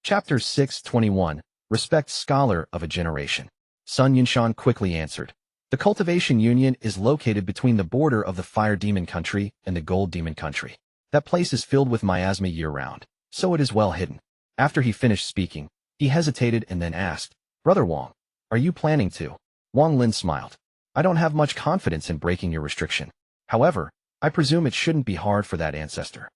Chapter 621. Respect Scholar of a Generation. Sun Yunshan quickly answered. The Cultivation Union is located between the border of the Fire Demon Country and the Gold Demon Country. That place is filled with miasma year-round, so it is well hidden. After he finished speaking, he hesitated and then asked, Brother Wang, are you planning to? Wang Lin smiled. I don't have much confidence in breaking your restriction. However, I presume it shouldn't be hard for that ancestor.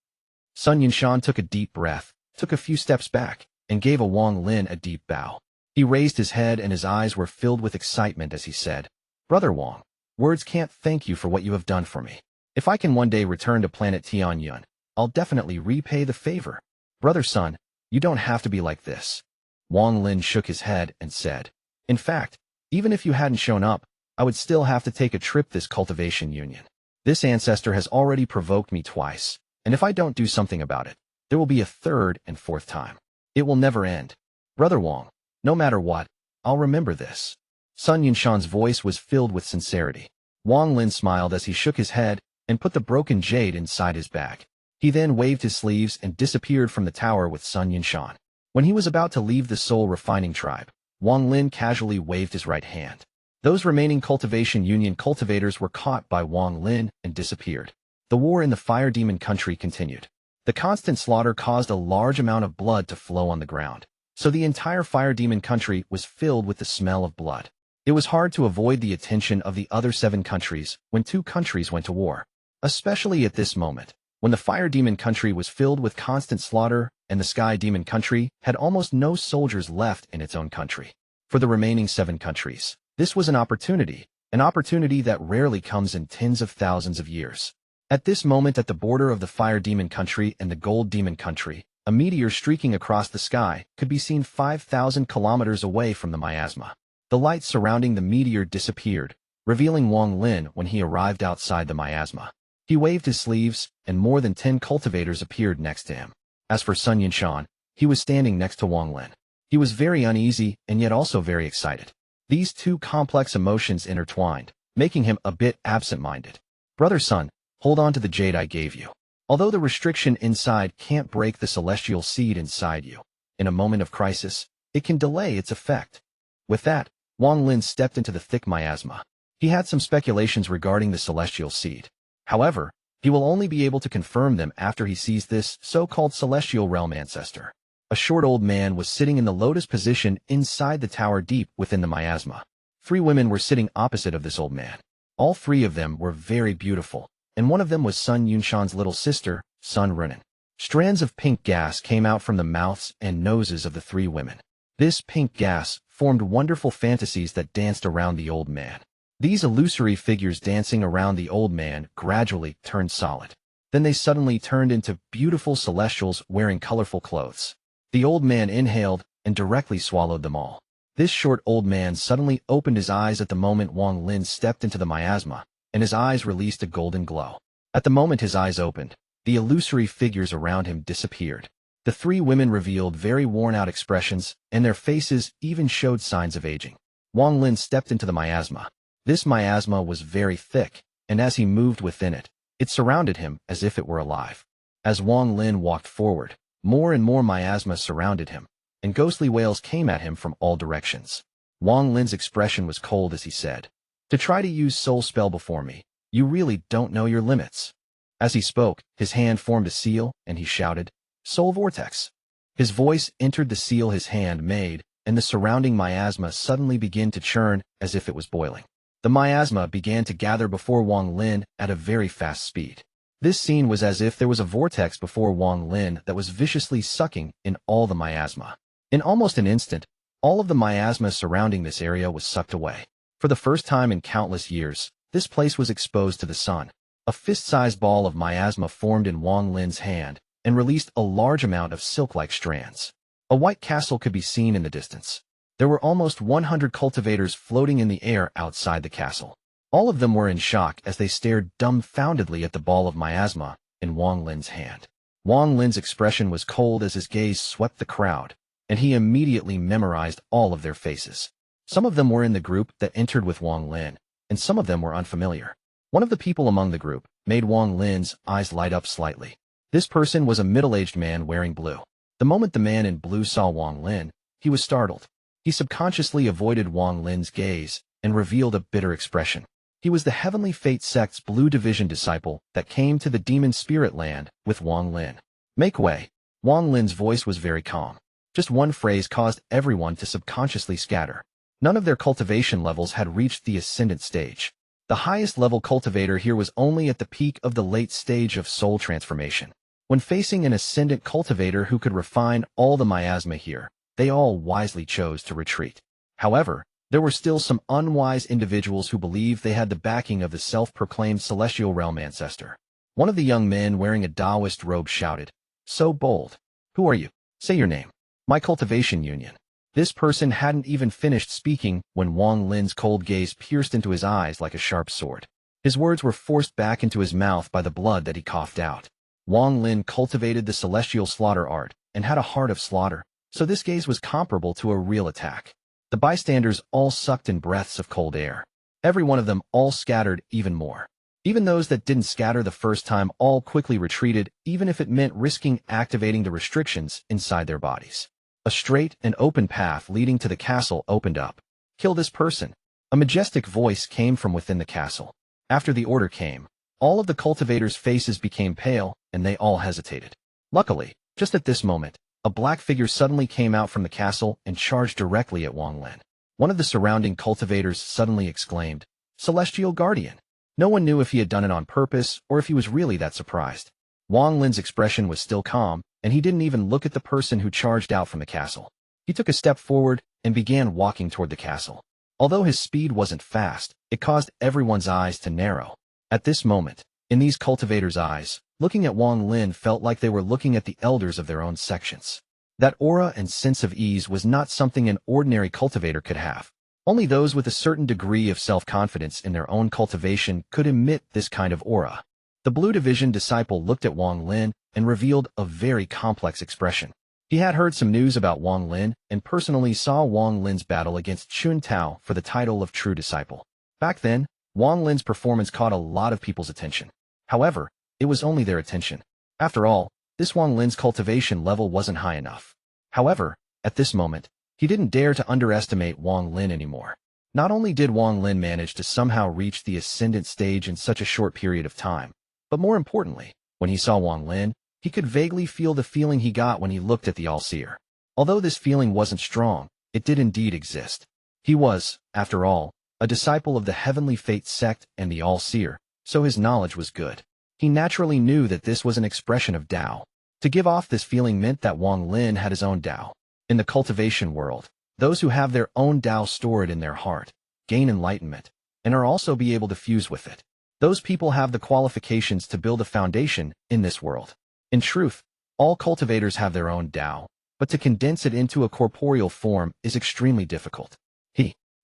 Sun Yunshan took a deep breath, took a few steps back, and gave a Wang Lin a deep bow. He raised his head and his eyes were filled with excitement as he said, Brother Wang, words can't thank you for what you have done for me. If I can one day return to planet Tianyun, I'll definitely repay the favor. Brother Sun, you don't have to be like this. Wang Lin shook his head and said, In fact, even if you hadn't shown up, I would still have to take a trip this Cultivation Union. This ancestor has already provoked me twice, and if I don't do something about it, there will be a third and fourth time. It will never end. Brother Wang, no matter what, I'll remember this. Sun Yunshan's voice was filled with sincerity. Wang Lin smiled as he shook his head and put the broken jade inside his bag. He then waved his sleeves and disappeared from the tower with Sun Yunshan. When he was about to leave the soul refining tribe, Wang Lin casually waved his right hand. Those remaining Cultivation Union cultivators were caught by Wang Lin and disappeared. The war in the Fire Demon Country continued. The constant slaughter caused a large amount of blood to flow on the ground, so the entire Fire Demon Country was filled with the smell of blood. It was hard to avoid the attention of the other 7 countries when 2 countries went to war, especially at this moment, when the Fire Demon Country was filled with constant slaughter and the Sky Demon Country had almost no soldiers left in its own country. For the remaining 7 countries, this was an opportunity that rarely comes in tens of thousands of years. At this moment at the border of the Fire Demon Country and the Gold Demon Country, a meteor streaking across the sky could be seen 5,000 kilometers away from the miasma. The light surrounding the meteor disappeared, revealing Wang Lin when he arrived outside the miasma. He waved his sleeves, and more than 10 cultivators appeared next to him. As for Sun Yunshan, he was standing next to Wang Lin. He was very uneasy and yet also very excited. These 2 complex emotions intertwined, making him a bit absent-minded. Brother Sun, hold on to the jade I gave you. Although the restriction inside can't break the celestial seed inside you, in a moment of crisis, it can delay its effect. With that, Wang Lin stepped into the thick miasma. He had some speculations regarding the celestial seed. However, he will only be able to confirm them after he sees this so-called celestial realm ancestor. A short old man was sitting in the lotus position inside the tower deep within the miasma. 3 women were sitting opposite of this old man. All 3 of them were very beautiful, and one of them was Sun Yunshan's little sister, Sun Runan. Strands of pink gas came out from the mouths and noses of the 3 women. This pink gas formed wonderful fantasies that danced around the old man. These illusory figures dancing around the old man gradually turned solid. Then they suddenly turned into beautiful celestials wearing colorful clothes. The old man inhaled and directly swallowed them all. This short old man suddenly opened his eyes at the moment Wang Lin stepped into the miasma, and his eyes released a golden glow. At the moment his eyes opened, the illusory figures around him disappeared. The 3 women revealed very worn-out expressions, and their faces even showed signs of aging. Wang Lin stepped into the miasma. This miasma was very thick, and as he moved within it, it surrounded him as if it were alive. As Wang Lin walked forward, more and more miasma surrounded him, and ghostly wails came at him from all directions. Wang Lin's expression was cold as he said, To try to use soul spell before me, you really don't know your limits. As he spoke, his hand formed a seal, and he shouted, Soul Vortex. His voice entered the seal his hand made, and the surrounding miasma suddenly began to churn as if it was boiling. The miasma began to gather before Wang Lin at a very fast speed. This scene was as if there was a vortex before Wang Lin that was viciously sucking in all the miasma. In almost an instant, all of the miasma surrounding this area was sucked away. For the first time in countless years, this place was exposed to the sun. A fist-sized ball of miasma formed in Wang Lin's hand and released a large amount of silk-like strands. A white castle could be seen in the distance. There were almost 100 cultivators floating in the air outside the castle. All of them were in shock as they stared dumbfoundedly at the ball of miasma in Wang Lin's hand. Wang Lin's expression was cold as his gaze swept the crowd, and he immediately memorized all of their faces. Some of them were in the group that entered with Wang Lin, and some of them were unfamiliar. One of the people among the group made Wang Lin's eyes light up slightly. This person was a middle-aged man wearing blue. The moment the man in blue saw Wang Lin, he was startled. He subconsciously avoided Wang Lin's gaze and revealed a bitter expression. He was the Heavenly Fate sect's Blue Division disciple that came to the Demon Spirit Land with Wang Lin. Make way. Wang Lin's voice was very calm. Just one phrase caused everyone to subconsciously scatter. None of their cultivation levels had reached the ascendant stage. The highest level cultivator here was only at the peak of the late stage of soul transformation. When facing an ascendant cultivator who could refine all the miasma here, they all wisely chose to retreat. However, there were still some unwise individuals who believed they had the backing of the self-proclaimed Celestial Realm ancestor. One of the young men wearing a Taoist robe shouted, "So bold. Who are you? Say your name." "My cultivation union." This person hadn't even finished speaking when Wang Lin's cold gaze pierced into his eyes like a sharp sword. His words were forced back into his mouth by the blood that he coughed out. Wang Lin cultivated the celestial slaughter art and had a heart of slaughter, so this gaze was comparable to a real attack. The bystanders all sucked in breaths of cold air. Every one of them all scattered even more. Even those that didn't scatter the first time all quickly retreated, even if it meant risking activating the restrictions inside their bodies. A straight and open path leading to the castle opened up. "Kill this person." A majestic voice came from within the castle. After the order came, all of the cultivators' faces became pale, and they all hesitated. Luckily, just at this moment, a black figure suddenly came out from the castle and charged directly at Wang Lin. One of the surrounding cultivators suddenly exclaimed, "Celestial Guardian!" No one knew if he had done it on purpose or if he was really that surprised. Wang Lin's expression was still calm, and he didn't even look at the person who charged out from the castle. He took a step forward and began walking toward the castle. Although his speed wasn't fast, it caused everyone's eyes to narrow. At this moment, in these cultivators' eyes, looking at Wang Lin felt like they were looking at the elders of their own sections. That aura and sense of ease was not something an ordinary cultivator could have. Only those with a certain degree of self-confidence in their own cultivation could emit this kind of aura. The Blue Division disciple looked at Wang Lin and revealed a very complex expression. He had heard some news about Wang Lin and personally saw Wang Lin's battle against Chun Tao for the title of True Disciple. Back then, Wang Lin's performance caught a lot of people's attention. However, it was only their attention. After all, this Wang Lin's cultivation level wasn't high enough. However, at this moment, he didn't dare to underestimate Wang Lin anymore. Not only did Wang Lin manage to somehow reach the ascendant stage in such a short period of time, but more importantly, when he saw Wang Lin, he could vaguely feel the feeling he got when he looked at the All-Seer. Although this feeling wasn't strong, it did indeed exist. He was, after all, a disciple of the Heavenly Fate sect and the All-Seer, so his knowledge was good. He naturally knew that this was an expression of Tao. To give off this feeling meant that Wang Lin had his own Tao. In the cultivation world, those who have their own Tao stored in their heart gain enlightenment and are also be able to fuse with it. Those people have the qualifications to build a foundation in this world. In truth, all cultivators have their own Tao, but to condense it into a corporeal form is extremely difficult.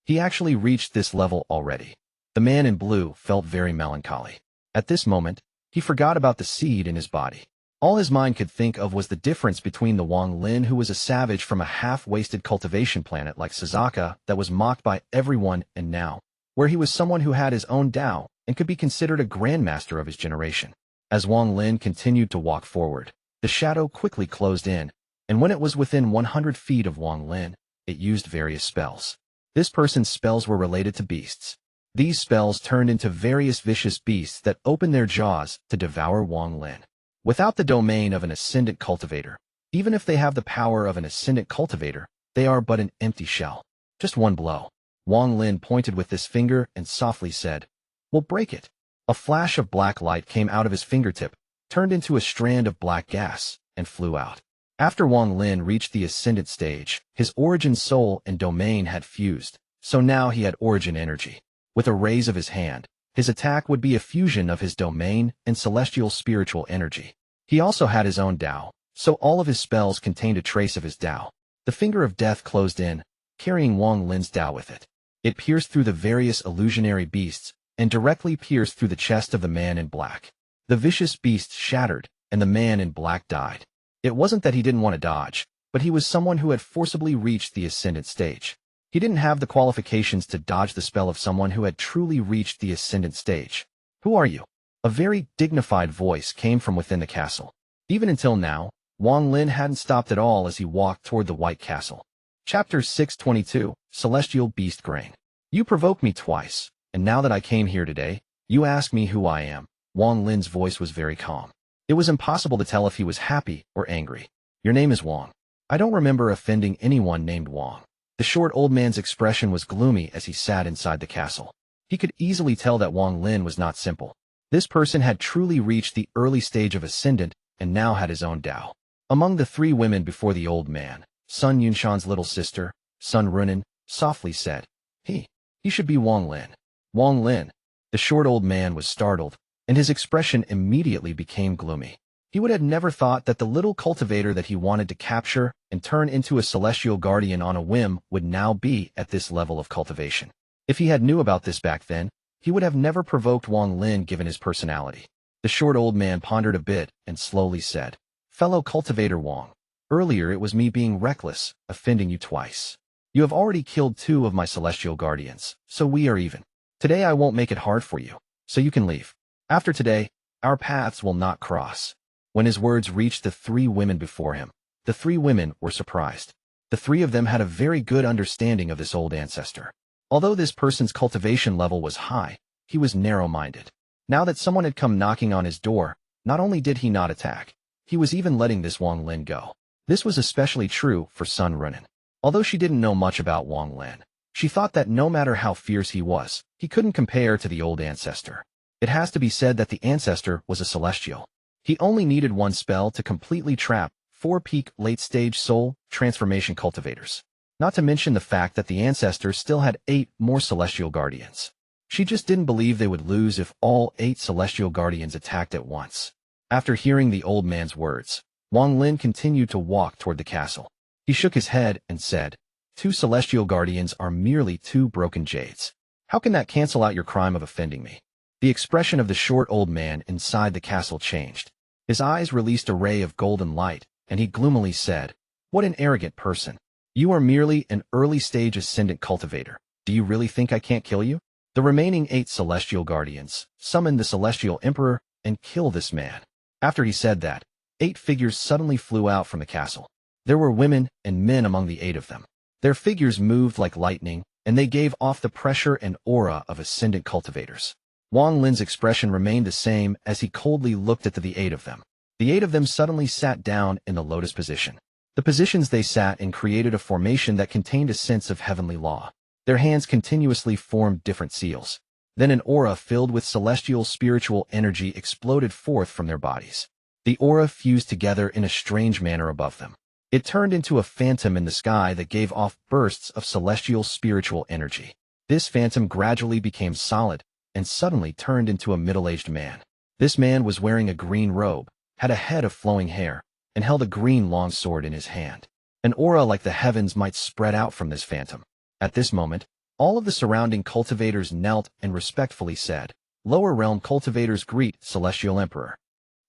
He actually reached this level already. The man in blue felt very melancholy. At this moment, he forgot about the seed in his body. All his mind could think of was the difference between the Wang Lin who was a savage from a half-wasted cultivation planet like Suzaka that was mocked by everyone and now, where he was someone who had his own Tao and could be considered a grandmaster of his generation. As Wang Lin continued to walk forward, the shadow quickly closed in, and when it was within 100 feet of Wang Lin, it used various spells. This person's spells were related to beasts. These spells turned into various vicious beasts that opened their jaws to devour Wang Lin. Without the domain of an ascendant cultivator, even if they have the power of an ascendant cultivator, they are but an empty shell. Just one blow. Wang Lin pointed with this finger and softly said, "We'll break it." A flash of black light came out of his fingertip, turned into a strand of black gas, and flew out. After Wang Lin reached the ascendant stage, his origin soul and domain had fused, so now he had origin energy. With a raise of his hand, his attack would be a fusion of his domain and celestial spiritual energy. He also had his own Tao, so all of his spells contained a trace of his Tao. The finger of death closed in, carrying Wang Lin's Tao with it. It pierced through the various illusionary beasts and directly pierced through the chest of the man in black. The vicious beast shattered, and the man in black died. It wasn't that he didn't want to dodge, but he was someone who had forcibly reached the ascendant stage. He didn't have the qualifications to dodge the spell of someone who had truly reached the ascendant stage. "Who are you?" A very dignified voice came from within the castle. Even until now, Wang Lin hadn't stopped at all as he walked toward the White Castle. Chapter 622, Celestial Beast Grain. You provoked me twice, and now that I came here today, you ask me who I am. Wang Lin's voice was very calm. It was impossible to tell if he was happy or angry. Your name is Wang. I don't remember offending anyone named Wang. The short old man's expression was gloomy as he sat inside the castle. He could easily tell that Wang Lin was not simple. This person had truly reached the early stage of ascendant and now had his own Tao. Among the three women before the old man, Sun Yunshan's little sister, Sun Runan, softly said, He should be Wang Lin. Wang Lin. The short old man was startled, and his expression immediately became gloomy. He would have never thought that the little cultivator that he wanted to capture and turn into a celestial guardian on a whim would now be at this level of cultivation. If he had knew about this back then, he would have never provoked Wang Lin given his personality. The short old man pondered a bit and slowly said, Fellow cultivator Wang, earlier it was me being reckless, offending you twice. You have already killed 2 of my celestial guardians, so we are even. Today I won't make it hard for you, so you can leave. After today, our paths will not cross. When his words reached the 3 women before him, the 3 women were surprised. The 3 of them had a very good understanding of this old ancestor. Although this person's cultivation level was high, he was narrow-minded. Now that someone had come knocking on his door, not only did he not attack, he was even letting this Wang Lin go. This was especially true for Sun Runan. Although she didn't know much about Wang Lin, she thought that no matter how fierce he was, he couldn't compare to the old ancestor. It has to be said that the ancestor was a celestial. He only needed 1 spell to completely trap 4 peak late-stage soul transformation cultivators. Not to mention the fact that the ancestor still had 8 more celestial guardians. She just didn't believe they would lose if all 8 celestial guardians attacked at once. After hearing the old man's words, Wang Lin continued to walk toward the castle. He shook his head and said, 2 celestial guardians are merely 2 broken jades. How can that cancel out your crime of offending me? The expression of the short old man inside the castle changed. His eyes released a ray of golden light, and he gloomily said, What an arrogant person. You are merely an early-stage ascendant cultivator. Do you really think I can't kill you? The remaining 8 celestial guardians summoned the celestial emperor and kill this man. After he said that, 8 figures suddenly flew out from the castle. There were women and men among the 8 of them. Their figures moved like lightning, and they gave off the pressure and aura of ascendant cultivators. Wang Lin's expression remained the same as he coldly looked at the 8 of them. The 8 of them suddenly sat down in the lotus position. The positions they sat in created a formation that contained a sense of heavenly law. Their hands continuously formed different seals. Then an aura filled with celestial spiritual energy exploded forth from their bodies. The aura fused together in a strange manner above them. It turned into a phantom in the sky that gave off bursts of celestial spiritual energy. This phantom gradually became solid, and suddenly turned into a middle-aged man. This man was wearing a green robe, had a head of flowing hair, and held a green long sword in his hand. An aura like the heavens might spread out from this phantom. At this moment, all of the surrounding cultivators knelt and respectfully said, Lower realm cultivators greet Celestial Emperor.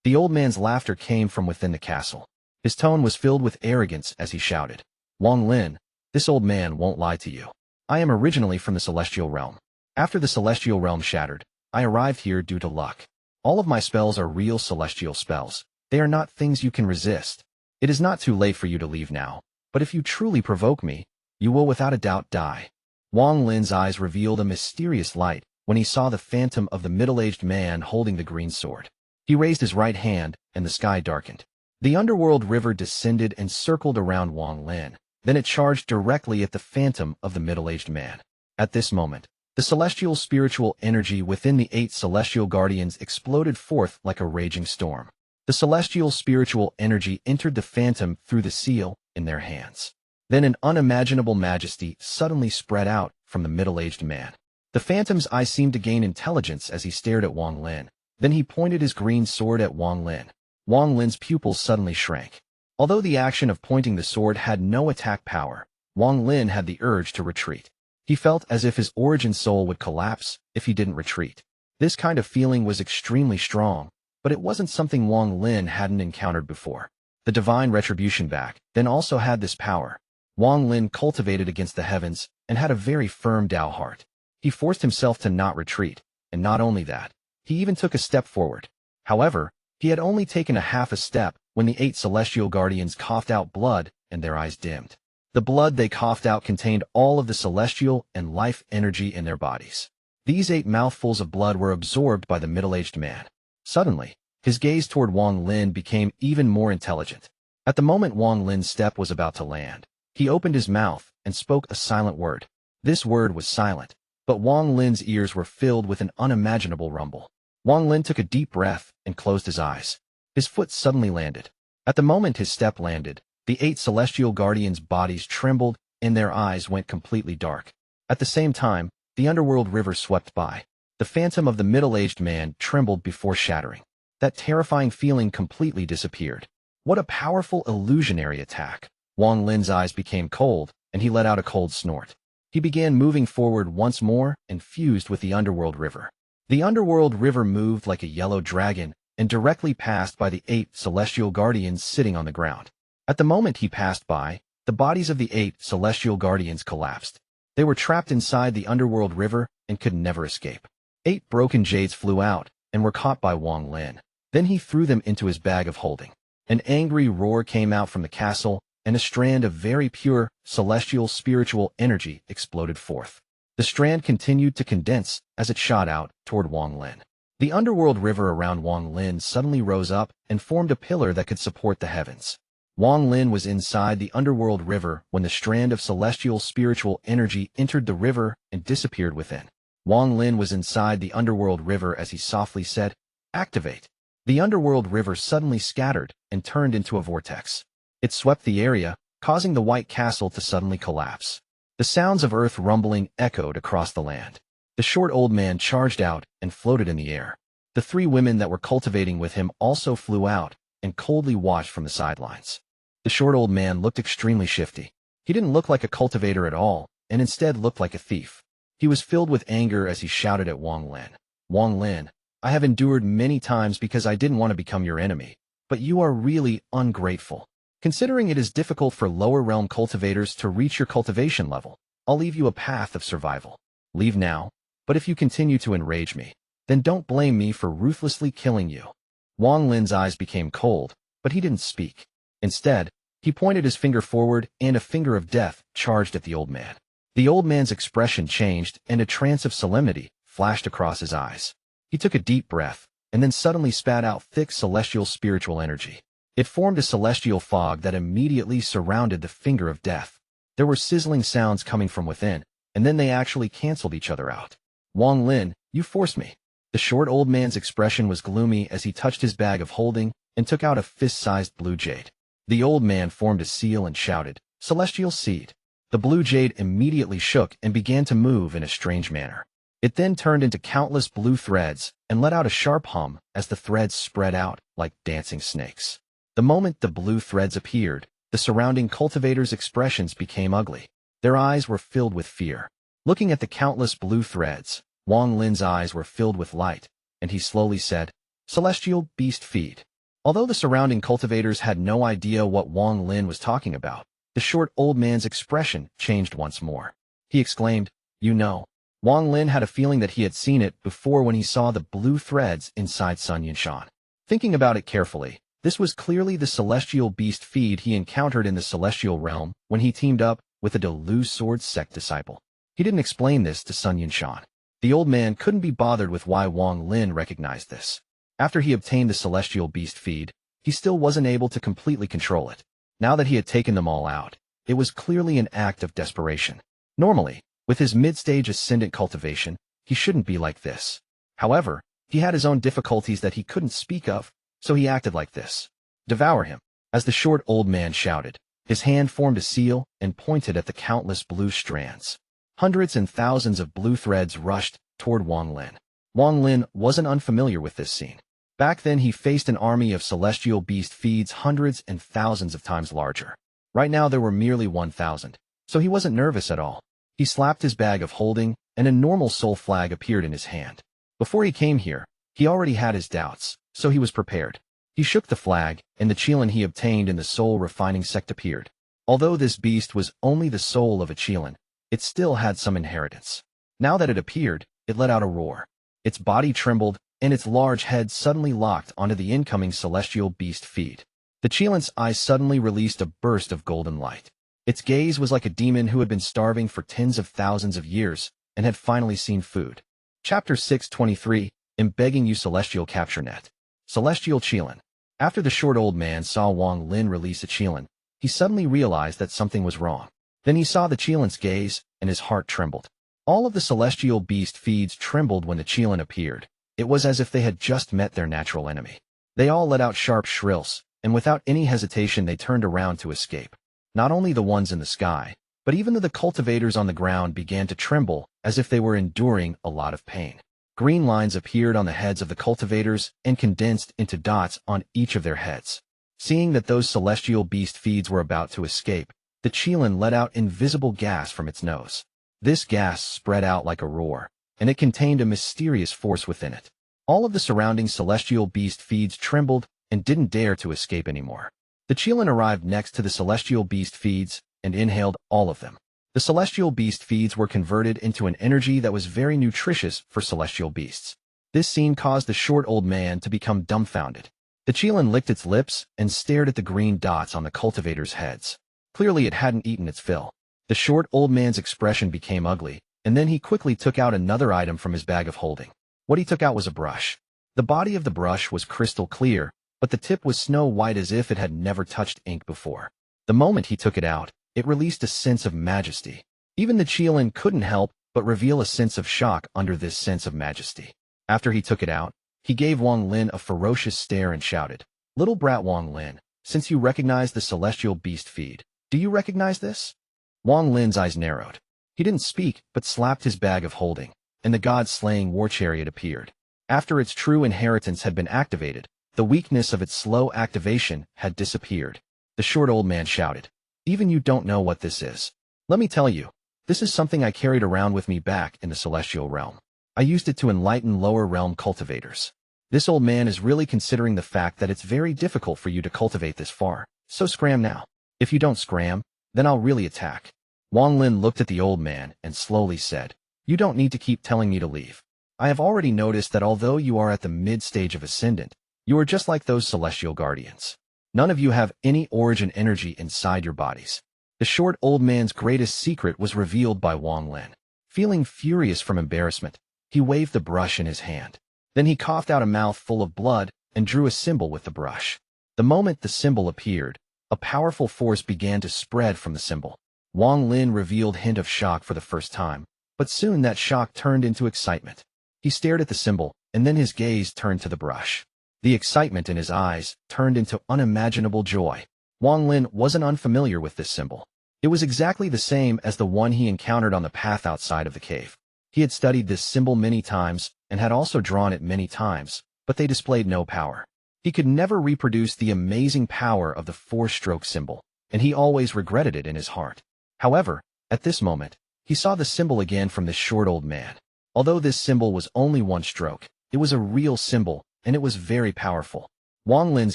The old man's laughter came from within the castle. His tone was filled with arrogance as he shouted, Wang Lin, this old man won't lie to you. I am originally from the Celestial Realm. After the Celestial Realm shattered, I arrived here due to luck. All of my spells are real celestial spells. They are not things you can resist. It is not too late for you to leave now, but if you truly provoke me, you will without a doubt die. Wang Lin's eyes revealed a mysterious light when he saw the phantom of the middle-aged man holding the green sword. He raised his right hand, and the sky darkened. The underworld river descended and circled around Wang Lin. Then it charged directly at the phantom of the middle-aged man. At this moment, the celestial spiritual energy within the 8 celestial guardians exploded forth like a raging storm. The celestial spiritual energy entered the phantom through the seal in their hands. Then an unimaginable majesty suddenly spread out from the middle-aged man. The phantom's eye seemed to gain intelligence as he stared at Wang Lin. Then he pointed his green sword at Wang Lin. Wang Lin's pupils suddenly shrank. Although the action of pointing the sword had no attack power, Wang Lin had the urge to retreat. He felt as if his origin soul would collapse if he didn't retreat. This kind of feeling was extremely strong, but it wasn't something Wang Lin hadn't encountered before. The divine retribution back then also had this power. Wang Lin cultivated against the heavens and had a very firm Tao heart. He forced himself to not retreat, and not only that, he even took a step forward. However, He had only taken a half a step when the 8 celestial guardians coughed out blood and their eyes dimmed. The blood they coughed out contained all of the celestial and life energy in their bodies. These 8 mouthfuls of blood were absorbed by the middle-aged man. Suddenly, his gaze toward Wang Lin became even more intelligent. At the moment Wang Lin's step was about to land, he opened his mouth and spoke a silent word. This word was silent, but Wang Lin's ears were filled with an unimaginable rumble. Wang Lin took a deep breath and closed his eyes. His foot suddenly landed. At the moment his step landed, the 8 celestial guardians' bodies trembled and their eyes went completely dark. At the same time, the underworld river swept by. The phantom of the middle-aged man trembled before shattering. That terrifying feeling completely disappeared. What a powerful illusionary attack! Wang Lin's eyes became cold, and he let out a cold snort. He began moving forward once more and fused with the underworld river. The underworld river moved like a yellow dragon and directly passed by the 8 celestial guardians sitting on the ground. At the moment he passed by, the bodies of the 8 celestial guardians collapsed. They were trapped inside the underworld river and could never escape. 8 broken jades flew out and were caught by Wang Lin. Then he threw them into his bag of holding. An angry roar came out from the castle, and a strand of very pure, celestial spiritual energy exploded forth. The strand continued to condense as it shot out toward Wang Lin. The underworld river around Wang Lin suddenly rose up and formed a pillar that could support the heavens. Wang Lin was inside the underworld river when the strand of celestial spiritual energy entered the river and disappeared within. Wang Lin was inside the underworld river as he softly said, "Activate." The underworld river suddenly scattered and turned into a vortex. It swept the area, causing the White Castle to suddenly collapse. The sounds of earth rumbling echoed across the land. The short old man charged out and floated in the air. The 3 women that were cultivating with him also flew out and coldly watched from the sidelines. The short old man looked extremely shifty. He didn't look like a cultivator at all, and instead looked like a thief. He was filled with anger as he shouted at Wang Lin. "Wang Lin, I have endured many times because I didn't want to become your enemy, but you are really ungrateful. Considering it is difficult for lower realm cultivators to reach your cultivation level, I'll leave you a path of survival. Leave now, but if you continue to enrage me, then don't blame me for ruthlessly killing you." Wang Lin's eyes became cold, but he didn't speak. Instead, he pointed his finger forward and a finger of death charged at the old man. The old man's expression changed and a trance of solemnity flashed across his eyes. He took a deep breath and then suddenly spat out thick celestial spiritual energy. It formed a celestial fog that immediately surrounded the finger of death. There were sizzling sounds coming from within, and then they actually canceled each other out. "Wang Lin, you forced me." The short old man's expression was gloomy as he touched his bag of holding and took out a fist-sized blue jade. The old man formed a seal and shouted, "Celestial seed." The blue jade immediately shook and began to move in a strange manner. It then turned into countless blue threads and let out a sharp hum as the threads spread out like dancing snakes. The moment the blue threads appeared, the surrounding cultivators' expressions became ugly. Their eyes were filled with fear. Looking at the countless blue threads, Wang Lin's eyes were filled with light, and he slowly said, "Celestial beast feed." Although the surrounding cultivators had no idea what Wang Lin was talking about, the short old man's expression changed once more. He exclaimed, "You know." Wang Lin had a feeling that he had seen it before when he saw the blue threads inside Sun Yinshan. Thinking about it carefully, this was clearly the celestial beast feed he encountered in the celestial realm when he teamed up with a Deluz sword sect disciple. He didn't explain this to Sun Yinshan. The old man couldn't be bothered with why Wang Lin recognized this. After he obtained the celestial beast feed, he still wasn't able to completely control it. Now that he had taken them all out, it was clearly an act of desperation. Normally, with his mid-stage ascendant cultivation, he shouldn't be like this. However, he had his own difficulties that he couldn't speak of, so he acted like this. "Devour him." As the short old man shouted, his hand formed a seal and pointed at the countless blue strands. Hundreds and thousands of blue threads rushed toward Wang Lin. Wang Lin wasn't unfamiliar with this scene. Back then he faced an army of celestial beast feeds hundreds and thousands of times larger. Right now there were merely 1,000, so he wasn't nervous at all. He slapped his bag of holding, and a normal soul flag appeared in his hand. Before he came here, he already had his doubts, so he was prepared. He shook the flag, and the Qilin he obtained in the soul refining sect appeared. Although this beast was only the soul of a Qilin, it still had some inheritance. Now that it appeared, it let out a roar. Its body trembled, and its large head suddenly locked onto the incoming celestial beast feed. The Qilin's eyes suddenly released a burst of golden light. Its gaze was like a demon who had been starving for tens of thousands of years and had finally seen food. Chapter 623, I'm begging you Celestial Capture Net. Celestial Qilin. After the short old man saw Wang Lin release a Qilin, he suddenly realized that something was wrong. Then he saw the Qilin's gaze, and his heart trembled. All of the celestial beast feeds trembled when the Qilin appeared. It was as if they had just met their natural enemy. They all let out sharp shrills, and without any hesitation they turned around to escape. Not only the ones in the sky, but even the cultivators on the ground began to tremble as if they were enduring a lot of pain. Green lines appeared on the heads of the cultivators and condensed into dots on each of their heads. Seeing that those celestial beast feeds were about to escape, the Qilin let out invisible gas from its nose. This gas spread out like a roar, and it contained a mysterious force within it. All of the surrounding celestial beast feeds trembled and didn't dare to escape anymore. The Qilin arrived next to the celestial beast feeds and inhaled all of them. The celestial beast feeds were converted into an energy that was very nutritious for celestial beasts. This scene caused the short old man to become dumbfounded. The Qilin licked its lips and stared at the green dots on the cultivators' heads. Clearly it hadn't eaten its fill. The short old man's expression became ugly, and then he quickly took out another item from his bag of holding. What he took out was a brush. The body of the brush was crystal clear, but the tip was snow white as if it had never touched ink before. The moment he took it out, it released a sense of majesty. Even the Qilin couldn't help but reveal a sense of shock under this sense of majesty. After he took it out, he gave Wang Lin a ferocious stare and shouted, "Little brat Wang Lin, since you recognize the celestial beast feed, do you recognize this?" Wang Lin's eyes narrowed. He didn't speak, but slapped his bag of holding, and the god-slaying war chariot appeared. After its true inheritance had been activated, the weakness of its slow activation had disappeared. The short old man shouted, "Even you don't know what this is. Let me tell you, this is something I carried around with me back in the celestial realm. I used it to enlighten lower realm cultivators. This old man is really considering the fact that it's very difficult for you to cultivate this far, so scram now. If you don't scram, then I'll really attack." Wang Lin looked at the old man and slowly said, "You don't need to keep telling me to leave. I have already noticed that although you are at the mid-stage of Ascendant, you are just like those celestial guardians. None of you have any origin energy inside your bodies." The short old man's greatest secret was revealed by Wang Lin. Feeling furious from embarrassment, he waved the brush in his hand. Then he coughed out a mouth full of blood and drew a symbol with the brush. The moment the symbol appeared, a powerful force began to spread from the symbol. Wang Lin revealed hint of shock for the first time, but soon that shock turned into excitement. He stared at the symbol, and then his gaze turned to the brush. The excitement in his eyes turned into unimaginable joy. Wang Lin wasn't unfamiliar with this symbol. It was exactly the same as the one he encountered on the path outside of the cave. He had studied this symbol many times and had also drawn it many times, but they displayed no power. He could never reproduce the amazing power of the four-stroke symbol, and he always regretted it in his heart. However, at this moment, he saw the symbol again from this short old man. Although this symbol was only one stroke, it was a real symbol, and it was very powerful. Wang Lin's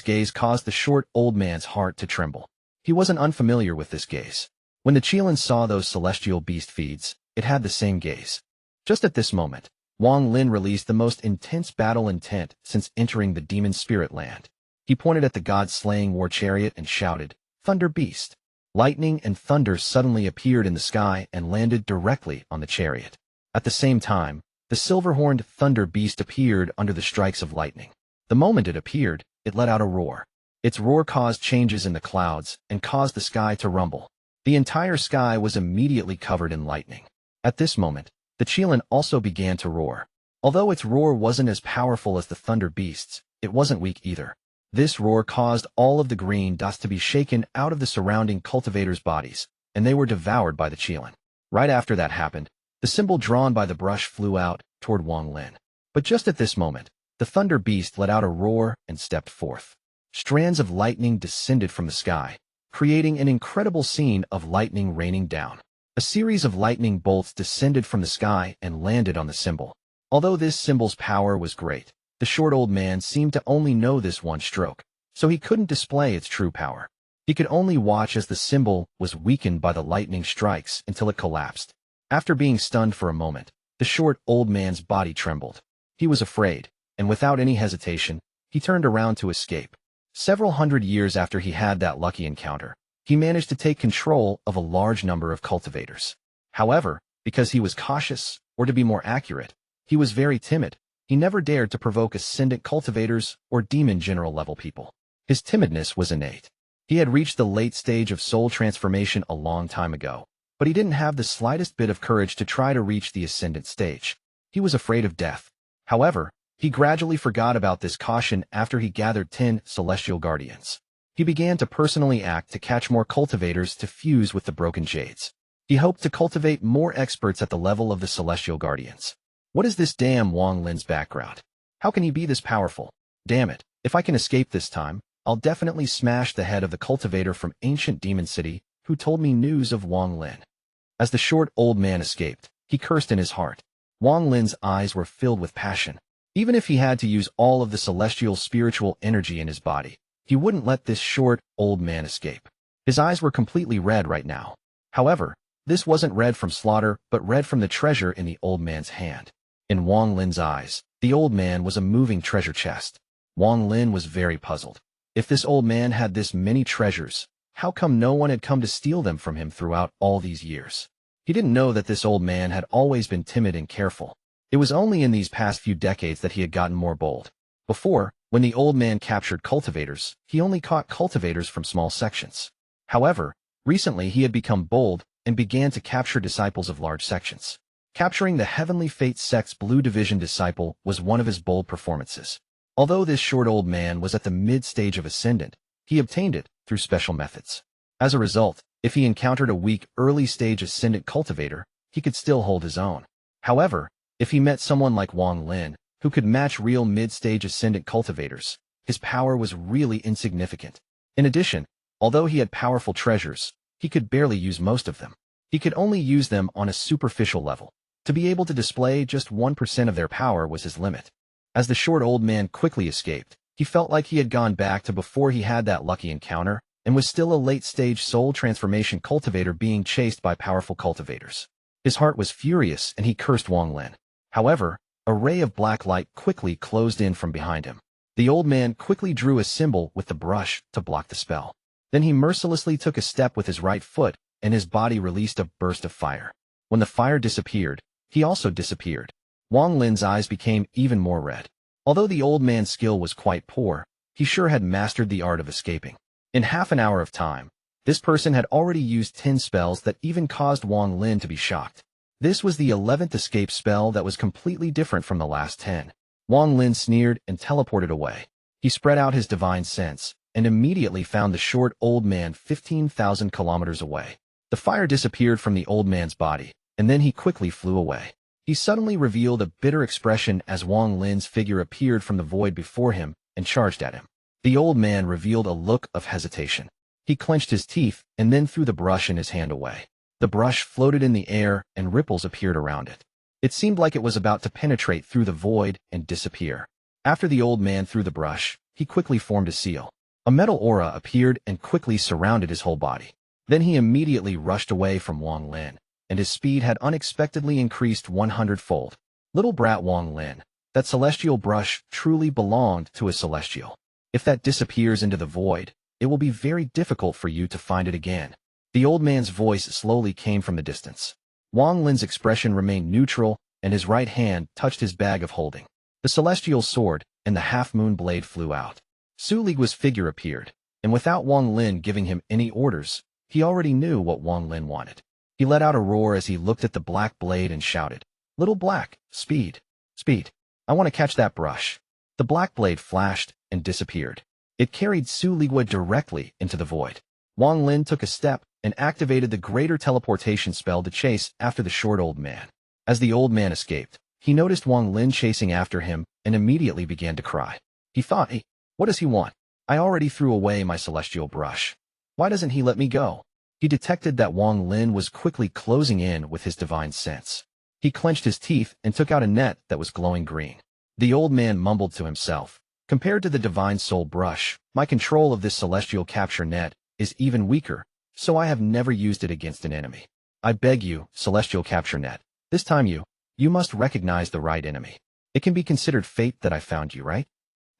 gaze caused the short old man's heart to tremble. He wasn't unfamiliar with this gaze. When the Qilin saw those celestial beast feeds, it had the same gaze. Just at this moment, Wang Lin released the most intense battle intent since entering the demon spirit land. He pointed at the god-slaying war chariot and shouted, "Thunder Beast!" Lightning and thunder suddenly appeared in the sky and landed directly on the chariot. At the same time, the silver-horned thunder beast appeared under the strikes of lightning. The moment it appeared, it let out a roar. Its roar caused changes in the clouds and caused the sky to rumble. The entire sky was immediately covered in lightning. At this moment, the Qilin also began to roar. Although its roar wasn't as powerful as the thunder beasts, it wasn't weak either. This roar caused all of the green dots to be shaken out of the surrounding cultivators' bodies, and they were devoured by the Qilin. Right after that happened, the symbol drawn by the brush flew out toward Wang Lin. But just at this moment, the thunder beast let out a roar and stepped forth. Strands of lightning descended from the sky, creating an incredible scene of lightning raining down. A series of lightning bolts descended from the sky and landed on the symbol. Although this symbol's power was great, the short old man seemed to only know this one stroke, so he couldn't display its true power. He could only watch as the symbol was weakened by the lightning strikes until it collapsed. After being stunned for a moment, the short old man's body trembled. He was afraid, and without any hesitation, he turned around to escape. Several hundred years after he had that lucky encounter, he managed to take control of a large number of cultivators. However, because he was cautious, or to be more accurate, he was very timid, he never dared to provoke ascendant cultivators or demon general level people. His timidness was innate. He had reached the late stage of soul transformation a long time ago, but he didn't have the slightest bit of courage to try to reach the ascendant stage. He was afraid of death. However, he gradually forgot about this caution after he gathered 10 celestial guardians. He began to personally act to catch more cultivators to fuse with the broken Jades. He hoped to cultivate more experts at the level of the celestial guardians. What is this damn Wang Lin's background? How can he be this powerful? Damn it, if I can escape this time, I'll definitely smash the head of the cultivator from ancient Demon City who told me news of Wang Lin. As the short old man escaped, he cursed in his heart. Wang Lin's eyes were filled with passion. Even if he had to use all of the celestial spiritual energy in his body, he wouldn't let this short old man escape. His eyes were completely red right now. However, this wasn't red from slaughter, but red from the treasure in the old man's hand. In Wang Lin's eyes, the old man was a moving treasure chest. Wang Lin was very puzzled. If this old man had this many treasures, how come no one had come to steal them from him throughout all these years? He didn't know that this old man had always been timid and careful. It was only in these past few decades that he had gotten more bold. Before, when the old man captured cultivators, he only caught cultivators from small sections. However, recently he had become bold and began to capture disciples of large sections. Capturing the Heavenly Fate sect's Blue Division disciple was one of his bold performances. Although this short old man was at the mid-stage of Ascendant, he obtained it through special methods. As a result, if he encountered a weak early-stage Ascendant cultivator, he could still hold his own. However, if he met someone like Wang Lin, who could match real mid-stage Ascendant cultivators, his power was really insignificant. In addition, although he had powerful treasures, he could barely use most of them. He could only use them on a superficial level. To be able to display just 1% of their power was his limit. As the short old man quickly escaped, he felt like he had gone back to before he had that lucky encounter, and was still a late-stage soul transformation cultivator being chased by powerful cultivators. His heart was furious and he cursed Wang Lin. However, a ray of black light quickly closed in from behind him. The old man quickly drew a symbol with the brush to block the spell. Then he mercilessly took a step with his right foot, and his body released a burst of fire. When the fire disappeared, he also disappeared. Wang Lin's eyes became even more red. Although the old man's skill was quite poor, he sure had mastered the art of escaping. In half an hour of time, this person had already used 10 spells that even caused Wang Lin to be shocked. This was the 11th escape spell that was completely different from the last 10. Wang Lin sneered and teleported away. He spread out his divine sense, and immediately found the short old man 15,000 kilometers away. The fire disappeared from the old man's body, and then he quickly flew away. He suddenly revealed a bitter expression as Wang Lin's figure appeared from the void before him and charged at him. The old man revealed a look of hesitation. He clenched his teeth and then threw the brush in his hand away. The brush floated in the air and ripples appeared around it. It seemed like it was about to penetrate through the void and disappear. After the old man threw the brush, he quickly formed a seal. A metal aura appeared and quickly surrounded his whole body. Then he immediately rushed away from Wang Lin, and his speed had unexpectedly increased 100-fold. Little brat Wang Lin, that celestial brush truly belonged to a celestial. If that disappears into the void, it will be very difficult for you to find it again. The old man's voice slowly came from the distance. Wang Lin's expression remained neutral, and his right hand touched his bag of holding. The celestial sword and the half-moon blade flew out. Su Ligua's figure appeared, and without Wang Lin giving him any orders, he already knew what Wang Lin wanted. He let out a roar as he looked at the black blade and shouted, "Little Black, speed, speed. I want to catch that brush." The black blade flashed and disappeared. It carried Su Ligua directly into the void. Wang Lin took a step and activated the greater teleportation spell to chase after the short old man. As the old man escaped, he noticed Wang Lin chasing after him and immediately began to cry. He thought, "Hey, what does he want? I already threw away my celestial brush. Why doesn't he let me go?" He detected that Wang Lin was quickly closing in with his divine sense. He clenched his teeth and took out a net that was glowing green. The old man mumbled to himself, "Compared to the divine soul brush, my control of this celestial capture net is even weaker, so I have never used it against an enemy. I beg you, celestial capture net, this time you must recognize the right enemy." It can be considered fate that I found you, right?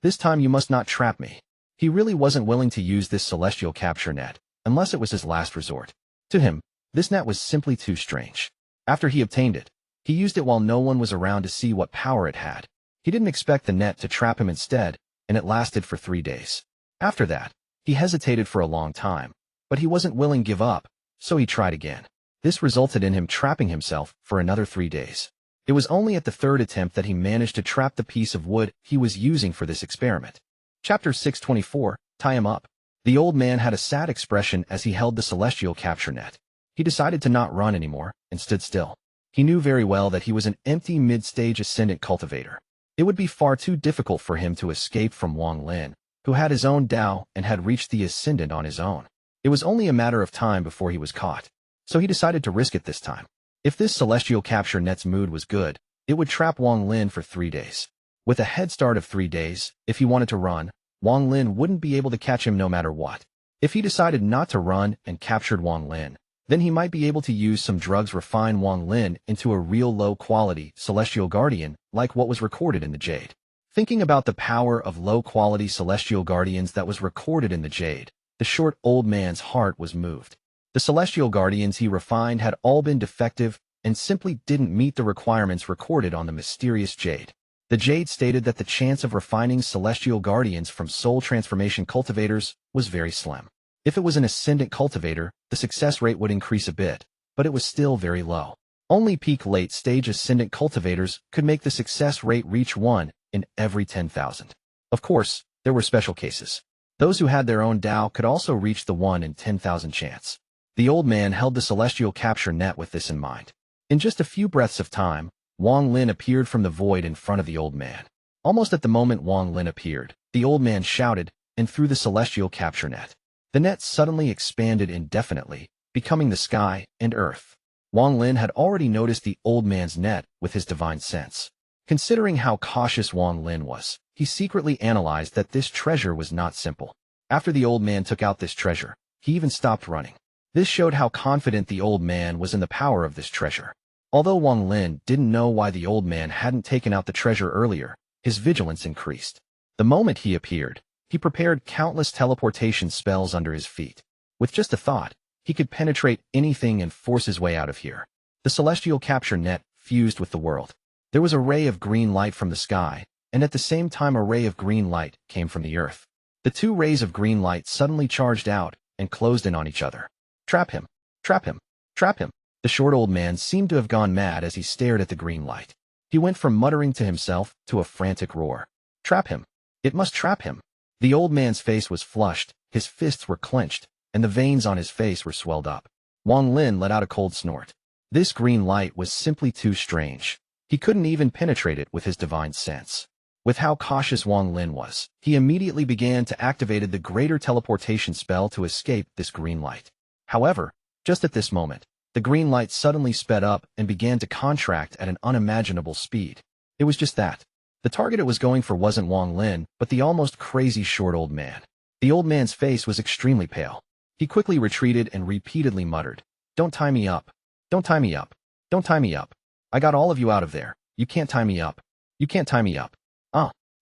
This time you must not trap me. He really wasn't willing to use this celestial capture net, unless it was his last resort. To him, this net was simply too strange. After he obtained it, he used it while no one was around to see what power it had. He didn't expect the net to trap him instead, and it lasted for 3 days. After that, he hesitated for a long time, but he wasn't willing to give up, so he tried again. This resulted in him trapping himself for another 3 days. It was only at the 3rd attempt that he managed to trap the piece of wood he was using for this experiment. Chapter 624, Tie Him Up. The old man had a sad expression as he held the celestial capture net. He decided to not run anymore and stood still. He knew very well that he was an empty mid-stage ascendant cultivator. It would be far too difficult for him to escape from Wang Lin, who had his own Dao and had reached the ascendant on his own. It was only a matter of time before he was caught, so he decided to risk it this time. If this celestial capture net's mood was good, it would trap Wang Lin for 3 days. With a head start of 3 days, if he wanted to run, Wang Lin wouldn't be able to catch him no matter what. If he decided not to run and captured Wang Lin, then he might be able to use some drugs refine Wang Lin into a real low-quality celestial guardian like what was recorded in the Jade. Thinking about the power of low-quality celestial guardians that was recorded in the Jade, the short old man's heart was moved. The celestial guardians he refined had all been defective and simply didn't meet the requirements recorded on the mysterious Jade. The Jade stated that the chance of refining celestial guardians from soul transformation cultivators was very slim. If it was an ascendant cultivator, the success rate would increase a bit, but it was still very low. Only peak late-stage ascendant cultivators could make the success rate reach 1 in every 10,000. Of course, there were special cases. Those who had their own Dao could also reach the 1 in 10,000 chance. The old man held the celestial capture net with this in mind. In just a few breaths of time, Wang Lin appeared from the void in front of the old man. Almost at the moment Wang Lin appeared, the old man shouted and threw the celestial capture net. The net suddenly expanded indefinitely, becoming the sky and earth. Wang Lin had already noticed the old man's net with his divine sense. Considering how cautious Wang Lin was, he secretly analyzed that this treasure was not simple. After the old man took out this treasure, he even stopped running. This showed how confident the old man was in the power of this treasure. Although Wang Lin didn't know why the old man hadn't taken out the treasure earlier, his vigilance increased. The moment he appeared, he prepared countless teleportation spells under his feet. With just a thought, he could penetrate anything and force his way out of here. The celestial capture net fused with the world. There was a ray of green light from the sky, and at the same time a ray of green light came from the earth. The 2 rays of green light suddenly charged out and closed in on each other. Trap him! Trap him! Trap him! The short old man seemed to have gone mad as he stared at the green light. He went from muttering to himself to a frantic roar. Trap him! It must trap him! The old man's face was flushed, his fists were clenched, and the veins on his face were swelled up. Wang Lin let out a cold snort. This green light was simply too strange. He couldn't even penetrate it with his divine sense. With how cautious Wang Lin was, he immediately began to activate the greater teleportation spell to escape this green light. However, just at this moment, the green light suddenly sped up and began to contract at an unimaginable speed. It was just that. The target it was going for wasn't Wang Lin, but the almost crazy short old man. The old man's face was extremely pale. He quickly retreated and repeatedly muttered, "Don't tie me up. Don't tie me up. Don't tie me up. I got all of you out of there. You can't tie me up. You can't tie me up.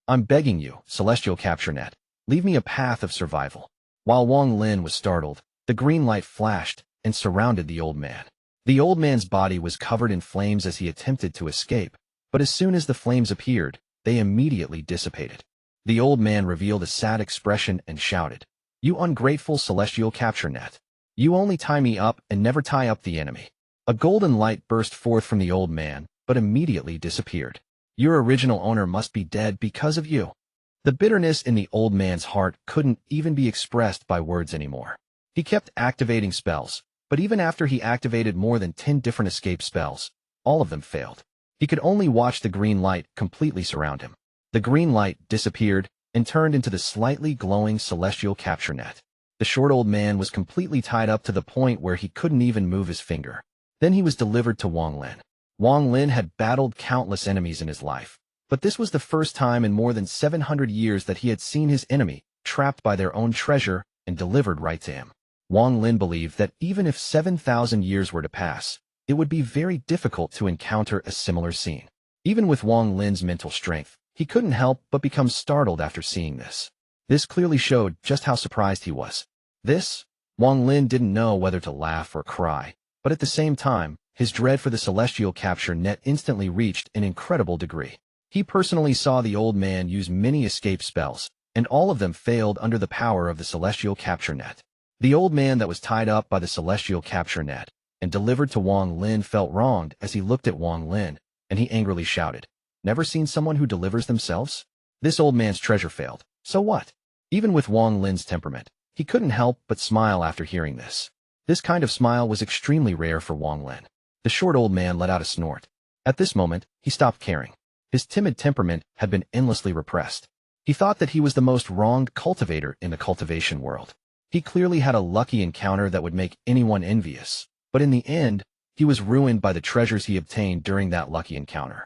I'm begging you, celestial capture net. Leave me a path of survival." While Wang Lin was startled, the green light flashed and surrounded the old man. The old man's body was covered in flames as he attempted to escape, but as soon as the flames appeared, they immediately dissipated. The old man revealed a sad expression and shouted, "You ungrateful celestial capture net. You only tie me up and never tie up the enemy." A golden light burst forth from the old man, but immediately disappeared. "Your original owner must be dead because of you." The bitterness in the old man's heart couldn't even be expressed by words anymore. He kept activating spells, but even after he activated more than 10 different escape spells, all of them failed. He could only watch the green light completely surround him. The green light disappeared and turned into the slightly glowing celestial capture net. The short old man was completely tied up to the point where he couldn't even move his finger. Then he was delivered to Wang Lin. Wang Lin had battled countless enemies in his life, but this was the first time in more than 700 years that he had seen his enemy trapped by their own treasure and delivered right to him. Wang Lin believed that even if 7,000 years were to pass, it would be very difficult to encounter a similar scene. Even with Wang Lin's mental strength, he couldn't help but become startled after seeing this. This clearly showed just how surprised he was. Wang Lin didn't know whether to laugh or cry, but at the same time, his dread for the celestial capture net instantly reached an incredible degree. He personally saw the old man use many escape spells, and all of them failed under the power of the celestial capture net. The old man that was tied up by the celestial capture net and delivered to Wang Lin felt wronged as he looked at Wang Lin, and he angrily shouted, "Never seen someone who delivers themselves? This old man's treasure failed. So what?" Even with Wang Lin's temperament, he couldn't help but smile after hearing this. This kind of smile was extremely rare for Wang Lin. The short old man let out a snort. At this moment, he stopped caring. His timid temperament had been endlessly repressed. He thought that he was the most wronged cultivator in the cultivation world. He clearly had a lucky encounter that would make anyone envious, but in the end, he was ruined by the treasures he obtained during that lucky encounter.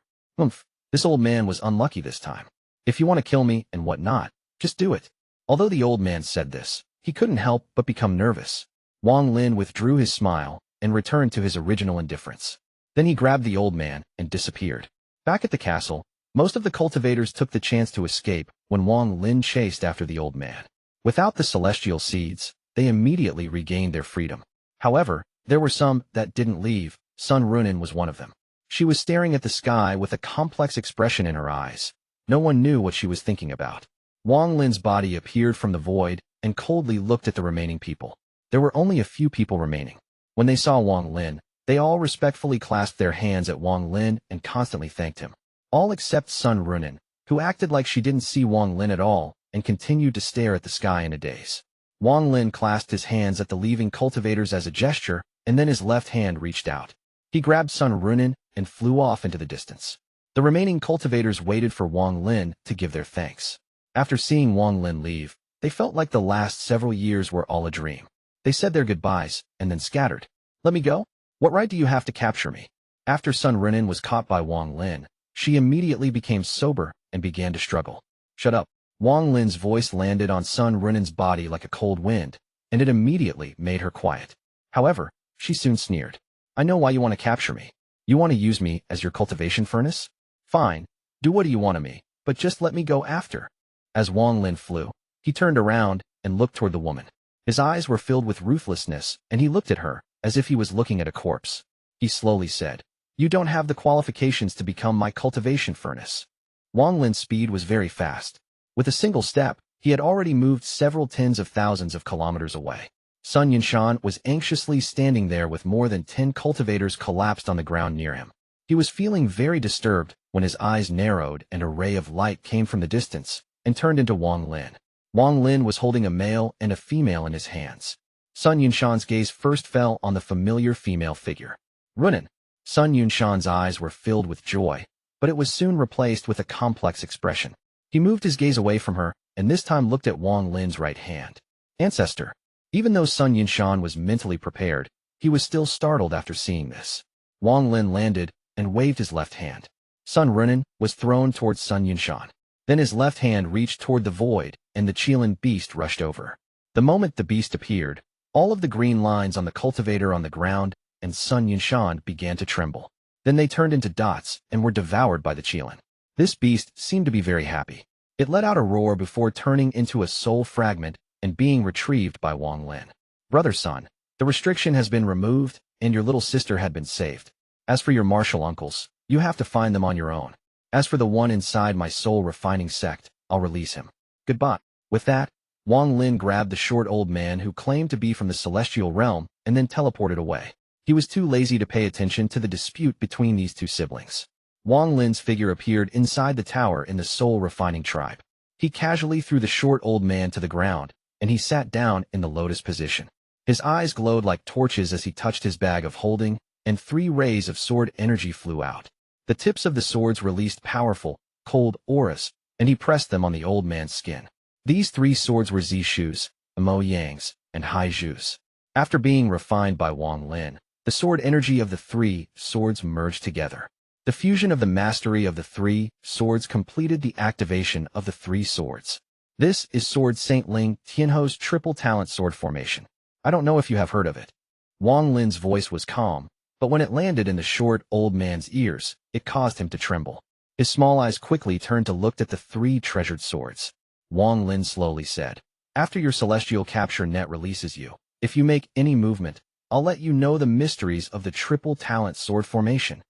This old man was unlucky this time. If you want to kill me and whatnot, just do it. Although the old man said this, he couldn't help but become nervous. Wang Lin withdrew his smile and returned to his original indifference. Then he grabbed the old man and disappeared. Back at the castle, most of the cultivators took the chance to escape when Wang Lin chased after the old man. Without the celestial seeds, they immediately regained their freedom. However, there were some that didn't leave. Sun Runin was one of them. She was staring at the sky with a complex expression in her eyes. No one knew what she was thinking about. Wang Lin's body appeared from the void and coldly looked at the remaining people. There were only a few people remaining. When they saw Wang Lin, they all respectfully clasped their hands at Wang Lin and constantly thanked him. All except Sun Runin, who acted like she didn't see Wang Lin at all and continued to stare at the sky in a daze. Wang Lin clasped his hands at the leaving cultivators as a gesture, and then his left hand reached out. He grabbed Sun Runin and flew off into the distance. The remaining cultivators waited for Wang Lin to give their thanks. After seeing Wang Lin leave, they felt like the last several years were all a dream. They said their goodbyes and then scattered. "Let me go? What right do you have to capture me?" After Sun Runin was caught by Wang Lin, she immediately became sober and began to struggle. "Shut up." Wang Lin's voice landed on Sun Runin's body like a cold wind, and it immediately made her quiet. However, she soon sneered. "I know why you want to capture me. You want to use me as your cultivation furnace? Fine, do what you want of me, but just let me go after." As Wang Lin flew, he turned around and looked toward the woman. His eyes were filled with ruthlessness, and he looked at her as if he was looking at a corpse. He slowly said, "You don't have the qualifications to become my cultivation furnace." Wang Lin's speed was very fast. With a single step, he had already moved several tens of thousands of kilometers away. Sun Yunshan was anxiously standing there with more than 10 cultivators collapsed on the ground near him. He was feeling very disturbed when his eyes narrowed and a ray of light came from the distance and turned into Wang Lin. Wang Lin was holding a male and a female in his hands. Sun Yunshan's gaze first fell on the familiar female figure. "Runin." Sun Yunshan's eyes were filled with joy, but it was soon replaced with a complex expression. He moved his gaze away from her, and this time looked at Wang Lin's right hand. "Ancestor." Even though Sun Yunshan was mentally prepared, he was still startled after seeing this. Wang Lin landed and waved his left hand. Sun Runin was thrown towards Sun Yunshan. Then his left hand reached toward the void, and the Qilin beast rushed over. The moment the beast appeared, all of the green lines on the cultivator on the ground and Sun Yunshan began to tremble. Then they turned into dots and were devoured by the Qilin. This beast seemed to be very happy. It let out a roar before turning into a soul fragment and being retrieved by Wang Lin. "Brother Sun, the restriction has been removed, and your little sister had been saved. As for your martial uncles, you have to find them on your own. As for the one inside my soul refining sect, I'll release him. Goodbye." With that, Wang Lin grabbed the short old man who claimed to be from the celestial realm and then teleported away. He was too lazy to pay attention to the dispute between these two siblings. Wang Lin's figure appeared inside the tower in the soul refining tribe. He casually threw the short old man to the ground, and he sat down in the lotus position. His eyes glowed like torches as he touched his bag of holding, and 3 rays of sword energy flew out. The tips of the swords released powerful, cold auras, and he pressed them on the old man's skin. These 3 swords were Zishu's, Mo Yang's, and Hai Zhu's. After being refined by Wang Lin, the sword energy of the 3 swords merged together. The fusion of the mastery of the 3 swords completed the activation of the 3 swords. This is Sword Saint Ling Tianho's triple talent sword formation. I don't know if you have heard of it. Wang Lin's voice was calm, but when it landed in the short old man's ears, it caused him to tremble. His small eyes quickly turned to look at the 3 treasured swords. Wang Lin slowly said, "After your celestial capture net releases you, if you make any movement, I'll let you know the mysteries of the triple talent sword formation."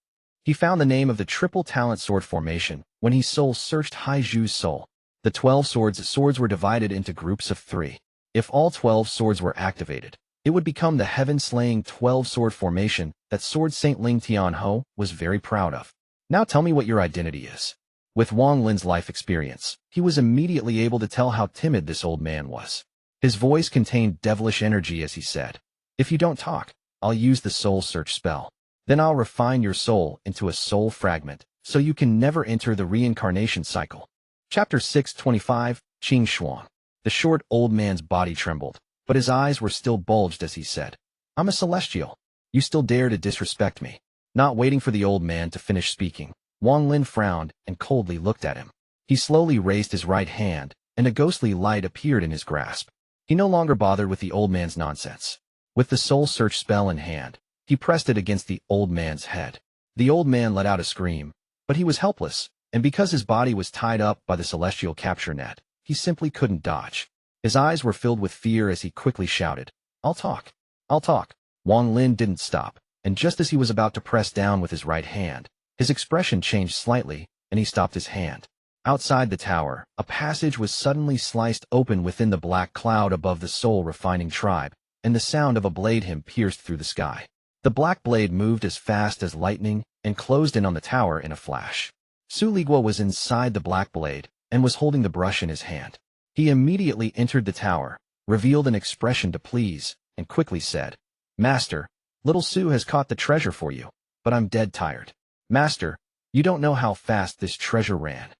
He found the name of the triple talent sword formation when he soul-searched Haiju's soul. The 12 swords were divided into groups of 3. If all 12 swords were activated, it would become the heaven-slaying 12-sword formation that Sword Saint Ling Tianho was very proud of. "Now tell me what your identity is." With Wang Lin's life experience, he was immediately able to tell how timid this old man was. His voice contained devilish energy as he said, "If you don't talk, I'll use the soul search spell. Then I'll refine your soul into a soul fragment, so you can never enter the reincarnation cycle." Chapter 625, Qing Shuang. The short old man's body trembled, but his eyes were still bulged as he said, "I'm a celestial. You still dare to disrespect me?" Not waiting for the old man to finish speaking, Wang Lin frowned and coldly looked at him. He slowly raised his right hand, and a ghostly light appeared in his grasp. He no longer bothered with the old man's nonsense. With the soul search spell in hand, he pressed it against the old man's head. The old man let out a scream, but he was helpless, and because his body was tied up by the celestial capture net, he simply couldn't dodge. His eyes were filled with fear as he quickly shouted, "I'll talk. I'll talk." Wang Lin didn't stop, and just as he was about to press down with his right hand, his expression changed slightly, and he stopped his hand. Outside the tower, a passage was suddenly sliced open within the black cloud above the soul-refining tribe, and the sound of a blade hymn pierced through the sky. The black blade moved as fast as lightning and closed in on the tower in a flash. Su Ligua was inside the black blade and was holding the brush in his hand. He immediately entered the tower, revealed an expression to please, and quickly said, "Master, little Su has caught the treasure for you, but I'm dead tired. Master, you don't know how fast this treasure ran."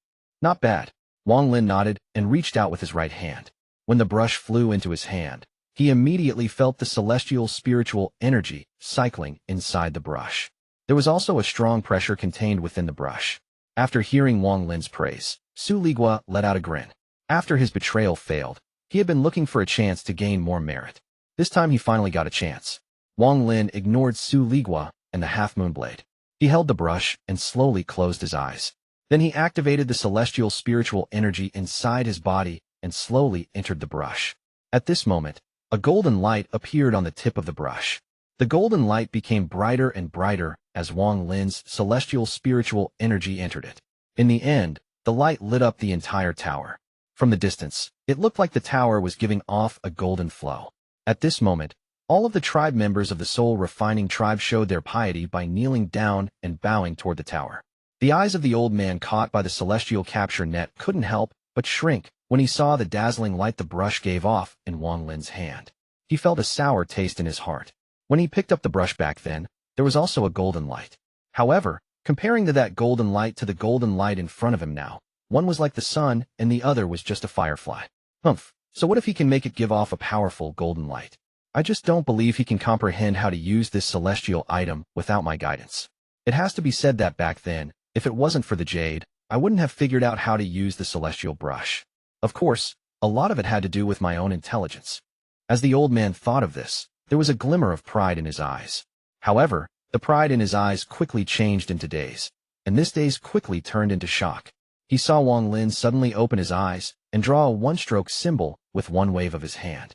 "Not bad." Wang Lin nodded and reached out with his right hand. When the brush flew into his hand, he immediately felt the celestial spiritual energy cycling inside the brush. There was also a strong pressure contained within the brush. After hearing Wang Lin's praise, Su Ligua let out a grin. After his betrayal failed, he had been looking for a chance to gain more merit. This time he finally got a chance. Wang Lin ignored Su Ligua and the half-moon blade. He held the brush and slowly closed his eyes. Then he activated the celestial spiritual energy inside his body and slowly entered the brush. At this moment, a golden light appeared on the tip of the brush. The golden light became brighter and brighter as Wang Lin's celestial spiritual energy entered it. In the end, the light lit up the entire tower. From the distance, it looked like the tower was giving off a golden flow. At this moment, all of the tribe members of the soul-refining tribe showed their piety by kneeling down and bowing toward the tower. The eyes of the old man caught by the celestial capture net couldn't help but shrink when he saw the dazzling light the brush gave off in Wang Lin's hand. He felt a sour taste in his heart. When he picked up the brush back then, there was also a golden light. However, comparing to that golden light to the golden light in front of him now, one was like the sun and the other was just a firefly. Humph, so what if he can make it give off a powerful golden light? I just don't believe he can comprehend how to use this celestial item without my guidance. It has to be said that back then, if it wasn't for the Jade, I wouldn't have figured out how to use the celestial brush. Of course, a lot of it had to do with my own intelligence. As the old man thought of this, there was a glimmer of pride in his eyes. However, the pride in his eyes quickly changed into daze, and this daze quickly turned into shock. He saw Wang Lin suddenly open his eyes and draw a one-stroke symbol with one wave of his hand.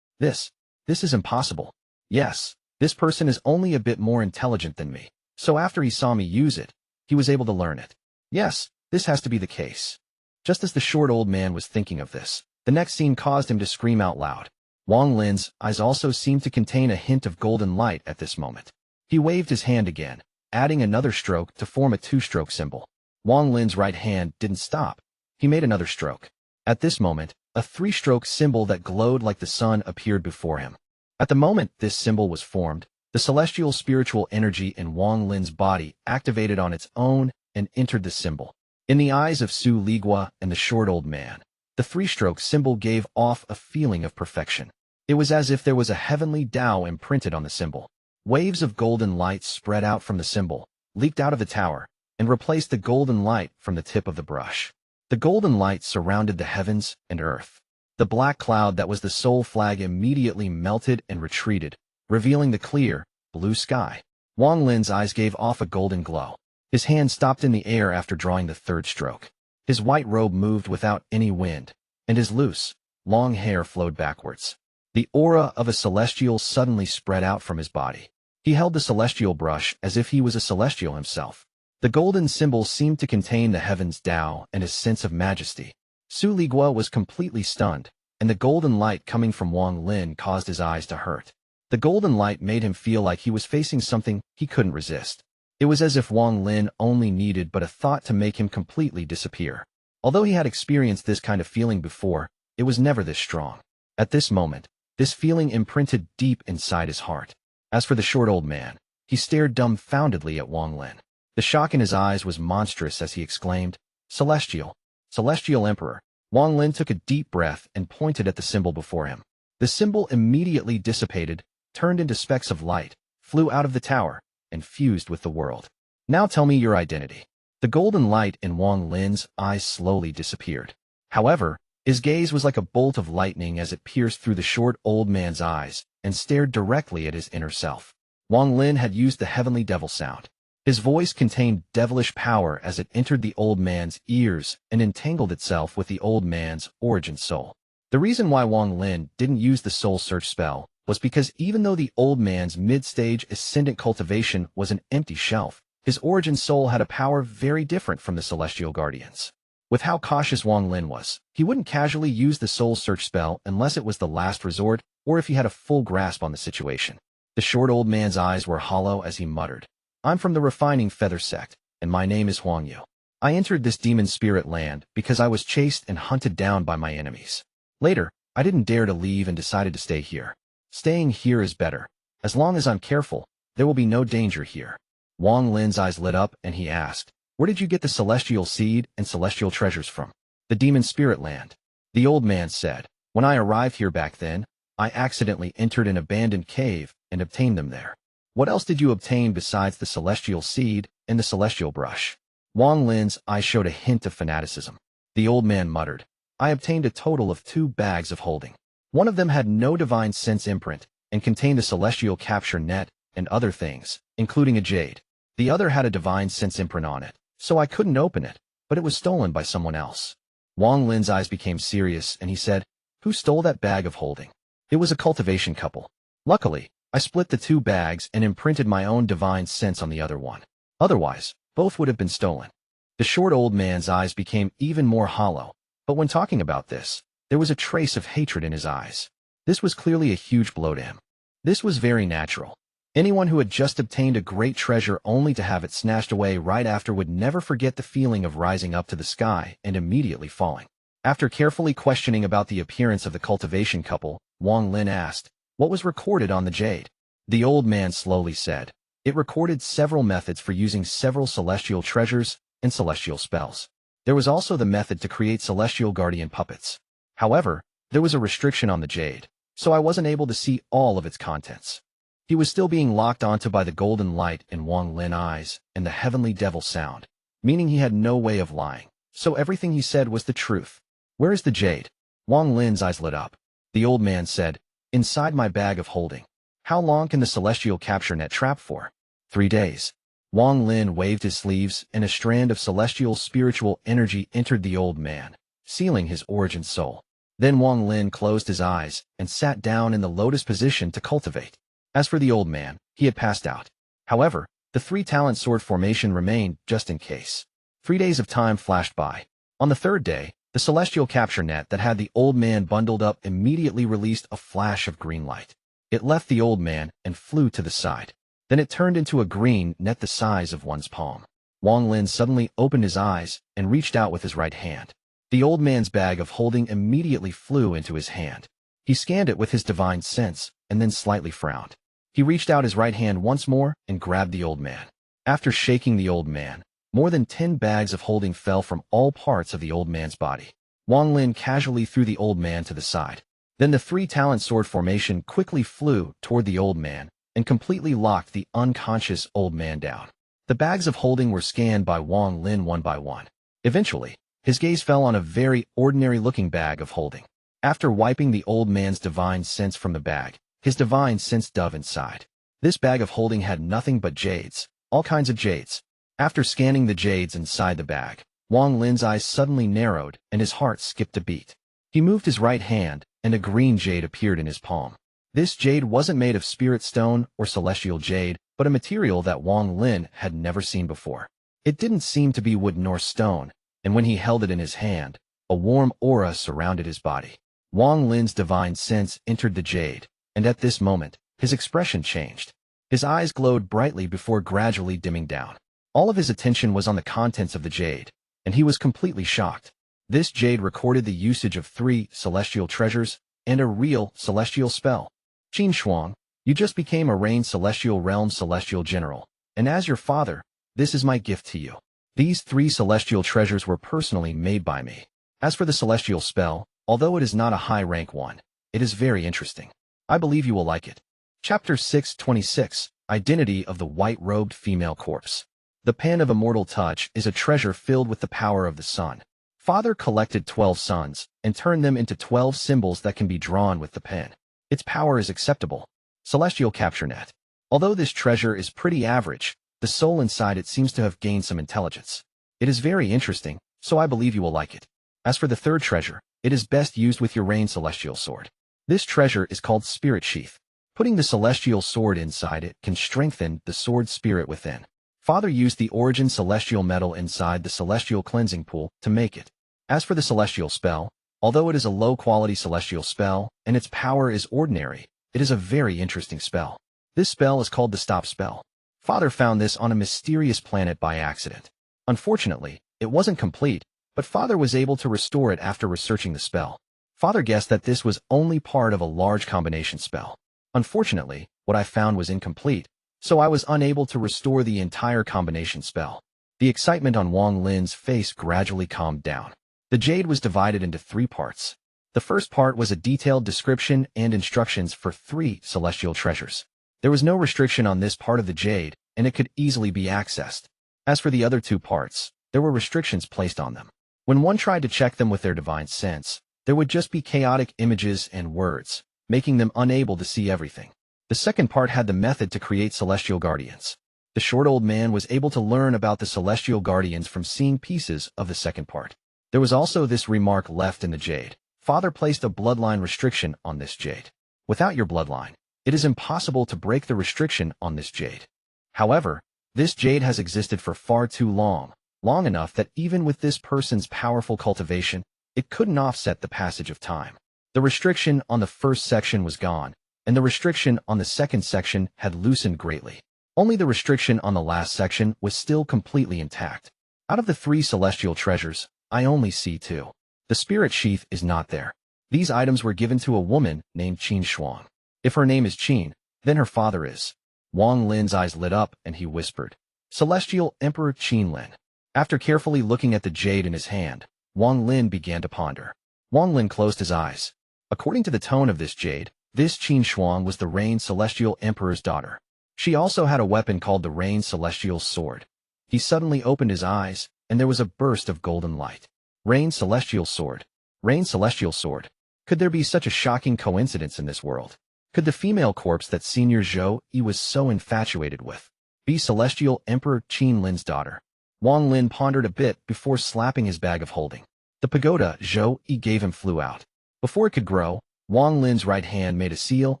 This is impossible. Yes, this person is only a bit more intelligent than me, so after he saw me use it, he was able to learn it. Yes, this has to be the case. Just as the short old man was thinking of this, the next scene caused him to scream out loud. Wang Lin's eyes also seemed to contain a hint of golden light at this moment. He waved his hand again, adding another stroke to form a two-stroke symbol. Wang Lin's right hand didn't stop. He made another stroke. At this moment, a three-stroke symbol that glowed like the sun appeared before him. At the moment this symbol was formed, the celestial spiritual energy in Wang Lin's body activated on its own and entered the symbol. In the eyes of Su Ligua and the short old man, the three-stroke symbol gave off a feeling of perfection. It was as if there was a heavenly Tao imprinted on the symbol. Waves of golden light spread out from the symbol, leaked out of the tower, and replaced the golden light from the tip of the brush. The golden light surrounded the heavens and earth. The black cloud that was the soul flag immediately melted and retreated, revealing the clear, blue sky. Wang Lin's eyes gave off a golden glow. His hand stopped in the air after drawing the third stroke. His white robe moved without any wind, and his loose, long hair flowed backwards. The aura of a celestial suddenly spread out from his body. He held the celestial brush as if he was a celestial himself. The golden symbol seemed to contain the heaven's Tao and his sense of majesty. Su Ligua was completely stunned, and the golden light coming from Wang Lin caused his eyes to hurt. The golden light made him feel like he was facing something he couldn't resist. It was as if Wang Lin only needed but a thought to make him completely disappear. Although he had experienced this kind of feeling before, it was never this strong. At this moment, this feeling imprinted deep inside his heart. As for the short old man, he stared dumbfoundedly at Wang Lin. The shock in his eyes was monstrous as he exclaimed, "Celestial! Celestial Emperor!" Wang Lin took a deep breath and pointed at the symbol before him. The symbol immediately dissipated, turned into specks of light, flew out of the tower, and fused with the world. "Now tell me your identity." The golden light in Wang Lin's eyes slowly disappeared. However, his gaze was like a bolt of lightning as it pierced through the short old man's eyes and stared directly at his inner self. Wang Lin had used the heavenly devil sound. His voice contained devilish power as it entered the old man's ears and entangled itself with the old man's origin soul. The reason why Wang Lin didn't use the soul search spell was because even though the old man's mid-stage ascendant cultivation was an empty shelf, his origin soul had a power very different from the celestial guardians. With how cautious Wang Lin was, he wouldn't casually use the soul search spell unless it was the last resort or if he had a full grasp on the situation. The short old man's eyes were hollow as he muttered, "I'm from the refining feather sect, and my name is Huang Yu. I entered this demon spirit land because I was chased and hunted down by my enemies. Later, I didn't dare to leave and decided to stay here. Staying here is better. As long as I'm careful, there will be no danger here." Wang Lin's eyes lit up and he asked, "Where did you get the celestial seed and celestial treasures from?" "The demon spirit land." The old man said, "When I arrived here back then, I accidentally entered an abandoned cave and obtained them there." "What else did you obtain besides the celestial seed and the celestial brush?" Wang Lin's eyes showed a hint of fanaticism. The old man muttered, "I obtained a total of 2 bags of holding. One of them had no divine sense imprint and contained a celestial capture net and other things, including a jade. The other had a divine sense imprint on it, so I couldn't open it, but it was stolen by someone else." Wang Lin's eyes became serious and he said, "Who stole that bag of holding?" "It was a cultivation couple. Luckily, I split the 2 bags and imprinted my own divine sense on the other one. Otherwise, both would have been stolen." The short old man's eyes became even more hollow, but when talking about this, there was a trace of hatred in his eyes. This was clearly a huge blow to him. This was very natural. Anyone who had just obtained a great treasure only to have it snatched away right after would never forget the feeling of rising up to the sky and immediately falling. After carefully questioning about the appearance of the cultivation couple, Wang Lin asked, "What was recorded on the jade?" The old man slowly said, "It recorded several methods for using several celestial treasures and celestial spells. There was also the method to create celestial guardian puppets. However, there was a restriction on the jade, so I wasn't able to see all of its contents." He was still being locked onto by the golden light in Wang Lin's eyes and the heavenly devil sound, meaning he had no way of lying, so everything he said was the truth. "Where is the jade?" Wang Lin's eyes lit up. The old man said, "Inside my bag of holding." "How long can the celestial capture net trap for?" 3 days. Wang Lin waved his sleeves and a strand of celestial spiritual energy entered the old man, sealing his origin soul. Then Wang Lin closed his eyes and sat down in the lotus position to cultivate. As for the old man, he had passed out. However, the 3-talent sword formation remained just in case. 3 days of time flashed by. On the 3rd day, the celestial capture net that had the old man bundled up immediately released a flash of green light. It left the old man and flew to the side. Then it turned into a green net the size of one's palm. Wang Lin suddenly opened his eyes and reached out with his right hand. The old man's bag of holding immediately flew into his hand. He scanned it with his divine sense and then slightly frowned. He reached out his right hand once more and grabbed the old man. After shaking the old man, more than 10 bags of holding fell from all parts of the old man's body. Wang Lin casually threw the old man to the side. Then the 3-talent sword formation quickly flew toward the old man and completely locked the unconscious old man down. The bags of holding were scanned by Wang Lin one by one. Eventually, his gaze fell on a very ordinary-looking bag of holding. After wiping the old man's divine sense from the bag, his divine sense dove inside. This bag of holding had nothing but jades, all kinds of jades. After scanning the jades inside the bag, Wang Lin's eyes suddenly narrowed and his heart skipped a beat. He moved his right hand, and a green jade appeared in his palm. This jade wasn't made of spirit stone or celestial jade, but a material that Wang Lin had never seen before. It didn't seem to be wood nor stone, and when he held it in his hand, a warm aura surrounded his body. Wang Lin's divine sense entered the jade, and at this moment, his expression changed. His eyes glowed brightly before gradually dimming down. All of his attention was on the contents of the jade, and he was completely shocked. This jade recorded the usage of 3 celestial treasures and a real celestial spell. Shuang, you just became a reigned celestial realm celestial general, and as your father, this is my gift to you. These 3 celestial treasures were personally made by me. As for the celestial spell, although it is not a high-rank one, it is very interesting. I believe you will like it. Chapter 626, Identity of the White-Robed Female Corpse. The Pen of Immortal Touch is a treasure filled with the power of the sun. Father collected 12 suns and turned them into 12 symbols that can be drawn with the pen. Its power is acceptable. Celestial Capture Net. Although this treasure is pretty average, the soul inside it seems to have gained some intelligence. It is very interesting, so I believe you will like it. As for the third treasure, it is best used with your reigned celestial sword. This treasure is called Spirit Sheath. Putting the celestial sword inside it can strengthen the sword spirit within. Father used the origin celestial metal inside the celestial cleansing pool to make it. As for the celestial spell, although it is a low-quality celestial spell and its power is ordinary, it is a very interesting spell. This spell is called the Stop Spell. Father found this on a mysterious planet by accident. Unfortunately, it wasn't complete, but Father was able to restore it after researching the spell. Father guessed that this was only part of a large combination spell. Unfortunately, what I found was incomplete, so I was unable to restore the entire combination spell. The excitement on Wang Lin's face gradually calmed down. The jade was divided into 3 parts. The first part was a detailed description and instructions for 3 celestial treasures. There was no restriction on this part of the jade, and it could easily be accessed. As for the other 2 parts, there were restrictions placed on them. When one tried to check them with their divine sense, there would just be chaotic images and words, making them unable to see everything. The second part had the method to create celestial guardians. The short old man was able to learn about the celestial guardians from seeing pieces of the second part. There was also this remark left in the jade. Father placed a bloodline restriction on this jade. Without your bloodline, it is impossible to break the restriction on this jade. However, this jade has existed for far too long enough that even with this person's powerful cultivation, it couldn't offset the passage of time. The restriction on the first section was gone, and the restriction on the second section had loosened greatly. Only the restriction on the last section was still completely intact. Out of the 3 celestial treasures, I only see 2. The Spirit Sheath is not there. These items were given to a woman named Shuang. If her name is Qing, then her father is. Wang Lin's eyes lit up and he whispered, Celestial Emperor Qin. After carefully looking at the jade in his hand, Wang Lin began to ponder. Wang Lin closed his eyes. According to the tone of this jade, this Shuang was the reigned celestial emperor's daughter. She also had a weapon called the reigned celestial sword. He suddenly opened his eyes, and there was a burst of golden light. Reigned celestial sword. Reigned celestial sword. Could there be such a shocking coincidence in this world? Could the female corpse that Senior Zhou was so infatuated with be celestial emperor Qin Lin's daughter? Wang Lin pondered a bit before slapping his bag of holding. The pagoda Zhou gave him flew out. Before it could grow, Wang Lin's right hand made a seal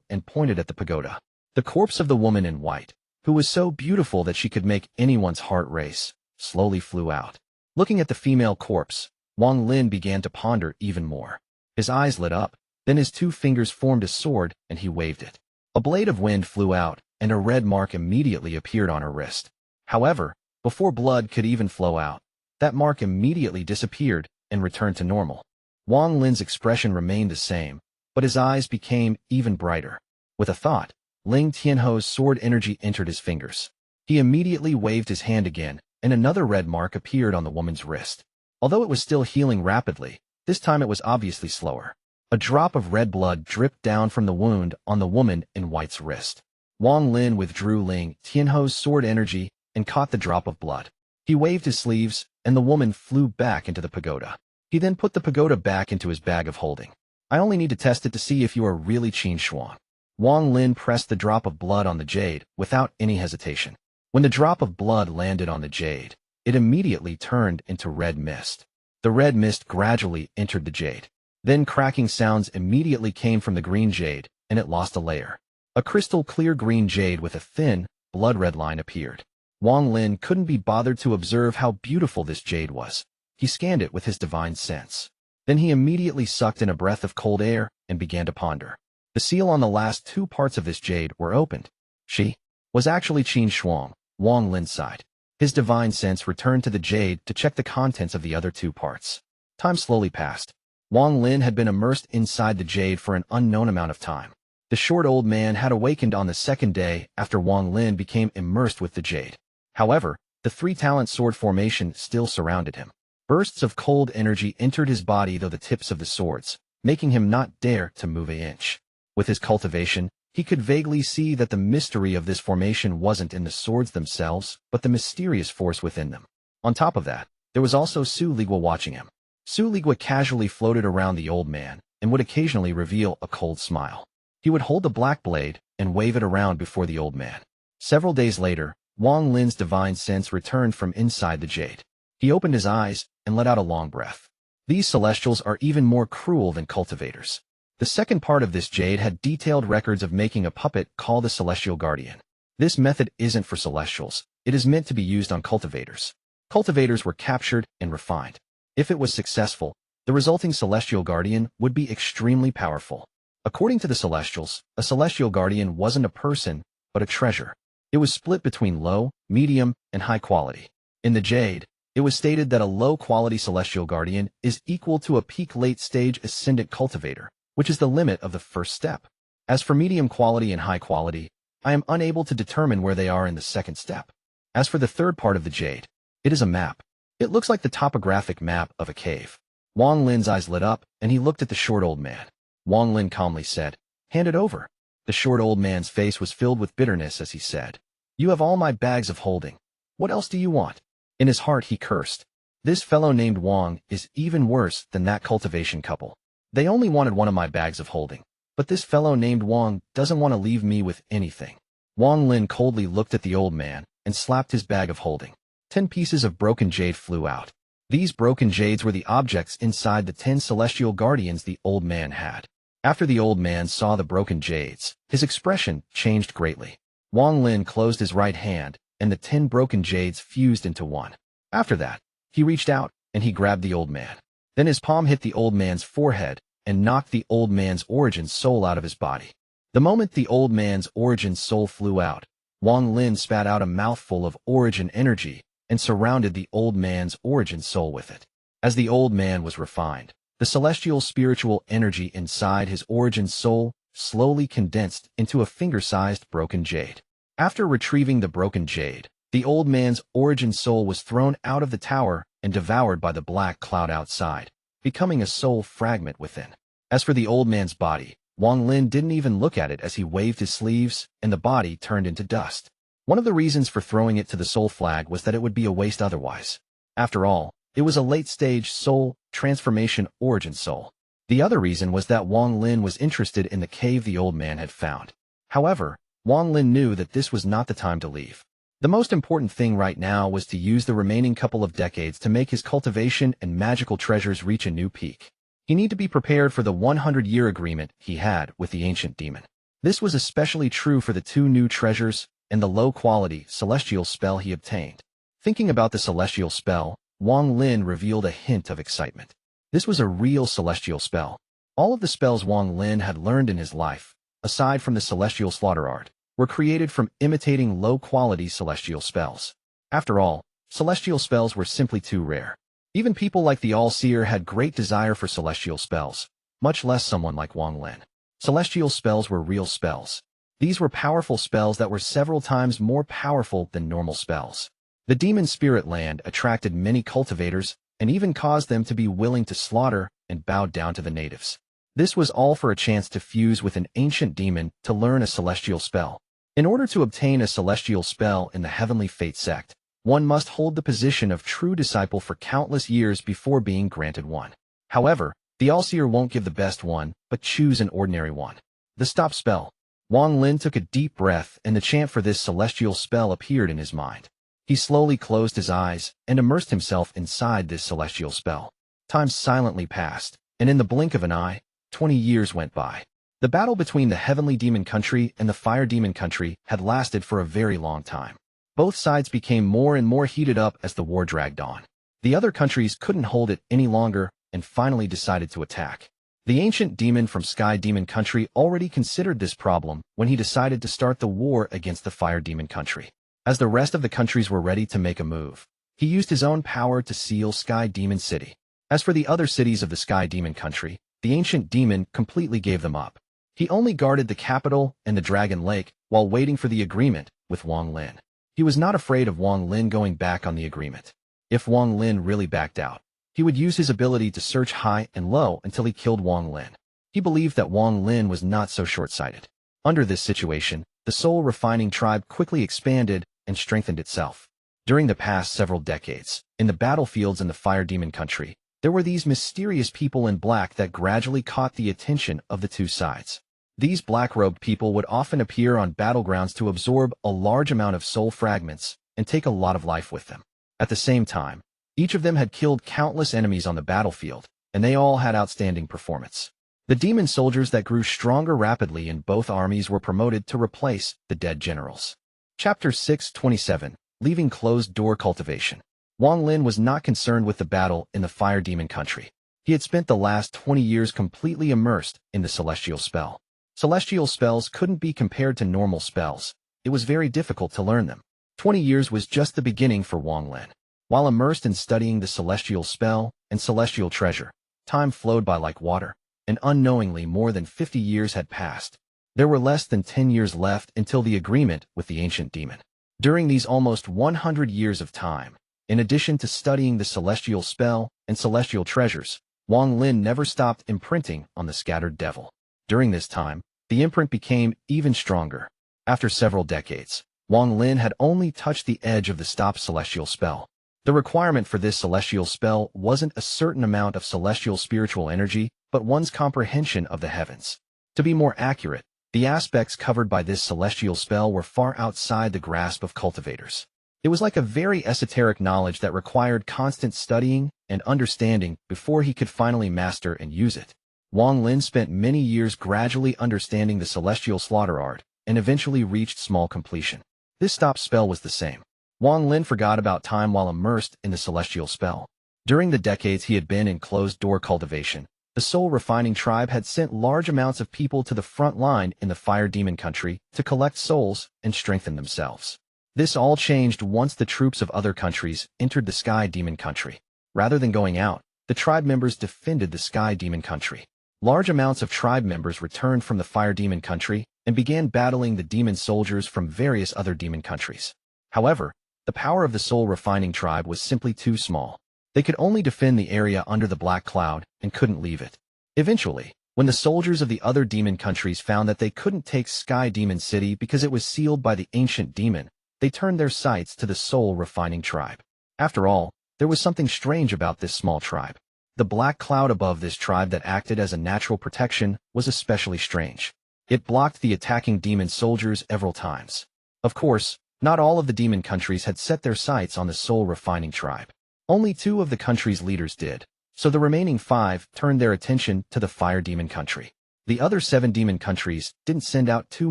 and pointed at the pagoda. The corpse of the woman in white, who was so beautiful that she could make anyone's heart race, slowly flew out. Looking at the female corpse, Wang Lin began to ponder even more. His eyes lit up, then his 2 fingers formed a sword and he waved it. A blade of wind flew out, and a red mark immediately appeared on her wrist. However, before blood could even flow out, that mark immediately disappeared and returned to normal. Wang Lin's expression remained the same, but his eyes became even brighter. With a thought, Ling Tianho's sword energy entered his fingers. He immediately waved his hand again, and another red mark appeared on the woman's wrist. Although it was still healing rapidly, this time it was obviously slower. A drop of red blood dripped down from the wound on the woman in white's wrist. Wang Lin withdrew Ling Tianho's sword energy and caught the drop of blood. He waved his sleeves, and the woman flew back into the pagoda. He then put the pagoda back into his bag of holding. I only need to test it to see if you are really Qin Shuang. Wang Lin pressed the drop of blood on the jade without any hesitation. When the drop of blood landed on the jade, it immediately turned into red mist. The red mist gradually entered the jade. Then cracking sounds immediately came from the green jade, and it lost a layer. A crystal clear green jade with a thin, blood-red line appeared. Wang Lin couldn't be bothered to observe how beautiful this jade was. He scanned it with his divine sense. Then he immediately sucked in a breath of cold air and began to ponder. The seal on the last two parts of this jade were opened. She was actually Qing Shuang. Wang Lin sighed. His divine sense returned to the jade to check the contents of the other two parts. Time slowly passed. Wang Lin had been immersed inside the jade for an unknown amount of time. The short old man had awakened on the second day after Wang Lin became immersed with the jade. However, the three-talent sword formation still surrounded him. Bursts of cold energy entered his body through the tips of the swords, making him not dare to move an inch. With his cultivation, he could vaguely see that the mystery of this formation wasn't in the swords themselves, but the mysterious force within them. On top of that, there was also Su Ligua watching him. Su Ligua casually floated around the old man and would occasionally reveal a cold smile. He would hold the black blade and wave it around before the old man. Several days later, Wang Lin's divine sense returned from inside the jade. He opened his eyes and let out a long breath. These celestials are even more cruel than cultivators. The second part of this jade had detailed records of making a puppet called the Celestial Guardian. This method isn't for celestials. It is meant to be used on cultivators. Cultivators were captured and refined. If it was successful, the resulting Celestial Guardian would be extremely powerful. According to the Celestials, a Celestial Guardian wasn't a person, but a treasure. It was split between low, medium, and high quality. In the Jade, it was stated that a low-quality Celestial Guardian is equal to a peak late-stage Ascendant Cultivator, which is the limit of the first step. As for medium quality and high quality, I am unable to determine where they are in the second step. As for the third part of the Jade, it is a map. It looks like the topographic map of a cave. Wang Lin's eyes lit up, and he looked at the short old man. Wang Lin calmly said, "Hand it over." The short old man's face was filled with bitterness as he said, "You have all my bags of holding. What else do you want?" In his heart he cursed. This fellow named Wang is even worse than that cultivation couple. They only wanted one of my bags of holding. But this fellow named Wang doesn't want to leave me with anything. Wang Lin coldly looked at the old man and slapped his bag of holding. 10 pieces of broken jade flew out. These broken jades were the objects inside the 10 celestial guardians the old man had. After the old man saw the broken jades, his expression changed greatly. Wang Lin closed his right hand, and the 10 broken jades fused into one. After that, he reached out, and he grabbed the old man. Then his palm hit the old man's forehead, and knocked the old man's origin soul out of his body. The moment the old man's origin soul flew out, Wang Lin spat out a mouthful of origin energy, and surrounded the old man's origin soul with it. As the old man was refined, the celestial spiritual energy inside his origin soul slowly condensed into a finger-sized broken jade. After retrieving the broken jade, the old man's origin soul was thrown out of the tower and devoured by the black cloud outside, becoming a soul fragment within. As for the old man's body, Wang Lin didn't even look at it as he waved his sleeves, and the body turned into dust. One of the reasons for throwing it to the soul flag was that it would be a waste otherwise. After all, it was a late-stage soul transformation origin soul. The other reason was that Wang Lin was interested in the cave the old man had found. However, Wang Lin knew that this was not the time to leave. The most important thing right now was to use the remaining couple of decades to make his cultivation and magical treasures reach a new peak. He needed to be prepared for the 100-year agreement he had with the ancient demon. This was especially true for the 2 new treasures and the low-quality celestial spell he obtained. Thinking about the celestial spell, Wang Lin revealed a hint of excitement. This was a real celestial spell. All of the spells Wang Lin had learned in his life, aside from the celestial slaughter art, were created from imitating low-quality celestial spells. After all, celestial spells were simply too rare. Even people like the All-Seer had great desire for celestial spells, much less someone like Wang Lin. Celestial spells were real spells. These were powerful spells that were several times more powerful than normal spells. The demon spirit land attracted many cultivators and even caused them to be willing to slaughter and bow down to the natives. This was all for a chance to fuse with an ancient demon to learn a celestial spell. In order to obtain a celestial spell in the Heavenly Fate sect, one must hold the position of true disciple for countless years before being granted one. However, the All-Seer won't give the best one, but choose an ordinary one. The stop spell. Wang Lin took a deep breath, and the chant for this celestial spell appeared in his mind. He slowly closed his eyes and immersed himself inside this celestial spell. Time silently passed, and in the blink of an eye, 20 years went by. The battle between the Heavenly Demon Country and the Fire Demon Country had lasted for a very long time. Both sides became more and more heated up as the war dragged on. The other countries couldn't hold it any longer and finally decided to attack. The ancient demon from Sky Demon Country already considered this problem when he decided to start the war against the Fire Demon Country. As the rest of the countries were ready to make a move, he used his own power to seal Sky Demon City. As for the other cities of the Sky Demon Country, the ancient demon completely gave them up. He only guarded the capital and the Dragon Lake while waiting for the agreement with Wang Lin. He was not afraid of Wang Lin going back on the agreement. If Wang Lin really backed out, he would use his ability to search high and low until he killed Wang Lin. He believed that Wang Lin was not so short-sighted. Under this situation, the soul refining tribe quickly expanded and strengthened itself. During the past several decades, in the battlefields in the Fire Demon Country, there were these mysterious people in black that gradually caught the attention of the two sides. These black-robed people would often appear on battlegrounds to absorb a large amount of soul fragments and take a lot of life with them. At the same time, each of them had killed countless enemies on the battlefield, and they all had outstanding performance. The demon soldiers that grew stronger rapidly in both armies were promoted to replace the dead generals. Chapter 627, Leaving Closed-Door Cultivation. Wang Lin was not concerned with the battle in the Fire Demon Country. He had spent the last 20 years completely immersed in the celestial spell. Celestial spells couldn't be compared to normal spells. It was very difficult to learn them. 20 years was just the beginning for Wang Lin. While immersed in studying the celestial spell and celestial treasure, time flowed by like water, and unknowingly more than 50 years had passed. There were less than 10 years left until the agreement with the ancient demon. During these almost 100 years of time, in addition to studying the celestial spell and celestial treasures, Wang Lin never stopped imprinting on the scattered devil. During this time, the imprint became even stronger. After several decades, Wang Lin had only touched the edge of the stopped celestial spell. The requirement for this celestial spell wasn't a certain amount of celestial spiritual energy, but one's comprehension of the heavens. To be more accurate, the aspects covered by this celestial spell were far outside the grasp of cultivators. It was like a very esoteric knowledge that required constant studying and understanding before he could finally master and use it. Wang Lin spent many years gradually understanding the celestial slaughter art and eventually reached small completion. This stop spell was the same. Wang Lin forgot about time while immersed in the celestial spell. During the decades he had been in closed-door cultivation, the soul refining tribe had sent large amounts of people to the front line in the Fire Demon Country to collect souls and strengthen themselves. This all changed once the troops of other countries entered the Sky Demon Country. Rather than going out, the tribe members defended the Sky Demon Country. Large amounts of tribe members returned from the Fire Demon Country and began battling the demon soldiers from various other demon countries. However, the power of the soul refining tribe was simply too small. They could only defend the area under the black cloud and couldn't leave it. Eventually, when the soldiers of the other demon countries found that they couldn't take Sky Demon City because it was sealed by the ancient demon, they turned their sights to the soul refining tribe. After all, there was something strange about this small tribe. The black cloud above this tribe that acted as a natural protection was especially strange. It blocked the attacking demon soldiers several times. Of course, not all of the demon countries had set their sights on the soul refining tribe. Only 2 of the country's leaders did, so the remaining 5 turned their attention to the Fire Demon Country. The other 7 demon countries didn't send out too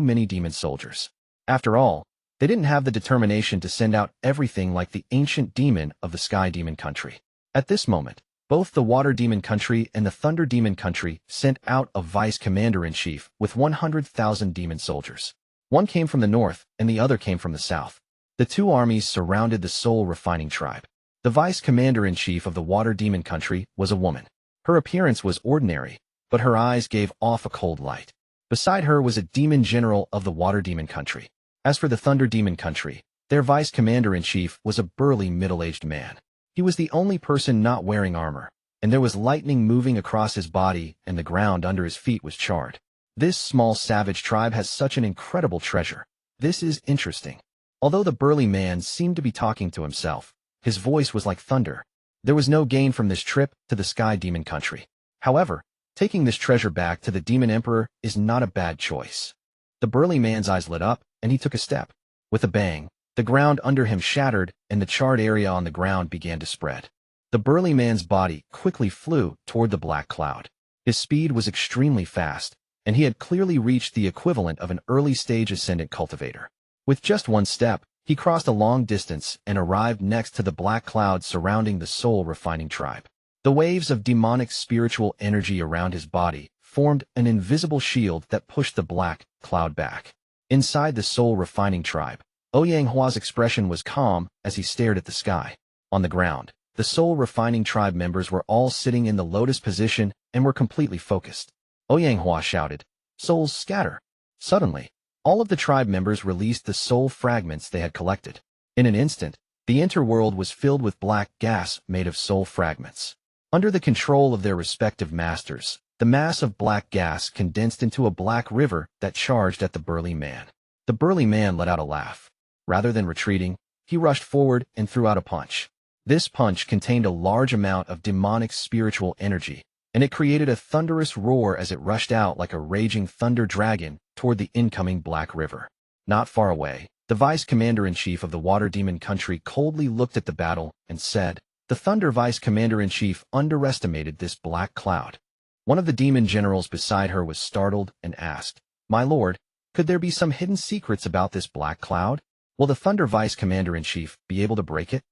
many demon soldiers. After all, they didn't have the determination to send out everything like the ancient demon of the Sky Demon Country. At this moment, both the Water Demon Country and the Thunder Demon Country sent out a vice commander-in-chief with 100,000 demon soldiers. One came from the north and the other came from the south. The 2 armies surrounded the soul refining tribe. The vice commander-in-chief of the Water Demon Country was a woman. Her appearance was ordinary, but her eyes gave off a cold light. Beside her was a demon general of the Water Demon Country. As for the Thunder Demon Country, their vice commander-in-chief was a burly middle-aged man. He was the only person not wearing armor, and there was lightning moving across his body and the ground under his feet was charred. This small savage tribe has such an incredible treasure. This is interesting. Although the burly man seemed to be talking to himself, his voice was like thunder. There was no gain from this trip to the Sky Demon Country. However, taking this treasure back to the Demon Emperor is not a bad choice. The burly man's eyes lit up, and he took a step. With a bang, the ground under him shattered, and the charred area on the ground began to spread. The burly man's body quickly flew toward the black cloud. His speed was extremely fast, and he had clearly reached the equivalent of an early-stage ascendant cultivator. With just one step, he crossed a long distance and arrived next to the black cloud surrounding the soul-refining tribe. The waves of demonic spiritual energy around his body formed an invisible shield that pushed the black cloud back. Inside the soul-refining tribe, Ouyang Hua's expression was calm as he stared at the sky. On the ground, the soul-refining tribe members were all sitting in the lotus position and were completely focused. Ouyang Hua shouted, "Souls scatter." Suddenly, all of the tribe members released the soul fragments they had collected. In an instant, the interworld was filled with black gas made of soul fragments. Under the control of their respective masters, the mass of black gas condensed into a black river that charged at the burly man. The burly man let out a laugh. Rather than retreating, he rushed forward and threw out a punch. This punch contained a large amount of demonic spiritual energy, and it created a thunderous roar as it rushed out like a raging thunder dragon toward the incoming black river. Not far away, the vice commander-in-chief of the water demon country coldly looked at the battle and said, "The thunder vice commander-in-chief underestimated this black cloud." One of the demon generals beside her was startled and asked, "My lord, could there be some hidden secrets about this black cloud? Will the thunder vice commander-in-chief be able to break it?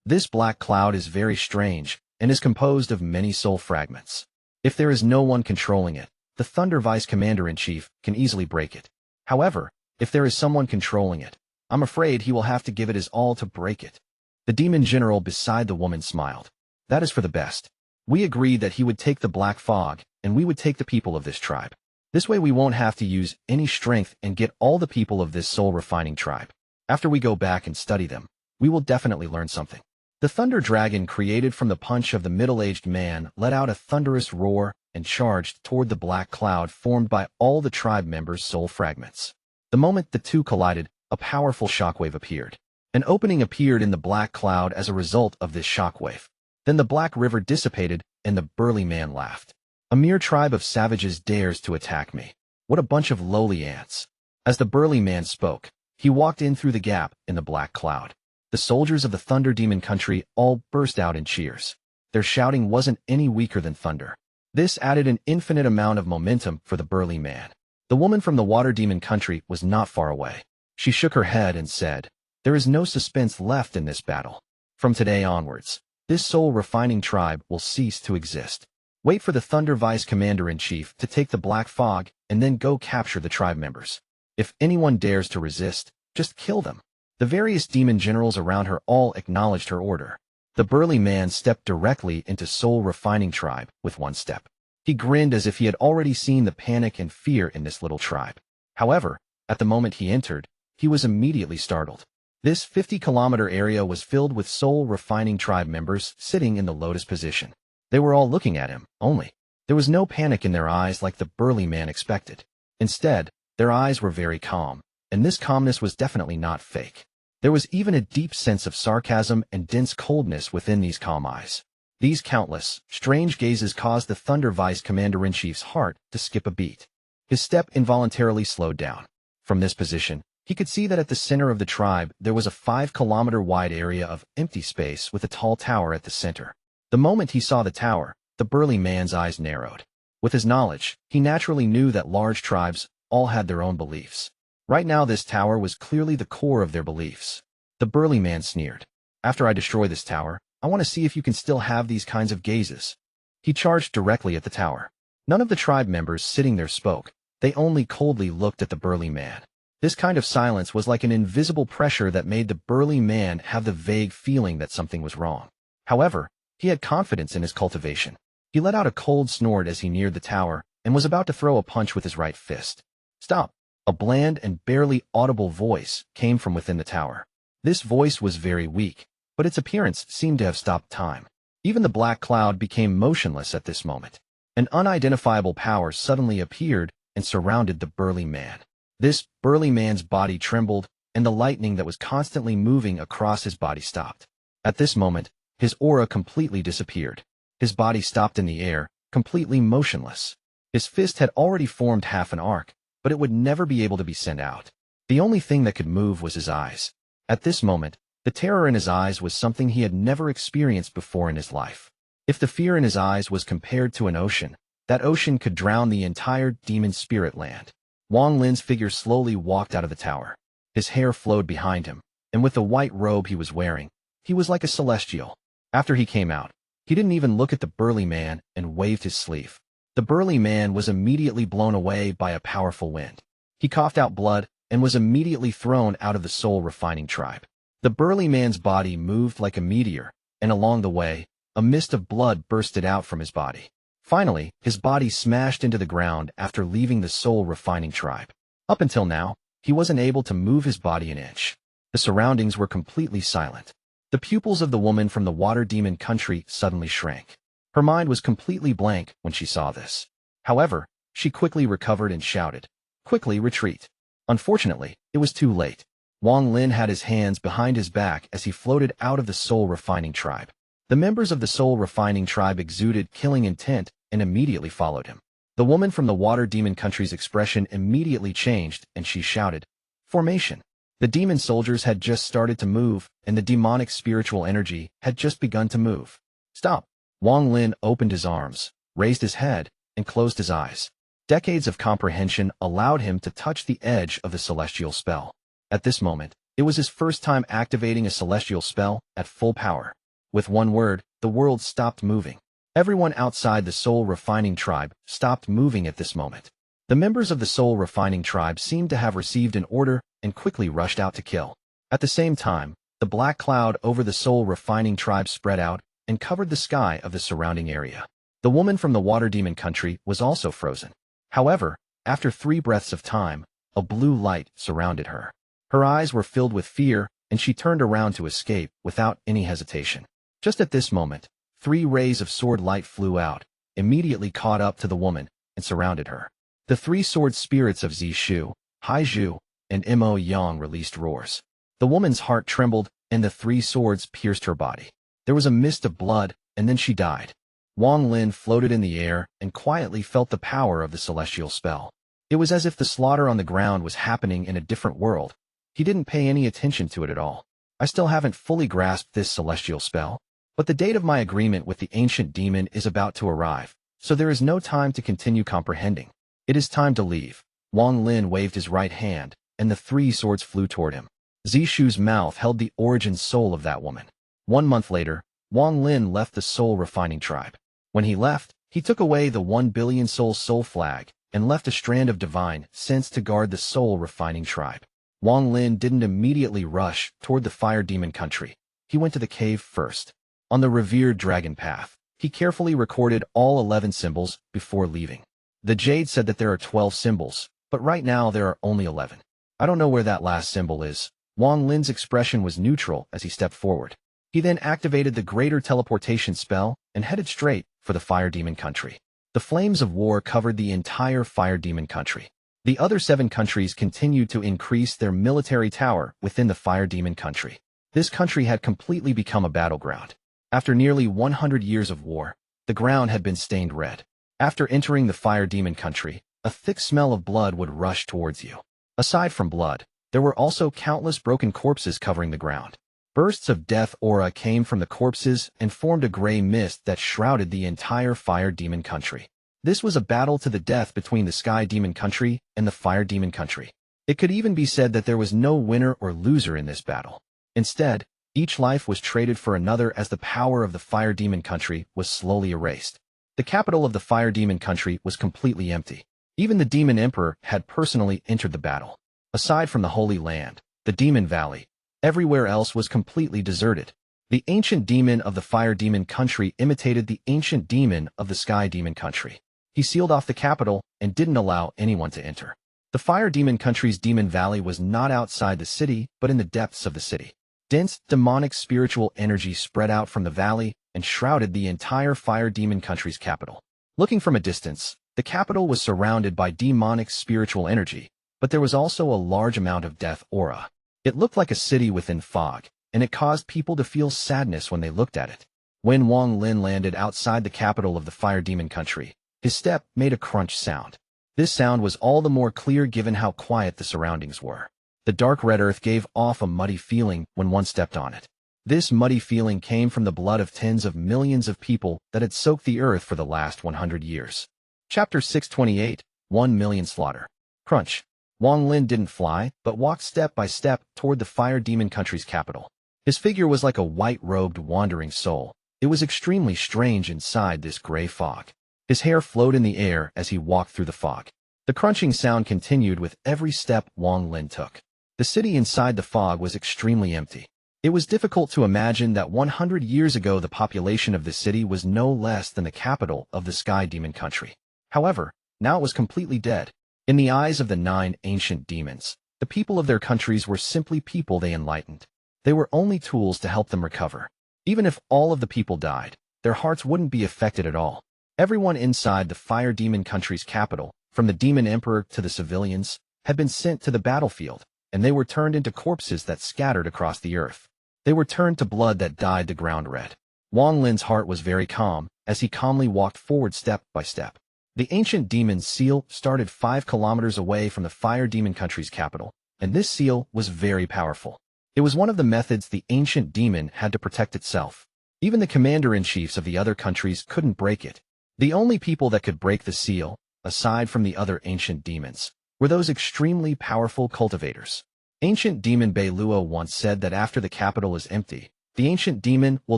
This black cloud is very strange and is composed of many soul fragments. If there is no one controlling it, the thunder vice commander-in-chief can easily break it. However, if there is someone controlling it, I'm afraid he will have to give it his all to break it." The demon general beside the woman smiled. "That is for the best. We agreed that he would take the black fog, and we would take the people of this tribe. This way we won't have to use any strength and get all the people of this soul-refining tribe. After we go back and study them, we will definitely learn something." The thunder dragon created from the punch of the middle-aged man let out a thunderous roar and charged toward the black cloud formed by all the tribe members' soul fragments. The moment the two collided, a powerful shockwave appeared. An opening appeared in the black cloud as a result of this shockwave. Then the black river dissipated, and the burly man laughed. "A mere tribe of savages dares to attack me. What a bunch of lowly ants." As the burly man spoke, he walked in through the gap in the black cloud. The soldiers of the Thunder Demon country all burst out in cheers. Their shouting wasn't any weaker than thunder. This added an infinite amount of momentum for the burly man. The woman from the Water Demon country was not far away. She shook her head and said, "There is no suspense left in this battle. From today onwards, this soul-refining tribe will cease to exist. Wait for the Thunder Vice Commander-in-Chief to take the Black Fog and then go capture the tribe members. If anyone dares to resist, just kill them." The various demon generals around her all acknowledged her order. The burly man stepped directly into soul-refining tribe with one step. He grinned as if he had already seen the panic and fear in this little tribe. However, at the moment he entered, he was immediately startled. This 50-kilometer area was filled with soul-refining tribe members sitting in the lotus position. They were all looking at him, only. There was no panic in their eyes like the burly man expected. Instead, their eyes were very calm, and this calmness was definitely not fake. There was even a deep sense of sarcasm and dense coldness within these calm eyes. These countless, strange gazes caused the Thunder Vice Commander-in-Chief's heart to skip a beat. His step involuntarily slowed down. From this position, he could see that at the center of the tribe there was a 5-kilometer-wide area of empty space with a tall tower at the center. The moment he saw the tower, the burly man's eyes narrowed. With his knowledge, he naturally knew that large tribes all had their own beliefs. Right now this tower was clearly the core of their beliefs. The burly man sneered. "After I destroy this tower, I want to see if you can still have these kinds of gazes." He charged directly at the tower. None of the tribe members sitting there spoke. They only coldly looked at the burly man. This kind of silence was like an invisible pressure that made the burly man have the vague feeling that something was wrong. However, he had confidence in his cultivation. He let out a cold snort as he neared the tower and was about to throw a punch with his right fist. "Stop!" A bland and barely audible voice came from within the tower. This voice was very weak, but its appearance seemed to have stopped time. Even the black cloud became motionless at this moment. An unidentifiable power suddenly appeared and surrounded the burly man. This burly man's body trembled, and the lightning that was constantly moving across his body stopped. At this moment, his aura completely disappeared. His body stopped in the air, completely motionless. His fist had already formed half an arc, but it would never be able to be sent out. The only thing that could move was his eyes. At this moment, the terror in his eyes was something he had never experienced before in his life. If the fear in his eyes was compared to an ocean, that ocean could drown the entire demon spirit land. Wang Lin's figure slowly walked out of the tower. His hair flowed behind him, and with the white robe he was wearing, he was like a celestial. After he came out, he didn't even look at the burly man and waved his sleeve. The burly man was immediately blown away by a powerful wind. He coughed out blood and was immediately thrown out of the soul refining tribe. The burly man's body moved like a meteor, and along the way, a mist of blood bursted out from his body. Finally, his body smashed into the ground after leaving the soul refining tribe. Up until now, he wasn't able to move his body an inch. The surroundings were completely silent. The pupils of the woman from the water demon country suddenly shrank. Her mind was completely blank when she saw this. However, she quickly recovered and shouted, "Quickly retreat." Unfortunately, it was too late. Wang Lin had his hands behind his back as he floated out of the soul refining tribe. The members of the soul refining tribe exuded killing intent and immediately followed him. The woman from the water demon country's expression immediately changed and she shouted, "Formation." The demon soldiers had just started to move and the demonic spiritual energy had just begun to move. "Stop." Wang Lin opened his arms, raised his head, and closed his eyes. Decades of comprehension allowed him to touch the edge of the celestial spell. At this moment, it was his first time activating a celestial spell at full power. With one word, the world stopped moving. Everyone outside the soul refining tribe stopped moving at this moment. The members of the soul refining tribe seemed to have received an order and quickly rushed out to kill. At the same time, the black cloud over the soul refining tribe spread out and covered the sky of the surrounding area. The woman from the water demon country was also frozen. However, after 3 breaths of time, a blue light surrounded her. Her eyes were filled with fear, and she turned around to escape without any hesitation. Just at this moment, 3 rays of sword light flew out, immediately caught up to the woman, and surrounded her. The 3 sword spirits of Zishu, Haizhu, and Mo Yang released roars. The woman's heart trembled, and the 3 swords pierced her body. There was a mist of blood, and then she died. Wang Lin floated in the air and quietly felt the power of the celestial spell. It was as if the slaughter on the ground was happening in a different world. He didn't pay any attention to it at all. I still haven't fully grasped this celestial spell, but the date of my agreement with the ancient demon is about to arrive, so there is no time to continue comprehending. It is time to leave. Wang Lin waved his right hand, and the 3 swords flew toward him. Zishu's mouth held the origin soul of that woman. 1 month later, Wang Lin left the soul refining tribe. When he left, he took away the 1 billion soul flag and left a strand of divine sense to guard the soul refining tribe. Wang Lin didn't immediately rush toward the fire demon country. He went to the cave first. On the revered dragon path, he carefully recorded all 11 symbols before leaving. The Jade said that there are 12 symbols, but right now there are only 11. I don't know where that last symbol is. Wang Lin's expression was neutral as he stepped forward. He then activated the greater teleportation spell and headed straight for the fire demon country. The flames of war covered the entire fire demon country. The other 7 countries continued to increase their military tower within the fire demon country. This country had completely become a battleground. After nearly 100 years of war, the ground had been stained red. After entering the fire demon country, a thick smell of blood would rush towards you. Aside from blood, there were also countless broken corpses covering the ground. Bursts of death aura came from the corpses and formed a gray mist that shrouded the entire fire demon country. This was a battle to the death between the sky demon country and the fire demon country. It could even be said that there was no winner or loser in this battle. Instead, each life was traded for another as the power of the fire demon country was slowly erased. The capital of the fire demon country was completely empty. Even the demon emperor had personally entered the battle. Aside from the Holy Land, the Demon Valley, everywhere else was completely deserted. The ancient demon of the fire demon country imitated the ancient demon of the sky demon country. He sealed off the capital and didn't allow anyone to enter. The fire demon country's Demon Valley was not outside the city, but in the depths of the city. Dense, demonic spiritual energy spread out from the valley and shrouded the entire fire demon country's capital. Looking from a distance, the capital was surrounded by demonic spiritual energy, but there was also a large amount of death aura. It looked like a city within fog, and it caused people to feel sadness when they looked at it. When Wang Lin landed outside the capital of the fire demon country, his step made a crunch sound. This sound was all the more clear given how quiet the surroundings were. The dark red earth gave off a muddy feeling when one stepped on it. This muddy feeling came from the blood of tens of millions of people that had soaked the earth for the last 100 years. Chapter 628, 1 Million Slaughter. Crunch. Wang Lin didn't fly, but walked step by step toward the Fire Demon Country's capital. His figure was like a white-robed wandering soul. It was extremely strange inside this gray fog. His hair flowed in the air as he walked through the fog. The crunching sound continued with every step Wang Lin took. The city inside the fog was extremely empty. It was difficult to imagine that 100 years ago the population of the city was no less than the capital of the Sky Demon Country. However, now it was completely dead. In the eyes of the 9 ancient demons, the people of their countries were simply people they enlightened. They were only tools to help them recover. Even if all of the people died, their hearts wouldn't be affected at all. Everyone inside the Fire Demon Country's capital, from the Demon Emperor to the civilians, had been sent to the battlefield, and they were turned into corpses that scattered across the earth. They were turned to blood that dyed the ground red. Wang Lin's heart was very calm, as he calmly walked forward step by step. The ancient demon's seal started 5 kilometers away from the Fire Demon Country's capital, and this seal was very powerful. It was one of the methods the ancient demon had to protect itself. Even the commander-in-chiefs of the other countries couldn't break it. The only people that could break the seal, aside from the other ancient demons, were those extremely powerful cultivators. Ancient demon Bei Luo once said that after the capital is empty, the ancient demon will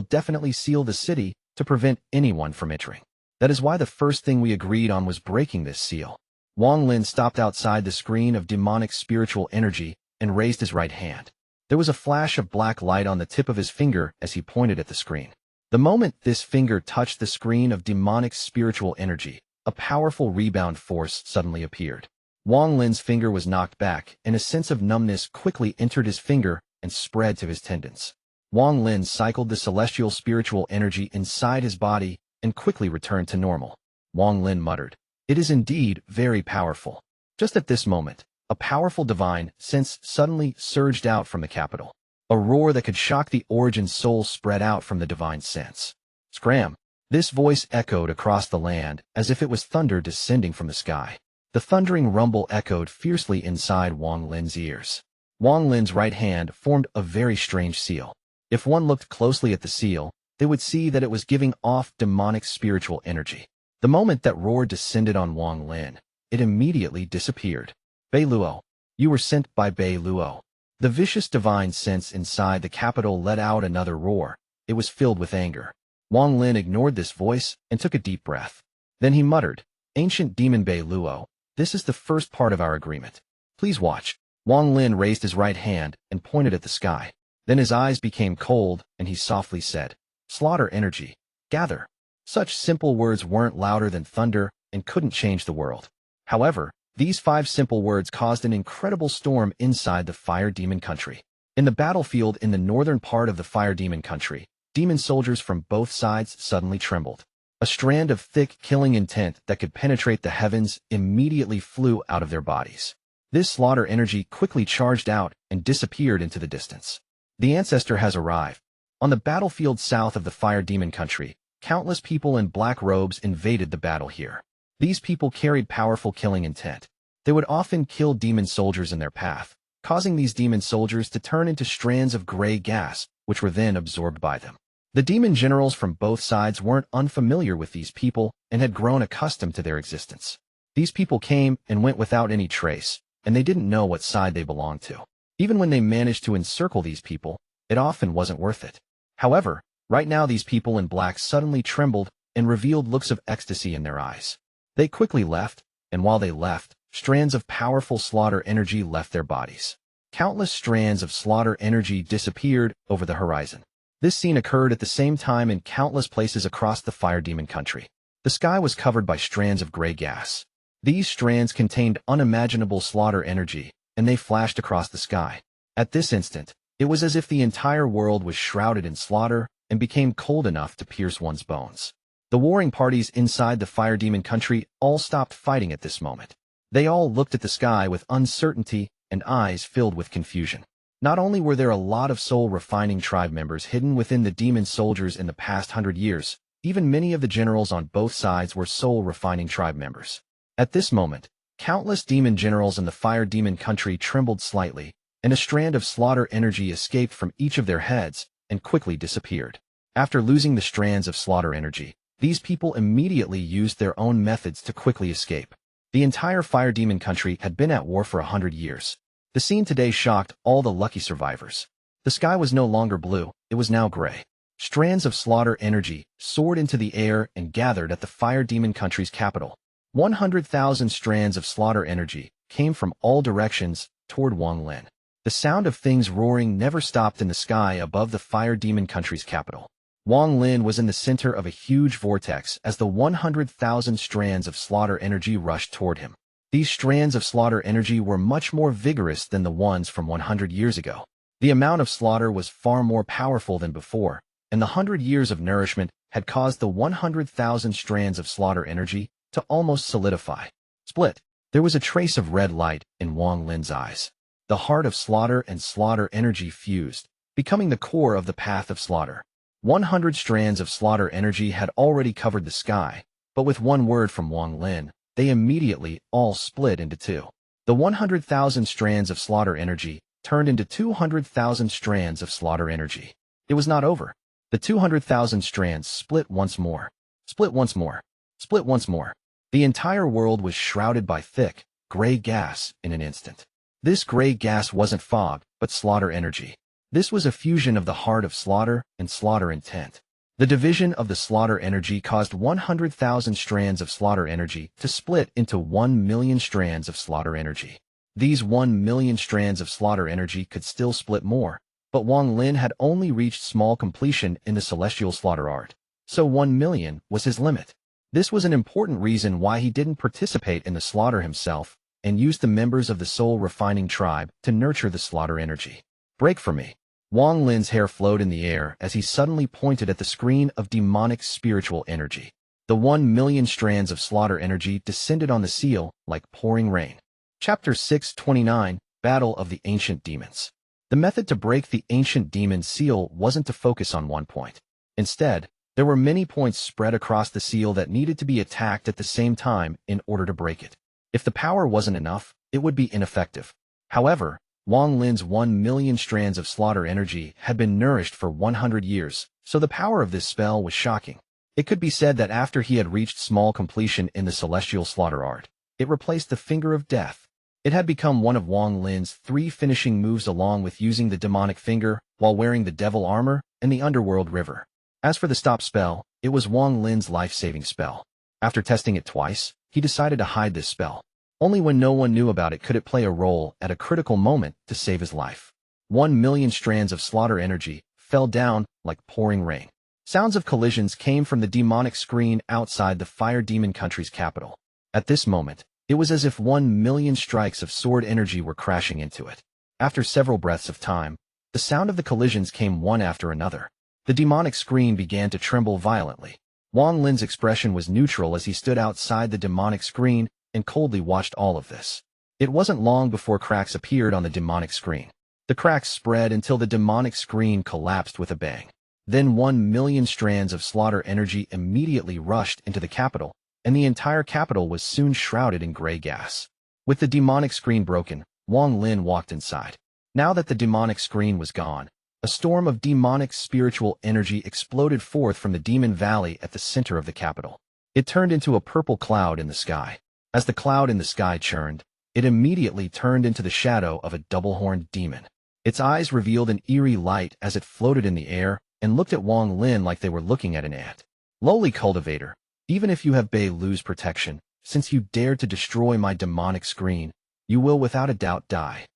definitely seal the city to prevent anyone from entering. That is why the first thing we agreed on was breaking this seal. Wang Lin stopped outside the screen of demonic spiritual energy and raised his right hand. There was a flash of black light on the tip of his finger as he pointed at the screen. The moment this finger touched the screen of demonic spiritual energy, a powerful rebound force suddenly appeared. Wang Lin's finger was knocked back, and a sense of numbness quickly entered his finger and spread to his tendons. Wang Lin cycled the celestial spiritual energy inside his body and quickly returned to normal. Wang Lin muttered, "It is indeed very powerful." Just at this moment, a powerful divine sense suddenly surged out from the capital. A roar that could shock the origin soul spread out from the divine sense. Scram! This voice echoed across the land as if it was thunder descending from the sky. The thundering rumble echoed fiercely inside Wang Lin's ears. Wang Lin's right hand formed a very strange seal. If one looked closely at the seal, they would see that it was giving off demonic spiritual energy. The moment that roar descended on Wang Lin, it immediately disappeared. Bei Luo, you were sent by Bei Luo. The vicious divine sense inside the capital let out another roar. It was filled with anger. Wang Lin ignored this voice and took a deep breath. Then he muttered, "Ancient demon Bei Luo, this is the first part of our agreement. Please watch." Wang Lin raised his right hand and pointed at the sky. Then his eyes became cold, and he softly said, "Slaughter energy. Gather." Such simple words weren't louder than thunder and couldn't change the world. However, these 5 simple words caused an incredible storm inside the Fire Demon Country. In the battlefield in the northern part of the Fire Demon Country, demon soldiers from both sides suddenly trembled. A strand of thick, killing intent that could penetrate the heavens immediately flew out of their bodies. This slaughter energy quickly charged out and disappeared into the distance. The ancestor has arrived. On the battlefield south of the Fire Demon Country, countless people in black robes invaded the battle here. These people carried powerful killing intent. They would often kill demon soldiers in their path, causing these demon soldiers to turn into strands of gray gas, which were then absorbed by them. The demon generals from both sides weren't unfamiliar with these people and had grown accustomed to their existence. These people came and went without any trace, and they didn't know what side they belonged to. Even when they managed to encircle these people, it often wasn't worth it. However, right now these people in black suddenly trembled and revealed looks of ecstasy in their eyes. They quickly left, and while they left, strands of powerful slaughter energy left their bodies. Countless strands of slaughter energy disappeared over the horizon. This scene occurred at the same time in countless places across the Fire Demon Country. The sky was covered by strands of gray gas. These strands contained unimaginable slaughter energy, and they flashed across the sky. At this instant, it was as if the entire world was shrouded in slaughter and became cold enough to pierce one's bones. The warring parties inside the Fire Demon Country all stopped fighting at this moment. They all looked at the sky with uncertainty and eyes filled with confusion. Not only were there a lot of soul-refining tribe members hidden within the demon soldiers in the past 100 years, even many of the generals on both sides were soul-refining tribe members. At this moment, Countless demon generals in the fire demon country trembled slightly, and a strand of slaughter energy escaped from each of their heads and quickly disappeared. After losing the strands of slaughter energy, these people immediately used their own methods to quickly escape. The entire fire demon country had been at war for 100 years. The scene today shocked all the lucky survivors. The sky was no longer blue, it was now gray. Strands of slaughter energy soared into the air and gathered at the fire demon country's capital. 100,000 strands of slaughter energy came from all directions toward Wang Lin. The sound of things roaring never stopped in the sky above the fire demon country's capital. Wang Lin was in the center of a huge vortex as the 100,000 strands of slaughter energy rushed toward him. These strands of slaughter energy were much more vigorous than the ones from 100 years ago. The amount of slaughter was far more powerful than before, and the 100 years of nourishment had caused the 100,000 strands of slaughter energy to almost solidify. Split. There was a trace of red light in Wang Lin's eyes. The heart of slaughter and slaughter energy fused, becoming the core of the path of slaughter. 100 strands of slaughter energy had already covered the sky, but with one word from Wang Lin, they immediately all split into two. The 100,000 strands of slaughter energy turned into 200,000 strands of slaughter energy. It was not over. The 200,000 strands split once more. Split once more. Split once more. The entire world was shrouded by thick, gray gas in an instant. This gray gas wasn't fog, but slaughter energy. This was a fusion of the heart of slaughter and slaughter intent. The division of the slaughter energy caused 100,000 strands of slaughter energy to split into 1 million strands of slaughter energy. These 1 million strands of slaughter energy could still split more, but Wang Lin had only reached small completion in the celestial slaughter art, so 1 million was his limit. This was an important reason why he didn't participate in the slaughter himself and used the members of the soul refining tribe to nurture the slaughter energy. Break for me. Wang Lin's hair flowed in the air as he suddenly pointed at the screen of demonic spiritual energy. The 1 million strands of slaughter energy descended on the seal like pouring rain. Chapter 629, Battle of the Ancient Demons. The method to break the ancient demon seal wasn't to focus on one point. Instead, there were many points spread across the seal that needed to be attacked at the same time in order to break it. If the power wasn't enough, it would be ineffective. However, Wang Lin's 1 million strands of slaughter energy had been nourished for 100 years, so the power of this spell was shocking. It could be said that after he had reached small completion in the celestial slaughter art, it replaced the finger of death. It had become one of Wang Lin's 3 finishing moves along with using the demonic finger while wearing the devil armor and the underworld river. As for the stop spell, it was Wang Lin's life-saving spell. After testing it twice, he decided to hide this spell. Only when no one knew about it could it play a role at a critical moment to save his life. 1 million strands of slaughter energy fell down like pouring rain. Sounds of collisions came from the demonic screen outside the fire demon country's capital. At this moment, it was as if 1 million strikes of sword energy were crashing into it. After several breaths of time, the sound of the collisions came one after another. The demonic screen began to tremble violently. Wang Lin's expression was neutral as he stood outside the demonic screen and coldly watched all of this. It wasn't long before cracks appeared on the demonic screen. The cracks spread until the demonic screen collapsed with a bang. Then 1 million strands of slaughter energy immediately rushed into the capital, and the entire capital was soon shrouded in gray gas. With the demonic screen broken, Wang Lin walked inside. Now that the demonic screen was gone, a storm of demonic spiritual energy exploded forth from the demon valley at the center of the capital. It turned into a purple cloud in the sky. As the cloud in the sky churned, it immediately turned into the shadow of a double-horned demon. Its eyes revealed an eerie light as it floated in the air and looked at Wang Lin like they were looking at an ant. Lowly cultivator, even if you have lose protection, since you dared to destroy my demonic screen, you will without a doubt die.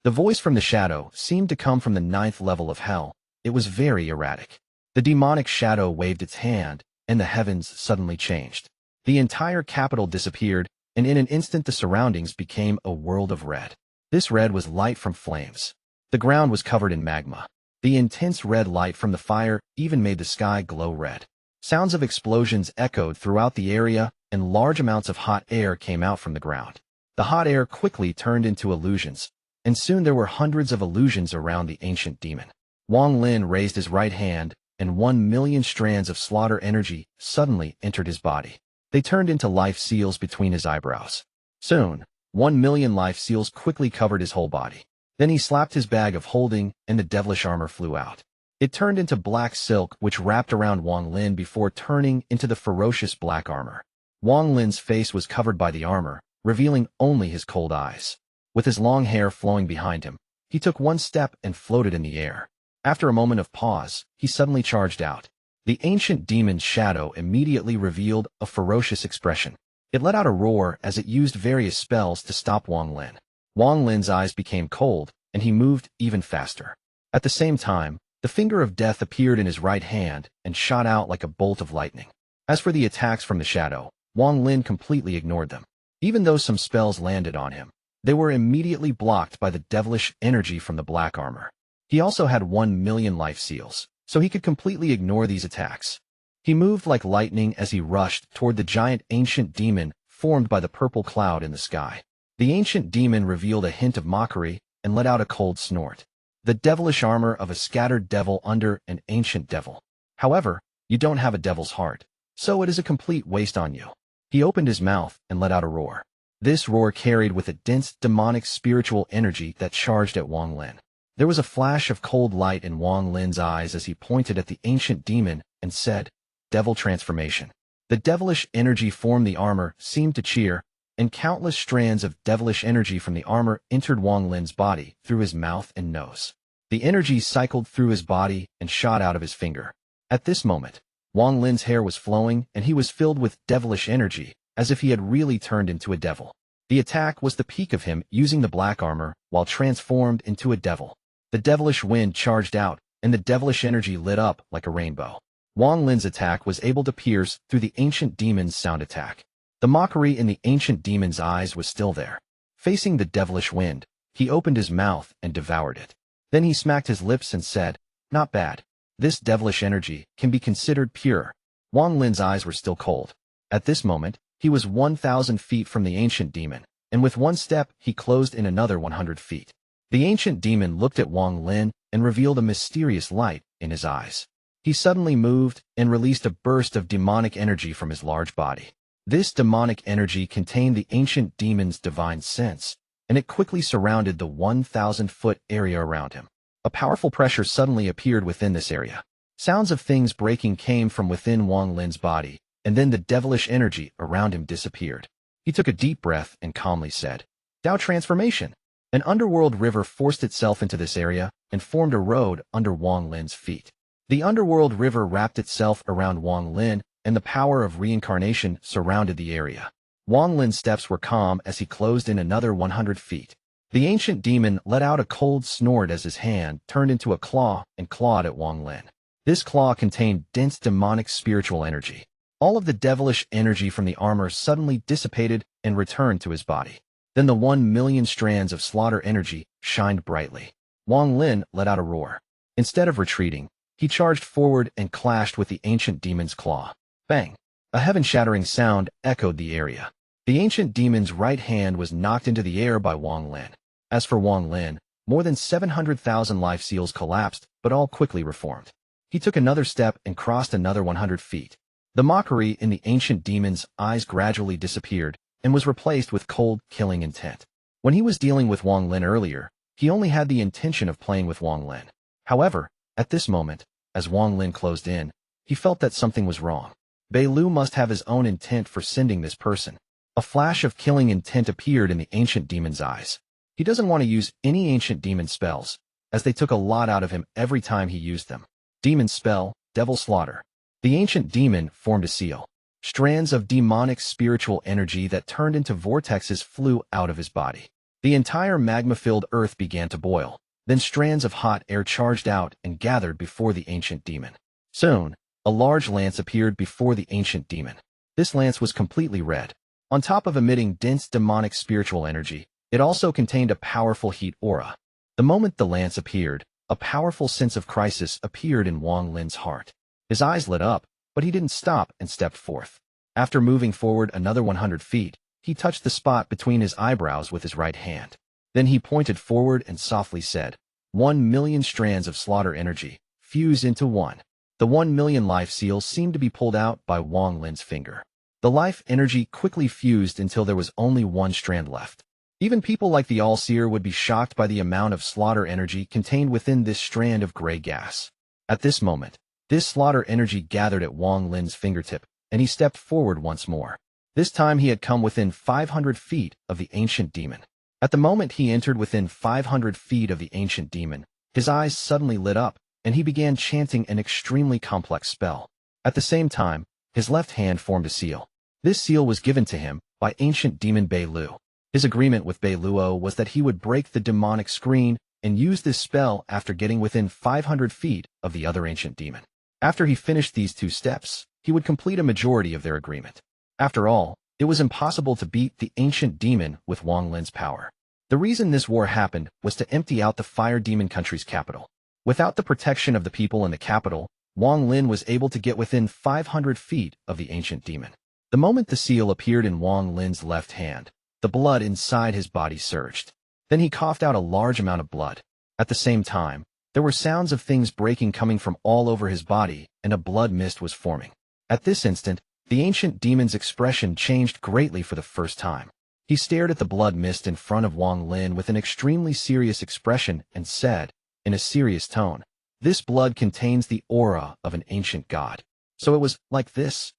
The voice from the shadow seemed to come from the 9th level of hell. It was very erratic. The demonic shadow waved its hand, and the heavens suddenly changed. The entire capital disappeared, and in an instant the surroundings became a world of red. This red was light from flames. The ground was covered in magma. The intense red light from the fire even made the sky glow red. Sounds of explosions echoed throughout the area, and large amounts of hot air came out from the ground. The hot air quickly turned into illusions, and soon there were hundreds of illusions around the ancient demon. Wang Lin raised his right hand, and 1 million strands of slaughter energy suddenly entered his body. They turned into life seals between his eyebrows. Soon, 1 million life seals quickly covered his whole body. Then he slapped his bag of holding, and the devilish armor flew out. It turned into black silk, which wrapped around Wang Lin before turning into the ferocious black armor. Wang Lin's face was covered by the armor, revealing only his cold eyes. With his long hair flowing behind him, he took one step and floated in the air. After a moment of pause, he suddenly charged out. The ancient demon's shadow immediately revealed a ferocious expression. It let out a roar as it used various spells to stop Wang Lin. Wang Lin's eyes became cold, and he moved even faster. At the same time, the finger of death appeared in his right hand and shot out like a bolt of lightning. As for the attacks from the shadow, Wang Lin completely ignored them. Even though some spells landed on him, they were immediately blocked by the devilish energy from the black armor. He also had 1 million life seals, so he could completely ignore these attacks. He moved like lightning as he rushed toward the giant ancient demon formed by the purple cloud in the sky. The ancient demon revealed a hint of mockery and let out a cold snort. The devilish armor of a scattered devil under an ancient devil. However, you don't have a devil's heart, so it is a complete waste on you. He opened his mouth and let out a roar. This roar carried with it dense demonic spiritual energy that charged at Wang Lin. There was a flash of cold light in Wang Lin's eyes as he pointed at the ancient demon and said, "Devil transformation." The devilish energy formed the armor seemed to cheer, and countless strands of devilish energy from the armor entered Wang Lin's body through his mouth and nose. The energy cycled through his body and shot out of his finger. At this moment, Wang Lin's hair was flowing and he was filled with devilish energy, as if he had really turned into a devil. The attack was the peak of him using the black armor while transformed into a devil. The devilish wind charged out, and the devilish energy lit up like a rainbow. Wang Lin's attack was able to pierce through the ancient demon's sound attack. The mockery in the ancient demon's eyes was still there. Facing the devilish wind, he opened his mouth and devoured it. Then he smacked his lips and said, "Not bad. This devilish energy can be considered pure." Wang Lin's eyes were still cold. At this moment, he was 1,000 feet from the ancient demon, and with one step he closed in another 100 feet. The ancient demon looked at Wang Lin and revealed a mysterious light in his eyes. He suddenly moved and released a burst of demonic energy from his large body. This demonic energy contained the ancient demon's divine sense, and it quickly surrounded the 1,000-foot area around him. A powerful pressure suddenly appeared within this area. Sounds of things breaking came from within Wang Lin's body, and then the devilish energy around him disappeared. He took a deep breath and calmly said, "Dao transformation." An underworld river forced itself into this area and formed a road under Wang Lin's feet. The underworld river wrapped itself around Wang Lin, and the power of reincarnation surrounded the area. Wang Lin's steps were calm as he closed in another 100 feet. The ancient demon let out a cold snort as his hand turned into a claw and clawed at Wang Lin. This claw contained dense demonic spiritual energy. All of the devilish energy from the armor suddenly dissipated and returned to his body. Then the 1 million strands of slaughter energy shined brightly. Wang Lin let out a roar. Instead of retreating, he charged forward and clashed with the ancient demon's claw. Bang! A heaven-shattering sound echoed the area. The ancient demon's right hand was knocked into the air by Wang Lin. As for Wang Lin, more than 700,000 life seals collapsed, but all quickly reformed. He took another step and crossed another 100 feet. The mockery in the ancient demon's eyes gradually disappeared and was replaced with cold, killing intent. When he was dealing with Wang Lin earlier, he only had the intention of playing with Wang Lin. However, at this moment, as Wang Lin closed in, he felt that something was wrong. Bei Lu must have his own intent for sending this person. A flash of killing intent appeared in the ancient demon's eyes. He doesn't want to use any ancient demon spells, as they took a lot out of him every time he used them. Demon spell, Devil Slaughter. The ancient demon formed a seal. Strands of demonic spiritual energy that turned into vortexes flew out of his body. The entire magma-filled earth began to boil. Then strands of hot air charged out and gathered before the ancient demon. Soon, a large lance appeared before the ancient demon. This lance was completely red. On top of emitting dense demonic spiritual energy, it also contained a powerful heat aura. The moment the lance appeared, a powerful sense of crisis appeared in Wang Lin's heart. His eyes lit up, but he didn't stop and stepped forth. After moving forward another 100 feet, he touched the spot between his eyebrows with his right hand. Then he pointed forward and softly said, 1 million strands of slaughter energy, fused into one. The 1 million life seals seemed to be pulled out by Wang Lin's finger. The life energy quickly fused until there was only one strand left. Even people like the All-Seer would be shocked by the amount of slaughter energy contained within this strand of gray gas. At this moment, this slaughter energy gathered at Wang Lin's fingertip, and he stepped forward once more. This time he had come within 500 feet of the ancient demon. At the moment he entered within 500 feet of the ancient demon, his eyes suddenly lit up, and he began chanting an extremely complex spell. At the same time, his left hand formed a seal. This seal was given to him by ancient demon Bei Lu. His agreement with Bei Luo was that he would break the demonic screen and use this spell after getting within 500 feet of the other ancient demon. After he finished these 2 steps, he would complete a majority of their agreement. After all, it was impossible to beat the ancient demon with Wang Lin's power. The reason this war happened was to empty out the Fire Demon country's capital. Without the protection of the people in the capital, Wang Lin was able to get within 500 feet of the ancient demon. The moment the seal appeared in Wang Lin's left hand, the blood inside his body surged. Then he coughed out a large amount of blood. At the same time, there were sounds of things breaking coming from all over his body, and a blood mist was forming. At this instant, the ancient demon's expression changed greatly for the first time. He stared at the blood mist in front of Wang Lin with an extremely serious expression and said, in a serious tone, "This blood contains the aura of an ancient god." So it was like this, :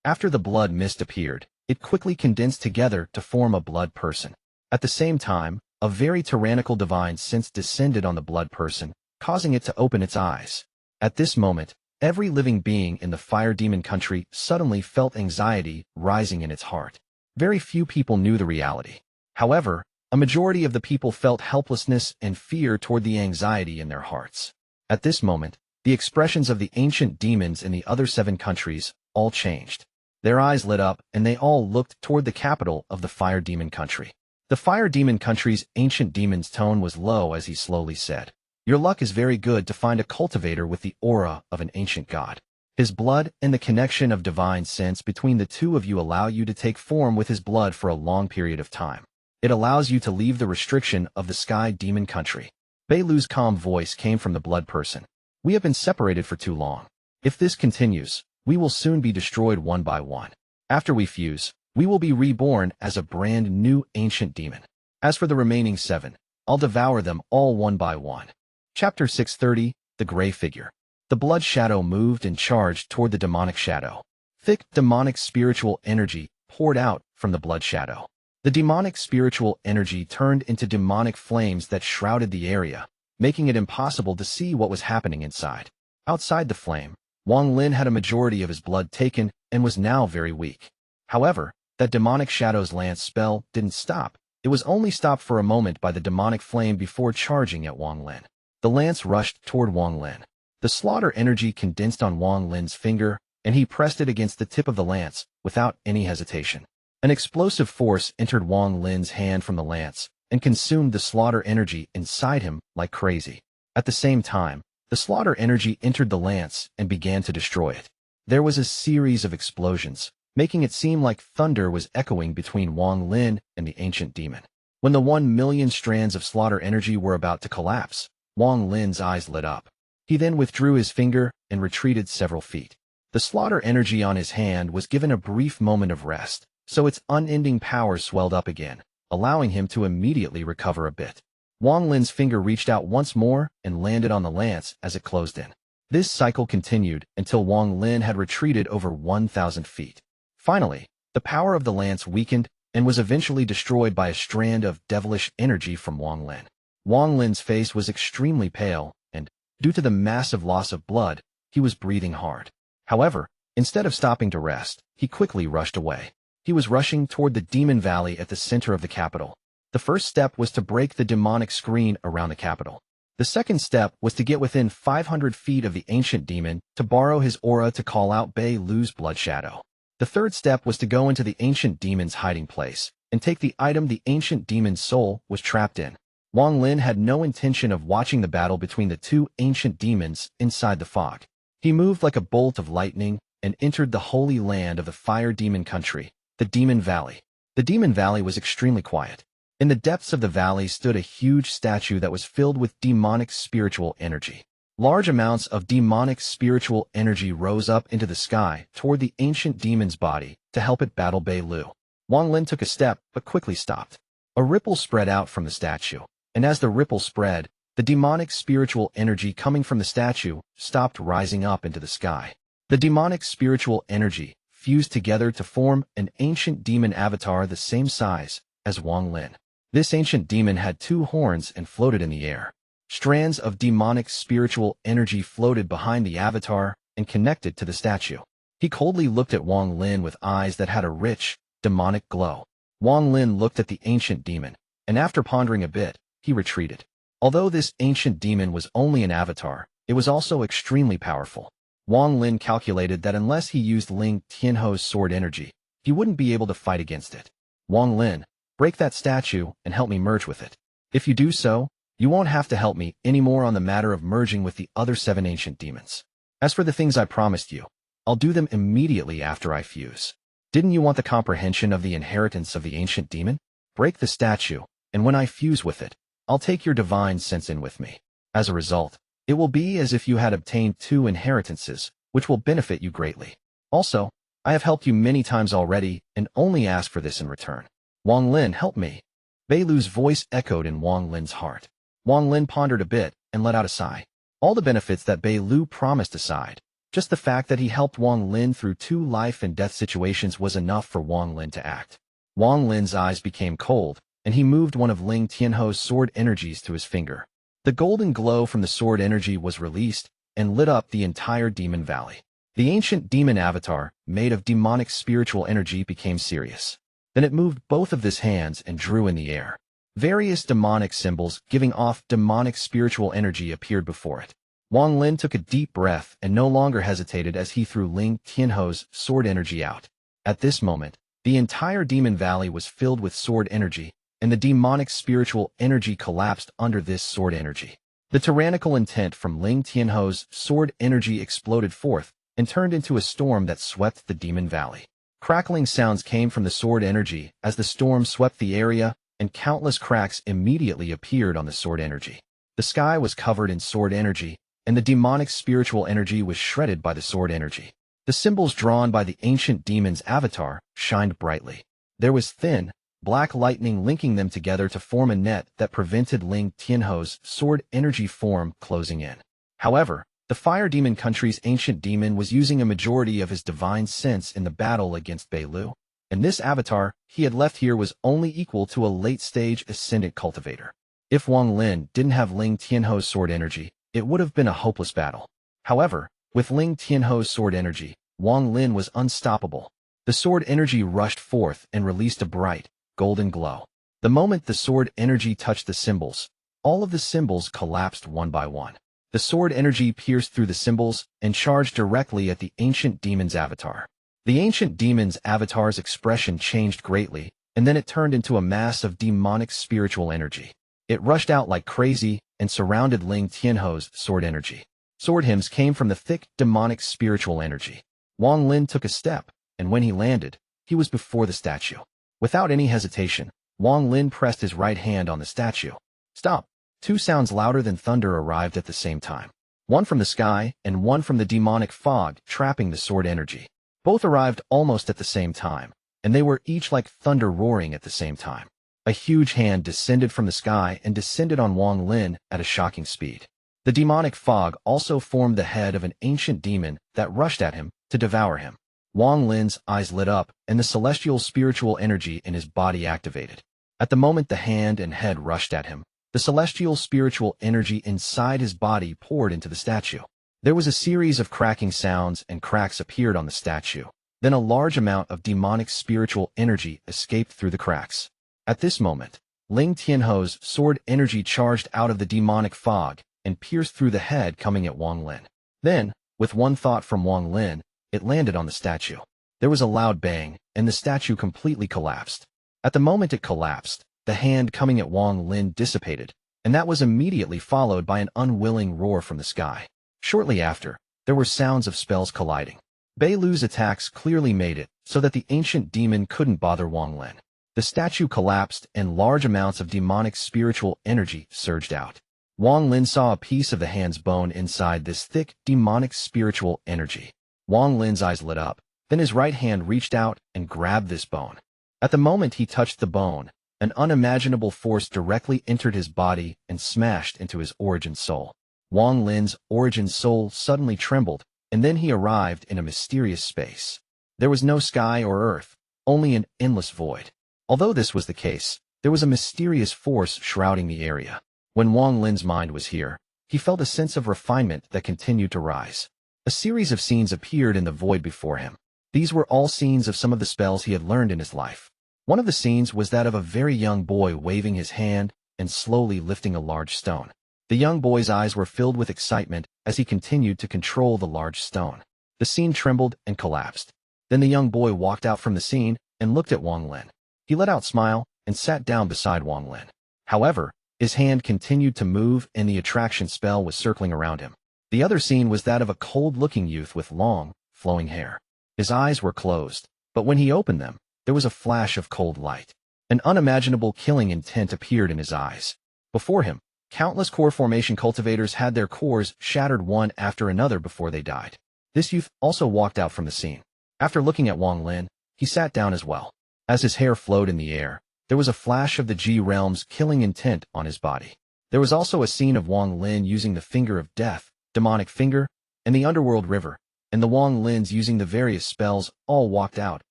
After the blood mist appeared, it quickly condensed together to form a blood person. At the same time, a very tyrannical divine sense descended on the blood person, causing it to open its eyes. At this moment, every living being in the Fire Demon country suddenly felt anxiety rising in its heart. Very few people knew the reality. However, a majority of the people felt helplessness and fear toward the anxiety in their hearts. At this moment, the expressions of the ancient demons in the other 7 countries all changed. Their eyes lit up and they all looked toward the capital of the Fire Demon country. The Fire Demon country's ancient demon's tone was low as he slowly said, "Your luck is very good to find a cultivator with the aura of an ancient god. His blood and the connection of divine sense between the 2 of you allow you to take form with his blood for a long period of time. It allows you to leave the restriction of the Sky Demon country." Bei Lu's calm voice came from the blood person. "We have been separated for too long. If this continues, we will soon be destroyed one by one. After we fuse, we will be reborn as a brand new ancient demon. As for the remaining 7, I'll devour them all one by one." Chapter 630, The Gray Figure. The blood shadow moved and charged toward the demonic shadow. Thick demonic spiritual energy poured out from the blood shadow. The demonic spiritual energy turned into demonic flames that shrouded the area, making it impossible to see what was happening inside. Outside the flame, Wang Lin had a majority of his blood taken and was now very weak. However, that demonic shadow's lance spell didn't stop. It was only stopped for a moment by the demonic flame before charging at Wang Lin. The lance rushed toward Wang Lin. The slaughter energy condensed on Wang Lin's finger, and he pressed it against the tip of the lance without any hesitation. An explosive force entered Wang Lin's hand from the lance and consumed the slaughter energy inside him like crazy. At the same time, the slaughter energy entered the lance and began to destroy it. There was a series of explosions, making it seem like thunder was echoing between Wang Lin and the ancient demon. When the 1,000,000 strands of slaughter energy were about to collapse, Wang Lin's eyes lit up. He then withdrew his finger and retreated several feet. The slaughter energy on his hand was given a brief moment of rest, so its unending power swelled up again, allowing him to immediately recover a bit. Wang Lin's finger reached out once more and landed on the lance as it closed in. This cycle continued until Wang Lin had retreated over 1,000 feet. Finally, the power of the lance weakened and was eventually destroyed by a strand of devilish energy from Wang Lin. Wang Lin's face was extremely pale, and, due to the massive loss of blood, he was breathing hard. However, instead of stopping to rest, he quickly rushed away. He was rushing toward the Demon Valley at the center of the capital. The first step was to break the demonic screen around the capital. The second step was to get within 500 feet of the ancient demon to borrow his aura to call out Bei Lu's blood shadow. The third step was to go into the ancient demon's hiding place and take the item the ancient demon's soul was trapped in. Wang Lin had no intention of watching the battle between the 2 ancient demons inside the fog. He moved like a bolt of lightning and entered the holy land of the Fire Demon country, the Demon Valley. The Demon Valley was extremely quiet. In the depths of the valley stood a huge statue that was filled with demonic spiritual energy. Large amounts of demonic spiritual energy rose up into the sky toward the ancient demon's body to help it battle Bei Lu. Wang Lin took a step but quickly stopped. A ripple spread out from the statue, and as the ripple spread, the demonic spiritual energy coming from the statue stopped rising up into the sky. The demonic spiritual energy fused together to form an ancient demon avatar the same size as Wang Lin. This ancient demon had 2 horns and floated in the air. Strands of demonic spiritual energy floated behind the avatar and connected to the statue. He coldly looked at Wang Lin with eyes that had a rich, demonic glow. Wang Lin looked at the ancient demon, and after pondering a bit, he retreated. Although this ancient demon was only an avatar, it was also extremely powerful. Wang Lin calculated that unless he used Ling Tianho's sword energy, he wouldn't be able to fight against it. Wang Lin, break that statue and help me merge with it. If you do so, you won't have to help me anymore on the matter of merging with the other 7 ancient demons. As for the things I promised you, I'll do them immediately after I fuse. Didn't you want the comprehension of the inheritance of the ancient demon? Break the statue, and when I fuse with it, I'll take your divine sense in with me. As a result, it will be as if you had obtained 2 inheritances, which will benefit you greatly. Also, I have helped you many times already and only ask for this in return. Wang Lin, help me. Bei Lu's voice echoed in Wang Lin's heart. Wang Lin pondered a bit and let out a sigh. All the benefits that Bei Lu promised aside, just the fact that he helped Wang Lin through 2 life and death situations was enough for Wang Lin to act. Wang Lin's eyes became cold, and he moved one of Ling Tianho's sword energies to his finger. The golden glow from the sword energy was released and lit up the entire demon valley. The ancient demon avatar, made of demonic spiritual energy, became serious. Then it moved both of his hands and drew in the air. Various demonic symbols giving off demonic spiritual energy appeared before it. Wang Lin took a deep breath and no longer hesitated as he threw Ling Tianho's sword energy out. At this moment, the entire demon valley was filled with sword energy, and the demonic spiritual energy collapsed under this sword energy. The tyrannical intent from Ling Tianho's sword energy exploded forth and turned into a storm that swept the demon valley. Crackling sounds came from the sword energy as the storm swept the area, and countless cracks immediately appeared on the sword energy. The sky was covered in sword energy, and the demonic spiritual energy was shredded by the sword energy. The symbols drawn by the ancient demon's avatar shined brightly. There was thin, black lightning linking them together to form a net that prevented Ling Tianho's sword energy form closing in. However, the Fire Demon Country's ancient demon was using a majority of his divine sense in the battle against Bei Lu, and this avatar he had left here was only equal to a late-stage ascendant cultivator. If Wang Lin didn't have Ling Tianho's sword energy, it would have been a hopeless battle. However, with Ling Tianho's sword energy, Wang Lin was unstoppable. The sword energy rushed forth and released a bright, golden glow. The moment the sword energy touched the symbols, all of the symbols collapsed one by one. The sword energy pierced through the symbols and charged directly at the ancient demon's avatar. The ancient demon's avatar's expression changed greatly, and then it turned into a mass of demonic spiritual energy. It rushed out like crazy and surrounded Ling Tianho's sword energy. Sword hymns came from the thick, demonic spiritual energy. Wang Lin took a step, and when he landed, he was before the statue. Without any hesitation, Wang Lin pressed his right hand on the statue. Stop! 2 sounds louder than thunder arrived at the same time. One from the sky and one from the demonic fog trapping the sword energy. Both arrived almost at the same time, and they were each like thunder roaring at the same time. A huge hand descended from the sky and descended on Wang Lin at a shocking speed. The demonic fog also formed the head of an ancient demon that rushed at him to devour him. Wang Lin's eyes lit up, and the celestial spiritual energy in his body activated. At the moment the hand and head rushed at him, the celestial spiritual energy inside his body poured into the statue. There was a series of cracking sounds and cracks appeared on the statue. Then a large amount of demonic spiritual energy escaped through the cracks. At this moment, Ling Tianho's sword energy charged out of the demonic fog and pierced through the head coming at Wang Lin. Then, with one thought from Wang Lin, it landed on the statue. There was a loud bang, and the statue completely collapsed. At the moment it collapsed, the hand coming at Wang Lin dissipated, and that was immediately followed by an unwilling roar from the sky. Shortly after, there were sounds of spells colliding. Bei Lu's attacks clearly made it so that the ancient demon couldn't bother Wang Lin. The statue collapsed, and large amounts of demonic spiritual energy surged out. Wang Lin saw a piece of the hand's bone inside this thick, demonic spiritual energy. Wang Lin's eyes lit up, then his right hand reached out and grabbed this bone. At the moment he touched the bone, An unimaginable force directly entered his body and smashed into his origin soul. Wang Lin's origin soul suddenly trembled, and then he arrived in a mysterious space. There was no sky or earth, only an endless void. Although this was the case, there was a mysterious force shrouding the area. When Wang Lin's mind was here, he felt a sense of refinement that continued to rise. A series of scenes appeared in the void before him. These were all scenes of some of the spells he had learned in his life. One of the scenes was that of a very young boy waving his hand and slowly lifting a large stone. The young boy's eyes were filled with excitement as he continued to control the large stone. The scene trembled and collapsed. Then the young boy walked out from the scene and looked at Wang Lin. He let out a smile and sat down beside Wang Lin. However, his hand continued to move and the attraction spell was circling around him. The other scene was that of a cold-looking youth with long, flowing hair. His eyes were closed, but when he opened them, there was a flash of cold light. An unimaginable killing intent appeared in his eyes. Before him, countless core formation cultivators had their cores shattered one after another before they died. This youth also walked out from the scene. After looking at Wang Lin, he sat down as well. As his hair flowed in the air, there was a flash of the G realm's killing intent on his body. There was also a scene of Wang Lin using the Finger of Death, Demonic Finger, and the Underworld River, and the Wang Lins using the various spells all walked out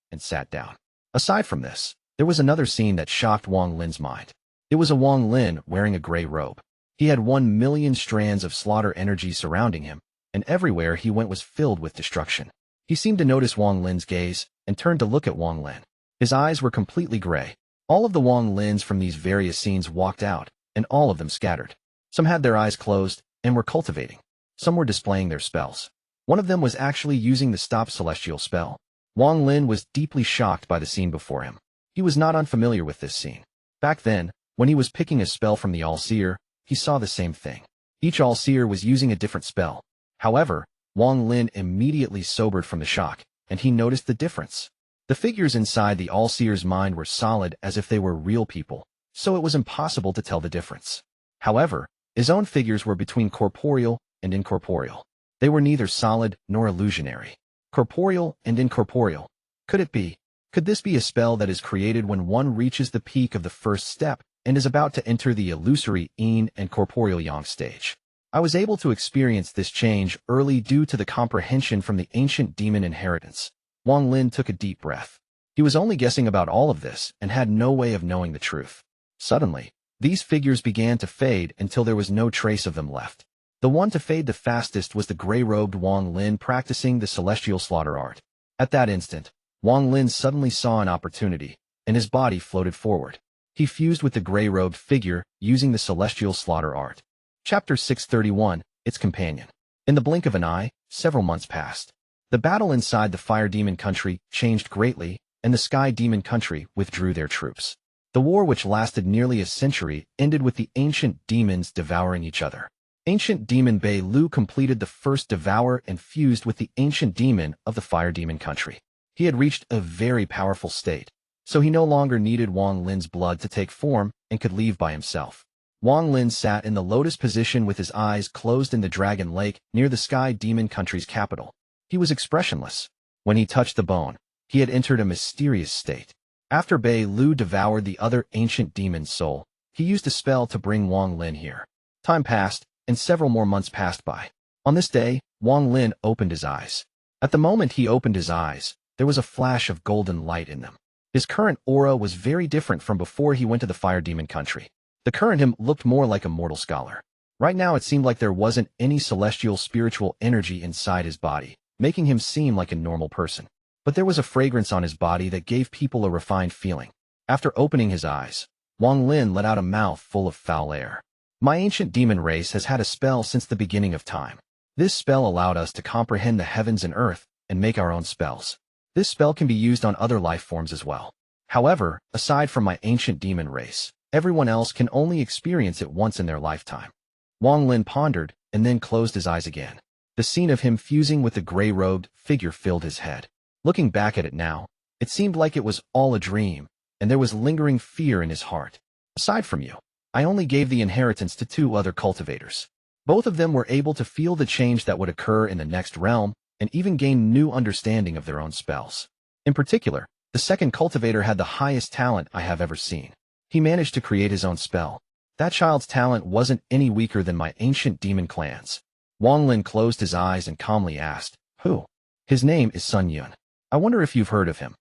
and sat down. Aside from this, there was another scene that shocked Wang Lin's mind. It was a Wang Lin wearing a gray robe. He had 1,000,000 strands of slaughter energy surrounding him, and everywhere he went was filled with destruction. He seemed to notice Wang Lin's gaze and turned to look at Wang Lin. His eyes were completely gray. All of the Wang Lins from these various scenes walked out, and all of them scattered. Some had their eyes closed and were cultivating. Some were displaying their spells. One of them was actually using the Stop Celestial spell. Wang Lin was deeply shocked by the scene before him. He was not unfamiliar with this scene. Back then, when he was picking a spell from the All-Seer, he saw the same thing. Each All-Seer was using a different spell. However, Wang Lin immediately sobered from the shock, and he noticed the difference. The figures inside the All-Seer's mind were solid as if they were real people, so it was impossible to tell the difference. However, his own figures were between corporeal and incorporeal. They were neither solid nor illusionary. Corporeal and incorporeal. Could it be? Could this be a spell that is created when one reaches the peak of the first step and is about to enter the illusory Yin and corporeal Yang stage? I was able to experience this change early due to the comprehension from the ancient demon inheritance. Wang Lin took a deep breath. He was only guessing about all of this and had no way of knowing the truth. Suddenly, these figures began to fade until there was no trace of them left. The one to fade the fastest was the gray-robed Wang Lin practicing the celestial slaughter art. At that instant, Wang Lin suddenly saw an opportunity, and his body floated forward. He fused with the gray-robed figure using the celestial slaughter art. Chapter 631, Its Companion. In the blink of an eye, several months passed. The battle inside the Fire Demon Country changed greatly, and the Sky Demon Country withdrew their troops. The war, which lasted nearly a century, ended with the ancient demons devouring each other. Ancient Demon Bei Lu completed the first devour and fused with the ancient demon of the Fire Demon Country. He had reached a very powerful state, so he no longer needed Wang Lin's blood to take form and could leave by himself. Wang Lin sat in the lotus position with his eyes closed in the Dragon Lake near the Sky Demon Country's capital. He was expressionless. When he touched the bone, he had entered a mysterious state. After Bei Lu devoured the other ancient demon's soul, he used a spell to bring Wang Lin here. Time passed, and several more months passed by. On this day, Wang Lin opened his eyes. At the moment he opened his eyes, there was a flash of golden light in them. His current aura was very different from before he went to the Fire Demon Country. The current him looked more like a mortal scholar. Right now it seemed like there wasn't any celestial spiritual energy inside his body, making him seem like a normal person. But there was a fragrance on his body that gave people a refined feeling. After opening his eyes, Wang Lin let out a mouth full of foul air. My ancient demon race has had a spell since the beginning of time. This spell allowed us to comprehend the heavens and earth and make our own spells. This spell can be used on other life forms as well. However, aside from my ancient demon race, everyone else can only experience it once in their lifetime. Wang Lin pondered and then closed his eyes again. The scene of him fusing with the gray-robed figure filled his head. Looking back at it now, it seemed like it was all a dream, and there was lingering fear in his heart. Aside from you, I only gave the inheritance to 2 other cultivators. Both of them were able to feel the change that would occur in the next realm and even gain new understanding of their own spells. In particular, the second cultivator had the highest talent I have ever seen. He managed to create his own spell. That child's talent wasn't any weaker than my ancient demon clan's. Wang Lin closed his eyes and calmly asked, "Who?" "His name is Sun Yun. I wonder if you've heard of him."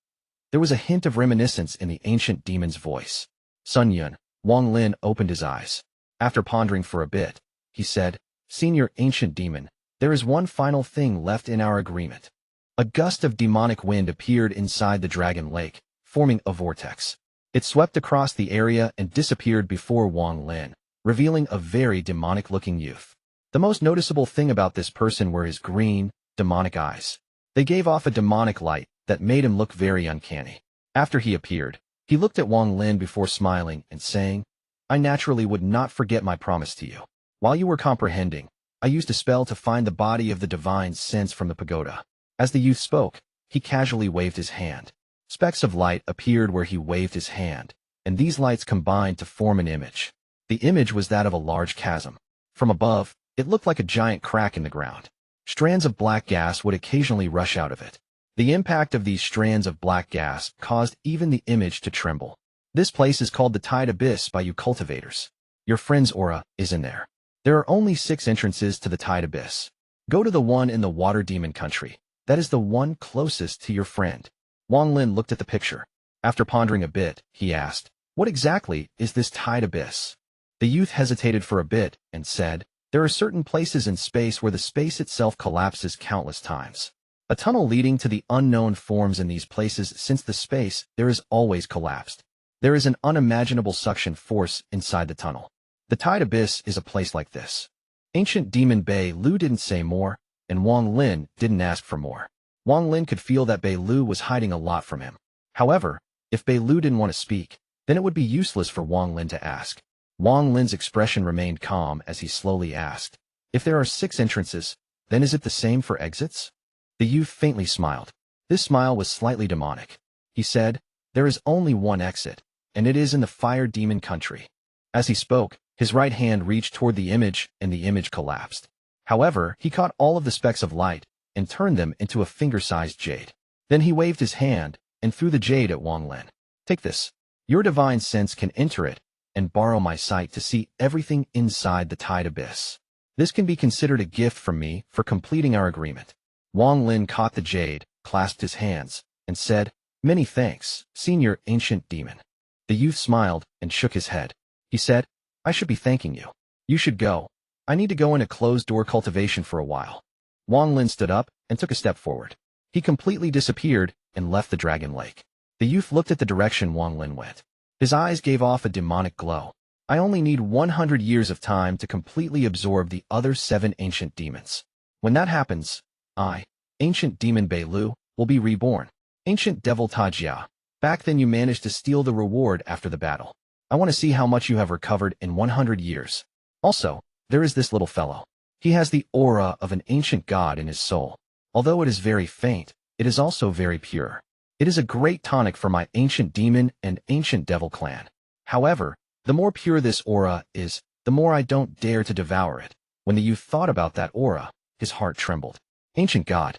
There was a hint of reminiscence in the ancient demon's voice. Sun Yun. Wang Lin opened his eyes. After pondering for a bit, he said, "Senior ancient demon, there is one final thing left in our agreement." A gust of demonic wind appeared inside the dragon lake, forming a vortex. It swept across the area and disappeared before Wang Lin, revealing a very demonic-looking youth. The most noticeable thing about this person were his green, demonic eyes. They gave off a demonic light that made him look very uncanny. After he appeared, he looked at Wang Lin before smiling and saying, "I naturally would not forget my promise to you. While you were comprehending, I used a spell to find the body of the divine sense from the pagoda." As the youth spoke, he casually waved his hand. Specks of light appeared where he waved his hand, and these lights combined to form an image. The image was that of a large chasm. From above, it looked like a giant crack in the ground. Strands of black gas would occasionally rush out of it. The impact of these strands of black gas caused even the image to tremble. This place is called the Tide Abyss by you cultivators. Your friend's aura is in there. There are only 6 entrances to the Tide Abyss. Go to the one in the Water Demon Country. That is the one closest to your friend. Wang Lin looked at the picture. After pondering a bit, he asked, "What exactly is this Tide Abyss?" The youth hesitated for a bit and said, "There are certain places in space where the space itself collapses countless times. A tunnel leading to the unknown forms in these places since the space there is always collapsed. There is an unimaginable suction force inside the tunnel. The Tide Abyss is a place like this." Ancient Demon Bei Lu didn't say more, and Wang Lin didn't ask for more. Wang Lin could feel that Bei Lu was hiding a lot from him. However, if Bei Lu didn't want to speak, then it would be useless for Wang Lin to ask. Wang Lin's expression remained calm as he slowly asked, "If there are 6 entrances, then is it the same for exits?" The youth faintly smiled. This smile was slightly demonic. He said, "There is only one exit, and it is in the Fire Demon Country." As he spoke, his right hand reached toward the image and the image collapsed. However, he caught all of the specks of light and turned them into a finger-sized jade. Then he waved his hand and threw the jade at Wang Lin. "Take this. Your divine sense can enter it and borrow my sight to see everything inside the Tide Abyss. This can be considered a gift from me for completing our agreement." Wang Lin caught the jade, clasped his hands, and said, "Many thanks, Senior Ancient Demon." The youth smiled and shook his head. He said, "I should be thanking you. You should go. I need to go in a closed-door cultivation for a while." Wang Lin stood up and took a step forward. He completely disappeared and left the dragon lake. The youth looked at the direction Wang Lin went. His eyes gave off a demonic glow. "I only need 100 years of time to completely absorb the other 7 ancient demons. When that happens, I, Ancient Demon Bei Lu, will be reborn. Ancient Devil Tajia. Back then you managed to steal the reward after the battle. I want to see how much you have recovered in 100 years. Also, there is this little fellow. He has the aura of an ancient god in his soul. Although it is very faint, it is also very pure. It is a great tonic for my ancient demon and ancient devil clan. However, the more pure this aura is, the more I don't dare to devour it." When the youth thought about that aura, his heart trembled. Ancient god.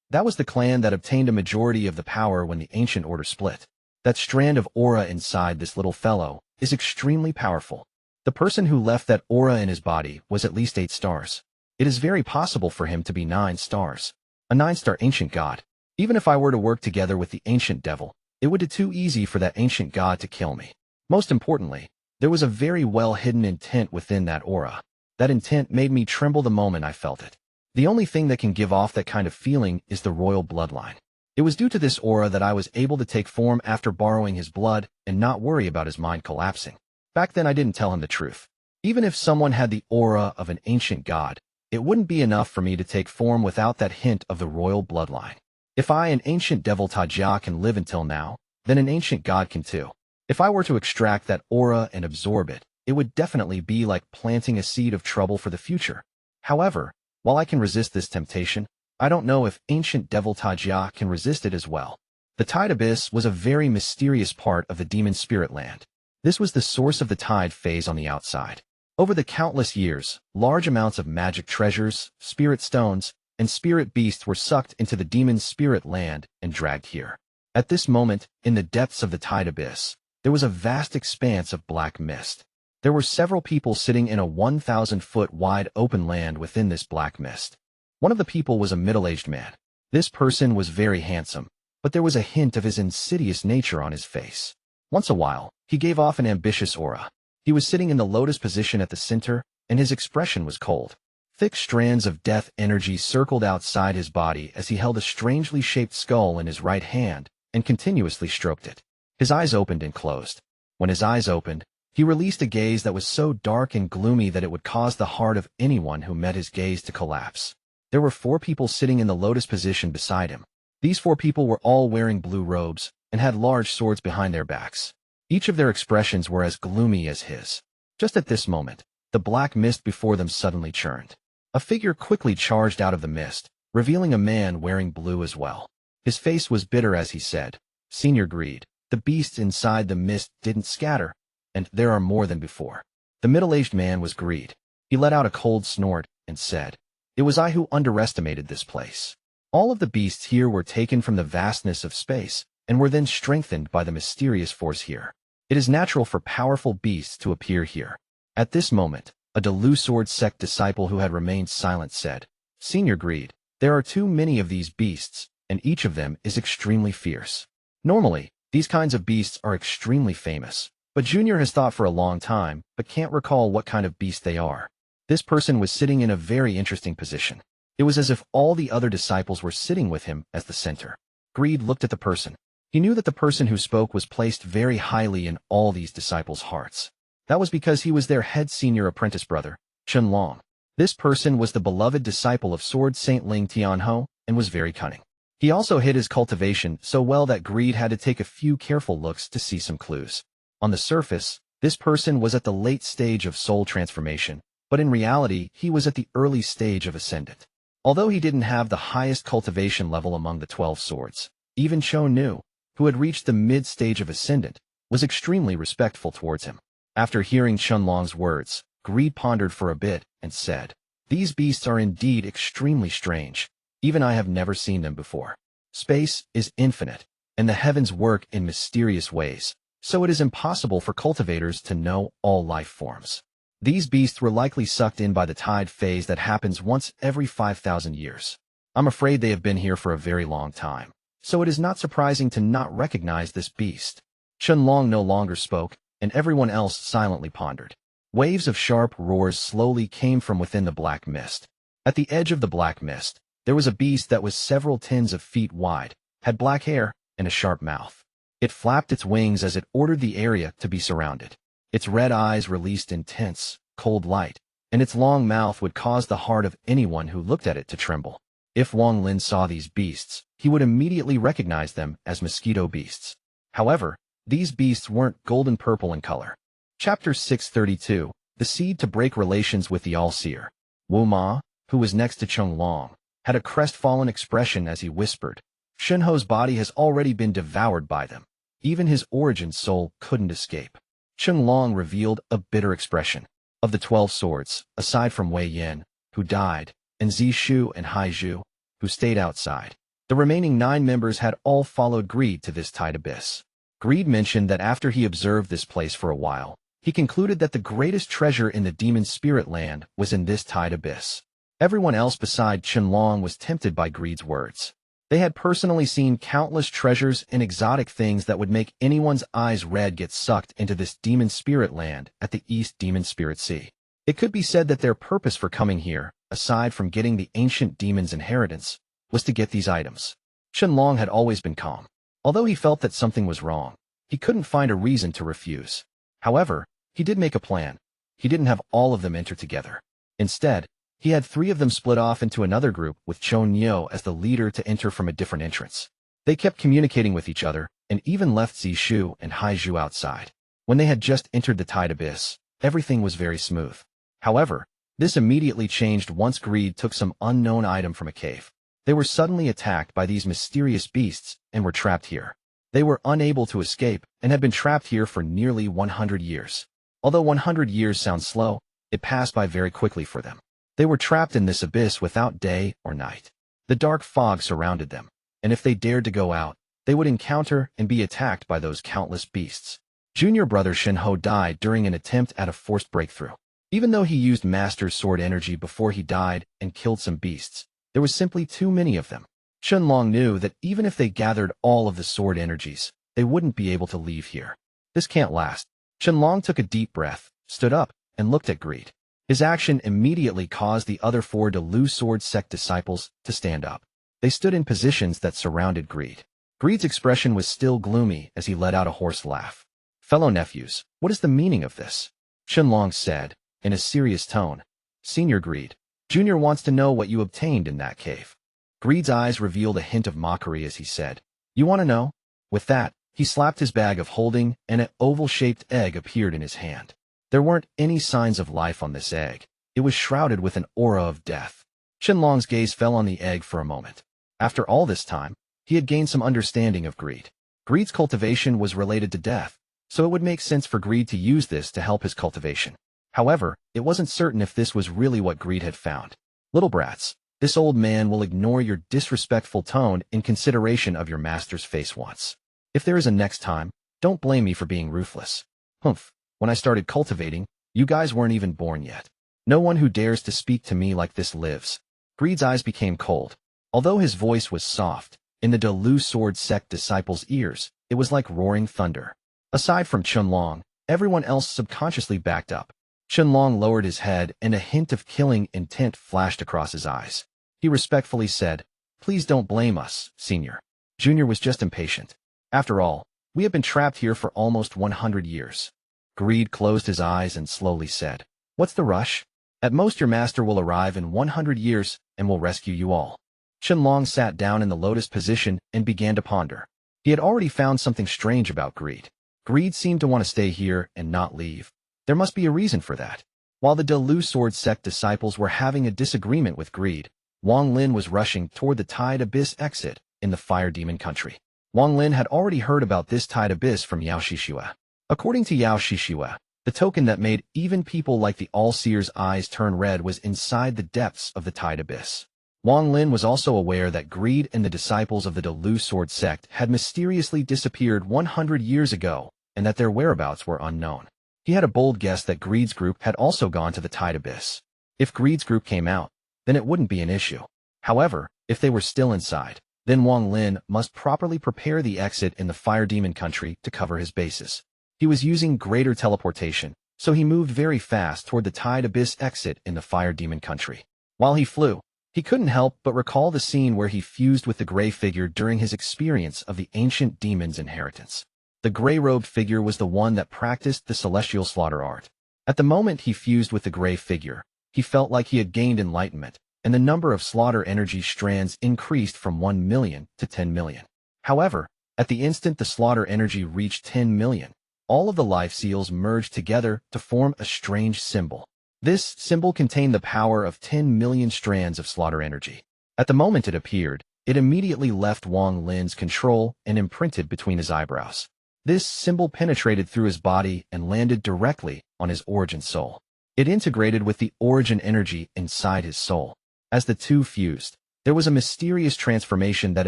That was the clan that obtained a majority of the power when the ancient order split. That strand of aura inside this little fellow is extremely powerful. The person who left that aura in his body was at least 8 stars. It is very possible for him to be 9 stars. A 9-star ancient god. Even if I were to work together with the ancient devil, it would be too easy for that ancient god to kill me. Most importantly, there was a very well-hidden intent within that aura. That intent made me tremble the moment I felt it. The only thing that can give off that kind of feeling is the royal bloodline. It was due to this aura that I was able to take form after borrowing his blood and not worry about his mind collapsing. Back then I didn't tell him the truth. Even if someone had the aura of an ancient god, it wouldn't be enough for me to take form without that hint of the royal bloodline. If I, an ancient devil Tajia, can live until now, then an ancient god can too. If I were to extract that aura and absorb it, it would definitely be like planting a seed of trouble for the future. However, while I can resist this temptation, I don't know if ancient devil Tajia can resist it as well. The Tide Abyss was a very mysterious part of the demon spirit land. This was the source of the tide phase on the outside. Over the countless years, large amounts of magic treasures, spirit stones, and spirit beasts were sucked into the demon spirit land and dragged here. At this moment, in the depths of the Tide Abyss, there was a vast expanse of black mist. There were several people sitting in a 1,000-foot wide open land within this black mist. One of the people was a middle-aged man. This person was very handsome, but there was a hint of his insidious nature on his face. Once a while, he gave off an ambitious aura. He was sitting in the lotus position at the center, and his expression was cold. Thick strands of death energy circled outside his body as he held a strangely shaped skull in his right hand and continuously stroked it. His eyes opened and closed. When his eyes opened, he released a gaze that was so dark and gloomy that it would cause the heart of anyone who met his gaze to collapse. There were 4 people sitting in the lotus position beside him. These 4 people were all wearing blue robes and had large swords behind their backs. Each of their expressions were as gloomy as his. Just at this moment, the black mist before them suddenly churned. A figure quickly charged out of the mist, revealing a man wearing blue as well. His face was bitter as he said, "Senior Greed, the beasts inside the mist didn't scatter, and there are more than before." The middle-aged man was Greed. He let out a cold snort and said, "It was I who underestimated this place. All of the beasts here were taken from the vastness of space and were then strengthened by the mysterious force here. It is natural for powerful beasts to appear here." At this moment, a Delu Sword Sect disciple who had remained silent said, "Senior Greed, there are too many of these beasts, and each of them is extremely fierce. Normally, these kinds of beasts are extremely famous, but Junior has thought for a long time, but can't recall what kind of beast they are." This person was sitting in a very interesting position. It was as if all the other disciples were sitting with him as the center. Greed looked at the person. He knew that the person who spoke was placed very highly in all these disciples' hearts. That was because he was their head senior apprentice brother, Chen Long. This person was the beloved disciple of Sword Saint Ling Tianho and was very cunning. He also hid his cultivation so well that Greed had to take a few careful looks to see some clues. On the surface, this person was at the late stage of soul transformation, but in reality, he was at the early stage of ascendant. Although he didn't have the highest cultivation level among the 12 swords, even Cho Nu, who had reached the mid-stage of ascendant, was extremely respectful towards him. After hearing Chunlong's words, Greed pondered for a bit and said, "These beasts are indeed extremely strange. Even I have never seen them before. Space is infinite, and the heavens work in mysterious ways, so it is impossible for cultivators to know all life forms. These beasts were likely sucked in by the tide phase that happens once every 5,000 years. I'm afraid they have been here for a very long time, so it is not surprising to not recognize this beast." Chunlong no longer spoke, and everyone else silently pondered. Waves of sharp roars slowly came from within the black mist. At the edge of the black mist, there was a beast that was several tens of feet wide, had black hair, and a sharp mouth. It flapped its wings as it ordered the area to be surrounded. Its red eyes released intense, cold light, and its long mouth would cause the heart of anyone who looked at it to tremble. If Wang Lin saw these beasts, he would immediately recognize them as mosquito beasts. However, these beasts weren't golden purple in color. Chapter 632, The Seed to Break Relations with the All-Seer. Wu Ma, who was next to Chunlong, had a crestfallen expression as he whispered, "Shunho's body has already been devoured by them. Even his origin soul couldn't escape." Chunlong revealed a bitter expression. Of the 12 swords, aside from Wei Yin, who died, and Zishu and Haizhu, who stayed outside, the remaining 9 members had all followed Greed to this tide abyss. Greed mentioned that after he observed this place for a while, he concluded that the greatest treasure in the demon spirit land was in this tide abyss. Everyone else beside Chunlong was tempted by Greed's words. They had personally seen countless treasures and exotic things that would make anyone's eyes red get sucked into this demon spirit land at the East Demon Spirit Sea. It could be said that their purpose for coming here, aside from getting the ancient demon's inheritance, was to get these items. Chunlong had always been calm. Although he felt that something was wrong, he couldn't find a reason to refuse. However, he did make a plan. He didn't have all of them enter together. Instead, he had 3 of them split off into another group with Chon Yo as the leader to enter from a different entrance. They kept communicating with each other and even left Zishu and Haizhu outside. When they had just entered the tide abyss, everything was very smooth. However, this immediately changed once Greed took some unknown item from a cave. They were suddenly attacked by these mysterious beasts and were trapped here. They were unable to escape and had been trapped here for nearly 100 years. Although 100 years sounds slow, it passed by very quickly for them. They were trapped in this abyss without day or night. The dark fog surrounded them, and if they dared to go out, they would encounter and be attacked by those countless beasts. Junior brother Shenhe died during an attempt at a forced breakthrough. Even though he used Master's sword energy before he died and killed some beasts, there was simply too many of them. Shenlong knew that even if they gathered all of the sword energies, they wouldn't be able to leave here. This can't last. Shenlong took a deep breath, stood up, and looked at Greed. His action immediately caused the other 4 Delu Sword Sect disciples to stand up. They stood in positions that surrounded Greed. Greed's expression was still gloomy as he let out a hoarse laugh. Fellow nephews, what is the meaning of this? Shenlong said, in a serious tone. Senior Greed, Junior wants to know what you obtained in that cave. Greed's eyes revealed a hint of mockery as he said, You want to know? With that, he slapped his bag of holding, and an oval-shaped egg appeared in his hand. There weren't any signs of life on this egg. It was shrouded with an aura of death. Shenlong's gaze fell on the egg for a moment. After all this time, he had gained some understanding of Greed. Greed's cultivation was related to death, so it would make sense for Greed to use this to help his cultivation. However, it wasn't certain if this was really what Greed had found. Little brats, this old man will ignore your disrespectful tone in consideration of your master's face wants. If there is a next time, don't blame me for being ruthless. Humph, when I started cultivating, you guys weren't even born yet. No one who dares to speak to me like this lives. Greed's eyes became cold. Although his voice was soft, in the Delu Sword Sect disciples' ears, it was like roaring thunder. Aside from Shenlong, everyone else subconsciously backed up. Shenlong lowered his head and a hint of killing intent flashed across his eyes. He respectfully said, Please don't blame us, Senior. Junior was just impatient. After all, we have been trapped here for almost 100 years. Greed closed his eyes and slowly said, What's the rush? At most your master will arrive in 100 years and will rescue you all. Shenlong sat down in the lotus position and began to ponder. He had already found something strange about Greed. Greed seemed to want to stay here and not leave. There must be a reason for that. While the Delu Sword Sect disciples were having a disagreement with Greed, Wang Lin was rushing toward the Tide Abyss exit in the Fire Demon country. Wang Lin had already heard about this Tide Abyss from Yao Shishue. According to Yao Shishue, the token that made even people like the All-Seer's eyes turn red was inside the depths of the Tide Abyss. Wang Lin was also aware that Greed and the disciples of the Delu Sword Sect had mysteriously disappeared 100 years ago and that their whereabouts were unknown. He had a bold guess that Greed's group had also gone to the Tide Abyss. If Greed's group came out, then it wouldn't be an issue. However, if they were still inside, then Wang Lin must properly prepare the exit in the Fire Demon country to cover his bases. He was using greater teleportation, so he moved very fast toward the Tide Abyss exit in the Fire Demon country. While he flew, he couldn't help but recall the scene where he fused with the gray figure during his experience of the ancient demon's inheritance. The gray-robed figure was the one that practiced the celestial slaughter art. At the moment he fused with the gray figure, he felt like he had gained enlightenment, and the number of slaughter energy strands increased from 1 million to 10 million. However, at the instant the slaughter energy reached 10 million, all of the life seals merged together to form a strange symbol. This symbol contained the power of 10 million strands of slaughter energy. At the moment it appeared, it immediately left Wang Lin's control and imprinted between his eyebrows. This symbol penetrated through his body and landed directly on his origin soul. It integrated with the origin energy inside his soul. As the two fused, there was a mysterious transformation that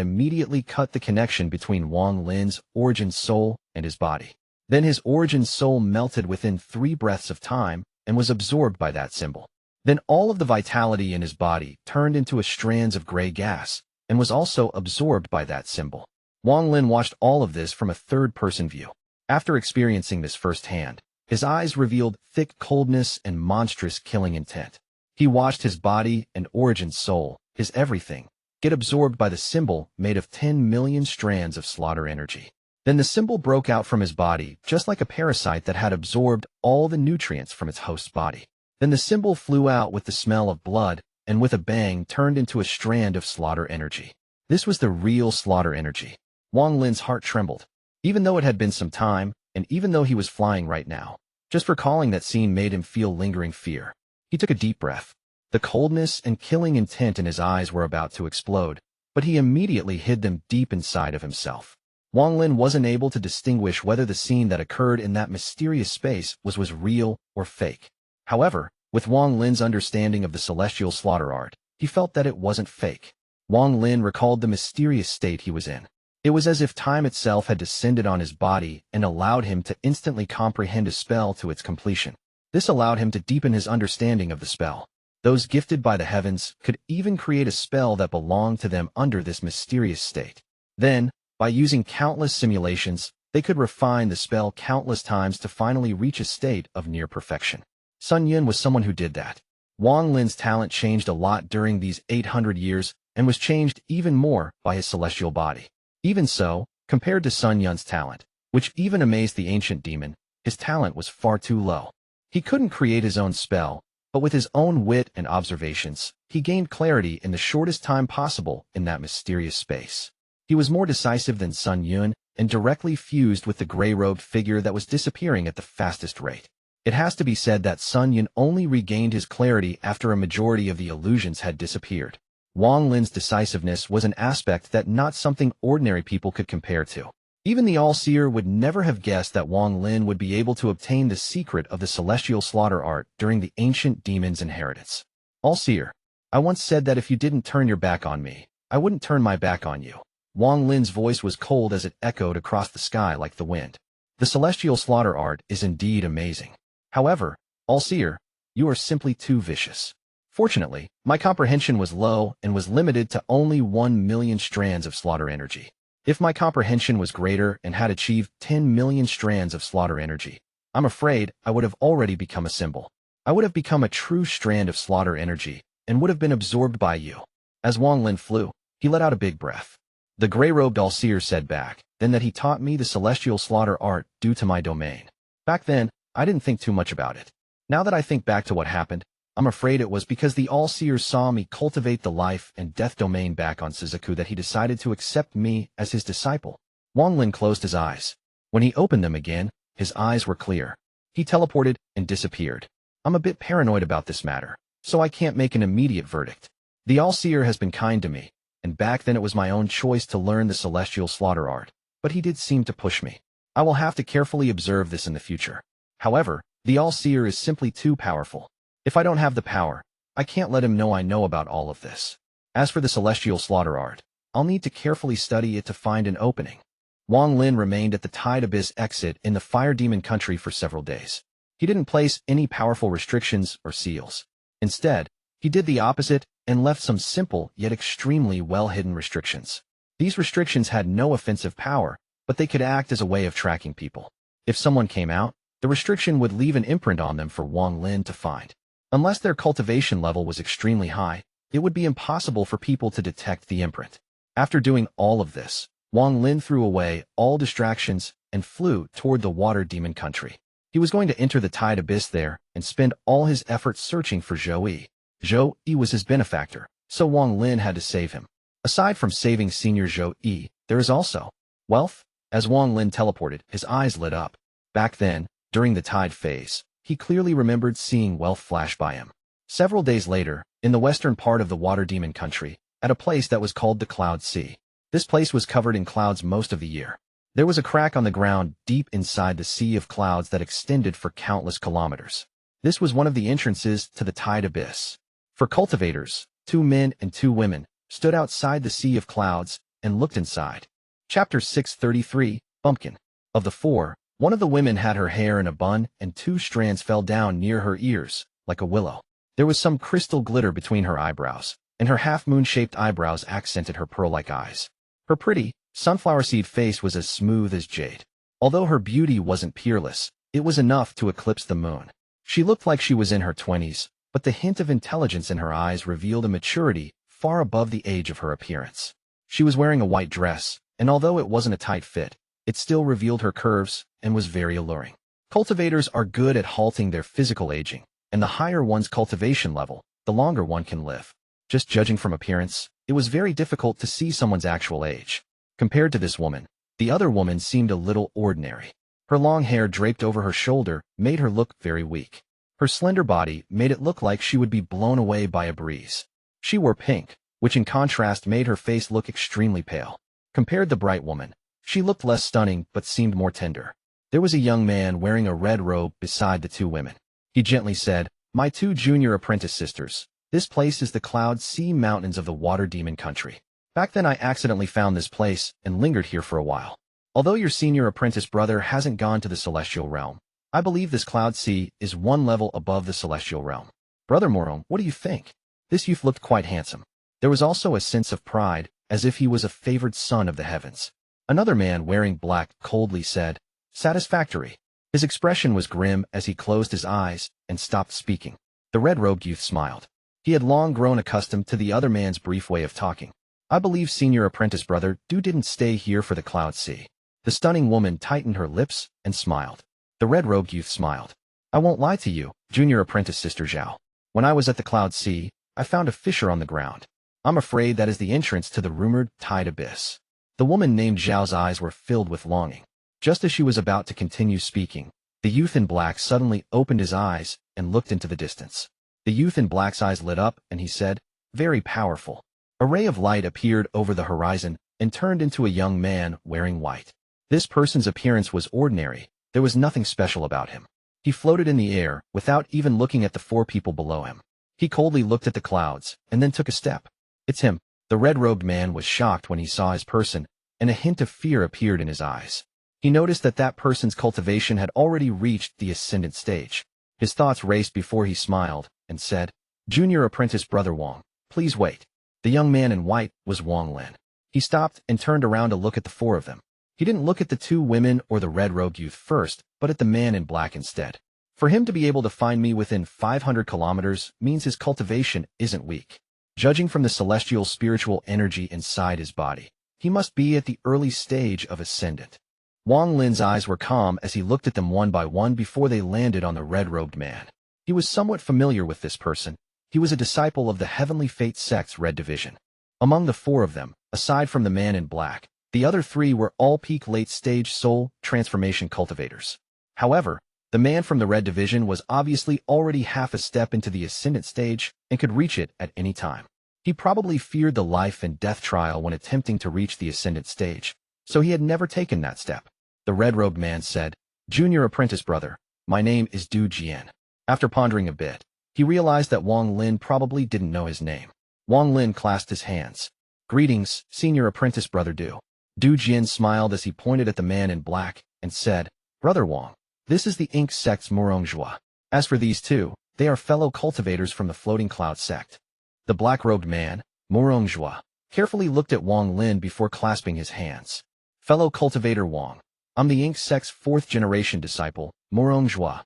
immediately cut the connection between Wang Lin's origin soul and his body. Then his origin soul melted within 3 breaths of time and was absorbed by that symbol. Then all of the vitality in his body turned into a strands of gray gas and was also absorbed by that symbol. Wang Lin watched all of this from a third-person view. After experiencing this firsthand, his eyes revealed thick coldness and monstrous killing intent. He watched his body and origin soul, his everything, get absorbed by the symbol made of 10 million strands of slaughter energy. Then the symbol broke out from his body, just like a parasite that had absorbed all the nutrients from its host's body. Then the symbol flew out with the smell of blood, and with a bang turned into a strand of slaughter energy. This was the real slaughter energy. Wang Lin's heart trembled. Even though it had been some time, and even though he was flying right now, just recalling that scene made him feel lingering fear. He took a deep breath. The coldness and killing intent in his eyes were about to explode, but he immediately hid them deep inside of himself. Wang Lin wasn't able to distinguish whether the scene that occurred in that mysterious space was real or fake. However, with Wang Lin's understanding of the celestial slaughter art, he felt that it wasn't fake. Wang Lin recalled the mysterious state he was in. It was as if time itself had descended on his body and allowed him to instantly comprehend a spell to its completion. This allowed him to deepen his understanding of the spell. Those gifted by the heavens could even create a spell that belonged to them under this mysterious state. Then, by using countless simulations, they could refine the spell countless times to finally reach a state of near perfection. Sun Yun was someone who did that. Wang Lin's talent changed a lot during these 800 years and was changed even more by his celestial body. Even so, compared to Sun Yun's talent, which even amazed the ancient demon, his talent was far too low. He couldn't create his own spell, but with his own wit and observations, he gained clarity in the shortest time possible in that mysterious space. He was more decisive than Sun Yun and directly fused with the gray-robed figure that was disappearing at the fastest rate. It has to be said that Sun Yun only regained his clarity after a majority of the illusions had disappeared. Wang Lin's decisiveness was an aspect that not something ordinary people could compare to. Even the All-Seer would never have guessed that Wang Lin would be able to obtain the secret of the celestial slaughter art during the ancient demon's inheritance. All-Seer, I once said that if you didn't turn your back on me, I wouldn't turn my back on you. Wang Lin's voice was cold as it echoed across the sky like the wind. The celestial slaughter art is indeed amazing. However, All-Seer, you are simply too vicious. Fortunately, my comprehension was low and was limited to only 1 million strands of slaughter energy. If my comprehension was greater and had achieved 10 million strands of slaughter energy, I'm afraid I would have already become a symbol. I would have become a true strand of slaughter energy and would have been absorbed by you. As Wang Lin flew, he let out a big breath. The gray-robed All-Seer said back, then that he taught me the celestial slaughter art due to my domain. Back then, I didn't think too much about it. Now that I think back to what happened, I'm afraid it was because the All-Seer saw me cultivate the life and death domain back on Situ that he decided to accept me as his disciple. Wang Lin closed his eyes. When he opened them again, his eyes were clear. He teleported and disappeared. I'm a bit paranoid about this matter, so I can't make an immediate verdict. The All-Seer has been kind to me, and back then it was my own choice to learn the celestial slaughter art, but he did seem to push me. I will have to carefully observe this in the future. However, the All-Seer is simply too powerful. If I don't have the power, I can't let him know I know about all of this. As for the celestial slaughter art, I'll need to carefully study it to find an opening. Wang Lin remained at the Tide Abyss exit in the Fire Demon country for several days. He didn't place any powerful restrictions or seals. Instead, he did the opposite and left some simple yet extremely well-hidden restrictions. These restrictions had no offensive power, but they could act as a way of tracking people. If someone came out, the restriction would leave an imprint on them for Wang Lin to find. Unless their cultivation level was extremely high, it would be impossible for people to detect the imprint. After doing all of this, Wang Lin threw away all distractions and flew toward the Water Demon country. He was going to enter the Tide Abyss there and spend all his efforts searching for Zhou. Zhou was his benefactor, so Wang Lin had to save him. Aside from saving Senior Zhou, there is also wealth. As Wang Lin teleported, his eyes lit up. Back then, during the Tide phase, he clearly remembered seeing wealth flash by him. Several days later, in the western part of the Water Demon country, at a place that was called the Cloud Sea. This place was covered in clouds most of the year. There was a crack on the ground deep inside the sea of clouds that extended for countless kilometers. This was one of the entrances to the Tide Abyss. For cultivators, 2 men and 2 women stood outside the sea of clouds and looked inside. Chapter 633, Bumpkin. Of the 4, one of the women had her hair in a bun and 2 strands fell down near her ears, like a willow. There was some crystal glitter between her eyebrows, and her half-moon-shaped eyebrows accented her pearl-like eyes. Her pretty, sunflower seed face was as smooth as jade. Although her beauty wasn't peerless, it was enough to eclipse the moon. She looked like she was in her 20s, but the hint of intelligence in her eyes revealed a maturity far above the age of her appearance. She was wearing a white dress, and although it wasn't a tight fit, it still revealed her curves and was very alluring. Cultivators are good at halting their physical aging, and the higher one's cultivation level, the longer one can live. Just judging from appearance, it was very difficult to see someone's actual age. Compared to this woman, the other woman seemed a little ordinary. Her long hair draped over her shoulder made her look very weak. Her slender body made it look like she would be blown away by a breeze. She wore pink, which in contrast made her face look extremely pale. Compared to the bright woman, she looked less stunning but seemed more tender. There was a young man wearing a red robe beside the 2 women. He gently said, "My 2 junior apprentice sisters, this place is the Cloud Sea Mountains of the Water Demon country. Back then I accidentally found this place and lingered here for a while. Although your senior apprentice brother hasn't gone to the celestial realm, I believe this Cloud Sea is one level above the celestial realm. Brother Morong, what do you think? This youth looked quite handsome. There was also a sense of pride, as if he was a favored son of the heavens. Another man wearing black coldly said, satisfactory. His expression was grim as he closed his eyes and stopped speaking. The red-robed youth smiled. He had long grown accustomed to the other man's brief way of talking. I believe senior apprentice brother Du didn't stay here for the Cloud Sea. The stunning woman tightened her lips and smiled. The red-robed youth smiled. I won't lie to you, junior apprentice sister Zhou. When I was at the Cloud Sea, I found a fissure on the ground. I'm afraid that is the entrance to the rumored tide abyss. The woman named Zhao's eyes were filled with longing. Just as she was about to continue speaking, the youth in black suddenly opened his eyes and looked into the distance. The youth in black's eyes lit up and he said, very powerful. A ray of light appeared over the horizon and turned into a young man wearing white. This person's appearance was ordinary. There was nothing special about him. He floated in the air without even looking at the four people below him. He coldly looked at the clouds and then took a step. It's him. The red-robed man was shocked when he saw his person, and a hint of fear appeared in his eyes. He noticed that that person's cultivation had already reached the ascendant stage. His thoughts raced before he smiled and said, Junior apprentice brother Wang, please wait. The young man in white was Wang Lin. He stopped and turned around to look at the four of them. He didn't look at the two women or the red-robed youth first, but at the man in black instead. For him to be able to find me within 500 kilometers means his cultivation isn't weak. Judging from the celestial spiritual energy inside his body, he must be at the early stage of ascendant. Wang Lin's eyes were calm as he looked at them one by one before they landed on the red-robed man. He was somewhat familiar with this person. He was a disciple of the Heavenly Fate sect's Red Division. Among the four of them, aside from the man in black, the other three were all peak late-stage soul transformation cultivators. However, the man from the Red Division was obviously already half a step into the ascendant stage and could reach it at any time. He probably feared the life and death trial when attempting to reach the ascendant stage, so he had never taken that step. The red-robed man said, Junior apprentice brother, my name is Du Jian. After pondering a bit, he realized that Wang Lin probably didn't know his name. Wang Lin clasped his hands. Greetings, senior apprentice brother Du. Du Jian smiled as he pointed at the man in black and said, Brother Wang, this is the Ink sect's Morongjua. As for these two, they are fellow cultivators from the Floating Cloud sect. The black-robed man, Morongjua, carefully looked at Wang Lin before clasping his hands. Fellow cultivator Wang, I'm the Ink sect's fourth-generation disciple, Morongjua.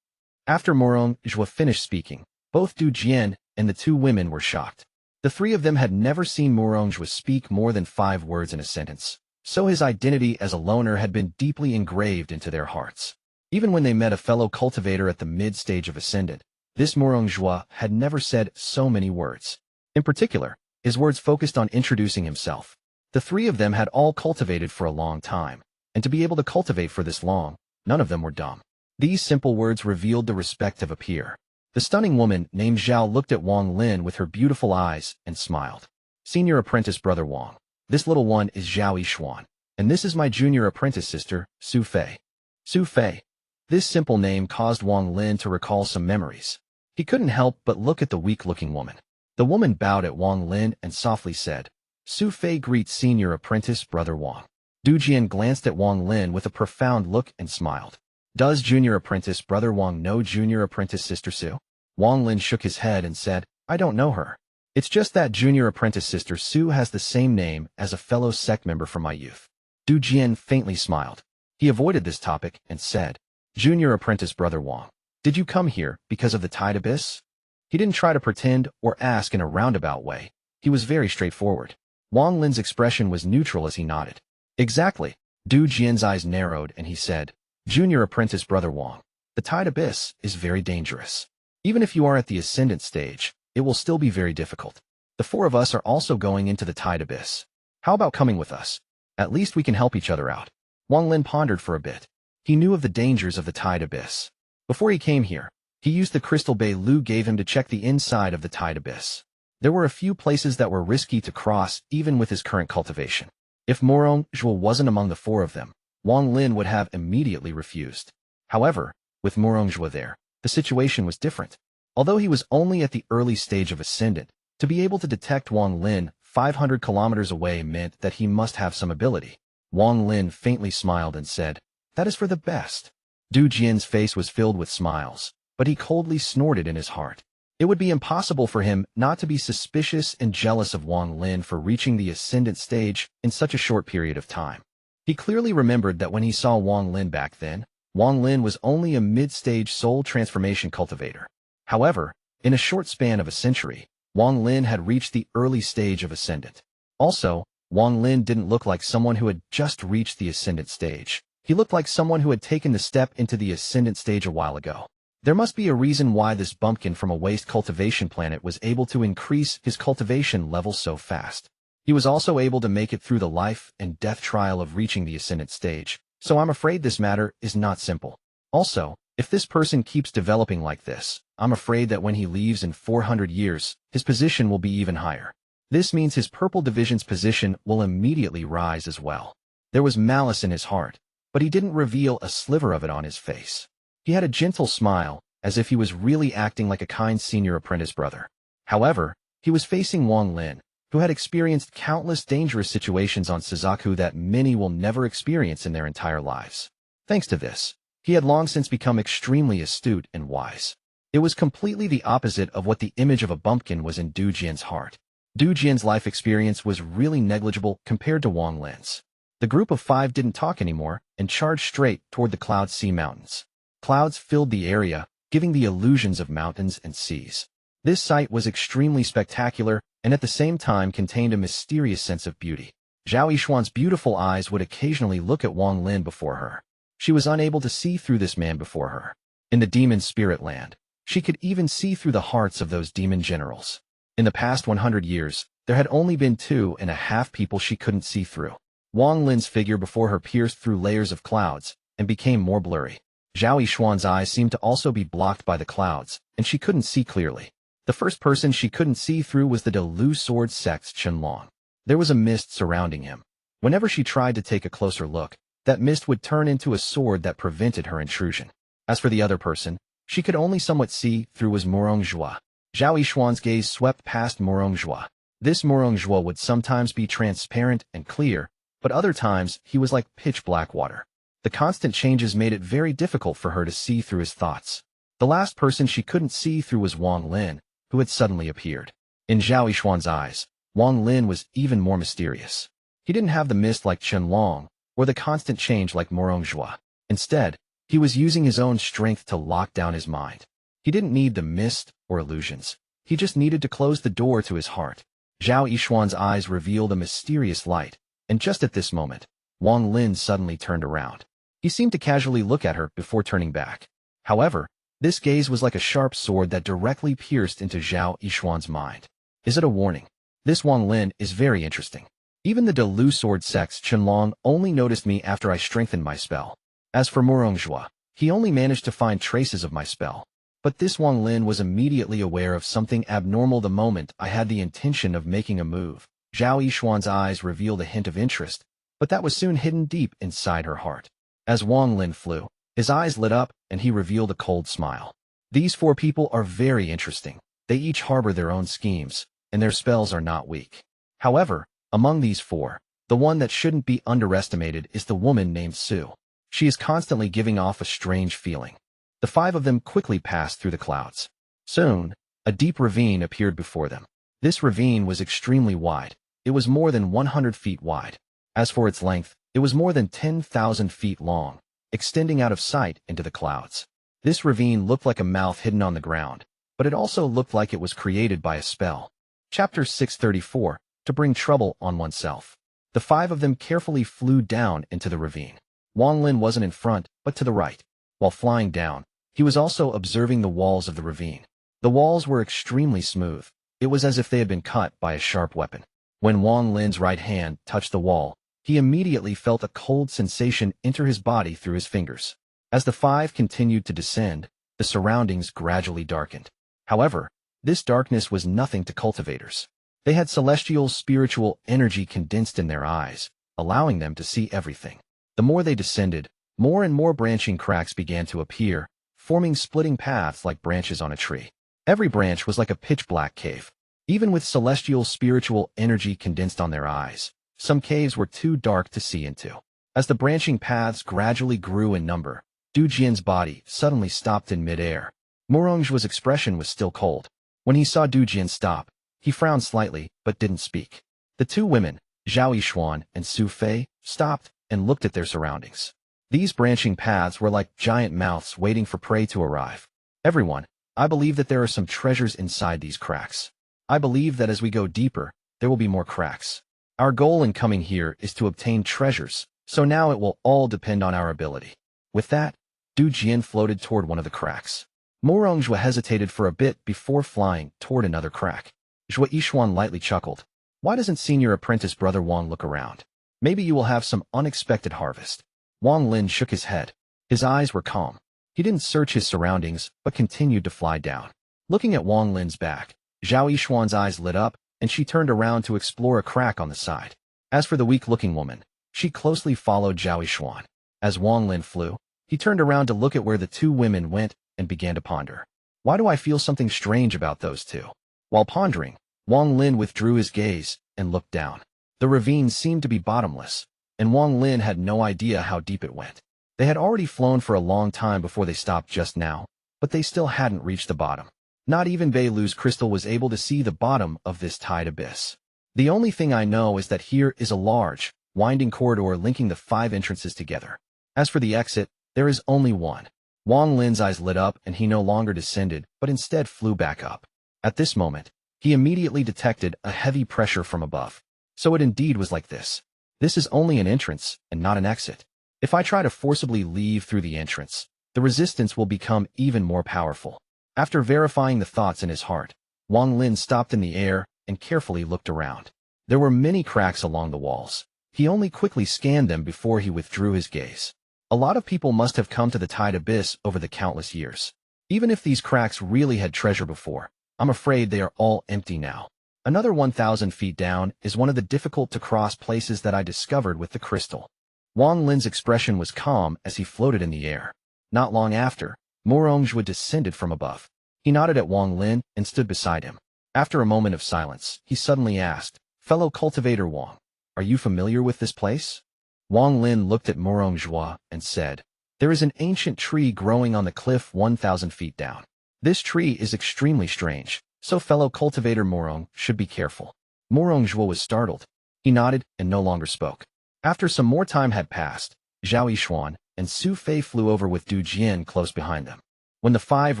After Morongjua finished speaking, both Du Jian and the two women were shocked. The three of them had never seen Morongjua speak more than 5 words in a sentence, so his identity as a loner had been deeply engraved into their hearts. Even when they met a fellow cultivator at the mid-stage of Ascendant, this Morongjua had never said so many words. In particular, his words focused on introducing himself. The three of them had all cultivated for a long time, and to be able to cultivate for this long, none of them were dumb. These simple words revealed the respect of a peer. The stunning woman named Zhao looked at Wang Lin with her beautiful eyes and smiled. Senior apprentice brother Wang, this little one is Zhao Xuan, and this is my junior apprentice sister, Su Fei. Su Fei. This simple name caused Wang Lin to recall some memories. He couldn't help but look at the weak-looking woman. The woman bowed at Wang Lin and softly said, Su Fei greets senior apprentice brother Wang. Du Jian glanced at Wang Lin with a profound look and smiled. Does junior apprentice brother Wang know junior apprentice sister Su? Wang Lin shook his head and said, I don't know her. It's just that junior apprentice sister Su has the same name as a fellow sect member from my youth. Du Jian faintly smiled. He avoided this topic and said, Junior apprentice brother Wang, did you come here because of the tide abyss? He didn't try to pretend or ask in a roundabout way. He was very straightforward. Wang Lin's expression was neutral as he nodded. Exactly. Du Jian's eyes narrowed and he said, Junior apprentice brother Wang, the tide abyss is very dangerous. Even if you are at the ascendant stage, it will still be very difficult. The four of us are also going into the tide abyss. How about coming with us? At least we can help each other out. Wang Lin pondered for a bit. He knew of the dangers of the tide abyss. Before he came here, he used the crystal Bei Lu gave him to check the inside of the tide abyss. There were a few places that were risky to cross even with his current cultivation. If Morongjua wasn't among the four of them, Wang Lin would have immediately refused. However, with Morongjua there, the situation was different. Although he was only at the early stage of Ascendant, to be able to detect Wang Lin 500 kilometers away meant that he must have some ability. Wang Lin faintly smiled and said, "That is for the best." Du Jian's face was filled with smiles, but he coldly snorted in his heart. It would be impossible for him not to be suspicious and jealous of Wang Lin for reaching the ascendant stage in such a short period of time. He clearly remembered that when he saw Wang Lin back then, Wang Lin was only a mid-stage soul transformation cultivator. However, in a short span of a century, Wang Lin had reached the early stage of ascendant. Also, Wang Lin didn't look like someone who had just reached the ascendant stage. He looked like someone who had taken the step into the ascendant stage a while ago. There must be a reason why this bumpkin from a waste cultivation planet was able to increase his cultivation level so fast. He was also able to make it through the life and death trial of reaching the ascendant stage, so I'm afraid this matter is not simple. Also, if this person keeps developing like this, I'm afraid that when he leaves in 400 years, his position will be even higher. This means his purple division's position will immediately rise as well. There was malice in his heart, but he didn't reveal a sliver of it on his face. He had a gentle smile, as if he was really acting like a kind senior apprentice brother. However, he was facing Wang Lin, who had experienced countless dangerous situations on Suzaku that many will never experience in their entire lives. Thanks to this, he had long since become extremely astute and wise. It was completely the opposite of what the image of a bumpkin was in Du Jian's heart. Du Jian's life experience was really negligible compared to Wang Lin's. The group of 5 didn't talk anymore and charged straight toward the Cloud Sea Mountains. Clouds filled the area, giving the illusions of mountains and seas. This sight was extremely spectacular and at the same time contained a mysterious sense of beauty. Zhou Yishuan's beautiful eyes would occasionally look at Wang Lin before her. She was unable to see through this man before her. In the demon spirit land, she could even see through the hearts of those demon generals. In the past 100 years, there had only been 2.5 people she couldn't see through. Wang Lin's figure before her pierced through layers of clouds and became more blurry. Zhou Yishuan's eyes seemed to also be blocked by the clouds, and she couldn't see clearly. The first person she couldn't see through was the Delu Sword Sect's Qianlong. There was a mist surrounding him. Whenever she tried to take a closer look, that mist would turn into a sword that prevented her intrusion. As for the other person, she could only somewhat see through was Zhou. Zhou Yishuan's gaze swept past Zhou. This Zhou would sometimes be transparent and clear, but other times he was like pitch black water. The constant changes made it very difficult for her to see through his thoughts. The last person she couldn't see through was Wang Lin, who had suddenly appeared. In Zhou Yishuan's eyes, Wang Lin was even more mysterious. He didn't have the mist like Qianlong, or the constant change like Zhou. Instead, he was using his own strength to lock down his mind. He didn't need the mist or illusions. He just needed to close the door to his heart. Zhou Yishuan's eyes revealed a mysterious light, and just at this moment, Wang Lin suddenly turned around. He seemed to casually look at her before turning back. However, this gaze was like a sharp sword that directly pierced into Zhou Yishuan's mind. Is it a warning? This Wang Lin is very interesting. Even the Delu Sword Sect's Qianlong only noticed me after I strengthened my spell. As for Zhou, he only managed to find traces of my spell. But this Wang Lin was immediately aware of something abnormal the moment I had the intention of making a move. Zhou Yishuan's eyes revealed a hint of interest, but that was soon hidden deep inside her heart. As Wang Lin flew, his eyes lit up and he revealed a cold smile. These 4 people are very interesting. They each harbor their own schemes, and their spells are not weak. However, among these 4, the one that shouldn't be underestimated is the woman named Su. She is constantly giving off a strange feeling. The 5 of them quickly passed through the clouds. Soon, a deep ravine appeared before them. This ravine was extremely wide. It was more than 100 feet wide. As for its length, it was more than 10,000 feet long, extending out of sight into the clouds. This ravine looked like a mouth hidden on the ground, but it also looked like it was created by a spell. Chapter 634, To Bring Trouble on Oneself. The 5 of them carefully flew down into the ravine. Wang Lin wasn't in front, but to the right. While flying down, he was also observing the walls of the ravine. The walls were extremely smooth. It was as if they had been cut by a sharp weapon. When Wang Lin's right hand touched the wall, he immediately felt a cold sensation enter his body through his fingers. As the 5 continued to descend, the surroundings gradually darkened. However, this darkness was nothing to cultivators. They had celestial spiritual energy condensed in their eyes, allowing them to see everything. The more they descended, more and more branching cracks began to appear, forming splitting paths like branches on a tree. Every branch was like a pitch-black cave. Even with celestial spiritual energy condensed on their eyes, some caves were too dark to see into. As the branching paths gradually grew in number, Du Jian's body suddenly stopped in mid-air. Morongjua's expression was still cold. When he saw Du Jian stop, he frowned slightly but didn't speak. The two women, Zhao Yishuan and Su Fei, stopped and looked at their surroundings. These branching paths were like giant mouths waiting for prey to arrive. Everyone, I believe that there are some treasures inside these cracks. I believe that as we go deeper, there will be more cracks. Our goal in coming here is to obtain treasures, so now it will all depend on our ability. With that, Du Jian floated toward one of the cracks. Morongjua hesitated for a bit before flying toward another crack. Zhou Yishuan lightly chuckled. Why doesn't senior apprentice brother Wang look around? Maybe you will have some unexpected harvest. Wang Lin shook his head. His eyes were calm. He didn't search his surroundings, but continued to fly down. Looking at Wang Lin's back, Zhao Yishuan's eyes lit up, and she turned around to explore a crack on the side. As for the weak-looking woman, she closely followed Zhao Yishuan. As Wang Lin flew, he turned around to look at where the two women went and began to ponder. Why do I feel something strange about those two? While pondering, Wang Lin withdrew his gaze and looked down. The ravine seemed to be bottomless, and Wang Lin had no idea how deep it went. They had already flown for a long time before they stopped just now, but they still hadn't reached the bottom. Not even Beilu's crystal was able to see the bottom of this tide abyss. The only thing I know is that here is a large, winding corridor linking the 5 entrances together. As for the exit, there is only one. Wang Lin's eyes lit up and he no longer descended, but instead flew back up. At this moment, he immediately detected a heavy pressure from above. So it indeed was like this. This is only an entrance and not an exit. If I try to forcibly leave through the entrance, the resistance will become even more powerful. After verifying the thoughts in his heart, Wang Lin stopped in the air and carefully looked around. There were many cracks along the walls. He only quickly scanned them before he withdrew his gaze. A lot of people must have come to the tide abyss over the countless years. Even if these cracks really had treasure before, I'm afraid they are all empty now. Another 1,000 feet down is one of the difficult-to-cross places that I discovered with the crystal. Wang Lin's expression was calm as he floated in the air. Not long after, Morongjua descended from above. He nodded at Wang Lin and stood beside him. After a moment of silence, he suddenly asked, "Fellow cultivator Wang, are you familiar with this place?" Wang Lin looked at Morongjua and said, "There is an ancient tree growing on the cliff 1,000 feet down. This tree is extremely strange, so fellow cultivator Morong should be careful." Morongjua was startled. He nodded and no longer spoke. After some more time had passed, Zhao Yishuan and Su Fei flew over with Du Jian close behind them. When the 5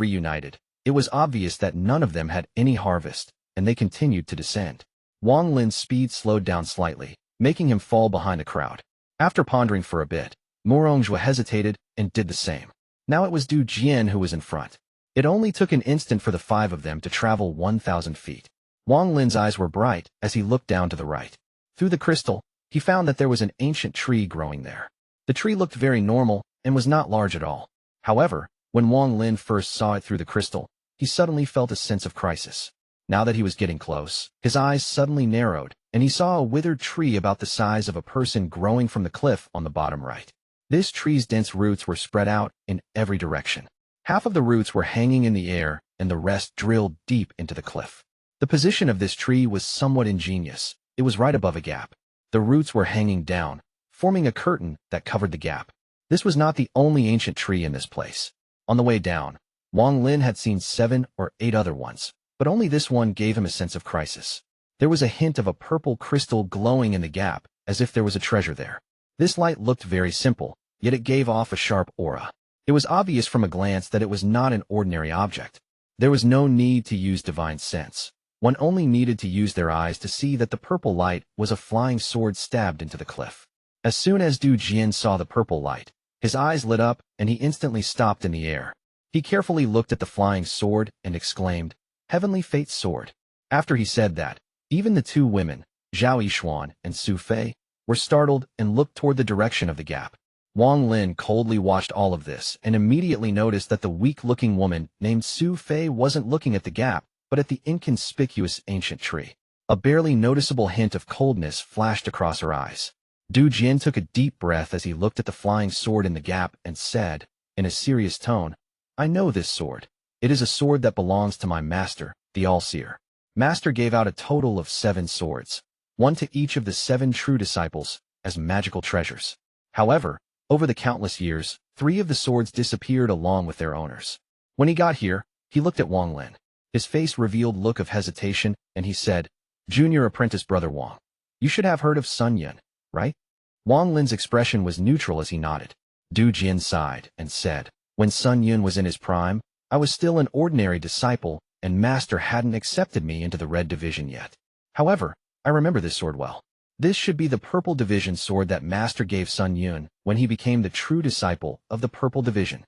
reunited, it was obvious that none of them had any harvest, and they continued to descend. Wang Lin's speed slowed down slightly, making him fall behind the crowd. After pondering for a bit, Morongjua hesitated and did the same. Now it was Du Jian who was in front. It only took an instant for the 5 of them to travel 1,000 feet. Wang Lin's eyes were bright as he looked down to the right. Through the crystal, he found that there was an ancient tree growing there. The tree looked very normal and was not large at all. However, when Wang Lin first saw it through the crystal, he suddenly felt a sense of crisis. Now that he was getting close, his eyes suddenly narrowed, and he saw a withered tree about the size of a person growing from the cliff on the bottom right. This tree's dense roots were spread out in every direction. Half of the roots were hanging in the air, and the rest drilled deep into the cliff. The position of this tree was somewhat ingenious. It was right above a gap. The roots were hanging down, forming a curtain that covered the gap. This was not the only ancient tree in this place. On the way down, Wang Lin had seen 7 or 8 other ones, but only this one gave him a sense of crisis. There was a hint of a purple crystal glowing in the gap, as if there was a treasure there. This light looked very simple, yet it gave off a sharp aura. It was obvious from a glance that it was not an ordinary object. There was no need to use divine sense. One only needed to use their eyes to see that the purple light was a flying sword stabbed into the cliff. As soon as Du Jian saw the purple light, his eyes lit up and he instantly stopped in the air. He carefully looked at the flying sword and exclaimed, "Heavenly Fate's sword." After he said that, even the 2 women, Zhao Yishuan and Su Fei, were startled and looked toward the direction of the gap. Wang Lin coldly watched all of this and immediately noticed that the weak-looking woman named Su Fei wasn't looking at the gap, but at the inconspicuous ancient tree. A barely noticeable hint of coldness flashed across her eyes. Du Jian took a deep breath as he looked at the flying sword in the gap and said, in a serious tone, "I know this sword. It is a sword that belongs to my master, the All-Seer. Master gave out a total of 7 swords, one to each of the 7 true disciples, as magical treasures. However, over the countless years, 3 of the swords disappeared along with their owners. When he got here, he looked at Wang Lin. His face revealed look of hesitation, and he said, "Junior apprentice brother Wang. You should have heard of Sun Yun, right?" Wang Lin's expression was neutral as he nodded. Du Jian sighed and said, "When Sun Yun was in his prime, I was still an ordinary disciple, and Master hadn't accepted me into the Red Division yet. However, I remember this sword well. This should be the Purple Division sword that Master gave Sun Yun when he became the true disciple of the Purple Division."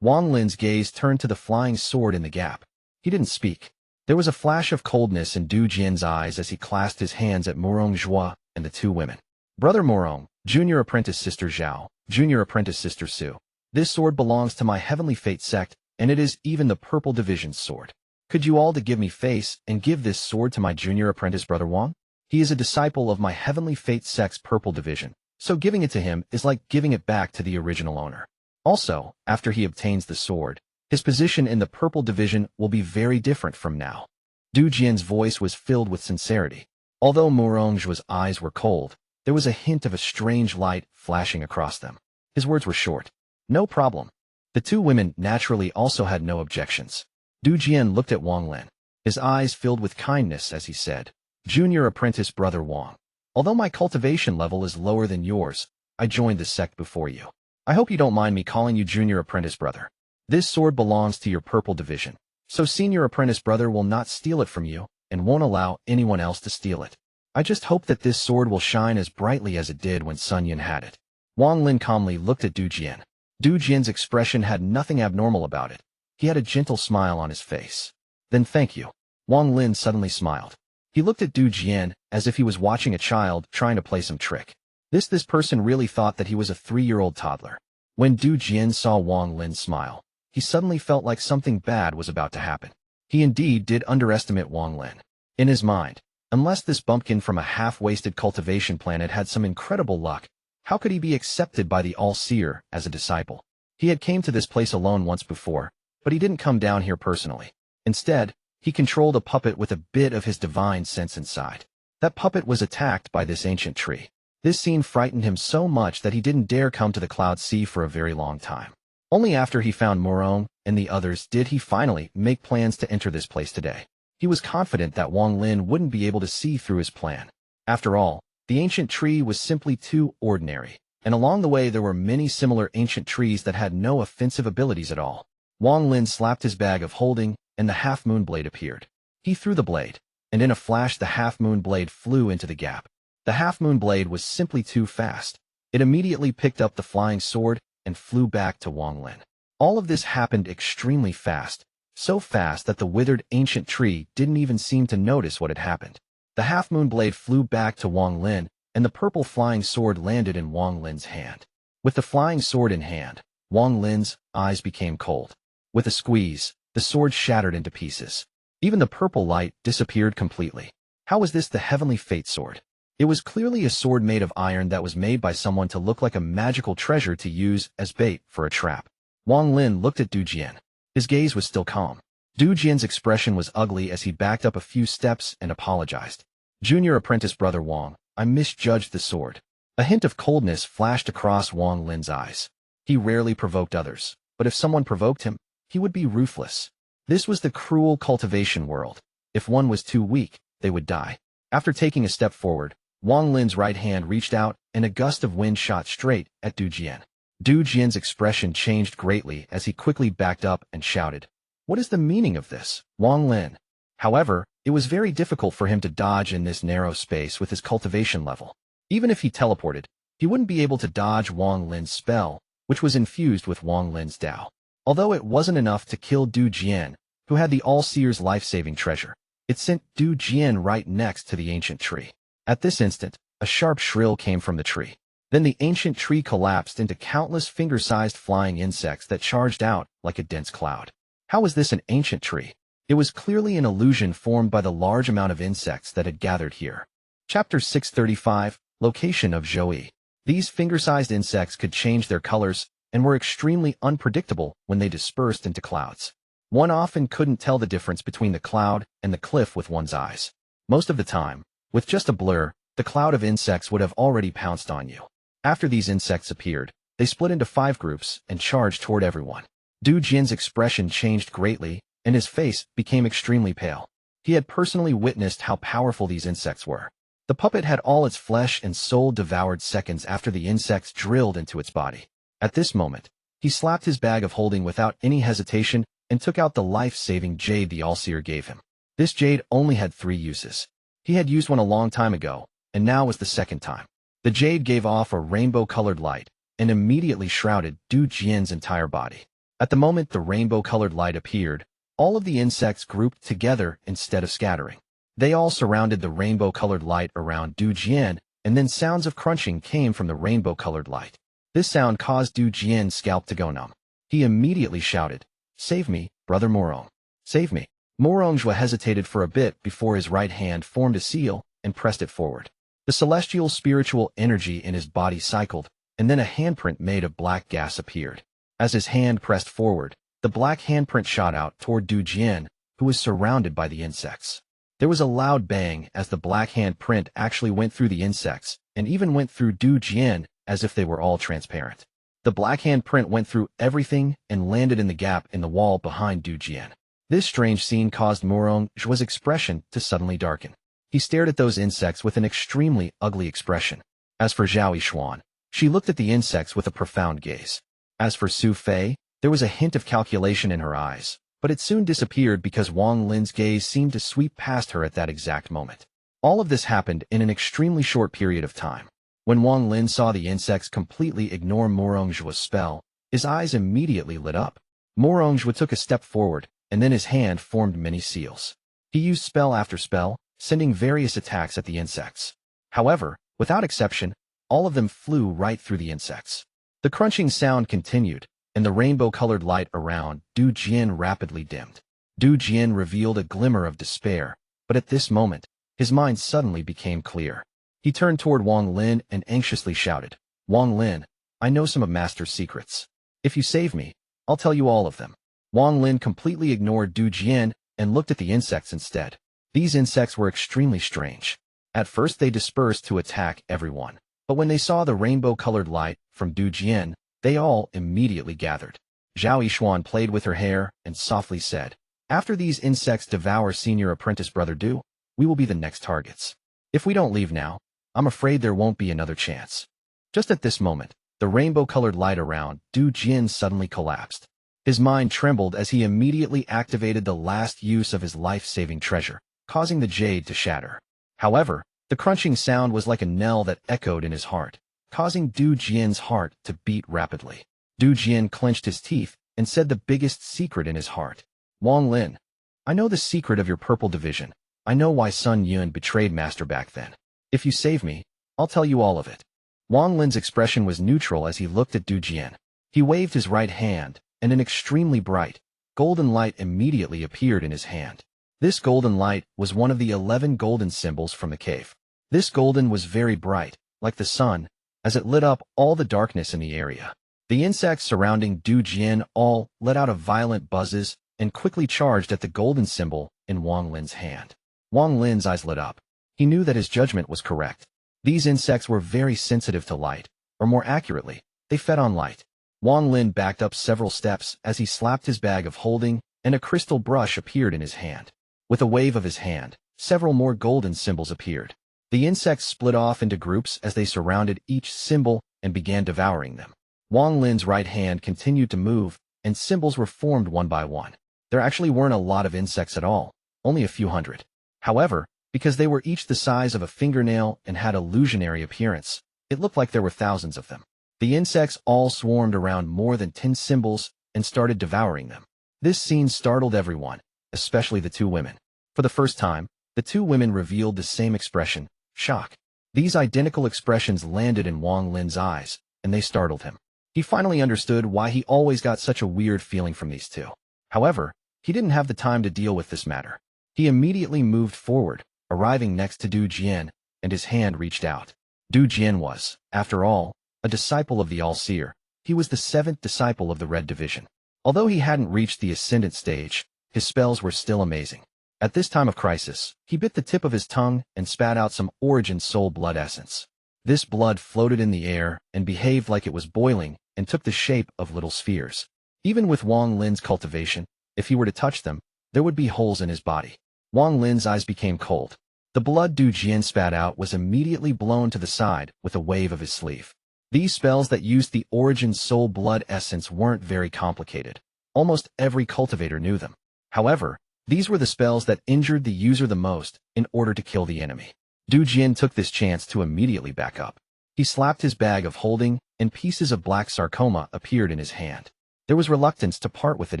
Wang Lin's gaze turned to the flying sword in the gap. He didn't speak. There was a flash of coldness in Du Jian's eyes as he clasped his hands at Morong Zhou and the 2 women. "Brother Morong, Junior Apprentice Sister Zhou, Junior Apprentice Sister Su. This sword belongs to my Heavenly Fate sect, and it is even the Purple Division's sword. Could you all to give me face and give this sword to my Junior Apprentice Brother Wang? He is a disciple of my Heavenly Fate sect's Purple Division, so giving it to him is like giving it back to the original owner. Also, after he obtains the sword, his position in the Purple Division will be very different from now." Du Jian's voice was filled with sincerity. Although Morong's eyes were cold, there was a hint of a strange light flashing across them. His words were short. "No problem." The 2 women naturally also had no objections. Du Jian looked at Wang Lin. His eyes filled with kindness as he said, "Junior Apprentice Brother Wang. Although my cultivation level is lower than yours, I joined the sect before you. I hope you don't mind me calling you Junior Apprentice Brother. This sword belongs to your Purple Division, so Senior Apprentice Brother will not steal it from you and won't allow anyone else to steal it. I just hope that this sword will shine as brightly as it did when Sun Yun had it." Wang Lin calmly looked at Du Jian. Du Jian's expression had nothing abnormal about it. He had a gentle smile on his face. "Then thank you." Wang Lin suddenly smiled. He looked at Du Jian as if he was watching a child trying to play some trick. This person really thought that he was a 3-year-old toddler. When Du Jian saw Wang Lin smile, he suddenly felt like something bad was about to happen. He indeed did underestimate Wang Lin. In his mind, unless this bumpkin from a half-wasted cultivation planet had some incredible luck, how could he be accepted by the All-Seer as a disciple? He had came to this place alone once before, but he didn't come down here personally. Instead, he controlled a puppet with a bit of his divine sense inside. That puppet was attacked by this ancient tree. This scene frightened him so much that he didn't dare come to the Cloud Sea for a very long time. Only after he found Morong and the others did he finally make plans to enter this place today. He was confident that Wang Lin wouldn't be able to see through his plan. After all, the ancient tree was simply too ordinary, and along the way there were many similar ancient trees that had no offensive abilities at all. Wang Lin slapped his bag of holding, and the half-moon blade appeared. He threw the blade, and in a flash the half-moon blade flew into the gap. The half-moon blade was simply too fast. It immediately picked up the flying sword and flew back to Wang Lin. All of this happened extremely fast, so fast that the withered ancient tree didn't even seem to notice what had happened. The half-moon blade flew back to Wang Lin, and the purple flying sword landed in Wang Lin's hand. With the flying sword in hand, Wang Lin's eyes became cold. With a squeeze, the sword shattered into pieces. Even the purple light disappeared completely. How was this the Heavenly Fate sword? It was clearly a sword made of iron that was made by someone to look like a magical treasure to use as bait for a trap. Wang Lin looked at Du Jian. His gaze was still calm. Du Jian's expression was ugly as he backed up a few steps and apologized. "Junior apprentice brother Wang, I misjudged the sword." A hint of coldness flashed across Wang Lin's eyes. He rarely provoked others, but if someone provoked him, he would be ruthless. This was the cruel cultivation world. If one was too weak, they would die. After taking a step forward, Wang Lin's right hand reached out, and a gust of wind shot straight at Du Jian. Du Jian's expression changed greatly as he quickly backed up and shouted, "What is the meaning of this, Wang Lin?" However, it was very difficult for him to dodge in this narrow space with his cultivation level. Even if he teleported, he wouldn't be able to dodge Wang Lin's spell, which was infused with Wang Lin's Tao. Although it wasn't enough to kill Du Jian, who had the All-Seer's life-saving treasure, it sent Du Jian right next to the ancient tree. At this instant, a sharp shrill came from the tree. Then the ancient tree collapsed into countless finger-sized flying insects that charged out like a dense cloud. How was this an ancient tree? It was clearly an illusion formed by the large amount of insects that had gathered here. Chapter 635, Location of Zhou. These finger-sized insects could change their colors and were extremely unpredictable when they dispersed into clouds. One often couldn't tell the difference between the cloud and the cliff with one's eyes. Most of the time, with just a blur, the cloud of insects would have already pounced on you. After these insects appeared, they split into 5 groups and charged toward everyone. Du Jian's expression changed greatly, and his face became extremely pale. He had personally witnessed how powerful these insects were. The puppet had all its flesh and soul devoured seconds after the insects drilled into its body. At this moment, he slapped his bag of holding without any hesitation and took out the life-saving Jade the All-Seer gave him. This Jade only had 3 uses. He had used one a long time ago, and now was the second time. The Jade gave off a rainbow-colored light and immediately shrouded Du Jian's entire body. At the moment the rainbow-colored light appeared, all of the insects grouped together instead of scattering. They all surrounded the rainbow-colored light around Du Jian, and then sounds of crunching came from the rainbow-colored light. This sound caused Du Jian's scalp to go numb. He immediately shouted, "Save me, Brother Morong. Save me." Morongzhua hesitated for a bit before his right hand formed a seal and pressed it forward. The celestial spiritual energy in his body cycled, and then a handprint made of black gas appeared. As his hand pressed forward, the black handprint shot out toward Du Jian, who was surrounded by the insects. There was a loud bang as the black handprint actually went through the insects, and even went through Du Jian as if they were all transparent. The black handprint went through everything and landed in the gap in the wall behind Du Jian. This strange scene caused Morongzhua's expression to suddenly darken. He stared at those insects with an extremely ugly expression. As for Zhou Xuan, she looked at the insects with a profound gaze. As for Su Fei, there was a hint of calculation in her eyes, but it soon disappeared because Wang Lin's gaze seemed to sweep past her at that exact moment. All of this happened in an extremely short period of time. When Wang Lin saw the insects completely ignore Morongzhua's spell, his eyes immediately lit up. Morongzhua took a step forward, and then his hand formed many seals. He used spell after spell, sending various attacks at the insects. However, without exception, all of them flew right through the insects. The crunching sound continued, and the rainbow-colored light around Du Jian rapidly dimmed. Du Jian revealed a glimmer of despair, but at this moment, his mind suddenly became clear. He turned toward Wang Lin and anxiously shouted, "Wang Lin, I know some of Master's secrets. If you save me, I'll tell you all of them." Wang Lin completely ignored Du Jian and looked at the insects instead. These insects were extremely strange. At first they dispersed to attack everyone, but when they saw the rainbow-colored light from Du Jian, they all immediately gathered. Zhou Xuan played with her hair and softly said, "After these insects devour senior apprentice Brother Du, we will be the next targets. If we don't leave now, I'm afraid there won't be another chance." Just at this moment, the rainbow-colored light around Du Jian suddenly collapsed. His mind trembled as he immediately activated the last use of his life-saving treasure, causing the jade to shatter. However, the crunching sound was like a knell that echoed in his heart, causing Du Jian's heart to beat rapidly. Du Jian clenched his teeth and said the biggest secret in his heart. "Wang Lin, I know the secret of your purple division. I know why Sun Yun betrayed Master back then. If you save me, I'll tell you all of it." Wang Lin's expression was neutral as he looked at Du Jian. He waved his right hand, and an extremely bright, golden light immediately appeared in his hand. This golden light was one of the 11 golden symbols from the cave. This golden was very bright, like the sun, as it lit up all the darkness in the area. The insects surrounding Du Jian all let out a violent buzzes and quickly charged at the golden symbol in Wang Lin's hand. Wang Lin's eyes lit up. He knew that his judgment was correct. These insects were very sensitive to light, or more accurately, they fed on light. Wang Lin backed up several steps as he slapped his bag of holding, and a crystal brush appeared in his hand. With a wave of his hand, several more golden symbols appeared. The insects split off into groups as they surrounded each symbol and began devouring them. Wang Lin's right hand continued to move, and symbols were formed one by one. There actually weren't a lot of insects at all, only a few hundred. However, because they were each the size of a fingernail and had illusionary appearance, it looked like there were thousands of them. The insects all swarmed around more than 10 symbols and started devouring them. This scene startled everyone, especially the 2 women. For the first time, the 2 women revealed the same expression, shock. These identical expressions landed in Wang Lin's eyes, and they startled him. He finally understood why he always got such a weird feeling from these 2. However, he didn't have the time to deal with this matter. He immediately moved forward, arriving next to Du Jian, and his hand reached out. Du Jian was, after all, a disciple of the All-Seer. He was the 7th disciple of the Red Division. Although he hadn't reached the ascendant stage, his spells were still amazing. At this time of crisis, he bit the tip of his tongue and spat out some origin soul blood essence. This blood floated in the air and behaved like it was boiling and took the shape of little spheres. Even with Wang Lin's cultivation, if he were to touch them, there would be holes in his body. Wang Lin's eyes became cold. The blood Du Jian spat out was immediately blown to the side with a wave of his sleeve. These spells that used the origin soul blood essence weren't very complicated. Almost every cultivator knew them. However, these were the spells that injured the user the most in order to kill the enemy. Du Jian took this chance to immediately back up. He slapped his bag of holding, and pieces of black sarcoma appeared in his hand. There was reluctance to part with it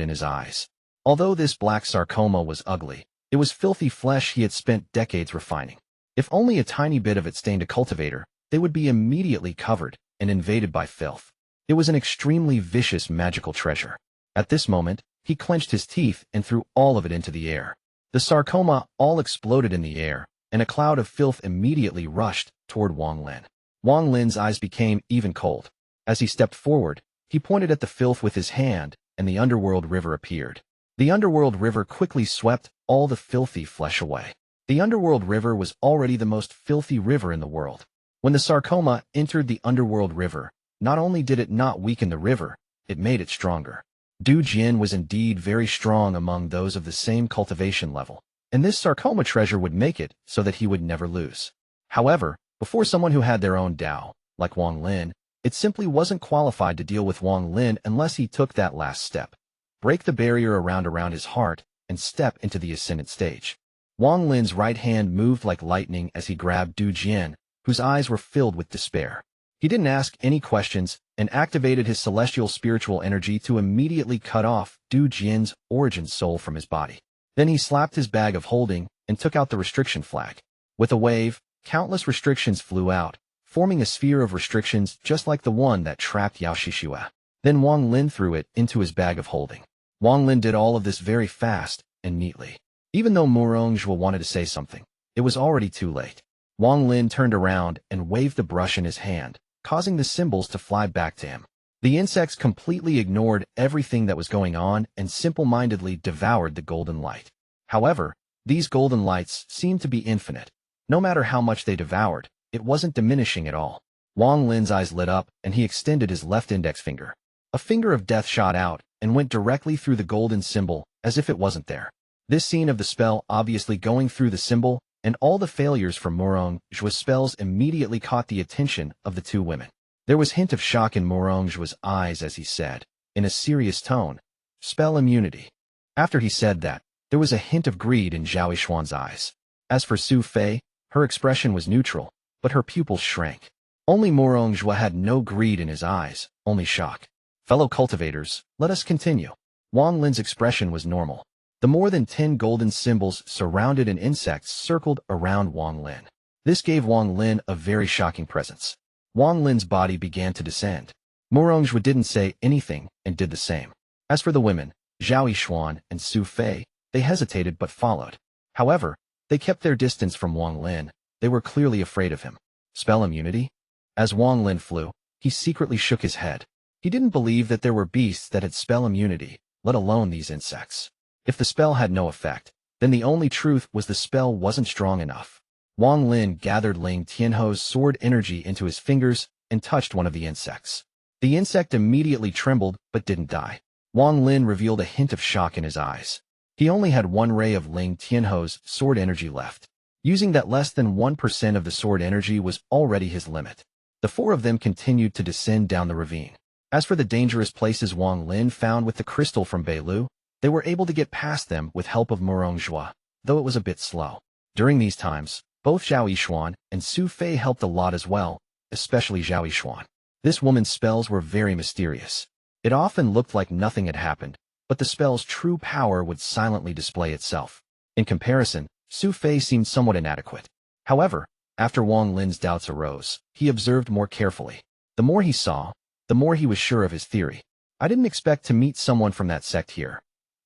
in his eyes. Although this black sarcoma was ugly, it was filthy flesh he had spent decades refining. If only a tiny bit of it stained a cultivator, they would be immediately covered and invaded by filth. It was an extremely vicious magical treasure. At this moment, he clenched his teeth and threw all of it into the air. The sarcoma all exploded in the air, and a cloud of filth immediately rushed toward Wang Lin. Wang Lin's eyes became even cold. As he stepped forward, he pointed at the filth with his hand, and the underworld river appeared. The underworld river quickly swept all the filthy flesh away. The underworld river was already the most filthy river in the world. When the sarcoma entered the underworld river, not only did it not weaken the river, it made it stronger. Du Jian was indeed very strong among those of the same cultivation level, and this sarcoma treasure would make it so that he would never lose. However, before someone who had their own Tao, like Wang Lin, it simply wasn't qualified to deal with Wang Lin unless he took that last step. Break the barrier around his heart and step into the ascendant stage. Wang Lin's right hand moved like lightning as he grabbed Du Jian, whose eyes were filled with despair. He didn't ask any questions and activated his celestial spiritual energy to immediately cut off Du Jian's origin soul from his body. Then he slapped his bag of holding and took out the restriction flag. With a wave, countless restrictions flew out, forming a sphere of restrictions just like the one that trapped Yao Shishua. Then Wang Lin threw it into his bag of holding. Wang Lin did all of this very fast and neatly. Even though Zhou wanted to say something, it was already too late. Wang Lin turned around and waved the brush in his hand, causing the symbols to fly back to him. The insects completely ignored everything that was going on and simple-mindedly devoured the golden light. However, these golden lights seemed to be infinite. No matter how much they devoured, it wasn't diminishing at all. Wang Lin's eyes lit up and he extended his left index finger. A finger of death shot out and went directly through the golden symbol as if it wasn't there. This scene of the spell obviously going through the symbol and all the failures from Zhou's spells immediately caught the attention of the two women. There was a hint of shock in Zhou's eyes as he said, in a serious tone, "Spell immunity." After he said that, there was a hint of greed in Zhao Xuan's eyes. As for Su Fei, her expression was neutral, but her pupils shrank. Only Zhou had no greed in his eyes, only shock. Fellow cultivators, let us continue. Wang Lin's expression was normal. The more than 10 golden symbols surrounded and insects circled around Wang Lin. This gave Wang Lin a very shocking presence. Wang Lin's body began to descend. Zhou didn't say anything and did the same. As for the women, Zhao Xuan and Su Fei, they hesitated but followed. However, they kept their distance from Wang Lin. They were clearly afraid of him. Spell immunity? As Wang Lin flew, he secretly shook his head. He didn't believe that there were beasts that had spell immunity, let alone these insects. If the spell had no effect, then the only truth was the spell wasn't strong enough. Wang Lin gathered Ling Tianho's sword energy into his fingers and touched one of the insects. The insect immediately trembled but didn't die. Wang Lin revealed a hint of shock in his eyes. He only had one ray of Ling Tianho's sword energy left. Using that less than 1% of the sword energy was already his limit. The four of them continued to descend down the ravine. As for the dangerous places Wang Lin found with the crystal from Beilu, they were able to get past them with help of Zhou, though it was a bit slow. During these times, both Zhao Xuan and Su Fei helped a lot as well, especially Zhao Xuan. This woman's spells were very mysterious. It often looked like nothing had happened, but the spell's true power would silently display itself. In comparison, Su Fei seemed somewhat inadequate. However, after Wang Lin's doubts arose, he observed more carefully. The more he saw, the more he was sure of his theory. I didn't expect to meet someone from that sect here.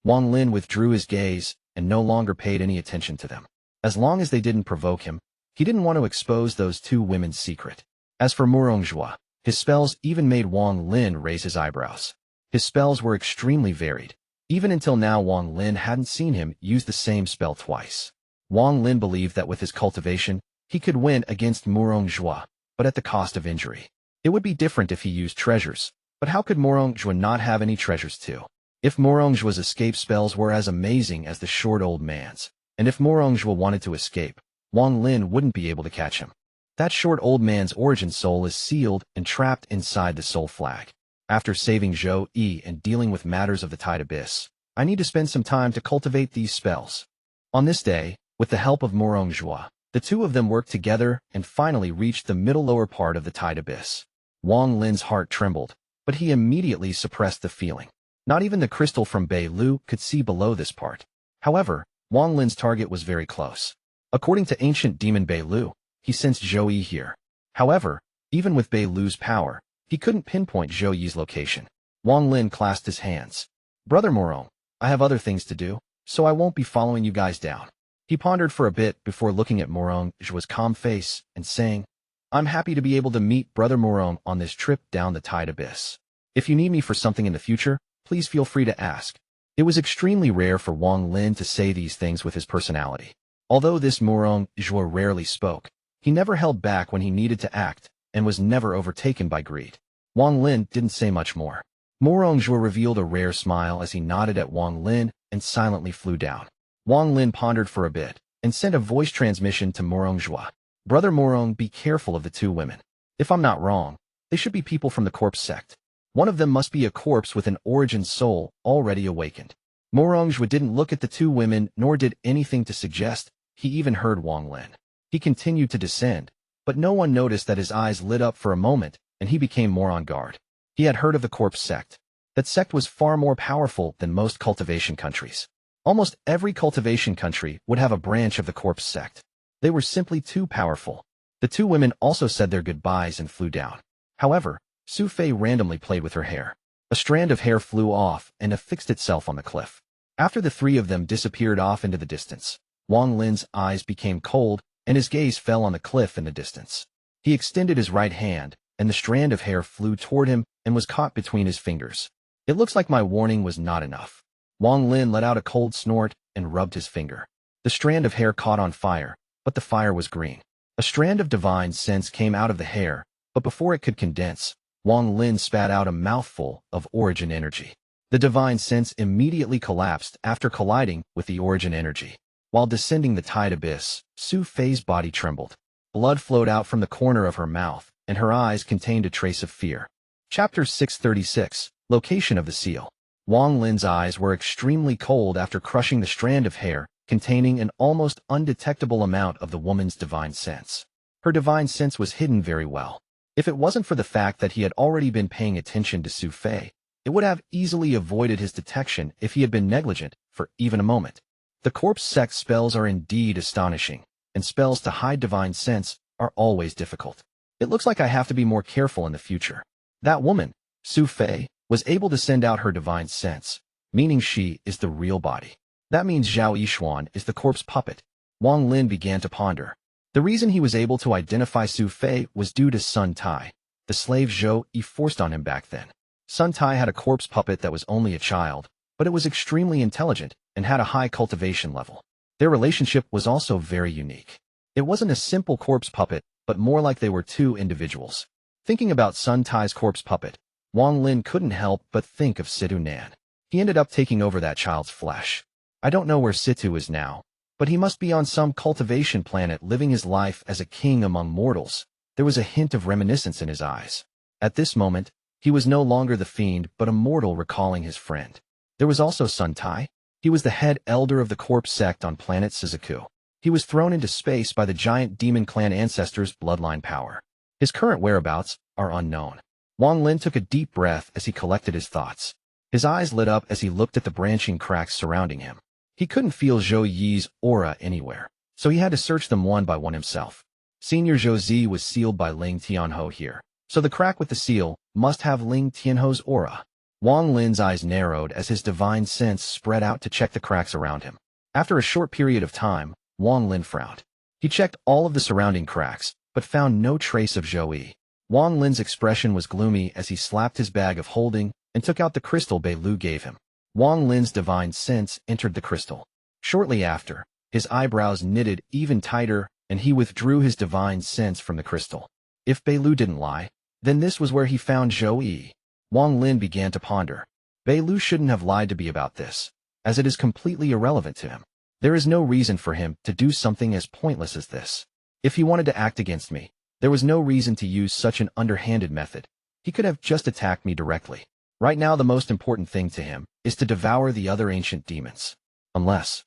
Wang Lin withdrew his gaze and no longer paid any attention to them. As long as they didn't provoke him, he didn't want to expose those two women's secret. As for Zhou, his spells even made Wang Lin raise his eyebrows. His spells were extremely varied. Even until now, Wang Lin hadn't seen him use the same spell twice. Wang Lin believed that with his cultivation, he could win against Murong Zhou, but at the cost of injury. It would be different if he used treasures, but how could Murong Zhou not have any treasures too? If Murong Zhou's escape spells were as amazing as the short old man's, and if Murong Zhou wanted to escape, Wang Lin wouldn't be able to catch him. That short old man's origin soul is sealed and trapped inside the soul flag. After saving Zhou and dealing with matters of the Tide Abyss, I need to spend some time to cultivate these spells. On this day, with the help of Murong Zhou, the two of them worked together and finally reached the middle lower part of the Tide Abyss. Wang Lin's heart trembled, but he immediately suppressed the feeling. Not even the crystal from Bei Lu could see below this part. However, Wang Lin's target was very close. According to ancient demon Bei Lu, he sensed Zhou here. However, even with Bei Lu's power, he couldn't pinpoint Zhou Yi's location. Wang Lin clasped his hands. Brother Murong, I have other things to do, so I won't be following you guys down. He pondered for a bit before looking at Murong Zhou's calm face and saying, I'm happy to be able to meet Brother Murong on this trip down the Tide Abyss. If you need me for something in the future, please feel free to ask. It was extremely rare for Wang Lin to say these things with his personality. Although this Murong Zhou rarely spoke, he never held back when he needed to act and was never overtaken by greed. Wang Lin didn't say much more. Murong Zhou revealed a rare smile as he nodded at Wang Lin and silently flew down. Wang Lin pondered for a bit and sent a voice transmission to Murong Zhou. Brother Murong, be careful of the two women. If I'm not wrong, they should be people from the corpse sect. One of them must be a corpse with an origin soul already awakened. Murong Zhou didn't look at the two women nor did anything to suggest he even heard Wang Lin. He continued to descend, but no one noticed that his eyes lit up for a moment and he became more on guard. He had heard of the corpse sect. That sect was far more powerful than most cultivation countries. Almost every cultivation country would have a branch of the corpse sect. They were simply too powerful. The two women also said their goodbyes and flew down. However, Su Fei randomly played with her hair. A strand of hair flew off and affixed itself on the cliff. After the three of them disappeared off into the distance, Wang Lin's eyes became cold and his gaze fell on the cliff in the distance. He extended his right hand, and the strand of hair flew toward him and was caught between his fingers. It looks like my warning was not enough. Wang Lin let out a cold snort and rubbed his finger. The strand of hair caught on fire, but the fire was green. A strand of divine sense came out of the hair, but before it could condense, Wang Lin spat out a mouthful of origin energy. The divine sense immediately collapsed after colliding with the origin energy. While descending the Tide Abyss, Su Fei's body trembled. Blood flowed out from the corner of her mouth, and her eyes contained a trace of fear. Chapter 636, Location of the Seal. Wang Lin's eyes were extremely cold after crushing the strand of hair containing an almost undetectable amount of the woman's divine sense. Her divine sense was hidden very well. If it wasn't for the fact that he had already been paying attention to Su Fei, it would have easily avoided his detection if he had been negligent for even a moment. The corpse sect spells are indeed astonishing, and spells to hide divine sense are always difficult. It looks like I have to be more careful in the future. That woman, Su Fei, was able to send out her divine sense, meaning she is the real body. That means Zhou Yishuan is the corpse puppet. Wang Lin began to ponder. The reason he was able to identify Su Fei was due to Sun Tai, the slave Zhou Yi forced on him back then. Sun Tai had a corpse puppet that was only a child, but it was extremely intelligent and had a high cultivation level. Their relationship was also very unique. It wasn't a simple corpse puppet, but more like they were two individuals. Thinking about Sun Tai's corpse puppet, Wang Lin couldn't help but think of Situ Nan. He ended up taking over that child's flesh. I don't know where Situ is now, but he must be on some cultivation planet living his life as a king among mortals. There was a hint of reminiscence in his eyes. At this moment, he was no longer the fiend but a mortal recalling his friend. There was also Sun Tai. He was the head elder of the corpse sect on planet Situ. He was thrown into space by the giant demon clan ancestors' bloodline power. His current whereabouts are unknown. Wang Lin took a deep breath as he collected his thoughts. His eyes lit up as he looked at the branching cracks surrounding him. He couldn't feel Zhou Yi's aura anywhere, so he had to search them one by one himself. Senior Zhou Zi was sealed by Ling Tianhou here, so the crack with the seal must have Ling Tianhou's aura. Wang Lin's eyes narrowed as his divine sense spread out to check the cracks around him. After a short period of time, Wang Lin frowned. He checked all of the surrounding cracks, but found no trace of Zhou Yi. Wang Lin's expression was gloomy as he slapped his bag of holding and took out the crystal Bei Lu gave him. Wang Lin's divine sense entered the crystal. Shortly after, his eyebrows knitted even tighter, and he withdrew his divine sense from the crystal. If Bei Lu didn't lie, then this was where he found Zhou. Wang Lin began to ponder. Bei Lu shouldn't have lied to me about this, as it is completely irrelevant to him. There is no reason for him to do something as pointless as this. If he wanted to act against me, there was no reason to use such an underhanded method. He could have just attacked me directly. Right now the most important thing to him is to devour the other ancient demons. Unless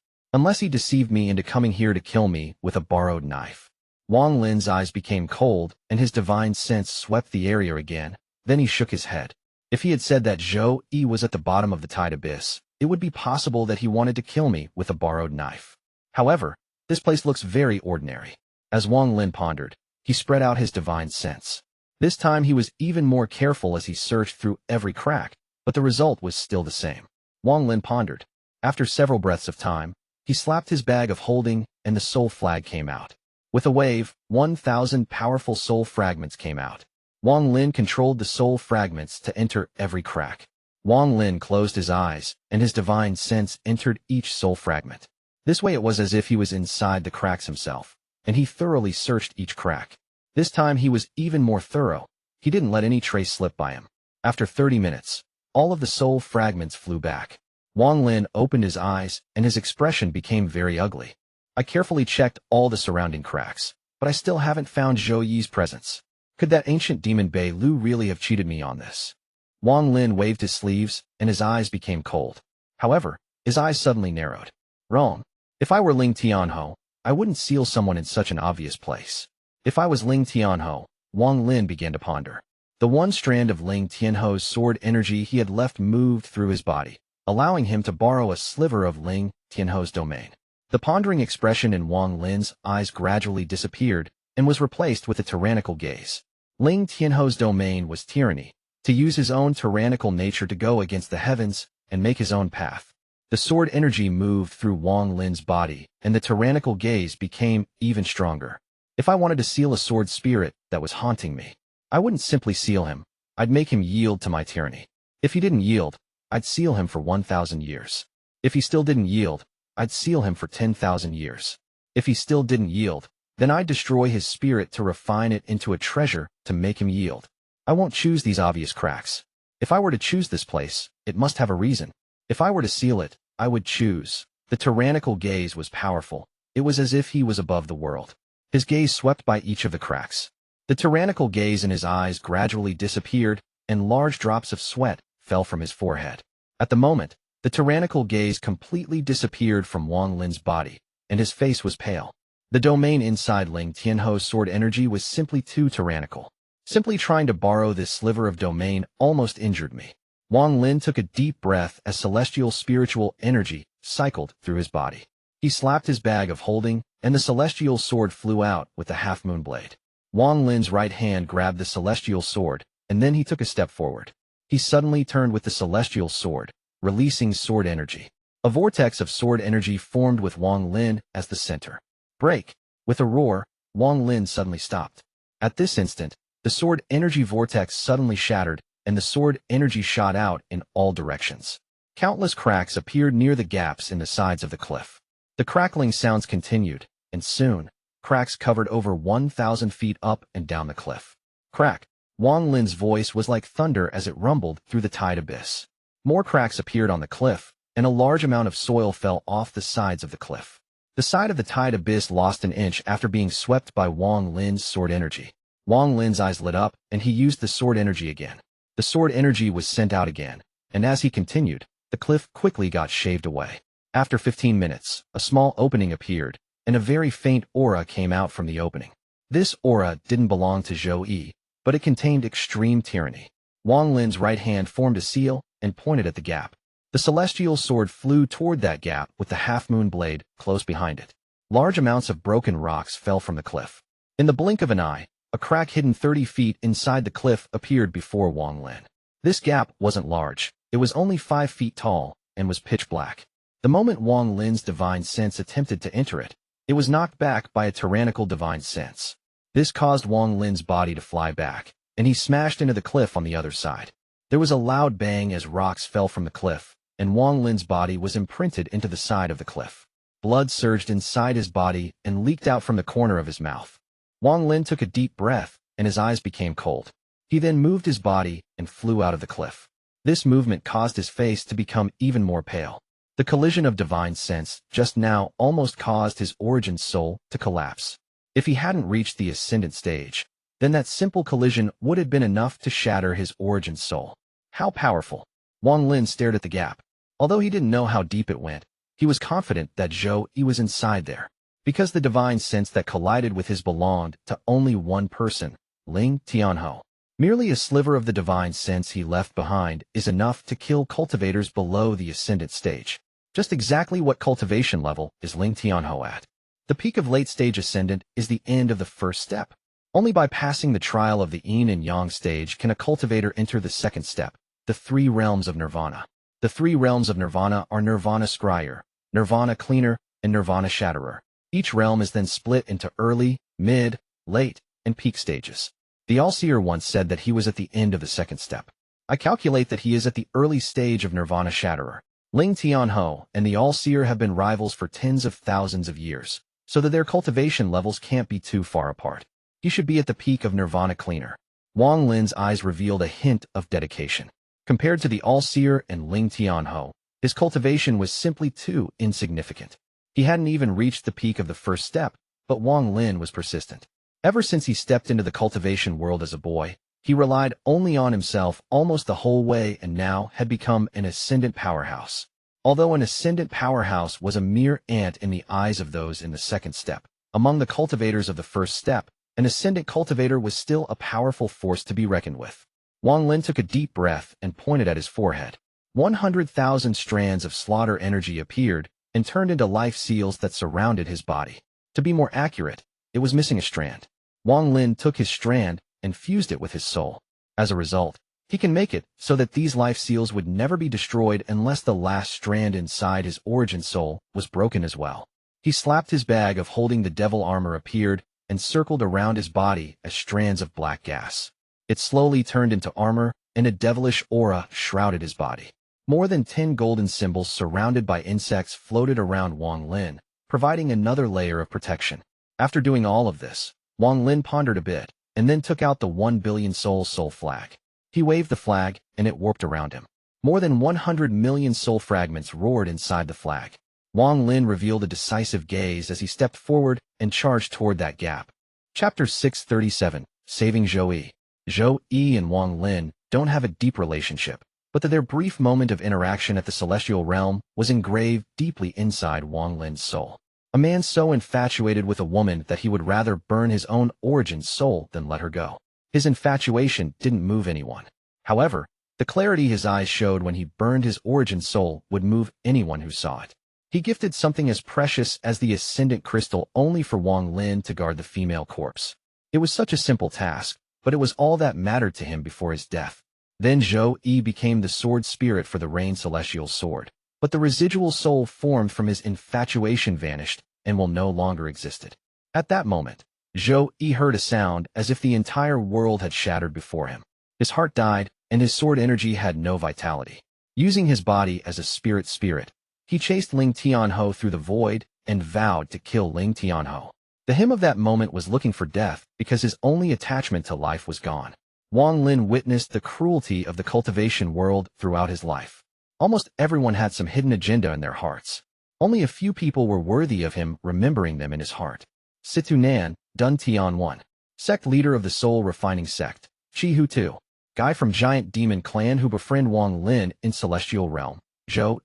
he deceived me into coming here to kill me with a borrowed knife. Wang Lin's eyes became cold, and his divine sense swept the area again. Then he shook his head. If he had said that Zhou was at the bottom of the tide abyss, it would be possible that he wanted to kill me with a borrowed knife. However, this place looks very ordinary. As Wang Lin pondered, he spread out his divine sense. This time he was even more careful as he searched through every crack, but the result was still the same. Wang Lin pondered. After several breaths of time, he slapped his bag of holding, and the soul flag came out. With a wave, 1,000 powerful soul fragments came out. Wang Lin controlled the soul fragments to enter every crack. Wang Lin closed his eyes, and his divine sense entered each soul fragment. This way it was as if he was inside the cracks himself, and he thoroughly searched each crack. This time he was even more thorough. He didn't let any trace slip by him. After 30 minutes, all of the soul fragments flew back. Wang Lin opened his eyes, and his expression became very ugly. I carefully checked all the surrounding cracks, but I still haven't found Zhou presence. Could that ancient demon Bei Lu really have cheated me on this? Wang Lin waved his sleeves, and his eyes became cold. However, his eyes suddenly narrowed. Wrong. If I were Ling Tianhou, I wouldn't seal someone in such an obvious place. If I was Ling Tianhou, Wang Lin began to ponder. The one strand of Ling Tianhou's sword energy he had left moved through his body, allowing him to borrow a sliver of Ling Tianhou's domain. The pondering expression in Wang Lin's eyes gradually disappeared and was replaced with a tyrannical gaze. Ling Tianhou's domain was tyranny, to use his own tyrannical nature to go against the heavens and make his own path. The sword energy moved through Wang Lin's body, and the tyrannical gaze became even stronger. If I wanted to seal a sword spirit that was haunting me, I wouldn't simply seal him. I'd make him yield to my tyranny. If he didn't yield, I'd seal him for 1,000 years. If he still didn't yield, I'd seal him for 10,000 years. If he still didn't yield, then I'd destroy his spirit to refine it into a treasure to make him yield. I won't choose these obvious cracks. If I were to choose this place, it must have a reason. If I were to seal it, I would choose. The tyrannical gaze was powerful. It was as if he was above the world. His gaze swept by each of the cracks. The tyrannical gaze in his eyes gradually disappeared, and large drops of sweat fell from his forehead. At the moment, the tyrannical gaze completely disappeared from Wang Lin's body, and his face was pale. The domain inside Ling Tianhou's sword energy was simply too tyrannical. Simply trying to borrow this sliver of domain almost injured me. Wang Lin took a deep breath as celestial spiritual energy cycled through his body. He slapped his bag of holding, and the celestial sword flew out with the half-moon blade. Wang Lin's right hand grabbed the celestial sword, and then he took a step forward. He suddenly turned with the celestial sword, releasing sword energy. A vortex of sword energy formed with Wang Lin as the center. Break! With a roar, Wang Lin suddenly stopped. At this instant, the sword energy vortex suddenly shattered, and the sword energy shot out in all directions. Countless cracks appeared near the gaps in the sides of the cliff. The crackling sounds continued, and soon, cracks covered over 1,000 feet up and down the cliff. Crack! Wang Lin's voice was like thunder as it rumbled through the tide abyss. More cracks appeared on the cliff, and a large amount of soil fell off the sides of the cliff. The side of the tide abyss lost an inch after being swept by Wang Lin's sword energy. Wang Lin's eyes lit up, and he used the sword energy again. The sword energy was sent out again, and as he continued, the cliff quickly got shaved away. After 15 minutes, a small opening appeared, and a very faint aura came out from the opening. This aura didn't belong to Zhou, but it contained extreme tyranny. Wang Lin's right hand formed a seal and pointed at the gap. The celestial sword flew toward that gap with the half-moon blade close behind it. Large amounts of broken rocks fell from the cliff. In the blink of an eye, a crack hidden 30 feet inside the cliff appeared before Wang Lin. This gap wasn't large. It was only 5 feet tall and was pitch black. The moment Wang Lin's divine sense attempted to enter it, it was knocked back by a tyrannical divine sense. This caused Wang Lin's body to fly back, and he smashed into the cliff on the other side. There was a loud bang as rocks fell from the cliff, and Wang Lin's body was imprinted into the side of the cliff. Blood surged inside his body and leaked out from the corner of his mouth. Wang Lin took a deep breath, and his eyes became cold. He then moved his body and flew out of the cliff. This movement caused his face to become even more pale. The collision of divine sense just now almost caused his origin soul to collapse. If he hadn't reached the ascendant stage, then that simple collision would have been enough to shatter his origin soul. How powerful! Wang Lin stared at the gap. Although he didn't know how deep it went, he was confident that Zhou was inside there. Because the divine sense that collided with his belonged to only one person, Ling Tianhou. Merely a sliver of the divine sense he left behind is enough to kill cultivators below the ascendant stage. Just exactly what cultivation level is Ling Tianhou at? The peak of late-stage ascendant is the end of the first step. Only by passing the trial of the yin and yang stage can a cultivator enter the second step, the three realms of nirvana. The three realms of nirvana are Nirvana Scryer, Nirvana Cleaner, and Nirvana Shatterer. Each realm is then split into early, mid, late, and peak stages. The All-Seer once said that he was at the end of the second step. I calculate that he is at the early stage of Nirvana Shatterer. Ling Tianhou and the All-Seer have been rivals for tens of thousands of years, so that their cultivation levels can't be too far apart. He should be at the peak of Nirvana Cleaner. Wang Lin's eyes revealed a hint of dedication. Compared to the All-Seer and Ling Tianhou, his cultivation was simply too insignificant. He hadn't even reached the peak of the first step, but Wang Lin was persistent. Ever since he stepped into the cultivation world as a boy, he relied only on himself almost the whole way and now had become an ascendant powerhouse. Although an ascendant powerhouse was a mere ant in the eyes of those in the second step, among the cultivators of the first step, an ascendant cultivator was still a powerful force to be reckoned with. Wang Lin took a deep breath and pointed at his forehead. 100,000 strands of slaughter energy appeared and turned into life seals that surrounded his body. To be more accurate, it was missing a strand. Wang Lin took his strand and fused it with his soul. As a result, he can make it so that these life seals would never be destroyed unless the last strand inside his origin soul was broken as well. He slapped his bag of holding the devil armor appeared and circled around his body as strands of black gas. It slowly turned into armor, and a devilish aura shrouded his body. More than 10 golden symbols surrounded by insects floated around Wang Lin, providing another layer of protection. After doing all of this, Wang Lin pondered a bit, and then took out the 1 billion soul flag. He waved the flag, and it warped around him. More than 100 million soul fragments roared inside the flag. Wang Lin revealed a decisive gaze as he stepped forward and charged toward that gap. Chapter 637, Saving Zhou. Zhou and Wang Lin don't have a deep relationship, but that their brief moment of interaction at the celestial realm was engraved deeply inside Wang Lin's soul. A man so infatuated with a woman that he would rather burn his own origin soul than let her go. His infatuation didn't move anyone. However, the clarity his eyes showed when he burned his origin soul would move anyone who saw it. He gifted something as precious as the ascendant crystal only for Wang Lin to guard the female corpse. It was such a simple task, but it was all that mattered to him before his death. Then Zhou became the sword spirit for the Rain Celestial Sword, but the residual soul formed from his infatuation vanished and will no longer existed. At that moment, Zhou heard a sound as if the entire world had shattered before him. His heart died, and his sword energy had no vitality. Using his body as a spirit, he chased Ling Tianhou through the void and vowed to kill Ling Tianhou. The him of that moment was looking for death because his only attachment to life was gone. Wang Lin witnessed the cruelty of the cultivation world throughout his life. Almost everyone had some hidden agenda in their hearts. Only a few people were worthy of him remembering them in his heart. Situ Nan, Dun Tian 1. Sect leader of the soul refining sect. Chi 2. Guy from giant demon clan who befriended Wang Lin in celestial realm. Zhou.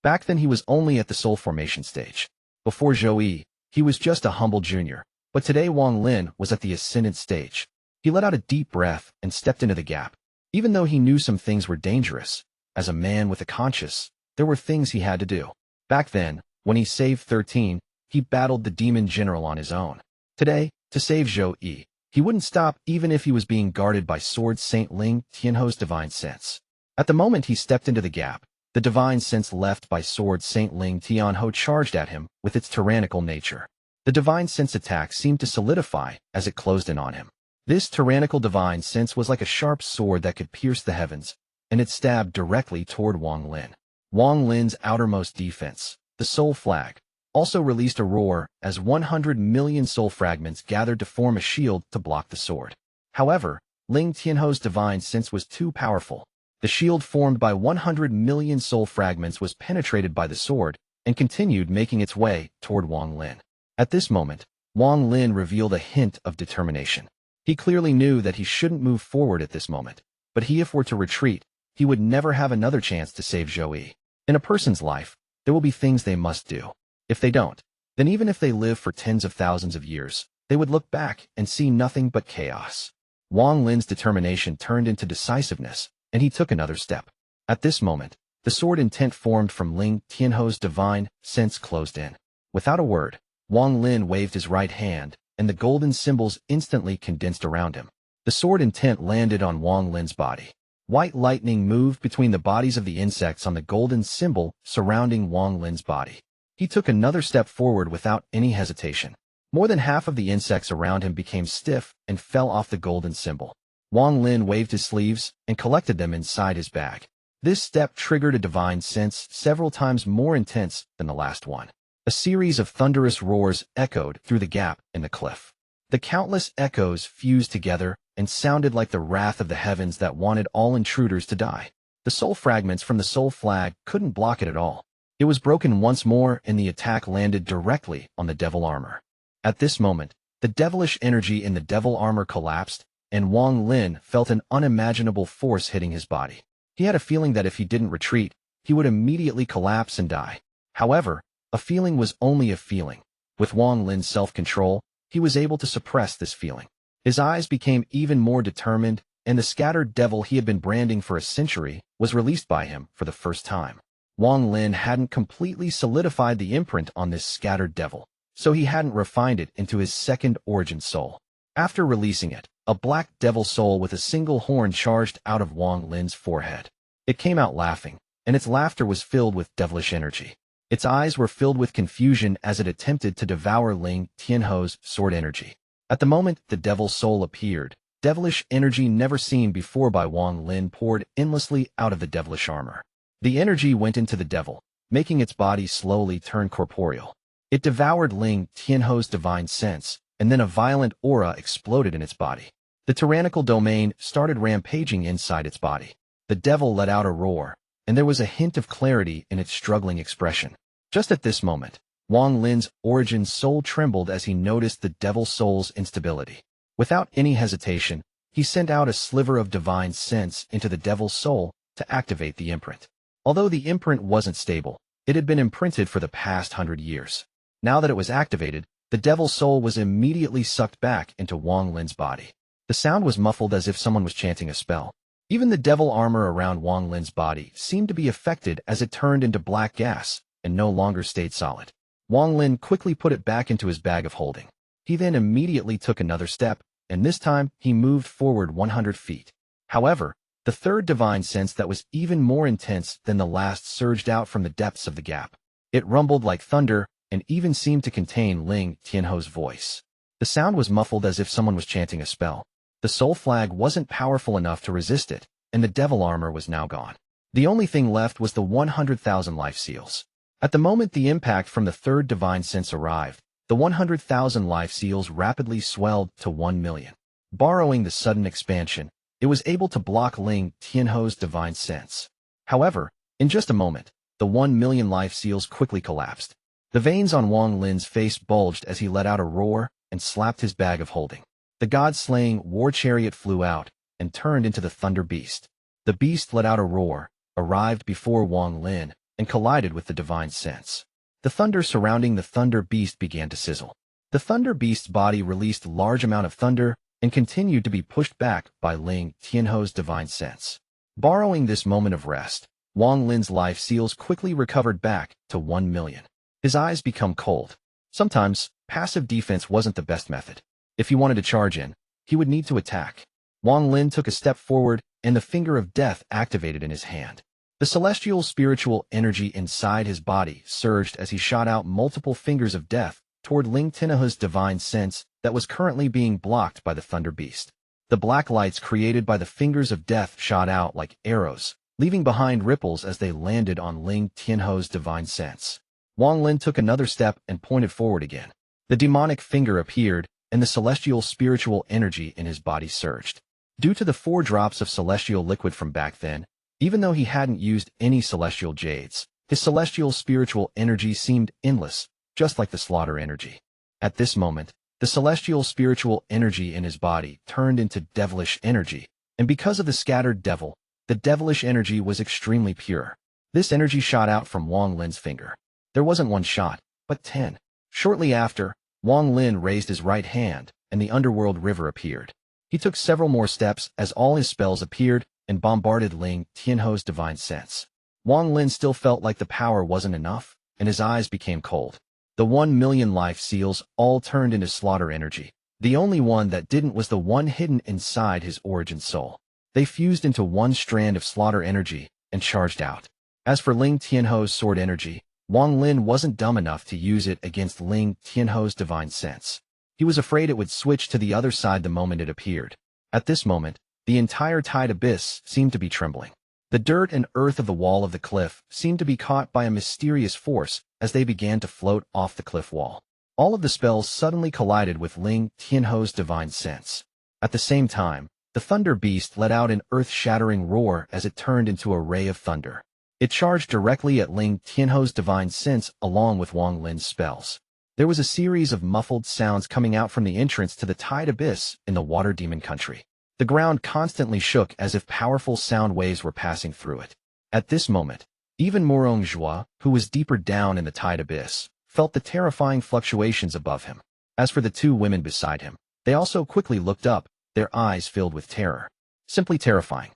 Back then he was only at the soul formation stage. Before Zhou, he was just a humble junior, but today Wang Lin was at the ascendant stage. He let out a deep breath and stepped into the gap. Even though he knew some things were dangerous, as a man with a conscience, there were things he had to do. Back then, when he saved 13, he battled the demon general on his own. Today, to save Zhou, he wouldn't stop even if he was being guarded by Sword Saint Ling Tianhou's divine sense. At the moment he stepped into the gap, the divine sense left by Sword Saint Ling Tianhou charged at him with its tyrannical nature. The divine sense attack seemed to solidify as it closed in on him. This tyrannical divine sense was like a sharp sword that could pierce the heavens, and it stabbed directly toward Wang Lin. Wang Lin's outermost defense, the soul flag, also released a roar as 100 million soul fragments gathered to form a shield to block the sword. However, Ling Tianho's divine sense was too powerful. The shield formed by 100 million soul fragments was penetrated by the sword and continued making its way toward Wang Lin. At this moment, Wang Lin revealed a hint of determination. He clearly knew that he shouldn't move forward at this moment, but if were to retreat, he would never have another chance to save Zhou. In a person's life, there will be things they must do. If they don't, then even if they live for tens of thousands of years, they would look back and see nothing but chaos. Wang Lin's determination turned into decisiveness, and he took another step. At this moment, the sword intent formed from Ling Tianho's divine sense closed in. Without a word, Wang Lin waved his right hand, and the golden symbols instantly condensed around him. The sword intent landed on Wang Lin's body. White lightning moved between the bodies of the insects on the golden symbol surrounding Wang Lin's body. He took another step forward without any hesitation. More than half of the insects around him became stiff and fell off the golden symbol. Wang Lin waved his sleeves and collected them inside his bag. This step triggered a divine sense several times more intense than the last one. A series of thunderous roars echoed through the gap in the cliff. The countless echoes fused together and sounded like the wrath of the heavens that wanted all intruders to die. The soul fragments from the soul flag couldn't block it at all. It was broken once more and the attack landed directly on the devil armor. At this moment, the devilish energy in the devil armor collapsed, and Wang Lin felt an unimaginable force hitting his body. He had a feeling that if he didn't retreat, he would immediately collapse and die. However, a feeling was only a feeling. With Wang Lin's self-control, he was able to suppress this feeling. His eyes became even more determined, and the scattered devil he had been branding for a century was released by him for the first time. Wang Lin hadn't completely solidified the imprint on this scattered devil, so he hadn't refined it into his second origin soul. After releasing it, a black devil soul with a single horn charged out of Wang Lin's forehead. It came out laughing, and its laughter was filled with devilish energy. Its eyes were filled with confusion as it attempted to devour Ling Tianho's sword energy. At the moment the devil soul appeared, devilish energy never seen before by Wang Lin poured endlessly out of the devilish armor. The energy went into the devil, making its body slowly turn corporeal. It devoured Ling Tianho's divine sense, and then a violent aura exploded in its body. The tyrannical domain started rampaging inside its body. The devil let out a roar, and there was a hint of clarity in its struggling expression. Just at this moment, Wang Lin's origin soul trembled as he noticed the devil soul's instability. Without any hesitation, he sent out a sliver of divine sense into the devil's soul to activate the imprint. Although the imprint wasn't stable, it had been imprinted for the past 100 years. Now that it was activated, the devil's soul was immediately sucked back into Wang Lin's body. The sound was muffled as if someone was chanting a spell. Even the devil armor around Wang Lin's body seemed to be affected as it turned into black gas and no longer stayed solid. Wang Lin quickly put it back into his bag of holding. He then immediately took another step, and this time he moved forward 100 feet. However, the third divine sense that was even more intense than the last surged out from the depths of the gap. It rumbled like thunder and even seemed to contain Ling Tianho's voice. The sound was muffled as if someone was chanting a spell. The soul flag wasn't powerful enough to resist it, and the devil armor was now gone. The only thing left was the 100,000 life seals. At the moment the impact from the third divine sense arrived, the 100,000 life seals rapidly swelled to 1 million. Borrowing the sudden expansion, it was able to block Ling Tianho's divine sense. However, in just a moment, the 1 million life seals quickly collapsed. The veins on Wang Lin's face bulged as he let out a roar and slapped his bag of holding. The god-slaying war chariot flew out and turned into the thunder beast. The beast let out a roar, arrived before Wang Lin, and collided with the divine sense. The thunder surrounding the thunder beast began to sizzle. The thunder beast's body released large amount of thunder and continued to be pushed back by Ling Tianho's divine sense. Borrowing this moment of rest, Wang Lin's life seals quickly recovered back to 1 million. His eyes become cold. Sometimes, passive defense wasn't the best method. If he wanted to charge in, he would need to attack. Wang Lin took a step forward, and the finger of death activated in his hand. The celestial spiritual energy inside his body surged as he shot out multiple fingers of death toward Ling Tianho's divine sense that was currently being blocked by the thunder beast. The black lights created by the fingers of death shot out like arrows, leaving behind ripples as they landed on Ling Tianho's divine sense. Wang Lin took another step and pointed forward again. The demonic finger appeared, and the celestial spiritual energy in his body surged. Due to the 4 drops of celestial liquid from back then, even though he hadn't used any celestial jades, his celestial spiritual energy seemed endless, just like the slaughter energy. At this moment, the celestial spiritual energy in his body turned into devilish energy, and because of the scattered devil, the devilish energy was extremely pure. This energy shot out from Wang Lin's finger. There wasn't 1 shot, but 10. Shortly after, Wang Lin raised his right hand, and the underworld river appeared. He took several more steps as all his spells appeared and bombarded Ling Tianho's divine sense. Wang Lin still felt like the power wasn't enough, and his eyes became cold. The 1 million life seals all turned into slaughter energy. The only one that didn't was the one hidden inside his origin soul. They fused into 1 strand of slaughter energy and charged out. As for Ling Tianho's sword energy, Wang Lin wasn't dumb enough to use it against Ling Tianho's divine sense. He was afraid it would switch to the other side the moment it appeared. At this moment, the entire tide abyss seemed to be trembling. The dirt and earth of the wall of the cliff seemed to be caught by a mysterious force as they began to float off the cliff wall. All of the spells suddenly collided with Ling Tianho's divine sense. At the same time, the thunder beast let out an earth-shattering roar as it turned into a ray of thunder. It charged directly at Ling Tianho's divine sense along with Wang Lin's spells. There was a series of muffled sounds coming out from the entrance to the tide abyss in the water demon country. The ground constantly shook as if powerful sound waves were passing through it. At this moment, even Morong Zhou, who was deeper down in the tide abyss, felt the terrifying fluctuations above him. As for the 2 women beside him, they also quickly looked up, their eyes filled with terror. Simply terrifying.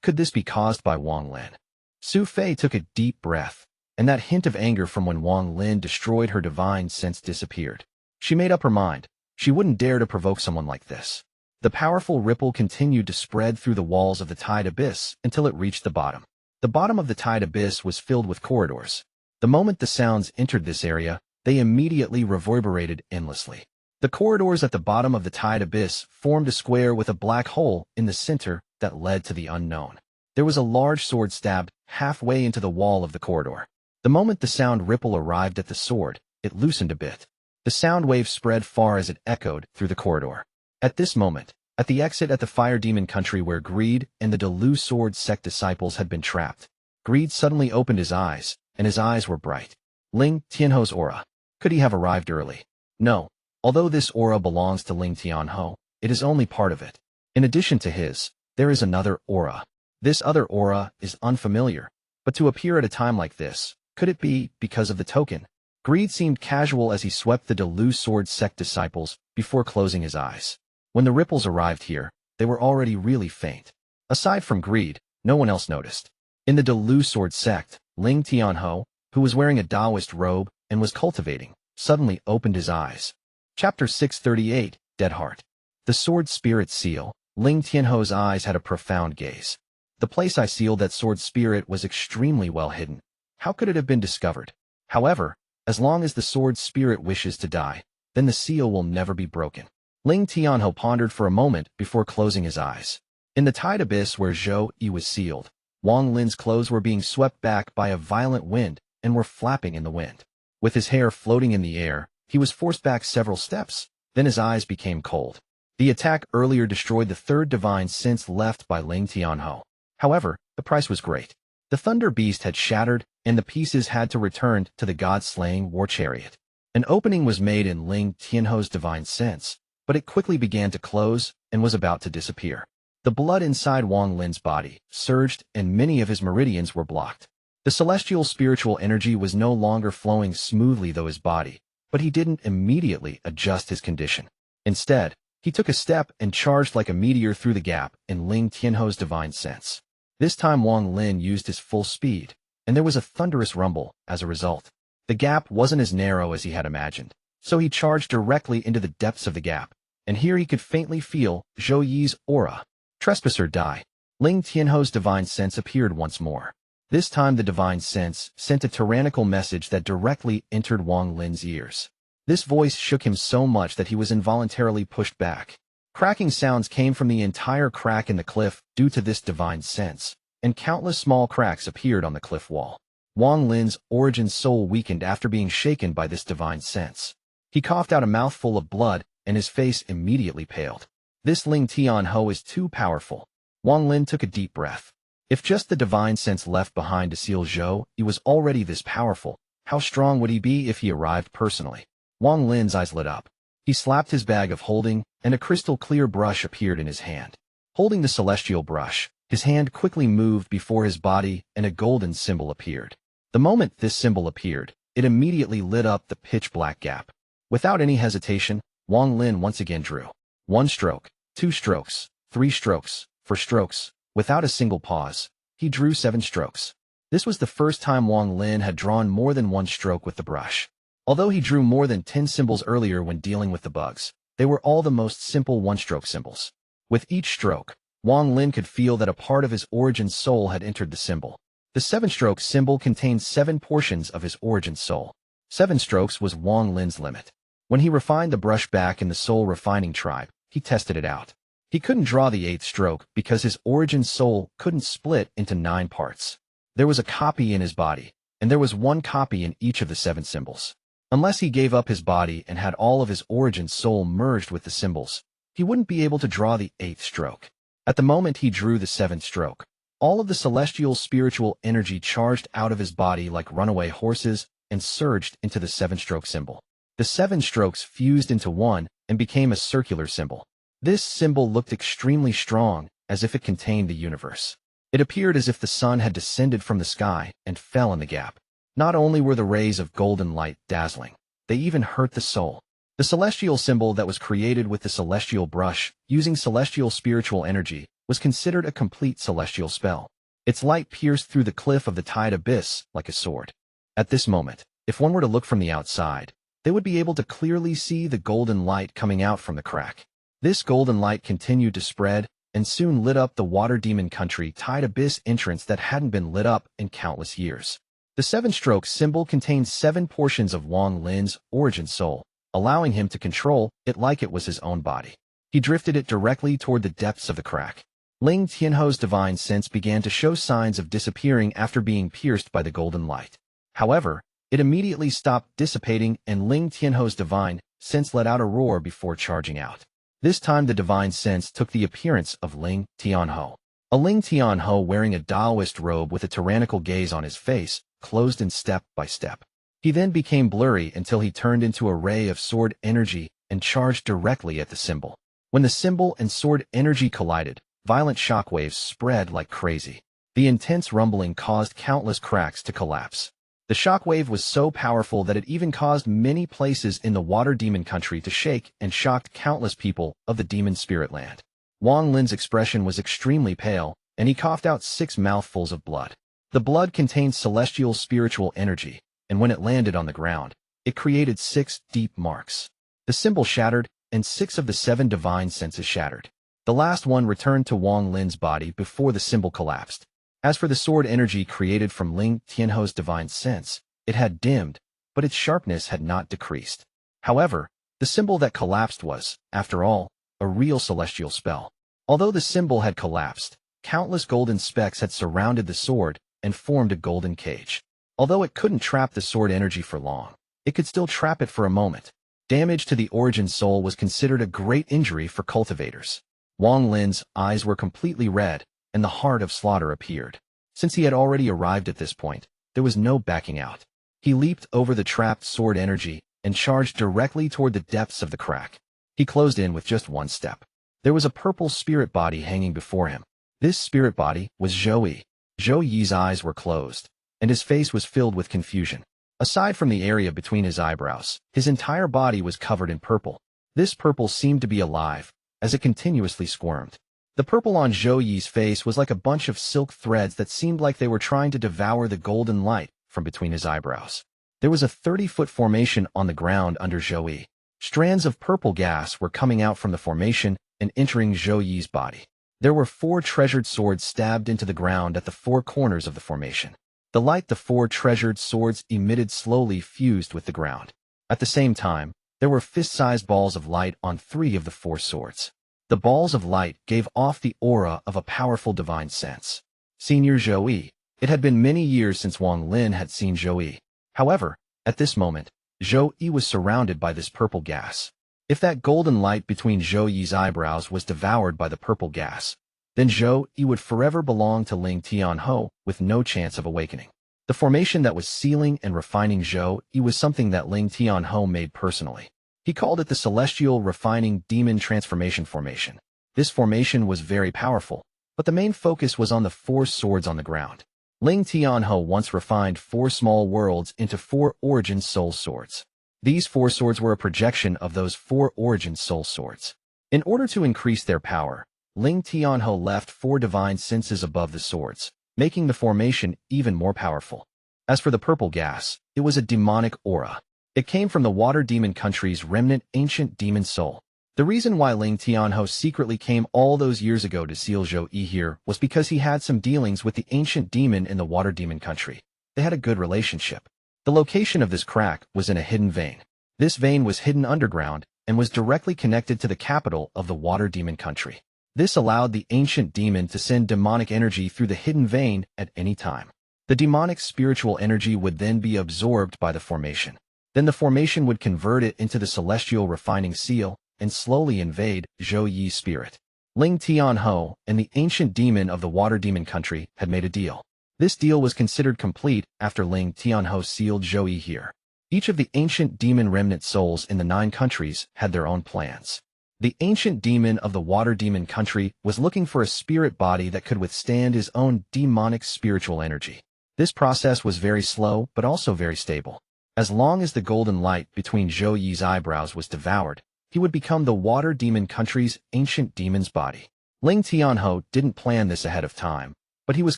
Could this be caused by Wang Lin? Su Fei took a deep breath, and that hint of anger from when Wang Lin destroyed her divine sense disappeared. She made up her mind. She wouldn't dare to provoke someone like this. The powerful ripple continued to spread through the walls of the tide abyss until it reached the bottom. The bottom of the tide abyss was filled with corridors. The moment the sounds entered this area, they immediately reverberated endlessly. The corridors at the bottom of the tide abyss formed a square with a black hole in the center that led to the unknown. There was a large sword stabbed halfway into the wall of the corridor. The moment the sound ripple arrived at the sword, it loosened a bit. The sound wave spread far as it echoed through the corridor. At this moment, at the exit at the fire demon country where Greed and the Delu sword sect disciples had been trapped, Greed suddenly opened his eyes, and his eyes were bright. Ling Tianho's aura. Could he have arrived early? No. Although this aura belongs to Ling Tianho, it is only part of it. In addition to his, there is another aura. This other aura is unfamiliar, but to appear at a time like this, could it be because of the token? Greed seemed casual as he swept the Delu sword sect disciples before closing his eyes. When the ripples arrived here, they were already really faint. Aside from Greed, no one else noticed. In the Delu sword sect, Ling Tianho, who was wearing a Taoist robe and was cultivating, suddenly opened his eyes. Chapter 638, Dead Heart. The sword spirit seal. Ling Tianho's eyes had a profound gaze. The place I sealed that sword spirit was extremely well hidden. How could it have been discovered? However, as long as the sword spirit wishes to die, then the seal will never be broken. Ling Tianho pondered for a moment before closing his eyes. In the tide abyss where Zhou was sealed, Wang Lin's clothes were being swept back by a violent wind and were flapping in the wind. With his hair floating in the air, he was forced back several steps, then his eyes became cold. The attack earlier destroyed the 3rd divine sense left by Ling Tianho. However, the price was great. The thunder beast had shattered, and the pieces had to return to the god-slaying war chariot. An opening was made in Ling Tianho's divine sense, but it quickly began to close and was about to disappear. The blood inside Wang Lin's body surged, and many of his meridians were blocked. The celestial spiritual energy was no longer flowing smoothly through his body, but he didn't immediately adjust his condition. Instead, he took a step and charged like a meteor through the gap in Ling Tianho's divine sense. This time Wang Lin used his full speed, and there was a thunderous rumble as a result. The gap wasn't as narrow as he had imagined, so he charged directly into the depths of the gap, and here he could faintly feel Zhou Yi's aura. Trespasser die. Ling Tianho's divine sense appeared once more. This time the divine sense sent a tyrannical message that directly entered Wang Lin's ears. This voice shook him so much that he was involuntarily pushed back. Cracking sounds came from the entire crack in the cliff due to this divine sense, and countless small cracks appeared on the cliff wall. Wang Lin's origin soul weakened after being shaken by this divine sense. He coughed out a mouthful of blood, and his face immediately paled. This Ling Tianhou is too powerful. Wang Lin took a deep breath. If just the divine sense left behind to seal Zhou, he was already this powerful. How strong would he be if he arrived personally? Wang Lin's eyes lit up. He slapped his bag of holding, and a crystal-clear brush appeared in his hand. Holding the celestial brush, his hand quickly moved before his body, and a golden symbol appeared. The moment this symbol appeared, it immediately lit up the pitch-black gap. Without any hesitation, Wang Lin once again drew. 1 stroke, 2 strokes, 3 strokes, 4 strokes. Without a single pause, he drew 7 strokes. This was the first time Wang Lin had drawn more than 1 stroke with the brush. Although he drew more than 10 symbols earlier when dealing with the bugs, they were all the most simple one-stroke symbols. With each stroke, Wang Lin could feel that a part of his origin soul had entered the symbol. The 7-stroke symbol contained 7 portions of his origin soul. 7 strokes was Wang Lin's limit. When he refined the brush back in the soul refining tribe, he tested it out. He couldn't draw the 8th stroke because his origin soul couldn't split into 9 parts. There was a copy in his body, and there was 1 copy in each of the 7 symbols. Unless he gave up his body and had all of his origin soul merged with the symbols, he wouldn't be able to draw the 8th stroke. At the moment he drew the 7th stroke, all of the celestial spiritual energy charged out of his body like runaway horses and surged into the 7-stroke symbol. The 7 strokes fused into one and became a circular symbol. This symbol looked extremely strong, as if it contained the universe. It appeared as if the sun had descended from the sky and fell in the gap. Not only were the rays of golden light dazzling, they even hurt the soul. The celestial symbol that was created with the celestial brush, using celestial spiritual energy, was considered a complete celestial spell. Its light pierced through the cliff of the tide abyss like a sword. At this moment, if one were to look from the outside, they would be able to clearly see the golden light coming out from the crack. This golden light continued to spread, and soon lit up the water demon country tide abyss entrance that hadn't been lit up in countless years. The 7-stroke symbol contained 7 portions of Wang Lin's origin soul, allowing him to control it like it was his own body. He drifted it directly toward the depths of the crack. Ling Tianhou's divine sense began to show signs of disappearing after being pierced by the golden light. However, it immediately stopped dissipating and Ling Tianhou's divine sense let out a roar before charging out. This time the divine sense took the appearance of Ling Tianhou. A Ling Tianhou wearing a Taoist robe with a tyrannical gaze on his face, closed in step by step. He then became blurry until he turned into a ray of sword energy and charged directly at the symbol. When the symbol and sword energy collided, violent shockwaves spread like crazy. The intense rumbling caused countless cracks to collapse. The shockwave was so powerful that it even caused many places in the water demon country to shake and shocked countless people of the demon spirit land. Wang Lin's expression was extremely pale, and he coughed out 6 mouthfuls of blood. The blood contained celestial spiritual energy, and when it landed on the ground, it created 6 deep marks. The symbol shattered, and 6 of the 7 divine senses shattered. The last one returned to Wang Lin's body before the symbol collapsed. As for the sword energy created from Ling Tianhou's divine sense, it had dimmed, but its sharpness had not decreased. However, the symbol that collapsed was, after all, a real celestial spell. Although the symbol had collapsed, countless golden specks had surrounded the sword and formed a golden cage. Although it couldn't trap the sword energy for long, it could still trap it for a moment. Damage to the origin soul was considered a great injury for cultivators. Wang Lin's eyes were completely red, and the heart of slaughter appeared. Since he had already arrived at this point, there was no backing out. He leaped over the trapped sword energy and charged directly toward the depths of the crack. He closed in with just 1 step. There was a purple spirit body hanging before him. This spirit body was Zhou. Zhou Yi's eyes were closed, and his face was filled with confusion. Aside from the area between his eyebrows, his entire body was covered in purple. This purple seemed to be alive, as it continuously squirmed. The purple on Zhou Yi's face was like a bunch of silk threads that seemed like they were trying to devour the golden light from between his eyebrows. There was a 30-foot formation on the ground under Zhou Yi. Strands of purple gas were coming out from the formation and entering Zhou Yi's body. There were 4 treasured swords stabbed into the ground at the 4 corners of the formation. The light the 4 treasured swords emitted slowly fused with the ground. At the same time, there were fist-sized balls of light on 3 of the 4 swords. The balls of light gave off the aura of a powerful divine sense. Senior Zhou. It had been many years since Wang Lin had seen Zhou. However, at this moment, Zhou was surrounded by this purple gas. If that golden light between Zhou's eyebrows was devoured by the purple gas, then Zhou would forever belong to Ling Tianhou with no chance of awakening. The formation that was sealing and refining Zhou was something that Ling Tianhou made personally. He called it the Celestial Refining Demon Transformation Formation. This formation was very powerful, but the main focus was on the 4 swords on the ground. Ling Tianhou once refined 4 small worlds into 4 origin soul swords. These 4 swords were a projection of those 4 origin soul swords. In order to increase their power, Ling Tianhou left 4 divine senses above the swords, making the formation even more powerful. As for the purple gas, it was a demonic aura. It came from the water demon country's remnant ancient demon soul. The reason why Ling Tianhou secretly came all those years ago to seal Zhou here was because he had some dealings with the ancient demon in the water demon country. They had a good relationship. The location of this crack was in a hidden vein. This vein was hidden underground and was directly connected to the capital of the water demon country. This allowed the ancient demon to send demonic energy through the hidden vein at any time. The demonic spiritual energy would then be absorbed by the formation. Then the formation would convert it into the celestial refining seal and slowly invade Zhou's spirit. Ling Tianhou and the ancient demon of the water demon country had made a deal. This deal was considered complete after Ling Tianhou sealed Zhou here. Each of the ancient demon remnant souls in the 9 countries had their own plans. The ancient demon of the water demon country was looking for a spirit body that could withstand his own demonic spiritual energy. This process was very slow but also very stable. As long as the golden light between Zhou's eyebrows was devoured, he would become the water demon country's ancient demon's body. Ling Tianhou didn't plan this ahead of time, but he was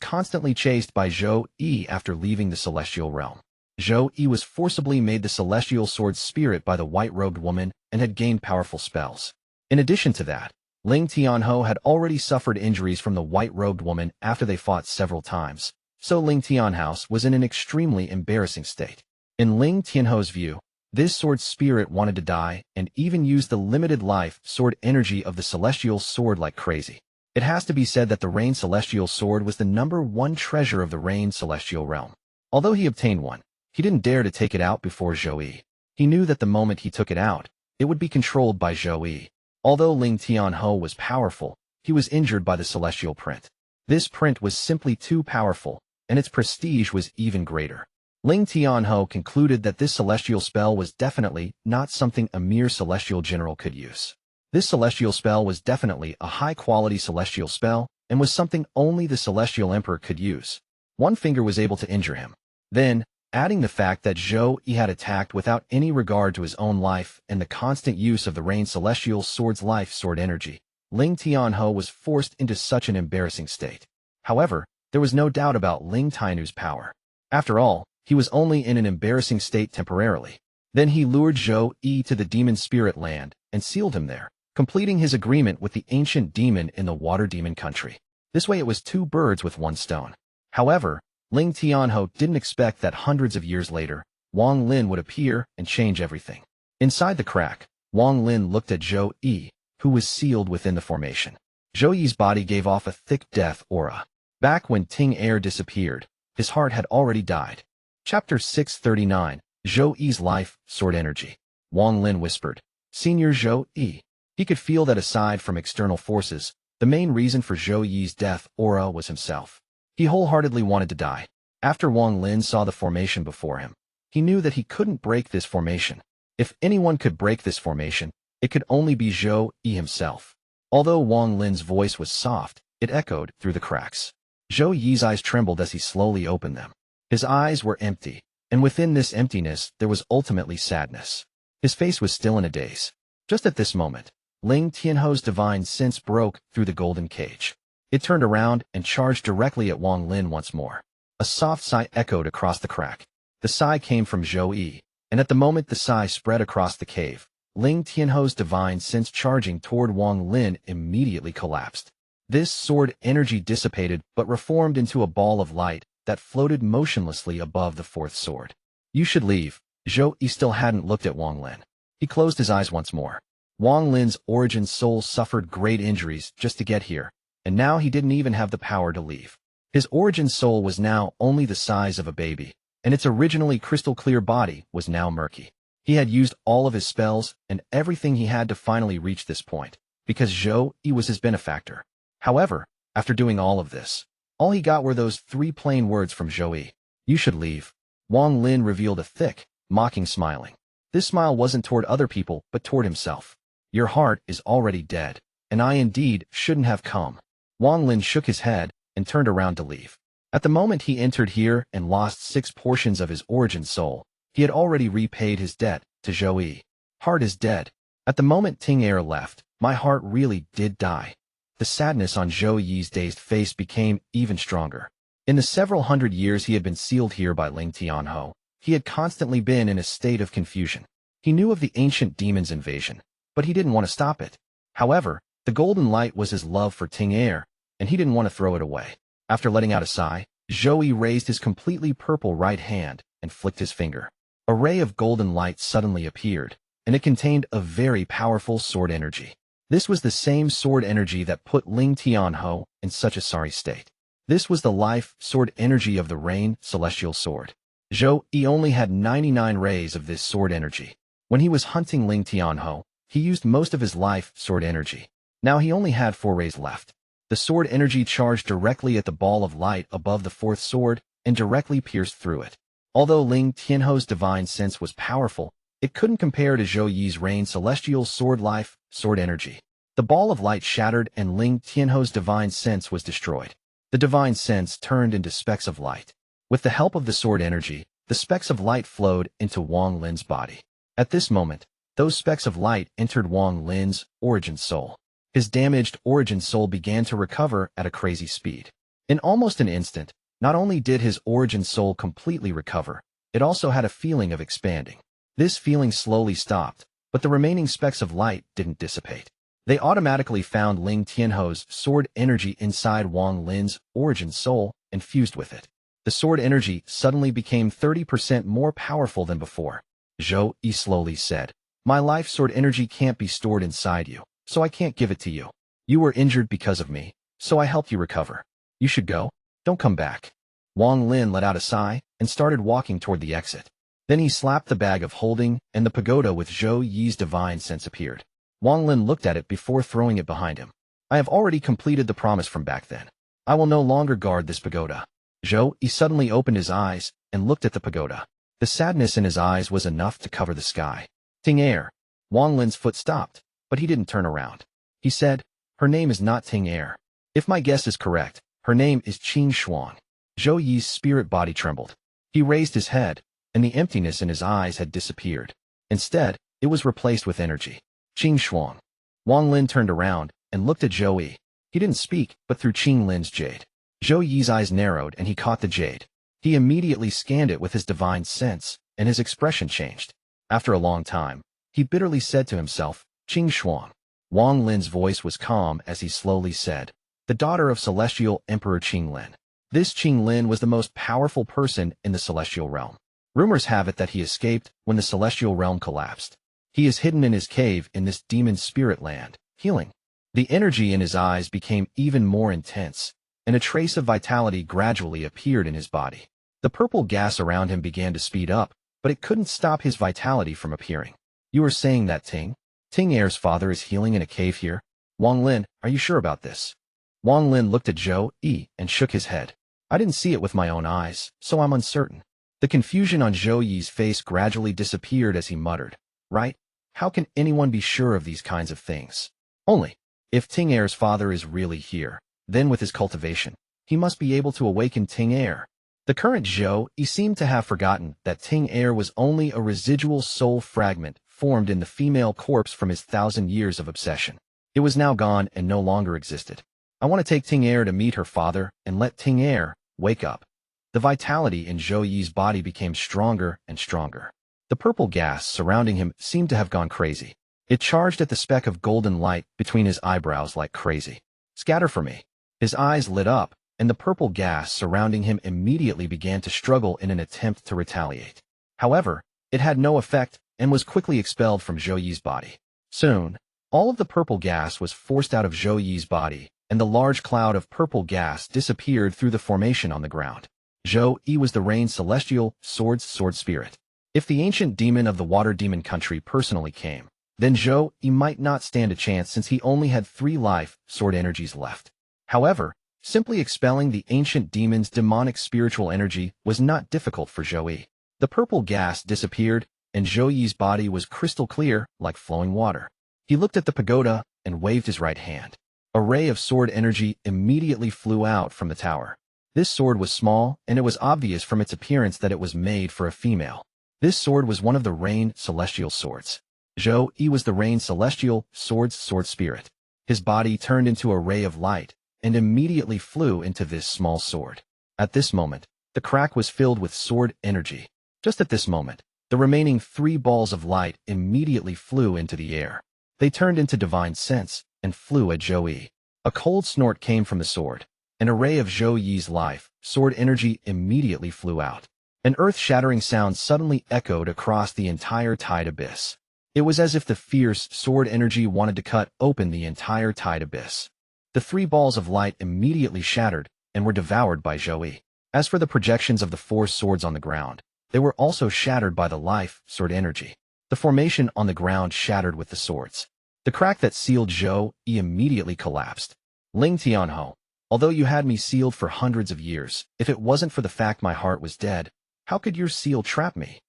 constantly chased by Zhou after leaving the celestial realm. Zhou was forcibly made the celestial sword spirit by the white-robed woman and had gained powerful spells. In addition to that, Ling Tianhou had already suffered injuries from the white-robed woman after they fought several times, so Ling Tianhou was in an extremely embarrassing state. In Ling Tianhou's view, this sword spirit wanted to die and even used the limited life sword energy of the celestial sword like crazy. It has to be said that the Rain Celestial Sword was the #1 treasure of the Rain Celestial Realm. Although he obtained one, he didn't dare to take it out before Zhou. He knew that the moment he took it out, it would be controlled by Zhou. Although Ling Tianhou was powerful, he was injured by the celestial print. This print was simply too powerful, and its prestige was even greater. Ling Tianhou concluded that this celestial spell was definitely not something a mere celestial general could use. This celestial spell was definitely a high-quality celestial spell and was something only the celestial emperor could use. One finger was able to injure him. Then, adding the fact that Zhou had attacked without any regard to his own life and the constant use of the Rain Celestial Sword's life sword energy, Ling Tianhou was forced into such an embarrassing state. However, there was no doubt about Ling Tianhu's power. After all, he was only in an embarrassing state temporarily. Then he lured Zhou to the demon spirit land and sealed him there, completing his agreement with the ancient demon in the water demon country. This way it was 2 birds with 1 stone. However, Ling Tianhou didn't expect that hundreds of years later, Wang Lin would appear and change everything. Inside the crack, Wang Lin looked at Zhou, who was sealed within the formation. Zhou's body gave off a thick death aura. Back when Mei Er disappeared, his heart had already died. Chapter 639, Zhou's Life, Sword Energy. Wang Lin whispered, "Senior Zhou." He could feel that aside from external forces, the main reason for Zhou's death aura was himself. He wholeheartedly wanted to die. After Wang Lin saw the formation before him, he knew that he couldn't break this formation. If anyone could break this formation, it could only be Zhou himself. Although Wang Lin's voice was soft, it echoed through the cracks. Zhou's eyes trembled as he slowly opened them. His eyes were empty, and within this emptiness there was ultimately sadness. His face was still in a daze. Just at this moment, Ling Tianhou's divine sense broke through the golden cage. It turned around and charged directly at Wang Lin once more. A soft sigh echoed across the crack. The sigh came from Zhou, and at the moment the sigh spread across the cave, Ling Tianhou's divine sense charging toward Wang Lin immediately collapsed. This sword energy dissipated but reformed into a ball of light that floated motionlessly above the 4th sword. "You should leave." Zhou still hadn't looked at Wang Lin. He closed his eyes once more. Wang Lin's origin soul suffered great injuries just to get here, and now he didn't even have the power to leave. His origin soul was now only the size of a baby, and its originally crystal-clear body was now murky. He had used all of his spells and everything he had to finally reach this point, because Zhou was his benefactor. However, after doing all of this, all he got were those 3 plain words from Zhou. You should leave. Wang Lin revealed a thick, mocking smiling. This smile wasn't toward other people, but toward himself. Your heart is already dead, and I indeed shouldn't have come. Wang Lin shook his head and turned around to leave. At the moment he entered here and lost 6 portions of his origin soul, he had already repaid his debt to Zhou. Heart is dead. At the moment Mei Er left, my heart really did die. The sadness on Zhou's dazed face became even stronger. In the several hundred years he had been sealed here by Ling Tianhou, he had constantly been in a state of confusion. He knew of the ancient demon's invasion, but he didn't want to stop it. However, the golden light was his love for Mei Er, and he didn't want to throw it away. After letting out a sigh, Zhou raised his completely purple right hand and flicked his finger. A ray of golden light suddenly appeared, and it contained a very powerful sword energy. This was the same sword energy that put Ling Tianhou in such a sorry state. This was the life sword energy of the Rain Celestial Sword. Zhou only had 99 rays of this sword energy. When he was hunting Ling Tianhou, he used most of his life sword energy. Now he only had 4 rays left. The sword energy charged directly at the ball of light above the 4th sword and directly pierced through it. Although Ling Tianhou's divine sense was powerful, it couldn't compare to Zhou's Rain Celestial Sword life sword energy. The ball of light shattered and Ling Tianhou's divine sense was destroyed. The divine sense turned into specks of light. With the help of the sword energy, the specks of light flowed into Wang Lin's body. At this moment, those specks of light entered Wang Lin's origin soul. His damaged origin soul began to recover at a crazy speed. In almost an instant, not only did his origin soul completely recover, it also had a feeling of expanding. This feeling slowly stopped, but the remaining specks of light didn't dissipate. They automatically found Ling Tianhou's sword energy inside Wang Lin's origin soul and fused with it. The sword energy suddenly became 30% more powerful than before. Zhou slowly said, My life sword energy can't be stored inside you, so I can't give it to you. You were injured because of me, so I helped you recover. You should go. Don't come back. Wang Lin let out a sigh and started walking toward the exit. Then he slapped the bag of holding, and the pagoda with Zhou's divine sense appeared. Wang Lin looked at it before throwing it behind him. I have already completed the promise from back then. I will no longer guard this pagoda. Zhou suddenly opened his eyes and looked at the pagoda. The sadness in his eyes was enough to cover the sky. Mei Er. Wang Lin's foot stopped, but he didn't turn around. He said, Her name is not Mei Er. If my guess is correct, her name is Qing Shuang. Zhou's spirit body trembled. He raised his head, and the emptiness in his eyes had disappeared. Instead, it was replaced with energy. Qing Shuang. Wang Lin turned around and looked at Zhou. He didn't speak, but through Qing Lin's jade. Zhou's eyes narrowed and he caught the jade. He immediately scanned it with his divine sense, and his expression changed. After a long time, he bitterly said to himself, Qing Shuang. Wang Lin's voice was calm as he slowly said, The daughter of Celestial Emperor Qing Lin. This Qing Lin was the most powerful person in the Celestial Realm. Rumors have it that he escaped when the Celestial Realm collapsed. He is hidden in his cave in this demon spirit land, healing. The energy in his eyes became even more intense, and a trace of vitality gradually appeared in his body. The purple gas around him began to speed up, but it couldn't stop his vitality from appearing. You are saying that Mei Er's father is healing in a cave here? Wang Lin, are you sure about this? Wang Lin looked at Zhou and shook his head. I didn't see it with my own eyes, so I'm uncertain. The confusion on Zhou's face gradually disappeared as he muttered, Right? How can anyone be sure of these kinds of things? Only, if Mei Er's father is really here, then with his cultivation, he must be able to awaken Mei Er. The current Zhou seemed to have forgotten that Mei Er was only a residual soul fragment formed in the female corpse from his 1,000 years of obsession. It was now gone and no longer existed. I want to take Mei Er to meet her father and let Mei Er wake up. The vitality in Zhou's body became stronger and stronger. The purple gas surrounding him seemed to have gone crazy. It charged at the speck of golden light between his eyebrows like crazy. Scatter for me. His eyes lit up, and the purple gas surrounding him immediately began to struggle in an attempt to retaliate. However, it had no effect and was quickly expelled from Zhou's body. Soon, All of the purple gas was forced out of Zhou Yi's body, and the large cloud of purple gas disappeared through the formation on the ground. Zhou Yi was the rain celestial sword spirit. If the ancient demon of the water demon country personally came, then Zhou Yi might not stand a chance since he only had 3 life sword energies left. However, simply expelling the ancient demon's demonic spiritual energy was not difficult for Zhou Yi. The purple gas disappeared, and Zhou Yi's body was crystal clear, like flowing water. He looked at the pagoda and waved his right hand. A ray of sword energy immediately flew out from the tower. This sword was small, and it was obvious from its appearance that it was made for a female. This sword was one of the rain celestial swords. Zhou Yi was the rain celestial sword spirit. His body turned into a ray of light, and immediately flew into this small sword. At this moment, the crack was filled with sword energy. Just at this moment, the remaining 3 balls of light immediately flew into the air. They turned into divine sense, and flew at Zhou Yi. A cold snort came from the sword. An array of Zhou Yi's life sword energy immediately flew out. An earth-shattering sound suddenly echoed across the entire tide abyss. It was as if the fierce sword energy wanted to cut open the entire tide abyss. The 3 balls of light immediately shattered and were devoured by Zhou Yi. As for the projections of the 4 swords on the ground, they were also shattered by the life sword energy. The formation on the ground shattered with the swords. The crack that sealed Zhou Yi immediately collapsed. Ling Tianhou, although you had me sealed for hundreds of years, if it wasn't for the fact my heart was dead, how could your seal trap me?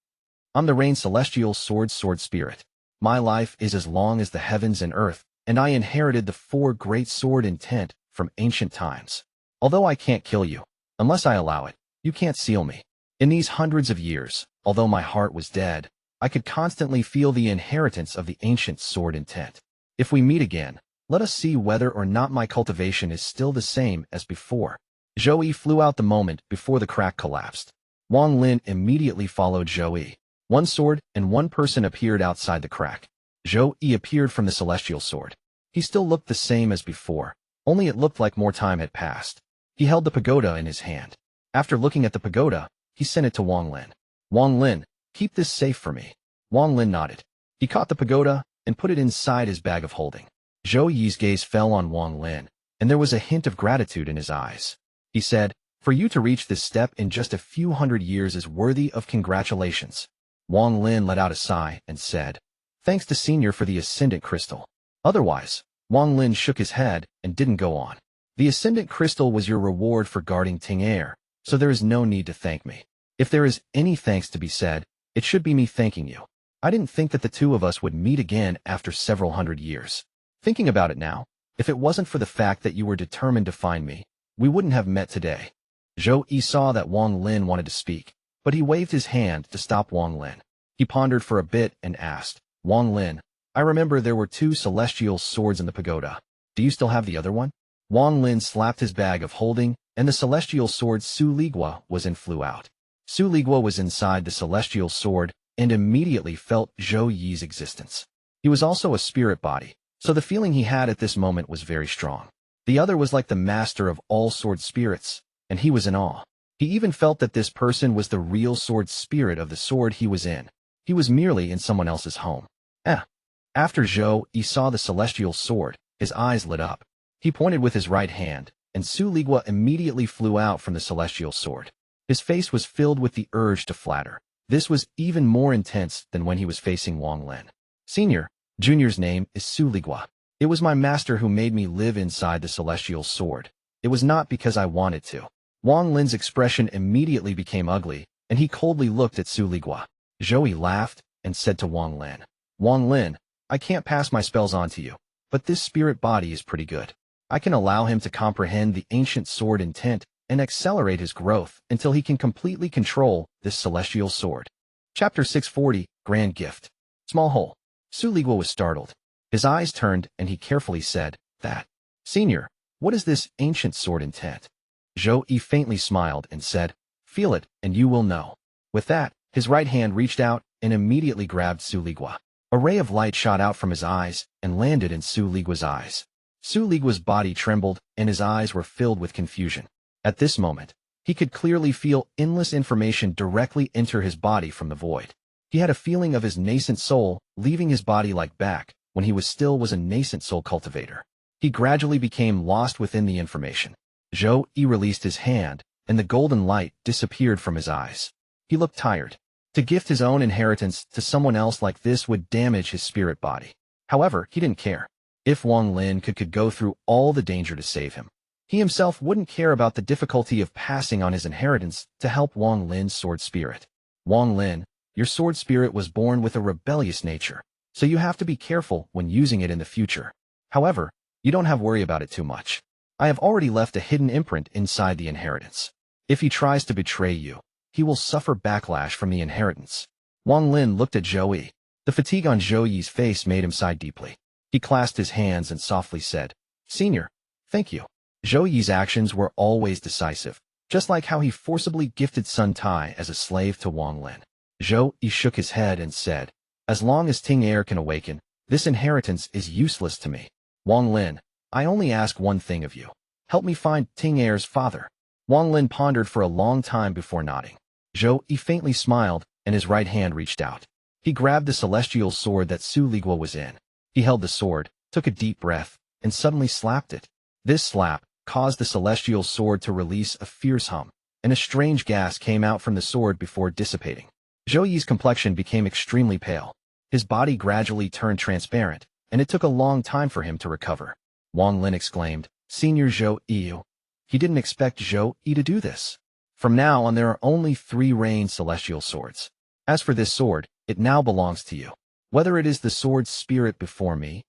I'm the rain celestial sword spirit. My life is as long as the heavens and earth, and I inherited the 4 great sword intent from ancient times. Although I can't kill you, unless I allow it, you can't seal me. In these hundreds of years, although my heart was dead, I could constantly feel the inheritance of the ancient sword intent. If we meet again, let us see whether or not my cultivation is still the same as before. Zhou Yi flew out the moment before the crack collapsed. Wang Lin immediately followed Zhou Yi. 1 sword and 1 person appeared outside the crack. Zhou Yi appeared from the celestial sword. He still looked the same as before, only it looked like more time had passed. He held the pagoda in his hand. After looking at the pagoda, he sent it to Wang Lin. Wang Lin, keep this safe for me. Wang Lin nodded. He caught the pagoda and put it inside his bag of holding. Zhou Yi's gaze fell on Wang Lin, and there was a hint of gratitude in his eyes. He said, for you to reach this step in just a few hundred years is worthy of congratulations. Wang Lin let out a sigh and said, thanks to Senior for the Ascendant Crystal. Otherwise, Wang Lin shook his head and didn't go on. The Ascendant Crystal was your reward for guarding Mei Er, so there is no need to thank me. If there is any thanks to be said, it should be me thanking you. I didn't think that the 2 of us would meet again after several hundred years. Thinking about it now, if it wasn't for the fact that you were determined to find me, we wouldn't have met today. Zhou Yi saw that Wang Lin wanted to speak, but he waved his hand to stop Wang Lin. He pondered for a bit and asked, Wang Lin, I remember there were 2 celestial swords in the pagoda. Do you still have the other one? Wang Lin slapped his bag of holding, and the celestial sword Su Ligua was in flew out. Su Ligua was inside the celestial sword and immediately felt Zhou Yi's existence. He was also a spirit body, so the feeling he had at this moment was very strong. The other was like the master of all sword spirits, and he was in awe. He even felt that this person was the real sword spirit of the sword he was in. He was merely in someone else's home. After Zhou Yi saw the celestial sword, his eyes lit up. He pointed with his right hand, and Su Ligua immediately flew out from the celestial sword. His face was filled with the urge to flatter. This was even more intense than when he was facing Wang Lin. Senior, Junior's name is Su Ligua. It was my master who made me live inside the celestial sword. It was not because I wanted to. Wang Lin's expression immediately became ugly, and he coldly looked at Su Ligua. Zhou Yi laughed and said to Wang Lin, Wang Lin, I can't pass my spells on to you, but this spirit body is pretty good. I can allow him to comprehend the ancient sword intent and accelerate his growth until he can completely control this celestial sword. Chapter 640, Grand Gift. Small hole. Su Ligua was startled. His eyes turned and he carefully said, that. Senior, what is this ancient sword intent? Zhou Yi faintly smiled and said, feel it and you will know. With that, his right hand reached out and immediately grabbed Su Ligua. A ray of light shot out from his eyes and landed in Su Ligua's eyes. Su Ligua's body trembled and his eyes were filled with confusion. At this moment, he could clearly feel endless information directly enter his body from the void. He had a feeling of his nascent soul leaving his body like back, when he was a nascent soul cultivator. He gradually became lost within the information. Zhou released his hand, and the golden light disappeared from his eyes. He looked tired. To gift his own inheritance to someone else like this would damage his spirit body. However, he didn't care. If Wang Lin could go through all the danger to save him, he himself wouldn't care about the difficulty of passing on his inheritance to help Wang Lin's sword spirit. Wang Lin, your sword spirit was born with a rebellious nature, so you have to be careful when using it in the future. However, you don't have to worry about it too much. I have already left a hidden imprint inside the inheritance. If he tries to betray you, he will suffer backlash from the inheritance. Wang Lin looked at Zhou. The fatigue on Zhou's face made him sigh deeply. He clasped his hands and softly said, "Senior, thank you." Zhou's actions were always decisive, just like how he forcibly gifted Sun Tai as a slave to Wang Lin. Zhou shook his head and said, "As long as Mei Er can awaken, this inheritance is useless to me. Wang Lin, I only ask one thing of you. Help me find Mei Er's father." Wang Lin pondered for a long time before nodding. Zhou faintly smiled, and his right hand reached out. He grabbed the celestial sword that Su Ligua was in. He held the sword, took a deep breath, and suddenly slapped it. This slap caused the celestial sword to release a fierce hum, and a strange gas came out from the sword before dissipating. Zhou's complexion became extremely pale. His body gradually turned transparent, and it took a long time for him to recover. Wang Lin exclaimed, "Senior Zhou." He didn't expect Zhou to do this. From now on there are only 3 rain celestial swords. As for this sword, it now belongs to you. Whether it is the sword spirit before me,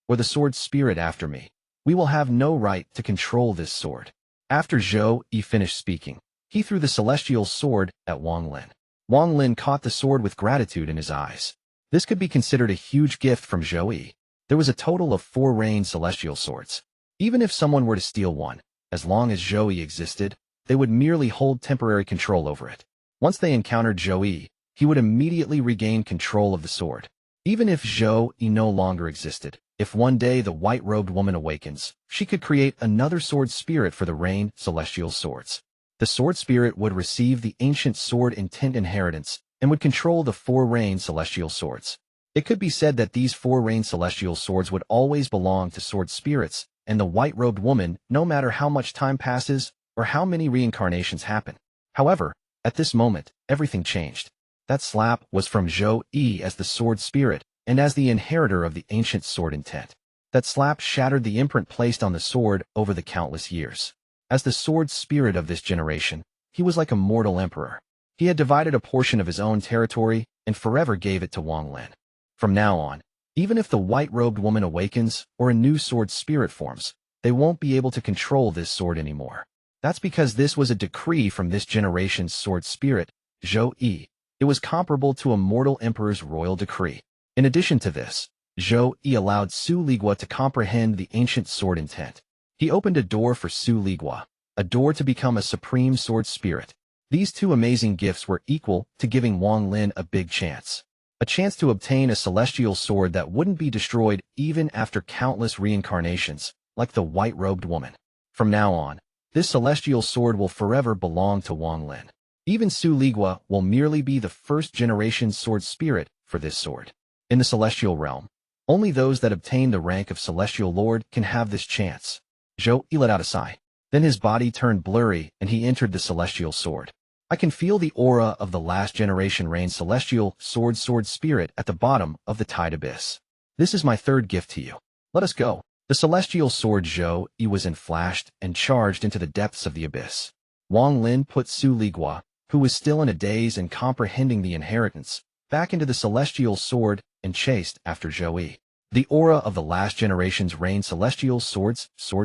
or the sword spirit after me, we will have no right to control this sword. After Zhou finished speaking, he threw the celestial sword at Wang Lin. Wang Lin caught the sword with gratitude in his eyes. This could be considered a huge gift from Zhou. There was a total of 4 rain celestial swords. Even if someone were to steal one, as long as Zhou existed, they would merely hold temporary control over it. Once they encountered Zhou, he would immediately regain control of the sword. Even if Zhou no longer existed, if one day the white-robed woman awakens, she could create another sword spirit for the rain celestial swords. The sword spirit would receive the ancient sword intent inheritance and would control the 4 rain celestial swords. It could be said that these 4 rain celestial swords would always belong to sword spirits and the white-robed woman, no matter how much time passes or how many reincarnations happen. However, at this moment, everything changed. That slap was from Zhou as the sword spirit and as the inheritor of the ancient sword intent. That slap shattered the imprint placed on the sword over the countless years. As the sword spirit of this generation, he was like a mortal emperor. He had divided a portion of his own territory and forever gave it to Wang Lin. From now on, even if the white-robed woman awakens or a new sword spirit forms, they won't be able to control this sword anymore. That's because this was a decree from this generation's sword spirit, Zhou. It was comparable to a mortal emperor's royal decree. In addition to this, Zhou allowed Su Ligua to comprehend the ancient sword intent. He opened a door for Su Ligua, a door to become a supreme sword spirit. These 2 amazing gifts were equal to giving Wang Lin a big chance. A chance to obtain a celestial sword that wouldn't be destroyed even after countless reincarnations, like the white-robed woman. From now on, this celestial sword will forever belong to Wang Lin. Even Su Ligua will merely be the first-generation sword spirit for this sword. In the celestial realm, only those that obtain the rank of celestial lord can have this chance. Zhou let out a sigh. Then his body turned blurry and he entered the celestial sword. I can feel the aura of the last generation rain celestial sword spirit at the bottom of the tide abyss. This is my 3rd gift to you. Let us go. The celestial sword Zhou was in flashed and charged into the depths of the abyss. Wang Lin put Su Ligua, who was still in a daze and comprehending the inheritance, back into the celestial sword and chased after Zhou. The aura of the last generation's rain celestial sword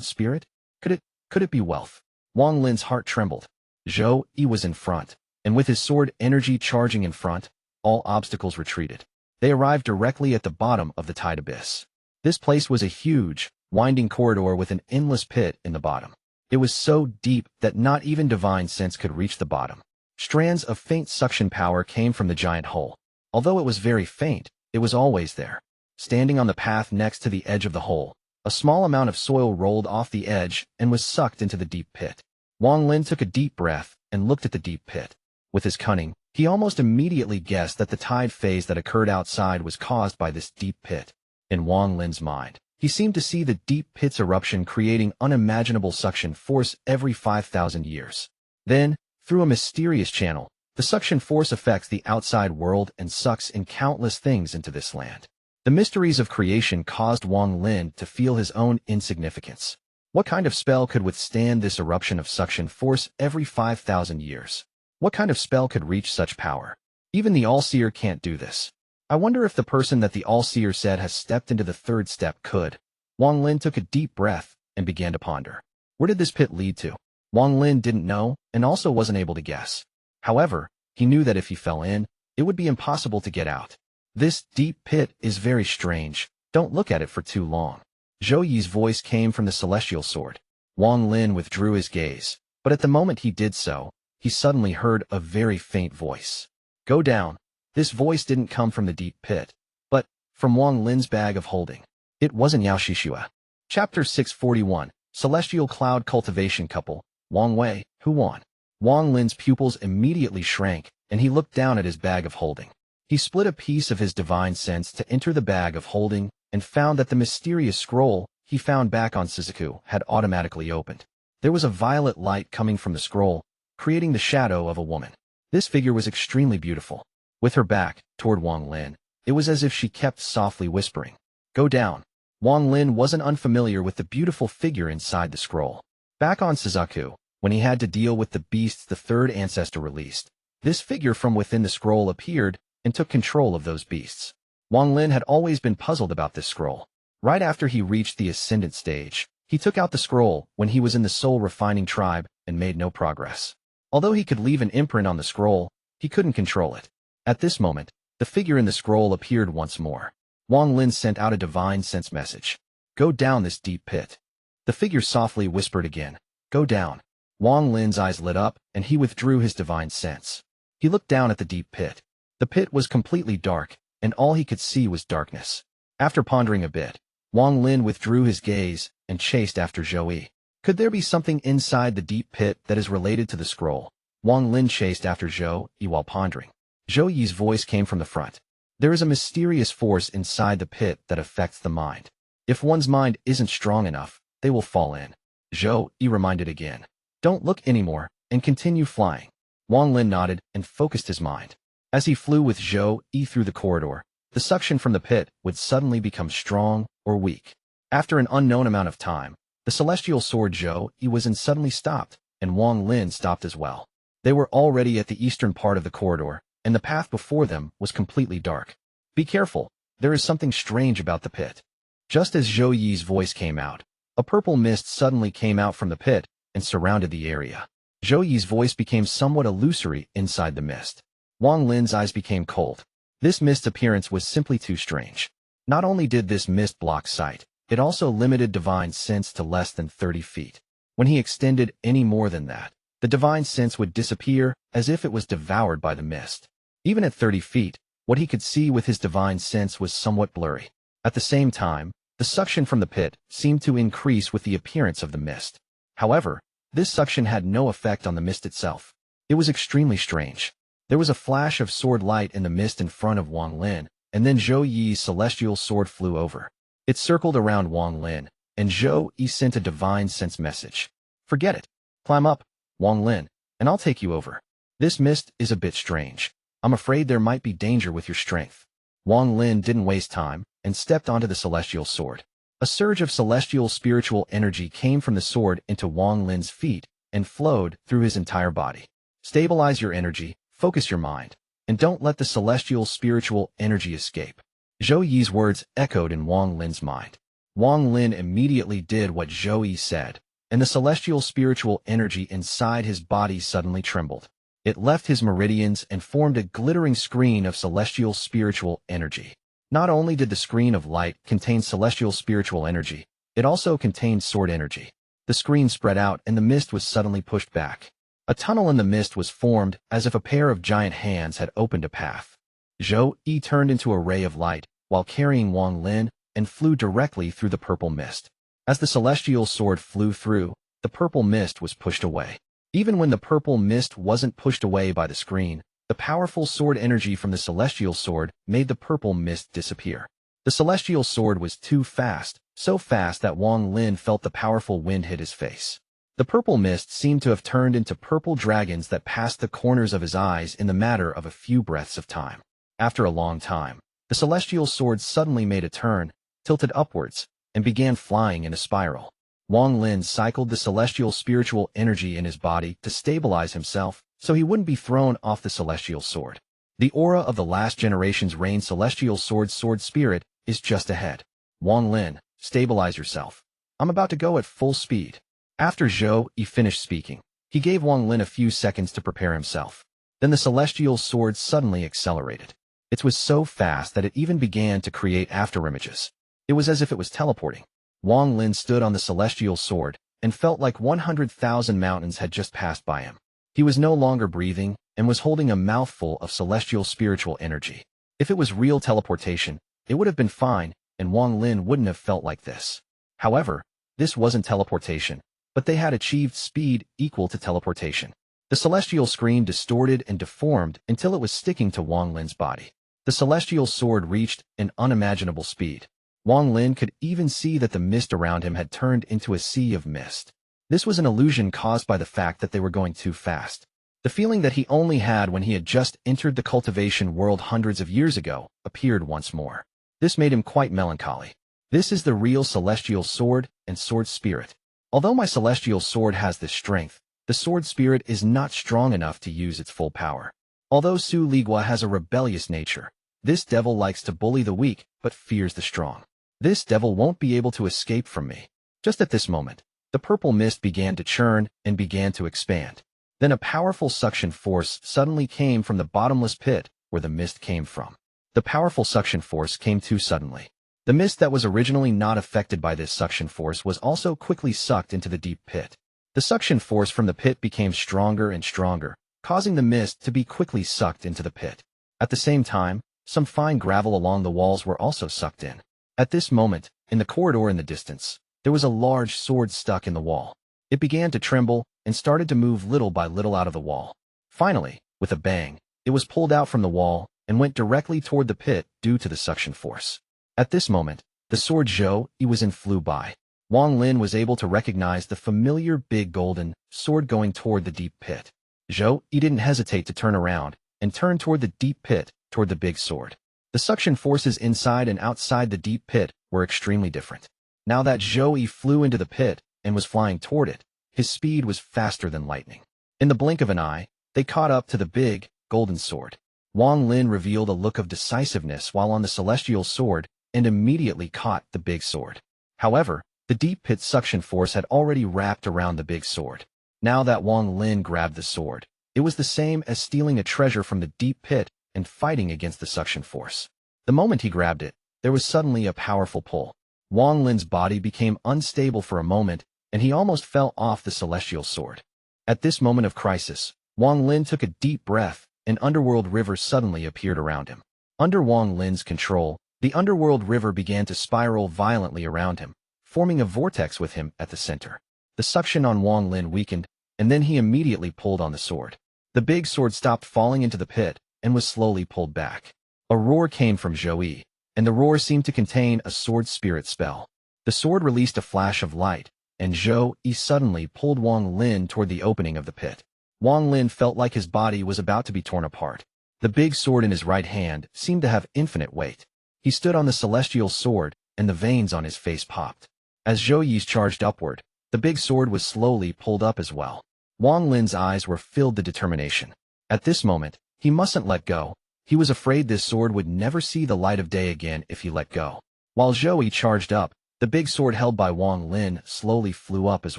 spirit? Could it be wealth? Wang Lin's heart trembled. Zhou was in front, and with his sword energy charging in front, all obstacles retreated. They arrived directly at the bottom of the tide abyss. This place was a huge, winding corridor with an endless pit in the bottom. It was so deep that not even divine sense could reach the bottom. Strands of faint suction power came from the giant hole. Although it was very faint, it was always there. Standing on the path next to the edge of the hole, a small amount of soil rolled off the edge and was sucked into the deep pit. Wang Lin took a deep breath and looked at the deep pit. With his cunning, he almost immediately guessed that the tide phase that occurred outside was caused by this deep pit. In Wang Lin's mind, he seemed to see the deep pit's eruption creating unimaginable suction force every 5,000 years. Then, through a mysterious channel, the suction force affects the outside world and sucks in countless things into this land. The mysteries of creation caused Wang Lin to feel his own insignificance. What kind of spell could withstand this eruption of suction force every 5,000 years? What kind of spell could reach such power? Even the All-Seer can't do this. I wonder if the person that the All-Seer said has stepped into the third step could. Wang Lin took a deep breath and began to ponder. Where did this pit lead to? Wang Lin didn't know and also wasn't able to guess. However, he knew that if he fell in, it would be impossible to get out. This deep pit is very strange. Don't look at it for too long. Zhou Yi's voice came from the celestial sword. Wang Lin withdrew his gaze, but at the moment he did so, he suddenly heard a very faint voice. Go down. This voice didn't come from the deep pit, but from Wang Lin's bag of holding. It wasn't Yao Shishua. Chapter 641, Celestial Cloud Cultivation Couple, Wang Wei, Huan. Wang Lin's pupils immediately shrank, and he looked down at his bag of holding. He split a piece of his divine sense to enter the bag of holding and found that the mysterious scroll he found back on Situ had automatically opened. There was a violet light coming from the scroll, creating the shadow of a woman. This figure was extremely beautiful. With her back toward Wang Lin, it was as if she kept softly whispering, "Go down." Wang Lin wasn't unfamiliar with the beautiful figure inside the scroll. Back on Suzaku, when he had to deal with the beasts the third ancestor released, this figure from within the scroll appeared and took control of those beasts. Wang Lin had always been puzzled about this scroll. Right after he reached the ascendant stage, he took out the scroll when he was in the soul refining tribe and made no progress. Although he could leave an imprint on the scroll, he couldn't control it. At this moment, the figure in the scroll appeared once more. Wang Lin sent out a divine sense message. Go down this deep pit. The figure softly whispered again. Go down. Wang Lin's eyes lit up, and he withdrew his divine sense. He looked down at the deep pit. The pit was completely dark, and all he could see was darkness. After pondering a bit, Wang Lin withdrew his gaze and chased after Zhou Yi. Could there be something inside the deep pit that is related to the scroll? Wang Lin chased after Zhou Yi while pondering. Zhou Yi's voice came from the front. There is a mysterious force inside the pit that affects the mind. If one's mind isn't strong enough, they will fall in. Zhou Yi reminded again. Don't look anymore, and continue flying. Wang Lin nodded and focused his mind. As he flew with Zhou Yi through the corridor, the suction from the pit would suddenly become strong or weak. After an unknown amount of time, the celestial sword Zhou Yi was in suddenly stopped, and Wang Lin stopped as well. They were already at the eastern part of the corridor, and the path before them was completely dark. Be careful, there is something strange about the pit. Just as Zhou Yi's voice came out, a purple mist suddenly came out from the pit and surrounded the area. Zhou Yi's voice became somewhat illusory inside the mist. Wang Lin's eyes became cold. This mist appearance was simply too strange. Not only did this mist block sight, it also limited divine sense to less than 30 feet. When he extended any more than that, the divine sense would disappear as if it was devoured by the mist. Even at 30 feet, what he could see with his divine sense was somewhat blurry. At the same time, the suction from the pit seemed to increase with the appearance of the mist. However, this suction had no effect on the mist itself. It was extremely strange. There was a flash of sword light in the mist in front of Wang Lin, and then Zhou Yi's celestial sword flew over. It circled around Wang Lin, and Zhou Yi sent a divine sense message. Forget it. Climb up, Wang Lin, and I'll take you over. This mist is a bit strange. I'm afraid there might be danger with your strength. Wang Lin didn't waste time and stepped onto the celestial sword. A surge of celestial spiritual energy came from the sword into Wang Lin's feet and flowed through his entire body. Stabilize your energy, focus your mind, and don't let the celestial spiritual energy escape. Zhou Yi's words echoed in Wang Lin's mind. Wang Lin immediately did what Zhou Yi said, and the celestial spiritual energy inside his body suddenly trembled. It left his meridians and formed a glittering screen of celestial spiritual energy. Not only did the screen of light contain celestial spiritual energy, it also contained sword energy. The screen spread out and the mist was suddenly pushed back. A tunnel in the mist was formed as if a pair of giant hands had opened a path. Zhou Yi turned into a ray of light while carrying Wang Lin and flew directly through the purple mist. As the celestial sword flew through, the purple mist was pushed away. Even when the purple mist wasn't pushed away by the screen, the powerful sword energy from the celestial sword made the purple mist disappear. The celestial sword was too fast, so fast that Wang Lin felt the powerful wind hit his face. The purple mist seemed to have turned into purple dragons that passed the corners of his eyes in the matter of a few breaths of time. After a long time, the celestial sword suddenly made a turn, tilted upwards, and began flying in a spiral. Wang Lin cycled the celestial spiritual energy in his body to stabilize himself so he wouldn't be thrown off the celestial sword. The aura of the last generation's rain celestial sword spirit is just ahead. Wang Lin, stabilize yourself. I'm about to go at full speed. After Zhou finished speaking, he gave Wang Lin a few seconds to prepare himself. Then the celestial sword suddenly accelerated. It was so fast that it even began to create afterimages. It was as if it was teleporting. Wang Lin stood on the celestial sword and felt like 100,000 mountains had just passed by him. He was no longer breathing and was holding a mouthful of celestial spiritual energy. If it was real teleportation, it would have been fine, and Wang Lin wouldn't have felt like this. However, this wasn't teleportation, but they had achieved speed equal to teleportation. The celestial screen distorted and deformed until it was sticking to Wang Lin's body. The celestial sword reached an unimaginable speed. Wang Lin could even see that the mist around him had turned into a sea of mist. This was an illusion caused by the fact that they were going too fast. The feeling that he only had when he had just entered the cultivation world hundreds of years ago appeared once more. This made him quite melancholy. This is the real celestial sword and sword spirit. Although my celestial sword has this strength, the sword spirit is not strong enough to use its full power. Although Su Ligua has a rebellious nature, this devil likes to bully the weak but fears the strong. This devil won't be able to escape from me. Just at this moment, the purple mist began to churn and began to expand. Then a powerful suction force suddenly came from the bottomless pit where the mist came from. The powerful suction force came too suddenly. The mist that was originally not affected by this suction force was also quickly sucked into the deep pit. The suction force from the pit became stronger and stronger, causing the mist to be quickly sucked into the pit. At the same time, some fine gravel along the walls were also sucked in. At this moment, in the corridor in the distance, there was a large sword stuck in the wall. It began to tremble and started to move little by little out of the wall. Finally, with a bang, it was pulled out from the wall and went directly toward the pit due to the suction force. At this moment, the sword Zhou was in flew by. Wang Lin was able to recognize the familiar big golden sword going toward the deep pit. Zhou didn't hesitate to turn around and turn toward the deep pit toward the big sword. The suction forces inside and outside the deep pit were extremely different. Now that Zhou flew into the pit and was flying toward it, his speed was faster than lightning. In the blink of an eye, they caught up to the big, golden sword. Wang Lin revealed a look of decisiveness while on the celestial sword and immediately caught the big sword. However, the deep pit suction force had already wrapped around the big sword. Now that Wang Lin grabbed the sword, it was the same as stealing a treasure from the deep pit and fighting against the suction force. The moment he grabbed it, there was suddenly a powerful pull. Wang Lin's body became unstable for a moment, and he almost fell off the celestial sword. At this moment of crisis, Wang Lin took a deep breath, and underworld river suddenly appeared around him. Under Wang Lin's control, the underworld river began to spiral violently around him, forming a vortex with him at the center. The suction on Wang Lin weakened, and then he immediately pulled on the sword. The big sword stopped falling into the pit and was slowly pulled back. A roar came from Zhou, and the roar seemed to contain a sword spirit spell. The sword released a flash of light, and Zhou suddenly pulled Wang Lin toward the opening of the pit. Wang Lin felt like his body was about to be torn apart. The big sword in his right hand seemed to have infinite weight. He stood on the celestial sword, and the veins on his face popped. As Zhou charged upward, the big sword was slowly pulled up as well. Wang Lin's eyes were filled with determination. At this moment, he mustn't let go. He was afraid this sword would never see the light of day again if he let go. While Zhou charged up, the big sword held by Wang Lin slowly flew up as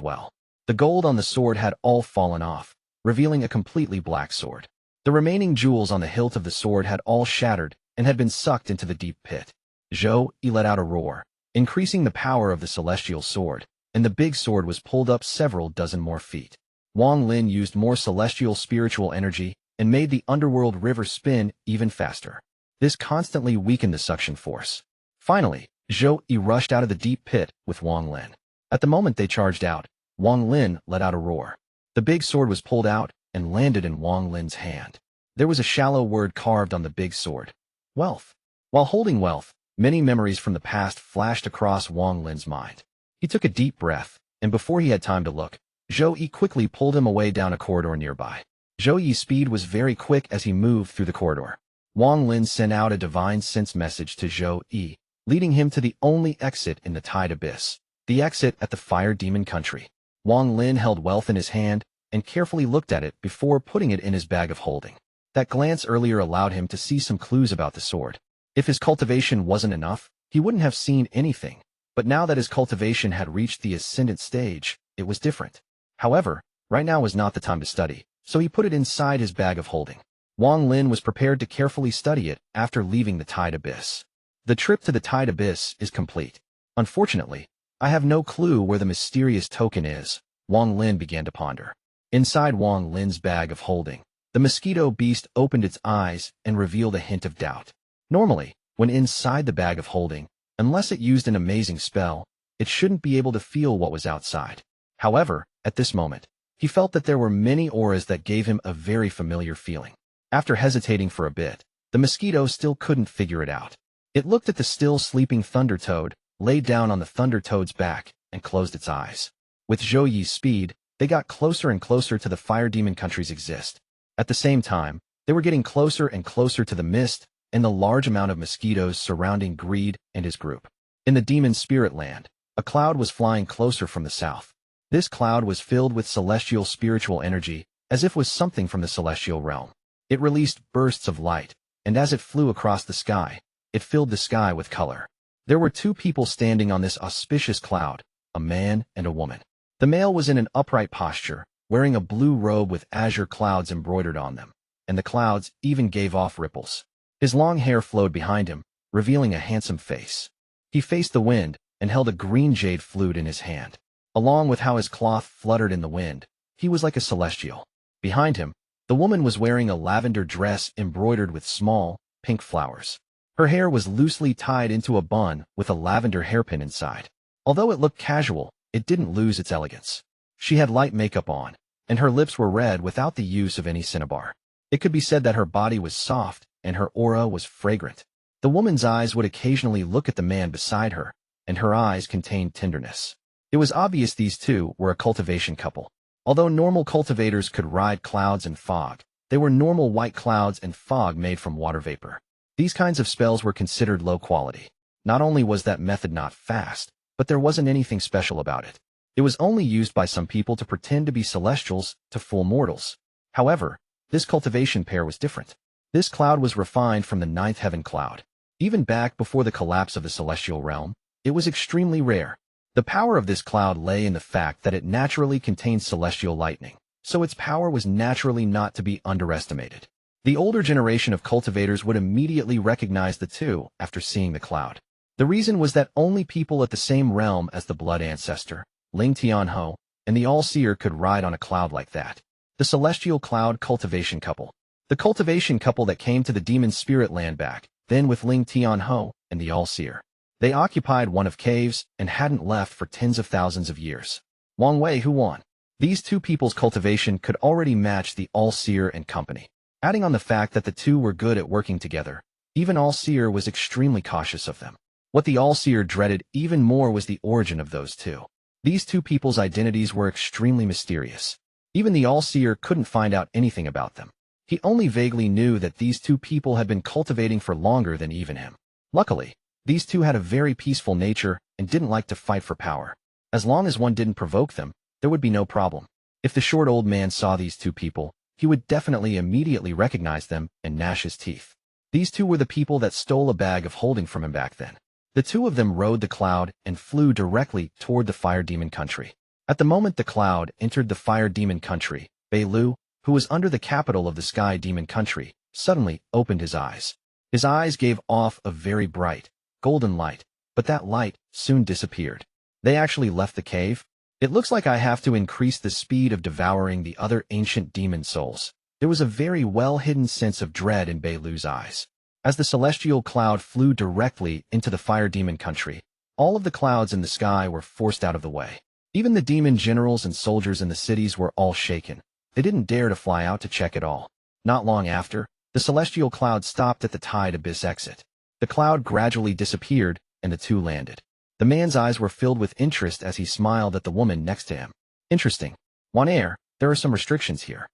well. The gold on the sword had all fallen off, revealing a completely black sword. The remaining jewels on the hilt of the sword had all shattered and had been sucked into the deep pit. Zhou let out a roar, increasing the power of the celestial sword, and the big sword was pulled up several dozen more feet. Wang Lin used more celestial spiritual energy and made the underworld river spin even faster. This constantly weakened the suction force. Finally, Zhou rushed out of the deep pit with Wang Lin. At the moment they charged out, Wang Lin let out a roar. The big sword was pulled out and landed in Wang Lin's hand. There was a shallow word carved on the big sword. Wealth. While holding wealth, Many memories from the past flashed across Wang Lin's mind. He took a deep breath, and before he had time to look, Zhou quickly pulled him away down a corridor nearby. Zhou's speed was very quick as he moved through the corridor. Wang Lin sent out a divine sense message to Zhou, leading him to the only exit in the Tide Abyss, the exit at the Fire Demon Country. Wang Lin held wealth in his hand and carefully looked at it before putting it in his bag of holding. That glance earlier allowed him to see some clues about the sword. If his cultivation wasn't enough, he wouldn't have seen anything, but now that his cultivation had reached the ascendant stage, it was different. However, right now was not the time to study, so he put it inside his bag of holding. Wang Lin was prepared to carefully study it after leaving the Tide Abyss. The trip to the Tide Abyss is complete. Unfortunately, I have no clue where the mysterious token is, Wang Lin began to ponder. Inside Wang Lin's bag of holding, the mosquito beast opened its eyes and revealed a hint of doubt. Normally, when inside the bag of holding, unless it used an amazing spell, it shouldn't be able to feel what was outside. However, at this moment, he felt that there were many auras that gave him a very familiar feeling. After hesitating for a bit, the mosquito still couldn't figure it out. It looked at the still sleeping Thunder Toad, laid down on the Thunder Toad's back, and closed its eyes. With Zhou's speed, they got closer and closer to the Fire Demon Country's exist. At the same time, they were getting closer and closer to the mist and the large amount of mosquitoes surrounding Greed and his group. In the Demon Spirit Land, a cloud was flying closer from the south. This cloud was filled with celestial spiritual energy, as if was something from the celestial realm. It released bursts of light, and as it flew across the sky, it filled the sky with color. There were two people standing on this auspicious cloud, a man and a woman. The male was in an upright posture, wearing a blue robe with azure clouds embroidered on them, and the clouds even gave off ripples. His long hair flowed behind him, revealing a handsome face. He faced the wind and held a green jade flute in his hand. Along with how his cloth fluttered in the wind, he was like a celestial. Behind him, the woman was wearing a lavender dress embroidered with small, pink flowers. Her hair was loosely tied into a bun with a lavender hairpin inside. Although it looked casual, it didn't lose its elegance. She had light makeup on, and her lips were red without the use of any cinnabar. It could be said that her body was soft, and her aura was fragrant. The woman's eyes would occasionally look at the man beside her, and her eyes contained tenderness. It was obvious these two were a cultivation couple. Although normal cultivators could ride clouds and fog, they were normal white clouds and fog made from water vapor. These kinds of spells were considered low quality. Not only was that method not fast, but there wasn't anything special about it. It was only used by some people to pretend to be celestials to fool mortals. However, this cultivation pair was different. This cloud was refined from the ninth heaven cloud. Even back before the collapse of the celestial realm, it was extremely rare. The power of this cloud lay in the fact that it naturally contained celestial lightning, so its power was naturally not to be underestimated. The older generation of cultivators would immediately recognize the two after seeing the cloud. The reason was that only people at the same realm as the blood ancestor, Ling Tianho, and the All-Seer could ride on a cloud like that. The celestial cloud cultivation couple. The cultivation couple that came to the demon spirit land back, then with Ling Tianho and the All-Seer. They occupied one of caves and hadn't left for tens of thousands of years. Wang Wei Huan. These two people's cultivation could already match the All-Seer and company. Adding on the fact that the two were good at working together, even All-Seer was extremely cautious of them. What the All-Seer dreaded even more was the origin of those two. These two people's identities were extremely mysterious. Even the All-Seer couldn't find out anything about them. He only vaguely knew that these two people had been cultivating for longer than even him. Luckily, these two had a very peaceful nature and didn't like to fight for power. As long as one didn't provoke them, there would be no problem. If the short old man saw these two people, he would definitely immediately recognize them and gnash his teeth. These two were the people that stole a bag of holding from him back then. The two of them rode the cloud and flew directly toward the Fire Demon Country. At the moment the cloud entered the Fire Demon Country, Beilu, who was under the capital of the Sky Demon Country, suddenly opened his eyes. His eyes gave off a very bright, golden light, but that light soon disappeared. They actually left the cave. It looks like I have to increase the speed of devouring the other ancient demon souls. There was a very well-hidden sense of dread in Beilu's eyes. As the celestial cloud flew directly into the Fire Demon Country, all of the clouds in the sky were forced out of the way. Even the demon generals and soldiers in the cities were all shaken. They didn't dare to fly out to check at all. Not long after, the celestial cloud stopped at the Tide Abyss exit. The cloud gradually disappeared, and the two landed. The man's eyes were filled with interest as he smiled at the woman next to him. Interesting. Juan, there are some restrictions here.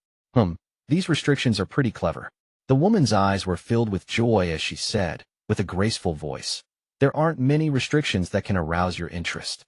These restrictions are pretty clever. The woman's eyes were filled with joy as she said, with a graceful voice, there aren't many restrictions that can arouse your interest.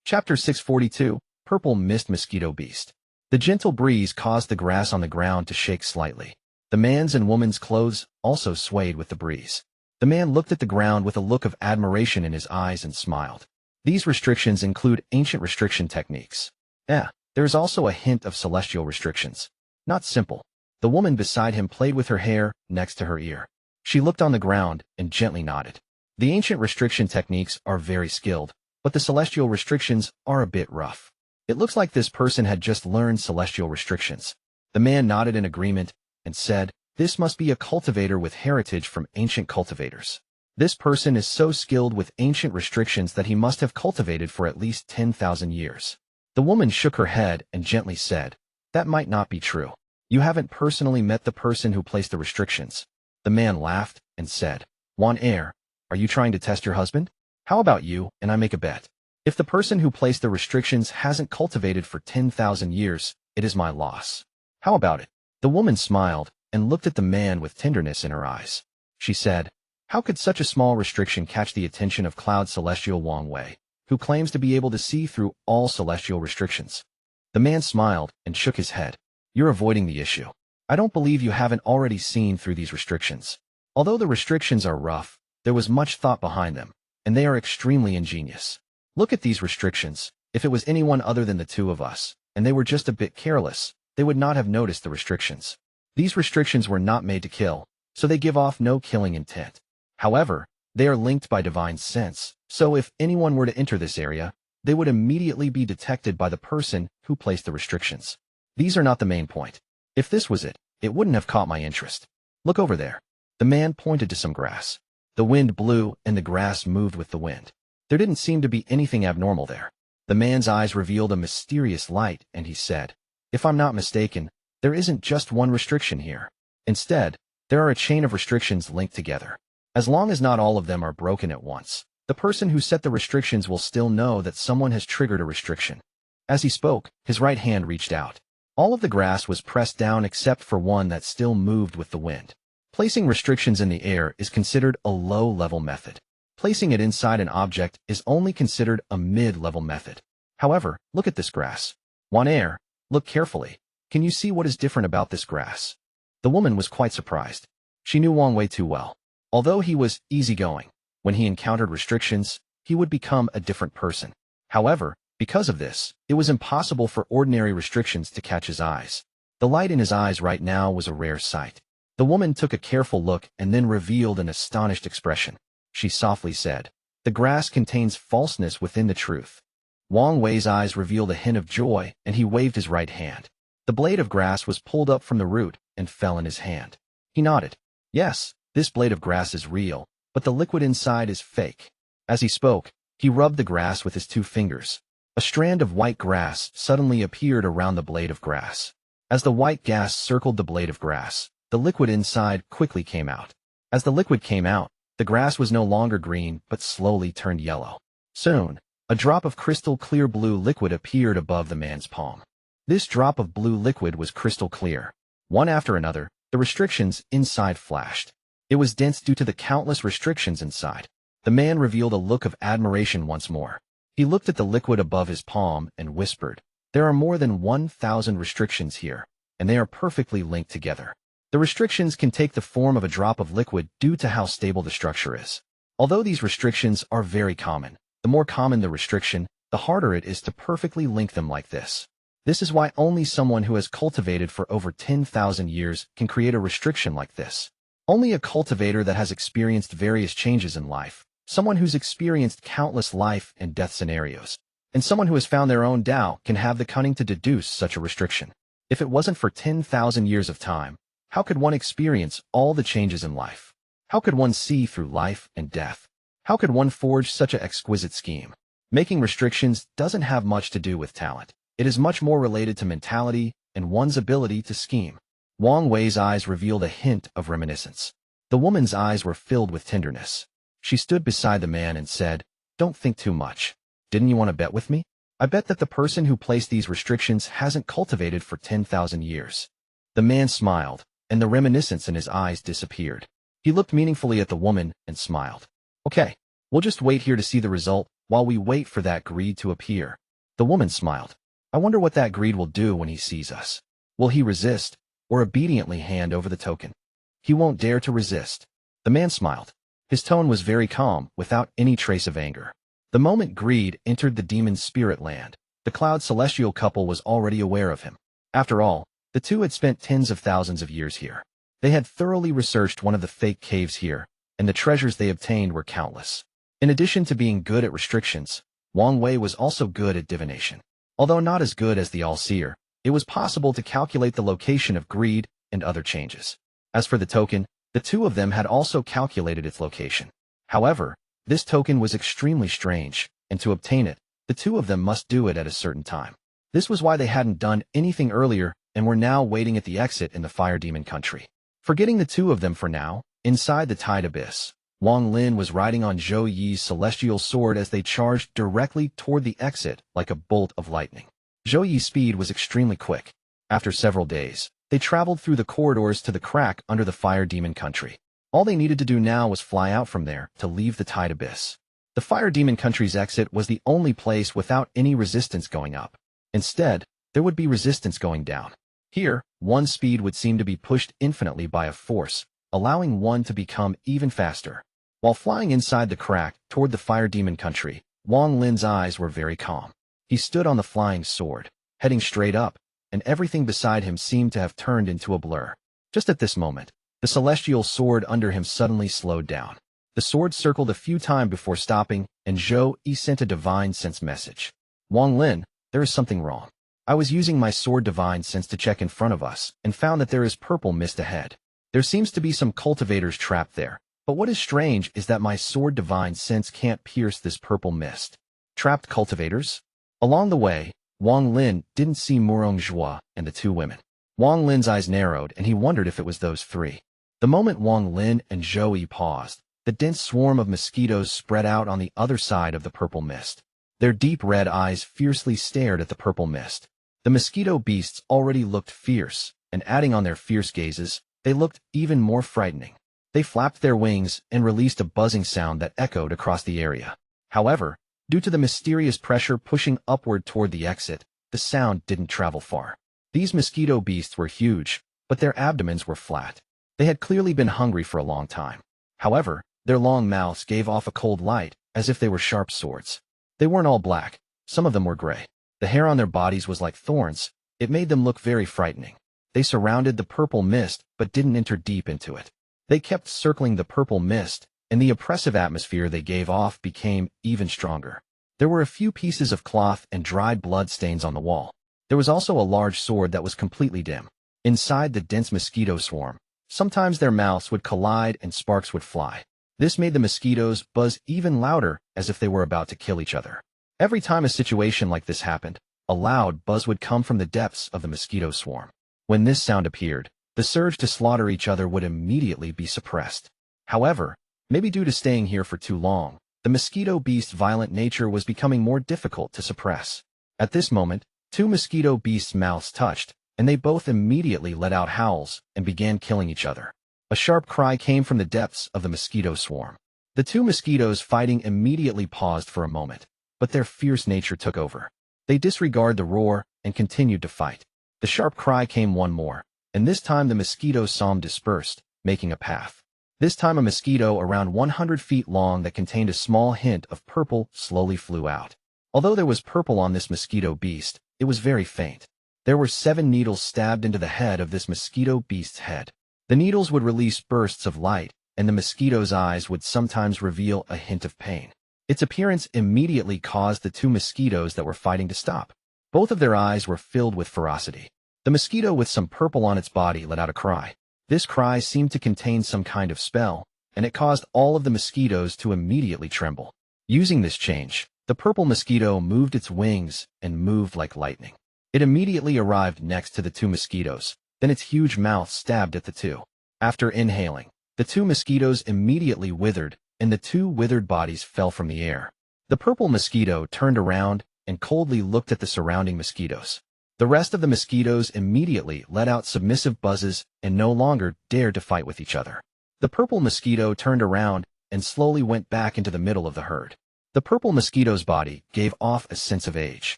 Chapter 642, Purple Mist Mosquito Beast. The gentle breeze caused the grass on the ground to shake slightly. The man's and woman's clothes also swayed with the breeze. The man looked at the ground with a look of admiration in his eyes and smiled. These restrictions include ancient restriction techniques. There is also a hint of celestial restrictions. Not simple. The woman beside him played with her hair next to her ear. She looked on the ground and gently nodded. The ancient restriction techniques are very skilled, but the celestial restrictions are a bit rough. It looks like this person had just learned celestial restrictions. The man nodded in agreement and said, this must be a cultivator with heritage from ancient cultivators. This person is so skilled with ancient restrictions that he must have cultivated for at least 10,000 years. The woman shook her head and gently said, that might not be true. You haven't personally met the person who placed the restrictions. The man laughed and said, Juan, are you trying to test your husband? How about you and I make a bet? If the person who placed the restrictions hasn't cultivated for 10,000 years, it is my loss. How about it? The woman smiled and looked at the man with tenderness in her eyes. She said, how could such a small restriction catch the attention of Cloud Celestial Wang Wei, who claims to be able to see through all celestial restrictions? The man smiled and shook his head. You're avoiding the issue. I don't believe you haven't already seen through these restrictions. Although the restrictions are rough, there was much thought behind them, and they are extremely ingenious. Look at these restrictions. If it was anyone other than the two of us, and they were just a bit careless, they would not have noticed the restrictions. These restrictions were not made to kill, so they give off no killing intent. However, they are linked by divine sense, so if anyone were to enter this area, they would immediately be detected by the person who placed the restrictions. These are not the main point. If this was it, it wouldn't have caught my interest. Look over there. The man pointed to some grass. The wind blew and the grass moved with the wind. There didn't seem to be anything abnormal there. The man's eyes revealed a mysterious light and he said, if I'm not mistaken, there isn't just one restriction here. Instead, there are a chain of restrictions linked together. As long as not all of them are broken at once, the person who set the restrictions will still know that someone has triggered a restriction. As he spoke, his right hand reached out. All of the grass was pressed down except for one that still moved with the wind. Placing restrictions in the air is considered a low-level method. Placing it inside an object is only considered a mid-level method. However, look at this grass. Juan, look carefully. Can you see what is different about this grass? The woman was quite surprised. She knew Wang Wei too well. Although he was easygoing, when he encountered restrictions, he would become a different person. However, because of this, it was impossible for ordinary restrictions to catch his eyes. The light in his eyes right now was a rare sight. The woman took a careful look and then revealed an astonished expression. She softly said, the grass contains falseness within the truth. Wang Wei's eyes revealed a hint of joy and he waved his right hand. The blade of grass was pulled up from the root and fell in his hand. He nodded. Yes, this blade of grass is real, but the liquid inside is fake. As he spoke, he rubbed the grass with his 2 fingers. A strand of white grass suddenly appeared around the blade of grass. As the white gas circled the blade of grass, the liquid inside quickly came out. As the liquid came out, the grass was no longer green but slowly turned yellow. Soon, a drop of crystal clear blue liquid appeared above the man's palm. This drop of blue liquid was crystal clear. One after another, the restrictions inside flashed. It was dense due to the countless restrictions inside. The man revealed a look of admiration once more. He looked at the liquid above his palm and whispered, there are more than 1,000 restrictions here, and they are perfectly linked together. The restrictions can take the form of a drop of liquid due to how stable the structure is. Although these restrictions are very common, the more common the restriction, the harder it is to perfectly link them like this. This is why only someone who has cultivated for over 10,000 years can create a restriction like this. Only a cultivator that has experienced various changes in life, someone who's experienced countless life and death scenarios, and someone who has found their own Tao can have the cunning to deduce such a restriction. If it wasn't for 10,000 years of time, how could one experience all the changes in life? How could one see through life and death? How could one forge such an exquisite scheme? Making restrictions doesn't have much to do with talent. It is much more related to mentality and one's ability to scheme. Wang Wei's eyes revealed a hint of reminiscence. The woman's eyes were filled with tenderness. She stood beside the man and said, "Don't think too much. Didn't you want to bet with me? I bet that the person who placed these restrictions hasn't cultivated for 10,000 years." The man smiled, and the reminiscence in his eyes disappeared. He looked meaningfully at the woman and smiled. "Okay, we'll just wait here to see the result while we wait for that greed to appear." The woman smiled. "I wonder what that greed will do when he sees us. Will he resist, or obediently hand over the token?" "He won't dare to resist." The man smiled. His tone was very calm, without any trace of anger. The moment greed entered the demon's spirit land, the Cloud Celestial couple was already aware of him. After all, the two had spent tens of thousands of years here. They had thoroughly researched one of the fake caves here, and the treasures they obtained were countless. In addition to being good at restrictions, Wang Wei was also good at divination. Although not as good as the All-Seer, it was possible to calculate the location of greed and other changes. As for the token, the two of them had also calculated its location. However, this token was extremely strange, and to obtain it, the two of them must do it at a certain time. This was why they hadn't done anything earlier and were now waiting at the exit in the Fire Demon country. Forgetting the two of them for now, inside the Tide Abyss, Wang Lin was riding on Zhou Yi's celestial sword as they charged directly toward the exit like a bolt of lightning. Zhou Yi's speed was extremely quick. After several days, they traveled through the corridors to the crack under the Fire Demon country. All they needed to do now was fly out from there to leave the Tide Abyss. The Fire Demon country's exit was the only place without any resistance going up. Instead, there would be resistance going down. Here, one's speed would seem to be pushed infinitely by a force, allowing one to become even faster. While flying inside the crack toward the Fire Demon country, Wang Lin's eyes were very calm. He stood on the flying sword, heading straight up, and everything beside him seemed to have turned into a blur. Just at this moment, the celestial sword under him suddenly slowed down. The sword circled a few times before stopping, and Zhou Yi sent a divine sense message. "Wang Lin, there is something wrong. I was using my sword divine sense to check in front of us, and found that there is purple mist ahead. There seems to be some cultivators trapped there, but what is strange is that my sword divine sense can't pierce this purple mist." Trapped cultivators? Along the way, Wang Lin didn't see Murong Zhua and the two women. Wang Lin's eyes narrowed, and he wondered if it was those three. The moment Wang Lin and Zhou Yi paused, the dense swarm of mosquitoes spread out on the other side of the purple mist. Their deep red eyes fiercely stared at the purple mist. The mosquito beasts already looked fierce, and adding on their fierce gazes, they looked even more frightening. They flapped their wings and released a buzzing sound that echoed across the area. However, due to the mysterious pressure pushing upward toward the exit, the sound didn't travel far. These mosquito beasts were huge, but their abdomens were flat. They had clearly been hungry for a long time. However, their long mouths gave off a cold light, as if they were sharp swords. They weren't all black. Some of them were gray. The hair on their bodies was like thorns. It made them look very frightening. They surrounded the purple mist, but didn't enter deep into it. They kept circling the purple mist, and the oppressive atmosphere they gave off became even stronger. There were a few pieces of cloth and dried blood stains on the wall. There was also a large sword that was completely dim. Inside the dense mosquito swarm, sometimes their mouths would collide and sparks would fly. This made the mosquitoes buzz even louder, as if they were about to kill each other. Every time a situation like this happened, a loud buzz would come from the depths of the mosquito swarm. When this sound appeared, the surge to slaughter each other would immediately be suppressed. However, maybe due to staying here for too long, the mosquito beast's violent nature was becoming more difficult to suppress. At this moment, two mosquito beasts' mouths touched, and they both immediately let out howls and began killing each other. A sharp cry came from the depths of the mosquito swarm. The two mosquitoes fighting immediately paused for a moment, but their fierce nature took over. They disregarded the roar and continued to fight. The sharp cry came one more, and this time the mosquitoes saw him dispersed, making a path. This time a mosquito around 100 feet long that contained a small hint of purple slowly flew out. Although there was purple on this mosquito beast, it was very faint. There were 7 needles stabbed into the head of this mosquito beast's head. The needles would release bursts of light, and the mosquito's eyes would sometimes reveal a hint of pain. Its appearance immediately caused the two mosquitoes that were fighting to stop. Both of their eyes were filled with ferocity. The mosquito with some purple on its body let out a cry. This cry seemed to contain some kind of spell, and it caused all of the mosquitoes to immediately tremble. Using this change, the purple mosquito moved its wings and moved like lightning. It immediately arrived next to the two mosquitoes, then its huge mouth stabbed at the two. After inhaling, the two mosquitoes immediately withered, and the two withered bodies fell from the air. The purple mosquito turned around and coldly looked at the surrounding mosquitoes. The rest of the mosquitoes immediately let out submissive buzzes and no longer dared to fight with each other. The purple mosquito turned around and slowly went back into the middle of the herd. The purple mosquito's body gave off a sense of age.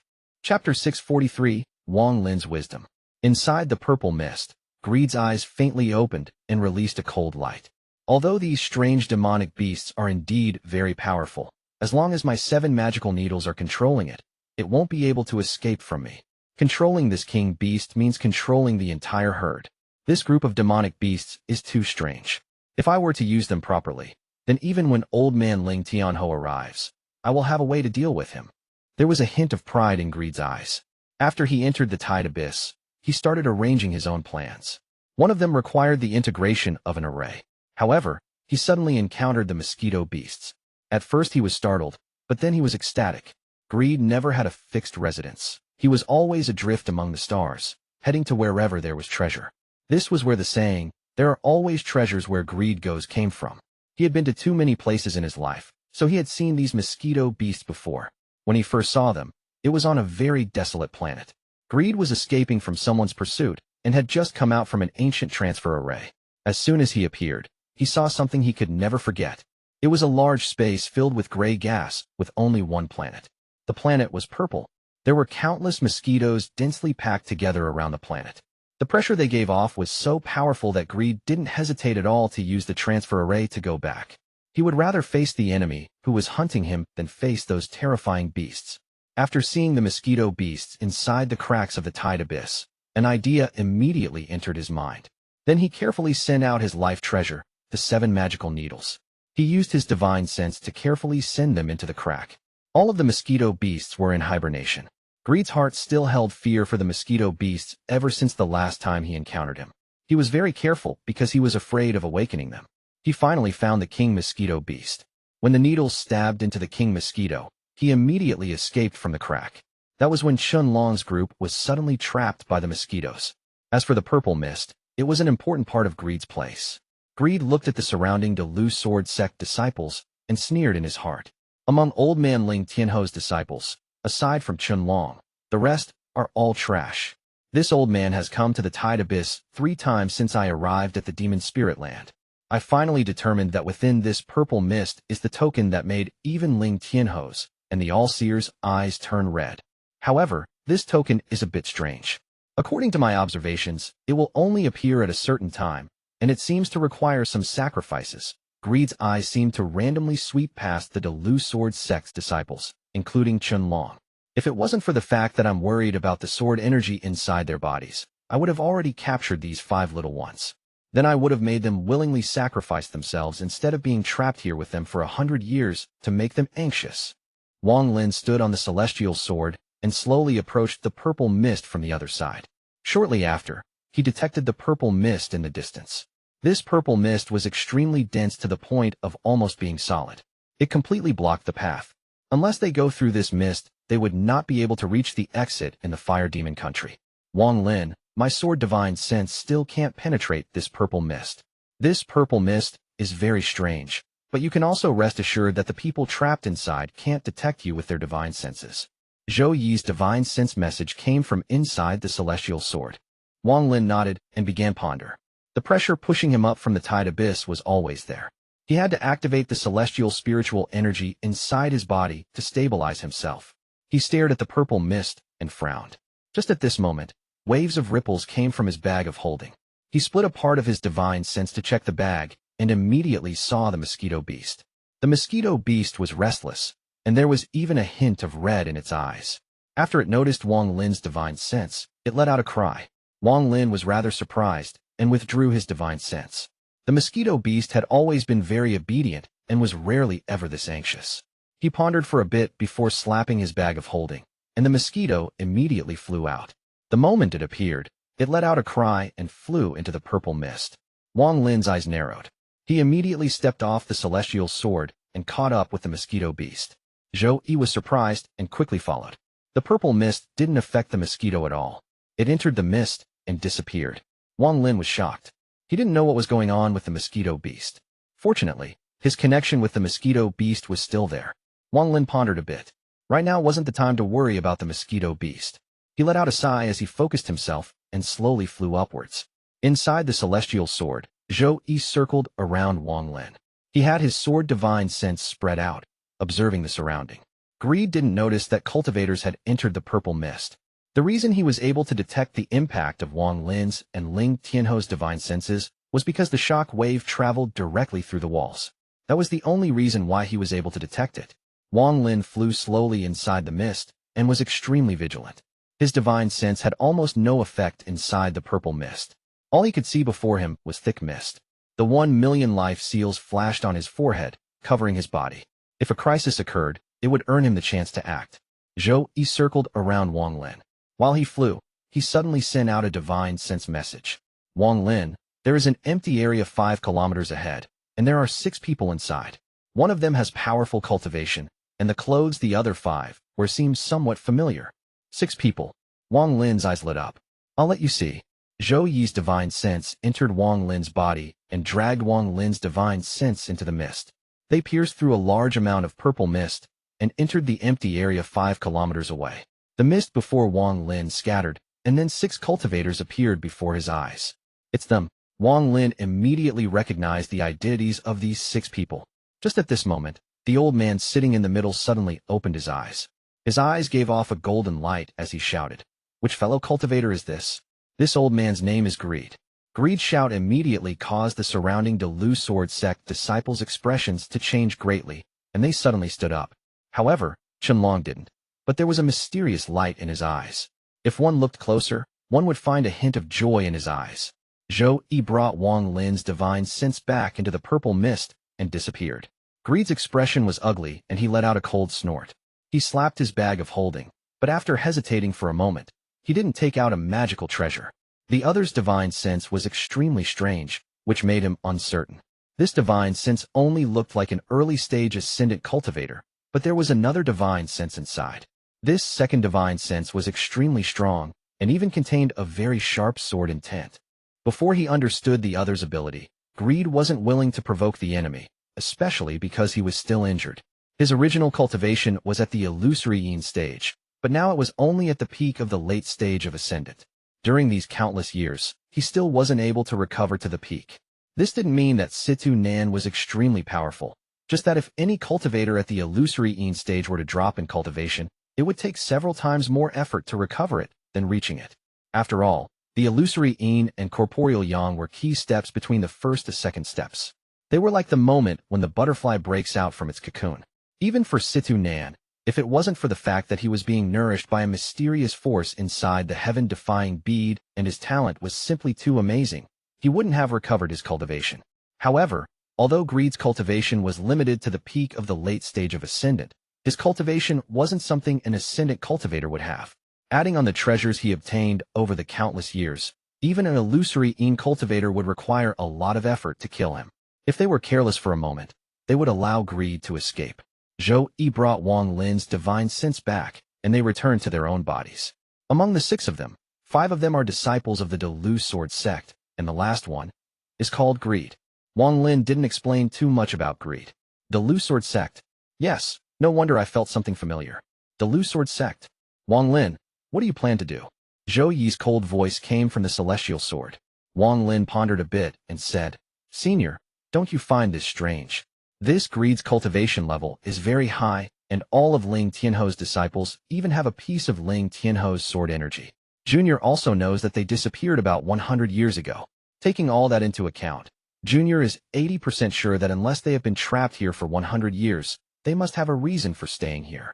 Chapter 643, Wang Lin's Wisdom. Inside the purple mist, Greed's eyes faintly opened and released a cold light. Although these strange demonic beasts are indeed very powerful, as long as my 7 magical needles are controlling it, it won't be able to escape from me. Controlling this king beast means controlling the entire herd. This group of demonic beasts is too strange. If I were to use them properly, then even when old man Ling Tianho arrives, I will have a way to deal with him. There was a hint of pride in Greed's eyes. After he entered the Tide Abyss, he started arranging his own plans. One of them required the integration of an array. However, he suddenly encountered the mosquito beasts. At first he was startled, but then he was ecstatic. Greed never had a fixed residence. He was always adrift among the stars, heading to wherever there was treasure. This was where the saying, "There are always treasures where greed goes," came from. He had been to too many places in his life, so he had seen these mosquito beasts before. When he first saw them, it was on a very desolate planet. Greed was escaping from someone's pursuit and had just come out from an ancient transfer array. As soon as he appeared, he saw something he could never forget. It was a large space filled with gray gas with only one planet. The planet was purple. There were countless mosquitoes densely packed together around the planet. The pressure they gave off was so powerful that Greed didn't hesitate at all to use the transfer array to go back. He would rather face the enemy who was hunting him than face those terrifying beasts. After seeing the mosquito beasts inside the cracks of the Tide Abyss, an idea immediately entered his mind. Then he carefully sent out his life treasure, the 7 magical needles. He used his divine sense to carefully send them into the crack. All of the mosquito beasts were in hibernation. Greed's heart still held fear for the mosquito beasts ever since the last time he encountered him. He was very careful because he was afraid of awakening them. He finally found the king mosquito beast. When the needles stabbed into the king mosquito, he immediately escaped from the crack. That was when Chun Long's group was suddenly trapped by the mosquitoes. As for the purple mist, it was an important part of Greed's place. Greed looked at the surrounding Delu Sword sect disciples and sneered in his heart. Among old man Ling Tianho's disciples, aside from Chun Long, the rest are all trash. This old man has come to the Tide Abyss 3 times since I arrived at the Demon Spirit Land. I finally determined that within this purple mist is the token that made even Ling Tianho's and the All-Seer's eyes turn red. However, this token is a bit strange. According to my observations, it will only appear at a certain time, and it seems to require some sacrifices. Greed's eyes seemed to randomly sweep past the Delu Sword sect's disciples, including Chun Long. If it wasn't for the fact that I'm worried about the sword energy inside their bodies, I would have already captured these 5 little ones. Then I would have made them willingly sacrifice themselves instead of being trapped here with them for 100 years to make them anxious. Wang Lin stood on the celestial sword and slowly approached the purple mist from the other side. Shortly after, he detected the purple mist in the distance. This purple mist was extremely dense to the point of almost being solid. It completely blocked the path. Unless they go through this mist, they would not be able to reach the exit in the Fire Demon country. Wang Lin, my sword divine sense still can't penetrate this purple mist. This purple mist is very strange, but you can also rest assured that the people trapped inside can't detect you with their divine senses. Zhou Yi's divine sense message came from inside the celestial sword. Wang Lin nodded and began ponder. The pressure pushing him up from the Tide Abyss was always there. He had to activate the celestial spiritual energy inside his body to stabilize himself. He stared at the purple mist and frowned. Just at this moment, waves of ripples came from his bag of holding. He split a part of his divine sense to check the bag and immediately saw the mosquito beast. The mosquito beast was restless, and there was even a hint of red in its eyes. After it noticed Wang Lin's divine sense, it let out a cry. Wang Lin was rather surprised and withdrew his divine sense. The mosquito beast had always been very obedient and was rarely ever this anxious. He pondered for a bit before slapping his bag of holding, and the mosquito immediately flew out. The moment it appeared, it let out a cry and flew into the purple mist. Wang Lin's eyes narrowed. He immediately stepped off the celestial sword and caught up with the mosquito beast. Zhou Yi was surprised and quickly followed. The purple mist didn't affect the mosquito at all. It entered the mist and disappeared. Wang Lin was shocked. He didn't know what was going on with the mosquito beast. Fortunately, His connection with the mosquito beast was still there. Wang Lin pondered a bit. Right now wasn't the time to worry about the mosquito beast. He let out a sigh as he focused himself and slowly flew upwards. Inside the celestial sword, Zhou circled around Wang Lin. He had his sword divine sense spread out, observing the surrounding. Greed didn't notice that cultivators had entered the purple mist. The reason he was able to detect the impact of Wang Lin's and Ling Tianho's divine senses was because the shock wave traveled directly through the walls. That was the only reason why he was able to detect it. Wang Lin flew slowly inside the mist and was extremely vigilant. His divine sense had almost no effect inside the purple mist. All he could see before him was thick mist. The 1,000,000 life seals flashed on his forehead, covering his body. If a crisis occurred, it would earn him the chance to act. Zhou circled around Wang Lin. While he flew, he suddenly sent out a divine sense message. Wang Lin, there is an empty area 5 kilometers ahead, and there are 6 people inside. One of them has powerful cultivation, and the clothes the other 5 wear seem somewhat familiar. 6 people. Wang Lin's eyes lit up. I'll let you see. Zhou Yi's divine sense entered Wang Lin's body and dragged Wang Lin's divine sense into the mist. They pierced through a large amount of purple mist and entered the empty area 5 kilometers away. The mist before Wang Lin scattered, and then 6 cultivators appeared before his eyes. It's them. Wang Lin immediately recognized the identities of these 6 people. Just at this moment, the old man sitting in the middle suddenly opened his eyes. His eyes gave off a golden light as he shouted. Which fellow cultivator is this? This old man's name is Greed. Greed's shout immediately caused the surrounding Delu Sword Sect disciples' expressions to change greatly, and they suddenly stood up. However, Qianlong didn't. But there was a mysterious light in his eyes. If one looked closer, one would find a hint of joy in his eyes. Zhou brought Wang Lin's divine sense back into the purple mist and disappeared. Greed's expression was ugly, and he let out a cold snort. He slapped his bag of holding, but after hesitating for a moment, he didn't take out a magical treasure. The other's divine sense was extremely strange, which made him uncertain. This divine sense only looked like an early-stage ascendant cultivator, but there was another divine sense inside. This second divine sense was extremely strong, and even contained a very sharp sword intent. Before he understood the other's ability, Greed wasn't willing to provoke the enemy, especially because he was still injured. His original cultivation was at the illusory stage, but now it was only at the peak of the late stage of Ascendant. During these countless years, he still wasn't able to recover to the peak. This didn't mean that Situ Nan was extremely powerful, just that if any cultivator at the illusory stage were to drop in cultivation, it would take several times more effort to recover it than reaching it. After all, the illusory and corporeal yang were key steps between the first and second steps. They were like the moment when the butterfly breaks out from its cocoon. Even for Situ Nan, if it wasn't for the fact that he was being nourished by a mysterious force inside the heaven-defying bead and his talent was simply too amazing, he wouldn't have recovered his cultivation. However, although Greed's cultivation was limited to the peak of the late stage of Ascendant, his cultivation wasn't something an Ascendant cultivator would have. Adding on the treasures he obtained over the countless years, even an illusory cultivator would require a lot of effort to kill him. If they were careless for a moment, they would allow Greed to escape. Zhou brought Wang Lin's divine sense back, and they returned to their own bodies. Among the 6 of them, 5 of them are disciples of the Delu Sword Sect, and the last one is called Greed. Wang Lin didn't explain too much about Greed. Delu Sword Sect. Yes, no wonder I felt something familiar. Delu Sword Sect. Wang Lin, what do you plan to do? Zhou Yi's cold voice came from the celestial sword. Wang Lin pondered a bit and said, Senior, don't you find this strange? This Greed's cultivation level is very high, and all of Ling Tianho's disciples even have a piece of Ling Tianho's sword energy. Junior also knows that they disappeared about 100 years ago. Taking all that into account, Junior is 80% sure that unless they have been trapped here for 100 years, they must have a reason for staying here.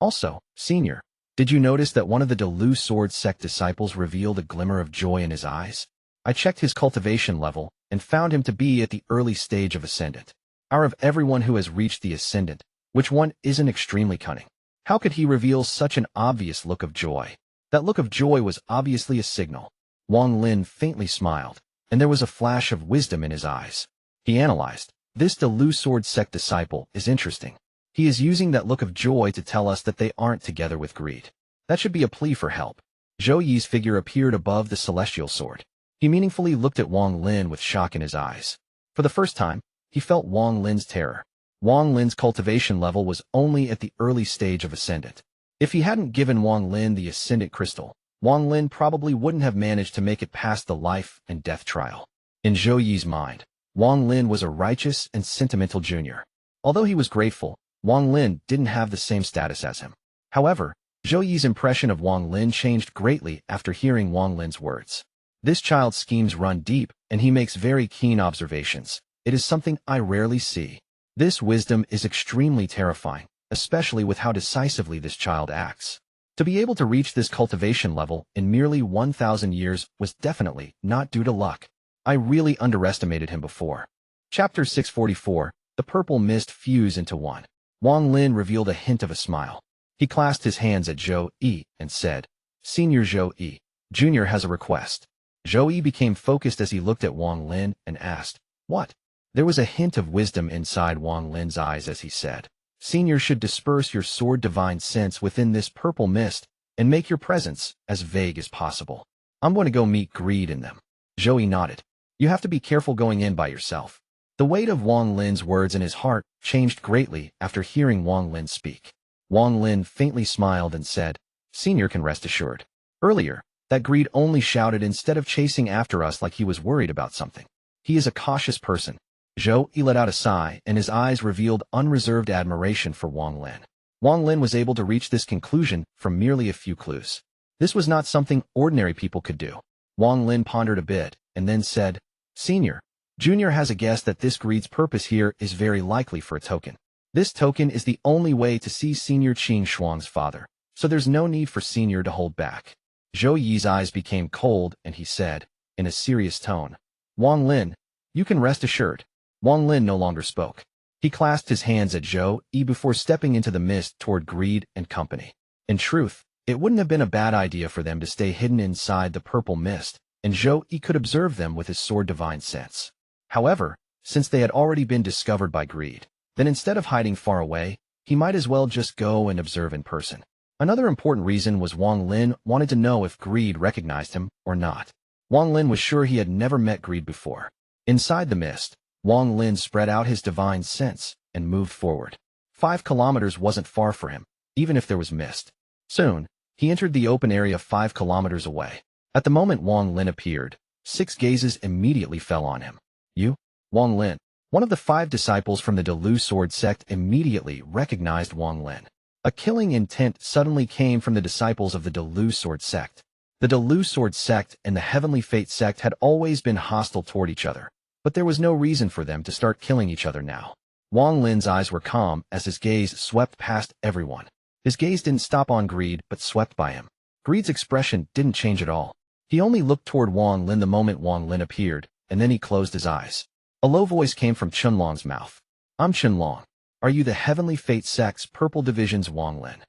Also, Senior, did you notice that one of the Delu Sword Sect disciples revealed a glimmer of joy in his eyes? I checked his cultivation level and found him to be at the early stage of Ascendant. Out of everyone who has reached the Ascendant, which one isn't extremely cunning? How could he reveal such an obvious look of joy? That look of joy was obviously a signal. Wang Lin faintly smiled, and there was a flash of wisdom in his eyes. He analyzed. This Delu Sword Sect disciple is interesting. He is using that look of joy to tell us that they aren't together with Greed. That should be a plea for help. Zhou Yi's figure appeared above the celestial sword. He meaningfully looked at Wang Lin with shock in his eyes. For the first time, he felt Wang Lin's terror. Wang Lin's cultivation level was only at the early stage of Ascendant. If he hadn't given Wang Lin the Ascendant Crystal, Wang Lin probably wouldn't have managed to make it past the life and death trial. In Zhou Yi's mind, Wang Lin was a righteous and sentimental junior. Although he was grateful, Wang Lin didn't have the same status as him. However, Zhou Yi's impression of Wang Lin changed greatly after hearing Wang Lin's words. This child's schemes run deep, and he makes very keen observations. It is something I rarely see. This wisdom is extremely terrifying, especially with how decisively this child acts. To be able to reach this cultivation level in merely 1,000 years was definitely not due to luck. I really underestimated him before. Chapter 644, The Purple Mist Fuse into One. Wang Lin revealed a hint of a smile. He clasped his hands at Zhou Yi and said, Senior Zhou Yi, Junior has a request. Zhou Yi became focused as he looked at Wang Lin and asked, What? There was a hint of wisdom inside Wang Lin's eyes as he said, Senior should disperse your sword divine sense within this purple mist and make your presence as vague as possible. I'm going to go meet greed in them. Zhou Yi nodded. You have to be careful going in by yourself. The weight of Wang Lin's words in his heart changed greatly after hearing Wang Lin speak. Wang Lin faintly smiled and said, Senior can rest assured. Earlier, that greed only shouted instead of chasing after us like he was worried about something. He is a cautious person. Zhou Yi let out a sigh, and his eyes revealed unreserved admiration for Wang Lin. Wang Lin was able to reach this conclusion from merely a few clues. This was not something ordinary people could do. Wang Lin pondered a bit, and then said, Senior, Junior has a guess that this greed's purpose here is very likely for a token. This token is the only way to see Senior Qing Shuang's father, so there's no need for Senior to hold back. Zhou Yi's eyes became cold, and he said, in a serious tone, Wang Lin, you can rest assured. Wang Lin no longer spoke. He clasped his hands at Zhou Yi before stepping into the mist toward Greed and company. In truth, it wouldn't have been a bad idea for them to stay hidden inside the purple mist, and Zhou Yi could observe them with his sword divine sense. However, since they had already been discovered by Greed, then instead of hiding far away, he might as well just go and observe in person. Another important reason was Wang Lin wanted to know if Greed recognized him or not. Wang Lin was sure he had never met Greed before. Inside the mist, Wang Lin spread out his divine sense and moved forward. 5 kilometers wasn't far for him, even if there was mist. Soon, he entered the open area 5 kilometers away. At the moment Wang Lin appeared, 6 gazes immediately fell on him. You? Wang Lin, one of the 5 disciples from the Delu Sword sect, immediately recognized Wang Lin. A killing intent suddenly came from the disciples of the Delu Sword sect. The Delu Sword sect and the Heavenly Fate sect had always been hostile toward each other, but there was no reason for them to start killing each other now. Wang Lin's eyes were calm as his gaze swept past everyone. His gaze didn't stop on Greed, but swept by him. Greed's expression didn't change at all. He only looked toward Wang Lin the moment Wang Lin appeared, and then he closed his eyes. A low voice came from Chunlong's mouth. I'm Chunlong. Are you the Heavenly Fate sect's Purple Division's Wang Lin?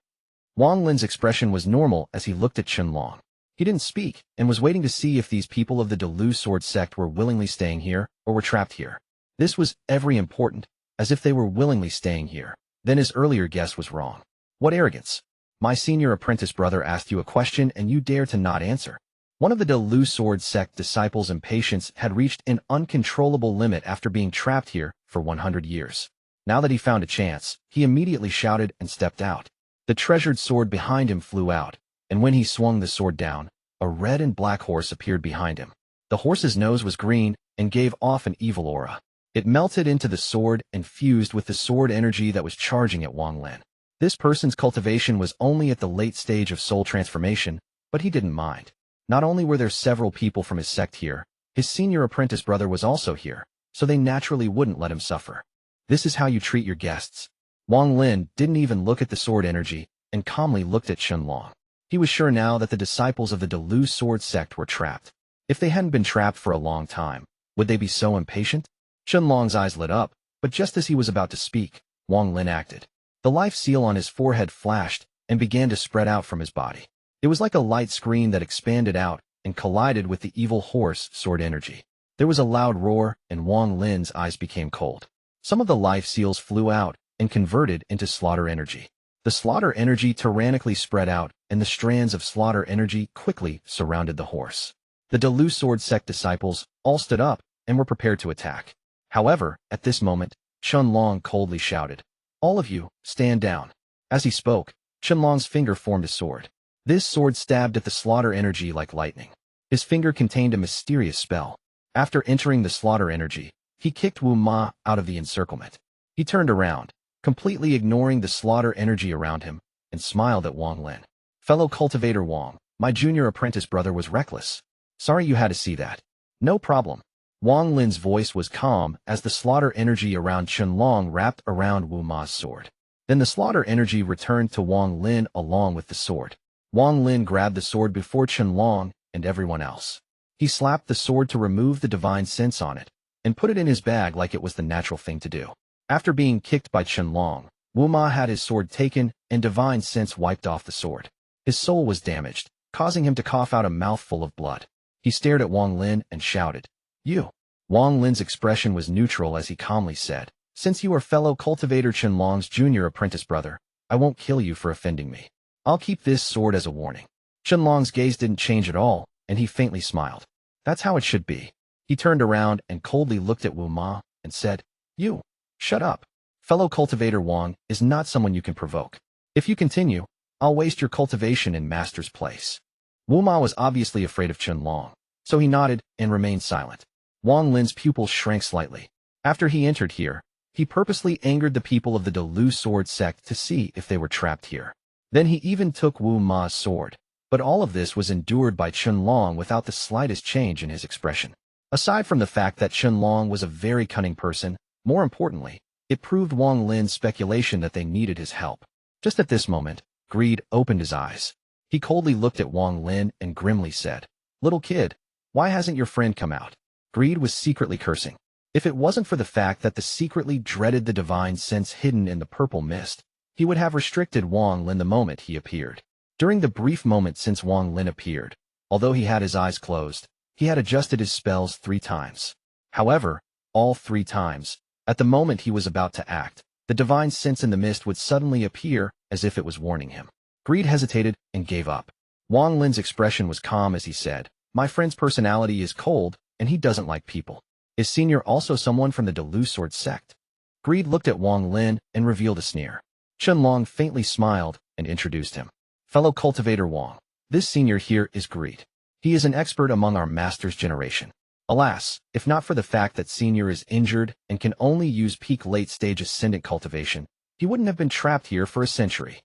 Wang Lin's expression was normal as he looked at Chunlong. He didn't speak, and was waiting to see if these people of the Delu Sword sect were willingly staying here, or were trapped here. This was very important, as if they were willingly staying here, then his earlier guess was wrong. What arrogance! My senior apprentice brother asked you a question and you dare to not answer. One of the Delu Sword sect disciples' impatience had reached an uncontrollable limit after being trapped here for 100 years. Now that he found a chance, he immediately shouted and stepped out. The treasured sword behind him flew out, and when he swung the sword down, a red and black horse appeared behind him. The horse's nose was green and gave off an evil aura. It melted into the sword and fused with the sword energy that was charging at Wang Lin. This person's cultivation was only at the late stage of soul transformation, but he didn't mind. Not only were there several people from his sect here, his senior apprentice brother was also here, so they naturally wouldn't let him suffer. This is how you treat your guests. Wang Lin didn't even look at the sword energy and calmly looked at Chunlong. He was sure now that the disciples of the Delu Sword sect were trapped. If they hadn't been trapped for a long time, would they be so impatient? Chunlong's eyes lit up, but just as he was about to speak, Wang Lin acted. The life seal on his forehead flashed and began to spread out from his body. It was like a light screen that expanded out and collided with the evil horse sword energy. There was a loud roar, and Wang Lin's eyes became cold. Some of the life seals flew out and converted into slaughter energy. The slaughter energy tyrannically spread out, and the strands of slaughter energy quickly surrounded the horse. The Delu Sword sect disciples all stood up and were prepared to attack. However, at this moment, Qianlong coldly shouted, "All of you, stand down." As he spoke, Qianlong's finger formed a sword. This sword stabbed at the slaughter energy like lightning. His finger contained a mysterious spell. After entering the slaughter energy, he kicked Wu Ma out of the encirclement. He turned around, completely ignoring the slaughter energy around him, and smiled at Wang Lin. "Fellow cultivator Wang, my junior apprentice brother was reckless. Sorry you had to see that." "No problem." Wang Lin's voice was calm as the slaughter energy around Qianlong wrapped around Wu Ma's sword. Then the slaughter energy returned to Wang Lin along with the sword. Wang Lin grabbed the sword before Qianlong and everyone else. He slapped the sword to remove the divine sense on it, and put it in his bag like it was the natural thing to do. After being kicked by Qianlong, Wu Ma had his sword taken and divine sense wiped off the sword. His soul was damaged, causing him to cough out a mouthful of blood. He stared at Wang Lin and shouted, "You." Wang Lin's expression was neutral as he calmly said, "Since you are fellow cultivator Qianlong's junior apprentice brother, I won't kill you for offending me. I'll keep this sword as a warning." Qianlong's gaze didn't change at all, and he faintly smiled. "That's how it should be." He turned around and coldly looked at Wu Ma and said, "You, shut up. Fellow cultivator Wang is not someone you can provoke. If you continue, I'll waste your cultivation in master's place." Wu Ma was obviously afraid of Qianlong, so he nodded and remained silent. Wang Lin's pupils shrank slightly. After he entered here, he purposely angered the people of the Delu sword sect to see if they were trapped here. Then he even took Wu Ma's sword. But all of this was endured by Qianlong without the slightest change in his expression. Aside from the fact that Qianlong was a very cunning person, more importantly, it proved Wang Lin's speculation that they needed his help. Just at this moment, Greed opened his eyes. He coldly looked at Wang Lin and grimly said, "Little kid, why hasn't your friend come out?" Greed was secretly cursing. If it wasn't for the fact that the secretly dreaded the divine sense hidden in the purple mist, he would have restricted Wang Lin the moment he appeared. During the brief moment since Wang Lin appeared, although he had his eyes closed, he had adjusted his spells 3 times. However, all 3 times, at the moment he was about to act, the divine sense in the mist would suddenly appear as if it was warning him. Greed hesitated and gave up. Wang Lin's expression was calm as he said, "My friend's personality is cold, and he doesn't like people. Is Senior also someone from the Delu sword sect?" Greed looked at Wang Lin and revealed a sneer. Qianlong faintly smiled and introduced him. "Fellow cultivator Wang, this senior here is Greed. He is an expert among our master's generation. Alas, if not for the fact that Senior is injured and can only use peak late-stage ascendant cultivation, he wouldn't have been trapped here for a century."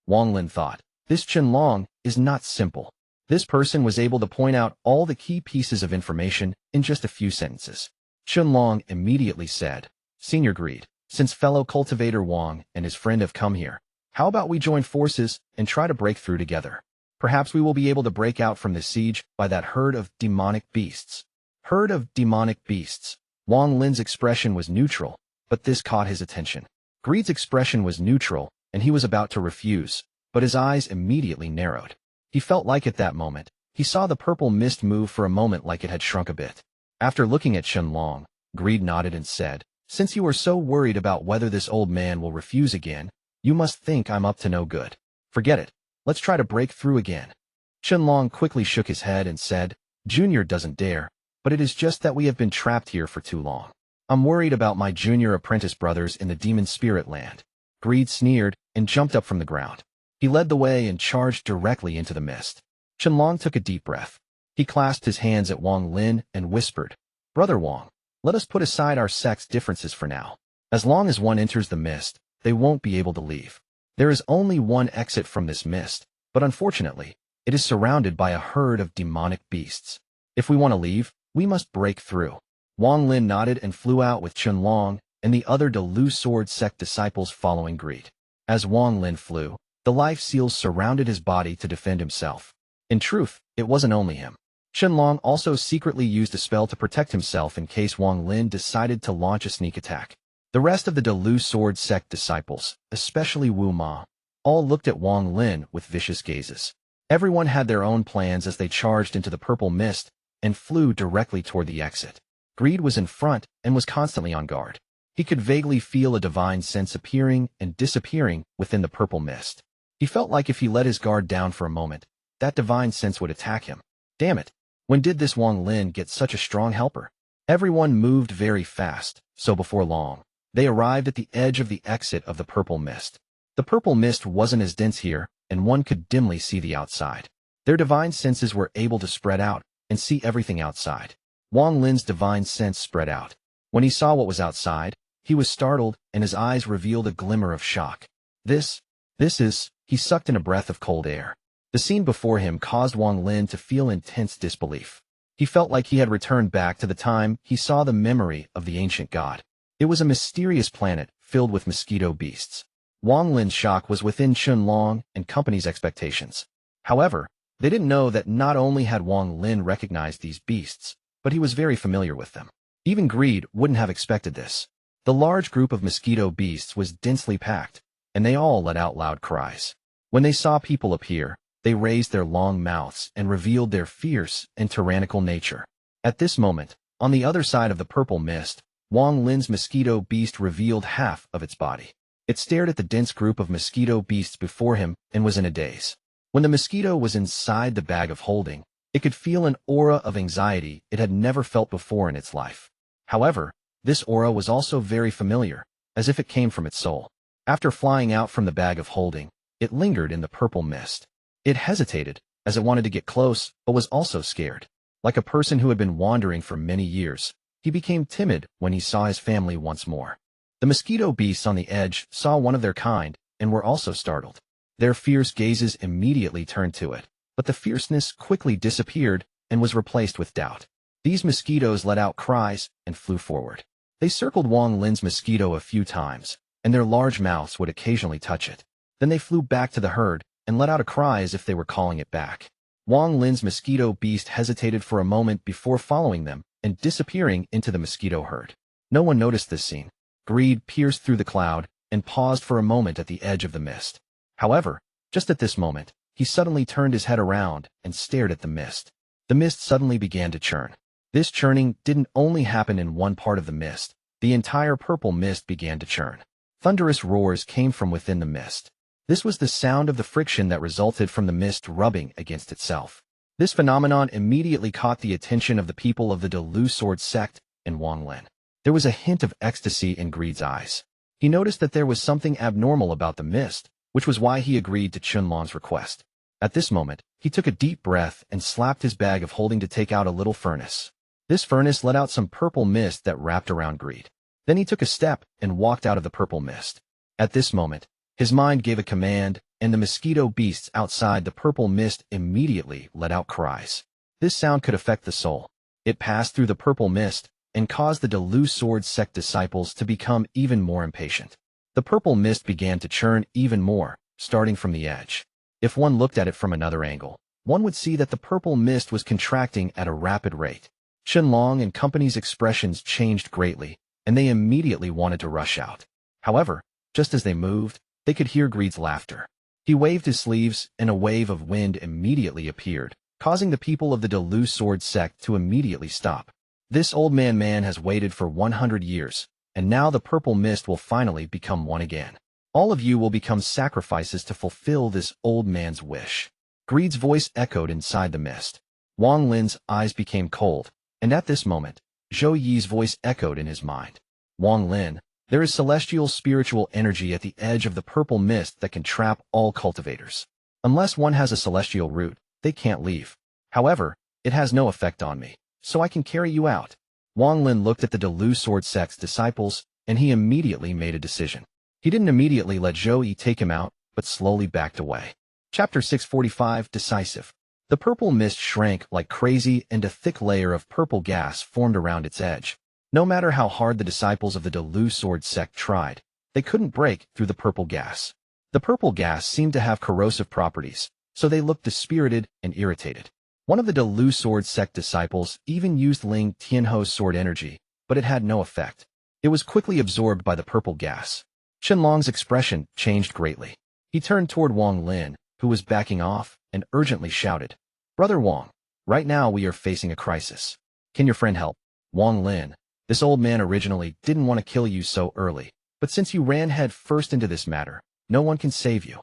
Wang Lin thought, this Qianlong is not simple. This person was able to point out all the key pieces of information in just a few sentences. Qianlong immediately said, "Senior Greed, since fellow cultivator Wang and his friend have come here, how about we join forces and try to break through together? Perhaps we will be able to break out from this siege by that herd of demonic beasts." Herd of demonic beasts. Wang Lin's expression was neutral, but this caught his attention. Greed's expression was neutral, and he was about to refuse, but his eyes immediately narrowed. He felt like at that moment, he saw the purple mist move for a moment like it had shrunk a bit. After looking at Qianlong, Greed nodded and said, "Since you are so worried about whether this old man will refuse again, you must think I'm up to no good. Forget it. Let's try to break through again." Qianlong quickly shook his head and said, "Junior doesn't dare, but it is just that we have been trapped here for too long. I'm worried about my junior apprentice brothers in the demon spirit land." Greed sneered and jumped up from the ground. He led the way and charged directly into the mist. Qianlong took a deep breath. He clasped his hands at Wang Lin and whispered, "Brother Wang, let us put aside our sex differences for now. As long as one enters the mist, they won't be able to leave. There is only one exit from this mist, but unfortunately, it is surrounded by a herd of demonic beasts. If we want to leave, we must break through." Wang Lin nodded and flew out with Qianlong and the other Delu sword sect disciples following Greed. As Wang Lin flew, the life seals surrounded his body to defend himself. In truth, it wasn't only him. Qianlong also secretly used a spell to protect himself in case Wang Lin decided to launch a sneak attack. The rest of the Delu sword sect disciples, especially Wu Ma, all looked at Wang Lin with vicious gazes. Everyone had their own plans as they charged into the purple mist and flew directly toward the exit. Greed was in front and was constantly on guard. He could vaguely feel a divine sense appearing and disappearing within the purple mist. He felt like if he let his guard down for a moment, that divine sense would attack him. Damn it! When did this Wang Lin get such a strong helper? Everyone moved very fast, So before long, they arrived at the edge of the exit of the purple mist. The purple mist wasn't as dense here, and one could dimly see the outside. Their divine senses were able to spread out and see everything outside. Wang Lin's divine sense spread out. When he saw what was outside, he was startled, and his eyes revealed a glimmer of shock. This is, he sucked in a breath of cold air. The scene before him caused Wang Lin to feel intense disbelief. He felt like he had returned back to the time he saw the memory of the ancient god. It was a mysterious planet filled with mosquito beasts. Wang Lin's shock was within Shuang and company's expectations. However, they didn't know that not only had Wang Lin recognized these beasts, but he was very familiar with them. Even Greed wouldn't have expected this. The large group of mosquito beasts was densely packed, and they all let out loud cries. When they saw people appear, they raised their long mouths and revealed their fierce and tyrannical nature. At this moment, on the other side of the purple mist, Wang Lin's mosquito beast revealed half of its body. It stared at the dense group of mosquito beasts before him and was in a daze. When the mosquito was inside the bag of holding, it could feel an aura of anxiety it had never felt before in its life. However, this aura was also very familiar, as if it came from its soul. After flying out from the bag of holding, it lingered in the purple mist. It hesitated, as it wanted to get close, but was also scared. Like a person who had been wandering for many years, he became timid when he saw his family once more. The mosquito beasts on the edge saw one of their kind and were also startled. Their fierce gazes immediately turned to it, but the fierceness quickly disappeared and was replaced with doubt. These mosquitoes let out cries and flew forward. They circled Wang Lin's mosquito a few times, and their large mouths would occasionally touch it. Then they flew back to the herd and let out a cry as if they were calling it back. Wang Lin's mosquito beast hesitated for a moment before following them and disappearing into the mosquito herd. No one noticed this scene. Greed pierced through the cloud and paused for a moment at the edge of the mist. However, just at this moment, he suddenly turned his head around and stared at the mist. The mist suddenly began to churn. This churning didn't only happen in one part of the mist. The entire purple mist began to churn. Thunderous roars came from within the mist. This was the sound of the friction that resulted from the mist rubbing against itself. This phenomenon immediately caught the attention of the people of the Delu Sword sect and Wang Lin. There was a hint of ecstasy in Greed's eyes. He noticed that there was something abnormal about the mist, which was why he agreed to Chunlong's request. At this moment, he took a deep breath and slapped his bag of holding to take out a little furnace. This furnace let out some purple mist that wrapped around Greed. Then he took a step and walked out of the purple mist. At this moment, his mind gave a command, and the mosquito beasts outside the purple mist immediately let out cries. This sound could affect the soul. It passed through the purple mist and caused the Delu Sword sect disciples to become even more impatient. The purple mist began to churn even more, starting from the edge. If one looked at it from another angle, one would see that the purple mist was contracting at a rapid rate. Shenlong and company's expressions changed greatly, and they immediately wanted to rush out. However, just as they moved, they could hear Greed's laughter. He waved his sleeves, and a wave of wind immediately appeared, causing the people of the Delu Sword sect to immediately stop. This old man has waited for 100 years, and now the purple mist will finally become one again. All of you will become sacrifices to fulfill this old man's wish. Greed's voice echoed inside the mist. Wang Lin's eyes became cold, and at this moment, Zhou Yi's voice echoed in his mind. Wang Lin, there is celestial spiritual energy at the edge of the purple mist that can trap all cultivators. Unless one has a celestial root, they can't leave. However, it has no effect on me, so I can carry you out. Wang Lin looked at the Delu Sword sect's disciples, and he immediately made a decision. He didn't immediately let Zhou Yi take him out, but slowly backed away. Chapter 645 Decisive. The purple mist shrank like crazy, and a thick layer of purple gas formed around its edge. No matter how hard the disciples of the Delu Sword sect tried, they couldn't break through the purple gas. The purple gas seemed to have corrosive properties, so they looked dispirited and irritated. One of the Delu Sword sect disciples even used Ling Tianho's sword energy, but it had no effect. It was quickly absorbed by the purple gas. Shenlong's expression changed greatly. He turned toward Wang Lin, who was backing off, and urgently shouted, "Brother Wang, right now we are facing a crisis. Can your friend help?" Wang Lin, this old man originally didn't want to kill you so early, but since you ran head first into this matter, no one can save you.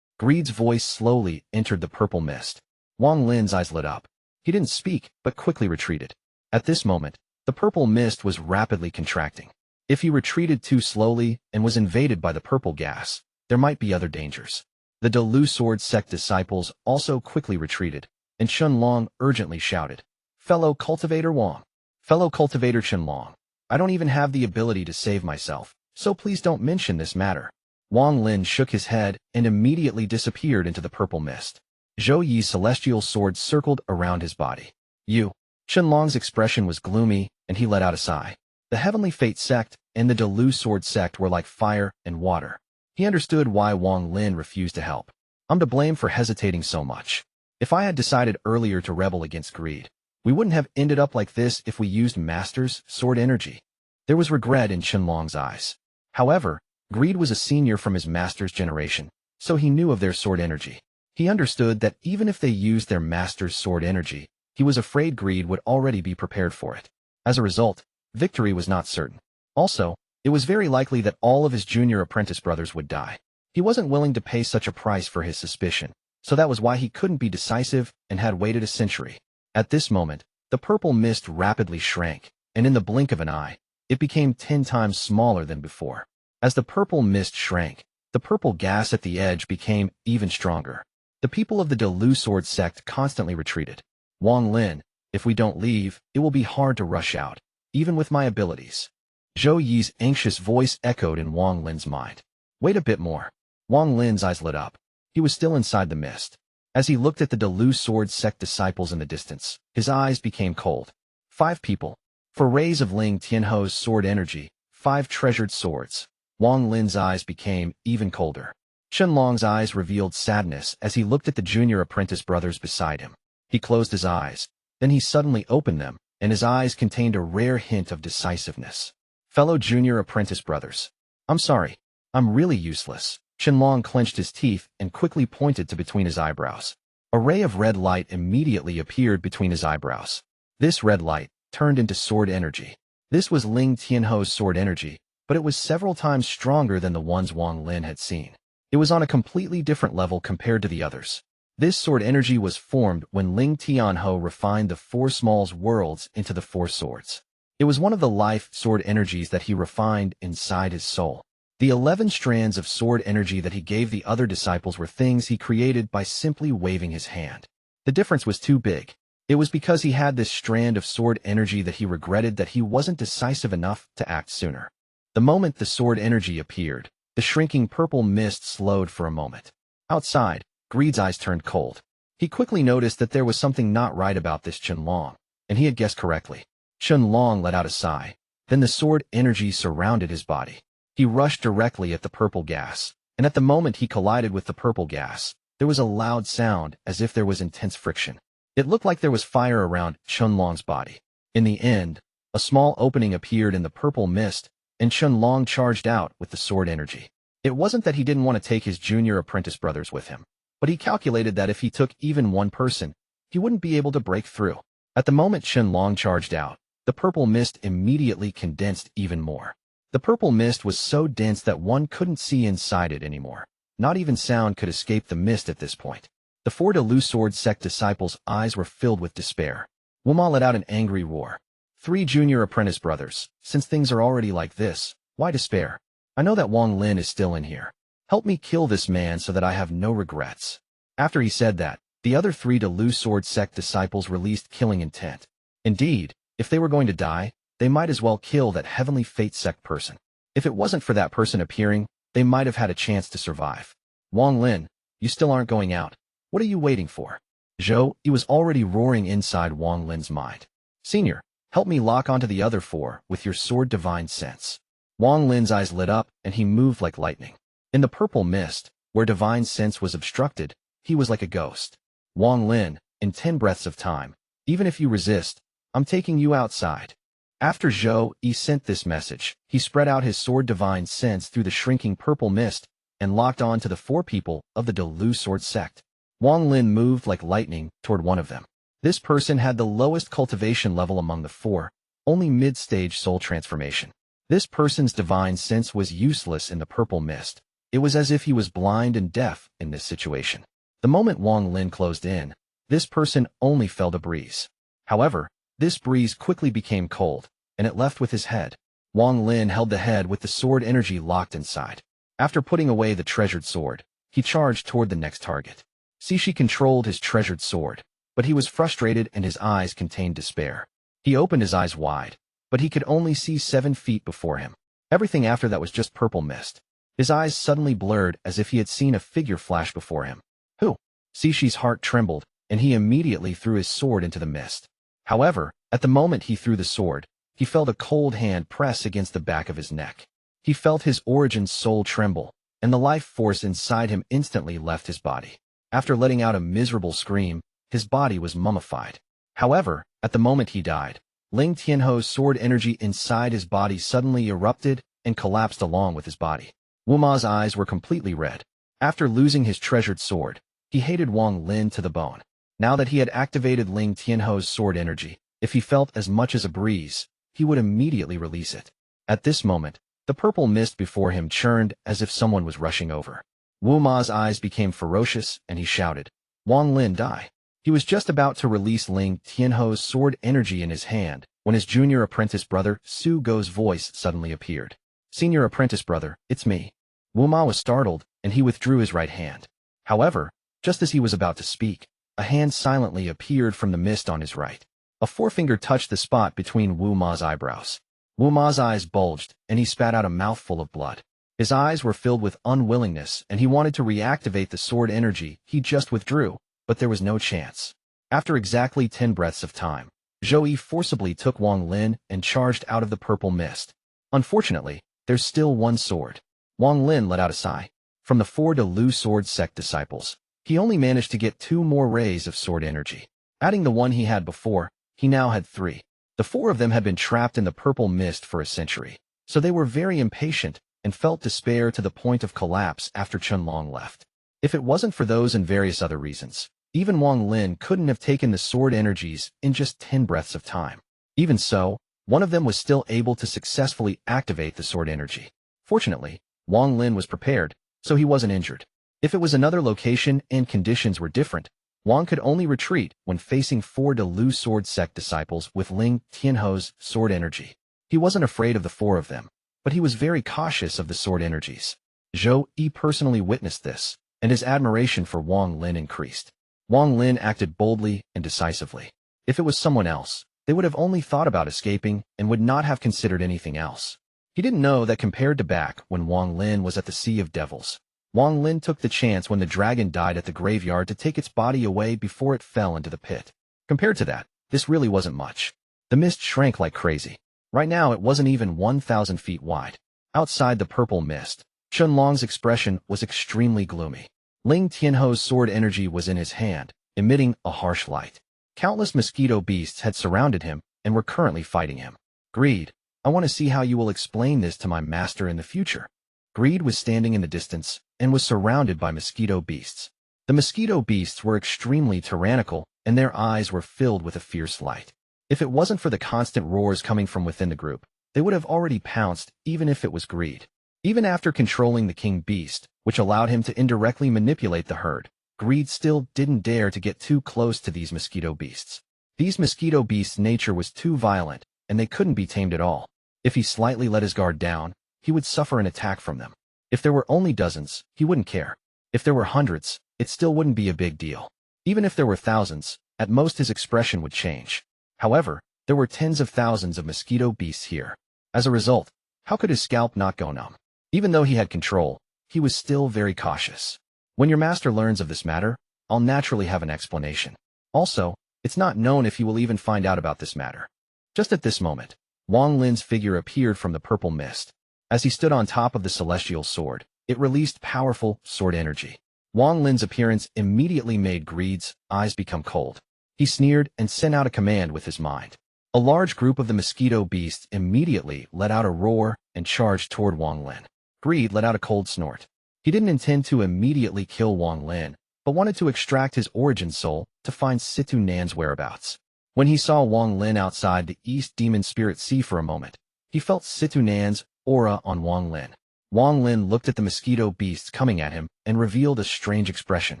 Greed's voice slowly entered the purple mist. Wang Lin's eyes lit up. He didn't speak, but quickly retreated. At this moment, the purple mist was rapidly contracting. If he retreated too slowly and was invaded by the purple gas, there might be other dangers. The Delu Sword Sect disciples also quickly retreated, and Shuang urgently shouted, "Fellow Cultivator Wang! Fellow Cultivator Shuang! I don't even have the ability to save myself, so please don't mention this matter." Wang Lin shook his head and immediately disappeared into the purple mist. Zhou Yi's celestial sword circled around his body. "You." Shuang's expression was gloomy, and he let out a sigh. The Heavenly Fate Sect and the Delu Sword Sect were like fire and water. He understood why Wang Lin refused to help. "I'm to blame for hesitating so much. If I had decided earlier to rebel against greed, we wouldn't have ended up like this if we used Master's sword energy." There was regret in Shuang's eyes. However, greed was a senior from his master's generation, so he knew of their sword energy. He understood that even if they used their master's sword energy, he was afraid greed would already be prepared for it. As a result, victory was not certain. Also, it was very likely that all of his junior apprentice brothers would die. He wasn't willing to pay such a price for his suspicion, so that was why he couldn't be decisive and had waited a century. At this moment, the purple mist rapidly shrank, and in the blink of an eye, it became 10 times smaller than before. As the purple mist shrank, the purple gas at the edge became even stronger. The people of the Delu Sword Sect constantly retreated. "Wang Lin, if we don't leave, it will be hard to rush out, even with my abilities." Zhou Yi's anxious voice echoed in Wang Lin's mind. "Wait a bit more." Wang Lin's eyes lit up. He was still inside the mist. As he looked at the Delu Sword Sect disciples in the distance, his eyes became cold. 5 people. For rays of Ling Tianho's sword energy, 5 treasured swords. Wang Lin's eyes became even colder. Shuang's eyes revealed sadness as he looked at the junior apprentice brothers beside him. He closed his eyes. Then he suddenly opened them, and his eyes contained a rare hint of decisiveness. "Fellow junior apprentice brothers, I'm sorry. I'm really useless." Shuang clenched his teeth and quickly pointed to between his eyebrows. A ray of red light immediately appeared between his eyebrows. This red light turned into sword energy. This was Ling Tianho's sword energy, but it was several times stronger than the ones Wang Lin had seen. It was on a completely different level compared to the others. This sword energy was formed when Ling Tianho refined the 4 small worlds into the 4 swords. It was one of the life sword energies that he refined inside his soul. The 11 strands of sword energy that he gave the other disciples were things he created by simply waving his hand. The difference was too big. It was because he had this strand of sword energy that he regretted that he wasn't decisive enough to act sooner. The moment the sword energy appeared, the shrinking purple mist slowed for a moment. Outside, Greed's eyes turned cold. He quickly noticed that there was something not right about this Shuang, and he had guessed correctly. Shuang let out a sigh. Then the sword energy surrounded his body. He rushed directly at the purple gas, and at the moment he collided with the purple gas, there was a loud sound as if there was intense friction. It looked like there was fire around Shuang's body. In the end, a small opening appeared in the purple mist, and Shuang charged out with the sword energy. It wasn't that he didn't want to take his junior apprentice brothers with him, but he calculated that if he took even one person, he wouldn't be able to break through. At the moment Shuang charged out, the purple mist immediately condensed even more. The purple mist was so dense that one couldn't see inside it anymore. Not even sound could escape the mist at this point. The 4 Delu Sword Sect disciples' eyes were filled with despair. Wuma let out an angry roar. 3 junior apprentice brothers, since things are already like this, why despair? I know that Wang Lin is still in here. Help me kill this man so that I have no regrets. After he said that, the other 3 Delu Sword Sect disciples released killing intent. Indeed, if they were going to die, they might as well kill that Heavenly Fate Sect person. If it wasn't for that person appearing, they might have had a chance to survive. Wang Lin, you still aren't going out. What are you waiting for? Zhou, he was already roaring inside Wang Lin's mind. Senior, help me lock onto the other 4 with your sword divine sense. Wang Lin's eyes lit up and he moved like lightning. In the purple mist, where divine sense was obstructed, he was like a ghost. Wang Lin, in 10 breaths of time, even if you resist, I'm taking you outside. After Zhou sent this message, he spread out his sword divine sense through the shrinking purple mist and locked on to the 4 people of the Delu Sword Sect. Wang Lin moved like lightning toward one of them. This person had the lowest cultivation level among the 4, only mid-stage soul transformation. This person's divine sense was useless in the purple mist. It was as if he was blind and deaf in this situation. The moment Wang Lin closed in, this person only felt a breeze. However, this breeze quickly became cold, and it left with his head. Wang Lin held the head with the sword energy locked inside. After putting away the treasured sword, he charged toward the next target. Situ controlled his treasured sword, but he was frustrated and his eyes contained despair. He opened his eyes wide, but he could only see 7 feet before him. Everything after that was just purple mist. His eyes suddenly blurred as if he had seen a figure flash before him. Who? Situ's heart trembled, and he immediately threw his sword into the mist. However, at the moment he threw the sword, he felt a cold hand press against the back of his neck. He felt his origin soul tremble, and the life force inside him instantly left his body. After letting out a miserable scream, his body was mummified. However, at the moment he died, Ling Tianho's sword energy inside his body suddenly erupted and collapsed along with his body. Wu Ma's eyes were completely red. After losing his treasured sword, he hated Wang Lin to the bone. Now that he had activated Ling Tianho's sword energy, if he felt as much as a breeze, he would immediately release it. At this moment, the purple mist before him churned as if someone was rushing over. Wu Ma's eyes became ferocious, and he shouted, "Wang Lin, die!" He was just about to release Ling Tianho's sword energy in his hand when his junior apprentice brother Su Go's voice suddenly appeared. "Senior apprentice brother, it's me." Wu Ma was startled, and he withdrew his right hand. However, just as he was about to speak, a hand silently appeared from the mist on his right. A forefinger touched the spot between Wu Ma's eyebrows. Wu Ma's eyes bulged, and he spat out a mouthful of blood. His eyes were filled with unwillingness, and he wanted to reactivate the sword energy he just withdrew, but there was no chance. After exactly 10 breaths of time, Zhou forcibly took Wang Lin and charged out of the purple mist. Unfortunately, there's still one sword. Wang Lin let out a sigh. From the 4 Lu sword sect disciples, he only managed to get 2 more rays of sword energy. Adding the one he had before, he now had 3. The 4 of them had been trapped in the purple mist for a century, so they were very impatient and felt despair to the point of collapse after Chunlong left. If it wasn't for those and various other reasons, even Wang Lin couldn't have taken the sword energies in just 10 breaths of time. Even so, one of them was still able to successfully activate the sword energy. Fortunately, Wang Lin was prepared, so he wasn't injured. If it was another location and conditions were different, Wang could only retreat when facing 4 Lu sword sect disciples with Ling Tianho's sword energy. He wasn't afraid of the 4 of them, but he was very cautious of the sword energies. Zhou personally witnessed this, and his admiration for Wang Lin increased. Wang Lin acted boldly and decisively. If it was someone else, they would have only thought about escaping and would not have considered anything else. He didn't know that compared to back when Wang Lin was at the Sea of Devils, Wang Lin took the chance when the dragon died at the graveyard to take its body away before it fell into the pit. Compared to that, this really wasn't much. The mist shrank like crazy. Right now it wasn't even 1,000 feet wide. Outside the purple mist, Chunlong's expression was extremely gloomy. Ling Tianho's sword energy was in his hand, emitting a harsh light. Countless mosquito beasts had surrounded him and were currently fighting him. Greed, I want to see how you will explain this to my master in the future. Greed was standing in the distance and was surrounded by mosquito beasts. The mosquito beasts were extremely tyrannical, and their eyes were filled with a fierce light. If it wasn't for the constant roars coming from within the group, they would have already pounced, even if it was greed. Even after controlling the king beast, which allowed him to indirectly manipulate the herd, greed still didn't dare to get too close to these mosquito beasts. These mosquito beasts' nature was too violent, and they couldn't be tamed at all. If he slightly let his guard down, he would suffer an attack from them. If there were only dozens, he wouldn't care. If there were hundreds, it still wouldn't be a big deal. Even if there were thousands, at most his expression would change. However, there were tens of thousands of mosquito beasts here. As a result, how could his scalp not go numb? Even though he had control, he was still very cautious. When your master learns of this matter, I'll naturally have an explanation. Also, it's not known if he will even find out about this matter. Just at this moment, Wang Lin's figure appeared from the purple mist. As he stood on top of the celestial sword, it released powerful sword energy. Wang Lin's appearance immediately made Greed's eyes become cold. He sneered and sent out a command with his mind. A large group of the mosquito beasts immediately let out a roar and charged toward Wang Lin. Greed let out a cold snort. He didn't intend to immediately kill Wang Lin, but wanted to extract his origin soul to find Situ Nan's whereabouts. When he saw Wang Lin outside the East Demon Spirit Sea for a moment, he felt Situ Nan's aura on Wang Lin. Wang Lin looked at the mosquito beasts coming at him and revealed a strange expression.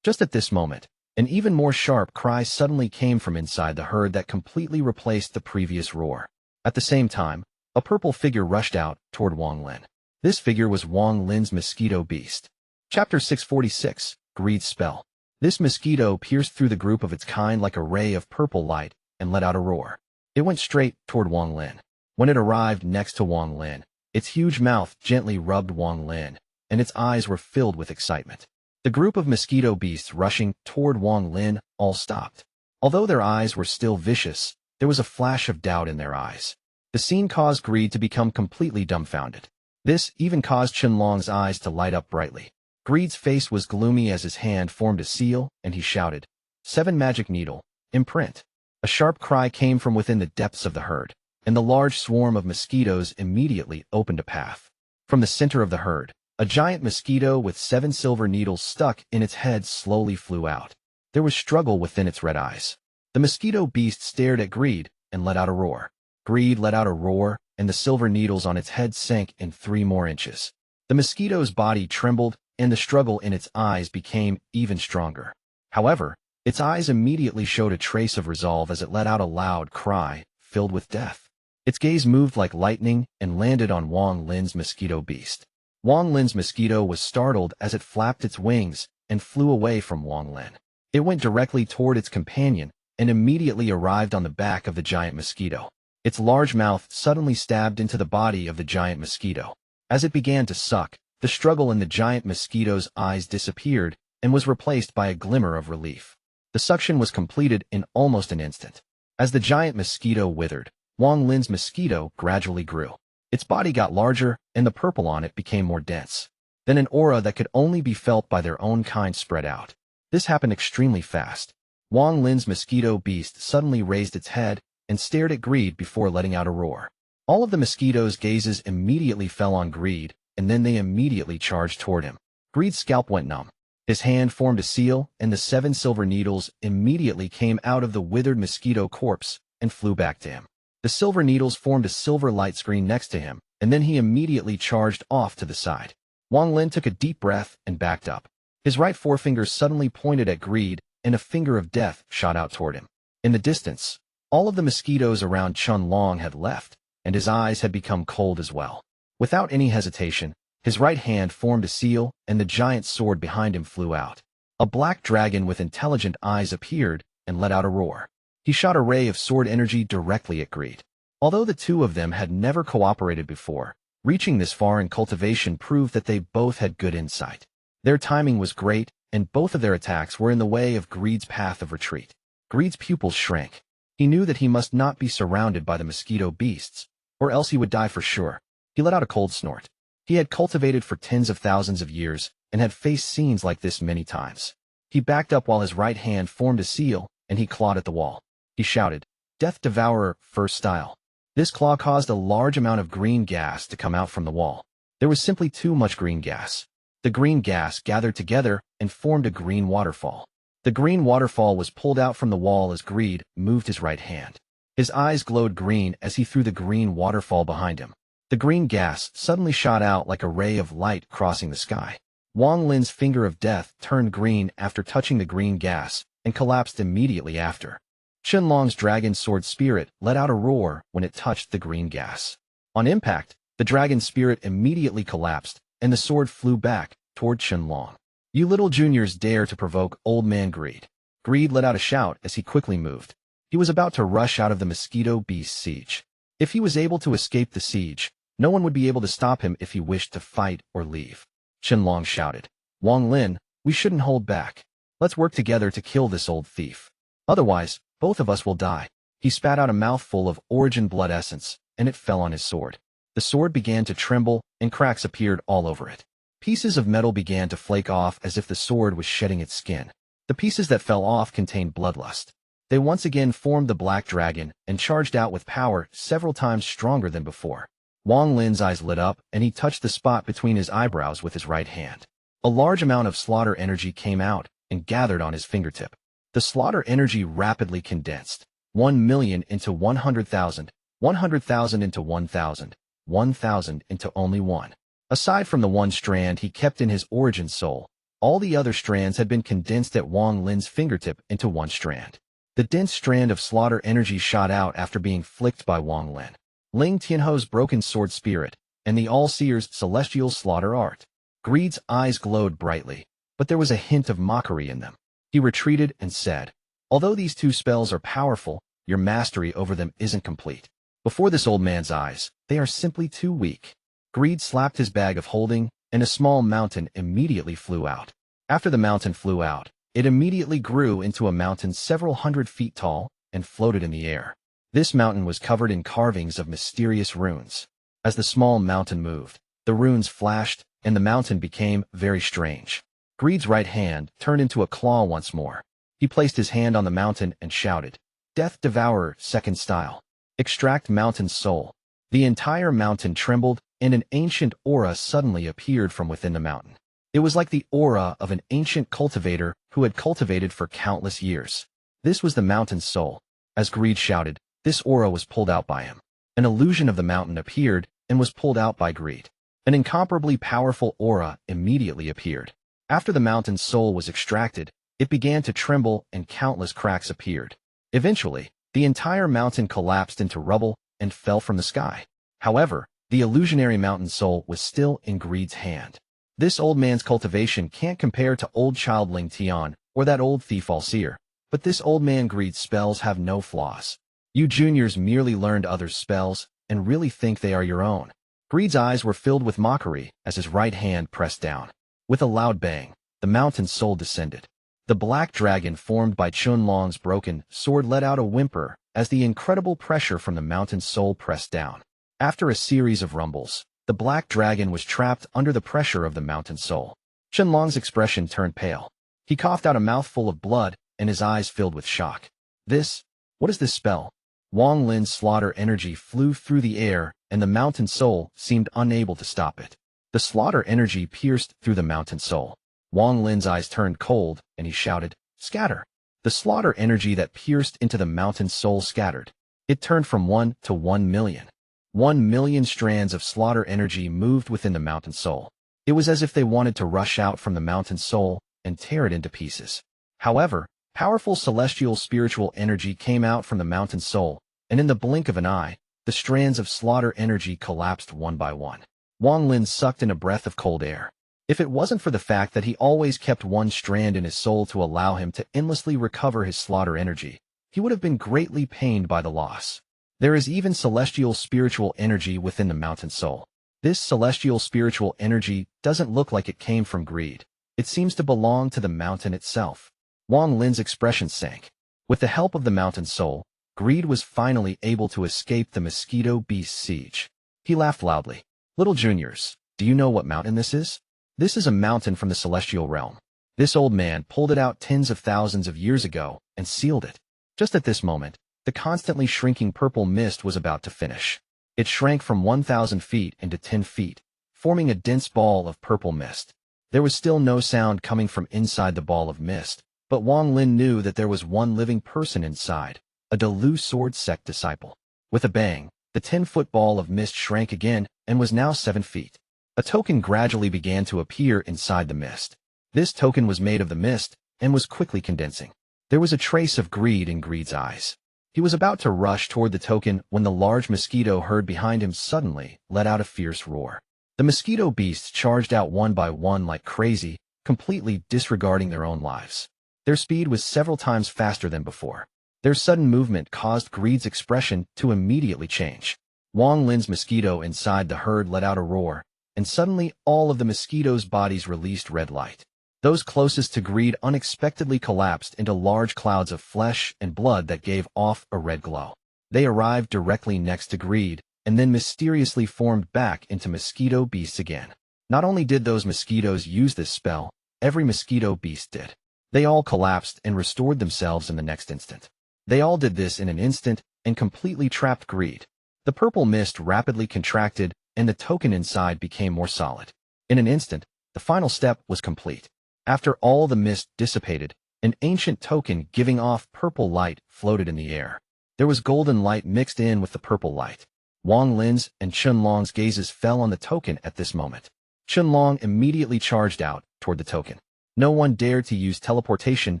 Just at this moment, an even more sharp cry suddenly came from inside the herd that completely replaced the previous roar. At the same time, A purple figure rushed out toward Wang Lin. This figure was Wang Lin's mosquito beast. Chapter 646, Greed Spell. This mosquito pierced through the group of its kind like a ray of purple light and let out a roar. It went straight toward Wang Lin. When it arrived next to Wang Lin, its huge mouth gently rubbed Wang Lin, and its eyes were filled with excitement. The group of mosquito beasts rushing toward Wang Lin all stopped. Although their eyes were still vicious, there was a flash of doubt in their eyes. The scene caused Greed to become completely dumbfounded. This even caused Qianlong's eyes to light up brightly. Greed's face was gloomy as his hand formed a seal, and he shouted, "7 magic needle, imprint." A sharp cry came from within the depths of the herd, and the large swarm of mosquitoes immediately opened a path. From the center of the herd, a giant mosquito with 7 silver needles stuck in its head slowly flew out. There was struggle within its red eyes. The mosquito beast stared at Greed and let out a roar. Greed let out a roar, and the silver needles on its head sank in 3 more inches. The mosquito's body trembled, and the struggle in its eyes became even stronger. However, its eyes immediately showed a trace of resolve as it let out a loud cry, filled with death. Its gaze moved like lightning and landed on Wang Lin's mosquito beast. Wang Lin's mosquito was startled as it flapped its wings and flew away from Wang Lin. It went directly toward its companion and immediately arrived on the back of the giant mosquito. Its large mouth suddenly stabbed into the body of the giant mosquito. As it began to suck, the struggle in the giant mosquito's eyes disappeared and was replaced by a glimmer of relief. The suction was completed in almost an instant. As the giant mosquito withered, Wang Lin's mosquito gradually grew. Its body got larger, and the purple on it became more dense. Then an aura that could only be felt by their own kind spread out. This happened extremely fast. Wang Lin's mosquito beast suddenly raised its head and stared at Greed before letting out a roar. All of the mosquito's gazes immediately fell on Greed, and then they immediately charged toward him. Greed's scalp went numb. His hand formed a seal, and the 7 silver needles immediately came out of the withered mosquito corpse and flew back to him. The silver needles formed a silver light screen next to him, and then he immediately charged off to the side. Wang Lin took a deep breath and backed up. His right forefinger suddenly pointed at Greed, and a finger of death shot out toward him. In the distance, all of the mosquitoes around Qianlong had left, and his eyes had become cold as well. Without any hesitation, his right hand formed a seal, and the giant sword behind him flew out. A black dragon with intelligent eyes appeared and let out a roar. He shot a ray of sword energy directly at Greed. Although the two of them had never cooperated before, reaching this far in cultivation proved that they both had good insight. Their timing was great, and both of their attacks were in the way of Greed's path of retreat. Greed's pupils shrank. He knew that he must not be surrounded by the mosquito beasts, or else he would die for sure. He let out a cold snort. He had cultivated for tens of thousands of years and had faced scenes like this many times. He backed up while his right hand formed a seal, and he clawed at the wall. He shouted, "Death Devourer, first style." This claw caused a large amount of green gas to come out from the wall. There was simply too much green gas. The green gas gathered together and formed a green waterfall. The green waterfall was pulled out from the wall as Greed moved his right hand. His eyes glowed green as he threw the green waterfall behind him. The green gas suddenly shot out like a ray of light crossing the sky. Wang Lin's finger of death turned green after touching the green gas and collapsed immediately after. Qianlong's dragon sword spirit let out a roar when it touched the green gas. On impact, the dragon spirit immediately collapsed, and the sword flew back toward Qianlong. "You little juniors dare to provoke old man Greed." Greed let out a shout as he quickly moved. He was about to rush out of the mosquito beast siege. If he was able to escape the siege, no one would be able to stop him if he wished to fight or leave. Qianlong shouted, "Wang Lin, we shouldn't hold back. Let's work together to kill this old thief. Otherwise, both of us will die." He spat out a mouthful of origin blood essence, and it fell on his sword. The sword began to tremble, and cracks appeared all over it. Pieces of metal began to flake off as if the sword was shedding its skin. The pieces that fell off contained bloodlust. They once again formed the black dragon and charged out with power several times stronger than before. Wang Lin's eyes lit up, and he touched the spot between his eyebrows with his right hand. A large amount of slaughter energy came out and gathered on his fingertip. The slaughter energy rapidly condensed. 1,000,000 into 100,000, 100,000 into 1,000, 1,000 into only one. Aside from the one strand he kept in his origin soul, all the other strands had been condensed at Wang Lin's fingertip into one strand. The dense strand of slaughter energy shot out after being flicked by Wang Lin. Ling Tianho's broken sword spirit, and the All-Seer's celestial slaughter art. Greed's eyes glowed brightly, but there was a hint of mockery in them. He retreated and said, "Although these two spells are powerful, your mastery over them isn't complete. Before this old man's eyes, they are simply too weak." Greed slapped his bag of holding, and a small mountain immediately flew out. After the mountain flew out, it immediately grew into a mountain several hundred feet tall and floated in the air. This mountain was covered in carvings of mysterious runes. As the small mountain moved, the runes flashed, and the mountain became very strange. Greed's right hand turned into a claw once more. He placed his hand on the mountain and shouted, "Death Devourer, second style. Extract mountain soul." The entire mountain trembled, and an ancient aura suddenly appeared from within the mountain. It was like the aura of an ancient cultivator who had cultivated for countless years. This was the mountain's soul. As Greed shouted, this aura was pulled out by him. An illusion of the mountain appeared and was pulled out by Greed. An incomparably powerful aura immediately appeared. After the mountain's soul was extracted, it began to tremble and countless cracks appeared. Eventually, the entire mountain collapsed into rubble and fell from the sky. However, the illusionary mountain soul was still in Greed's hand. This old man's cultivation can't compare to old child Ling Tian or that old thief All-Seer, but this old man Greed's spells have no flaws. You juniors merely learned others' spells and really think they are your own. Greed's eyes were filled with mockery as his right hand pressed down. With a loud bang, the mountain's soul descended. The black dragon formed by Chunlong's broken sword let out a whimper as the incredible pressure from the mountain's soul pressed down. After a series of rumbles, the black dragon was trapped under the pressure of the mountain's soul. Chunlong's expression turned pale. He coughed out a mouthful of blood, and his eyes filled with shock. What is this spell? Wang Lin's slaughter energy flew through the air, and the mountain soul seemed unable to stop it. The slaughter energy pierced through the mountain soul. Wang Lin's eyes turned cold, and he shouted, "Scatter!" The slaughter energy that pierced into the mountain soul scattered. It turned from 1 to 1 million. 1 million strands of slaughter energy moved within the mountain soul. It was as if they wanted to rush out from the mountain soul and tear it into pieces. However, powerful celestial spiritual energy came out from the mountain soul, and in the blink of an eye, the strands of slaughter energy collapsed one by one. Wang Lin sucked in a breath of cold air. If it wasn't for the fact that he always kept one strand in his soul to allow him to endlessly recover his slaughter energy, he would have been greatly pained by the loss. There is even celestial spiritual energy within the mountain soul. This celestial spiritual energy doesn't look like it came from greed. It seems to belong to the mountain itself. Wang Lin's expression sank. With the help of the mountain soul, Greed was finally able to escape the Mosquito Beast's siege. He laughed loudly. "Little juniors, do you know what mountain this is? This is a mountain from the celestial realm. This old man pulled it out tens of thousands of years ago and sealed it." Just at this moment, the constantly shrinking purple mist was about to finish. It shrank from 1,000 feet into 10 feet, forming a dense ball of purple mist. There was still no sound coming from inside the ball of mist, but Wang Lin knew that there was one living person inside, a Delu sword sect disciple. With a bang, the 10-foot ball of mist shrank again and was now 7 feet. A token gradually began to appear inside the mist. This token was made of the mist and was quickly condensing. There was a trace of greed in Greed's eyes. He was about to rush toward the token when the large mosquito herd behind him suddenly let out a fierce roar. The mosquito beasts charged out one by one like crazy, completely disregarding their own lives. Their speed was several times faster than before. Their sudden movement caused Greed's expression to immediately change. Wang Lin's mosquito inside the herd let out a roar, and suddenly all of the mosquitoes' bodies released red light. Those closest to Greed unexpectedly collapsed into large clouds of flesh and blood that gave off a red glow. They arrived directly next to Greed, and then mysteriously formed back into mosquito beasts again. Not only did those mosquitoes use this spell, every mosquito beast did. They all collapsed and restored themselves in the next instant. They all did this in an instant and completely trapped Greed. The purple mist rapidly contracted, and the token inside became more solid. In an instant, the final step was complete. After all the mist dissipated, an ancient token giving off purple light floated in the air. There was golden light mixed in with the purple light. Wang Lin's and Chunlong's gazes fell on the token at this moment. Chunlong immediately charged out toward the token. No one dared to use teleportation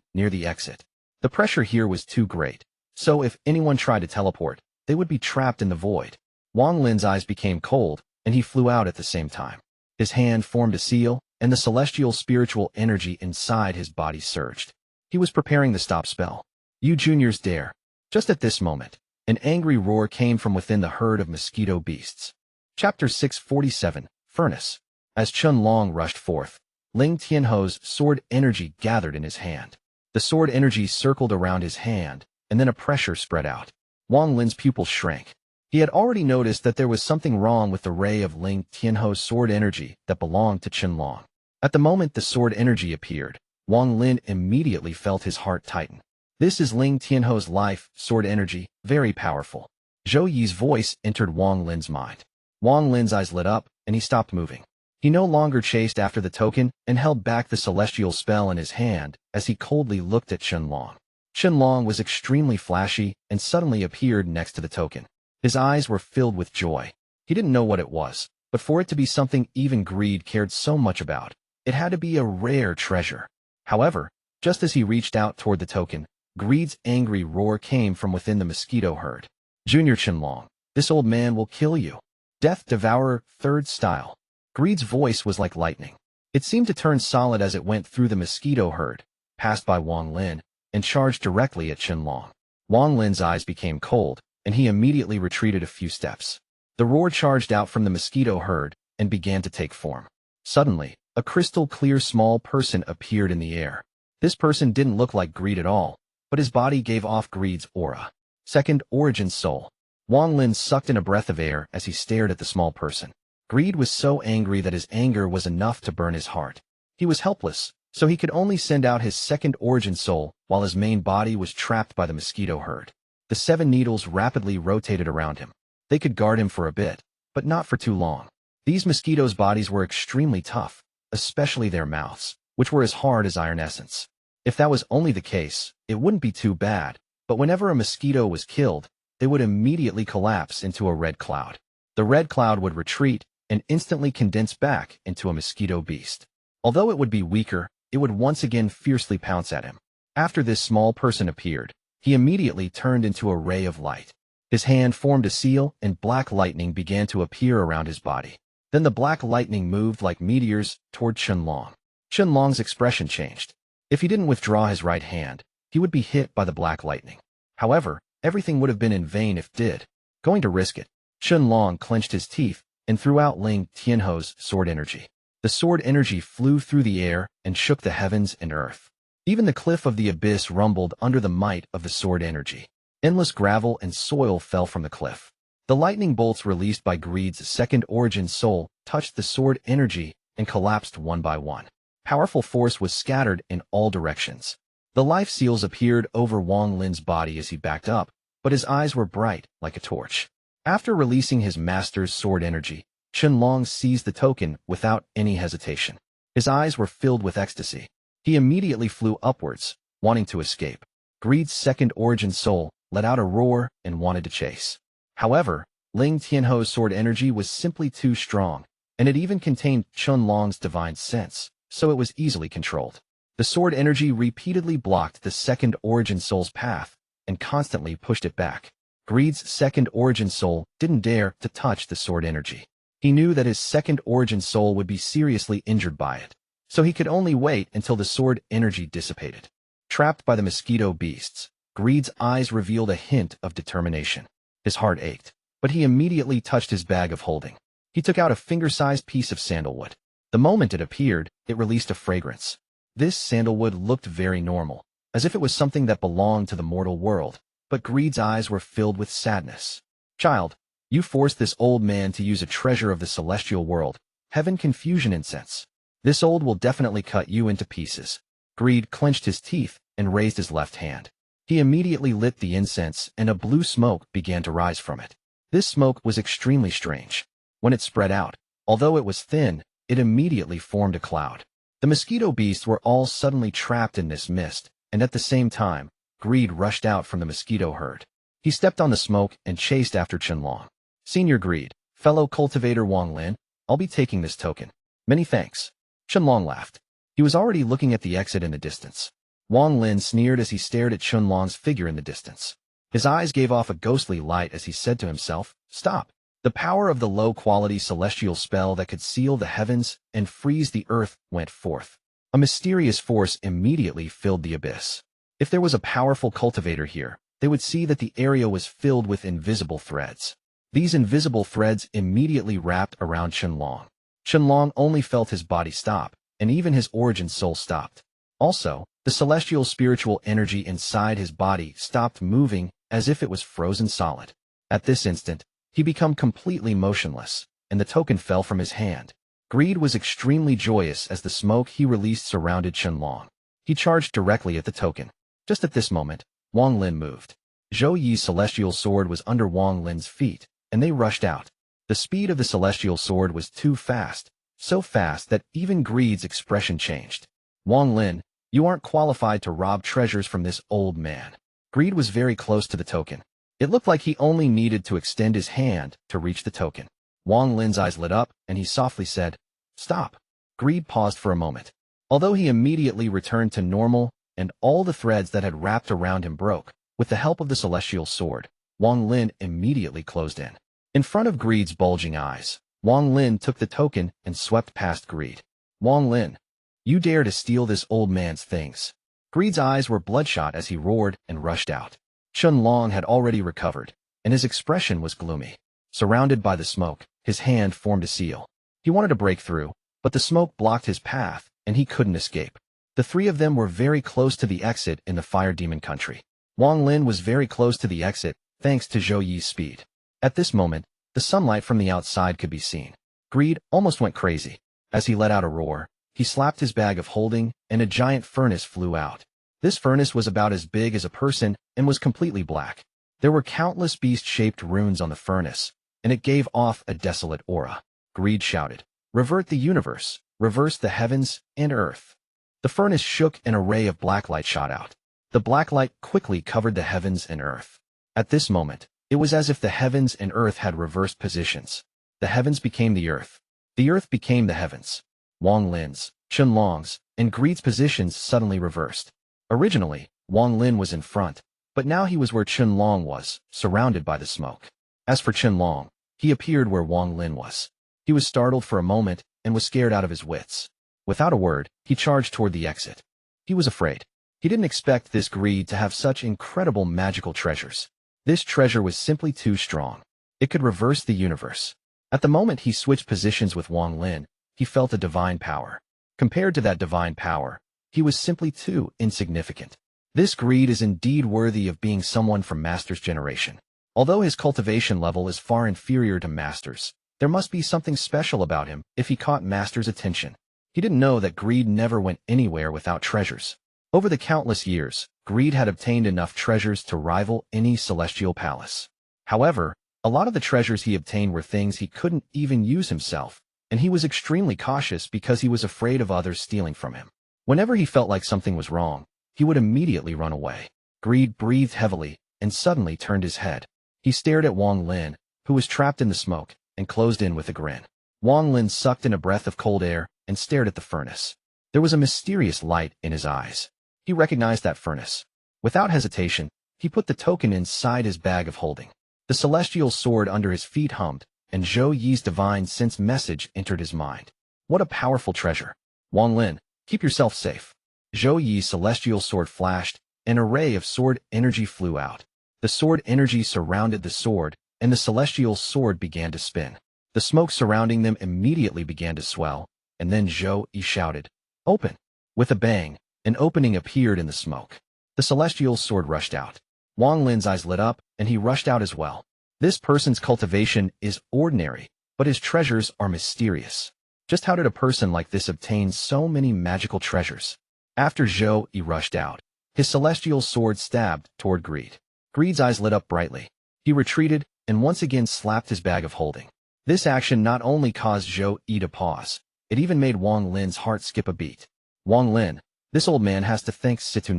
near the exit. The pressure here was too great, so if anyone tried to teleport, they would be trapped in the void. Wang Lin's eyes became cold, and he flew out at the same time. His hand formed a seal, and the celestial spiritual energy inside his body surged. He was preparing the stop spell. You juniors dare. Just at this moment, an angry roar came from within the herd of mosquito beasts. Chapter 647, Furnace. As Long rushed forth, Ling Tianho's sword energy gathered in his hand. The sword energy circled around his hand, and then a pressure spread out. Wang Lin's pupils shrank. He had already noticed that there was something wrong with the ray of Ling Tianho's sword energy that belonged to Long. At the moment the sword energy appeared, Wang Lin immediately felt his heart tighten. This is Ling Tianho's life, sword energy, very powerful. Zhou Yi's voice entered Wang Lin's mind. Wang Lin's eyes lit up, and he stopped moving. He no longer chased after the token and held back the celestial spell in his hand as he coldly looked at Long. Long was extremely flashy and suddenly appeared next to the token. His eyes were filled with joy. He didn't know what it was, but for it to be something even greed cared so much about, it had to be a rare treasure. However, just as he reached out toward the token, greed's angry roar came from within the mosquito herd. Junior Long, this old man will kill you. Death Devourer, third style. Greed's voice was like lightning. It seemed to turn solid as it went through the mosquito herd, passed by Wang Lin, and charged directly at Long. Wang Lin's eyes became cold, and he immediately retreated a few steps. The roar charged out from the mosquito herd and began to take form. Suddenly, a crystal-clear small person appeared in the air. This person didn't look like Greed at all, but his body gave off Greed's aura. Second origin soul. Wang Lin sucked in a breath of air as he stared at the small person. Greed was so angry that his anger was enough to burn his heart. He was helpless, so he could only send out his second origin soul while his main body was trapped by the mosquito herd. The 7 needles rapidly rotated around him. They could guard him for a bit, but not for too long. These mosquitoes' bodies were extremely tough, especially their mouths, which were as hard as iron essence. If that was only the case, it wouldn't be too bad, but whenever a mosquito was killed, they would immediately collapse into a red cloud. The red cloud would retreat and instantly condense back into a mosquito beast. Although it would be weaker, it would once again fiercely pounce at him. After this small person appeared, he immediately turned into a ray of light. His hand formed a seal, and black lightning began to appear around his body. Then the black lightning moved like meteors toward Long. Long's expression changed. If he didn't withdraw his right hand, he would be hit by the black lightning. However, everything would have been in vain if did. Going to risk it. Long clenched his teeth and threw out Ling Tianho's sword energy. The sword energy flew through the air and shook the heavens and earth. Even the cliff of the abyss rumbled under the might of the sword energy. Endless gravel and soil fell from the cliff. The lightning bolts released by Greed's second origin soul touched the sword energy and collapsed one by one. Powerful force was scattered in all directions. The life seals appeared over Wang Lin's body as he backed up, but his eyes were bright like a torch. After releasing his master's sword energy, Long seized the token without any hesitation. His eyes were filled with ecstasy. He immediately flew upwards, wanting to escape. Greed's second origin soul let out a roar and wanted to chase. However, Ling Tianho's sword energy was simply too strong, and it even contained Long's divine sense, so it was easily controlled. The sword energy repeatedly blocked the second origin soul's path and constantly pushed it back. Greed's second origin soul didn't dare to touch the sword energy. He knew that his second origin soul would be seriously injured by it, so he could only wait until the sword energy dissipated. Trapped by the mosquito beasts, Greed's eyes revealed a hint of determination. His heart ached, but he immediately touched his bag of holding. He took out a finger-sized piece of sandalwood. The moment it appeared, it released a fragrance. This sandalwood looked very normal, as if it was something that belonged to the mortal world, but Greed's eyes were filled with sadness. Child, you forced this old man to use a treasure of the celestial world, heaven confusion incense. This old will definitely cut you into pieces. Greed clenched his teeth and raised his left hand. He immediately lit the incense and a blue smoke began to rise from it. This smoke was extremely strange. When it spread out, although it was thin, it immediately formed a cloud. The mosquito beasts were all suddenly trapped in this mist, and at the same time, Greed rushed out from the mosquito herd. He stepped on the smoke and chased after Long. Senior Greed, fellow cultivator Wang Lin, I'll be taking this token. Many thanks. Long laughed. He was already looking at the exit in the distance. Wang Lin sneered as he stared at Long's figure in the distance. His eyes gave off a ghostly light as he said to himself, "Stop. The power of the low-quality celestial spell that could seal the heavens and freeze the earth went forth. A mysterious force immediately filled the abyss. If there was a powerful cultivator here, they would see that the area was filled with invisible threads. These invisible threads immediately wrapped around Qianlong. Qianlong only felt his body stop, and even his origin soul stopped. Also, the celestial spiritual energy inside his body stopped moving as if it was frozen solid. At this instant, he became completely motionless, and the token fell from his hand. Greed was extremely joyous as the smoke he released surrounded Qianlong. He charged directly at the token. Just at this moment, Wang Lin moved. Zhou Yi's celestial sword was under Wang Lin's feet, and they rushed out. The speed of the celestial sword was too fast, so fast that even Greed's expression changed. Wang Lin, you aren't qualified to rob treasures from this old man. Greed was very close to the token. It looked like he only needed to extend his hand to reach the token. Wang Lin's eyes lit up, and he softly said, "Stop." Greed paused for a moment. Although he immediately returned to normal, and all the threads that had wrapped around him broke, with the help of the celestial sword, Wang Lin immediately closed in. In front of Greed's bulging eyes, Wang Lin took the token and swept past Greed. "Wang Lin, you dare to steal this old man's things." Greed's eyes were bloodshot as he roared and rushed out. Qianlong had already recovered, and his expression was gloomy. Surrounded by the smoke, his hand formed a seal. He wanted to break through, but the smoke blocked his path, and he couldn't escape. The three of them were very close to the exit in the Fire Demon country. Wang Lin was very close to the exit, thanks to Zhou Yi's speed. At this moment, the sunlight from the outside could be seen. Greed almost went crazy. As he let out a roar, he slapped his bag of holding, and a giant furnace flew out. This furnace was about as big as a person and was completely black. There were countless beast-shaped runes on the furnace, and it gave off a desolate aura. Greed shouted, "Revert the universe, reverse the heavens and earth." The furnace shook and a ray of black light shot out. The black light quickly covered the heavens and earth. At this moment, it was as if the heavens and earth had reversed positions. The heavens became the earth became the heavens. Wang Lin's, Qianlong's, and Greed's positions suddenly reversed. Originally, Wang Lin was in front, but now he was where Qianlong was, surrounded by the smoke. As for Qianlong, he appeared where Wang Lin was. He was startled for a moment and was scared out of his wits. Without a word, he charged toward the exit. He was afraid. He didn't expect this Greed to have such incredible magical treasures. This treasure was simply too strong. It could reverse the universe. At the moment he switched positions with Wang Lin, he felt a divine power. Compared to that divine power, he was simply too insignificant. This Greed is indeed worthy of being someone from Master's generation. Although his cultivation level is far inferior to Master's, there must be something special about him if he caught Master's attention. He didn't know that Greed never went anywhere without treasures. Over the countless years, Greed had obtained enough treasures to rival any celestial palace. However, a lot of the treasures he obtained were things he couldn't even use himself, and he was extremely cautious because he was afraid of others stealing from him. Whenever he felt like something was wrong, he would immediately run away. Greed breathed heavily and suddenly turned his head. He stared at Wang Lin, who was trapped in the smoke, and closed in with a grin. Wang Lin sucked in a breath of cold air and stared at the furnace. There was a mysterious light in his eyes. He recognized that furnace. Without hesitation, he put the token inside his bag of holding. The celestial sword under his feet hummed, and Zhou Yi's divine sense message entered his mind. What a powerful treasure. Wang Lin, keep yourself safe. Zhou Yi's celestial sword flashed, and a ray of sword energy flew out. The sword energy surrounded the sword, and the celestial sword began to spin. The smoke surrounding them immediately began to swell, and then Zhou Yi shouted, "Open!" With a bang, an opening appeared in the smoke. The celestial sword rushed out. Wang Lin's eyes lit up, and he rushed out as well. This person's cultivation is ordinary, but his treasures are mysterious. Just how did a person like this obtain so many magical treasures? After Zhou Yi rushed out, his celestial sword stabbed toward Greed. Greed's eyes lit up brightly. He retreated and once again slapped his bag of holding. This action not only caused Zhou Yi to pause, it even made Wang Lin's heart skip a beat. Wang Lin, this old man has to thank Situ.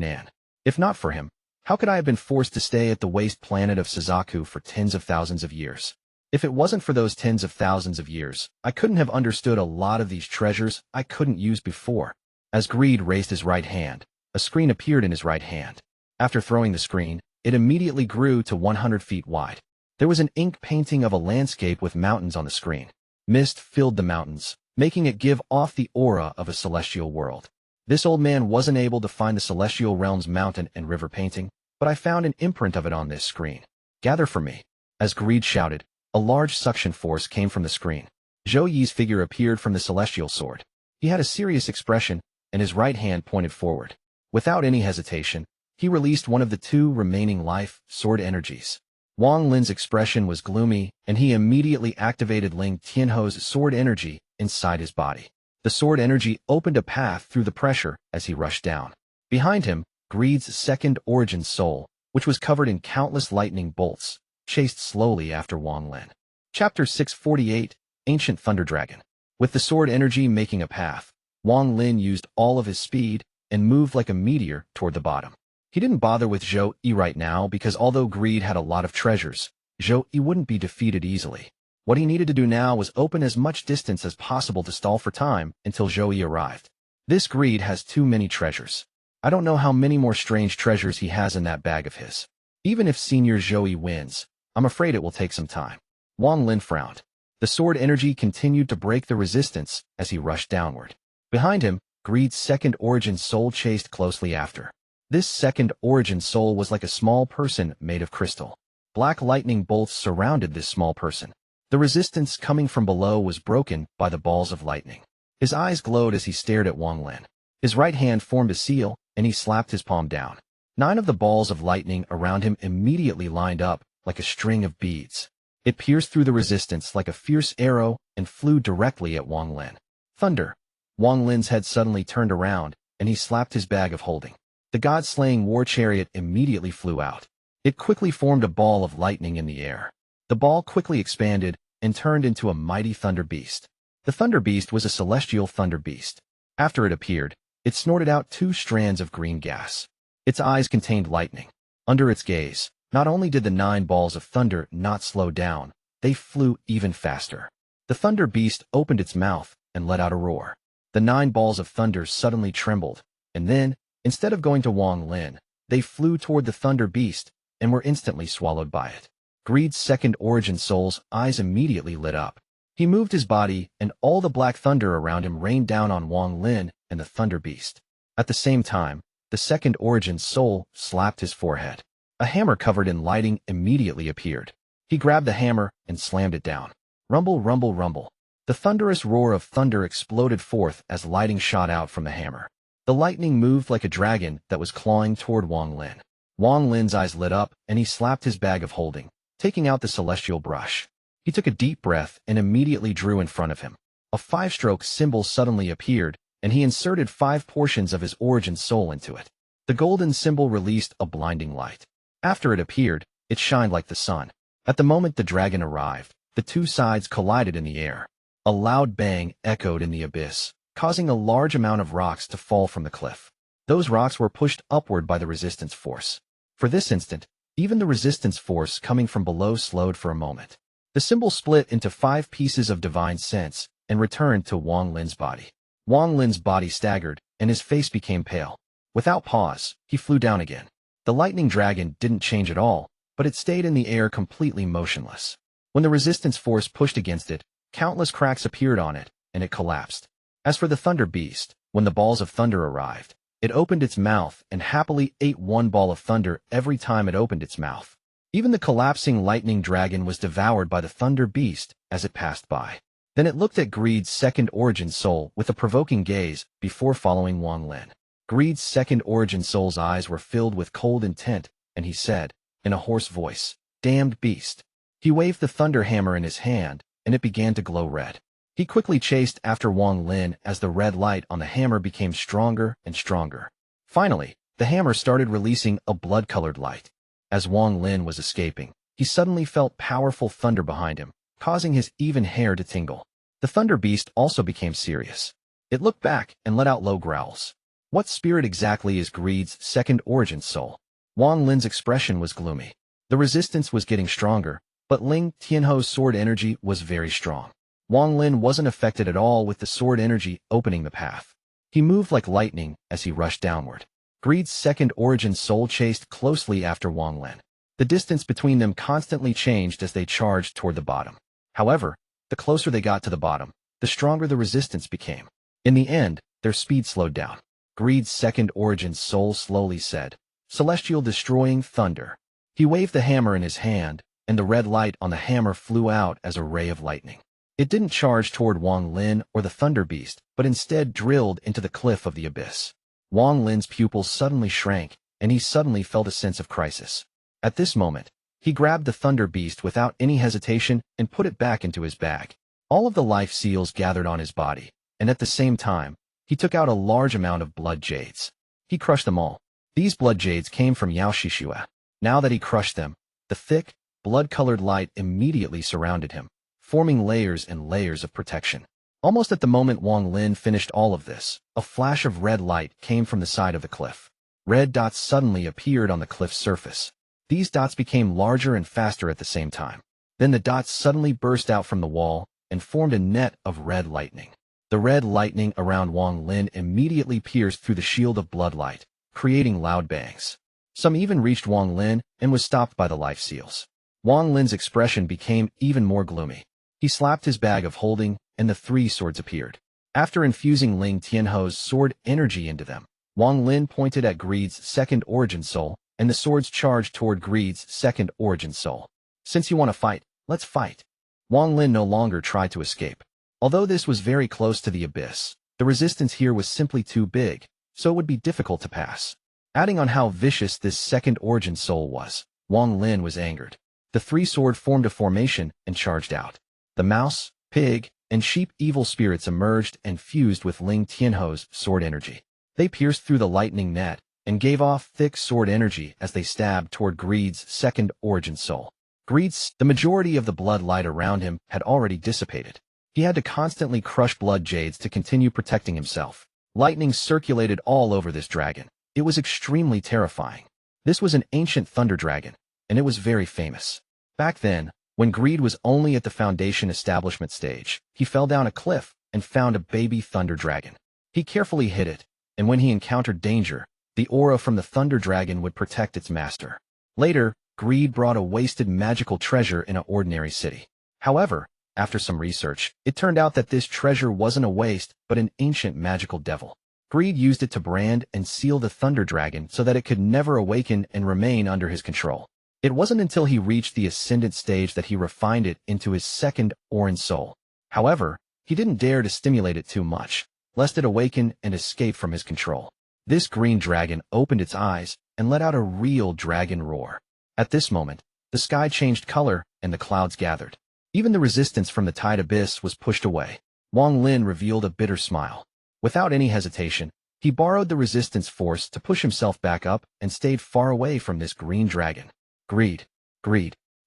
If not for him, how could I have been forced to stay at the waste planet of Suzaku for tens of thousands of years? If it wasn't for those tens of thousands of years, I couldn't have understood a lot of these treasures I couldn't use before. As Greed raised his right hand, a screen appeared in his right hand. After throwing the screen, it immediately grew to 100 feet wide. There was an ink painting of a landscape with mountains on the screen. Mist filled the mountains, making it give off the aura of a celestial world. This old man wasn't able to find the celestial realm's mountain and river painting, but I found an imprint of it on this screen. Gather for me. As Greed shouted, a large suction force came from the screen. Zhou Yi's figure appeared from the celestial sword. He had a serious expression, and his right hand pointed forward. Without any hesitation, he released one of the two remaining life sword energies. Wang Lin's expression was gloomy, and he immediately activated Ling Tianho's sword energy inside his body. The sword energy opened a path through the pressure as he rushed down. Behind him, Greed's second origin soul, which was covered in countless lightning bolts, chased slowly after Wang Lin. Chapter 648, Ancient Thunder Dragon. With the sword energy making a path, Wang Lin used all of his speed and moved like a meteor toward the bottom. He didn't bother with Zhou Yi right now because although Greed had a lot of treasures, Zhou Yi wouldn't be defeated easily. What he needed to do now was open as much distance as possible to stall for time until Zhou Yi arrived. This Greed has too many treasures. I don't know how many more strange treasures he has in that bag of his. Even if Senior Zhou Yi wins, I'm afraid it will take some time. Wang Lin frowned. The sword energy continued to break the resistance as he rushed downward. Behind him, Greed's second origin soul chased closely after. This second origin soul was like a small person made of crystal. Black lightning bolts surrounded this small person. The resistance coming from below was broken by the balls of lightning. His eyes glowed as he stared at Wang Lin. His right hand formed a seal, and he slapped his palm down. 9 of the balls of lightning around him immediately lined up like a string of beads. It pierced through the resistance like a fierce arrow and flew directly at Wang Lin. Thunder! Wang Lin's head suddenly turned around, and he slapped his bag of holding. The god-slaying war chariot immediately flew out. It quickly formed a ball of lightning in the air. The ball quickly expanded and turned into a mighty thunder beast. The thunder beast was a celestial thunder beast. After it appeared, it snorted out 2 strands of green gas. Its eyes contained lightning. Under its gaze, not only did the 9 balls of thunder not slow down, they flew even faster. The thunder beast opened its mouth and let out a roar. The 9 balls of thunder suddenly trembled, and then, instead of going to Wang Lin, they flew toward the thunder beast and were instantly swallowed by it. Greed's second origin soul's eyes immediately lit up. He moved his body, and all the black thunder around him rained down on Wang Lin and the thunder beast. At the same time, the second origin soul slapped his forehead. A hammer covered in lighting immediately appeared. He grabbed the hammer and slammed it down. Rumble, rumble, rumble. The thunderous roar of thunder exploded forth as lighting shot out from the hammer. The lightning moved like a dragon that was clawing toward Wang Lin. Wang Lin's eyes lit up, and he slapped his bag of holding, taking out the celestial brush. He took a deep breath and immediately drew in front of him. A 5-stroke symbol suddenly appeared, and he inserted 5 portions of his origin soul into it. The golden symbol released a blinding light. After it appeared, it shined like the sun. At the moment the dragon arrived, the 2 sides collided in the air. A loud bang echoed in the abyss, causing a large amount of rocks to fall from the cliff. Those rocks were pushed upward by the resistance force. For this instant, even the resistance force coming from below slowed for a moment. The symbol split into 5 pieces of divine sense and returned to Wang Lin's body. Wang Lin's body staggered, and his face became pale. Without pause, he flew down again. The lightning dragon didn't change at all, but it stayed in the air completely motionless. When the resistance force pushed against it, countless cracks appeared on it, and it collapsed. As for the thunder beast, when the balls of thunder arrived, it opened its mouth and happily ate 1 ball of thunder every time it opened its mouth. Even the collapsing lightning dragon was devoured by the thunder beast as it passed by. Then it looked at Greed's second origin soul with a provoking gaze before following Wang Lin. Greed's second origin soul's eyes were filled with cold intent, and he said, in a hoarse voice, "Damned beast." He waved the thunder hammer in his hand, and it began to glow red. He quickly chased after Wang Lin as the red light on the hammer became stronger and stronger. Finally, the hammer started releasing a blood-colored light. As Wang Lin was escaping, he suddenly felt powerful thunder behind him, causing his even hair to tingle. The thunder beast also became serious. It looked back and let out low growls. What spirit exactly is Greed's second origin soul? Wang Lin's expression was gloomy. The resistance was getting stronger, but Ling Tianho's sword energy was very strong. Wang Lin wasn't affected at all with the sword energy opening the path. He moved like lightning as he rushed downward. Greed's second origin soul chased closely after Wang Lin. The distance between them constantly changed as they charged toward the bottom. However, the closer they got to the bottom, the stronger the resistance became. In the end, their speed slowed down. Greed's second origin soul slowly said, "Celestial destroying thunder." He waved the hammer in his hand, and the red light on the hammer flew out as a ray of lightning. It didn't charge toward Wang Lin or the Thunder Beast, but instead drilled into the cliff of the abyss. Wang Lin's pupils suddenly shrank, and he suddenly felt a sense of crisis. At this moment, he grabbed the Thunder Beast without any hesitation and put it back into his bag. All of the life seals gathered on his body, and at the same time, he took out a large amount of blood jades. He crushed them all. These blood jades came from Yaoshishua. Now that he crushed them, the thick, blood-colored light immediately surrounded him, forming layers and layers of protection. Almost at the moment Wang Lin finished all of this, a flash of red light came from the side of the cliff. Red dots suddenly appeared on the cliff's surface. These dots became larger and faster at the same time. Then the dots suddenly burst out from the wall and formed a net of red lightning. The red lightning around Wang Lin immediately pierced through the shield of blood light, creating loud bangs. Some even reached Wang Lin and was stopped by the life seals. Wang Lin's expression became even more gloomy. He slapped his bag of holding, and the three swords appeared. After infusing Ling Tianho's sword energy into them, Wang Lin pointed at Greed's second origin soul, and the swords charged toward Greed's second origin soul. "Since you want to fight, let's fight." Wang Lin no longer tried to escape. Although this was very close to the abyss, the resistance here was simply too big, so it would be difficult to pass. Adding on how vicious this second origin soul was, Wang Lin was angered. The three-sword formed a formation and charged out. The mouse, pig, and sheep evil spirits emerged and fused with Ling Tianho's sword energy. They pierced through the lightning net and gave off thick sword energy as they stabbed toward Greed's second origin soul. The majority of the blood light around him had already dissipated. He had to constantly crush blood jades to continue protecting himself. Lightning circulated all over this dragon. It was extremely terrifying. This was an ancient thunder dragon, and it was very famous. Back then, when Greed was only at the foundation establishment stage, he fell down a cliff and found a baby thunder dragon. He carefully hid it, and when he encountered danger, the aura from the thunder dragon would protect its master. Later, Greed brought a wasted magical treasure in an ordinary city. However, after some research, it turned out that this treasure wasn't a waste, but an ancient magical devil. Greed used it to brand and seal the thunder dragon so that it could never awaken and remain under his control. It wasn't until he reached the ascendant stage that he refined it into his second orange soul. However, he didn't dare to stimulate it too much, lest it awaken and escape from his control. This green dragon opened its eyes and let out a real dragon roar. At this moment, the sky changed color and the clouds gathered. Even the resistance from the tide abyss was pushed away. Wang Lin revealed a bitter smile. Without any hesitation, he borrowed the resistance force to push himself back up and stayed far away from this green dragon. Greed.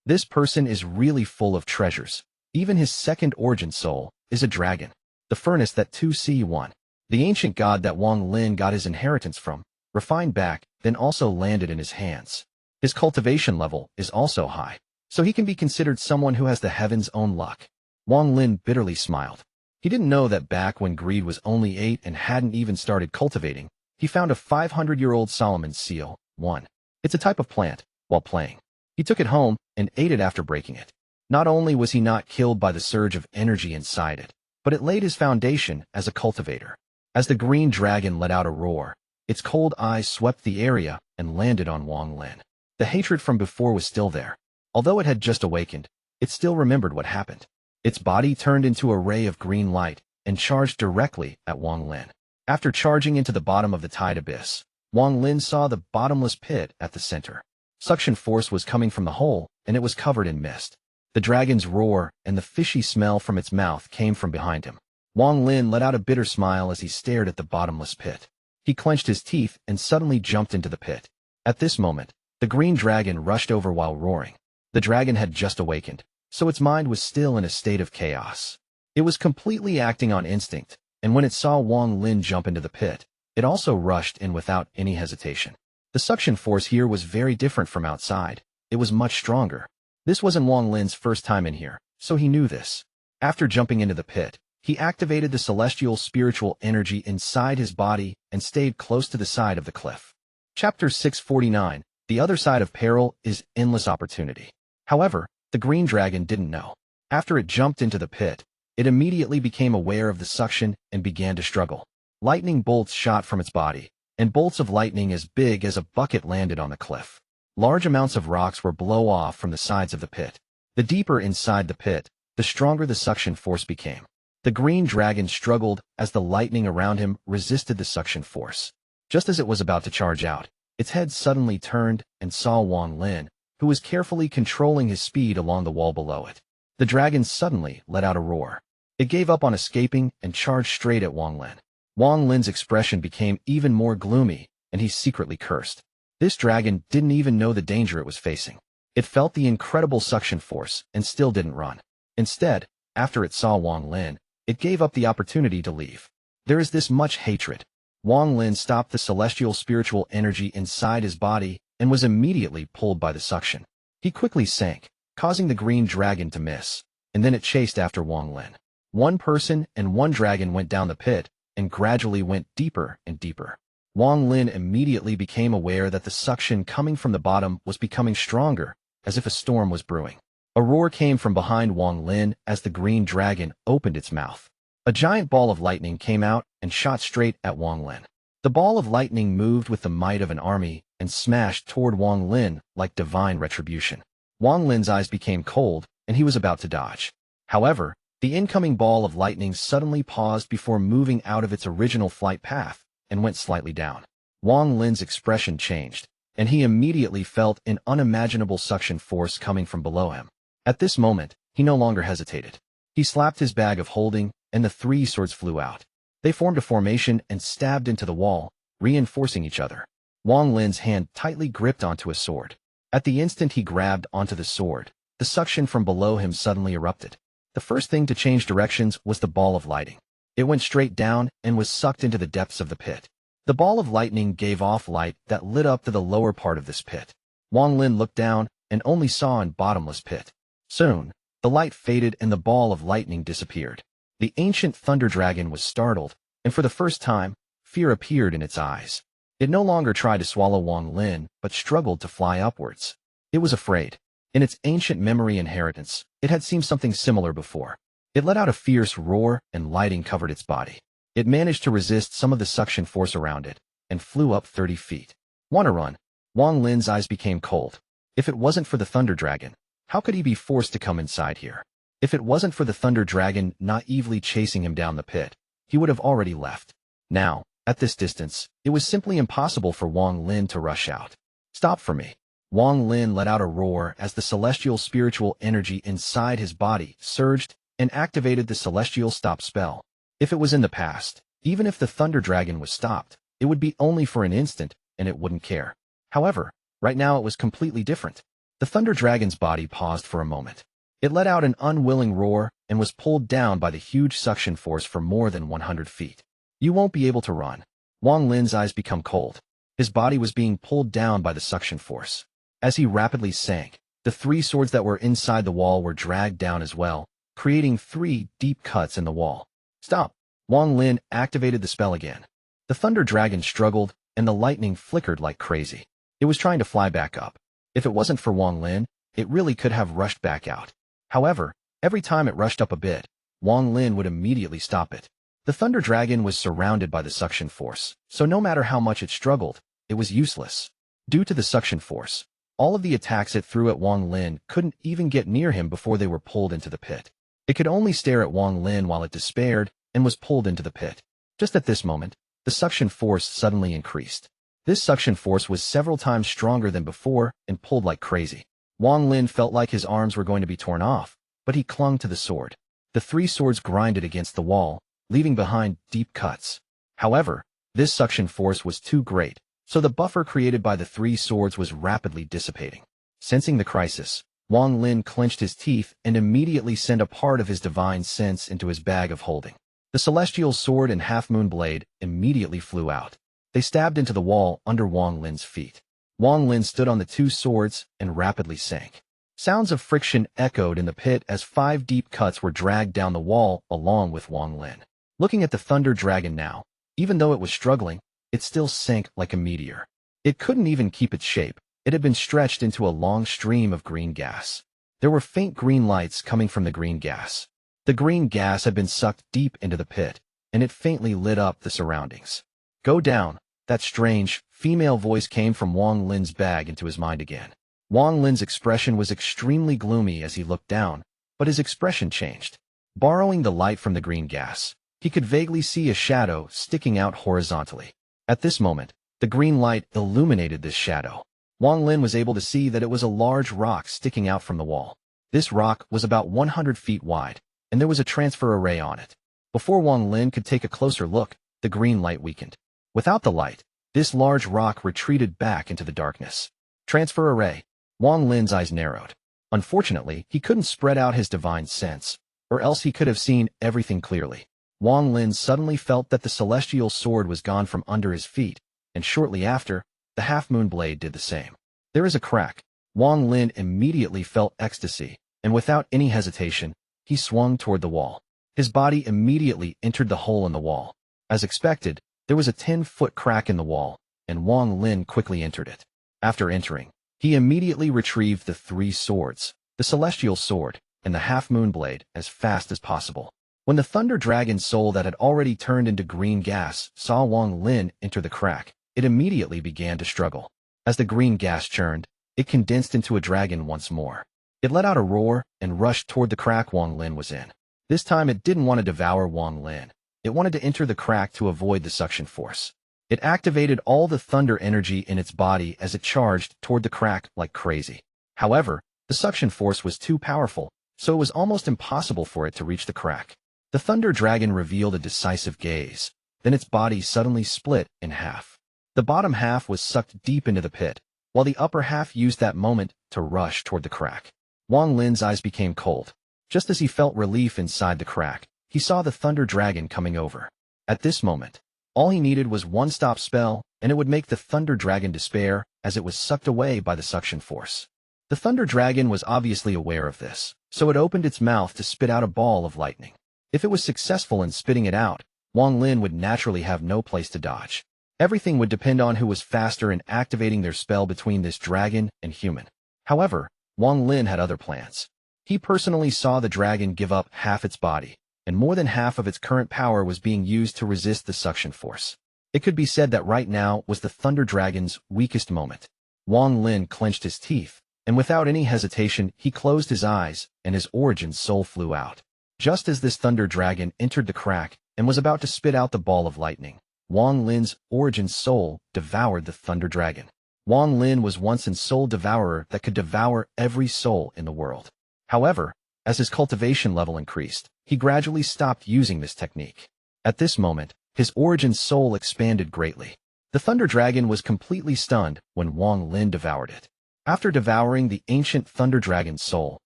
This person is really full of treasures. Even his second origin soul is a dragon. The furnace that 2C1, the ancient god that Wang Lin got his inheritance from, refined back, then also landed in his hands. His cultivation level is also high, so he can be considered someone who has the heaven's own luck. Wang Lin bitterly smiled. He didn't know that back when Greed was only 8 and hadn't even started cultivating, he found a 500-year-old Solomon's seal, 1. It's a type of plant. While playing, he took it home and ate it after breaking it. Not only was he not killed by the surge of energy inside it, but it laid his foundation as a cultivator. As the green dragon let out a roar, its cold eyes swept the area and landed on Wang Lin. The hatred from before was still there. Although it had just awakened, it still remembered what happened. Its body turned into a ray of green light and charged directly at Wang Lin. After charging into the bottom of the tide abyss, Wang Lin saw the bottomless pit at the center. Suction force was coming from the hole, and it was covered in mist. The dragon's roar and the fishy smell from its mouth came from behind him. Wang Lin let out a bitter smile as he stared at the bottomless pit. He clenched his teeth and suddenly jumped into the pit. At this moment, the green dragon rushed over while roaring. The dragon had just awakened, so its mind was still in a state of chaos. It was completely acting on instinct, and when it saw Wang Lin jump into the pit, it also rushed in without any hesitation. The suction force here was very different from outside. It was much stronger. This wasn't Wang Lin's first time in here, so he knew this. After jumping into the pit, he activated the celestial spiritual energy inside his body and stayed close to the side of the cliff. Chapter 649, The other side of peril is endless opportunity. However, the green dragon didn't know. After it jumped into the pit, it immediately became aware of the suction and began to struggle. Lightning bolts shot from its body, and bolts of lightning as big as a bucket landed on the cliff. Large amounts of rocks were blown off from the sides of the pit. The deeper inside the pit, the stronger the suction force became. The green dragon struggled as the lightning around him resisted the suction force. Just as it was about to charge out, its head suddenly turned and saw Wang Lin, who was carefully controlling his speed along the wall below it. The dragon suddenly let out a roar. It gave up on escaping and charged straight at Wang Lin. Wang Lin's expression became even more gloomy, and he secretly cursed. This dragon didn't even know the danger it was facing. It felt the incredible suction force and still didn't run. Instead, after it saw Wang Lin, it gave up the opportunity to leave. There is this much hatred. Wang Lin stopped the celestial spiritual energy inside his body and was immediately pulled by the suction. He quickly sank, causing the green dragon to miss, and then it chased after Wang Lin. One person and one dragon went down the pit and gradually went deeper and deeper. Wang Lin immediately became aware that the suction coming from the bottom was becoming stronger, as if a storm was brewing. A roar came from behind Wang Lin as the green dragon opened its mouth. A giant ball of lightning came out and shot straight at Wang Lin. The ball of lightning moved with the might of an army and smashed toward Wang Lin like divine retribution. Wang Lin's eyes became cold, and he was about to dodge. However, the incoming ball of lightning suddenly paused before moving out of its original flight path and went slightly down. Wang Lin's expression changed, and he immediately felt an unimaginable suction force coming from below him. At this moment, he no longer hesitated. He slapped his bag of holding, and the three swords flew out. They formed a formation and stabbed into the wall, reinforcing each other. Wang Lin's hand tightly gripped onto a sword. At the instant he grabbed onto the sword, the suction from below him suddenly erupted. The first thing to change directions was the ball of lightning. It went straight down and was sucked into the depths of the pit. The ball of lightning gave off light that lit up to the lower part of this pit. Wang Lin looked down and only saw a bottomless pit. Soon, the light faded and the ball of lightning disappeared. The ancient thunder dragon was startled, and for the first time, fear appeared in its eyes. It no longer tried to swallow Wang Lin, but struggled to fly upwards. It was afraid. In its ancient memory inheritance, it had seen something similar before. It let out a fierce roar and lighting covered its body. It managed to resist some of the suction force around it, and flew up 30 feet. Wanna run? Wang Lin's eyes became cold. If it wasn't for the thunder dragon, how could he be forced to come inside here? If it wasn't for the thunder dragon naively chasing him down the pit, he would have already left. Now, at this distance, it was simply impossible for Wang Lin to rush out. Stop for me. Wang Lin let out a roar as the celestial spiritual energy inside his body surged and activated the celestial stop spell. If it was in the past, even if the thunder dragon was stopped, it would be only for an instant and it wouldn't care. However, right now it was completely different. The thunder dragon's body paused for a moment. It let out an unwilling roar and was pulled down by the huge suction force for more than 100 feet. You won't be able to run. Wang Lin's eyes become cold. His body was being pulled down by the suction force. As he rapidly sank, the three swords that were inside the wall were dragged down as well, creating 3 deep cuts in the wall. Stop! Wang Lin activated the spell again. The thunder dragon struggled, and the lightning flickered like crazy. It was trying to fly back up. If it wasn't for Wang Lin, it really could have rushed back out. However, every time it rushed up a bit, Wang Lin would immediately stop it. The thunder dragon was surrounded by the suction force, so no matter how much it struggled, it was useless. Due to the suction force, all of the attacks it threw at Wang Lin couldn't even get near him before they were pulled into the pit. It could only stare at Wang Lin while it despaired and was pulled into the pit. Just at this moment, the suction force suddenly increased. This suction force was several times stronger than before and pulled like crazy. Wang Lin felt like his arms were going to be torn off, but he clung to the sword. The 3 swords grinded against the wall, leaving behind deep cuts. However, this suction force was too great, so the buffer created by the 3 swords was rapidly dissipating. Sensing the crisis, Wang Lin clenched his teeth and immediately sent a part of his divine sense into his bag of holding. The celestial sword and half-moon blade immediately flew out. They stabbed into the wall under Wang Lin's feet. Wang Lin stood on the 2 swords and rapidly sank. Sounds of friction echoed in the pit as 5 deep cuts were dragged down the wall along with Wang Lin. Looking at the thunder dragon now, even though it was struggling, it still sank like a meteor. It couldn't even keep its shape, It had been stretched into a long stream of green gas. There were faint green lights coming from the green gas. The green gas had been sucked deep into the pit, and it faintly lit up the surroundings. Go down. That strange, female voice came from Wang Lin's bag into his mind again. Wang Lin's expression was extremely gloomy as he looked down, but his expression changed. Borrowing the light from the green gas, he could vaguely see a shadow sticking out horizontally. At this moment, the green light illuminated this shadow. Wang Lin was able to see that it was a large rock sticking out from the wall. This rock was about 100 feet wide, and there was a transfer array on it. Before Wang Lin could take a closer look, the green light weakened. Without the light, this large rock retreated back into the darkness. Transfer array. Wang Lin's eyes narrowed. Unfortunately, he couldn't spread out his divine sense, or else he could have seen everything clearly. Wang Lin suddenly felt that the celestial sword was gone from under his feet, and shortly after, the half-moon blade did the same. There is a crack. Wang Lin immediately felt ecstasy, and without any hesitation, he swung toward the wall. His body immediately entered the hole in the wall. As expected, there was a 10-foot crack in the wall, and Wang Lin quickly entered it. After entering, he immediately retrieved the 3 swords, the celestial sword, and the half-moon blade as fast as possible. When the thunder dragon soul that had already turned into green gas saw Wang Lin enter the crack, it immediately began to struggle. As the green gas churned, it condensed into a dragon once more. It let out a roar and rushed toward the crack Wang Lin was in. This time it didn't want to devour Wang Lin. It wanted to enter the crack to avoid the suction force. It activated all the thunder energy in its body as it charged toward the crack like crazy. However, the suction force was too powerful, so it was almost impossible for it to reach the crack. The thunder dragon revealed a decisive gaze. Then its body suddenly split in half. The bottom half was sucked deep into the pit, while the upper half used that moment to rush toward the crack. Wang Lin's eyes became cold. Just as he felt relief inside the crack, he saw the thunder dragon coming over. At this moment, all he needed was one stop spell, and it would make the thunder dragon despair as it was sucked away by the suction force. The thunder dragon was obviously aware of this, so it opened its mouth to spit out a ball of lightning. If it was successful in spitting it out, Wang Lin would naturally have no place to dodge. Everything would depend on who was faster in activating their spell between this dragon and human. However, Wang Lin had other plans. He personally saw the dragon give up half its body, and more than half of its current power was being used to resist the suction force. It could be said that right now was the thunder dragon's weakest moment. Wang Lin clenched his teeth, and without any hesitation he closed his eyes, and his origin soul flew out. Just as this thunder dragon entered the crack and was about to spit out the ball of lightning, Wang Lin's origin soul devoured the thunder dragon. Wang Lin was once a soul devourer that could devour every soul in the world. However, as his cultivation level increased, he gradually stopped using this technique. At this moment, his origin soul expanded greatly. The thunder dragon was completely stunned when Wang Lin devoured it. After devouring the ancient thunder dragon's soul,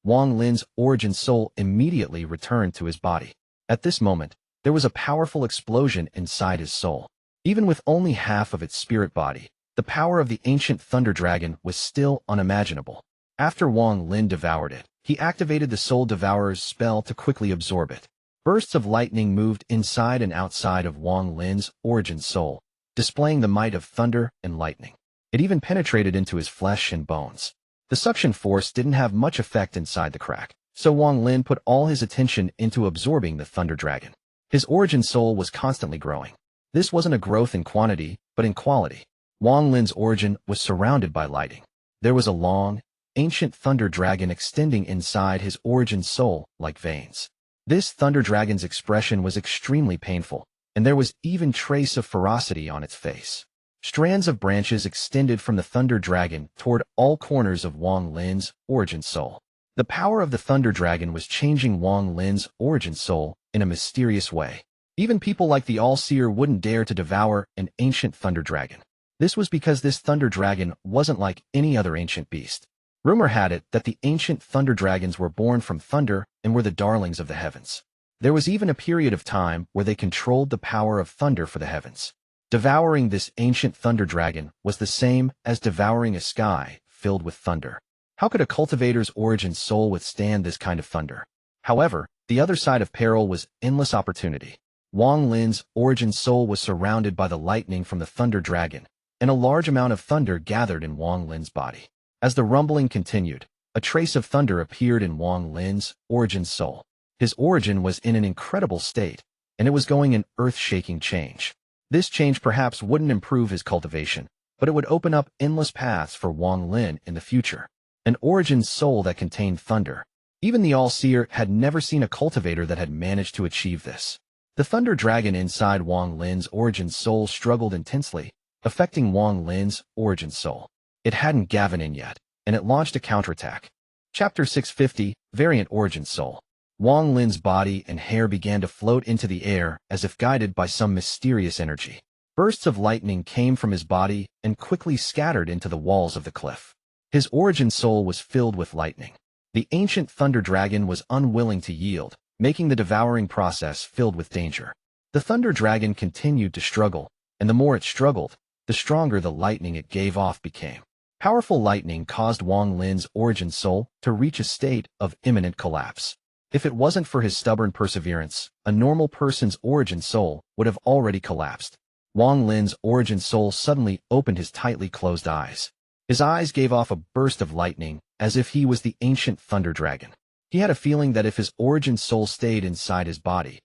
Wang Lin's origin soul immediately returned to his body. At this moment, there was a powerful explosion inside his soul. Even with only half of its spirit body, the power of the ancient thunder dragon was still unimaginable. After Wang Lin devoured it, he activated the Soul Devourer's spell to quickly absorb it. Bursts of lightning moved inside and outside of Wang Lin's origin soul, displaying the might of thunder and lightning. It even penetrated into his flesh and bones. The suction force didn't have much effect inside the crack, so Wang Lin put all his attention into absorbing the thunder dragon. His origin soul was constantly growing. This wasn't a growth in quantity, but in quality. Wang Lin's origin was surrounded by lighting. There was a long, ancient thunder dragon extending inside his origin soul like veins. This thunder dragon's expression was extremely painful, and there was even trace of ferocity on its face. Strands of branches extended from the thunder dragon toward all corners of Wang Lin's origin soul. The power of the thunder dragon was changing Wang Lin's origin soul in a mysterious way. Even people like the All-Seer wouldn't dare to devour an ancient thunder dragon. This was because this thunder dragon wasn't like any other ancient beast. Rumor had it that the ancient thunder dragons were born from thunder and were the darlings of the heavens. There was even a period of time where they controlled the power of thunder for the heavens. Devouring this ancient thunder dragon was the same as devouring a sky filled with thunder. How could a cultivator's origin soul withstand this kind of thunder? However, the other side of Peril was endless opportunity. Wang Lin's origin soul was surrounded by the lightning from the thunder dragon, and a large amount of thunder gathered in Wang Lin's body. As the rumbling continued, a trace of thunder appeared in Wang Lin's origin soul. His origin was in an incredible state, and it was going an earth-shaking change. This change perhaps wouldn't improve his cultivation, but it would open up endless paths for Wang Lin in the future. An origin soul that contained thunder. Even the All-Seer had never seen a cultivator that had managed to achieve this. The thunder dragon inside Wang Lin's origin soul struggled intensely, affecting Wang Lin's origin soul. It hadn't given in yet, and it launched a counterattack. Chapter 650, Variant Origin Soul. Wang Lin's body and hair began to float into the air as if guided by some mysterious energy. Bursts of lightning came from his body and quickly scattered into the walls of the cliff. His origin soul was filled with lightning. The ancient thunder dragon was unwilling to yield, making the devouring process filled with danger. The thunder dragon continued to struggle, and the more it struggled, the stronger the lightning it gave off became. Powerful lightning caused Wang Lin's origin soul to reach a state of imminent collapse. If it wasn't for his stubborn perseverance, a normal person's origin soul would have already collapsed. Wang Lin's origin soul suddenly opened his tightly closed eyes. His eyes gave off a burst of lightning, as if he was the ancient thunder dragon. He had a feeling that if his origin soul stayed inside his body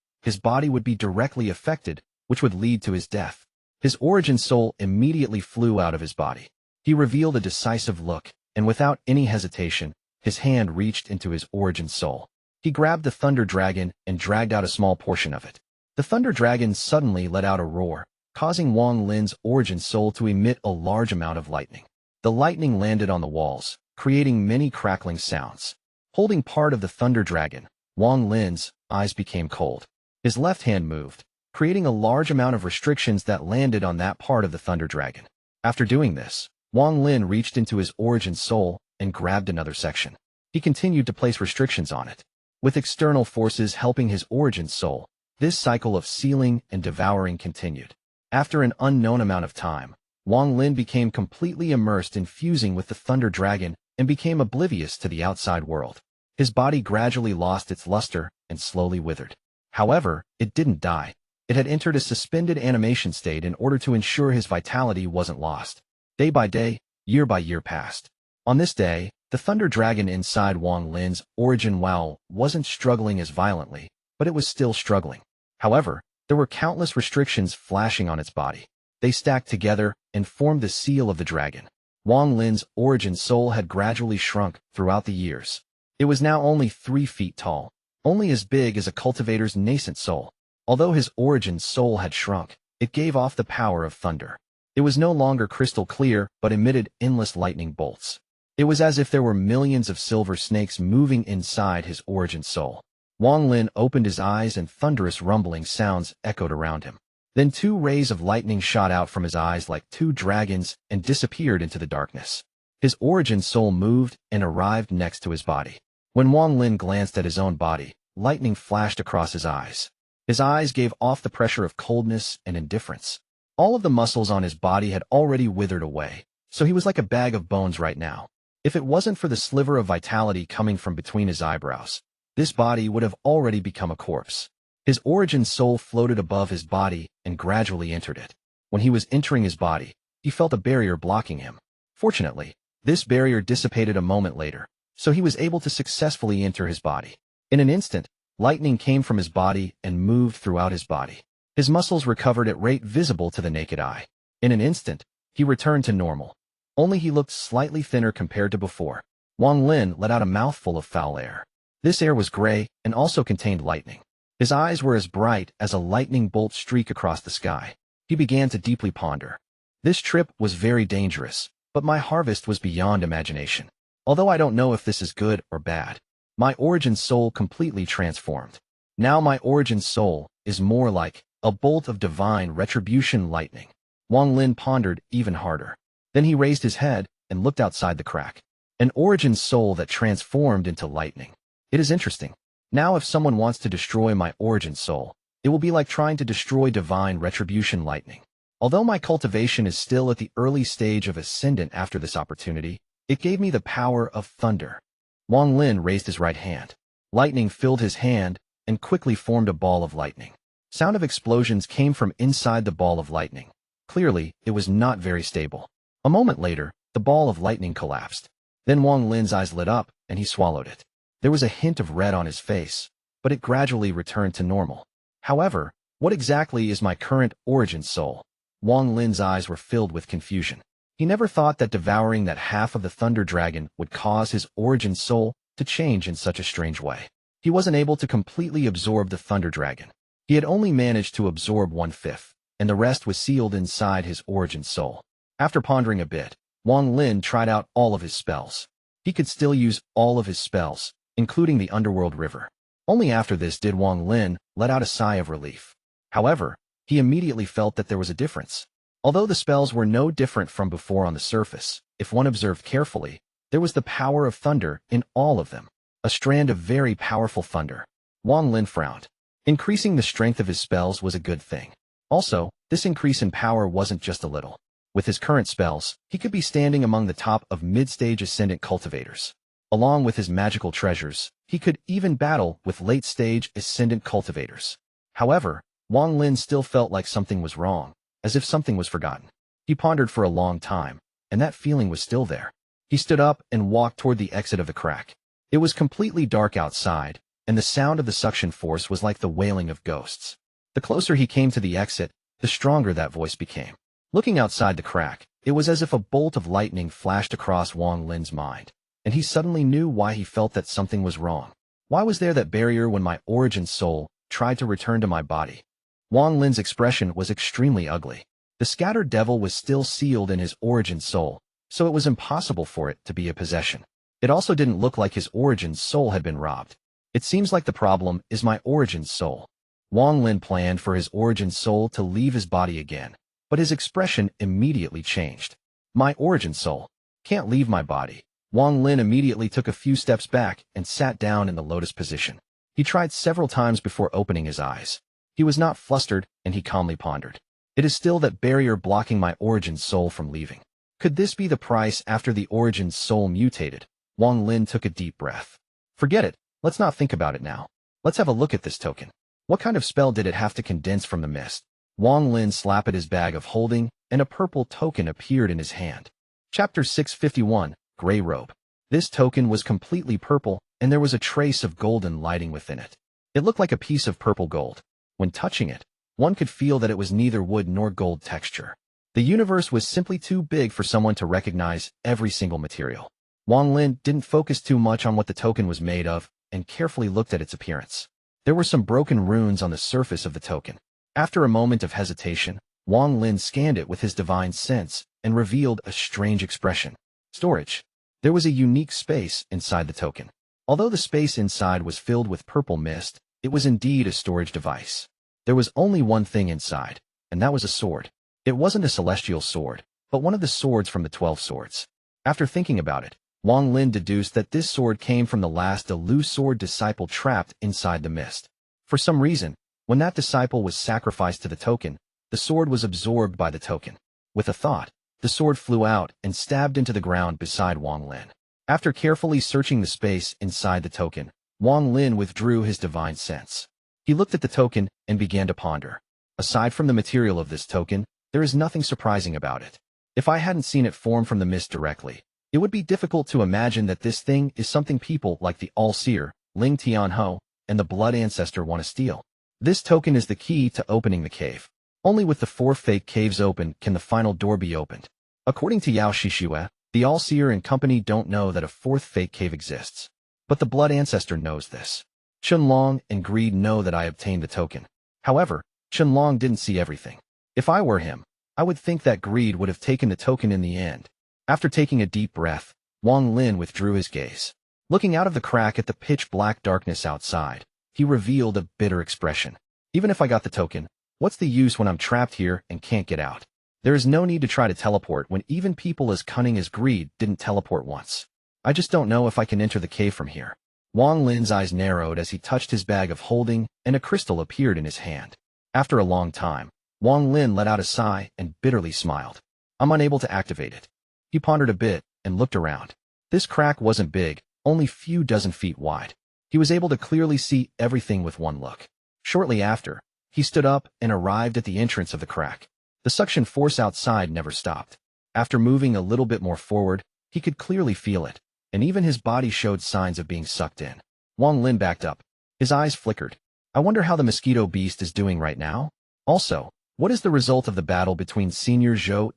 would be directly affected, which would lead to his death. His origin soul immediately flew out of his body. He revealed a decisive look, and without any hesitation, his hand reached into his origin soul. He grabbed the thunder dragon and dragged out a small portion of it. The thunder dragon suddenly let out a roar, causing Wang Lin's origin soul to emit a large amount of lightning. The lightning landed on the walls, creating many crackling sounds. Holding part of the thunder dragon, Wang Lin's eyes became cold. His left hand moved, creating a large amount of restrictions that landed on that part of the thunder dragon. After doing this, Wang Lin reached into his origin soul and grabbed another section. He continued to place restrictions on it. With external forces helping his origin soul, this cycle of sealing and devouring continued. After an unknown amount of time, Wang Lin became completely immersed in fusing with the thunder dragon and became oblivious to the outside world. His body gradually lost its luster and slowly withered. However, it didn't die. It had entered a suspended animation state in order to ensure his vitality wasn't lost. Day by day, year by year passed. On this day, the thunder dragon inside Wang Lin's origin Wow wasn't struggling as violently, but it was still struggling. However, there were countless restrictions flashing on its body. They stacked together and formed the seal of the dragon. Wang Lin's origin soul had gradually shrunk throughout the years. It was now only 3 feet tall, only as big as a cultivator's nascent soul. Although his origin soul had shrunk, it gave off the power of thunder. It was no longer crystal clear, but emitted endless lightning bolts. It was as if there were millions of silver snakes moving inside his origin soul. Wang Lin opened his eyes and thunderous rumbling sounds echoed around him. Then 2 rays of lightning shot out from his eyes like 2 dragons and disappeared into the darkness. His origin soul moved and arrived next to his body. When Wang Lin glanced at his own body, lightning flashed across his eyes. His eyes gave off the pressure of coldness and indifference. All of the muscles on his body had already withered away, so he was like a bag of bones right now. If it wasn't for the sliver of vitality coming from between his eyebrows, this body would have already become a corpse. His origin soul floated above his body and gradually entered it. When he was entering his body, he felt a barrier blocking him. Fortunately, this barrier dissipated a moment later, so he was able to successfully enter his body. In an instant, lightning came from his body and moved throughout his body. His muscles recovered at rate visible to the naked eye. In an instant, he returned to normal. Only he looked slightly thinner compared to before. Wang Lin let out a mouthful of foul air. This air was gray and also contained lightning. His eyes were as bright as a lightning bolt streak across the sky. He began to deeply ponder. This trip was very dangerous, but my harvest was beyond imagination. Although I don't know if this is good or bad, my origin soul completely transformed. Now my origin soul is more like a bolt of divine retribution lightning. Wang Lin pondered even harder. Then he raised his head and looked outside the crack. An origin soul that transformed into lightning. It is interesting. Now if someone wants to destroy my origin soul, it will be like trying to destroy divine retribution lightning. Although my cultivation is still at the early stage of ascendant after this opportunity, it gave me the power of thunder. Wang Lin raised his right hand. Lightning filled his hand and quickly formed a ball of lightning. Sound of explosions came from inside the ball of lightning. Clearly, it was not very stable. A moment later, the ball of lightning collapsed. Then Wang Lin's eyes lit up, and he swallowed it. There was a hint of red on his face, but it gradually returned to normal. However, what exactly is my current origin soul? Wang Lin's eyes were filled with confusion. He never thought that devouring that half of the Thunder Dragon would cause his origin soul to change in such a strange way. He wasn't able to completely absorb the Thunder Dragon. He had only managed to absorb 1/5, and the rest was sealed inside his origin soul. After pondering a bit, Wang Lin tried out all of his spells. He could still use all of his spells, including the Underworld River. Only after this did Wang Lin let out a sigh of relief. However, he immediately felt that there was a difference. Although the spells were no different from before on the surface, if one observed carefully, there was the power of thunder in all of them. A strand of very powerful thunder. Wang Lin frowned. Increasing the strength of his spells was a good thing. Also, this increase in power wasn't just a little. With his current spells, he could be standing among the top of mid-stage ascendant cultivators. Along with his magical treasures, he could even battle with late-stage ascendant cultivators. However, Wang Lin still felt like something was wrong, as if something was forgotten. He pondered for a long time, and that feeling was still there. He stood up and walked toward the exit of the crack. It was completely dark outside, and the sound of the suction force was like the wailing of ghosts. The closer he came to the exit, the stronger that voice became. Looking outside the crack, it was as if a bolt of lightning flashed across Wang Lin's mind, and he suddenly knew why he felt that something was wrong. Why was there that barrier when my origin soul tried to return to my body? Wang Lin's expression was extremely ugly. The scattered devil was still sealed in his origin soul, so it was impossible for it to be a possession. It also didn't look like his origin soul had been robbed. It seems like the problem is my origin soul. Wang Lin planned for his origin soul to leave his body again, but his expression immediately changed. My origin soul can't leave my body. Wang Lin immediately took a few steps back and sat down in the lotus position. He tried several times before opening his eyes. He was not flustered, and he calmly pondered. It is still that barrier blocking my origin soul from leaving. Could this be the price after the origin soul mutated? Wang Lin took a deep breath. Forget it. Let's not think about it now. Let's have a look at this token. What kind of spell did it have to condense from the mist? Wang Lin slapped at his bag of holding, and a purple token appeared in his hand. Chapter 651, Gray Robe. This token was completely purple, and there was a trace of golden lighting within it. It looked like a piece of purple gold. When touching it, one could feel that it was neither wood nor gold texture. The universe was simply too big for someone to recognize every single material. Wang Lin didn't focus too much on what the token was made of, and carefully looked at its appearance. There were some broken runes on the surface of the token. After a moment of hesitation, Wang Lin scanned it with his divine sense and revealed a strange expression. Storage. There was a unique space inside the token. Although the space inside was filled with purple mist, it was indeed a storage device. There was only one thing inside, and that was a sword. It wasn't a celestial sword, but one of the swords from the 12 swords. After thinking about it, Wang Lin deduced that this sword came from the last Lu sword disciple trapped inside the mist. For some reason, when that disciple was sacrificed to the token, the sword was absorbed by the token. With a thought, the sword flew out and stabbed into the ground beside Wang Lin. After carefully searching the space inside the token, Wang Lin withdrew his divine sense. He looked at the token and began to ponder. Aside from the material of this token, there is nothing surprising about it. If I hadn't seen it form from the mist directly, it would be difficult to imagine that this thing is something people like the All-Seer, Ling Tianhou, and the Blood Ancestor want to steal. This token is the key to opening the cave. Only with the 4 fake caves open can the final door be opened. According to Yao Shishue, the All-Seer and company don't know that a 4th fake cave exists. But the Blood Ancestor knows this. Chunlong and Greed know that I obtained the token. However, Chunlong didn't see everything. If I were him, I would think that Greed would have taken the token in the end. After taking a deep breath, Wang Lin withdrew his gaze. Looking out of the crack at the pitch-black darkness outside, he revealed a bitter expression. Even if I got the token, what's the use when I'm trapped here and can't get out? There is no need to try to teleport when even people as cunning as Greed didn't teleport once. I just don't know if I can enter the cave from here. Wang Lin's eyes narrowed as he touched his bag of holding, and a crystal appeared in his hand. After a long time, Wang Lin let out a sigh and bitterly smiled. I'm unable to activate it. He pondered a bit and looked around. This crack wasn't big, only few dozen feet wide. He was able to clearly see everything with one look. Shortly after, he stood up and arrived at the entrance of the crack. The suction force outside never stopped. After moving a little bit more forward, he could clearly feel it, and even his body showed signs of being sucked in. Wang Lin backed up. His eyes flickered. I wonder how the mosquito beast is doing right now? Also, what is the result of the battle between Senior Zhou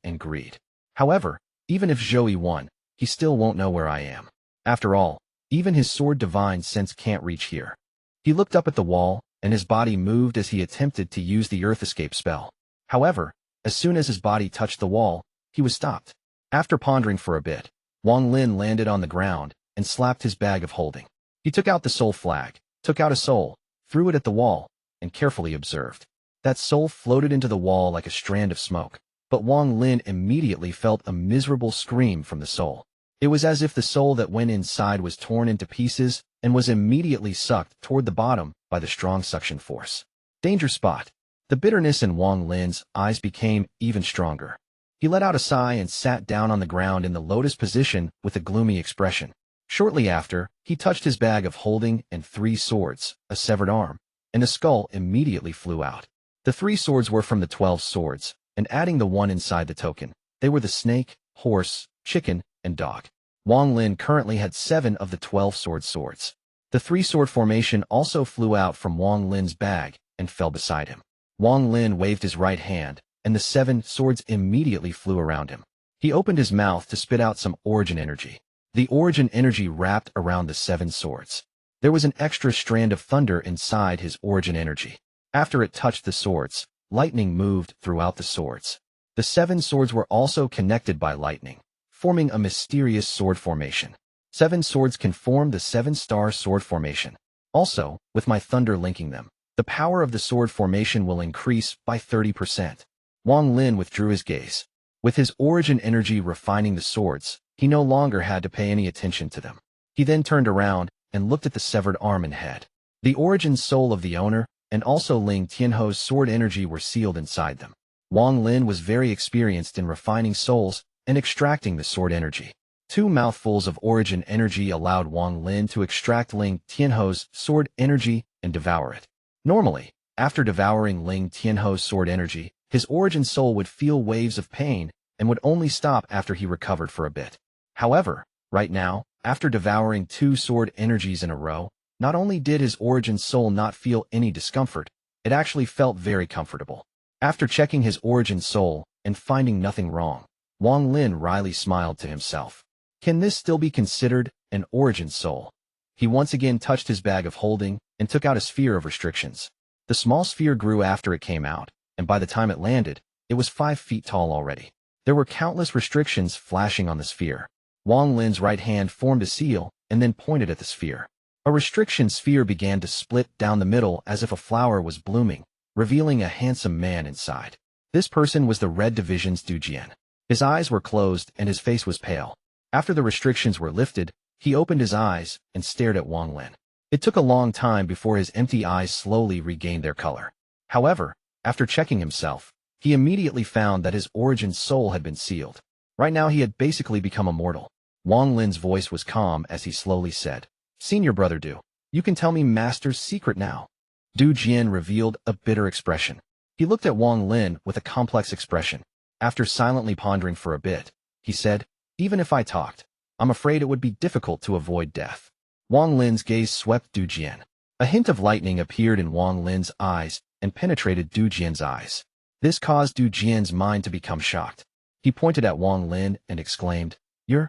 and Greed? However, even if Zhou won, he still won't know where I am. After all, even his sword divine sense can't reach here. He looked up at the wall, and his body moved as he attempted to use the Earth Escape spell. However, as soon as his body touched the wall, he was stopped. After pondering for a bit, Wang Lin landed on the ground and slapped his bag of holding. He took out the soul flag, took out a soul, threw it at the wall, and carefully observed. That soul floated into the wall like a strand of smoke, but Wang Lin immediately felt a miserable scream from the soul. It was as if the soul that went inside was torn into pieces and was immediately sucked toward the bottom by the strong suction force. Danger spot. The bitterness in Wang Lin's eyes became even stronger. He let out a sigh and sat down on the ground in the lotus position with a gloomy expression. Shortly after, he touched his bag of holding and 3 swords, a severed arm, and a skull immediately flew out. The 3 swords were from the 12 swords, and adding the 1 inside the token, they were the snake, horse, chicken, and dog. Wang Lin currently had 7 of the 12 swords. The 3-sword formation also flew out from Wang Lin's bag and fell beside him. Wang Lin waved his right hand, and the 7 swords immediately flew around him. He opened his mouth to spit out some origin energy. The origin energy wrapped around the 7 swords. There was an extra strand of thunder inside his origin energy. After it touched the swords, lightning moved throughout the swords. The 7 swords were also connected by lightning, forming a mysterious sword formation. 7 swords can form the 7-star sword formation. Also, with my thunder linking them, the power of the sword formation will increase by 30%. Wang Lin withdrew his gaze. With his origin energy refining the swords, he no longer had to pay any attention to them. He then turned around and looked at the severed arm and head. The origin soul of the owner and also Ling Tianho's sword energy were sealed inside them. Wang Lin was very experienced in refining souls and extracting the sword energy. 2 mouthfuls of origin energy allowed Wang Lin to extract Ling Tianho's sword energy and devour it. Normally, after devouring Ling Tianho's sword energy, his origin soul would feel waves of pain and would only stop after he recovered for a bit. However, right now, after devouring 2 sword energies in a row, not only did his origin soul not feel any discomfort, it actually felt very comfortable. After checking his origin soul and finding nothing wrong, Wang Lin wryly smiled to himself. Can this still be considered an origin soul? He once again touched his bag of holding and took out a sphere of restrictions. The small sphere grew after it came out, and by the time it landed, it was 5 feet tall already. There were countless restrictions flashing on the sphere. Wang Lin's right hand formed a seal and then pointed at the sphere. A restriction sphere began to split down the middle as if a flower was blooming, revealing a handsome man inside. This person was the Red Division's Du Jian. His eyes were closed and his face was pale. After the restrictions were lifted, he opened his eyes and stared at Wang Lin. It took a long time before his empty eyes slowly regained their color. However, after checking himself, he immediately found that his origin soul had been sealed. Right now he had basically become immortal. Wang Lin's voice was calm as he slowly said, "Senior brother Du, you can tell me Master's secret now." Du Jian revealed a bitter expression. He looked at Wang Lin with a complex expression. After silently pondering for a bit, he said, "Even if I talked, I'm afraid it would be difficult to avoid death." Wang Lin's gaze swept Du Jian. A hint of lightning appeared in Wang Lin's eyes and penetrated Du Jian's eyes. This caused Du Jian's mind to become shocked. He pointed at Wang Lin and exclaimed, Your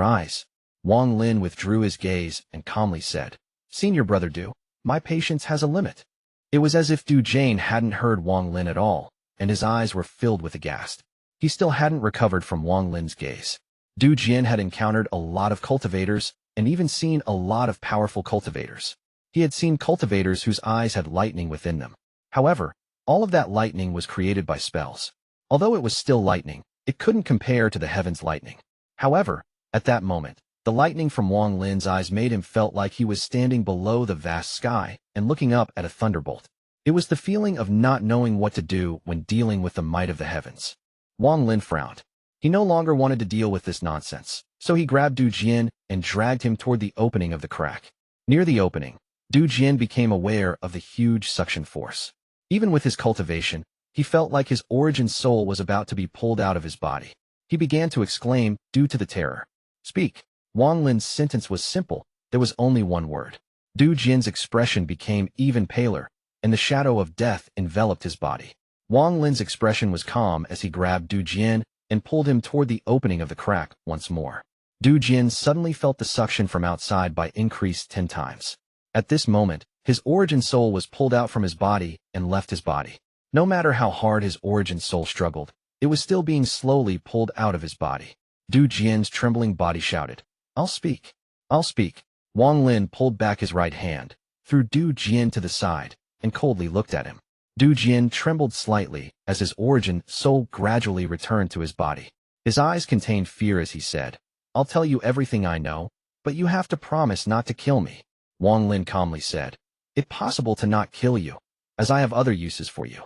eyes." Wang Lin withdrew his gaze and calmly said, "Senior brother Du, my patience has a limit." It was as if Du Jian hadn't heard Wang Lin at all, and his eyes were filled with aghast. He still hadn't recovered from Wang Lin's gaze. Du Jian had encountered a lot of cultivators and even seen a lot of powerful cultivators. He had seen cultivators whose eyes had lightning within them. However, all of that lightning was created by spells. Although it was still lightning, it couldn't compare to the heaven's lightning. However, at that moment, the lightning from Wang Lin's eyes made him felt like he was standing below the vast sky and looking up at a thunderbolt. It was the feeling of not knowing what to do when dealing with the might of the heavens. Wang Lin frowned. He no longer wanted to deal with this nonsense, so he grabbed Du Jian and dragged him toward the opening of the crack. Near the opening, Du Jian became aware of the huge suction force. Even with his cultivation, He felt like his origin soul was about to be pulled out of his body. He began to exclaim, due to the terror. Speak. Wang Lin's sentence was simple. There was only one word. Du Jian's expression became even paler, and the shadow of death enveloped his body. Wang Lin's expression was calm as he grabbed Du Jian and pulled him toward the opening of the crack once more. Du Jian suddenly felt the suction from outside by increased 10 times. At this moment, his origin soul was pulled out from his body and left his body. No matter how hard his origin soul struggled, it was still being slowly pulled out of his body. Du Jian's trembling body shouted, I'll speak. I'll speak. Wang Lin pulled back his right hand, threw Du Jian to the side, and coldly looked at him. Du Jian trembled slightly as his origin soul gradually returned to his body. His eyes contained fear as he said, I'll tell you everything I know, but you have to promise not to kill me. Wang Lin calmly said, It's possible to not kill you, as I have other uses for you.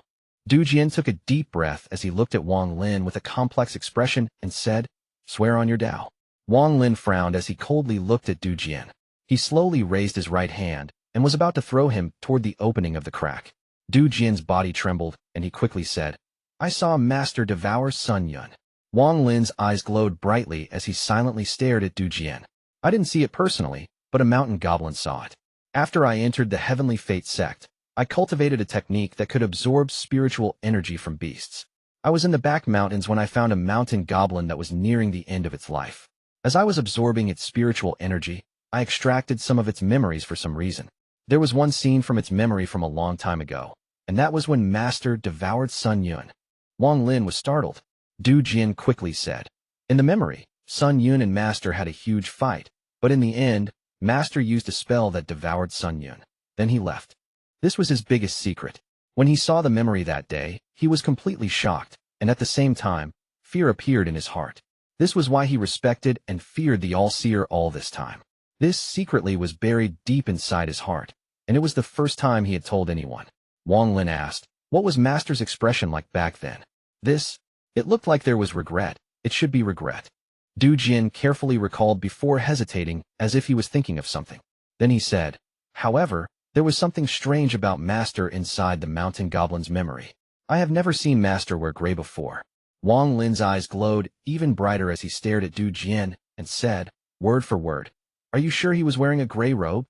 Du Jian took a deep breath as he looked at Wang Lin with a complex expression and said, Swear on your Tao. Wang Lin frowned as he coldly looked at Du Jian. He slowly raised his right hand and was about to throw him toward the opening of the crack. Du Jian's body trembled, and he quickly said, I saw Master devour Sun Yun. Wang Lin's eyes glowed brightly as he silently stared at Du Jian. I didn't see it personally, but a mountain goblin saw it. After I entered the Heavenly Fate sect, I cultivated a technique that could absorb spiritual energy from beasts. I was in the back mountains when I found a mountain goblin that was nearing the end of its life. As I was absorbing its spiritual energy, I extracted some of its memories for some reason. There was one scene from its memory from a long time ago, and that was when Master devoured Sun Yun. Wang Lin was startled. Du Jian quickly said, In the memory, Sun Yun and Master had a huge fight, but in the end, Master used a spell that devoured Sun Yun. Then he left. This was his biggest secret. When he saw the memory that day, he was completely shocked, and at the same time, fear appeared in his heart. This was why he respected and feared the All-Seer all this time. This secretly was buried deep inside his heart, and it was the first time he had told anyone. Wang Lin asked, What was Master's expression like back then? It looked like there was regret. It should be regret. Du Jian carefully recalled before hesitating, as if he was thinking of something. Then he said, However, there was something strange about Master inside the mountain goblin's memory. I have never seen Master wear gray before. Wang Lin's eyes glowed even brighter as he stared at Du Jian and said, word for word, Are you sure he was wearing a gray robe?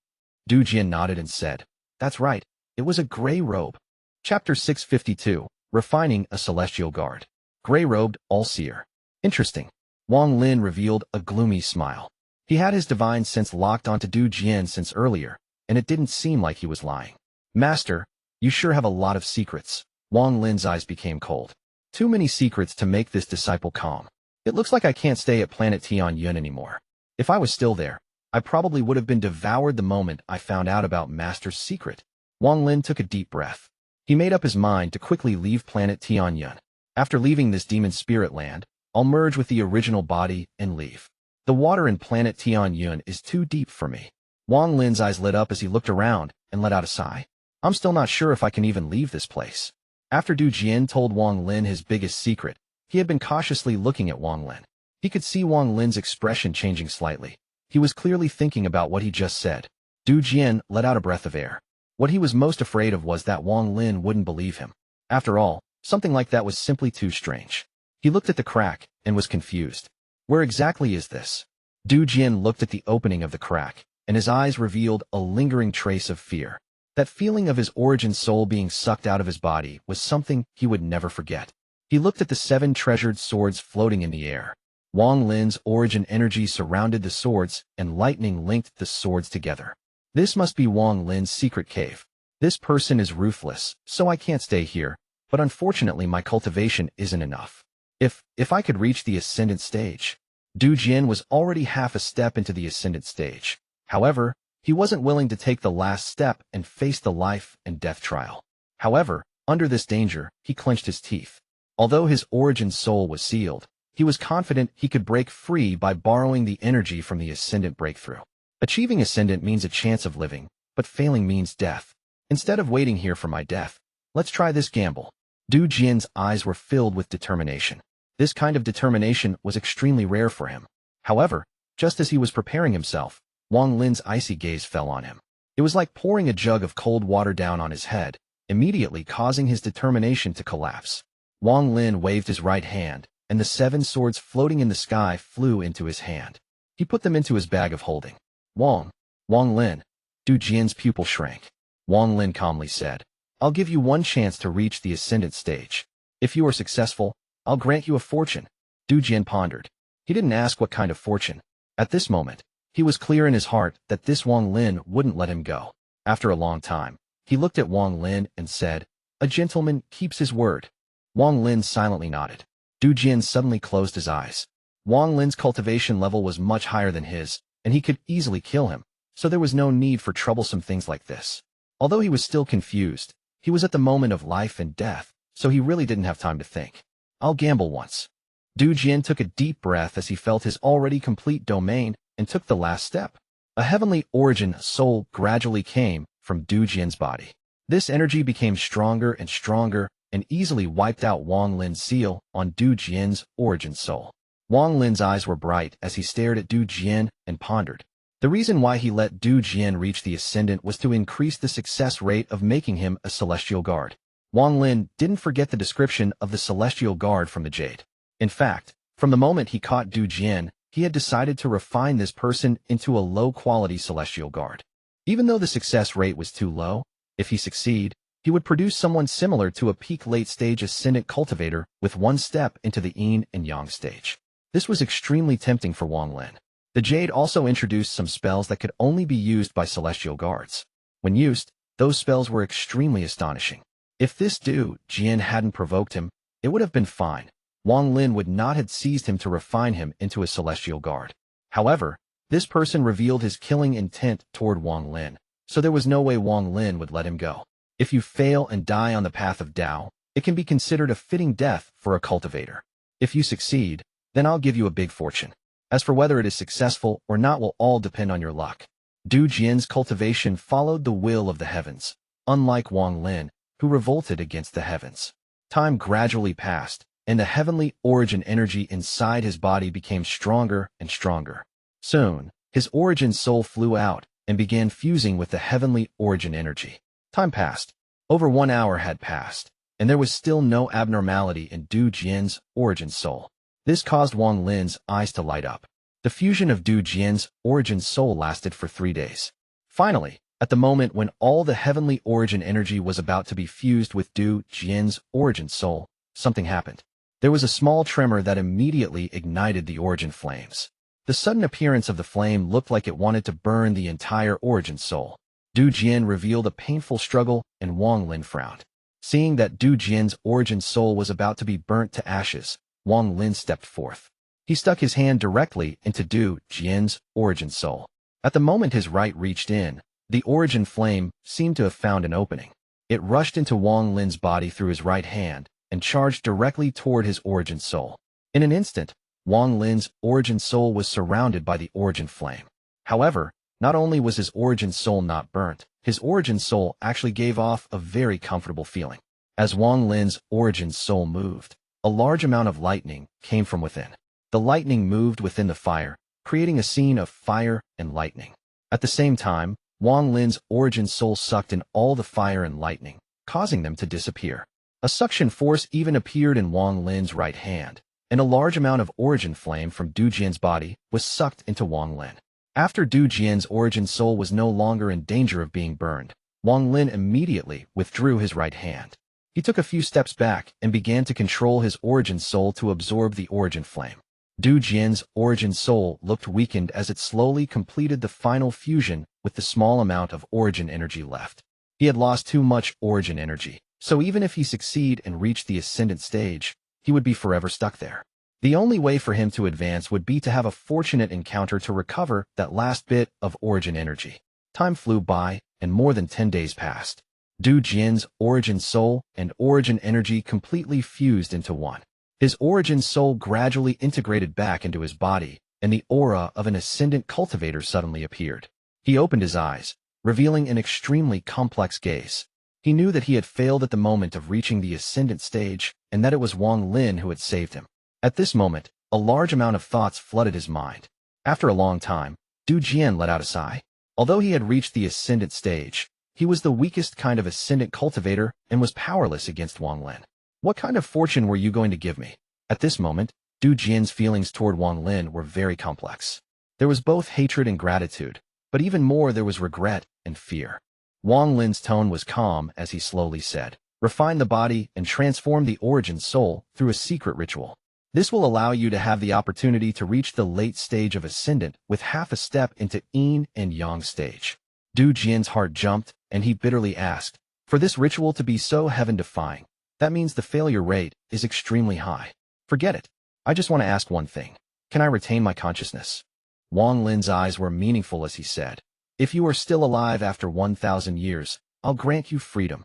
Du Jian nodded and said, That's right, it was a gray robe. Chapter 652, Refining a Celestial Guard. Gray-robed All-Seer. Interesting. Wang Lin revealed a gloomy smile. He had his divine sense locked onto Du Jian since earlier, and it didn't seem like he was lying. Master, you sure have a lot of secrets. Wang Lin's eyes became cold. Too many secrets to make this disciple calm. It looks like I can't stay at planet Tianyun anymore. If I was still there, I probably would have been devoured the moment I found out about Master's secret. Wang Lin took a deep breath. He made up his mind to quickly leave planet Tianyun. After leaving this demon spirit land, I'll merge with the original body and leave. The water in planet Tianyun is too deep for me. Wang Lin's eyes lit up as he looked around and let out a sigh. I'm still not sure if I can even leave this place. After Du Jian told Wang Lin his biggest secret, he had been cautiously looking at Wang Lin. He could see Wang Lin's expression changing slightly. He was clearly thinking about what he just said. Du Jian let out a breath of air. What he was most afraid of was that Wang Lin wouldn't believe him. After all, something like that was simply too strange. He looked at the crack and was confused. Where exactly is this? Du Jian looked at the opening of the crack, and his eyes revealed a lingering trace of fear. That feeling of his origin soul being sucked out of his body was something he would never forget. He looked at the 7 treasured swords floating in the air. Wang Lin's origin energy surrounded the swords, and lightning linked the swords together. This must be Wang Lin's secret cave. This person is ruthless, so I can't stay here, but unfortunately my cultivation isn't enough. If I could reach the ascendant stage. Du Jian was already half a step into the ascendant stage. However, he wasn't willing to take the last step and face the life and death trial. However, under this danger, he clenched his teeth. Although his origin soul was sealed, he was confident he could break free by borrowing the energy from the ascendant breakthrough. Achieving ascendant means a chance of living, but failing means death. Instead of waiting here for my death, let's try this gamble. Du Jian's eyes were filled with determination. This kind of determination was extremely rare for him. However, just as he was preparing himself, Wang Lin's icy gaze fell on him. It was like pouring a jug of cold water down on his head, immediately causing his determination to collapse. Wang Lin waved his right hand, and the 7 swords floating in the sky flew into his hand. He put them into his bag of holding. Wang Lin. Du Jian's pupil shrank. Wang Lin calmly said, I'll give you one chance to reach the ascendant stage. If you are successful, I'll grant you a fortune. Du Jian pondered. He didn't ask what kind of fortune. At this moment, he was clear in his heart that this Wang Lin wouldn't let him go. After a long time, he looked at Wang Lin and said, A gentleman keeps his word. Wang Lin silently nodded. Du Jian suddenly closed his eyes. Wang Lin's cultivation level was much higher than his, and he could easily kill him, so there was no need for troublesome things like this. Although he was still confused, he was at the moment of life and death, so he really didn't have time to think. I'll gamble once. Du Jian took a deep breath as he felt his already complete domain and took the last step. A heavenly origin soul gradually came from Du Jian's body. This energy became stronger and stronger and easily wiped out Wang Lin's seal on Du Jian's origin soul. Wang Lin's eyes were bright as he stared at Du Jian and pondered. The reason why he let Du Jian reach the Ascendant was to increase the success rate of making him a Celestial Guard. Wang Lin didn't forget the description of the Celestial Guard from the Jade. In fact, from the moment he caught Du Jian, he had decided to refine this person into a low-quality Celestial Guard. Even though the success rate was too low, if he succeed, he would produce someone similar to a peak late-stage Ascendant Cultivator with one step into the Yin and Yang stage. This was extremely tempting for Wang Lin. The Jade also introduced some spells that could only be used by Celestial Guards. When used, those spells were extremely astonishing. If this Du Jian hadn't provoked him, it would have been fine. Wang Lin would not have seized him to refine him into a Celestial Guard. However, this person revealed his killing intent toward Wang Lin, so there was no way Wang Lin would let him go. If you fail and die on the path of Tao, it can be considered a fitting death for a cultivator. If you succeed, then I'll give you a big fortune. As for whether it is successful or not will all depend on your luck. Du Jian's cultivation followed the will of the heavens, unlike Wang Lin, who revolted against the heavens. Time gradually passed, and the heavenly origin energy inside his body became stronger and stronger. Soon, his origin soul flew out and began fusing with the heavenly origin energy. Time passed. Over 1 hour had passed, and there was still no abnormality in Du Jian's origin soul. This caused Wang Lin's eyes to light up. The fusion of Du Jian's origin soul lasted for 3 days. Finally, at the moment when all the heavenly origin energy was about to be fused with Du Jian's origin soul, something happened. There was a small tremor that immediately ignited the origin flames. The sudden appearance of the flame looked like it wanted to burn the entire origin soul. Du Jian revealed a painful struggle, and Wang Lin frowned. Seeing that Du Jian's origin soul was about to be burnt to ashes, Wang Lin stepped forth. He stuck his hand directly into Du Jian's origin soul. At the moment his right reached in, the origin flame seemed to have found an opening. It rushed into Wang Lin's body through his right hand and charged directly toward his origin soul. In an instant, Wang Lin's origin soul was surrounded by the origin flame. However, not only was his origin soul not burnt, his origin soul actually gave off a very comfortable feeling. As Wang Lin's origin soul moved, a large amount of lightning came from within. The lightning moved within the fire, creating a scene of fire and lightning. At the same time, Wang Lin's origin soul sucked in all the fire and lightning, causing them to disappear. A suction force even appeared in Wang Lin's right hand, and a large amount of origin flame from Du Jian's body was sucked into Wang Lin. After Du Jian's origin soul was no longer in danger of being burned, Wang Lin immediately withdrew his right hand. He took a few steps back and began to control his origin soul to absorb the origin flame. Du Jian's origin soul looked weakened as it slowly completed the final fusion with the small amount of origin energy left. He had lost too much origin energy, so even if he succeed and reach the ascendant stage, he would be forever stuck there. The only way for him to advance would be to have a fortunate encounter to recover that last bit of origin energy. Time flew by, and more than 10 days passed. Du Jian's origin soul and origin energy completely fused into one. His origin soul gradually integrated back into his body, and the aura of an ascendant cultivator suddenly appeared. He opened his eyes, revealing an extremely complex gaze. He knew that he had failed at the moment of reaching the ascendant stage, and that it was Wang Lin who had saved him. At this moment, a large amount of thoughts flooded his mind. After a long time, Du Jian let out a sigh. Although he had reached the ascendant stage, he He was the weakest kind of ascendant cultivator and was powerless against Wang Lin. What kind of fortune were you going to give me? At this moment, Du Jian's feelings toward Wang Lin were very complex. There was both hatred and gratitude, but even more there was regret and fear. Wang Lin's tone was calm as he slowly said, "Refine the body and transform the origin soul through a secret ritual. This will allow you to have the opportunity to reach the late stage of ascendant with half a step into Yin and Yang stage." Du Jian's heart jumped, and he bitterly asked, "For this ritual to be so heaven-defying, that means the failure rate is extremely high. Forget it. I just want to ask one thing. Can I retain my consciousness?" Wang Lin's eyes were meaningful as he said, "If you are still alive after 1,000 years, I'll grant you freedom."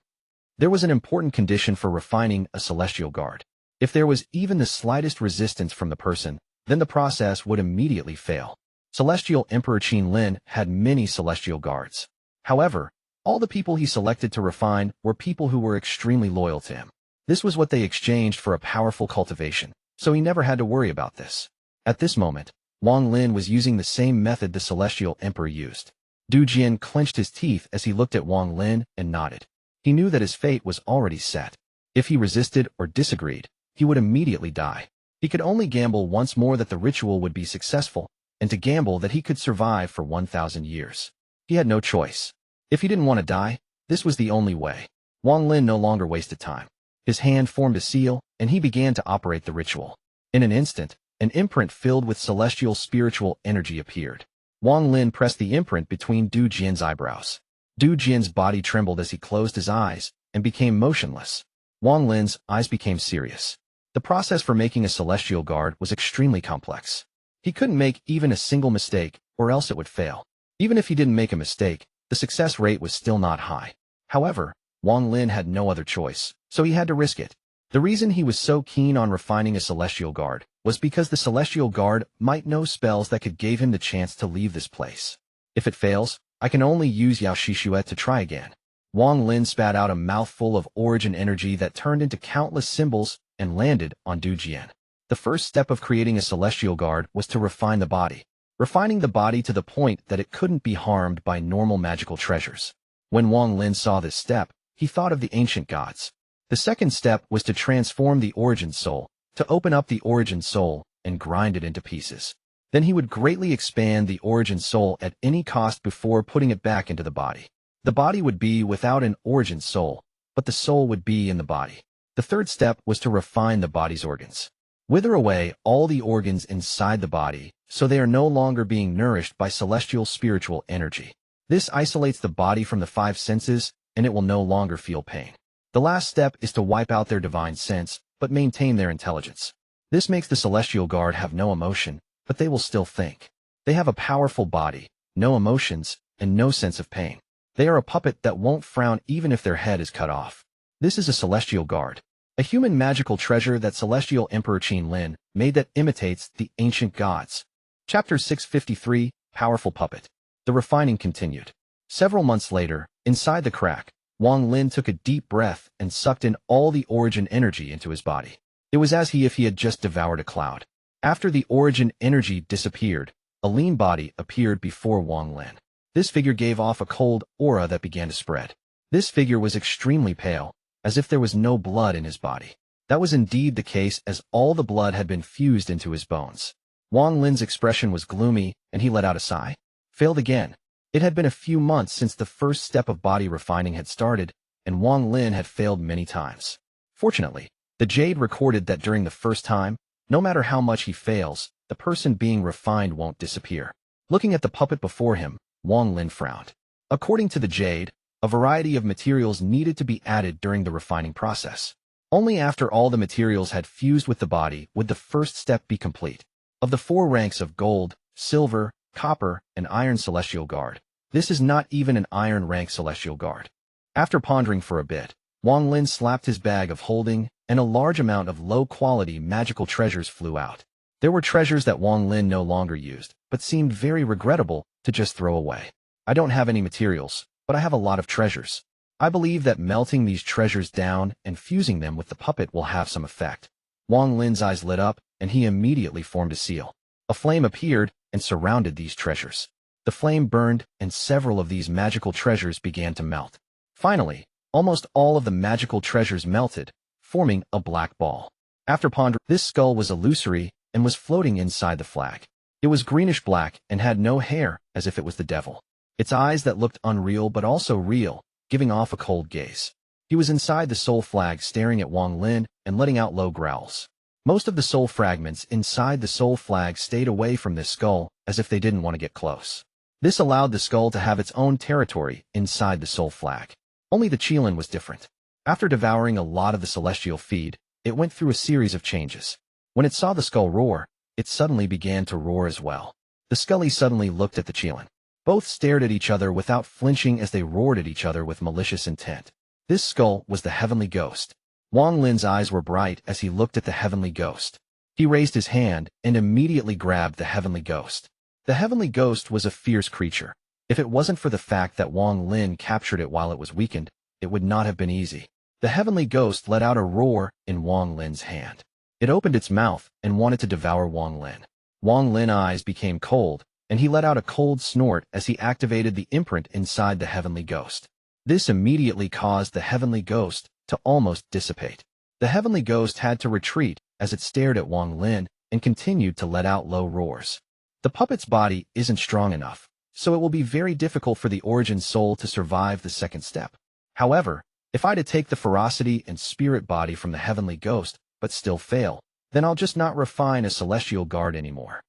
There was an important condition for refining a celestial guard. If there was even the slightest resistance from the person, then the process would immediately fail. Celestial Emperor Qin Lin had many celestial guards. However, all the people he selected to refine were people who were extremely loyal to him. This was what they exchanged for a powerful cultivation, so he never had to worry about this. At this moment, Wang Lin was using the same method the Celestial Emperor used. Du Jian clenched his teeth as he looked at Wang Lin and nodded. He knew that his fate was already set. If he resisted or disagreed, he would immediately die. He could only gamble once more that the ritual would be successful, and to gamble that he could survive for 1,000 years. He had no choice. If he didn't want to die, this was the only way. Wang Lin no longer wasted time. His hand formed a seal, and he began to operate the ritual. In an instant, an imprint filled with celestial spiritual energy appeared. Wang Lin pressed the imprint between Du Jian's eyebrows. Du Jian's body trembled as he closed his eyes and became motionless. Wang Lin's eyes became serious. The process for making a celestial guard was extremely complex. He couldn't make even a single mistake, or else it would fail. Even if he didn't make a mistake, the success rate was still not high. However, Wang Lin had no other choice, so he had to risk it. The reason he was so keen on refining a celestial guard was because the celestial guard might know spells that could give him the chance to leave this place. If it fails, I can only use Yao Shishuet to try again. Wang Lin spat out a mouthful of origin energy that turned into countless symbols and landed on Du Jian. The first step of creating a celestial guard was to refine the body, refining the body to the point that it couldn't be harmed by normal magical treasures. When Wang Lin saw this step, he thought of the ancient gods. The second step was to transform the origin soul, to open up the origin soul and grind it into pieces. Then he would greatly expand the origin soul at any cost before putting it back into the body. The body would be without an origin soul, but the soul would be in the body. The third step was to refine the body's organs. Wither away all the organs inside the body, so they are no longer being nourished by celestial spiritual energy. This isolates the body from the five senses, and it will no longer feel pain. The last step is to wipe out their divine sense, but maintain their intelligence. This makes the celestial guard have no emotion, but they will still think. They have a powerful body, no emotions, and no sense of pain. They are a puppet that won't frown even if their head is cut off. This is a celestial guard, a human magical treasure that Celestial Emperor Qin Lin made that imitates the ancient gods. Chapter 653, Powerful Puppet. The refining continued. Several months later, inside the crack, Wang Lin took a deep breath and sucked in all the origin energy into his body. It was as if he had just devoured a cloud. After the origin energy disappeared, a lean body appeared before Wang Lin. This figure gave off a cold aura that began to spread. This figure was extremely pale, as if there was no blood in his body. That was indeed the case, as all the blood had been fused into his bones. Wang Lin's expression was gloomy, and he let out a sigh. Failed again. It had been a few months since the first step of body refining had started, and Wang Lin had failed many times. Fortunately, the Jade recorded that during the first time, no matter how much he fails, the person being refined won't disappear. Looking at the puppet before him, Wang Lin frowned. According to the Jade, a variety of materials needed to be added during the refining process. Only after all the materials had fused with the body would the first step be complete. Of the 4 ranks of gold, silver, copper, and iron celestial guard, this is not even an iron rank celestial guard. After pondering for a bit, Wang Lin slapped his bag of holding, and a large amount of low-quality magical treasures flew out. There were treasures that Wang Lin no longer used, but seemed very regrettable to just throw away. I don't have any materials, but I have a lot of treasures. I believe that melting these treasures down and fusing them with the puppet will have some effect. Wang Lin's eyes lit up, and he immediately formed a seal. A flame appeared and surrounded these treasures. The flame burned, and several of these magical treasures began to melt. Finally, almost all of the magical treasures melted, forming a black ball. After pondering, this skull was illusory and was floating inside the flag. It was greenish-black and had no hair, as if it was the devil. Its eyes that looked unreal but also real, giving off a cold gaze. He was inside the soul flag staring at Wang Lin and letting out low growls. Most of the soul fragments inside the soul flag stayed away from this skull as if they didn't want to get close. This allowed the skull to have its own territory inside the soul flag. Only the Qilin was different. After devouring a lot of the celestial feed, it went through a series of changes. When it saw the skull roar, it suddenly began to roar as well. The Scully suddenly looked at the Qilin. Both stared at each other without flinching as they roared at each other with malicious intent. This skull was the heavenly ghost. Wang Lin's eyes were bright as he looked at the heavenly ghost. He raised his hand and immediately grabbed the heavenly ghost. The heavenly ghost was a fierce creature. If it wasn't for the fact that Wang Lin captured it while it was weakened, it would not have been easy. The heavenly ghost let out a roar in Wang Lin's hand. It opened its mouth and wanted to devour Wang Lin. Wang Lin's eyes became cold, and he let out a cold snort as he activated the imprint inside the heavenly ghost. This immediately caused the heavenly ghost to almost dissipate. The heavenly ghost had to retreat as it stared at Wang Lin and continued to let out low roars. The puppet's body isn't strong enough, so it will be very difficult for the origin soul to survive the second step. However, if I to take the ferocity and spirit body from the heavenly ghost, but still fail, then I'll just not refine a celestial guard anymore.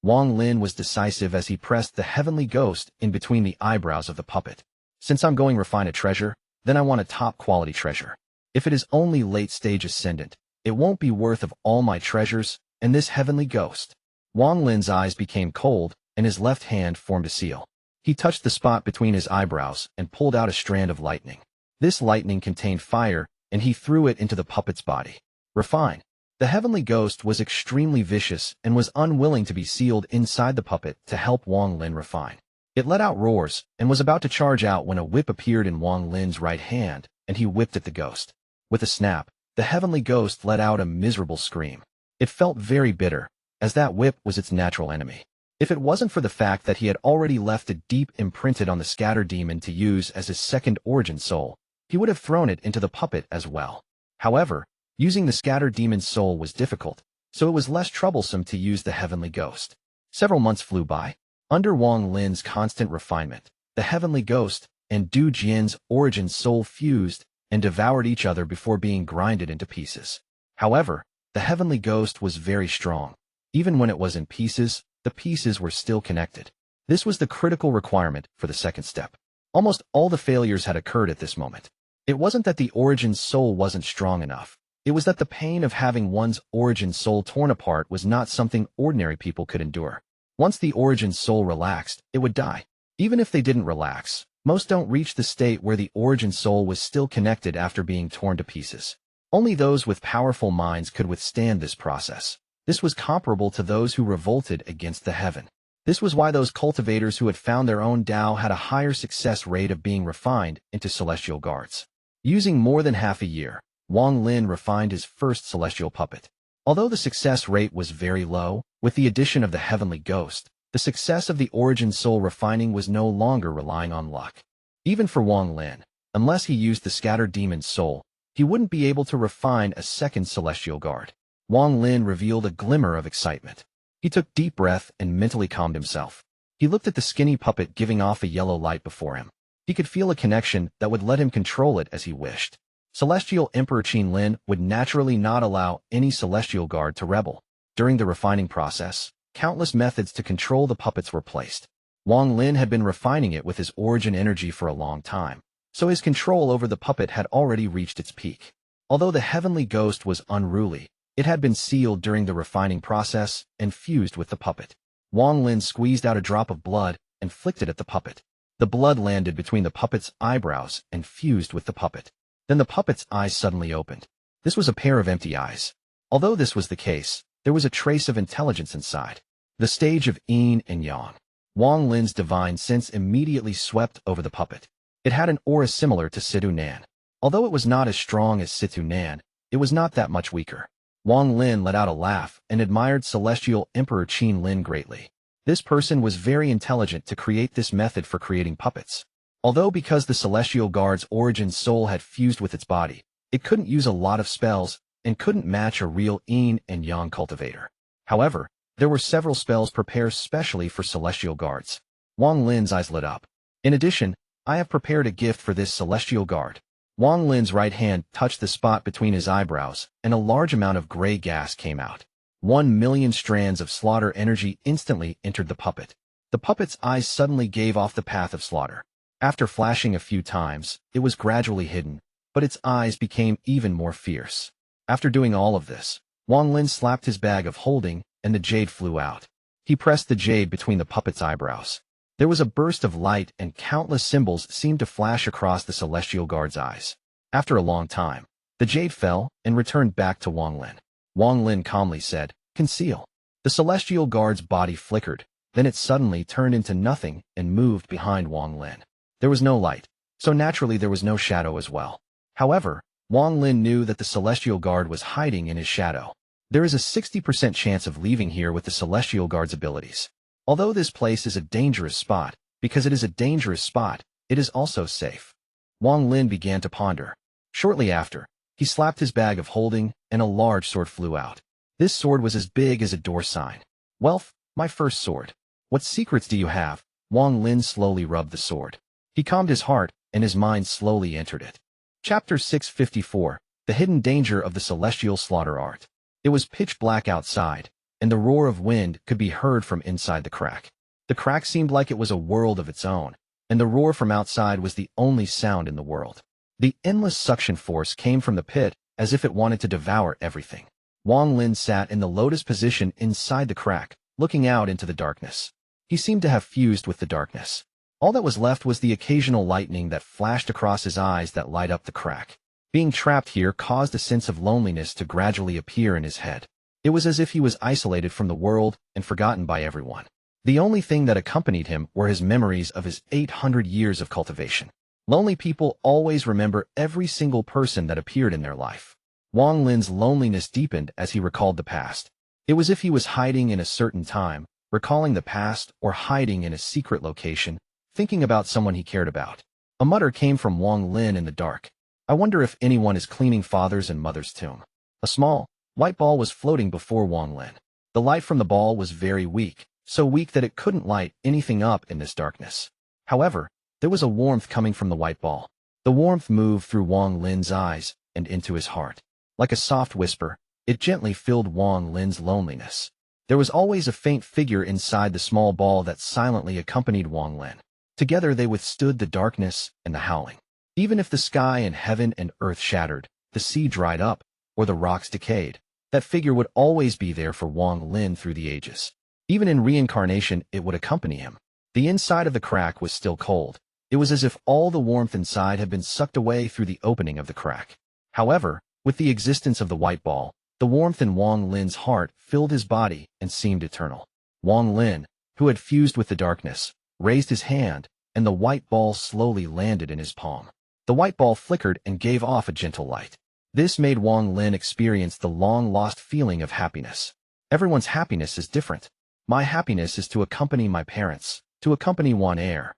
Wang Lin was decisive as he pressed the heavenly ghost in between the eyebrows of the puppet. Since I'm going refine a treasure, then I want a top-quality treasure. If it is only late-stage ascendant, it won't be worth of all my treasures and this heavenly ghost. Wang Lin's eyes became cold, and his left hand formed a seal. He touched the spot between his eyebrows and pulled out a strand of lightning. This lightning contained fire, and he threw it into the puppet's body. Refine. The heavenly ghost was extremely vicious and was unwilling to be sealed inside the puppet to help Wang Lin refine. It let out roars and was about to charge out when a whip appeared in Wang Lin's right hand, and he whipped at the ghost. With a snap, the heavenly ghost let out a miserable scream. It felt very bitter, as that whip was its natural enemy. If it wasn't for the fact that he had already left a deep imprinted on the scatter demon to use as his second origin soul, he would have thrown it into the puppet as well. However, using the scatter demon's soul was difficult, so it was less troublesome to use the heavenly ghost. Several months flew by. Under Wang Lin's constant refinement, the heavenly ghost and Du Jian's origin soul fused and devoured each other before being grinded into pieces. However, the heavenly ghost was very strong. Even when it was in pieces, the pieces were still connected. This was the critical requirement for the second step. Almost all the failures had occurred at this moment. It wasn't that the origin soul wasn't strong enough. It was that the pain of having one's origin soul torn apart was not something ordinary people could endure. Once the origin soul relaxed, it would die. Even if they didn't relax, most don't reach the state where the origin soul was still connected after being torn to pieces. Only those with powerful minds could withstand this process. This was comparable to those who revolted against the heaven. This was why those cultivators who had found their own Tao had a higher success rate of being refined into celestial guards. Using more than half a year, Wang Lin refined his first celestial puppet. Although the success rate was very low, with the addition of the heavenly ghost, the success of the origin soul refining was no longer relying on luck. Even for Wang Lin, unless he used the scattered demon's soul, he wouldn't be able to refine a second celestial guard. Wang Lin revealed a glimmer of excitement. He took deep breath and mentally calmed himself. He looked at the skinny puppet giving off a yellow light before him. He could feel a connection that would let him control it as he wished. Celestial Emperor Qin Lin would naturally not allow any celestial guard to rebel. During the refining process, countless methods to control the puppets were placed. Wang Lin had been refining it with his origin energy for a long time, so his control over the puppet had already reached its peak. Although the heavenly ghost was unruly, it had been sealed during the refining process and fused with the puppet. Wang Lin squeezed out a drop of blood and flicked it at the puppet. The blood landed between the puppet's eyebrows and fused with the puppet. Then the puppet's eyes suddenly opened. This was a pair of empty eyes. Although this was the case, there was a trace of intelligence inside. The stage of yin and yang. Wang Lin's divine sense immediately swept over the puppet. It had an aura similar to Situ Nan. Although it was not as strong as Situ Nan, it was not that much weaker. Wang Lin let out a laugh and admired Celestial Emperor Qin Lin greatly. This person was very intelligent to create this method for creating puppets. Although because the Celestial Guard's origin soul had fused with its body, it couldn't use a lot of spells and couldn't match a real yin and yang cultivator. However, there were several spells prepared specially for Celestial Guards. Wang Lin's eyes lit up. In addition, I have prepared a gift for this Celestial Guard. Wang Lin's right hand touched the spot between his eyebrows, and a large amount of gray gas came out. 1,000,000 strands of slaughter energy instantly entered the puppet. The puppet's eyes suddenly gave off the path of slaughter. After flashing a few times, it was gradually hidden, but its eyes became even more fierce. After doing all of this, Wang Lin slapped his bag of holding, and the jade flew out. He pressed the jade between the puppet's eyebrows. There was a burst of light and countless symbols seemed to flash across the Celestial Guard's eyes. After a long time, the jade fell and returned back to Wang Lin. Wang Lin calmly said, "Conceal." The Celestial Guard's body flickered, then it suddenly turned into nothing and moved behind Wang Lin. There was no light, so naturally there was no shadow as well. However, Wang Lin knew that the Celestial Guard was hiding in his shadow. There is a 60% chance of leaving here with the Celestial Guard's abilities. Although this place is a dangerous spot, because it is a dangerous spot, it is also safe. Wang Lin began to ponder. Shortly after, he slapped his bag of holding, and a large sword flew out. This sword was as big as a door sign. "Wealth, my first sword. What secrets do you have?" Wang Lin slowly rubbed the sword. He calmed his heart, and his mind slowly entered it. Chapter 654, The Hidden Danger of the Celestial Slaughter Art. It was pitch black outside, and the roar of wind could be heard from inside the crack. The crack seemed like it was a world of its own, and the roar from outside was the only sound in the world. The endless suction force came from the pit as if it wanted to devour everything. Wang Lin sat in the lotus position inside the crack, looking out into the darkness. He seemed to have fused with the darkness. All that was left was the occasional lightning that flashed across his eyes that light up the crack. Being trapped here caused a sense of loneliness to gradually appear in his head. It was as if he was isolated from the world and forgotten by everyone. The only thing that accompanied him were his memories of his 800 years of cultivation. Lonely people always remember every single person that appeared in their life. Wang Lin's loneliness deepened as he recalled the past. It was as if he was hiding in a certain time, recalling the past, or hiding in a secret location, thinking about someone he cared about. A mutter came from Wang Lin in the dark. "I wonder if anyone is cleaning father's and mother's tomb." A small, white ball was floating before Wang Lin. The light from the ball was very weak, so weak that it couldn't light anything up in this darkness. However, there was a warmth coming from the white ball. The warmth moved through Wang Lin's eyes and into his heart. Like a soft whisper, it gently filled Wang Lin's loneliness. There was always a faint figure inside the small ball that silently accompanied Wang Lin. Together they withstood the darkness and the howling. Even if the sky and heaven and earth shattered, the sea dried up, or the rocks decayed, that figure would always be there for Wang Lin through the ages. Even in reincarnation, it would accompany him. The inside of the crack was still cold. It was as if all the warmth inside had been sucked away through the opening of the crack. However, with the existence of the white ball, the warmth in Wang Lin's heart filled his body and seemed eternal. Wang Lin, who had fused with the darkness, raised his hand, and the white ball slowly landed in his palm. The white ball flickered and gave off a gentle light. This made Wang Lin experience the long-lost feeling of happiness. Everyone's happiness is different. My happiness is to accompany my parents, to accompany Mei Er.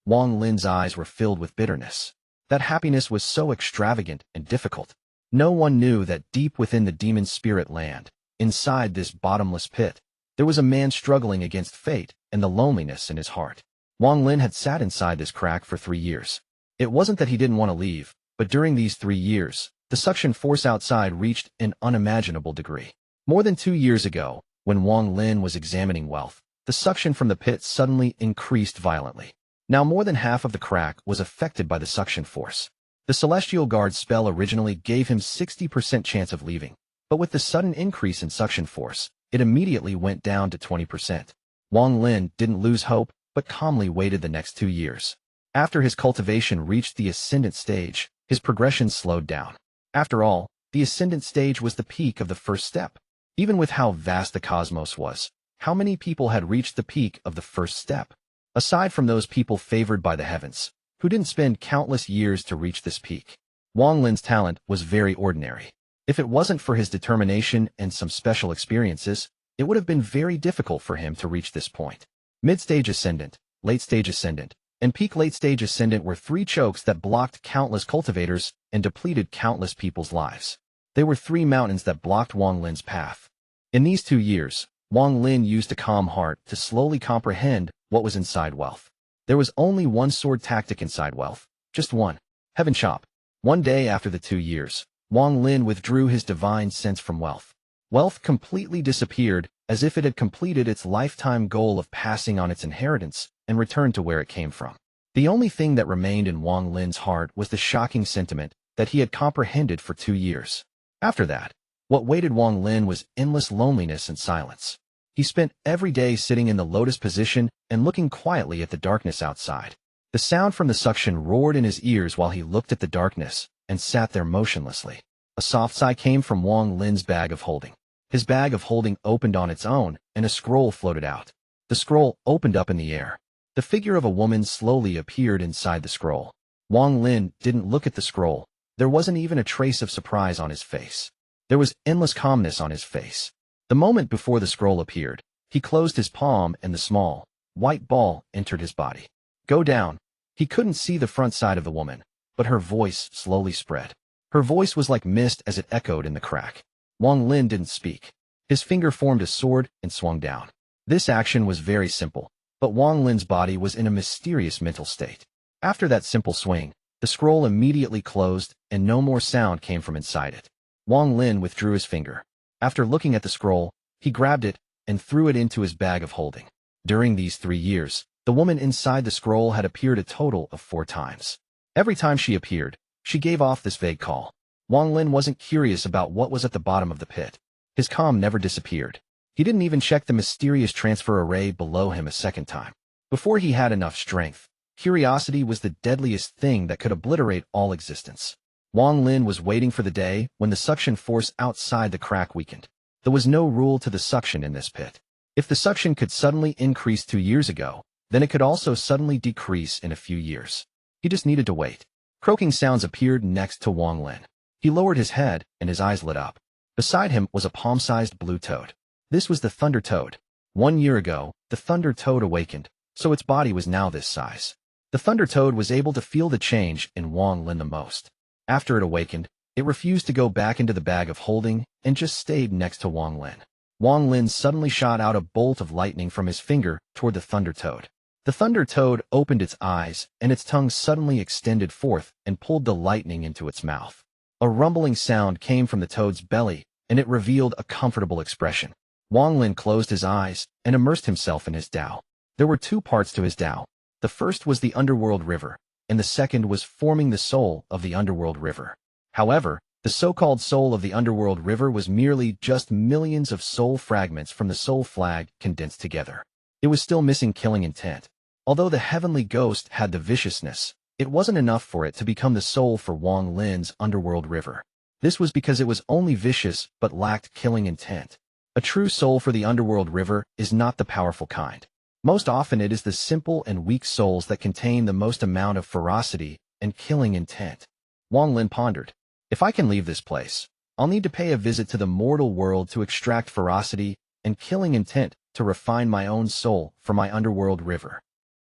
Wang Lin's eyes were filled with bitterness. That happiness was so extravagant and difficult. No one knew that deep within the demon spirit land, inside this bottomless pit, there was a man struggling against fate and the loneliness in his heart. Wang Lin had sat inside this crack for 3 years. It wasn't that he didn't want to leave, but during these 3 years, the suction force outside reached an unimaginable degree. More than 2 years ago, when Wang Lin was examining wealth, the suction from the pit suddenly increased violently. Now more than half of the crack was affected by the suction force. The Celestial Guard spell originally gave him 60% chance of leaving, but with the sudden increase in suction force, it immediately went down to 20%. Wang Lin didn't lose hope, but calmly waited the next 2 years. After his cultivation reached the ascendant stage, his progression slowed down. After all, the ascendant stage was the peak of the first step. Even with how vast the cosmos was, how many people had reached the peak of the first step? Aside from those people favored by the heavens, who didn't spend countless years to reach this peak. Wang Lin's talent was very ordinary. If it wasn't for his determination and some special experiences, it would have been very difficult for him to reach this point. Mid-stage ascendant, late-stage ascendant, and peak late-stage ascendant were 3 chokes that blocked countless cultivators and depleted countless people's lives. They were 3 mountains that blocked Wang Lin's path. In these 2 years, Wang Lin used a calm heart to slowly comprehend what was inside wealth. There was only one sword tactic inside wealth, just one: Heaven Chop. One day after the 2 years, Wang Lin withdrew his divine sense from wealth. Wealth completely disappeared, as if it had completed its lifetime goal of passing on its inheritance and returned to where it came from. The only thing that remained in Wang Lin's heart was the shocking sentiment that he had comprehended for 2 years. After that, what waited Wang Lin was endless loneliness and silence. He spent every day sitting in the lotus position and looking quietly at the darkness outside. The sound from the suction roared in his ears while he looked at the darkness and sat there motionlessly. A soft sigh came from Wang Lin's bag of holding. His bag of holding opened on its own, and a scroll floated out. The scroll opened up in the air. The figure of a woman slowly appeared inside the scroll. Wang Lin didn't look at the scroll. There wasn't even a trace of surprise on his face. There was endless calmness on his face. The moment before the scroll appeared, he closed his palm and the small, white ball entered his body. Go down. He couldn't see the front side of the woman, but her voice slowly spread. Her voice was like mist as it echoed in the crack. Wang Lin didn't speak. His finger formed a sword and swung down. This action was very simple, but Wang Lin's body was in a mysterious mental state. After that simple swing, the scroll immediately closed and no more sound came from inside it. Wang Lin withdrew his finger. After looking at the scroll, he grabbed it and threw it into his bag of holding. During these 3 years, the woman inside the scroll had appeared a total of 4 times. Every time she appeared, she gave off this vague call. Wang Lin wasn't curious about what was at the bottom of the pit. His calm never disappeared. He didn't even check the mysterious transfer array below him a second time. Before he had enough strength, curiosity was the deadliest thing that could obliterate all existence. Wang Lin was waiting for the day when the suction force outside the crack weakened. There was no rule to the suction in this pit. If the suction could suddenly increase 2 years ago, then it could also suddenly decrease in a few years. He just needed to wait. Croaking sounds appeared next to Wang Lin. He lowered his head and his eyes lit up. Beside him was a palm-sized blue toad. This was the Thunder Toad. 1 year ago, the Thunder Toad awakened, so its body was now this size. The Thunder Toad was able to feel the change in Wang Lin the most. After it awakened, it refused to go back into the bag of holding and just stayed next to Wang Lin. Wang Lin suddenly shot out a bolt of lightning from his finger toward the Thunder Toad. The Thunder Toad opened its eyes, and its tongue suddenly extended forth and pulled the lightning into its mouth. A rumbling sound came from the toad's belly, and it revealed a comfortable expression. Wang Lin closed his eyes and immersed himself in his Tao. There were 2 parts to his Tao. The first was the underworld river, and the second was forming the soul of the underworld river. However, the so-called soul of the underworld river was merely just millions of soul fragments from the soul flag condensed together. It was still missing killing intent. Although the heavenly ghost had the viciousness, it wasn't enough for it to become the soul for Wang Lin's underworld river. This was because it was only vicious but lacked killing intent. A true soul for the underworld river is not the powerful kind. Most often it is the simple and weak souls that contain the most amount of ferocity and killing intent. Wang Lin pondered. If I can leave this place, I'll need to pay a visit to the mortal world to extract ferocity and killing intent to refine my own soul for my underworld river.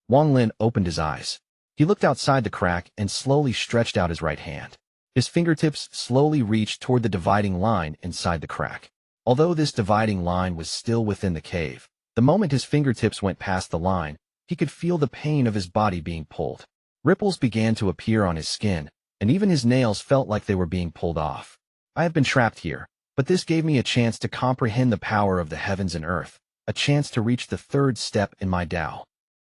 Wang Lin opened his eyes. He looked outside the crack and slowly stretched out his right hand. His fingertips slowly reached toward the dividing line inside the crack. Although this dividing line was still within the cave, the moment his fingertips went past the line, he could feel the pain of his body being pulled. Ripples began to appear on his skin, and even his nails felt like they were being pulled off. I have been trapped here, but this gave me a chance to comprehend the power of the heavens and earth, a chance to reach the 3rd step in my Tao.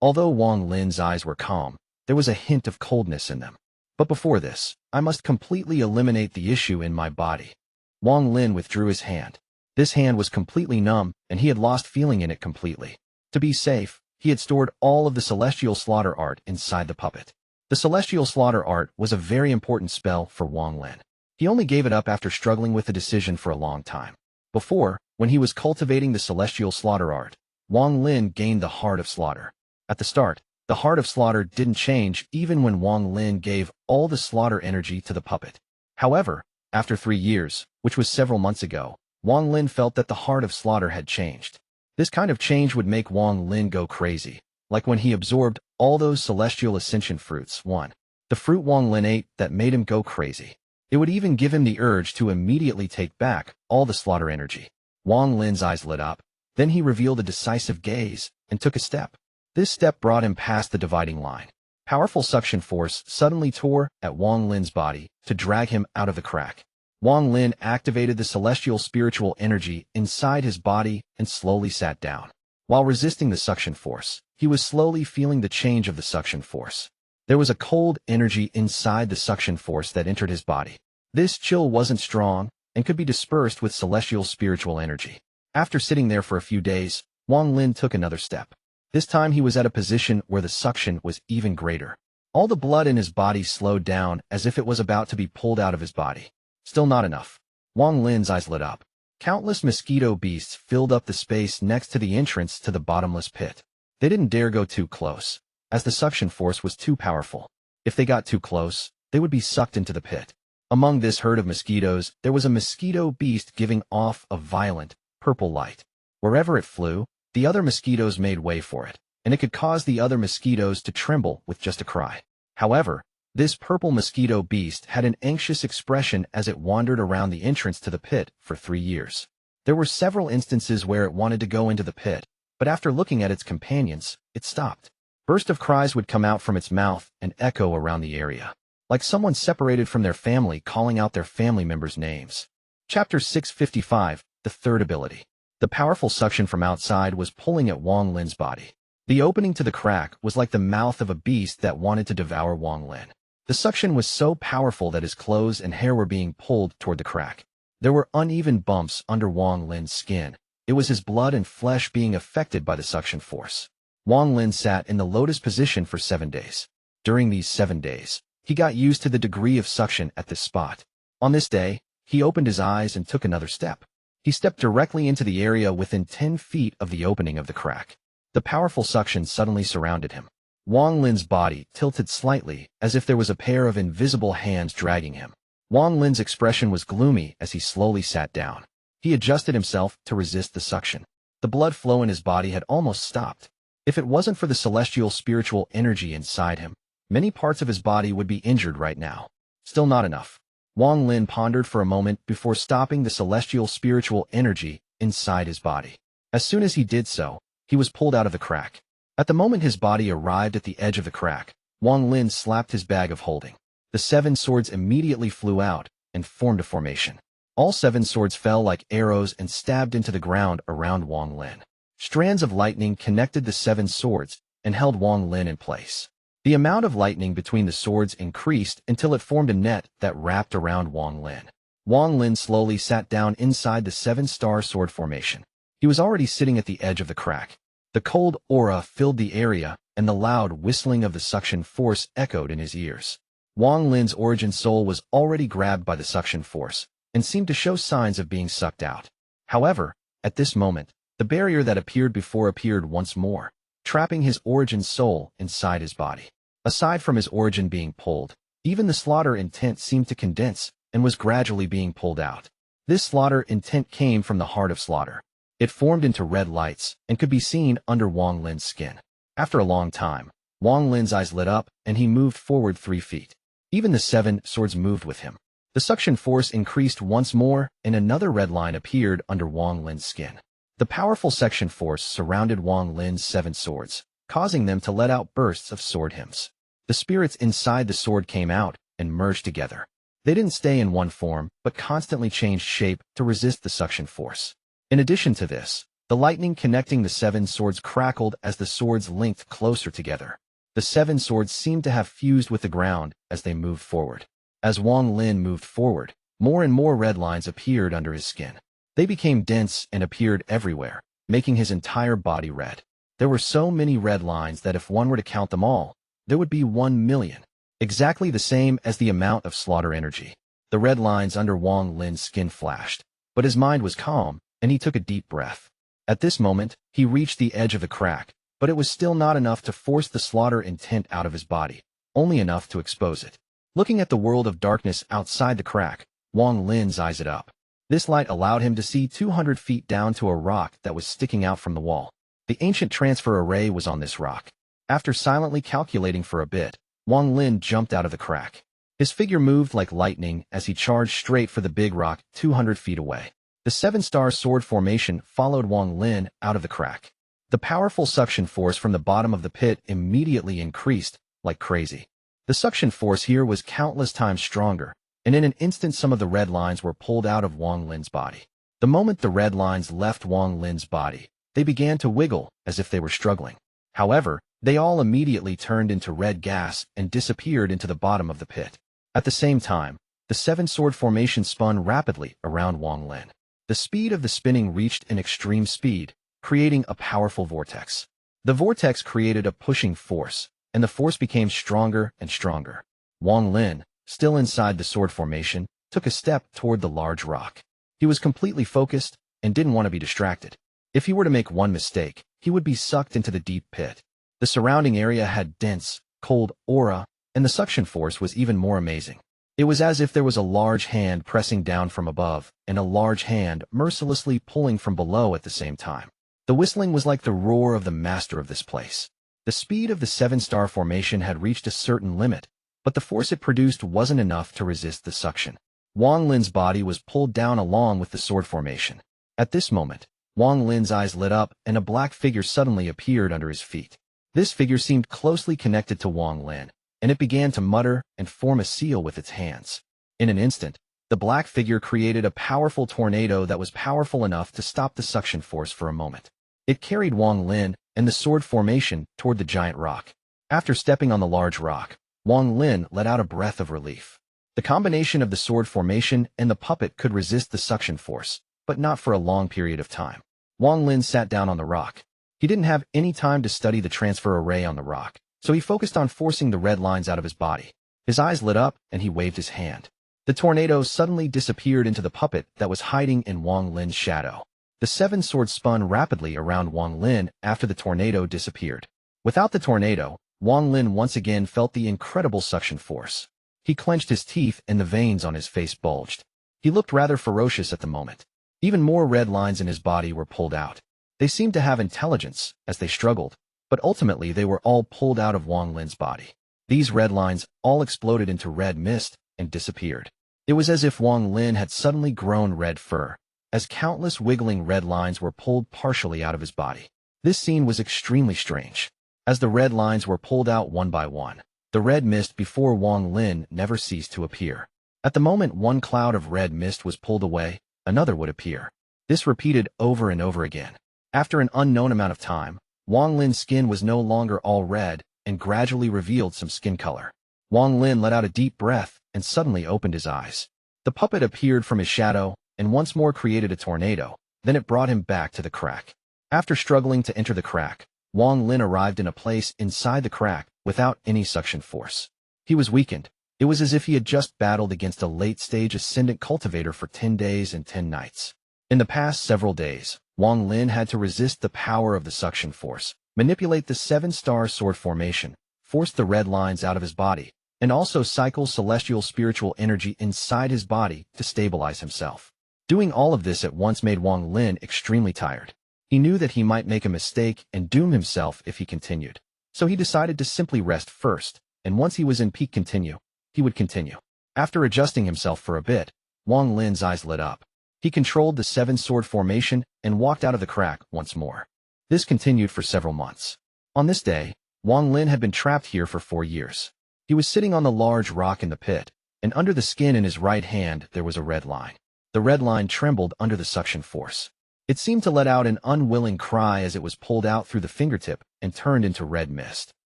Although Wang Lin's eyes were calm, there was a hint of coldness in them. But before this, I must completely eliminate the issue in my body. Wang Lin withdrew his hand. This hand was completely numb, and he had lost feeling in it completely. To be safe, he had stored all of the Celestial Slaughter Art inside the puppet. The Celestial Slaughter Art was a very important spell for Wang Lin. He only gave it up after struggling with the decision for a long time. Before, when he was cultivating the Celestial Slaughter Art, Wang Lin gained the Heart of Slaughter. At the start, the Heart of Slaughter didn't change even when Wang Lin gave all the slaughter energy to the puppet. However, after 3 years, which was several months ago, Wang Lin felt that the Heart of Slaughter had changed. This kind of change would make Wang Lin go crazy, like when he absorbed All those celestial ascension fruits, one. The fruit Wang Lin ate that made him go crazy. It would even give him the urge to immediately take back all the slaughter energy. Wang Lin's eyes lit up. Then he revealed a decisive gaze and took a step. This step brought him past the dividing line. Powerful suction force suddenly tore at Wang Lin's body to drag him out of the crack. Wang Lin activated the celestial spiritual energy inside his body and slowly sat down. While resisting the suction force, he was slowly feeling the change of the suction force. There was a cold energy inside the suction force that entered his body. This chill wasn't strong and could be dispersed with celestial spiritual energy. After sitting there for a few days, Wang Lin took another step. This time he was at a position where the suction was even greater. All the blood in his body slowed down as if it was about to be pulled out of his body. Still not enough. Wang Lin's eyes lit up. Countless mosquito beasts filled up the space next to the entrance to the bottomless pit. They didn't dare go too close, as the suction force was too powerful. If they got too close, they would be sucked into the pit. Among this herd of mosquitoes, there was a mosquito beast giving off a violent, purple light. Wherever it flew, the other mosquitoes made way for it, and it could cause the other mosquitoes to tremble with just a cry. However, this purple mosquito beast had an anxious expression as it wandered around the entrance to the pit for 3 years. There were several instances where it wanted to go into the pit, but after looking at its companions, it stopped. Bursts of cries would come out from its mouth and echo around the area, like someone separated from their family calling out their family members' names. Chapter 655, The Third Ability. The powerful suction from outside was pulling at Wang Lin's body. The opening to the crack was like the mouth of a beast that wanted to devour Wang Lin. The suction was so powerful that his clothes and hair were being pulled toward the crack. There were uneven bumps under Wang Lin's skin. It was his blood and flesh being affected by the suction force. Wang Lin sat in the lotus position for 7 days. During these 7 days, he got used to the degree of suction at this spot. On this day, he opened his eyes and took another step. He stepped directly into the area within 10 feet of the opening of the crack. The powerful suction suddenly surrounded him. Wang Lin's body tilted slightly, as if there was a pair of invisible hands dragging him. Wang Lin's expression was gloomy as he slowly sat down. He adjusted himself to resist the suction. The blood flow in his body had almost stopped. If it wasn't for the celestial spiritual energy inside him, many parts of his body would be injured right now. Still not enough. Wang Lin pondered for a moment before stopping the celestial spiritual energy inside his body. As soon as he did so, he was pulled out of the crack. At the moment his body arrived at the edge of the crack, Wang Lin slapped his bag of holding. The 7 swords immediately flew out and formed a formation. All 7 swords fell like arrows and stabbed into the ground around Wang Lin. Strands of lightning connected the 7 swords and held Wang Lin in place. The amount of lightning between the swords increased until it formed a net that wrapped around Wang Lin. Wang Lin slowly sat down inside the 7-star sword formation. He was already sitting at the edge of the crack. The cold aura filled the area, and the loud whistling of the suction force echoed in his ears. Wang Lin's origin soul was already grabbed by the suction force, and seemed to show signs of being sucked out. However, at this moment, the barrier that appeared before appeared once more, trapping his origin soul inside his body. Aside from his origin being pulled, even the slaughter intent seemed to condense and was gradually being pulled out. This slaughter intent came from the heart of slaughter. It formed into red lights and could be seen under Wang Lin's skin. After a long time, Wang Lin's eyes lit up and he moved forward 3 feet. Even the 7 swords moved with him. The suction force increased once more and another red line appeared under Wang Lin's skin. The powerful suction force surrounded Wang Lin's 7 swords, causing them to let out bursts of sword hymns. The spirits inside the sword came out and merged together. They didn't stay in one form, but constantly changed shape to resist the suction force. In addition to this, the lightning connecting the 7 swords crackled as the swords linked closer together. The 7 swords seemed to have fused with the ground as they moved forward. As Wang Lin moved forward, more and more red lines appeared under his skin. They became dense and appeared everywhere, making his entire body red. There were so many red lines that if one were to count them all, there would be 1 million, exactly the same as the amount of slaughter energy. The red lines under Wang Lin's skin flashed, but his mind was calm, and he took a deep breath. At this moment, he reached the edge of the crack, but it was still not enough to force the slaughter intent out of his body, only enough to expose it. Looking at the world of darkness outside the crack, Wang Lin's eyes lit up. This light allowed him to see 200 feet down to a rock that was sticking out from the wall. The ancient transfer array was on this rock. After silently calculating for a bit, Wang Lin jumped out of the crack. His figure moved like lightning as he charged straight for the big rock 200 feet away. The seven-star sword formation followed Wang Lin out of the crack. The powerful suction force from the bottom of the pit immediately increased like crazy. The suction force here was countless times stronger, and in an instant some of the red lines were pulled out of Wang Lin's body. The moment the red lines left Wang Lin's body, they began to wiggle as if they were struggling. However, they all immediately turned into red gas and disappeared into the bottom of the pit. At the same time, the seven-sword formation spun rapidly around Wang Lin. The speed of the spinning reached an extreme speed, creating a powerful vortex. The vortex created a pushing force, and the force became stronger and stronger. Wang Lin, still inside the sword formation, took a step toward the large rock. He was completely focused and didn't want to be distracted. If he were to make one mistake, he would be sucked into the deep pit. The surrounding area had dense, cold aura, and the suction force was even more amazing. It was as if there was a large hand pressing down from above and a large hand mercilessly pulling from below at the same time. The whistling was like the roar of the master of this place. The speed of the seven-star formation had reached a certain limit, but the force it produced wasn't enough to resist the suction. Wang Lin's body was pulled down along with the sword formation. At this moment, Wang Lin's eyes lit up and a black figure suddenly appeared under his feet. This figure seemed closely connected to Wang Lin, and it began to mutter and form a seal with its hands. In an instant, the black figure created a powerful tornado that was powerful enough to stop the suction force for a moment. It carried Wang Lin and the sword formation toward the giant rock. After stepping on the large rock, Wang Lin let out a breath of relief. The combination of the sword formation and the puppet could resist the suction force, but not for a long period of time. Wang Lin sat down on the rock. He didn't have any time to study the transfer array on the rock, so he focused on forcing the red lines out of his body. His eyes lit up, and he waved his hand. The tornado suddenly disappeared into the puppet that was hiding in Wang Lin's shadow. The seven swords spun rapidly around Wang Lin after the tornado disappeared. Without the tornado, Wang Lin once again felt the incredible suction force. He clenched his teeth and the veins on his face bulged. He looked rather ferocious at the moment. Even more red lines in his body were pulled out. They seemed to have intelligence as they struggled, but ultimately they were all pulled out of Wang Lin's body. These red lines all exploded into red mist and disappeared. It was as if Wang Lin had suddenly grown red fur, as countless wiggling red lines were pulled partially out of his body. This scene was extremely strange. As the red lines were pulled out one by one, the red mist before Wang Lin never ceased to appear. At the moment one cloud of red mist was pulled away, another would appear. This repeated over and over again. After an unknown amount of time, Wang Lin's skin was no longer all red and gradually revealed some skin color. Wang Lin let out a deep breath and suddenly opened his eyes. The puppet appeared from his shadow and once more created a tornado, then it brought him back to the crack. After struggling to enter the crack, Wang Lin arrived in a place inside the crack without any suction force. He was weakened. It was as if he had just battled against a late-stage ascendant cultivator for 10 days and 10 nights. In the past several days, Wang Lin had to resist the power of the suction force, manipulate the seven-star sword formation, force the red lines out of his body, and also cycle celestial spiritual energy inside his body to stabilize himself. Doing all of this at once made Wang Lin extremely tired. He knew that he might make a mistake and doom himself if he continued. So he decided to simply rest first, and once he was in peak continue, he would continue. After adjusting himself for a bit, Wang Lin's eyes lit up. He controlled the seven-sword formation and walked out of the crack once more. This continued for several months. On this day, Wang Lin had been trapped here for 4 years. He was sitting on the large rock in the pit, and under the skin in his right hand there was a red line. The red line trembled under the suction force. It seemed to let out an unwilling cry as it was pulled out through the fingertip and turned into red mist.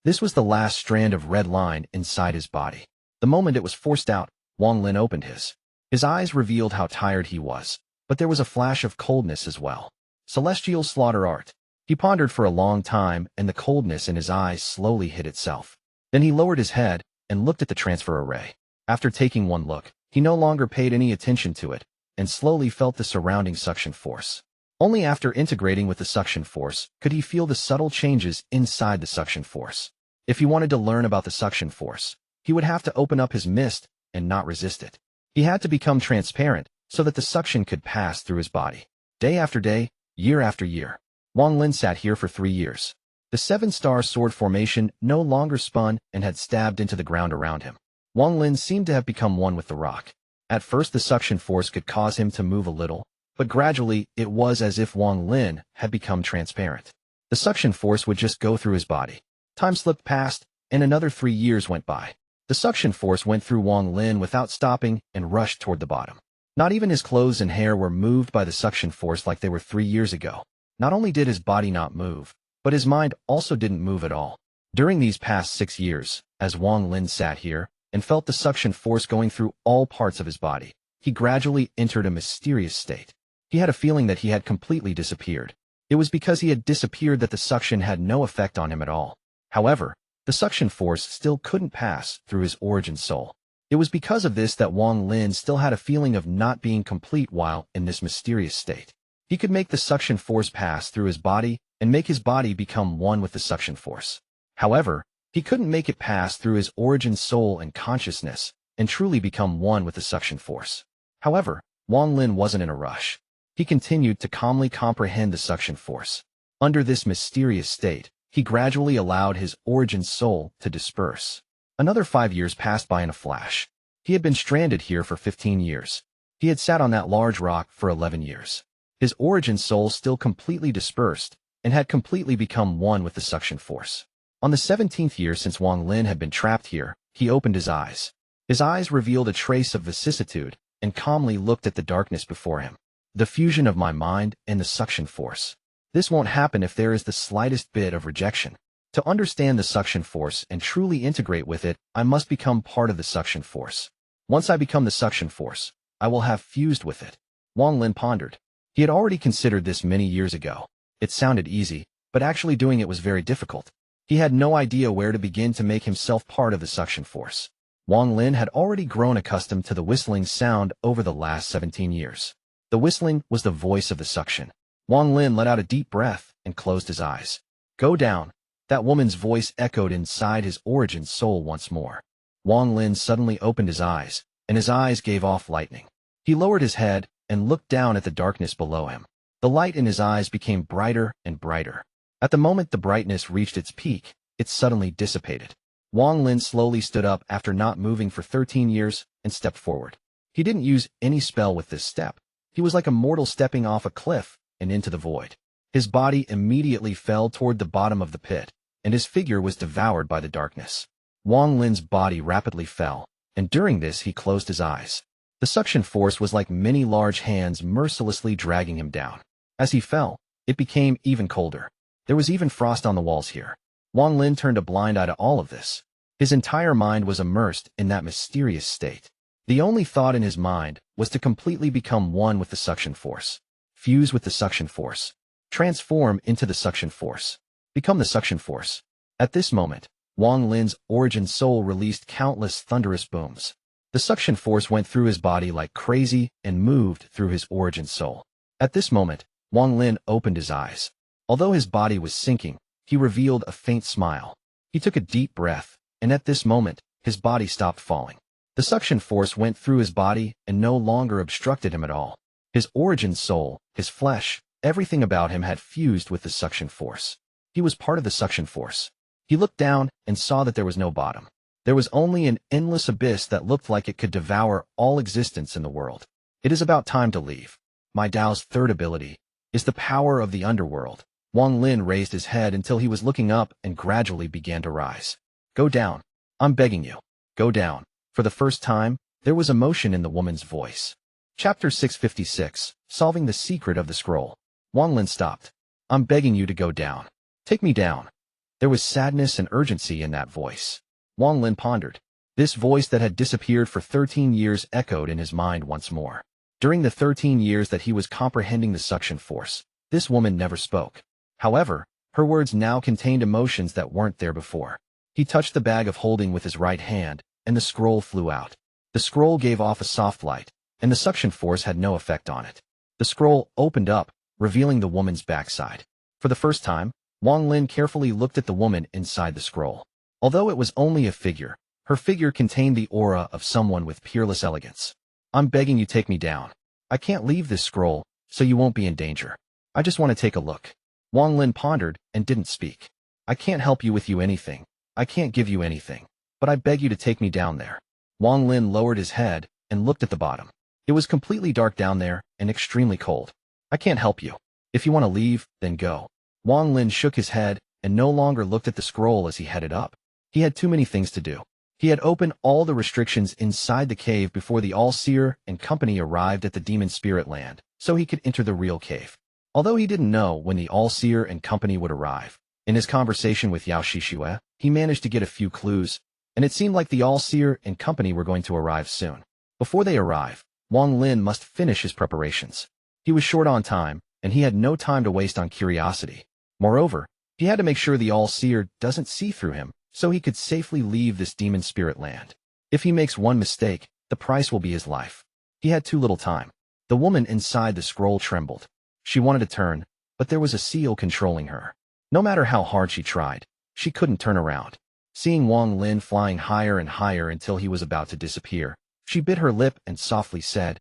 This was the last strand of red line inside his body. The moment it was forced out, Wang Lin opened his. His eyes revealed how tired he was, but there was a flash of coldness as well. Celestial slaughter art. He pondered for a long time, and the coldness in his eyes slowly hid itself. Then he lowered his head and looked at the transfer array. After taking one look, he no longer paid any attention to it, and slowly felt the surrounding suction force. Only after integrating with the suction force could he feel the subtle changes inside the suction force. If he wanted to learn about the suction force, he would have to open up his mist and not resist it. He had to become transparent so that the suction could pass through his body. Day after day, year after year, Wang Lin sat here for 3 years. The seven-star sword formation no longer spun and had stabbed into the ground around him. Wang Lin seemed to have become one with the rock. At first the suction force could cause him to move a little, but gradually it was as if Wang Lin had become transparent. The suction force would just go through his body. Time slipped past, and another 3 years went by. The suction force went through Wang Lin without stopping and rushed toward the bottom. Not even his clothes and hair were moved by the suction force like they were 3 years ago. Not only did his body not move, but his mind also didn't move at all. During these past 6 years, as Wang Lin sat here and felt the suction force going through all parts of his body, he gradually entered a mysterious state. He had a feeling that he had completely disappeared. It was because he had disappeared that the suction had no effect on him at all. However, the suction force still couldn't pass through his origin soul. It was because of this that Wang Lin still had a feeling of not being complete while in this mysterious state. He could make the suction force pass through his body and make his body become one with the suction force. However, he couldn't make it pass through his origin soul and consciousness and truly become one with the suction force. However, Wang Lin wasn't in a rush. He continued to calmly comprehend the suction force. Under this mysterious state, he gradually allowed his origin soul to disperse. Another 5 years passed by in a flash. He had been stranded here for 15 years. He had sat on that large rock for 11 years. His origin soul still completely dispersed and had completely become one with the suction force. On the 17th year since Wang Lin had been trapped here, he opened his eyes. His eyes revealed a trace of vicissitude and calmly looked at the darkness before him. The fusion of my mind and the suction force. This won't happen if there is the slightest bit of rejection. To understand the suction force and truly integrate with it, I must become part of the suction force. Once I become the suction force, I will have fused with it. Wang Lin pondered. He had already considered this many years ago. It sounded easy, but actually doing it was very difficult. He had no idea where to begin to make himself part of the suction force. Wang Lin had already grown accustomed to the whistling sound over the last 17 years. The whistling was the voice of the suction. Wang Lin let out a deep breath and closed his eyes. Go down. That woman's voice echoed inside his origin soul once more. Wang Lin suddenly opened his eyes, and his eyes gave off lightning. He lowered his head and looked down at the darkness below him. The light in his eyes became brighter and brighter. At the moment the brightness reached its peak, it suddenly dissipated. Wang Lin slowly stood up after not moving for 13 years and stepped forward. He didn't use any spell with this step. He was like a mortal stepping off a cliff and into the void. His body immediately fell toward the bottom of the pit, and his figure was devoured by the darkness. Wang Lin's body rapidly fell, and during this he closed his eyes. The suction force was like many large hands mercilessly dragging him down. As he fell, it became even colder. There was even frost on the walls here. Wang Lin turned a blind eye to all of this. His entire mind was immersed in that mysterious state. The only thought in his mind was to completely become one with the suction force. Fuse with the suction force. Transform into the suction force. Become the suction force. At this moment, Wang Lin's origin soul released countless thunderous booms. The suction force went through his body like crazy and moved through his origin soul. At this moment, Wang Lin opened his eyes. Although his body was sinking, he revealed a faint smile. He took a deep breath, and at this moment, his body stopped falling. The suction force went through his body and no longer obstructed him at all. His origin soul, his flesh, everything about him had fused with the suction force. He was part of the suction force. He looked down and saw that there was no bottom. There was only an endless abyss that looked like it could devour all existence in the world. It is about time to leave. My Dao's third ability is the power of the underworld. Wang Lin raised his head until he was looking up and gradually began to rise. Go down. I'm begging you. Go down. For the first time, there was emotion in the woman's voice. Chapter 656, Solving the Secret of the Scroll. Wang Lin stopped. I'm begging you to go down. Take me down. There was sadness and urgency in that voice. Wang Lin pondered. This voice that had disappeared for 13 years echoed in his mind once more. During the 13 years that he was comprehending the suction force, this woman never spoke. However, her words now contained emotions that weren't there before. He touched the bag of holding with his right hand, and the scroll flew out. The scroll gave off a soft light, and the suction force had no effect on it. The scroll opened up, revealing the woman's backside. For the first time, Wang Lin carefully looked at the woman inside the scroll. Although it was only a figure, her figure contained the aura of someone with peerless elegance. I'm begging you take me down. I can't leave this scroll, so you won't be in danger. I just want to take a look. Wang Lin pondered and didn't speak. I can't help you with anything. I can't give you anything. But I beg you to take me down there. Wang Lin lowered his head and looked at the bottom. It was completely dark down there and extremely cold. I can't help you. If you want to leave, then go. Wang Lin shook his head and no longer looked at the scroll as he headed up. He had too many things to do. He had opened all the restrictions inside the cave before the All-Seer and company arrived at the demon spirit land, so he could enter the real cave. Although he didn't know when the All-Seer and company would arrive, in his conversation with Yao Shishue, he managed to get a few clues, and it seemed like the All-Seer and company were going to arrive soon. Before they arrive, Wang Lin must finish his preparations. He was short on time, and he had no time to waste on curiosity. Moreover, he had to make sure the All-Seer doesn't see through him, so he could safely leave this demon spirit land. If he makes one mistake, the price will be his life. He had too little time. The woman inside the scroll trembled. She wanted to turn, but there was a seal controlling her. No matter how hard she tried, she couldn't turn around. Seeing Wang Lin flying higher and higher until he was about to disappear, she bit her lip and softly said,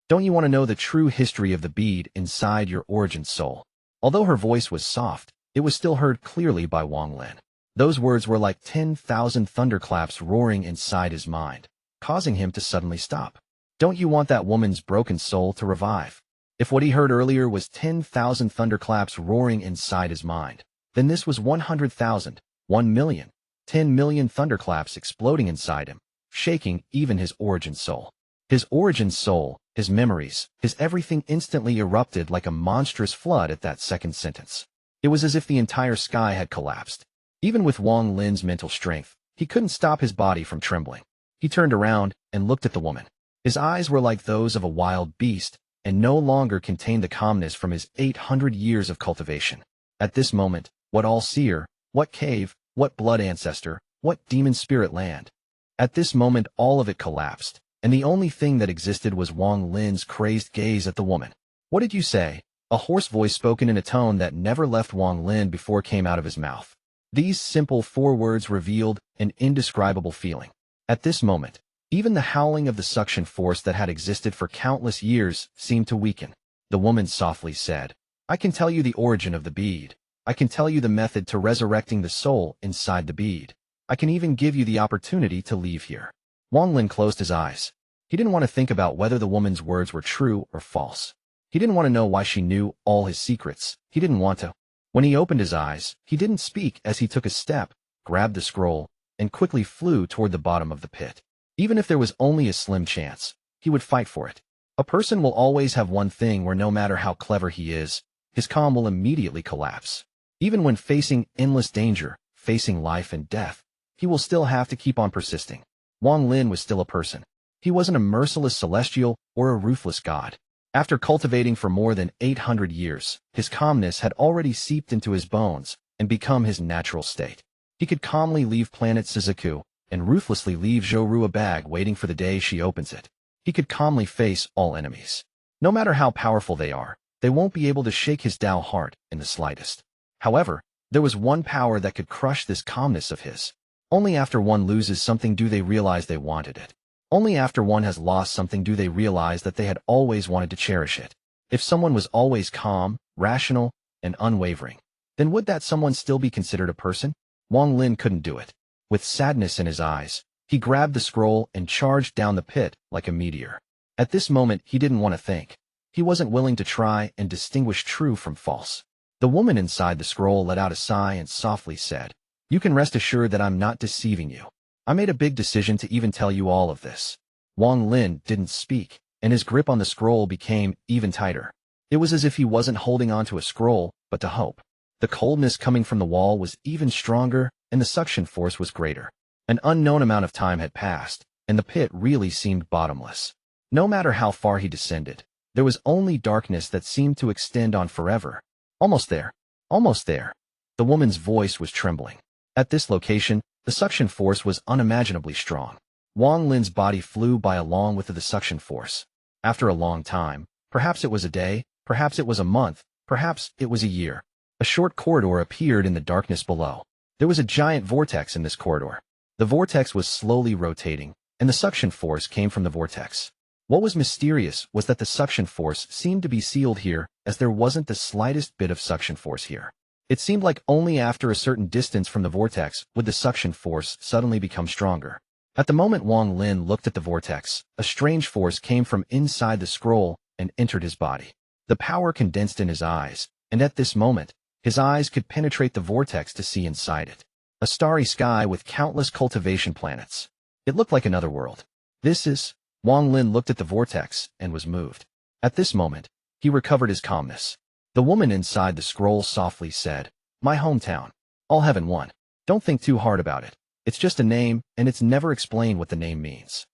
Don't you want to know the true history of the bead inside your origin soul? Although her voice was soft, it was still heard clearly by Wang Lin. Those words were like 10,000 thunderclaps roaring inside his mind, causing him to suddenly stop. Don't you want that woman's broken soul to revive? If what he heard earlier was 10,000 thunderclaps roaring inside his mind, then this was 100,000, 1 million, 10 million thunderclaps exploding inside him, shaking even his origin soul. His origin soul, his memories, his everything instantly erupted like a monstrous flood at that second sentence. It was as if the entire sky had collapsed. Even with Wang Lin's mental strength, he couldn't stop his body from trembling. He turned around and looked at the woman. His eyes were like those of a wild beast and no longer contained the calmness from his 800 years of cultivation. At this moment, what All-Seer, what cave, what blood ancestor, what demon spirit land? At this moment all of it collapsed, and the only thing that existed was Wang Lin's crazed gaze at the woman. What did you say? A hoarse voice spoken in a tone that never left Wang Lin before came out of his mouth. These simple 4 words revealed an indescribable feeling. At this moment, even the howling of the suction force that had existed for countless years seemed to weaken. The woman softly said, I can tell you the origin of the bead. I can tell you the method to resurrecting the soul inside the bead. I can even give you the opportunity to leave here. Wang Lin closed his eyes. He didn't want to think about whether the woman's words were true or false. He didn't want to know why she knew all his secrets. He didn't want to. When he opened his eyes, he didn't speak as he took a step, grabbed the scroll, and quickly flew toward the bottom of the pit. Even if there was only a slim chance, he would fight for it. A person will always have one thing where no matter how clever he is, his calm will immediately collapse. Even when facing endless danger, facing life and death, he will still have to keep on persisting. Wang Lin was still a person. He wasn't a merciless celestial or a ruthless god. After cultivating for more than 800 years, his calmness had already seeped into his bones and become his natural state. He could calmly leave planet Situ and ruthlessly leave Zhou a bag waiting for the day she opens it. He could calmly face all enemies. No matter how powerful they are, they won't be able to shake his Tao heart in the slightest. However, there was one power that could crush this calmness of his. Only after one loses something do they realize they wanted it. Only after one has lost something do they realize that they had always wanted to cherish it. If someone was always calm, rational, and unwavering, then would that someone still be considered a person? Wang Lin couldn't do it. With sadness in his eyes, he grabbed the scroll and charged down the pit like a meteor. At this moment, he didn't want to think. He wasn't willing to try and distinguish true from false. The woman inside the scroll let out a sigh and softly said, You can rest assured that I'm not deceiving you. I made a big decision to even tell you all of this. Wang Lin didn't speak, and his grip on the scroll became even tighter. It was as if he wasn't holding on to a scroll, but to hope. The coldness coming from the wall was even stronger, and the suction force was greater. An unknown amount of time had passed, and the pit really seemed bottomless. No matter how far he descended, there was only darkness that seemed to extend on forever. Almost there. Almost there. The woman's voice was trembling. At this location, the suction force was unimaginably strong. Wang Lin's body flew by along with the suction force. After a long time, perhaps it was a day, perhaps it was a month, perhaps it was a year, a short corridor appeared in the darkness below. There was a giant vortex in this corridor. The vortex was slowly rotating, and the suction force came from the vortex. What was mysterious was that the suction force seemed to be sealed here, as there wasn't the slightest bit of suction force here. It seemed like only after a certain distance from the vortex would the suction force suddenly become stronger. At the moment Wang Lin looked at the vortex, a strange force came from inside the scroll and entered his body. The power condensed in his eyes, and at this moment, his eyes could penetrate the vortex to see inside it. A starry sky with countless cultivation planets. It looked like another world. This is... Wang Lin looked at the vortex and was moved. At this moment, he recovered his calmness. The woman inside the scroll softly said, "My hometown. Allheaven 1. Don't think too hard about it. It's just a name, and it's never explained what the name means."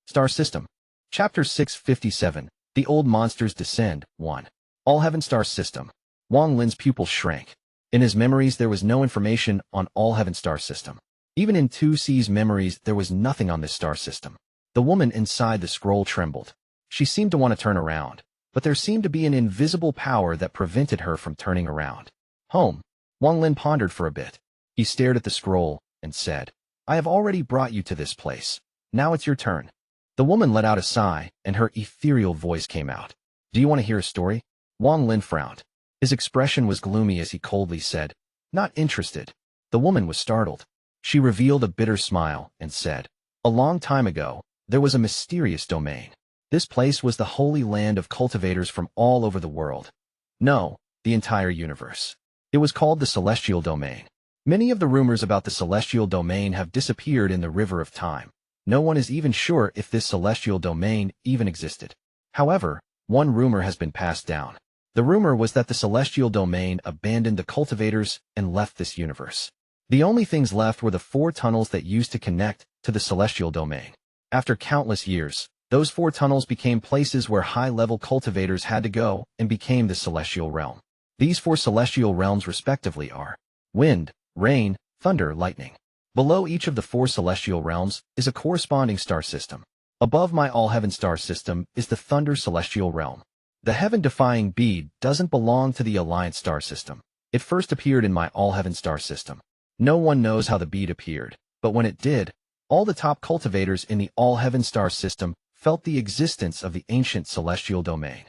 Star System. Chapter 657. The Old Monsters Descend, 1. Allheaven Star System. Wang Lin's pupils shrank. In his memories there was no information on Allheaven Star System. Even in 2C's memories there was nothing on this star system. The woman inside the scroll trembled. She seemed to want to turn around, but there seemed to be an invisible power that prevented her from turning around. Home. Wang Lin pondered for a bit. He stared at the scroll and said, "I have already brought you to this place. Now it's your turn." The woman let out a sigh, and her ethereal voice came out. "Do you want to hear a story?" Wang Lin frowned. His expression was gloomy as he coldly said, "Not interested." The woman was startled. She revealed a bitter smile and said, "A long time ago, there was a mysterious domain. This place was the holy land of cultivators from all over the world. No, the entire universe. It was called the Celestial Domain. Many of the rumors about the Celestial Domain have disappeared in the river of time. No one is even sure if this Celestial Domain even existed. However, one rumor has been passed down. The rumor was that the Celestial Domain abandoned the cultivators and left this universe. The only things left were the 4 tunnels that used to connect to the Celestial Domain. After countless years, those 4 tunnels became places where high-level cultivators had to go and became the Celestial Realm. These 4 celestial realms respectively are wind, rain, thunder, lightning. Below each of the 4 celestial realms is a corresponding star system. Above my Allheaven star system is the Thunder Celestial Realm. The heaven-defying bead doesn't belong to the Alliance star system. It first appeared in my Allheaven star system. No one knows how the bead appeared, but when it did, all the top cultivators in the Allheaven star system felt the existence of the ancient celestial domain.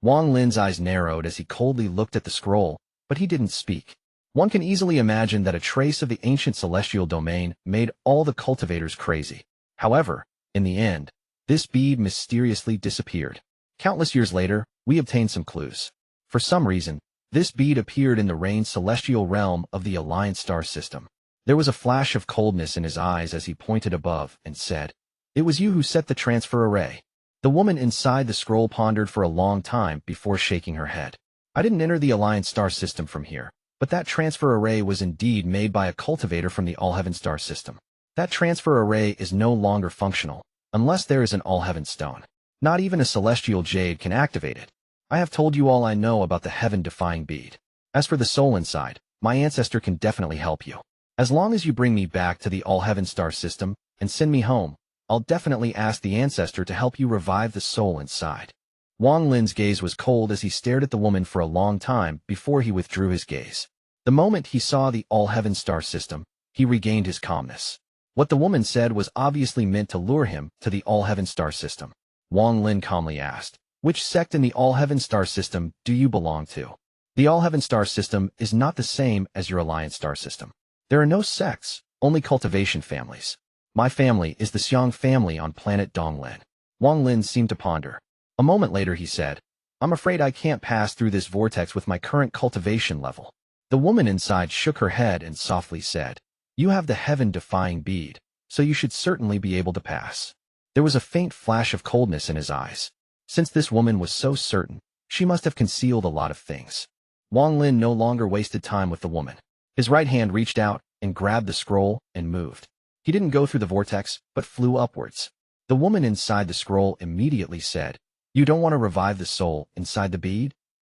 Wang Lin's eyes narrowed as he coldly looked at the scroll, but he didn't speak. One can easily imagine that a trace of the ancient celestial domain made all the cultivators crazy. However, in the end, this bead mysteriously disappeared. Countless years later, we obtained some clues. For some reason, this bead appeared in the Rain celestial realm of the Alliance star system. There was a flash of coldness in his eyes as he pointed above and said, "It was you who set the transfer array." The woman inside the scroll pondered for a long time before shaking her head. "I didn't enter the Alliance star system from here, but that transfer array was indeed made by a cultivator from the Allheaven star system. That transfer array is no longer functional, unless there is an Allheaven stone. Not even a celestial jade can activate it. I have told you all I know about the heaven-defying bead. As for the soul inside, my ancestor can definitely help you. As long as you bring me back to the Allheaven star system and send me home, I'll definitely ask the ancestor to help you revive the soul inside." Wang Lin's gaze was cold as he stared at the woman for a long time before he withdrew his gaze. The moment he saw the Allheaven star system, he regained his calmness. What the woman said was obviously meant to lure him to the Allheaven star system. Wang Lin calmly asked, "Which sect in the Allheaven star system do you belong to?" "The Allheaven star system is not the same as your Alliance star system. There are no sects, only cultivation families. My family is the Xiang family on planet Donglin." Wang Lin seemed to ponder. A moment later he said, "I'm afraid I can't pass through this vortex with my current cultivation level." The woman inside shook her head and softly said, "You have the heaven-defying bead, so you should certainly be able to pass." There was a faint flash of coldness in his eyes. Since this woman was so certain, she must have concealed a lot of things. Wang Lin no longer wasted time with the woman. His right hand reached out and grabbed the scroll and moved. He didn't go through the vortex, but flew upwards. The woman inside the scroll immediately said, "You don't want to revive the soul inside the bead?"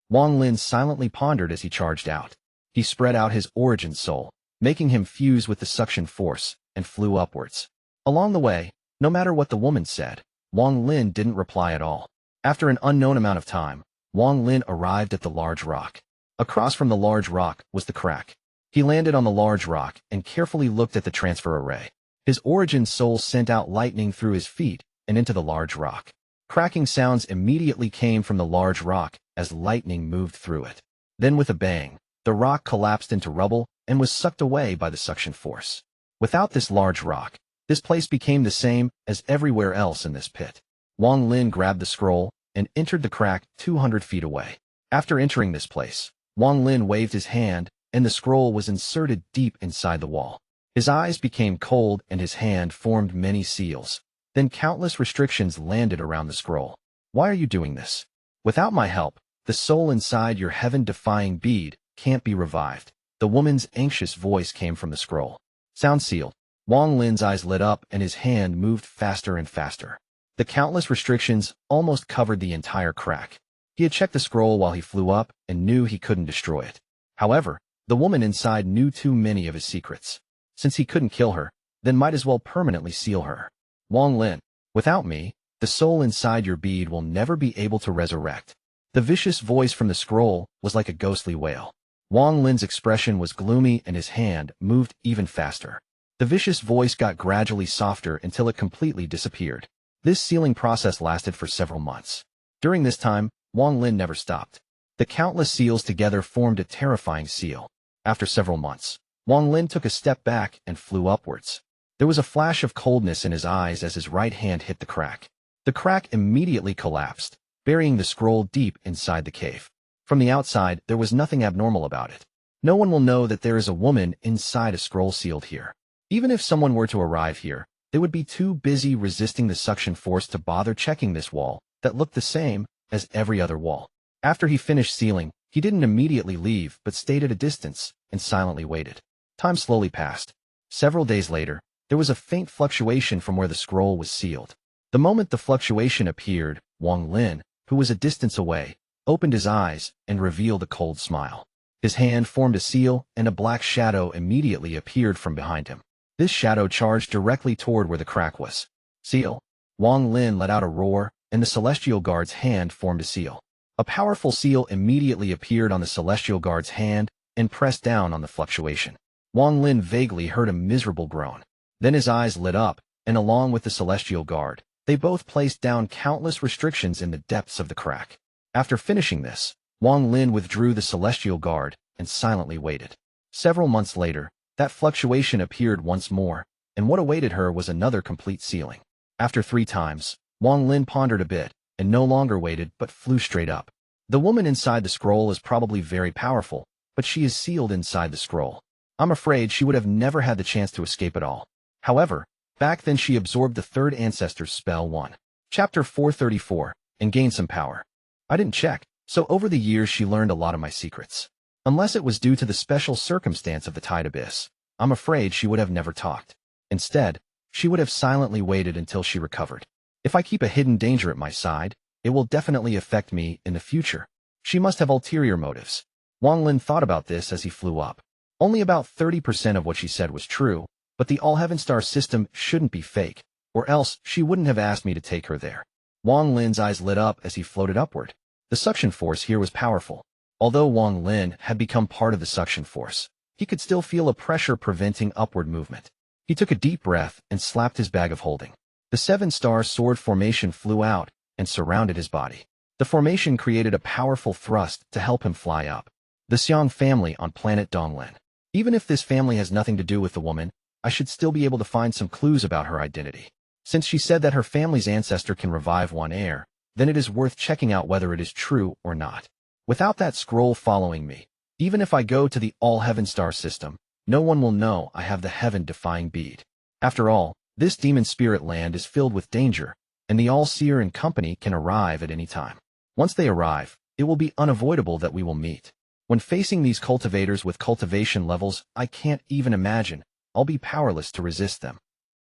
Wang Lin silently pondered as he charged out. He spread out his origin soul, making him fuse with the suction force, and flew upwards. Along the way, no matter what the woman said, Wang Lin didn't reply at all. After an unknown amount of time, Wang Lin arrived at the large rock. Across from the large rock was the crack. He landed on the large rock and carefully looked at the transfer array. His origin soul sent out lightning through his feet and into the large rock. Cracking sounds immediately came from the large rock as lightning moved through it. Then with a bang, The rock collapsed into rubble and was sucked away by the suction force. Without this large rock, this place became the same as everywhere else in this pit. Wang Lin grabbed the scroll and entered the crack 200 feet away. After entering this place, Wang Lin waved his hand, and the scroll was inserted deep inside the wall. His eyes became cold and his hand formed many seals. Then countless restrictions landed around the scroll. Why are you doing this? Without my help, the soul inside your heaven-defying bead can't be revived. The woman's anxious voice came from the scroll. Sound sealed. Wang Lin's eyes lit up and his hand moved faster and faster. The countless restrictions almost covered the entire crack. He had checked the scroll while he flew up and knew he couldn't destroy it. However, the woman inside knew too many of his secrets. Since he couldn't kill her, then might as well permanently seal her. Wang Lin, without me, the soul inside your bead will never be able to resurrect. The vicious voice from the scroll was like a ghostly wail. Wang Lin's expression was gloomy and his hand moved even faster. The vicious voice got gradually softer until it completely disappeared. This sealing process lasted for several months. During this time, Wang Lin never stopped. The countless seals together formed a terrifying seal. After several months, Wang Lin took a step back and flew upwards. There was a flash of coldness in his eyes as his right hand hit the crack. The crack immediately collapsed, burying the scroll deep inside the cave. From the outside, there was nothing abnormal about it. No one will know that there is a woman inside a scroll sealed here. Even if someone were to arrive here, they would be too busy resisting the suction force to bother checking this wall that looked the same as every other wall. After he finished sealing, he didn't immediately leave but stayed at a distance and silently waited. Time slowly passed. Several days later, there was a faint fluctuation from where the scroll was sealed. The moment the fluctuation appeared, Wang Lin, who was a distance away, opened his eyes and revealed a cold smile. His hand formed a seal and a black shadow immediately appeared from behind him. This shadow charged directly toward where the crack was. Seal. Wang Lin let out a roar, and the celestial guard's hand formed a seal. A powerful seal immediately appeared on the celestial guard's hand and pressed down on the fluctuation. Wang Lin vaguely heard a miserable groan. Then his eyes lit up, and along with the celestial guard, they both placed down countless restrictions in the depths of the crack. After finishing this, Wang Lin withdrew the celestial guard and silently waited. Several months later, that fluctuation appeared once more, and what awaited her was another complete sealing. After 3 times, Wang Lin pondered a bit, and no longer waited but flew straight up. The woman inside the scroll is probably very powerful, but she is sealed inside the scroll. I'm afraid she would have never had the chance to escape at all. However, back then she absorbed the 3rd ancestor's spell 1. Chapter 434, and gained some power. I didn't check, so over the years she learned a lot of my secrets. Unless it was due to the special circumstance of the Tide Abyss, I'm afraid she would have never talked. Instead, she would have silently waited until she recovered. If I keep a hidden danger at my side, it will definitely affect me in the future. She must have ulterior motives. Wang Lin thought about this as he flew up. Only about 30% of what she said was true, but the Allheaven star system shouldn't be fake, or else she wouldn't have asked me to take her there. Wang Lin's eyes lit up as he floated upward. The suction force here was powerful. Although Wang Lin had become part of the suction force, he could still feel a pressure preventing upward movement. He took a deep breath and slapped his bag of holding. The 7-star sword formation flew out and surrounded his body. The formation created a powerful thrust to help him fly up. The Xiang family on planet Donglin. Even if this family has nothing to do with the woman, I should still be able to find some clues about her identity. Since she said that her family's ancestor can revive Mei Er, then it is worth checking out whether it is true or not. Without that scroll following me, even if I go to the Allheaven star system, no one will know I have the heaven-defying bead. After all, this demon spirit land is filled with danger, and the All-Seer and company can arrive at any time. Once they arrive, it will be unavoidable that we will meet. When facing these cultivators with cultivation levels I can't even imagine, I'll be powerless to resist them.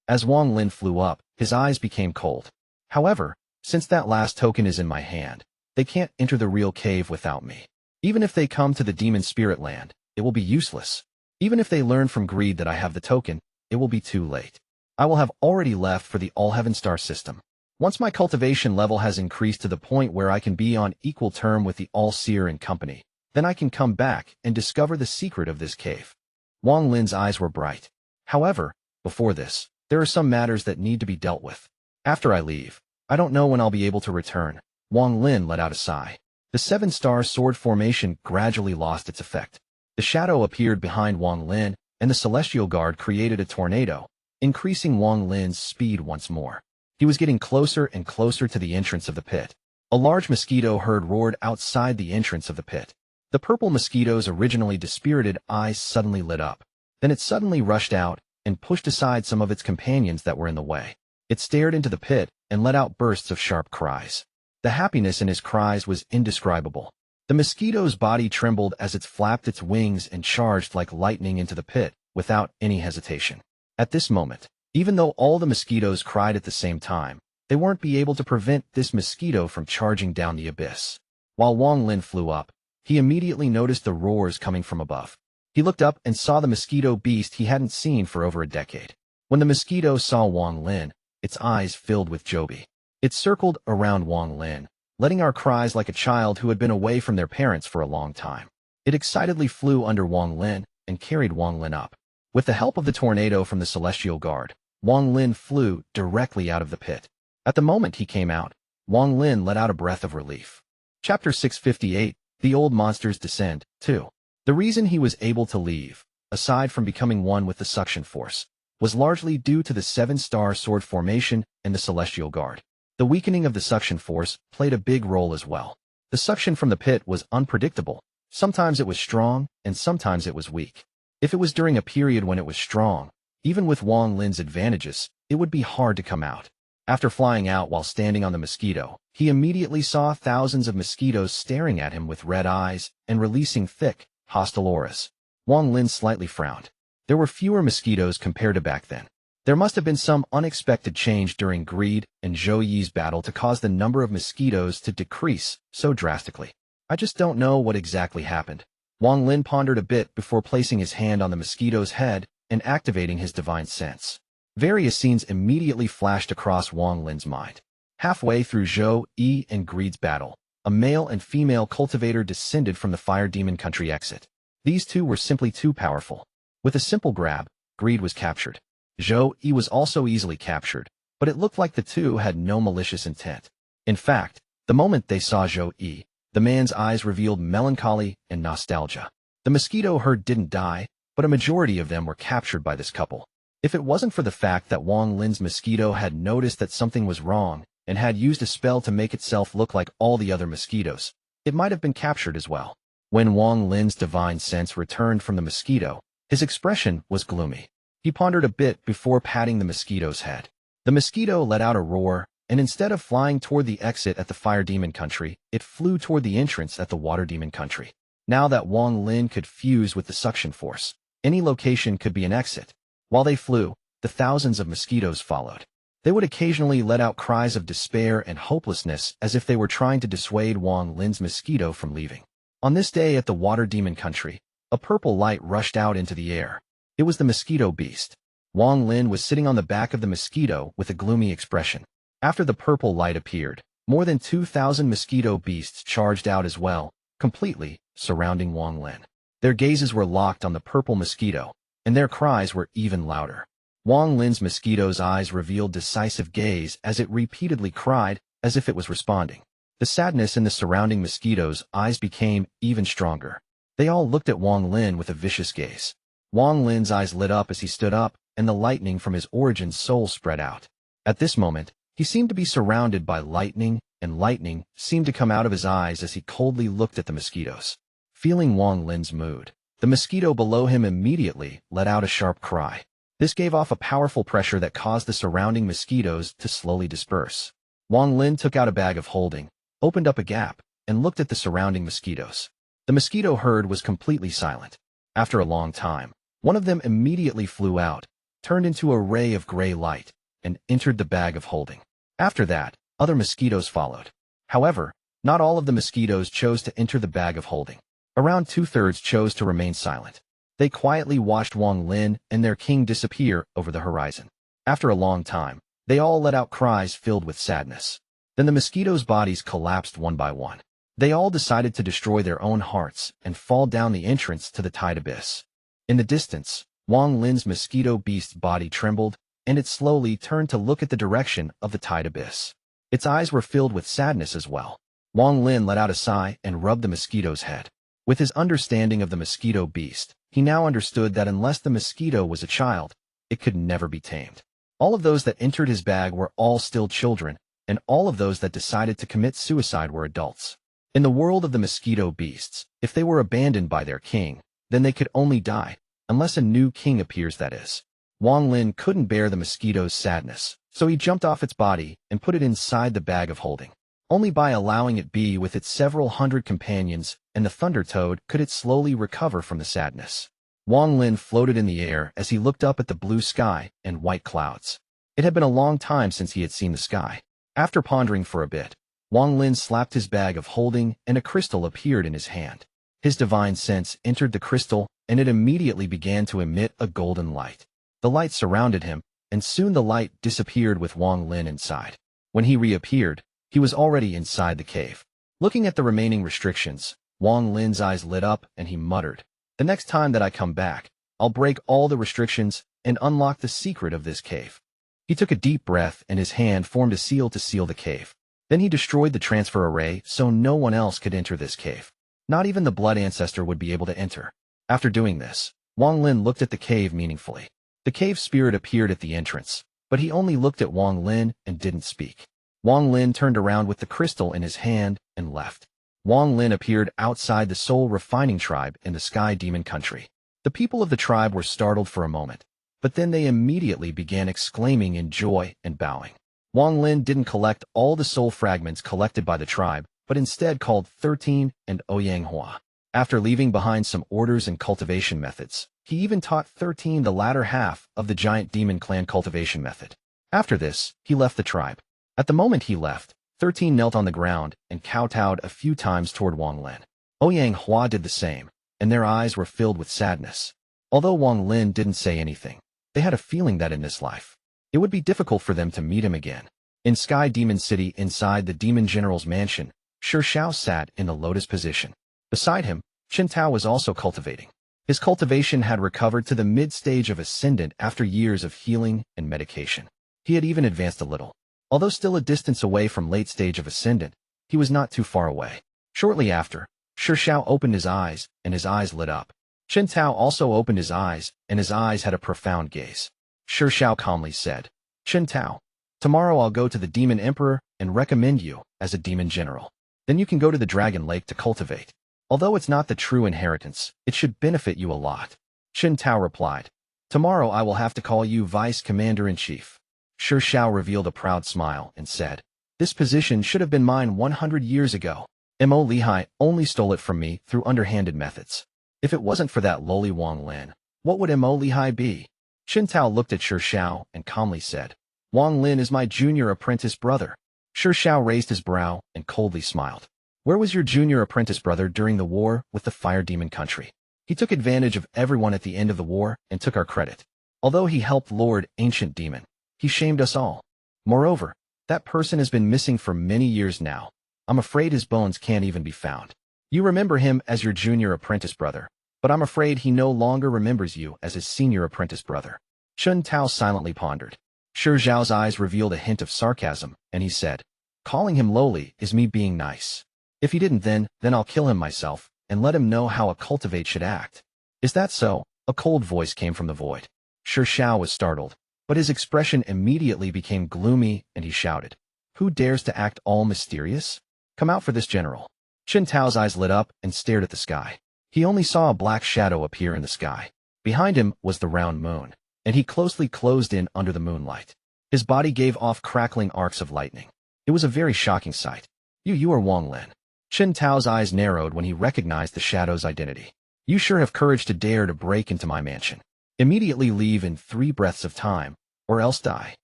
As Wang Lin flew up, his eyes became cold. However, since that last token is in my hand, they can't enter the real cave without me. Even if they come to the demon spirit land, it will be useless. Even if they learn from greed that I have the token, it will be too late. I will have already left for the Allheaven star system. Once my cultivation level has increased to the point where I can be on equal term with the All-Seer and company, then I can come back and discover the secret of this cave. Wang Lin's eyes were bright. However, before this, there are some matters that need to be dealt with. After I leave, I don't know when I'll be able to return. Wang Lin let out a sigh. The 7-star sword formation gradually lost its effect. The shadow appeared behind Wang Lin, and the Celestial Guard created a tornado, increasing Wang Lin's speed once more. He was getting closer and closer to the entrance of the pit. A large mosquito herd roared outside the entrance of the pit. The purple mosquito's originally dispirited eyes suddenly lit up. Then it suddenly rushed out and pushed aside some of its companions that were in the way. It stared into the pit and let out bursts of sharp cries. The happiness in his cries was indescribable. The mosquito's body trembled as it flapped its wings and charged like lightning into the pit without any hesitation. At this moment, even though all the mosquitoes cried at the same time, they weren't be able to prevent this mosquito from charging down the abyss. While Wang Lin flew up, he immediately noticed the roars coming from above. He looked up and saw the mosquito beast he hadn't seen for over a decade. When the mosquito saw Wang Lin, its eyes filled with joy. It circled around Wang Lin, letting out cries like a child who had been away from their parents for a long time. It excitedly flew under Wang Lin and carried Wang Lin up. With the help of the tornado from the Celestial Guard, Wang Lin flew directly out of the pit. At the moment he came out, Wang Lin let out a breath of relief. Chapter 658, The Old Monsters Descend, 2. The reason he was able to leave, aside from becoming one with the suction force, was largely due to the 7-star sword formation and the Celestial Guard. The weakening of the suction force played a big role as well. The suction from the pit was unpredictable. Sometimes it was strong, and sometimes it was weak. If it was during a period when it was strong, even with Wang Lin's advantages, it would be hard to come out. After flying out while standing on the mosquito, he immediately saw thousands of mosquitoes staring at him with red eyes and releasing thick, hostile auras. Wang Lin slightly frowned. There were fewer mosquitoes compared to back then. There must have been some unexpected change during Greed and Zhou Yi's battle to cause the number of mosquitoes to decrease so drastically. I just don't know what exactly happened. Wang Lin pondered a bit before placing his hand on the mosquito's head and activating his divine sense. Various scenes immediately flashed across Wang Lin's mind. Halfway through Zhou Yi and Greed's battle, a male and female cultivator descended from the Fire Demon Country exit. These two were simply too powerful. With a simple grab, Greed was captured. Zhou Yi was also easily captured, but it looked like the two had no malicious intent. In fact, the moment they saw Zhou Yi, the man's eyes revealed melancholy and nostalgia. The mosquito herd didn't die, but a majority of them were captured by this couple. If it wasn't for the fact that Wang Lin's mosquito had noticed that something was wrong and had used a spell to make itself look like all the other mosquitoes, it might have been captured as well. When Wang Lin's divine sense returned from the mosquito, his expression was gloomy. He pondered a bit before patting the mosquito's head. The mosquito let out a roar, and instead of flying toward the exit at the Fire Demon Country, it flew toward the entrance at the Water Demon Country. Now that Wang Lin could fuse with the suction force, any location could be an exit. While they flew, the thousands of mosquitoes followed. They would occasionally let out cries of despair and hopelessness as if they were trying to dissuade Wang Lin's mosquito from leaving. On this day at the Water Demon Country, a purple light rushed out into the air. It was the mosquito beast. Wang Lin was sitting on the back of the mosquito with a gloomy expression. After the purple light appeared, more than 2,000 mosquito beasts charged out as well, completely surrounding Wang Lin. Their gazes were locked on the purple mosquito, and their cries were even louder. Wang Lin's mosquito's eyes revealed decisive gaze as it repeatedly cried, as if it was responding. The sadness in the surrounding mosquito's eyes became even stronger. They all looked at Wang Lin with a vicious gaze. Wang Lin's eyes lit up as he stood up, and the lightning from his origin soul spread out. At this moment, he seemed to be surrounded by lightning, and lightning seemed to come out of his eyes as he coldly looked at the mosquitoes. Feeling Wang Lin's mood, the mosquito below him immediately let out a sharp cry. This gave off a powerful pressure that caused the surrounding mosquitoes to slowly disperse. Wang Lin took out a bag of holding, opened up a gap, and looked at the surrounding mosquitoes. The mosquito herd was completely silent. After a long time, one of them immediately flew out, turned into a ray of gray light, and entered the bag of holding. After that, other mosquitoes followed. However, not all of the mosquitoes chose to enter the bag of holding. Around 2/3 chose to remain silent. They quietly watched Wang Lin and their king disappear over the horizon. After a long time, they all let out cries filled with sadness. Then the mosquitoes' bodies collapsed one by one. They all decided to destroy their own hearts and fall down the entrance to the tide abyss. In the distance, Wang Lin's mosquito beast's body trembled, and it slowly turned to look at the direction of the tide abyss. Its eyes were filled with sadness as well. Wang Lin let out a sigh and rubbed the mosquito's head. With his understanding of the mosquito beast, he now understood that unless the mosquito was a child, it could never be tamed. All of those that entered his bag were all still children, and all of those that decided to commit suicide were adults. In the world of the mosquito beasts, if they were abandoned by their king, then they could only die, unless a new king appears, that is. Wang Lin couldn't bear the mosquito's sadness, so he jumped off its body and put it inside the bag of holding. Only by allowing it be with its several hundred companions and the thunder toad could it slowly recover from the sadness. Wang Lin floated in the air as he looked up at the blue sky and white clouds. It had been a long time since he had seen the sky. After pondering for a bit, Wang Lin slapped his bag of holding and a crystal appeared in his hand. His divine sense entered the crystal and it immediately began to emit a golden light. The light surrounded him, and soon the light disappeared with Wang Lin inside. When he reappeared, he was already inside the cave. Looking at the remaining restrictions, Wang Lin's eyes lit up and he muttered, "The next time that I come back, I'll break all the restrictions and unlock the secret of this cave." He took a deep breath and his hand formed a seal to seal the cave. Then he destroyed the transfer array so no one else could enter this cave. Not even the blood ancestor would be able to enter. After doing this, Wang Lin looked at the cave meaningfully. The cave spirit appeared at the entrance, but he only looked at Wang Lin and didn't speak. Wang Lin turned around with the crystal in his hand and left. Wang Lin appeared outside the soul refining tribe in the Sky Demon country. The people of the tribe were startled for a moment, but then they immediately began exclaiming in joy and bowing. Wang Lin didn't collect all the soul fragments collected by the tribe, but instead called 13 and Ouyang Hua. After leaving behind some orders and cultivation methods, he even taught 13 the latter half of the giant demon clan cultivation method. After this, he left the tribe. At the moment he left, 13 knelt on the ground and kowtowed a few times toward Wang Lin. Ouyang Hua did the same, and their eyes were filled with sadness. Although Wang Lin didn't say anything, they had a feeling that in this life, it would be difficult for them to meet him again. In Sky Demon City inside the Demon General's mansion, Xiao sat in the lotus position. Beside him, Chen Tao was also cultivating. His cultivation had recovered to the mid-stage of Ascendant after years of healing and medication. He had even advanced a little. Although still a distance away from late stage of Ascendant, he was not too far away. Shortly after, Xiao opened his eyes, and his eyes lit up. Chen Tao also opened his eyes, and his eyes had a profound gaze. Xiao calmly said, "Chen Tao, tomorrow I'll go to the Demon Emperor and recommend you as a Demon General. Then you can go to the Dragon Lake to cultivate. Although it's not the true inheritance, it should benefit you a lot." Chen Tao replied, "Tomorrow I will have to call you Vice Commander-in-Chief." Xiao revealed a proud smile and said, "This position should have been mine 100 years ago. Mo Lihai only stole it from me through underhanded methods. If it wasn't for that lowly Wang Lin, what would Mo Lihai be?" Chen Tao looked at Xiao and calmly said, "Wang Lin is my junior apprentice brother." Xiao raised his brow and coldly smiled. "Where was your junior apprentice brother during the war with the Fire Demon country? He took advantage of everyone at the end of the war and took our credit. Although he helped Lord Ancient Demon, he shamed us all. Moreover, that person has been missing for many years now. I'm afraid his bones can't even be found. You remember him as your junior apprentice brother, but I'm afraid he no longer remembers you as his senior apprentice brother." Chen Tao silently pondered. Xiao's eyes revealed a hint of sarcasm, and he said, "Calling him lowly is me being nice. If he didn't then I'll kill him myself and let him know how a cultivate should act." "Is that so?" A cold voice came from the void. Xiao was startled, but his expression immediately became gloomy and he shouted, "Who dares to act all mysterious? Come out for this, General." Chen Tao's eyes lit up and stared at the sky. He only saw a black shadow appear in the sky. Behind him was the round moon, and he closely closed in under the moonlight. His body gave off crackling arcs of lightning. It was a very shocking sight. You are Wang Lin." Chen Tao's eyes narrowed when he recognized the shadow's identity. "You sure have courage to dare to break into my mansion. Immediately leave in 3 breaths of time, or else die."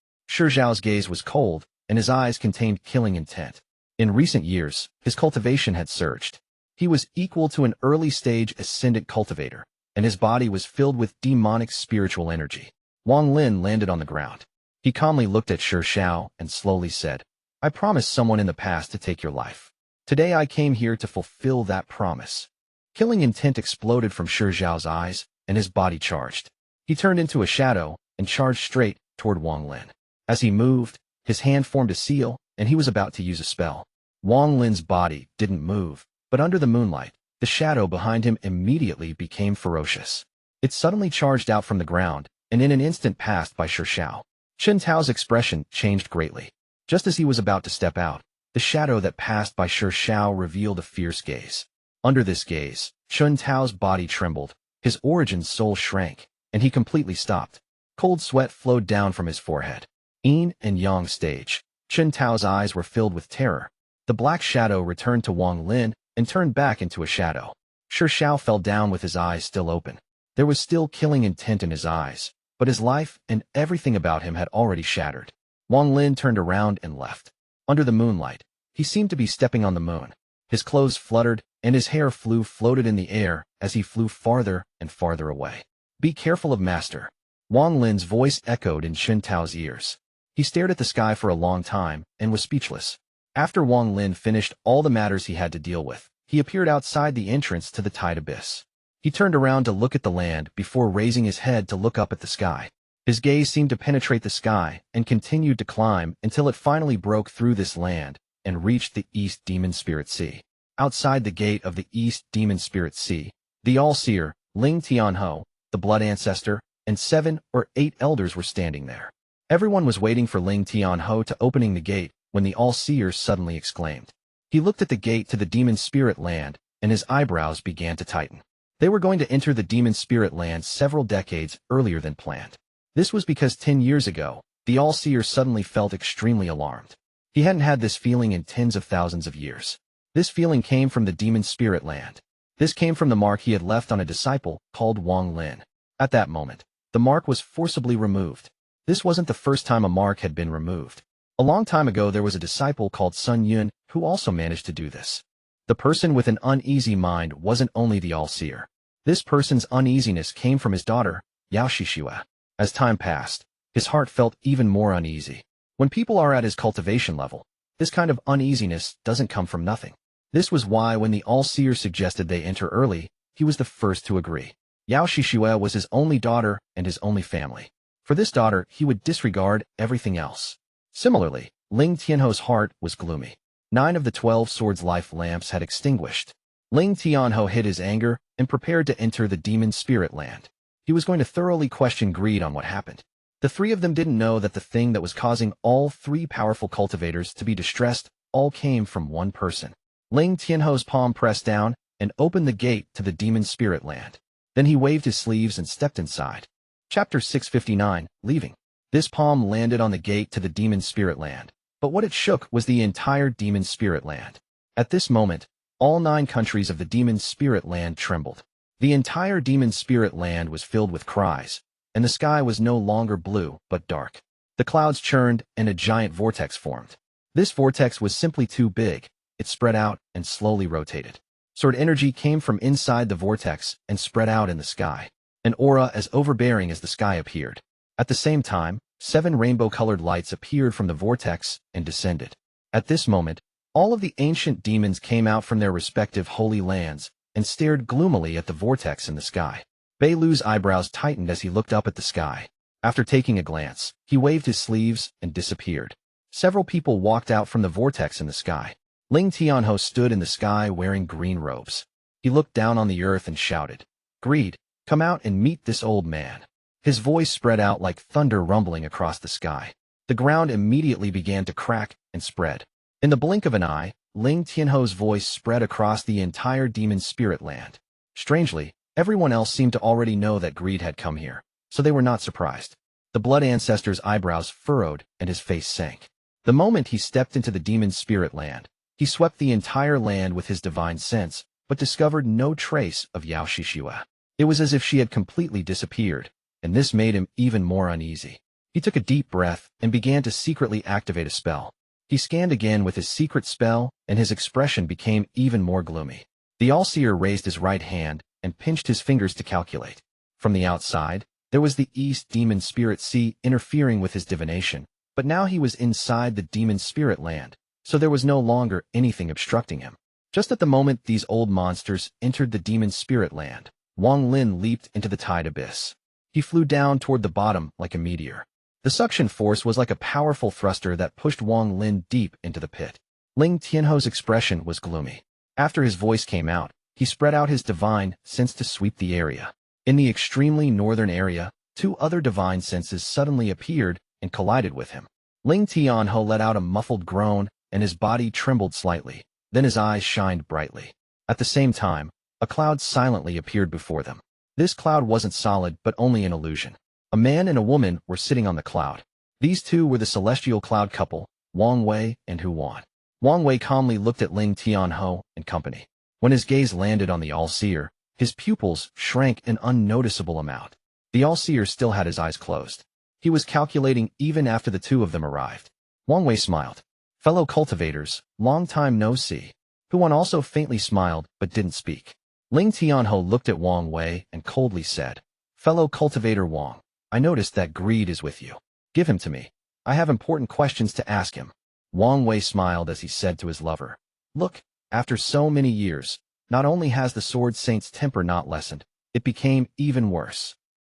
Xiao's gaze was cold, and his eyes contained killing intent. In recent years, his cultivation had surged. He was equal to an early-stage ascendant cultivator, and his body was filled with demonic spiritual energy. Wang Lin landed on the ground. He calmly looked at Xiao and slowly said, "I promised someone in the past to take your life. Today I came here to fulfill that promise." Killing intent exploded from Xiao's eyes, and his body charged. He turned into a shadow and charged straight toward Wang Lin. As he moved, his hand formed a seal, and he was about to use a spell. Wang Lin's body didn't move, but under the moonlight, the shadow behind him immediately became ferocious. It suddenly charged out from the ground, and in an instant passed by Shao. Chen Tao's expression changed greatly. Just as he was about to step out, the shadow that passed by Shao revealed a fierce gaze. Under this gaze, Chen Tao's body trembled, his origin's soul shrank, and he completely stopped. Cold sweat flowed down from his forehead. Yin and Yang stage. Chen Tao's eyes were filled with terror. The black shadow returned to Wang Lin and turned back into a shadow. Shao fell down with his eyes still open. There was still killing intent in his eyes, but his life and everything about him had already shattered. Wang Lin turned around and left. Under the moonlight, he seemed to be stepping on the moon. His clothes fluttered, and his hair floated in the air as he flew farther and farther away. Be careful of Master. Wang Lin's voice echoed in Chen Tao's ears. He stared at the sky for a long time and was speechless. After Wang Lin finished all the matters he had to deal with, he appeared outside the entrance to the tide abyss. He turned around to look at the land before raising his head to look up at the sky. His gaze seemed to penetrate the sky and continued to climb until it finally broke through this land and reached the East Demon Spirit Sea. Outside the gate of the East Demon Spirit Sea, the All-Seer, Ling Tianhou, the Blood Ancestor, and 7 or 8 elders were standing there. Everyone was waiting for Ling Tianhou to opening the gate when the All-Seer suddenly exclaimed. He looked at the gate to the Demon Spirit Land, and his eyebrows began to tighten. They were going to enter the Demon Spirit Land several decades earlier than planned. This was because 10 years ago, the All-Seer suddenly felt extremely alarmed. He hadn't had this feeling in tens of thousands of years. This feeling came from the Demon Spirit Land. This came from the mark he had left on a disciple called Wang Lin. At that moment, the mark was forcibly removed. This wasn't the first time a mark had been removed. A long time ago there was a disciple called Sun Yun who also managed to do this. The person with an uneasy mind wasn't only the All-Seer. This person's uneasiness came from his daughter, Yao Shishua. As time passed, his heart felt even more uneasy. When people are at his cultivation level, this kind of uneasiness doesn't come from nothing. This was why when the All-Seer suggested they enter early, he was the first to agree. Yao Shishua was his only daughter and his only family. For this daughter, he would disregard everything else. Similarly, Ling Tianhou's heart was gloomy. 9 of the 12 swords' life lamps had extinguished. Ling Tianhou hid his anger and prepared to enter the Demon Spirit Land. He was going to thoroughly question greed on what happened. The 3 of them didn't know that the thing that was causing all 3 powerful cultivators to be distressed all came from one person. Ling Tianhou's palm pressed down and opened the gate to the Demon Spirit Land. Then he waved his sleeves and stepped inside. Chapter 659, Leaving. This palm landed on the gate to the Demon Spirit Land, but what it shook was the entire Demon Spirit Land. At this moment, all 9 countries of the Demon Spirit Land trembled. The entire Demon Spirit Land was filled with cries, and the sky was no longer blue but dark. The clouds churned and a giant vortex formed. This vortex was simply too big. It spread out and slowly rotated. Sword energy came from inside the vortex and spread out in the sky. An aura as overbearing as the sky appeared. At the same time, 7 rainbow-colored lights appeared from the vortex and descended. At this moment, all of the ancient demons came out from their respective holy lands and stared gloomily at the vortex in the sky. Bei Lu's eyebrows tightened as he looked up at the sky. After taking a glance, he waved his sleeves and disappeared. Several people walked out from the vortex in the sky. Ling Tianhou stood in the sky wearing green robes. He looked down on the earth and shouted, "Greed, come out and meet this old man." His voice spread out like thunder rumbling across the sky. The ground immediately began to crack and spread. In the blink of an eye, Ling Tianhou's voice spread across the entire Demon Spirit Land. Strangely, everyone else seemed to already know that greed had come here, so they were not surprised. The Blood Ancestor's eyebrows furrowed and his face sank. The moment he stepped into the Demon Spirit Land, he swept the entire land with his divine sense, but discovered no trace of Yao Shishua. It was as if she had completely disappeared, and this made him even more uneasy. He took a deep breath and began to secretly activate a spell. He scanned again with his secret spell, and his expression became even more gloomy. The All-Seer raised his right hand and pinched his fingers to calculate. From the outside, there was the East Demon Spirit Sea interfering with his divination, but now he was inside the Demon Spirit Land, so there was no longer anything obstructing him. Just at the moment these old monsters entered the Demon Spirit Land, Wang Lin leaped into the tide abyss. He flew down toward the bottom like a meteor. The suction force was like a powerful thruster that pushed Wang Lin deep into the pit. Ling Tianhou's expression was gloomy. After his voice came out, He spread out his divine sense to sweep the area. In the extremely northern area, 2 other divine senses suddenly appeared and collided with him. Ling Tianhe let out a muffled groan, and his body trembled slightly. Then his eyes shined brightly. At the same time, a cloud silently appeared before them. This cloud wasn't solid, but only an illusion. A man and a woman were sitting on the cloud. These two were the celestial cloud couple, Wang Wei and Huan. Wang Wei calmly looked at Ling Tianhe and company. When his gaze landed on the All-Seer, his pupils shrank an unnoticeable amount. The All-Seer still had his eyes closed. He was calculating even after the 2 of them arrived. Wang Wei smiled. Fellow cultivators, long time no see. Huan also faintly smiled but didn't speak. Ling Tianhe looked at Wang Wei and coldly said, Fellow cultivator Wang, I noticed that greed is with you. Give him to me. I have important questions to ask him. Wang Wei smiled as he said to his lover, Look, after so many years, not only has the Sword Saint's temper not lessened, it became even worse.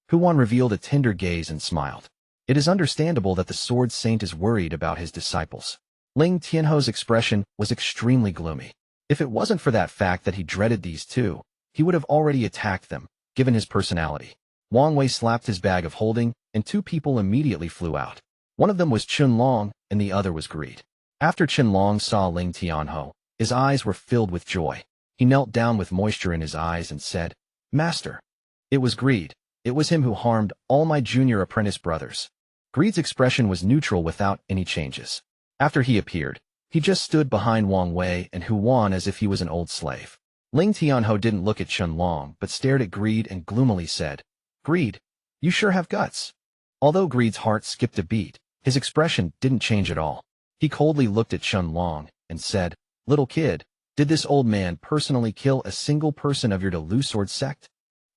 Huan revealed a tender gaze and smiled. It is understandable that the Sword Saint is worried about his disciples. Ling Tianhe's expression was extremely gloomy. If it wasn't for that fact that he dreaded these 2, he would have already attacked them, given his personality. Wang Wei slapped his bag of holding, and 2 people immediately flew out. One of them was Qin, and the other was Greed. After Qin saw Ling Tianhe, his eyes were filled with joy. He knelt down with moisture in his eyes and said, Master. It was Greed. It was him who harmed all my junior apprentice brothers. Greed's expression was neutral without any changes. After he appeared, he just stood behind Wang Wei and Huan as if he was an old slave. Ling Tianhe didn't look at Qin but stared at Greed and gloomily said, Greed, you sure have guts. Although Greed's heart skipped a beat, his expression didn't change at all. He coldly looked at Qin and said, Little kid, did this old man personally kill a single person of your Delu Sword sect?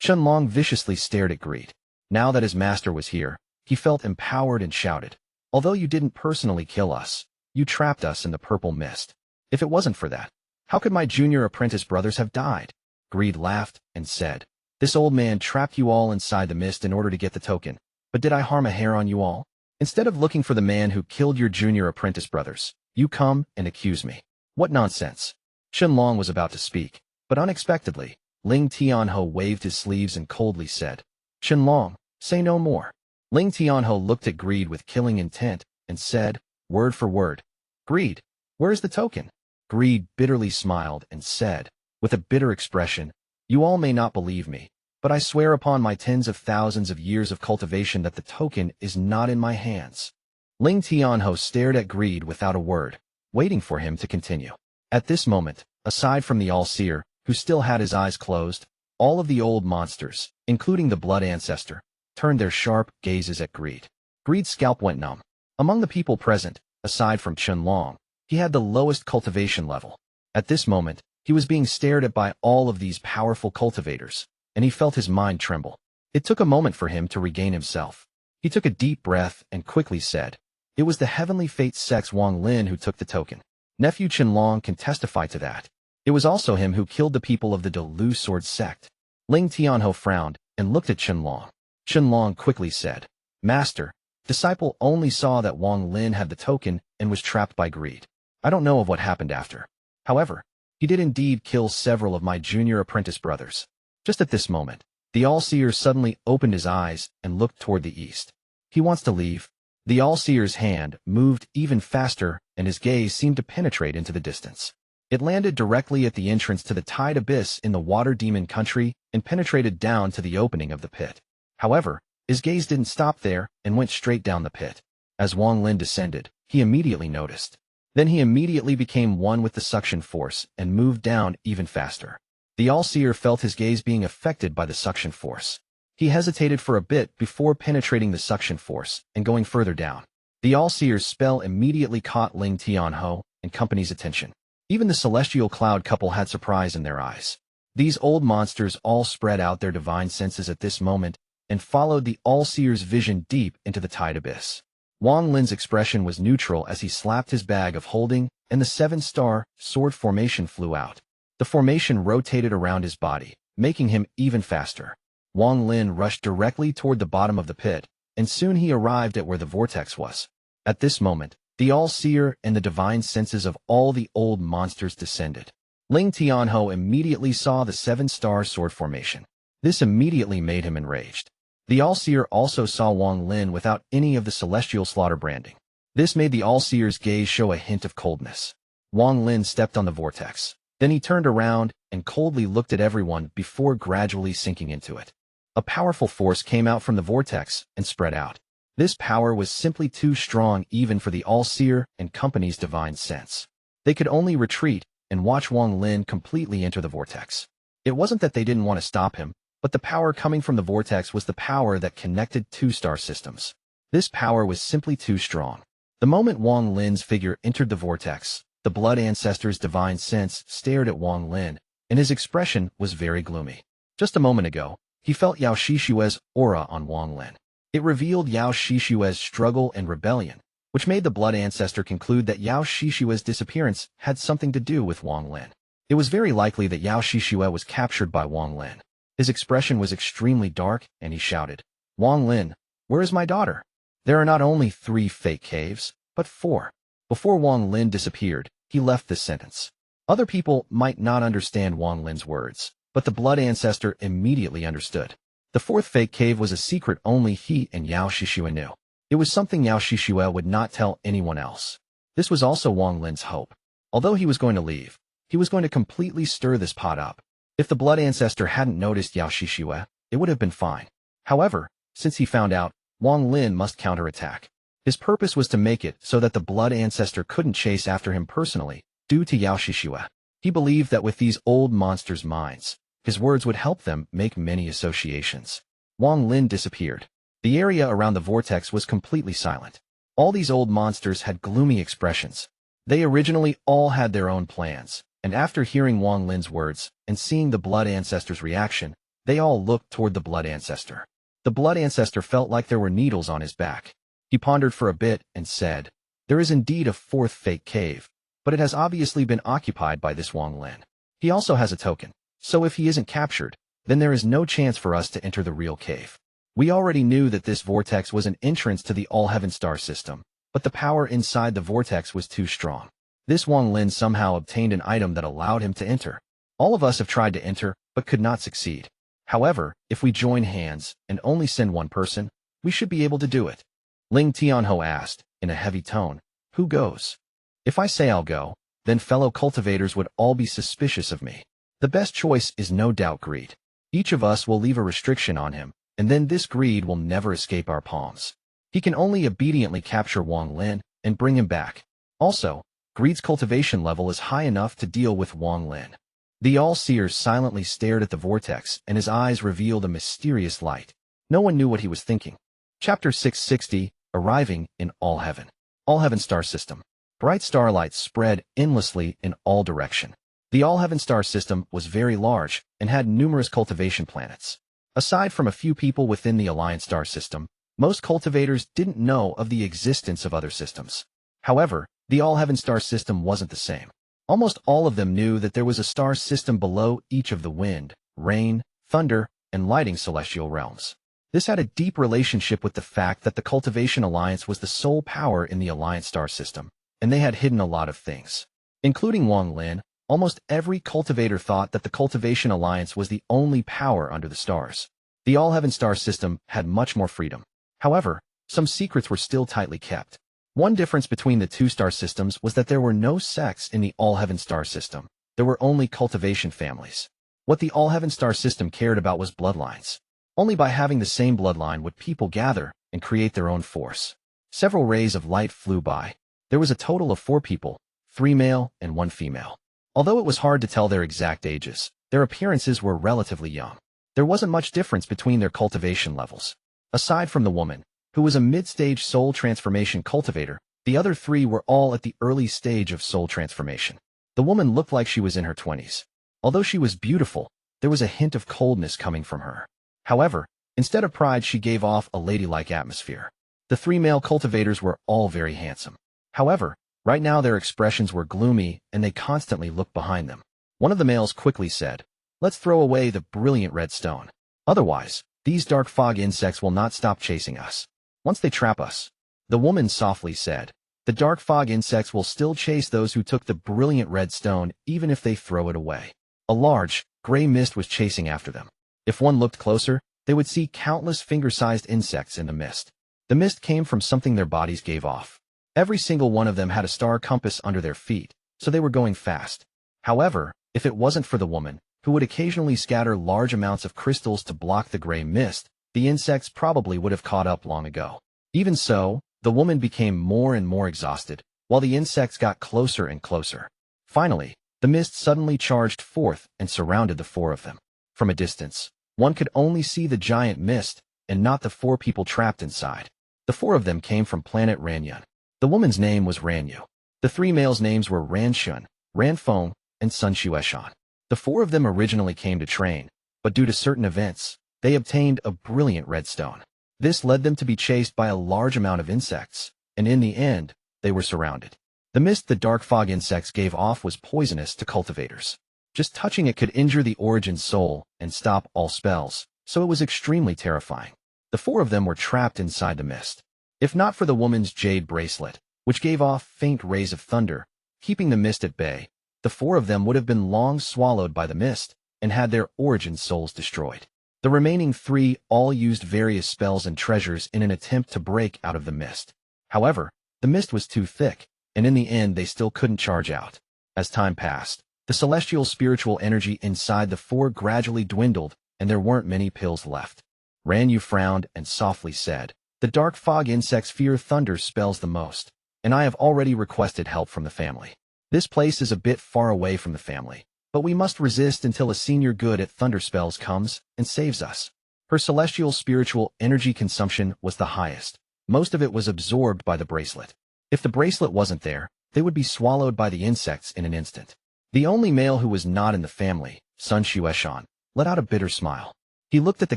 Qin viciously stared at Greed. Now that his master was here, he felt empowered and shouted, Although you didn't personally kill us, you trapped us in the purple mist. If it wasn't for that, how could my junior apprentice brothers have died? Greed laughed and said, This old man trapped you all inside the mist in order to get the token. But did I harm a hair on you all? Instead of looking for the man who killed your junior apprentice brothers, you come and accuse me. What nonsense. Qin was about to speak, but unexpectedly, Ling Tianhe waved his sleeves and coldly said, Qin, say no more. Ling Tianhe looked at Greed with killing intent and said, word for word, Greed, where's the token? Greed bitterly smiled and said, with a bitter expression, You all may not believe me, but I swear upon my tens of thousands of years of cultivation that the token is not in my hands. Ling Tianhe stared at Greed without a word, waiting for him to continue. At this moment, aside from the All-Seer, who still had his eyes closed, all of the old monsters, including the Blood Ancestor, turned their sharp gazes at Greed. Greed's scalp went numb. Among the people present, aside from Qin, he had the lowest cultivation level. At this moment, he was being stared at by all of these powerful cultivators, and he felt his mind tremble. It took a moment for him to regain himself. He took a deep breath and quickly said, It was the Heavenly Fate Sect's Wang Lin who took the token. Nephew Qin can testify to that. It was also him who killed the people of the Delu Sword sect. Ling Tianhe frowned and looked at Qin. Qin quickly said, Master, disciple only saw that Wang Lin had the token and was trapped by Greed. I don't know of what happened after. However, he did indeed kill several of my junior apprentice brothers. Just at this moment, the All-Seer suddenly opened his eyes and looked toward the east. He wants to leave. The All-Seer's hand moved even faster and his gaze seemed to penetrate into the distance. It landed directly at the entrance to the Tide Abyss in the Water Demon country and penetrated down to the opening of the pit. However, his gaze didn't stop there and went straight down the pit. As Wang Lin descended, he immediately noticed. Then he immediately became one with the suction force and moved down even faster. The All-Seer felt his gaze being affected by the suction force. He hesitated for a bit before penetrating the suction force and going further down. The All-Seer's spell immediately caught Ling Tianhe and company's attention. Even the celestial cloud couple had surprise in their eyes. These old monsters all spread out their divine senses at this moment and followed the All-Seer's vision deep into the Tide Abyss. Wang Lin's expression was neutral as he slapped his bag of holding, and the 7-star sword formation flew out. The formation rotated around his body, making him even faster. Wang Lin rushed directly toward the bottom of the pit, and soon he arrived at where the vortex was. At this moment, the All-Seer and the divine senses of all the old monsters descended. Ling Tianho immediately saw the 7-star sword formation. This immediately made him enraged. The All-Seer also saw Wang Lin without any of the celestial slaughter branding. This made the All-Seer's gaze show a hint of coldness. Wang Lin stepped on the vortex. Then he turned around and coldly looked at everyone before gradually sinking into it. A powerful force came out from the vortex and spread out. This power was simply too strong even for the All-Seer and company's divine sense. They could only retreat and watch Wang Lin completely enter the vortex. It wasn't that they didn't want to stop him, but the power coming from the vortex was the power that connected 2-star systems. This power was simply too strong. The moment Wang Lin's figure entered the vortex, the Blood Ancestor's divine sense stared at Wang Lin, and his expression was very gloomy. Just a moment ago, he felt Yao Shishue's aura on Wang Lin. It revealed Yao Shishue's struggle and rebellion, which made the Blood Ancestor conclude that Yao Shishue's disappearance had something to do with Wang Lin. It was very likely that Yao Shishue was captured by Wang Lin. His expression was extremely dark, and he shouted, "Wang Lin, where is my daughter?" There are not only 3 fake caves, but 4. Before Wang Lin disappeared, he left this sentence. Other people might not understand Wang Lin's words, but the Blood Ancestor immediately understood. The 4th fake cave was a secret only he and Yao Shishue knew. It was something Yao Shishue would not tell anyone else. This was also Wang Lin's hope. Although he was going to leave, he was going to completely stir this pot up. If the Blood Ancestor hadn't noticed Yao Shishue, it would have been fine. However, since he found out, Wang Lin must counterattack. His purpose was to make it so that the Blood Ancestor couldn't chase after him personally, due to Yao Shishue. He believed that with these old monsters' minds, his words would help them make many associations. Wang Lin disappeared. The area around the vortex was completely silent. All these old monsters had gloomy expressions. They originally all had their own plans, and after hearing Wang Lin's words and seeing the Blood Ancestor's reaction, they all looked toward the Blood Ancestor. The Blood Ancestor felt like there were needles on his back. He pondered for a bit and said, "There is indeed a 4th fake cave, but it has obviously been occupied by this Wang Lin. He also has a token, so if he isn't captured, then there is no chance for us to enter the real cave. We already knew that this vortex was an entrance to the Allheaven star system, but the power inside the vortex was too strong. This Wang Lin somehow obtained an item that allowed him to enter. All of us have tried to enter, but could not succeed. However, if we join hands and only send one person, we should be able to do it." Ling Tianho asked, in a heavy tone, "Who goes?" "If I say I'll go, then fellow cultivators would all be suspicious of me. The best choice is no doubt greed. Each of us will leave a restriction on him, and then this greed will never escape our palms. He can only obediently capture Wang Lin and bring him back. Also, greed's cultivation level is high enough to deal with Wang Lin." The All-Seer silently stared at the vortex, and his eyes revealed a mysterious light. No one knew what he was thinking. Chapter 660, Arriving in Allheaven. Allheaven star system. Bright starlight spread endlessly in all directions. The Allheaven star system was very large and had numerous cultivation planets. Aside from a few people within the Alliance star system, most cultivators didn't know of the existence of other systems. However, the Allheaven star system wasn't the same. Almost all of them knew that there was a star system below each of the wind, rain, thunder, and lighting celestial realms. This had a deep relationship with the fact that the Cultivation Alliance was the sole power in the Alliance star system, and they had hidden a lot of things. Including Wang Lin, almost every cultivator thought that the Cultivation Alliance was the only power under the stars. The Allheaven star system had much more freedom. However, some secrets were still tightly kept. One difference between the 2 star systems was that there were no sects in the Allheaven star system. There were only cultivation families. What the Allheaven star system cared about was bloodlines. Only by having the same bloodline would people gather and create their own force. Several rays of light flew by. There was a total of 4 people, 3 male and 1 female. Although it was hard to tell their exact ages, their appearances were relatively young. There wasn't much difference between their cultivation levels. Aside from the woman, who was a mid-stage soul transformation cultivator, the other 3 were all at the early stage of soul transformation. The woman looked like she was in her 20s. Although she was beautiful, there was a hint of coldness coming from her. However, instead of pride, she gave off a ladylike atmosphere. The 3 male cultivators were all very handsome. However, right now their expressions were gloomy and they constantly looked behind them. One of the males quickly said, "Let's throw away the brilliant red stone. Otherwise, these dark fog insects will not stop chasing us. Once they trap us." The woman softly said, The dark fog insects will still chase those who took the brilliant red stone even if they throw it away. A large, gray mist was chasing after them. If one looked closer, they would see countless finger-sized insects in the mist. The mist came from something their bodies gave off. Every single one of them had a star compass under their feet, so they were going fast. However, if it wasn't for the woman, who would occasionally scatter large amounts of crystals to block the gray mist, the insects probably would have caught up long ago. Even so, the woman became more and more exhausted, while the insects got closer and closer. Finally, the mist suddenly charged forth and surrounded the four of them. From a distance, one could only see the giant mist, and not the four people trapped inside. The four of them came from planet Ranyun. The woman's name was Ranyu. The three males' names were Ranshun, Ranfeng, and Sun Shueshan. The four of them originally came to train, but due to certain events, they obtained a brilliant red stone. This led them to be chased by a large amount of insects, and in the end, they were surrounded. The mist the dark fog insects gave off was poisonous to cultivators. Just touching it could injure the origin soul and stop all spells, so it was extremely terrifying. The four of them were trapped inside the mist. If not for the woman's jade bracelet, which gave off faint rays of thunder, keeping the mist at bay, the four of them would have been long swallowed by the mist and had their origin souls destroyed. The remaining three all used various spells and treasures in an attempt to break out of the mist. However, the mist was too thick, and in the end they still couldn't charge out. As time passed, the celestial spiritual energy inside the four gradually dwindled, and there weren't many pills left. Ranyu frowned and softly said, "The dark fog insects fear thunder spells the most, and I have already requested help from the family. This place is a bit far away from the family, but we must resist until a senior good at thunder spells comes and saves us." Her celestial spiritual energy consumption was the highest. Most of it was absorbed by the bracelet. If the bracelet wasn't there, they would be swallowed by the insects in an instant. The only male who was not in the family, Sun Shueshan, let out a bitter smile. He looked at the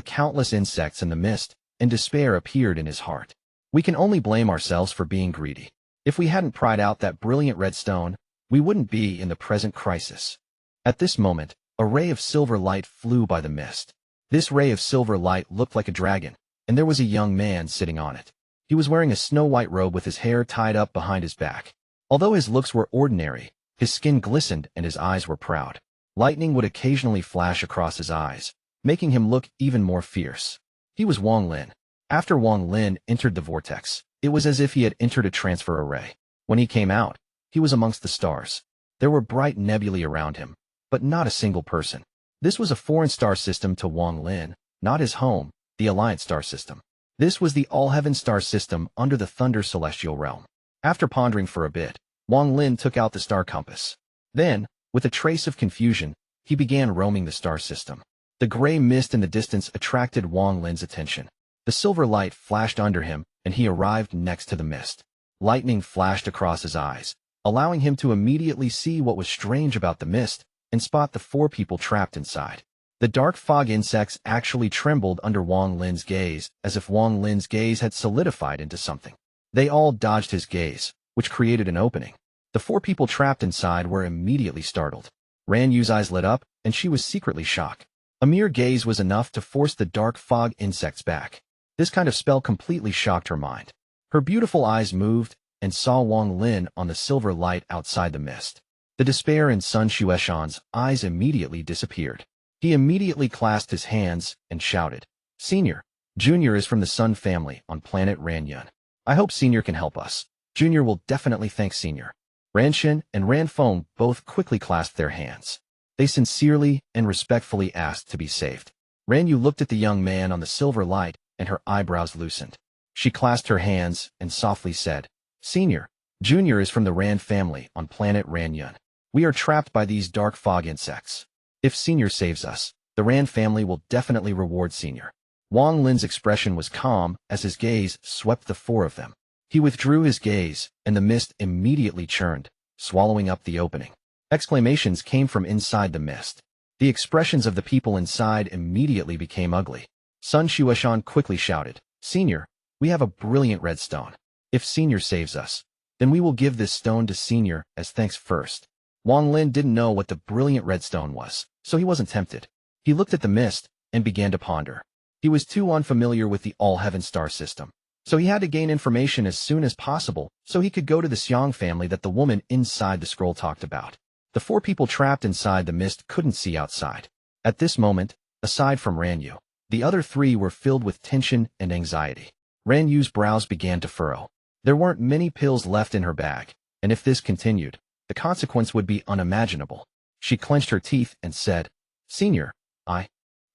countless insects in the mist, and despair appeared in his heart. We can only blame ourselves for being greedy. If we hadn't pried out that brilliant red stone, we wouldn't be in the present crisis. At this moment, a ray of silver light flew by the mist. This ray of silver light looked like a dragon, and there was a young man sitting on it. He was wearing a snow-white robe with his hair tied up behind his back. Although his looks were ordinary, his skin glistened and his eyes were proud. Lightning would occasionally flash across his eyes, making him look even more fierce. He was Wang Lin. After Wang Lin entered the vortex, it was as if he had entered a transfer array. When he came out, he was amongst the stars. There were bright nebulae around him, but not a single person. This was a foreign star system to Wang Lin, not his home, the Alliance star system. This was the Allheaven star system under the Thunder Celestial Realm. After pondering for a bit, Wang Lin took out the star compass. Then, with a trace of confusion, he began roaming the star system. The gray mist in the distance attracted Wang Lin's attention. The silver light flashed under him, and he arrived next to the mist. Lightning flashed across his eyes, allowing him to immediately see what was strange about the mist and spot the four people trapped inside. The dark fog insects actually trembled under Wang Lin's gaze, as if Wang Lin's gaze had solidified into something. They all dodged his gaze, which created an opening. The four people trapped inside were immediately startled. Ranyu's eyes lit up, and she was secretly shocked. A mere gaze was enough to force the dark fog insects back. This kind of spell completely shocked her mind. Her beautiful eyes moved and saw Wang Lin on the silver light outside the mist. The despair in Sun Shueshan's eyes immediately disappeared. He immediately clasped his hands and shouted, "Senior, Junior is from the Sun family on planet Ranyun. I hope Senior can help us. Junior will definitely thank Senior." Ranshun and Ranfeng both quickly clasped their hands. They sincerely and respectfully asked to be saved. Ranyu looked at the young man on the silver light, and her eyebrows loosened. She clasped her hands and softly said, "Senior, Junior is from the Ran family on planet Ranyun. We are trapped by these dark fog insects. If Senior saves us, the Ran family will definitely reward Senior." Wang Lin's expression was calm as his gaze swept the four of them. He withdrew his gaze, and the mist immediately churned, swallowing up the opening. Exclamations came from inside the mist. The expressions of the people inside immediately became ugly. Sun Shueshan quickly shouted, "Senior, we have a brilliant red stone. If Senior saves us, then we will give this stone to Senior as thanks first." Wang Lin didn't know what the brilliant red stone was, so he wasn't tempted. He looked at the mist and began to ponder. He was too unfamiliar with the Allheaven star system. So he had to gain information as soon as possible so he could go to the Xiang family that the woman inside the scroll talked about. The 4 people trapped inside the mist couldn't see outside. At this moment, aside from Ranyu, the other 3 were filled with tension and anxiety. Ranyu's brows began to furrow. There weren't many pills left in her bag, and if this continued, the consequence would be unimaginable. She clenched her teeth and said, "Senior,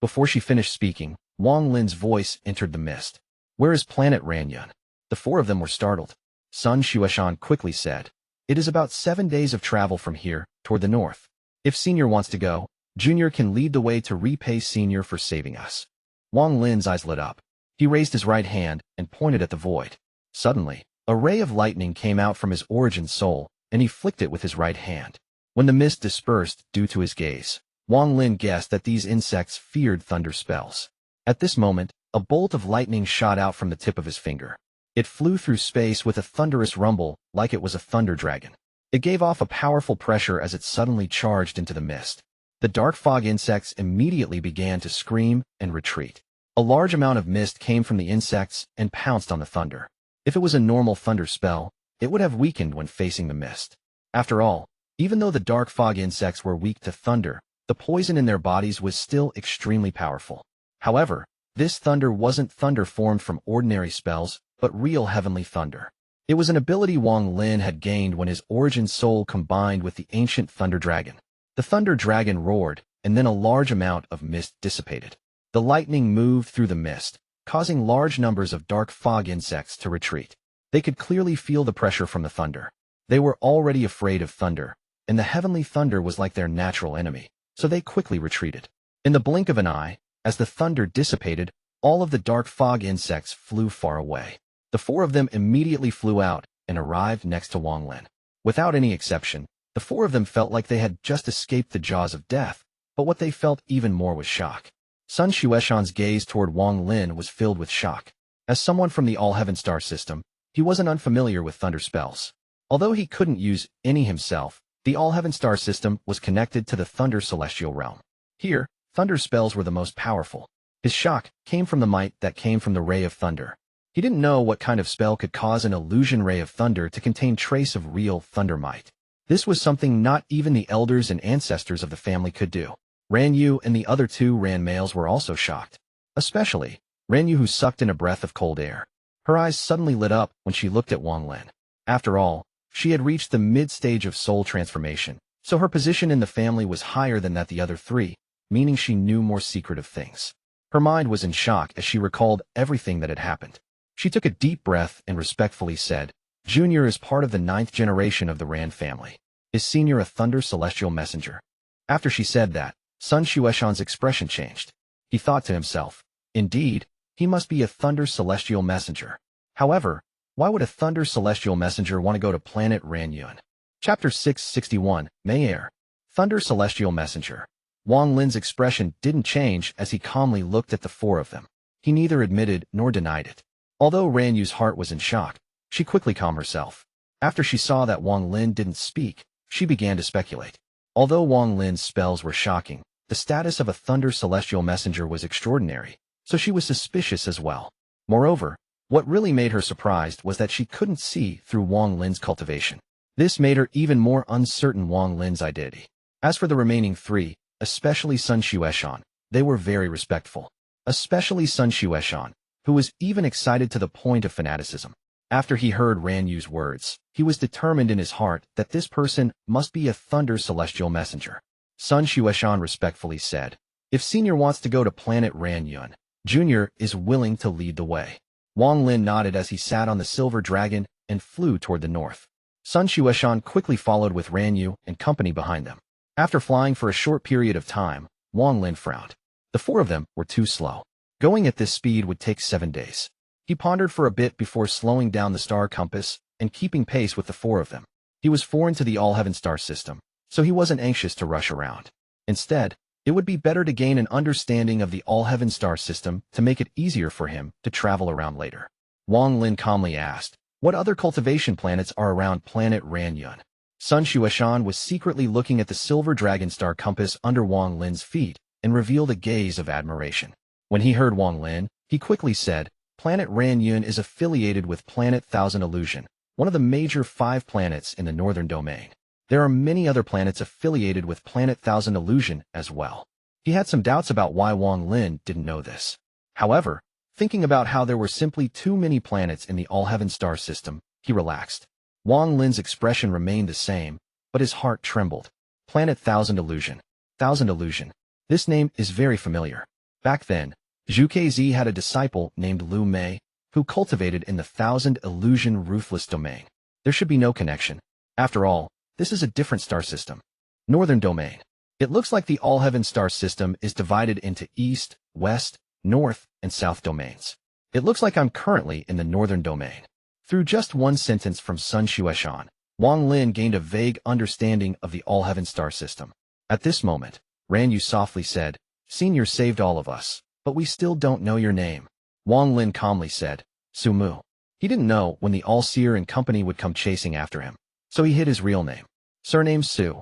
Before she finished speaking, Wang Lin's voice entered the mist. "Where is planet Ranyun?" The 4 of them were startled. Sun Xueshan quickly said, "It is about 7 days of travel from here, toward the north. If Senior wants to go, Junior can lead the way to repay Senior for saving us." Wang Lin's eyes lit up. He raised his right hand and pointed at the void. Suddenly, a ray of lightning came out from his origin soul, and he flicked it with his right hand. When the mist dispersed due to his gaze, Wang Lin guessed that these insects feared thunder spells. At this moment, a bolt of lightning shot out from the tip of his finger. It flew through space with a thunderous rumble, like it was a thunder dragon. It gave off a powerful pressure as it suddenly charged into the mist. The dark fog insects immediately began to scream and retreat. A large amount of mist came from the insects and pounced on the thunder. If it was a normal thunder spell, it would have weakened when facing the mist. After all, even though the dark fog insects were weak to thunder, the poison in their bodies was still extremely powerful. However, this thunder wasn't thunder formed from ordinary spells, but real heavenly thunder. It was an ability Wang Lin had gained when his origin soul combined with the ancient thunder dragon. The thunder dragon roared, and then a large amount of mist dissipated. The lightning moved through the mist, causing large numbers of dark fog insects to retreat. They could clearly feel the pressure from the thunder. They were already afraid of thunder, and the heavenly thunder was like their natural enemy, so they quickly retreated. In the blink of an eye, as the thunder dissipated, all of the dark fog insects flew far away. The 4 of them immediately flew out and arrived next to Wang Lin. Without any exception, the 4 of them felt like they had just escaped the jaws of death, but what they felt even more was shock. Sun Xueshan's gaze toward Wang Lin was filled with shock. As someone from the Allheaven star system, he wasn't unfamiliar with thunder spells. Although he couldn't use any himself, the Allheaven star system was connected to the thunder celestial realm. Here, thunder spells were the most powerful. His shock came from the might that came from the ray of thunder. He didn't know what kind of spell could cause an illusion ray of thunder to contain trace of real thunder might. This was something not even the elders and ancestors of the family could do. Ranyu and the other 2 Ran males were also shocked. Especially, Ranyu, who sucked in a breath of cold air. Her eyes suddenly lit up when she looked at Wang Lin. After all, she had reached the mid-stage of soul transformation, so her position in the family was higher than that the other 3, meaning she knew more secretive things. Her mind was in shock as she recalled everything that had happened. She took a deep breath and respectfully said, "Junior is part of the 9th generation of the Ran family. Is Senior a thunder celestial messenger?" After she said that, Sun Xueshan's expression changed. He thought to himself, indeed, he must be a thunder celestial messenger. However, why would a thunder celestial messenger want to go to planet Ranyun? Chapter 661, Mei Er, Thunder Celestial Messenger. Wang Lin's expression didn't change as he calmly looked at the 4 of them. He neither admitted nor denied it. Although Ranyu's heart was in shock, she quickly calmed herself. After she saw that Wang Lin didn't speak, she began to speculate. Although Wang Lin's spells were shocking, the status of a thunder celestial messenger was extraordinary, so she was suspicious as well. Moreover, what really made her surprised was that she couldn't see through Wang Lin's cultivation. This made her even more uncertain Wang Lin's identity. As for the remaining 3, especially Sun Xueshan, they were very respectful. Especially Sun Xueshan, who was even excited to the point of fanaticism. After he heard Ranyu's words, he was determined in his heart that this person must be a thunder celestial messenger. Sun Xueshan respectfully said, "If Senior wants to go to planet Ranyun, Junior is willing to lead the way." Wang Lin nodded as he sat on the silver dragon and flew toward the north. Sun Xueshan quickly followed with Ranyu and company behind them. After flying for a short period of time, Wang Lin frowned. The 4 of them were too slow. Going at this speed would take 7 days. He pondered for a bit before slowing down the star compass and keeping pace with the 4 of them. He was foreign to the Allheaven star system, so he wasn't anxious to rush around. Instead, it would be better to gain an understanding of the Allheaven star system to make it easier for him to travel around later. Wang Lin calmly asked, "What other cultivation planets are around planet Ranyun?" Sun Xueshan was secretly looking at the silver dragon star compass under Wang Lin's feet and revealed a gaze of admiration. When he heard Wang Lin, he quickly said, Planet Ranyun is affiliated with Planet Thousand Illusion, one of the major 5 planets in the Northern Domain. There are many other planets affiliated with Planet Thousand Illusion as well. He had some doubts about why Wang Lin didn't know this. However, thinking about how there were simply too many planets in the Allheaven star system, he relaxed. Wang Lin's expression remained the same, but his heart trembled. Planet Thousand Illusion. Thousand Illusion. This name is very familiar. Back then, Zhou KZ had a disciple named Lu Mei, who cultivated in the Thousand Illusion Ruthless Domain. There should be no connection. After all, this is a different star system. Northern Domain. It looks like the Allheaven star system is divided into East, West, North, and South domains. It looks like I'm currently in the Northern Domain. Through just one sentence from Sun Xueshan, Wang Lin gained a vague understanding of the Allheaven star system. At this moment, Ranyu softly said, "Senior saved all of us, but we still don't know your name." Wang Lin calmly said, "Sumu." He didn't know when the All-Seer and company would come chasing after him, so he hid his real name. Surname Su.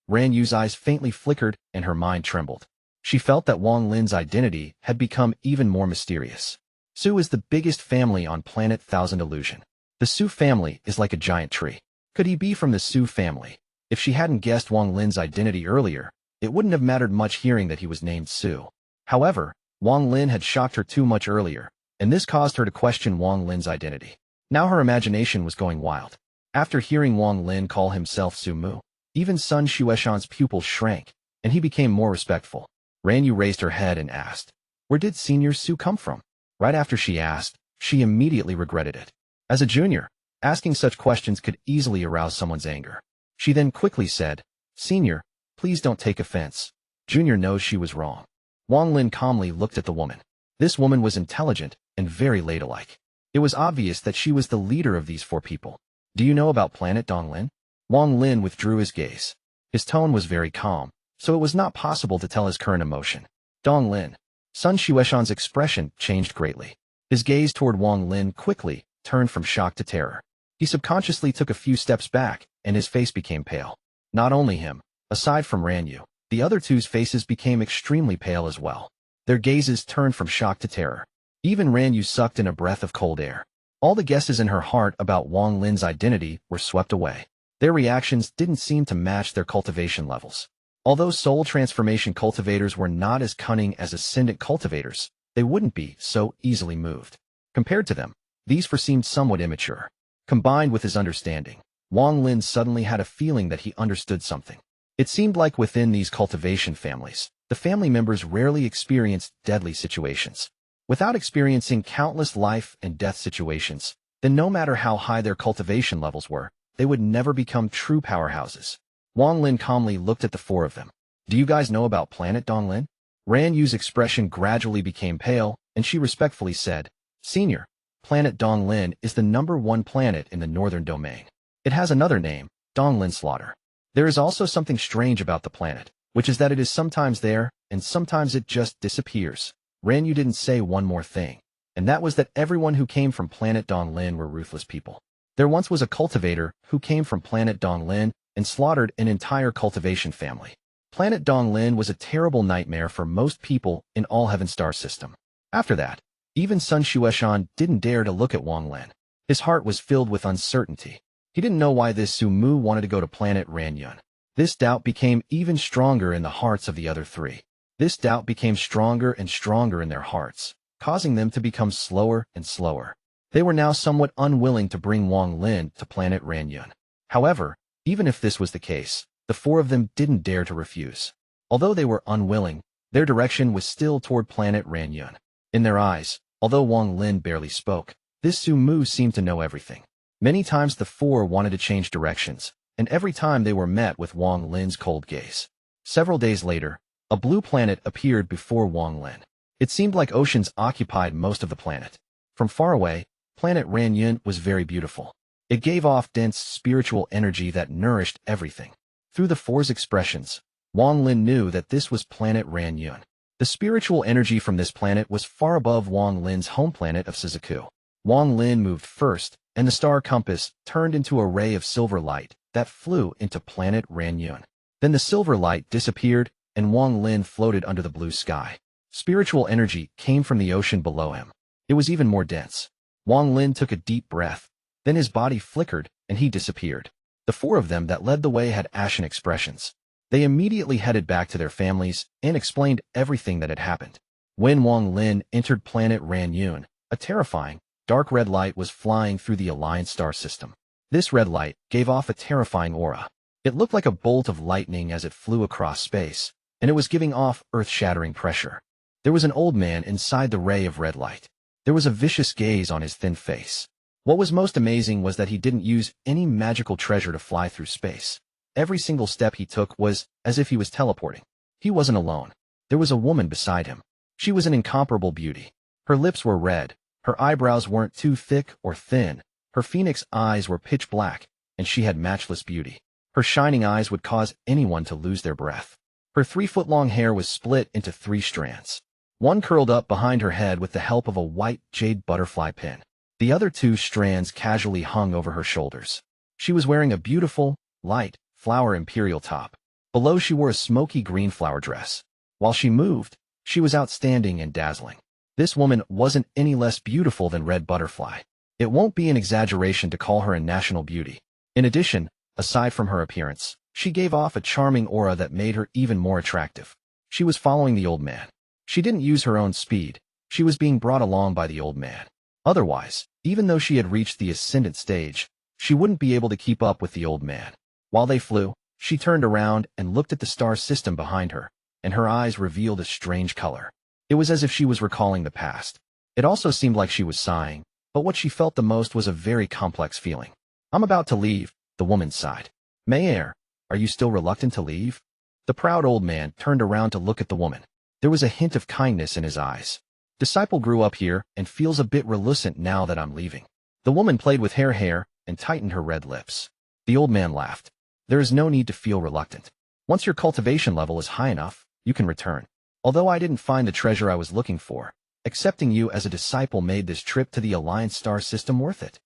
Ranyu's eyes faintly flickered and her mind trembled. She felt that Wang Lin's identity had become even more mysterious. Su is the biggest family on Planet Thousand Illusion. The Su family is like a giant tree. Could he be from the Su family? If she hadn't guessed Wang Lin's identity earlier, it wouldn't have mattered much hearing that he was named Su. However, Wang Lin had shocked her too much earlier, and this caused her to question Wang Lin's identity. Now her imagination was going wild. After hearing Wang Lin call himself Sumu, even Sun Xueshan's pupils shrank, and he became more respectful. Ranyu raised her head and asked, "Where did Senior Su come from?" Right after she asked, she immediately regretted it. As a junior, asking such questions could easily arouse someone's anger. She then quickly said, "Senior, please don't take offense." Junior knows she was wrong. Wang Lin calmly looked at the woman. This woman was intelligent and very ladylike. It was obvious that she was the leader of these 4 people. "Do you know about Planet Donglin?" Wang Lin withdrew his gaze. His tone was very calm, so it was not possible to tell his current emotion. Donglin. Sun Xueshan's expression changed greatly. His gaze toward Wang Lin quickly turned from shock to terror. He subconsciously took a few steps back, and his face became pale. Not only him, aside from Ranyu, the other 2's faces became extremely pale as well. Their gazes turned from shock to terror. Even Ranyu sucked in a breath of cold air. All the guesses in her heart about Wang Lin's identity were swept away. Their reactions didn't seem to match their cultivation levels. Although soul transformation cultivators were not as cunning as ascendant cultivators, they wouldn't be so easily moved. Compared to them, these 4 seemed somewhat immature. Combined with his understanding, Wang Lin suddenly had a feeling that he understood something. It seemed like within these cultivation families, the family members rarely experienced deadly situations. Without experiencing countless life and death situations, then no matter how high their cultivation levels were, they would never become true powerhouses. Wang Lin calmly looked at the 4 of them. "Do you guys know about Planet Donglin?" Ranyu's expression gradually became pale, and she respectfully said, "Senior, Planet Donglin is the #1 planet in the Northern Domain. It has another name, Donglin Slaughter. There is also something strange about the planet, which is that it is sometimes there, and sometimes it just disappears." Ranyu didn't say one more thing, and that was that everyone who came from Planet Donglin were ruthless people. There once was a cultivator who came from Planet Donglin and slaughtered an entire cultivation family. Planet Donglin was a terrible nightmare for most people in Allheaven star system. After that, even Sun Xueshan didn't dare to look at Wang Lin. His heart was filled with uncertainty. He didn't know why this Sumu wanted to go to Planet Ranyun. This doubt became even stronger in the hearts of the other 3. This doubt became stronger and stronger in their hearts, causing them to become slower and slower. They were now somewhat unwilling to bring Wang Lin to Planet Ranyun. However, even if this was the case, the 4 of them didn't dare to refuse. Although they were unwilling, their direction was still toward Planet Ranyun. In their eyes, although Wang Lin barely spoke, this Sumu seemed to know everything. Many times the 4 wanted to change directions, and every time they were met with Wang Lin's cold gaze. Several days later, a blue planet appeared before Wang Lin. It seemed like oceans occupied most of the planet. From far away, Planet Ranyun was very beautiful. It gave off dense spiritual energy that nourished everything. Through the 4's expressions, Wang Lin knew that this was Planet Ranyun. The spiritual energy from this planet was far above Wang Lin's home planet of Situ. Wang Lin moved first, and the star compass turned into a ray of silver light that flew into Planet Ranyun. Then the silver light disappeared, and Wang Lin floated under the blue sky. Spiritual energy came from the ocean below him. It was even more dense. Wang Lin took a deep breath. Then his body flickered, and he disappeared. The four of them that led the way had ashen expressions. They immediately headed back to their families and explained everything that had happened. When Wang Lin entered planet Ranyun, a terrifying, dark red light was flying through the Alliance star system. This red light gave off a terrifying aura. It looked like a bolt of lightning as it flew across space, and it was giving off earth-shattering pressure. There was an old man inside the ray of red light. There was a vicious gaze on his thin face. What was most amazing was that he didn't use any magical treasure to fly through space. Every single step he took was as if he was teleporting. He wasn't alone. There was a woman beside him. She was an incomparable beauty. Her lips were red. Her eyebrows weren't too thick or thin. Her phoenix eyes were pitch black, and she had matchless beauty. Her shining eyes would cause anyone to lose their breath. Her 3-foot-long hair was split into 3 strands. One curled up behind her head with the help of a white jade butterfly pin. The other 2 strands casually hung over her shoulders. She was wearing a beautiful, light, flower imperial top. Below she wore a smoky green flower dress. While she moved, she was outstanding and dazzling. This woman wasn't any less beautiful than Red Butterfly. It won't be an exaggeration to call her a national beauty. In addition, aside from her appearance, she gave off a charming aura that made her even more attractive. She was following the old man. She didn't use her own speed. She was being brought along by the old man. Otherwise, even though she had reached the ascendant stage, she wouldn't be able to keep up with the old man. While they flew, she turned around and looked at the star system behind her, and her eyes revealed a strange color. It was as if she was recalling the past. It also seemed like she was sighing, but what she felt the most was a very complex feeling. "I'm about to leave," the woman sighed. "Mei Er, are you still reluctant to leave?" The proud old man turned around to look at the woman. There was a hint of kindness in his eyes. "Disciple grew up here and feels a bit reluctant now that I'm leaving." The woman played with her hair and tightened her red lips. The old man laughed. "There is no need to feel reluctant. Once your cultivation level is high enough, you can return. Although I didn't find the treasure I was looking for, accepting you as a disciple made this trip to the Alliance star system worth it."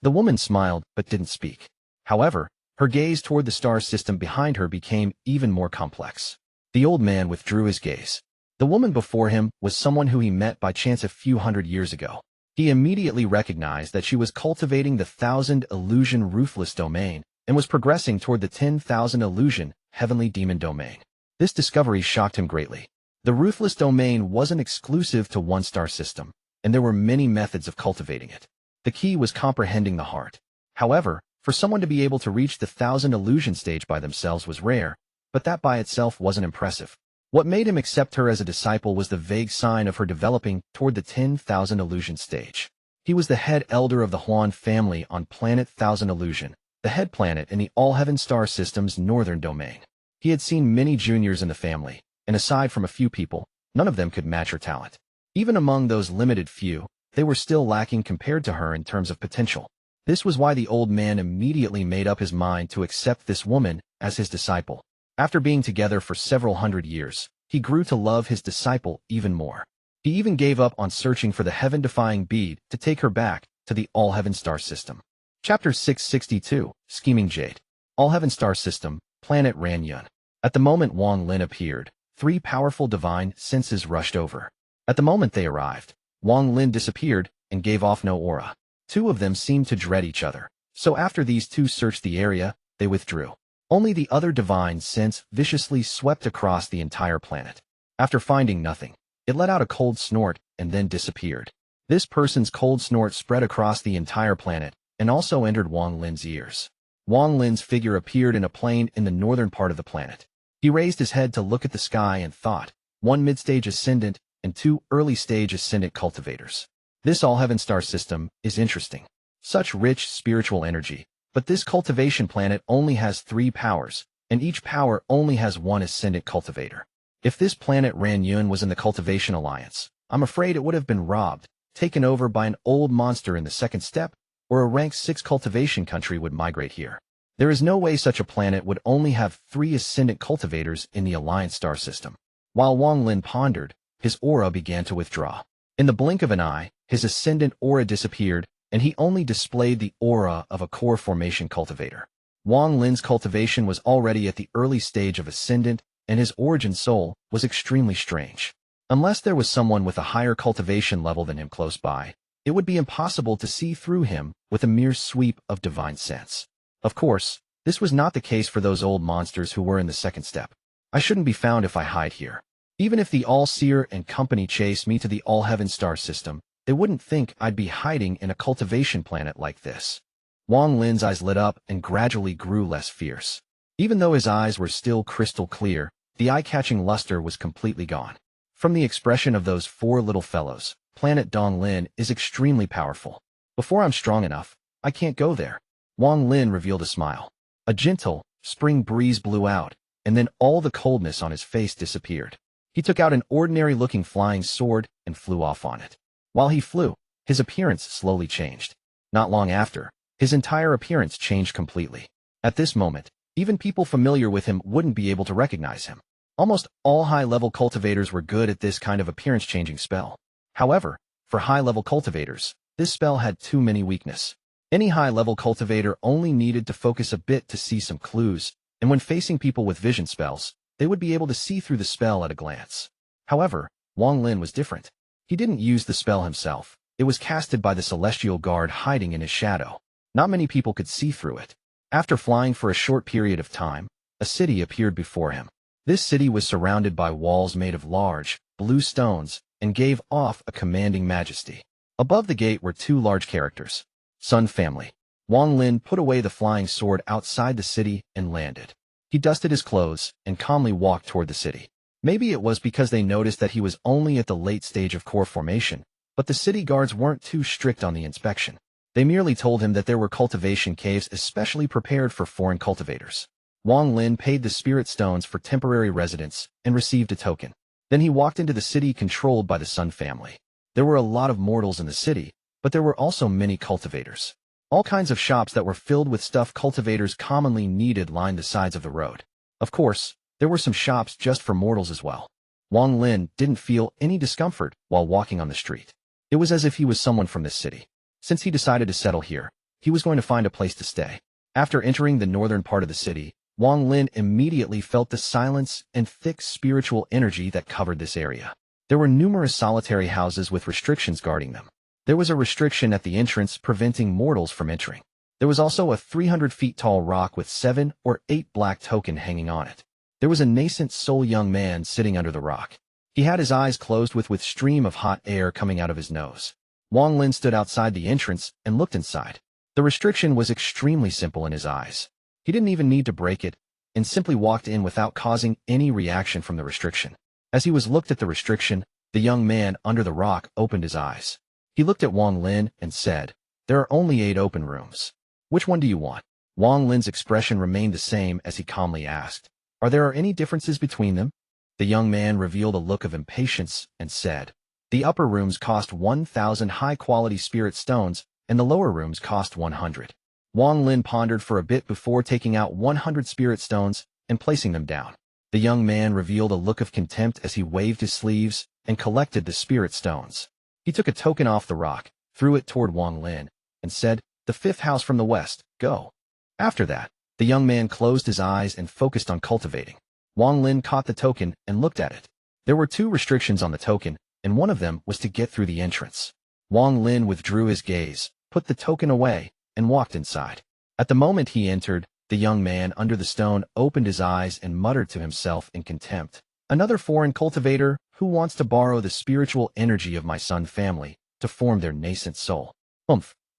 The woman smiled but didn't speak. However, her gaze toward the star system behind her became even more complex. The old man withdrew his gaze. The woman before him was someone who he met by chance a few hundred years ago. He immediately recognized that she was cultivating the 1,000 illusion ruthless domain and was progressing toward the 10,000 illusion heavenly demon domain. This discovery shocked him greatly. The ruthless domain wasn't exclusive to one star system, and there were many methods of cultivating it. The key was comprehending the heart. However, for someone to be able to reach the 1,000 illusion stage by themselves was rare, but that by itself wasn't impressive. What made him accept her as a disciple was the vague sign of her developing toward the 10,000 illusion stage. He was the head elder of the Huan family on planet 1,000 Illusion, the head planet in the Allheaven star system's northern domain. He had seen many juniors in the family, and aside from a few people, none of them could match her talent. Even among those limited few, they were still lacking compared to her in terms of potential. This was why the old man immediately made up his mind to accept this woman as his disciple. After being together for several hundred years, he grew to love his disciple even more. He even gave up on searching for the heaven-defying bead to take her back to the Allheaven star system. Chapter 662, Scheming Jade. Allheaven star system, planet Ranyun. At the moment Wang Lin appeared, 3 powerful divine senses rushed over. At the moment they arrived, Wang Lin disappeared and gave off no aura. 2 of them seemed to dread each other, so after these 2 searched the area, they withdrew. Only the other divine sense viciously swept across the entire planet. After finding nothing, it let out a cold snort and then disappeared. This person's cold snort spread across the entire planet and also entered Wang Lin's ears. Wang Lin's figure appeared in a plane in the northern part of the planet. He raised his head to look at the sky and thought, 1 mid-stage ascendant and 2 early-stage ascendant cultivators. This Allheaven star system is interesting. Such rich spiritual energy, but this cultivation planet only has 3 powers, and each power only has 1 ascendant cultivator. If this planet Ranyun was in the Cultivation Alliance, I'm afraid it would have been robbed, taken over by an old monster in the 2nd step, or a rank 6 cultivation country would migrate here. There is no way such a planet would only have 3 ascendant cultivators in the Alliance star system. While Wang Lin pondered, his aura began to withdraw. In the blink of an eye, his ascendant aura disappeared, and he only displayed the aura of a core formation cultivator. Wang Lin's cultivation was already at the early stage of ascendant, and his origin soul was extremely strange. Unless there was someone with a higher cultivation level than him close by, it would be impossible to see through him with a mere sweep of divine sense. Of course, this was not the case for those old monsters who were in the second step. I shouldn't be found if I hide here. Even if the All-Seer and company chased me to the Allheaven star system, they wouldn't think I'd be hiding in a cultivation planet like this. Wang Lin's eyes lit up and gradually grew less fierce. Even though his eyes were still crystal clear, the eye-catching luster was completely gone. From the expression of those four little fellows, Planet Donglin is extremely powerful. Before I'm strong enough, I can't go there. Wang Lin revealed a smile. A gentle, spring breeze blew out, and then all the coldness on his face disappeared. He took out an ordinary-looking flying sword and flew off on it. While he flew, his appearance slowly changed. Not long after, his entire appearance changed completely. At this moment, even people familiar with him wouldn't be able to recognize him. Almost all high-level cultivators were good at this kind of appearance-changing spell. However, for high-level cultivators, this spell had too many weaknesses. Any high-level cultivator only needed to focus a bit to see some clues, and when facing people with vision spells, they would be able to see through the spell at a glance. However, Wang Lin was different. He didn't use the spell himself. It was casted by the celestial guard hiding in his shadow. Not many people could see through it. After flying for a short period of time, a city appeared before him. This city was surrounded by walls made of large, blue stones, and gave off a commanding majesty. Above the gate were two large characters. Sun Family. Wang Lin put away the flying sword outside the city and landed. He dusted his clothes and calmly walked toward the city. Maybe it was because they noticed that he was only at the late stage of core formation, but the city guards weren't too strict on the inspection. They merely told him that there were cultivation caves especially prepared for foreign cultivators. Wang Lin paid the spirit stones for temporary residence and received a token. Then he walked into the city controlled by the Sun Family. There were a lot of mortals in the city, but there were also many cultivators. All kinds of shops that were filled with stuff cultivators commonly needed lined the sides of the road. Of course, there were some shops just for mortals as well. Wang Lin didn't feel any discomfort while walking on the street. It was as if he was someone from this city. Since he decided to settle here, he was going to find a place to stay. After entering the northern part of the city, Wang Lin immediately felt the silence and thick spiritual energy that covered this area. There were numerous solitary houses with restrictions guarding them. There was a restriction at the entrance preventing mortals from entering. There was also a 300 feet tall rock with 7 or 8 black tokens hanging on it. There was a nascent soul young man sitting under the rock. He had his eyes closed with stream of hot air coming out of his nose. Wang Lin stood outside the entrance and looked inside. The restriction was extremely simple in his eyes. He didn't even need to break it, and simply walked in without causing any reaction from the restriction. As he was looked at the restriction, the young man under the rock opened his eyes. He looked at Wang Lin and said, "There are only 8 open rooms. Which one do you want?" Wang Lin's expression remained the same as he calmly asked, "Are there any differences between them?" The young man revealed a look of impatience and said, "The upper rooms cost 1,000 high-quality spirit stones, and the lower rooms cost 100. Wang Lin pondered for a bit before taking out 100 spirit stones and placing them down. The young man revealed a look of contempt as he waved his sleeves and collected the spirit stones. He took a token off the rock, threw it toward Wang Lin, and said, "The 5th house from the west, go." After that, the young man closed his eyes and focused on cultivating. Wang Lin caught the token and looked at it. There were 2 restrictions on the token, and one of them was to get through the entrance. Wang Lin withdrew his gaze, put the token away, and walked inside. At the moment he entered, the young man under the stone opened his eyes and muttered to himself in contempt, "Another foreign cultivator who wants to borrow the spiritual energy of my Sun Family to form their nascent soul.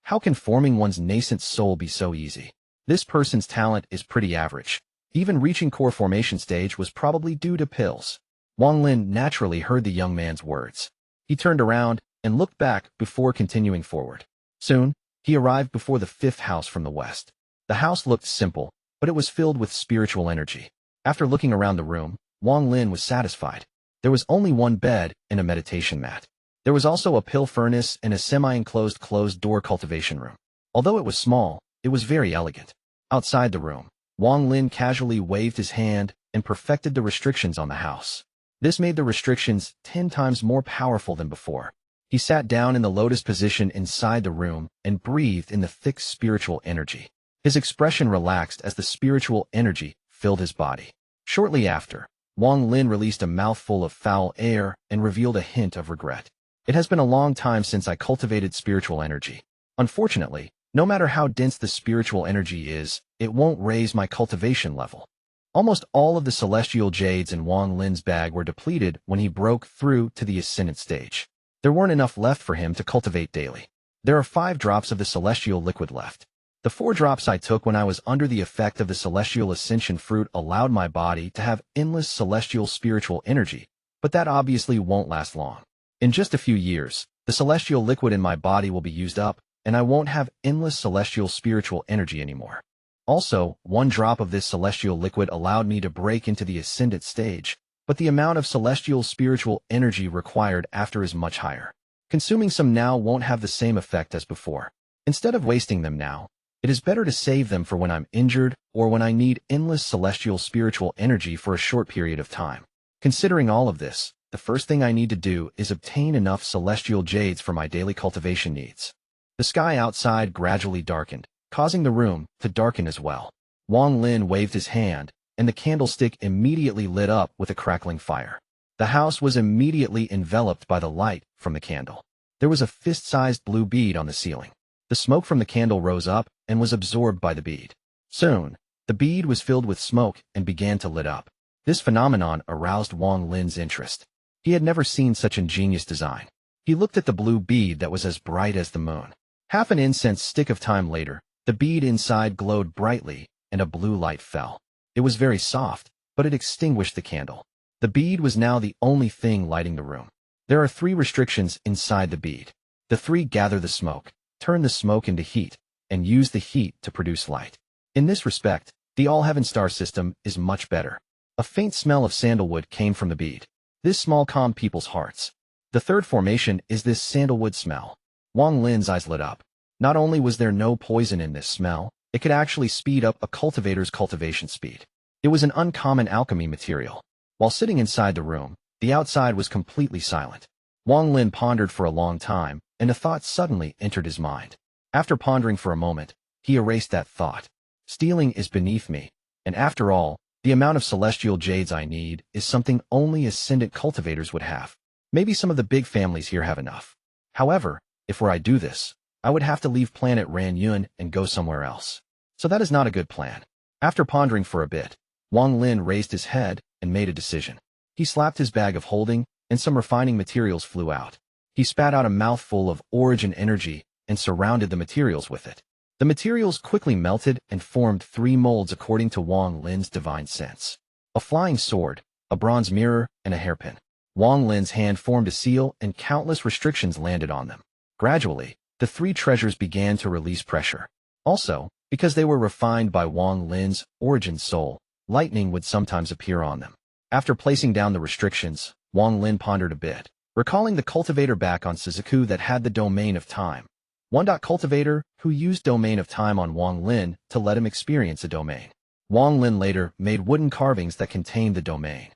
How can forming one's nascent soul be so easy? This person's talent is pretty average. Even reaching core formation stage was probably due to pills." Wang Lin naturally heard the young man's words. He turned around and looked back before continuing forward. Soon, he arrived before the 5th house from the west. The house looked simple, but it was filled with spiritual energy. After looking around the room, Wang Lin was satisfied. There was only one bed and a meditation mat. There was also a pill furnace and a semi-enclosed closed-door cultivation room. Although it was small, it was very elegant. Outside the room, Wang Lin casually waved his hand and perfected the restrictions on the house. This made the restrictions 10 times more powerful than before. He sat down in the lotus position inside the room and breathed in the thick spiritual energy. His expression relaxed as the spiritual energy filled his body. Shortly after, Wang Lin released a mouthful of foul air and revealed a hint of regret. It has been a long time since I cultivated spiritual energy. Unfortunately, no matter how dense the spiritual energy is, it won't raise my cultivation level. Almost all of the celestial jades in Wang Lin's bag were depleted when he broke through to the ascendant stage. There weren't enough left for him to cultivate daily. There are 5 drops of the celestial liquid left. The 4 drops I took when I was under the effect of the celestial ascension fruit allowed my body to have endless celestial spiritual energy, but that obviously won't last long. In just a few years, the celestial liquid in my body will be used up, and I won't have endless celestial spiritual energy anymore. Also, 1 drop of this celestial liquid allowed me to break into the ascendant stage, but the amount of celestial spiritual energy required after is much higher. Consuming some now won't have the same effect as before. Instead of wasting them now, it is better to save them for when I'm injured or when I need endless celestial spiritual energy for a short period of time. Considering all of this, the first thing I need to do is obtain enough celestial jades for my daily cultivation needs. The sky outside gradually darkened, causing the room to darken as well. Wang Lin waved his hand, and the candlestick immediately lit up with a crackling fire. The house was immediately enveloped by the light from the candle. There was a fist-sized blue bead on the ceiling. The smoke from the candle rose up and was absorbed by the bead. Soon, the bead was filled with smoke and began to lit up. This phenomenon aroused Wang Lin's interest. He had never seen such ingenious design. He looked at the blue bead that was as bright as the moon. Half an incense stick of time later, the bead inside glowed brightly, and a blue light fell. It was very soft, but it extinguished the candle. The bead was now the only thing lighting the room. There are 3 restrictions inside the bead. The 3 gather the smoke, turn the smoke into heat, and use the heat to produce light. In this respect, the Allheaven star system is much better. A faint smell of sandalwood came from the bead. This smell calmed people's hearts. The 3rd formation is this sandalwood smell. Wang Lin's eyes lit up. Not only was there no poison in this smell, it could actually speed up a cultivator's cultivation speed. It was an uncommon alchemy material. While sitting inside the room, the outside was completely silent. Wang Lin pondered for a long time, and a thought suddenly entered his mind. After pondering for a moment, he erased that thought. Stealing is beneath me, and after all, the amount of celestial jades I need is something only ascendant cultivators would have. Maybe some of the big families here have enough. However, if I do this, I would have to leave planet Ranyun and go somewhere else. So that is not a good plan. After pondering for a bit, Wang Lin raised his head and made a decision. He slapped his bag of holding, and some refining materials flew out. He spat out a mouthful of origin energy and surrounded the materials with it. The materials quickly melted and formed 3 molds according to Wang Lin's divine sense. A flying sword, a bronze mirror, and a hairpin. Wang Lin's hand formed a seal and countless restrictions landed on them. Gradually, the 3 treasures began to release pressure. Also, because they were refined by Wang Lin's origin soul, lightning would sometimes appear on them. After placing down the restrictions, Wang Lin pondered a bit, recalling the cultivator back on Situ that had the domain of time. One cultivator who used domain of time on Wang Lin to let him experience a domain. Wang Lin later made wooden carvings that contained the domain.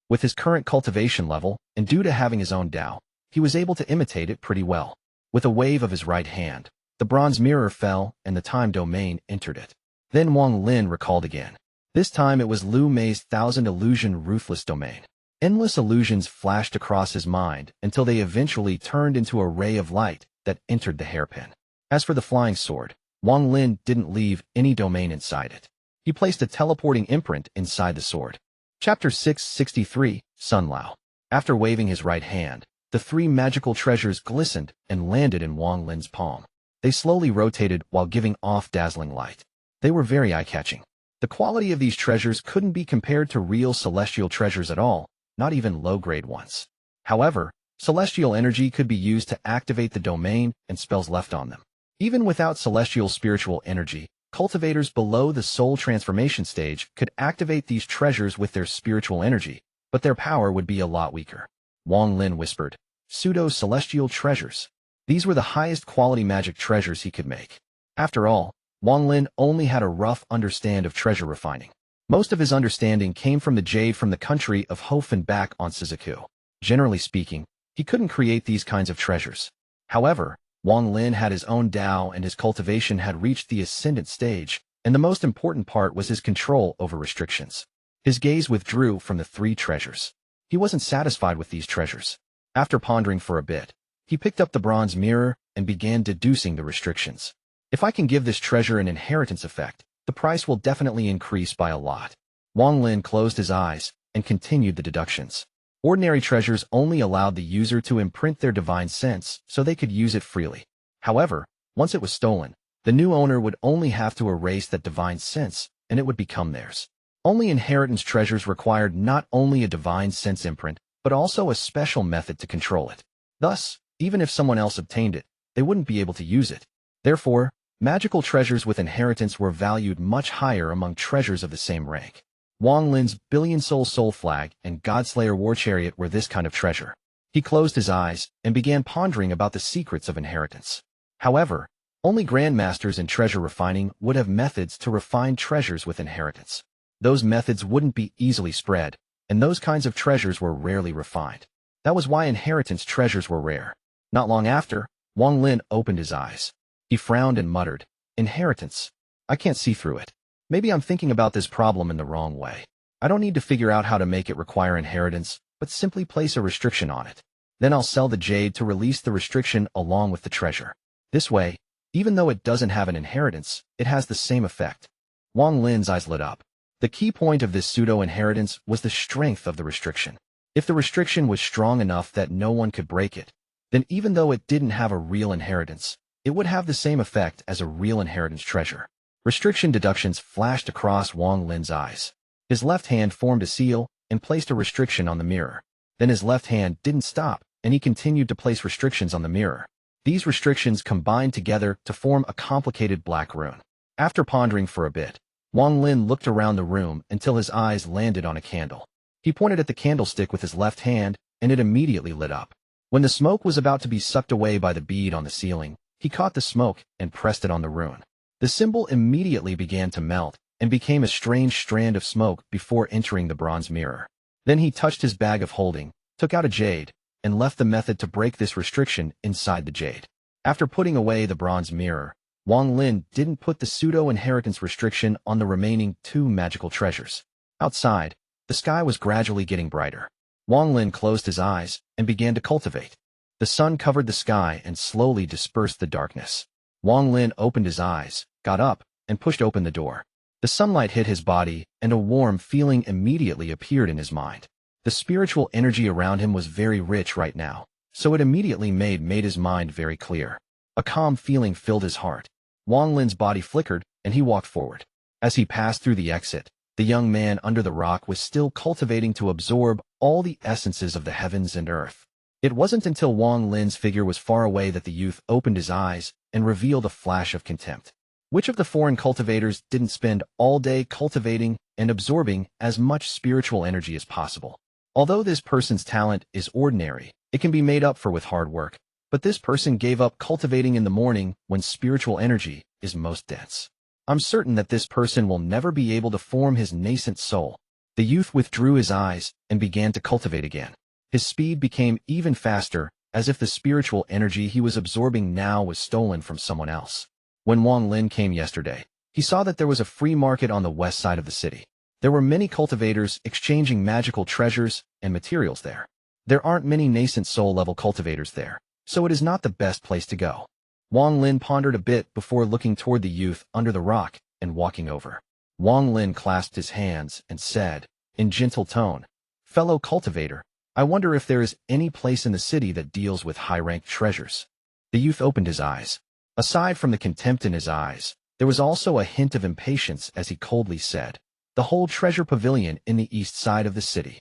With his current cultivation level, and due to having his own Tao, he was able to imitate it pretty well. With a wave of his right hand, the bronze mirror fell and the time domain entered it. Then Wang Lin recalled again. This time it was Lu Mei's 1000 illusion ruthless domain. Endless illusions flashed across his mind until they eventually turned into a ray of light that entered the hairpin. As for the flying sword, Wang Lin didn't leave any domain inside it. He placed a teleporting imprint inside the sword. Chapter 663, Sun Lao. After waving his right hand, the 3 magical treasures glistened and landed in Wang Lin's palm. They slowly rotated while giving off dazzling light. They were very eye-catching. The quality of these treasures couldn't be compared to real celestial treasures at all, not even low-grade ones. However, celestial energy could be used to activate the domain and spells left on them. Even without celestial spiritual energy, cultivators below the soul transformation stage could activate these treasures with their spiritual energy, but their power would be a lot weaker. Wang Lin whispered, "Pseudo-celestial treasures." These were the highest quality magic treasures he could make. After all, Wang Lin only had a rough understand of treasure refining. Most of his understanding came from the jade from the country of Huan back on Situ. Generally speaking, he couldn't create these kinds of treasures. However, Wang Lin had his own Tao and his cultivation had reached the ascendant stage, and the most important part was his control over restrictions. His gaze withdrew from the 3 treasures. He wasn't satisfied with these treasures. After pondering for a bit, he picked up the bronze mirror and began deducing the restrictions. If I can give this treasure an inheritance effect, the price will definitely increase by a lot. Wang Lin closed his eyes and continued the deductions. Ordinary treasures only allowed the user to imprint their divine sense so they could use it freely. However, once it was stolen, the new owner would only have to erase that divine sense and it would become theirs. Only inheritance treasures required not only a divine sense imprint, but also a special method to control it. Thus, even if someone else obtained it, they wouldn't be able to use it. Therefore, magical treasures with inheritance were valued much higher among treasures of the same rank. Wang Lin's Billion Soul Soul Flag and Godslayer War Chariot were this kind of treasure. He closed his eyes and began pondering about the secrets of inheritance. However, only grandmasters in treasure refining would have methods to refine treasures with inheritance. Those methods wouldn't be easily spread, and those kinds of treasures were rarely refined. That was why inheritance treasures were rare. Not long after, Wang Lin opened his eyes. He frowned and muttered, "Inheritance. I can't see through it. Maybe I'm thinking about this problem in the wrong way. I don't need to figure out how to make it require inheritance, but simply place a restriction on it. Then I'll sell the jade to release the restriction along with the treasure. This way, even though it doesn't have an inheritance, it has the same effect." Wang Lin's eyes lit up. The key point of this pseudo-inheritance was the strength of the restriction. If the restriction was strong enough that no one could break it, then even though it didn't have a real inheritance, it would have the same effect as a real inheritance treasure. Restriction deductions flashed across Wang Lin's eyes. His left hand formed a seal and placed a restriction on the mirror. Then his left hand didn't stop, and he continued to place restrictions on the mirror. These restrictions combined together to form a complicated black rune. After pondering for a bit, Wang Lin looked around the room until his eyes landed on a candle. He pointed at the candlestick with his left hand, and it immediately lit up. When the smoke was about to be sucked away by the bead on the ceiling, he caught the smoke and pressed it on the rune. The symbol immediately began to melt and became a strange strand of smoke before entering the bronze mirror. Then he touched his bag of holding, took out a jade, and left the method to break this restriction inside the jade. After putting away the bronze mirror, Wang Lin didn't put the pseudo-inheritance restriction on the remaining 2 magical treasures. Outside, the sky was gradually getting brighter. Wang Lin closed his eyes and began to cultivate. The sun covered the sky and slowly dispersed the darkness. Wang Lin opened his eyes, got up, and pushed open the door. The sunlight hit his body, and a warm feeling immediately appeared in his mind. The spiritual energy around him was very rich right now, so it immediately made his mind very clear. A calm feeling filled his heart. Wang Lin's body flickered, and he walked forward. As he passed through the exit, the young man under the rock was still cultivating to absorb all the essences of the heavens and earth. It wasn't until Wang Lin's figure was far away that the youth opened his eyes and revealed a flash of contempt. Which of the foreign cultivators didn't spend all day cultivating and absorbing as much spiritual energy as possible? Although this person's talent is ordinary, it can be made up for with hard work, but this person gave up cultivating in the morning when spiritual energy is most dense. I'm certain that this person will never be able to form his nascent soul. The youth withdrew his eyes and began to cultivate again. His speed became even faster, as if the spiritual energy he was absorbing now was stolen from someone else. When Wang Lin came yesterday, he saw that there was a free market on the west side of the city. There were many cultivators exchanging magical treasures and materials there. There aren't many nascent soul-level cultivators there, so it is not the best place to go. Wang Lin pondered a bit before looking toward the youth under the rock and walking over. Wang Lin clasped his hands and said, in gentle tone, "Fellow cultivator, I wonder if there is any place in the city that deals with high-ranked treasures." The youth opened his eyes. Aside from the contempt in his eyes, there was also a hint of impatience as he coldly said, "The whole treasure pavilion in the east side of the city."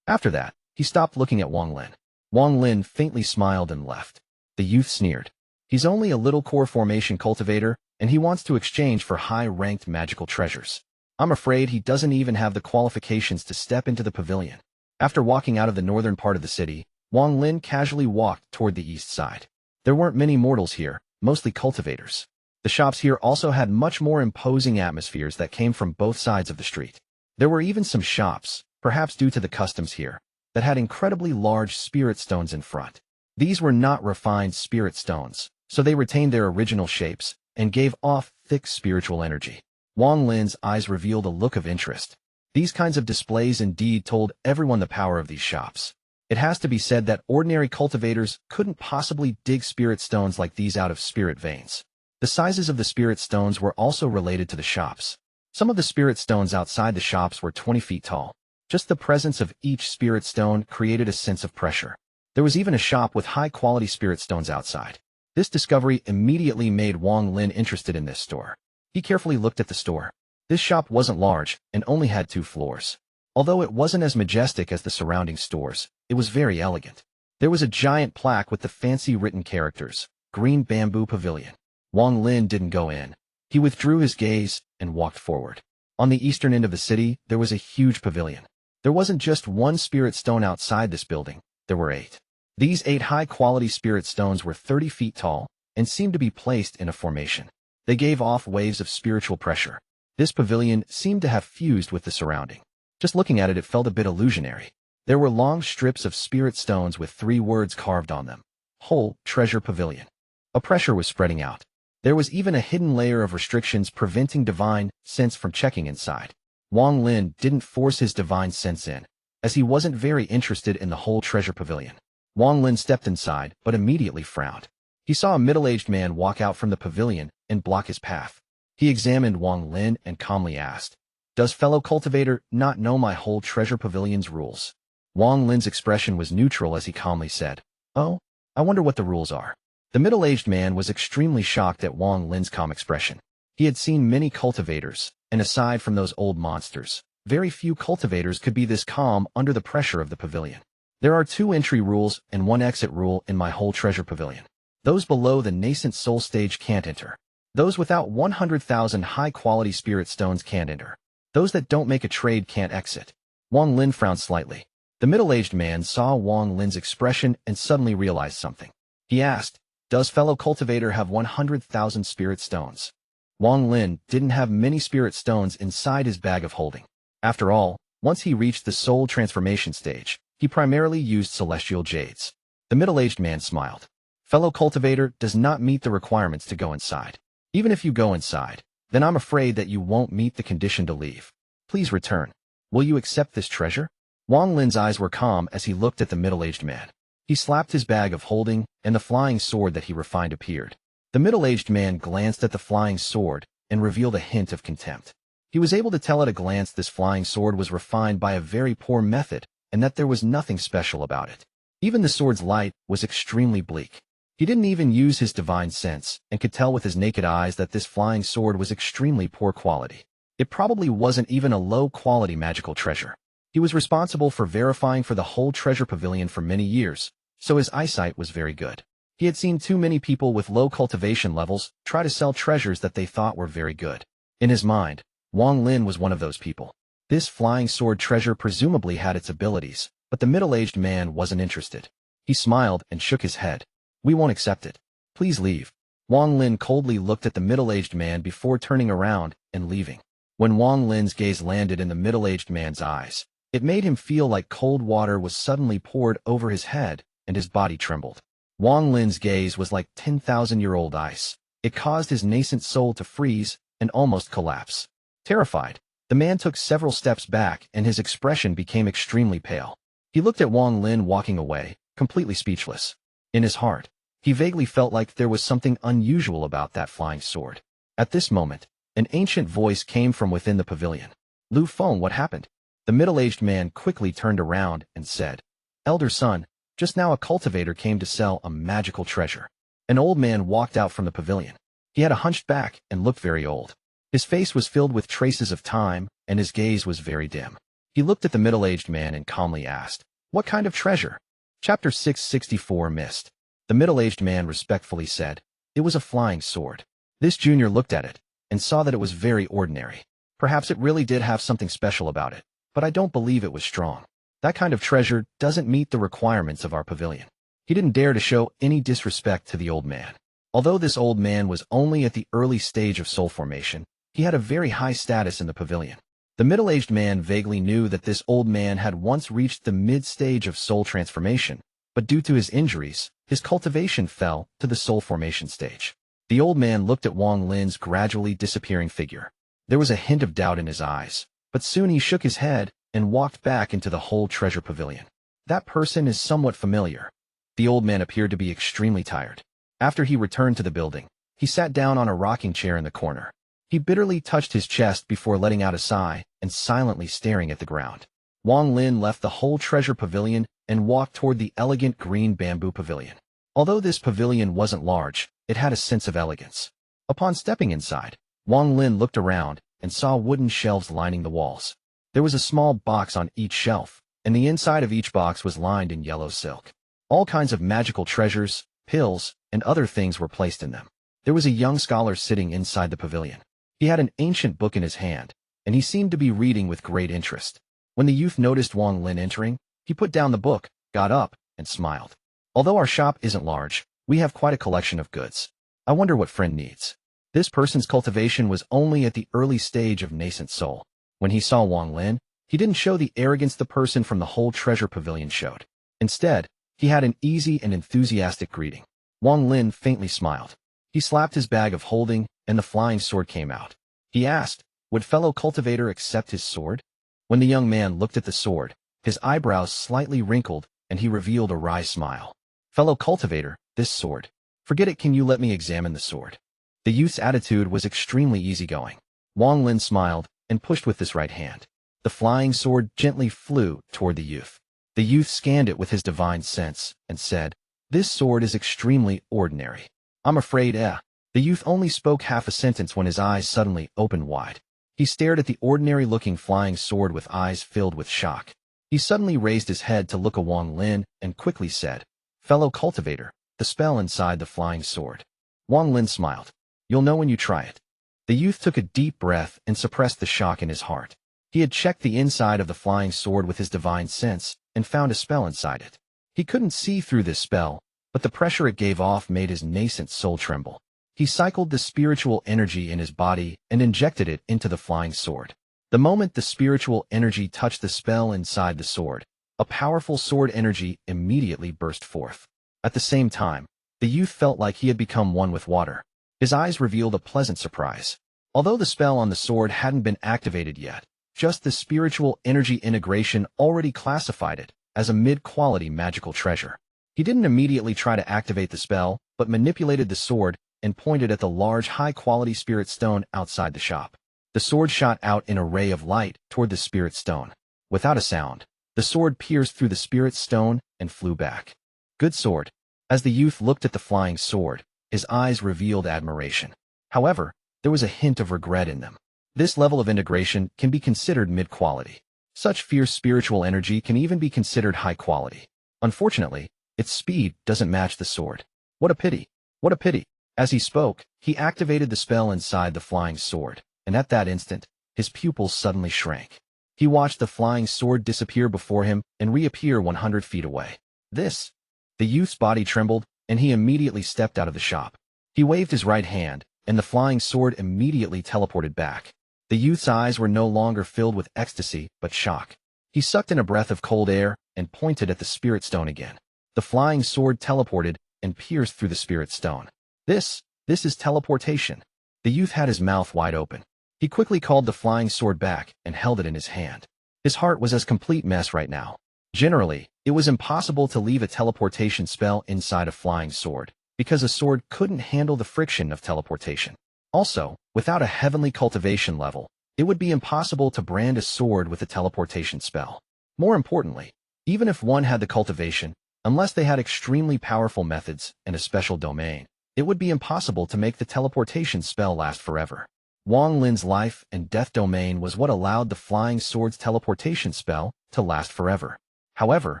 After that, he stopped looking at Wang Lin. Wang Lin faintly smiled and left. The youth sneered. He's only a little core formation cultivator, and he wants to exchange for high-ranked magical treasures. I'm afraid he doesn't even have the qualifications to step into the pavilion. After walking out of the northern part of the city, Wang Lin casually walked toward the east side. There weren't many mortals here, mostly cultivators. The shops here also had much more imposing atmospheres that came from both sides of the street. There were even some shops, perhaps due to the customs here, that had incredibly large spirit stones in front. These were not refined spirit stones, so they retained their original shapes and gave off thick spiritual energy. Wang Lin's eyes revealed a look of interest. These kinds of displays indeed told everyone the power of these shops. It has to be said that ordinary cultivators couldn't possibly dig spirit stones like these out of spirit veins. The sizes of the spirit stones were also related to the shops. Some of the spirit stones outside the shops were 20 feet tall. Just the presence of each spirit stone created a sense of pressure. There was even a shop with high-quality spirit stones outside. This discovery immediately made Wang Lin interested in this store. He carefully looked at the store. This shop wasn't large and only had 2 floors. Although it wasn't as majestic as the surrounding stores, it was very elegant. There was a giant plaque with the fancy written characters, Green Bamboo Pavilion. Wang Lin didn't go in. He withdrew his gaze and walked forward. On the eastern end of the city, there was a huge pavilion. There wasn't just one spirit stone outside this building, there were 8. These 8 high-quality spirit stones were 30 feet tall and seemed to be placed in a formation. They gave off waves of spiritual pressure. This pavilion seemed to have fused with the surrounding. Just looking at it, it felt a bit illusionary. There were long strips of spirit stones with 3 words carved on them. Whole Treasure Pavilion. A pressure was spreading out. There was even a hidden layer of restrictions preventing divine sense from checking inside. Wang Lin didn't force his divine sense in, as he wasn't very interested in the whole treasure pavilion. Wang Lin stepped inside, but immediately frowned. He saw a middle-aged man walk out from the pavilion and block his path. He examined Wang Lin and calmly asked, "Does fellow cultivator not know my whole treasure pavilion's rules?" Wang Lin's expression was neutral as he calmly said, "Oh, I wonder what the rules are." The middle-aged man was extremely shocked at Wang Lin's calm expression. He had seen many cultivators, and aside from those old monsters, very few cultivators could be this calm under the pressure of the pavilion. "There are 2 entry rules and 1 exit rule in my whole treasure pavilion. Those below the nascent soul stage can't enter. Those without 100,000 high-quality spirit stones can't enter. Those that don't make a trade can't exit." Wang Lin frowned slightly. The middle-aged man saw Wang Lin's expression and suddenly realized something. He asked, "Does fellow cultivator have 100,000 spirit stones?" Wang Lin didn't have many spirit stones inside his bag of holding. After all, once he reached the soul transformation stage, he primarily used celestial jades. The middle-aged man smiled. "Fellow cultivator does not meet the requirements to go inside. Even if you go inside, then I'm afraid that you won't meet the condition to leave. Please return. Will you accept this treasure?" Wang Lin's eyes were calm as he looked at the middle-aged man. He slapped his bag of holding, and the flying sword that he refined appeared. The middle-aged man glanced at the flying sword and revealed a hint of contempt. He was able to tell at a glance this flying sword was refined by a very poor method and that there was nothing special about it. Even the sword's light was extremely bleak. He didn't even use his divine sense and could tell with his naked eyes that this flying sword was extremely poor quality. It probably wasn't even a low-quality magical treasure. He was responsible for verifying for the whole treasure pavilion for many years, so his eyesight was very good. He had seen too many people with low cultivation levels try to sell treasures that they thought were very good. In his mind, Wang Lin was one of those people. This flying sword treasure presumably had its abilities, but the middle-aged man wasn't interested. He smiled and shook his head. "We won't accept it. Please leave." Wang Lin coldly looked at the middle-aged man before turning around and leaving. When Wang Lin's gaze landed in the middle-aged man's eyes, it made him feel like cold water was suddenly poured over his head, and his body trembled. Wang Lin's gaze was like 10,000-year-old ice. It caused his nascent soul to freeze and almost collapse. Terrified, the man took several steps back and his expression became extremely pale. He looked at Wang Lin walking away, completely speechless. In his heart, he vaguely felt like there was something unusual about that flying sword. At this moment, an ancient voice came from within the pavilion. "Lu Feng, what happened?" The middle-aged man quickly turned around and said, "Elder son, just now a cultivator came to sell a magical treasure." An old man walked out from the pavilion. He had a hunched back and looked very old. His face was filled with traces of time, and his gaze was very dim. He looked at the middle-aged man and calmly asked, "What kind of treasure?" Chapter 664 Missed. The middle-aged man respectfully said, "It was a flying sword." This junior looked at it and saw that it was very ordinary. Perhaps it really did have something special about it, but I don't believe it was strong. That kind of treasure doesn't meet the requirements of our pavilion. He didn't dare to show any disrespect to the old man. Although this old man was only at the early stage of soul formation, he had a very high status in the pavilion. The middle-aged man vaguely knew that this old man had once reached the mid-stage of soul transformation, but due to his injuries, his cultivation fell to the soul formation stage. The old man looked at Wang Lin's gradually disappearing figure. There was a hint of doubt in his eyes, But soon he shook his head and walked back into the whole treasure pavilion. That person is somewhat familiar. The old man appeared to be extremely tired. After he returned to the building, he sat down on a rocking chair in the corner. He bitterly touched his chest before letting out a sigh and silently staring at the ground. Wang Lin left the whole treasure pavilion and walked toward the elegant green bamboo pavilion. Although this pavilion wasn't large, it had a sense of elegance. Upon stepping inside, Wang Lin looked around and saw wooden shelves lining the walls. There was a small box on each shelf, and the inside of each box was lined in yellow silk. All kinds of magical treasures, pills, and other things were placed in them. There was a young scholar sitting inside the pavilion. He had an ancient book in his hand, and he seemed to be reading with great interest. When the youth noticed Wang Lin entering, he put down the book, got up, and smiled. Although our shop isn't large, we have quite a collection of goods. I wonder what friend needs. This person's cultivation was only at the early stage of nascent soul. When he saw Wang Lin, he didn't show the arrogance the person from the whole treasure pavilion showed. Instead, he had an easy and enthusiastic greeting. Wang Lin faintly smiled. He slapped his bag of holding, and the flying sword came out. He asked, would fellow cultivator accept his sword? When the young man looked at the sword, his eyebrows slightly wrinkled, and he revealed a wry smile. Fellow cultivator, this sword. Forget it, can you let me examine the sword? The youth's attitude was extremely easygoing. Wang Lin smiled and pushed with his right hand. The flying sword gently flew toward the youth. The youth scanned it with his divine sense and said, this sword is extremely ordinary. I'm afraid, The youth only spoke half a sentence when his eyes suddenly opened wide. He stared at the ordinary-looking flying sword with eyes filled with shock. He suddenly raised his head to look at Wang Lin and quickly said, fellow cultivator, the spell inside the flying sword. Wang Lin smiled. You'll know when you try it. The youth took a deep breath and suppressed the shock in his heart. He had checked the inside of the flying sword with his divine sense and found a spell inside it. He couldn't see through this spell, but the pressure it gave off made his nascent soul tremble. He cycled the spiritual energy in his body and injected it into the flying sword. The moment the spiritual energy touched the spell inside the sword, a powerful sword energy immediately burst forth. At the same time, the youth felt like he had become one with water. His eyes revealed a pleasant surprise. Although the spell on the sword hadn't been activated yet, just the spiritual energy integration already classified it as a mid-quality magical treasure. He didn't immediately try to activate the spell, but manipulated the sword and pointed at the large high-quality spirit stone outside the shop. The sword shot out an array of light toward the spirit stone. Without a sound, the sword pierced through the spirit stone and flew back. Good sword. As the youth looked at the flying sword, his eyes revealed admiration. However, there was a hint of regret in them. This level of integration can be considered mid-quality. Such fierce spiritual energy can even be considered high quality. Unfortunately, its speed doesn't match the sword. What a pity. What a pity. As he spoke, he activated the spell inside the flying sword, and at that instant, his pupils suddenly shrank. He watched the flying sword disappear before him and reappear 100 feet away. The youth's body trembled, and he immediately stepped out of the shop. He waved his right hand, and the flying sword immediately teleported back. The youth's eyes were no longer filled with ecstasy, but shock. He sucked in a breath of cold air and pointed at the spirit stone again. The flying sword teleported and pierced through the spirit stone. This is teleportation. The youth had his mouth wide open. He quickly called the flying sword back and held it in his hand. His heart was a complete mess right now. Generally, it was impossible to leave a teleportation spell inside a flying sword, because a sword couldn't handle the friction of teleportation. Also, without a heavenly cultivation level, it would be impossible to brand a sword with a teleportation spell. More importantly, even if one had the cultivation, unless they had extremely powerful methods and a special domain, it would be impossible to make the teleportation spell last forever. Wang Lin's life and death domain was what allowed the flying sword's teleportation spell to last forever. However,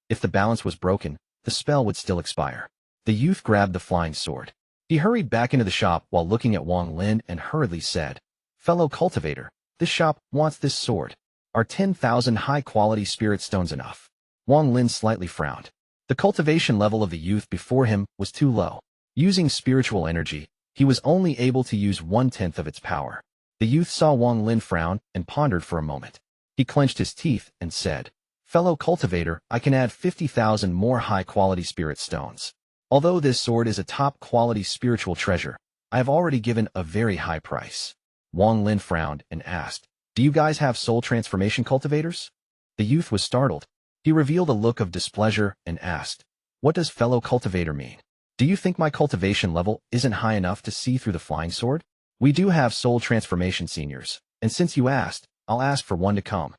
if the balance was broken, the spell would still expire. The youth grabbed the flying sword. He hurried back into the shop while looking at Wang Lin and hurriedly said, fellow cultivator, this shop wants this sword. Are 10,000 high-quality spirit stones enough? Wang Lin slightly frowned. The cultivation level of the youth before him was too low. Using spiritual energy, he was only able to use 1/10 of its power. The youth saw Wang Lin frown and pondered for a moment. He clenched his teeth and said, fellow cultivator, I can add 50,000 more high-quality spirit stones. Although this sword is a top-quality spiritual treasure, I have already given a very high price. Wang Lin frowned and asked, Do you guys have soul transformation cultivators? The youth was startled. He revealed a look of displeasure and asked, what does fellow cultivator mean? Do you think my cultivation level isn't high enough to see through the flying sword? We do have soul transformation seniors, and since you asked, I'll ask for one to come.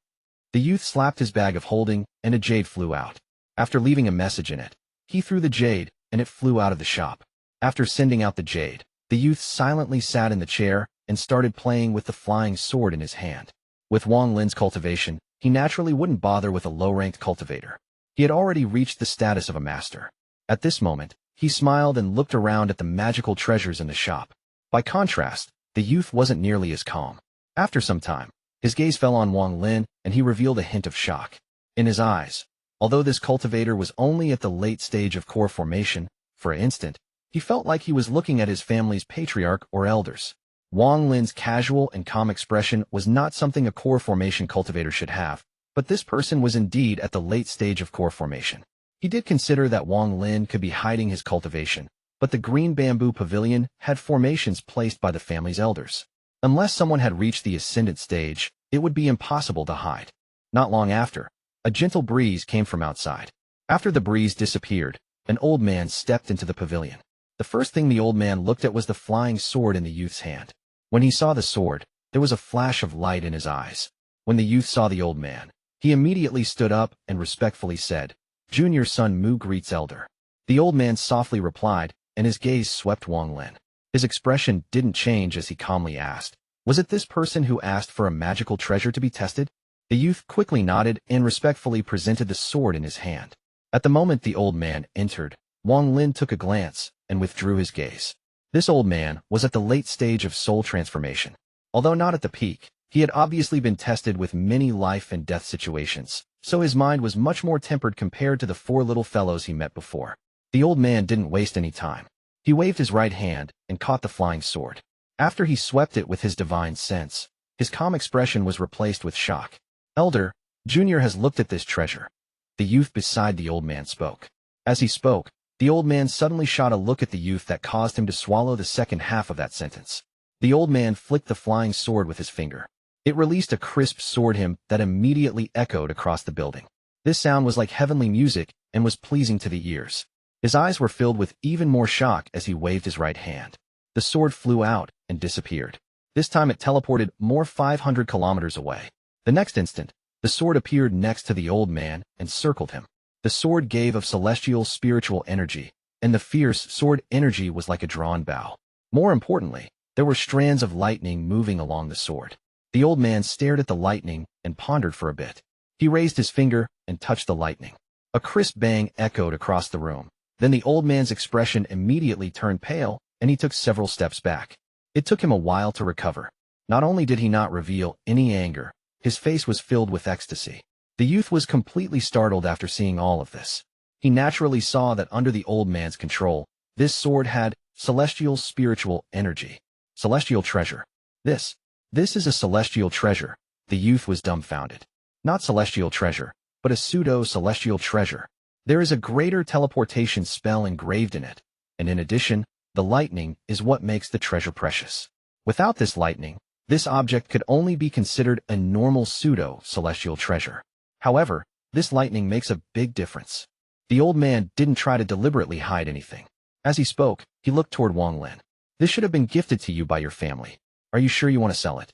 The youth slapped his bag of holding, and a jade flew out. After leaving a message in it, he threw the jade, and it flew out of the shop. After sending out the jade, the youth silently sat in the chair and started playing with the flying sword in his hand. With Wang Lin's cultivation, he naturally wouldn't bother with a low-ranked cultivator. He had already reached the status of a master. At this moment, he smiled and looked around at the magical treasures in the shop. By contrast, the youth wasn't nearly as calm. After some time, his gaze fell on Wang Lin, and he revealed a hint of shock in his eyes. Although this cultivator was only at the late stage of core formation, for an instant, he felt like he was looking at his family's patriarch or elders. Wang Lin's casual and calm expression was not something a core formation cultivator should have, but this person was indeed at the late stage of core formation. He did consider that Wang Lin could be hiding his cultivation, but the green bamboo pavilion had formations placed by the family's elders. Unless someone had reached the ascendant stage, it would be impossible to hide. Not long after, a gentle breeze came from outside. After the breeze disappeared, an old man stepped into the pavilion. The first thing the old man looked at was the flying sword in the youth's hand. When he saw the sword, there was a flash of light in his eyes. When the youth saw the old man, he immediately stood up and respectfully said, "Junior son Mu greets elder." The old man softly replied, and his gaze swept Wang Lin. His expression didn't change as he calmly asked, "Was it this person who asked for a magical treasure to be tested?" The youth quickly nodded and respectfully presented the sword in his hand. At the moment the old man entered, Wang Lin took a glance and withdrew his gaze. This old man was at the late stage of soul transformation. Although not at the peak, he had obviously been tested with many life and death situations, so his mind was much more tempered compared to the four little fellows he met before. The old man didn't waste any time. He waved his right hand and caught the flying sword. After he swept it with his divine sense, his calm expression was replaced with shock. "Elder, Junior has looked at this treasure." The youth beside the old man spoke. As he spoke, the old man suddenly shot a look at the youth that caused him to swallow the second half of that sentence. The old man flicked the flying sword with his finger. It released a crisp sword hymn that immediately echoed across the building. This sound was like heavenly music and was pleasing to the ears. His eyes were filled with even more shock as he waved his right hand. The sword flew out and disappeared. This time it teleported more 500 kilometers away. The next instant, the sword appeared next to the old man and circled him. The sword gave of celestial spiritual energy, and the fierce sword energy was like a drawn bow. More importantly, there were strands of lightning moving along the sword. The old man stared at the lightning and pondered for a bit. He raised his finger and touched the lightning. A crisp bang echoed across the room. Then the old man's expression immediately turned pale, and he took several steps back. It took him a while to recover. Not only did he not reveal any anger, his face was filled with ecstasy. The youth was completely startled after seeing all of this. He naturally saw that under the old man's control, this sword had celestial spiritual energy. Celestial treasure. This is a celestial treasure. The youth was dumbfounded. Not celestial treasure, but a pseudo-celestial treasure. There is a greater teleportation spell engraved in it, and in addition, the lightning is what makes the treasure precious. Without this lightning, this object could only be considered a normal pseudo-celestial treasure. However, this lightning makes a big difference. The old man didn't try to deliberately hide anything. As he spoke, he looked toward Wang Lin. "This should have been gifted to you by your family. Are you sure you want to sell it?"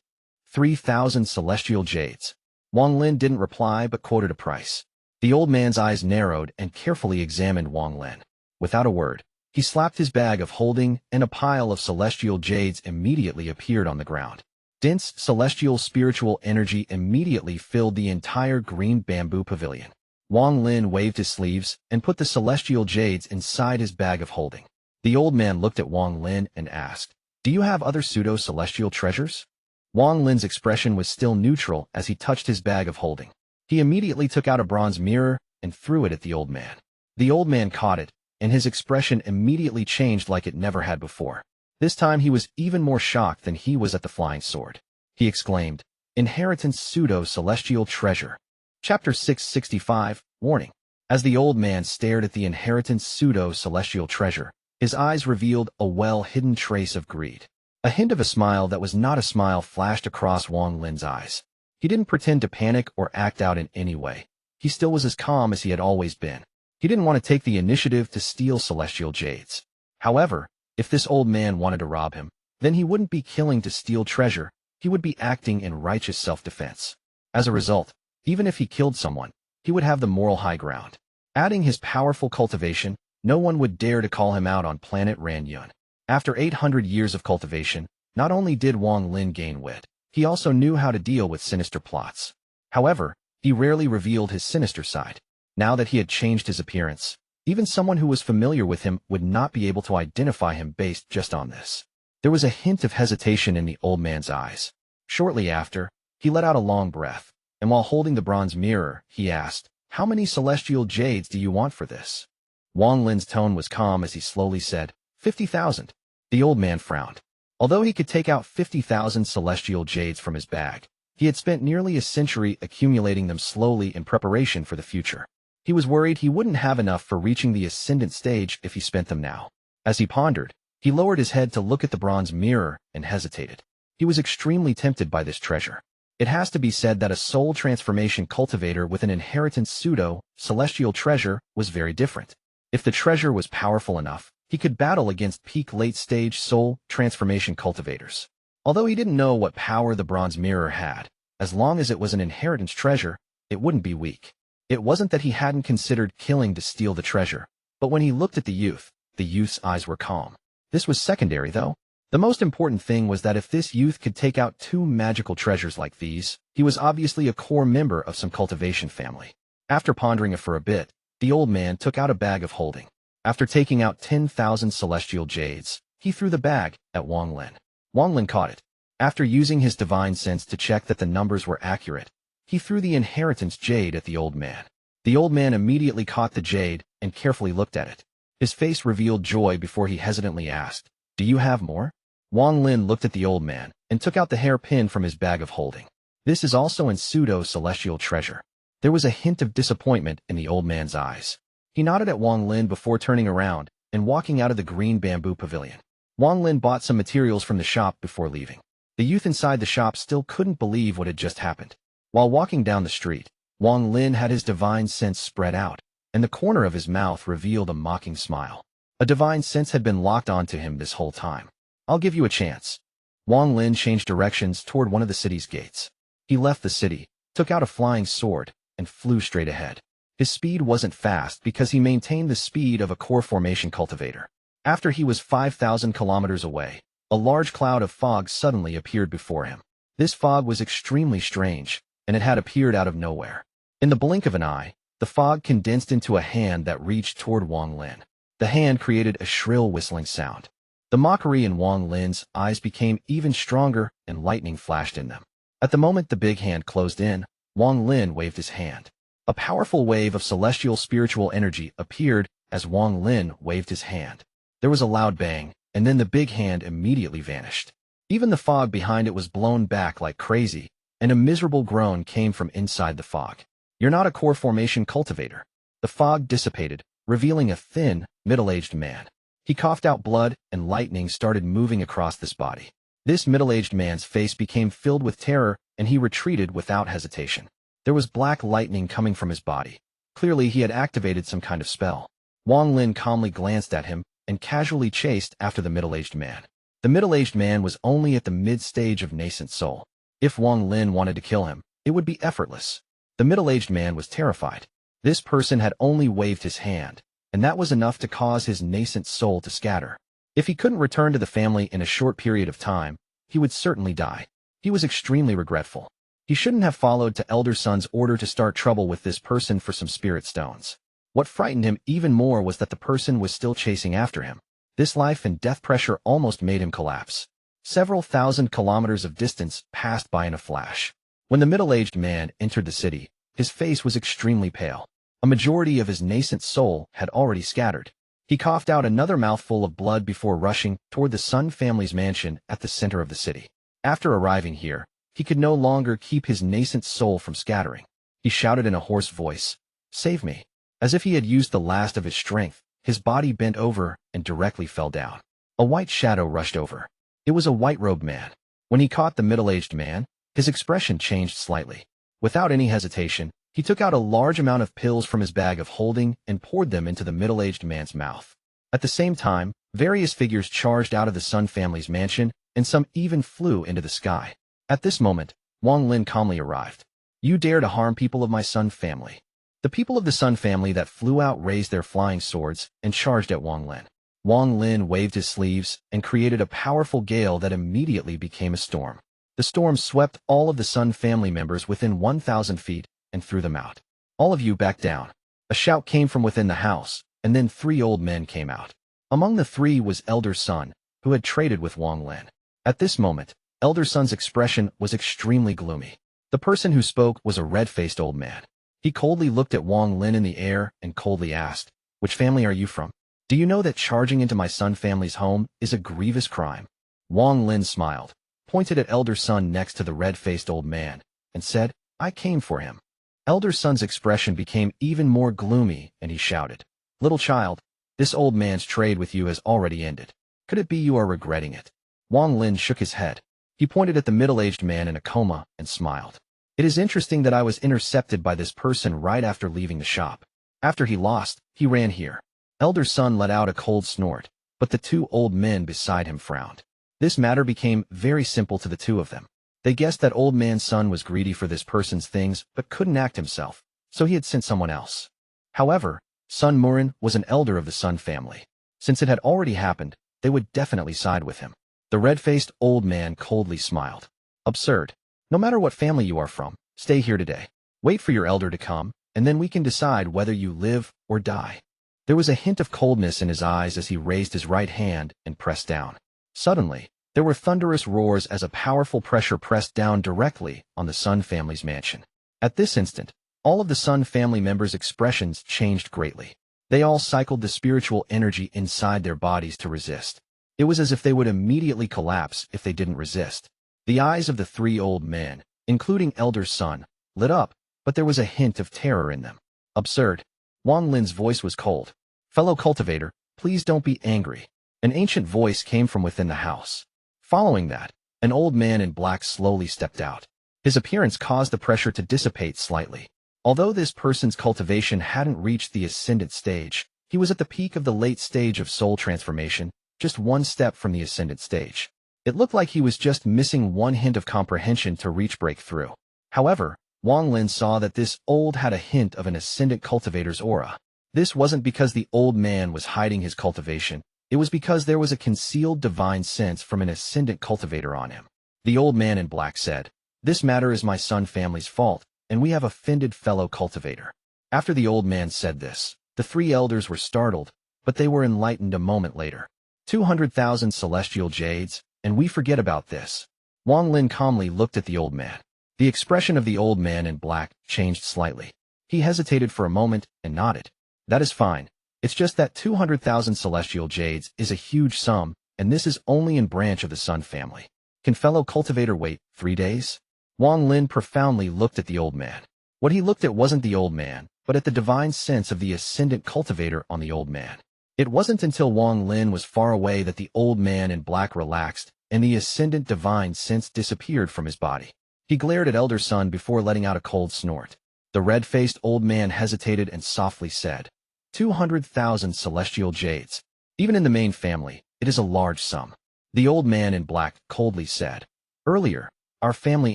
3,000 celestial jades. Wang Lin didn't reply but quoted a price. The old man's eyes narrowed and carefully examined Wang Lin. Without a word, he slapped his bag of holding, and a pile of celestial jades immediately appeared on the ground. Dense celestial spiritual energy immediately filled the entire green bamboo pavilion. Wang Lin waved his sleeves and put the celestial jades inside his bag of holding. The old man looked at Wang Lin and asked, "Do you have other pseudo-celestial treasures?" Wang Lin's expression was still neutral as he touched his bag of holding. He immediately took out a bronze mirror and threw it at the old man. The old man caught it, and his expression immediately changed like it never had before. This time he was even more shocked than he was at the flying sword. He exclaimed, "Inheritance pseudo-celestial treasure." Chapter 665, Warning. As the old man stared at the inheritance pseudo-celestial treasure, his eyes revealed a well-hidden trace of greed. A hint of a smile that was not a smile flashed across Wang Lin's eyes. He didn't pretend to panic or act out in any way. He still was as calm as he had always been. He didn't want to take the initiative to steal celestial jades. However, if this old man wanted to rob him, then he wouldn't be killing to steal treasure, he would be acting in righteous self-defense. As a result, even if he killed someone, he would have the moral high ground. Adding his powerful cultivation, no one would dare to call him out on planet Ranyun. After 800 years of cultivation, not only did Wang Lin gain wit, he also knew how to deal with sinister plots. However, he rarely revealed his sinister side. Now that he had changed his appearance, even someone who was familiar with him would not be able to identify him based just on this. There was a hint of hesitation in the old man's eyes. Shortly after, he let out a long breath, and while holding the bronze mirror, he asked, "How many celestial jades do you want for this?" Wang Lin's tone was calm as he slowly said, 50,000. The old man frowned. Although he could take out 50,000 celestial jades from his bag, he had spent nearly a century accumulating them slowly in preparation for the future. He was worried he wouldn't have enough for reaching the ascendant stage if he spent them now. As he pondered, he lowered his head to look at the bronze mirror and hesitated. He was extremely tempted by this treasure. It has to be said that a soul transformation cultivator with an inheritance pseudo-celestial treasure was very different. If the treasure was powerful enough, he could battle against peak late-stage soul transformation cultivators. Although he didn't know what power the bronze mirror had, as long as it was an inheritance treasure, it wouldn't be weak. It wasn't that he hadn't considered killing to steal the treasure, but when he looked at the youth's eyes were calm. This was secondary, though. The most important thing was that if this youth could take out 2 magical treasures like these, he was obviously a core member of some cultivation family. After pondering it for a bit, the old man took out a bag of holding. After taking out 10,000 celestial jades, he threw the bag at Wang Lin. Wang Lin caught it. After using his divine sense to check that the numbers were accurate, he threw the inheritance jade at the old man. The old man immediately caught the jade and carefully looked at it. His face revealed joy before he hesitantly asked, "Do you have more?" Wang Lin looked at the old man and took out the hairpin from his bag of holding. "This is also in pseudo-celestial treasure." There was a hint of disappointment in the old man's eyes. He nodded at Wang Lin before turning around and walking out of the green bamboo pavilion. Wang Lin bought some materials from the shop before leaving. The youth inside the shop still couldn't believe what had just happened. While walking down the street, Wang Lin had his divine sense spread out, and the corner of his mouth revealed a mocking smile. A divine sense had been locked onto him this whole time. "I'll give you a chance." Wang Lin changed directions toward one of the city's gates. He left the city, took out a flying sword, and flew straight ahead. His speed wasn't fast because he maintained the speed of a core formation cultivator. After he was 5,000 kilometers away, a large cloud of fog suddenly appeared before him. This fog was extremely strange, and it had appeared out of nowhere. In the blink of an eye, the fog condensed into a hand that reached toward Wang Lin. The hand created a shrill whistling sound. The mockery in Wang Lin's eyes became even stronger and lightning flashed in them. At the moment the big hand closed in, Wang Lin waved his hand. A powerful wave of celestial spiritual energy appeared as Wang Lin waved his hand. There was a loud bang, and then the big hand immediately vanished. Even the fog behind it was blown back like crazy, and a miserable groan came from inside the fog. "You're not a core formation cultivator." The fog dissipated, revealing a thin, middle-aged man. He coughed out blood, and lightning started moving across this body. This middle-aged man's face became filled with terror, and he retreated without hesitation. There was black lightning coming from his body. Clearly, he had activated some kind of spell. Wang Lin calmly glanced at him and casually chased after the middle-aged man. The middle-aged man was only at the mid-stage of nascent soul. If Wang Lin wanted to kill him, it would be effortless. The middle-aged man was terrified. This person had only waved his hand, and that was enough to cause his nascent soul to scatter. If he couldn't return to the family in a short period of time, he would certainly die. He was extremely regretful. He shouldn't have followed to Elder Sun's order to start trouble with this person for some spirit stones. What frightened him even more was that the person was still chasing after him. This life and death pressure almost made him collapse. Several thousand kilometers of distance passed by in a flash. When the middle-aged man entered the city, his face was extremely pale. A majority of his nascent soul had already scattered. He coughed out another mouthful of blood before rushing toward the Sun family's mansion at the center of the city. After arriving here, he could no longer keep his nascent soul from scattering. He shouted in a hoarse voice, "Save me." As if he had used the last of his strength, his body bent over and directly fell down. A white shadow rushed over. It was a white-robed man. When he caught the middle-aged man, His expression changed slightly. Without any hesitation, he took out a large amount of pills from his bag of holding and poured them into the middle-aged man's mouth. At the same time, various figures charged out of the Sun family's mansion, and some even flew into the sky. At this moment, Wang Lin calmly arrived. You dare to harm people of my Sun family. The people of the Sun family that flew out raised their flying swords and charged at Wang Lin. Wang Lin waved his sleeves and created a powerful gale that immediately became a storm. The storm swept all of the Sun family members within 1,000 feet and threw them out. All of you back down. A shout came from within the house, and then 3 old men came out. Among the 3 was Elder Sun, who had traded with Wang Lin. At this moment, Elder Sun's expression was extremely gloomy. The person who spoke was a red-faced old man. He coldly looked at Wang Lin in the air and coldly asked, "Which family are you from? Do you know that charging into my Sun family's home is a grievous crime?" Wang Lin smiled, pointed at Elder Sun next to the red-faced old man, and said, "I came for him." Elder Sun's expression became even more gloomy, and he shouted, "Little child, this old man's trade with you has already ended. Could it be you are regretting it?" Wang Lin shook his head. He pointed at the middle-aged man in a coma and smiled. "It is interesting that I was intercepted by this person right after leaving the shop. After he lost, he ran here." Elder Sun let out a cold snort, but the 2 old men beside him frowned. This matter became very simple to the 2 of them. They guessed that old man Sun was greedy for this person's things but couldn't act himself, so he had sent someone else. However, Sun Murin was an elder of the Sun family. Since it had already happened, they would definitely side with him. The red-faced old man coldly smiled. "Absurd. No matter what family you are from, stay here today. Wait for your elder to come, and then we can decide whether you live or die." There was a hint of coldness in his eyes as he raised his right hand and pressed down. Suddenly, there were thunderous roars as a powerful pressure pressed down directly on the Sun family's mansion. At this instant, all of the Sun family members' expressions changed greatly. They all cycled the spiritual energy inside their bodies to resist. It was as if they would immediately collapse if they didn't resist. The eyes of the 3 old men, including Elder Sun, lit up, but there was a hint of terror in them. "Absurd." Wang Lin's voice was cold. "Fellow cultivator, please don't be angry." An ancient voice came from within the house. Following that, an old man in black slowly stepped out. His appearance caused the pressure to dissipate slightly. Although this person's cultivation hadn't reached the ascendant stage, he was at the peak of the late stage of soul transformation, just 1 step from the ascendant stage. It looked like he was just missing 1 hint of comprehension to reach breakthrough. However, Wang Lin saw that this old had a hint of an ascendant cultivator's aura. This wasn't because the old man was hiding his cultivation. It was because there was a concealed divine sense from an ascendant cultivator on him. The old man in black said, "This matter is my Sun family's fault, and we have offended fellow cultivator." After the old man said this, the 3 elders were startled, but they were enlightened a moment later. 200,000 celestial jades, and we forget about this. Wang Lin calmly looked at the old man. The expression of the old man in black changed slightly. He hesitated for a moment and nodded. "That is fine. It's just that 200,000 celestial jades is a huge sum, and this is only in branch of the Sun family. Can fellow cultivator wait 3 days?" Wang Lin profoundly looked at the old man. What he looked at wasn't the old man, but at the divine sense of the ascendant cultivator on the old man. It wasn't until Wang Lin was far away that the old man in black relaxed, and the ascendant divine sense disappeared from his body. He glared at Elder Sun before letting out a cold snort. The red-faced old man hesitated and softly said, 200,000 celestial jades. Even in the main family, it is a large sum. The old man in black coldly said, "Earlier, our family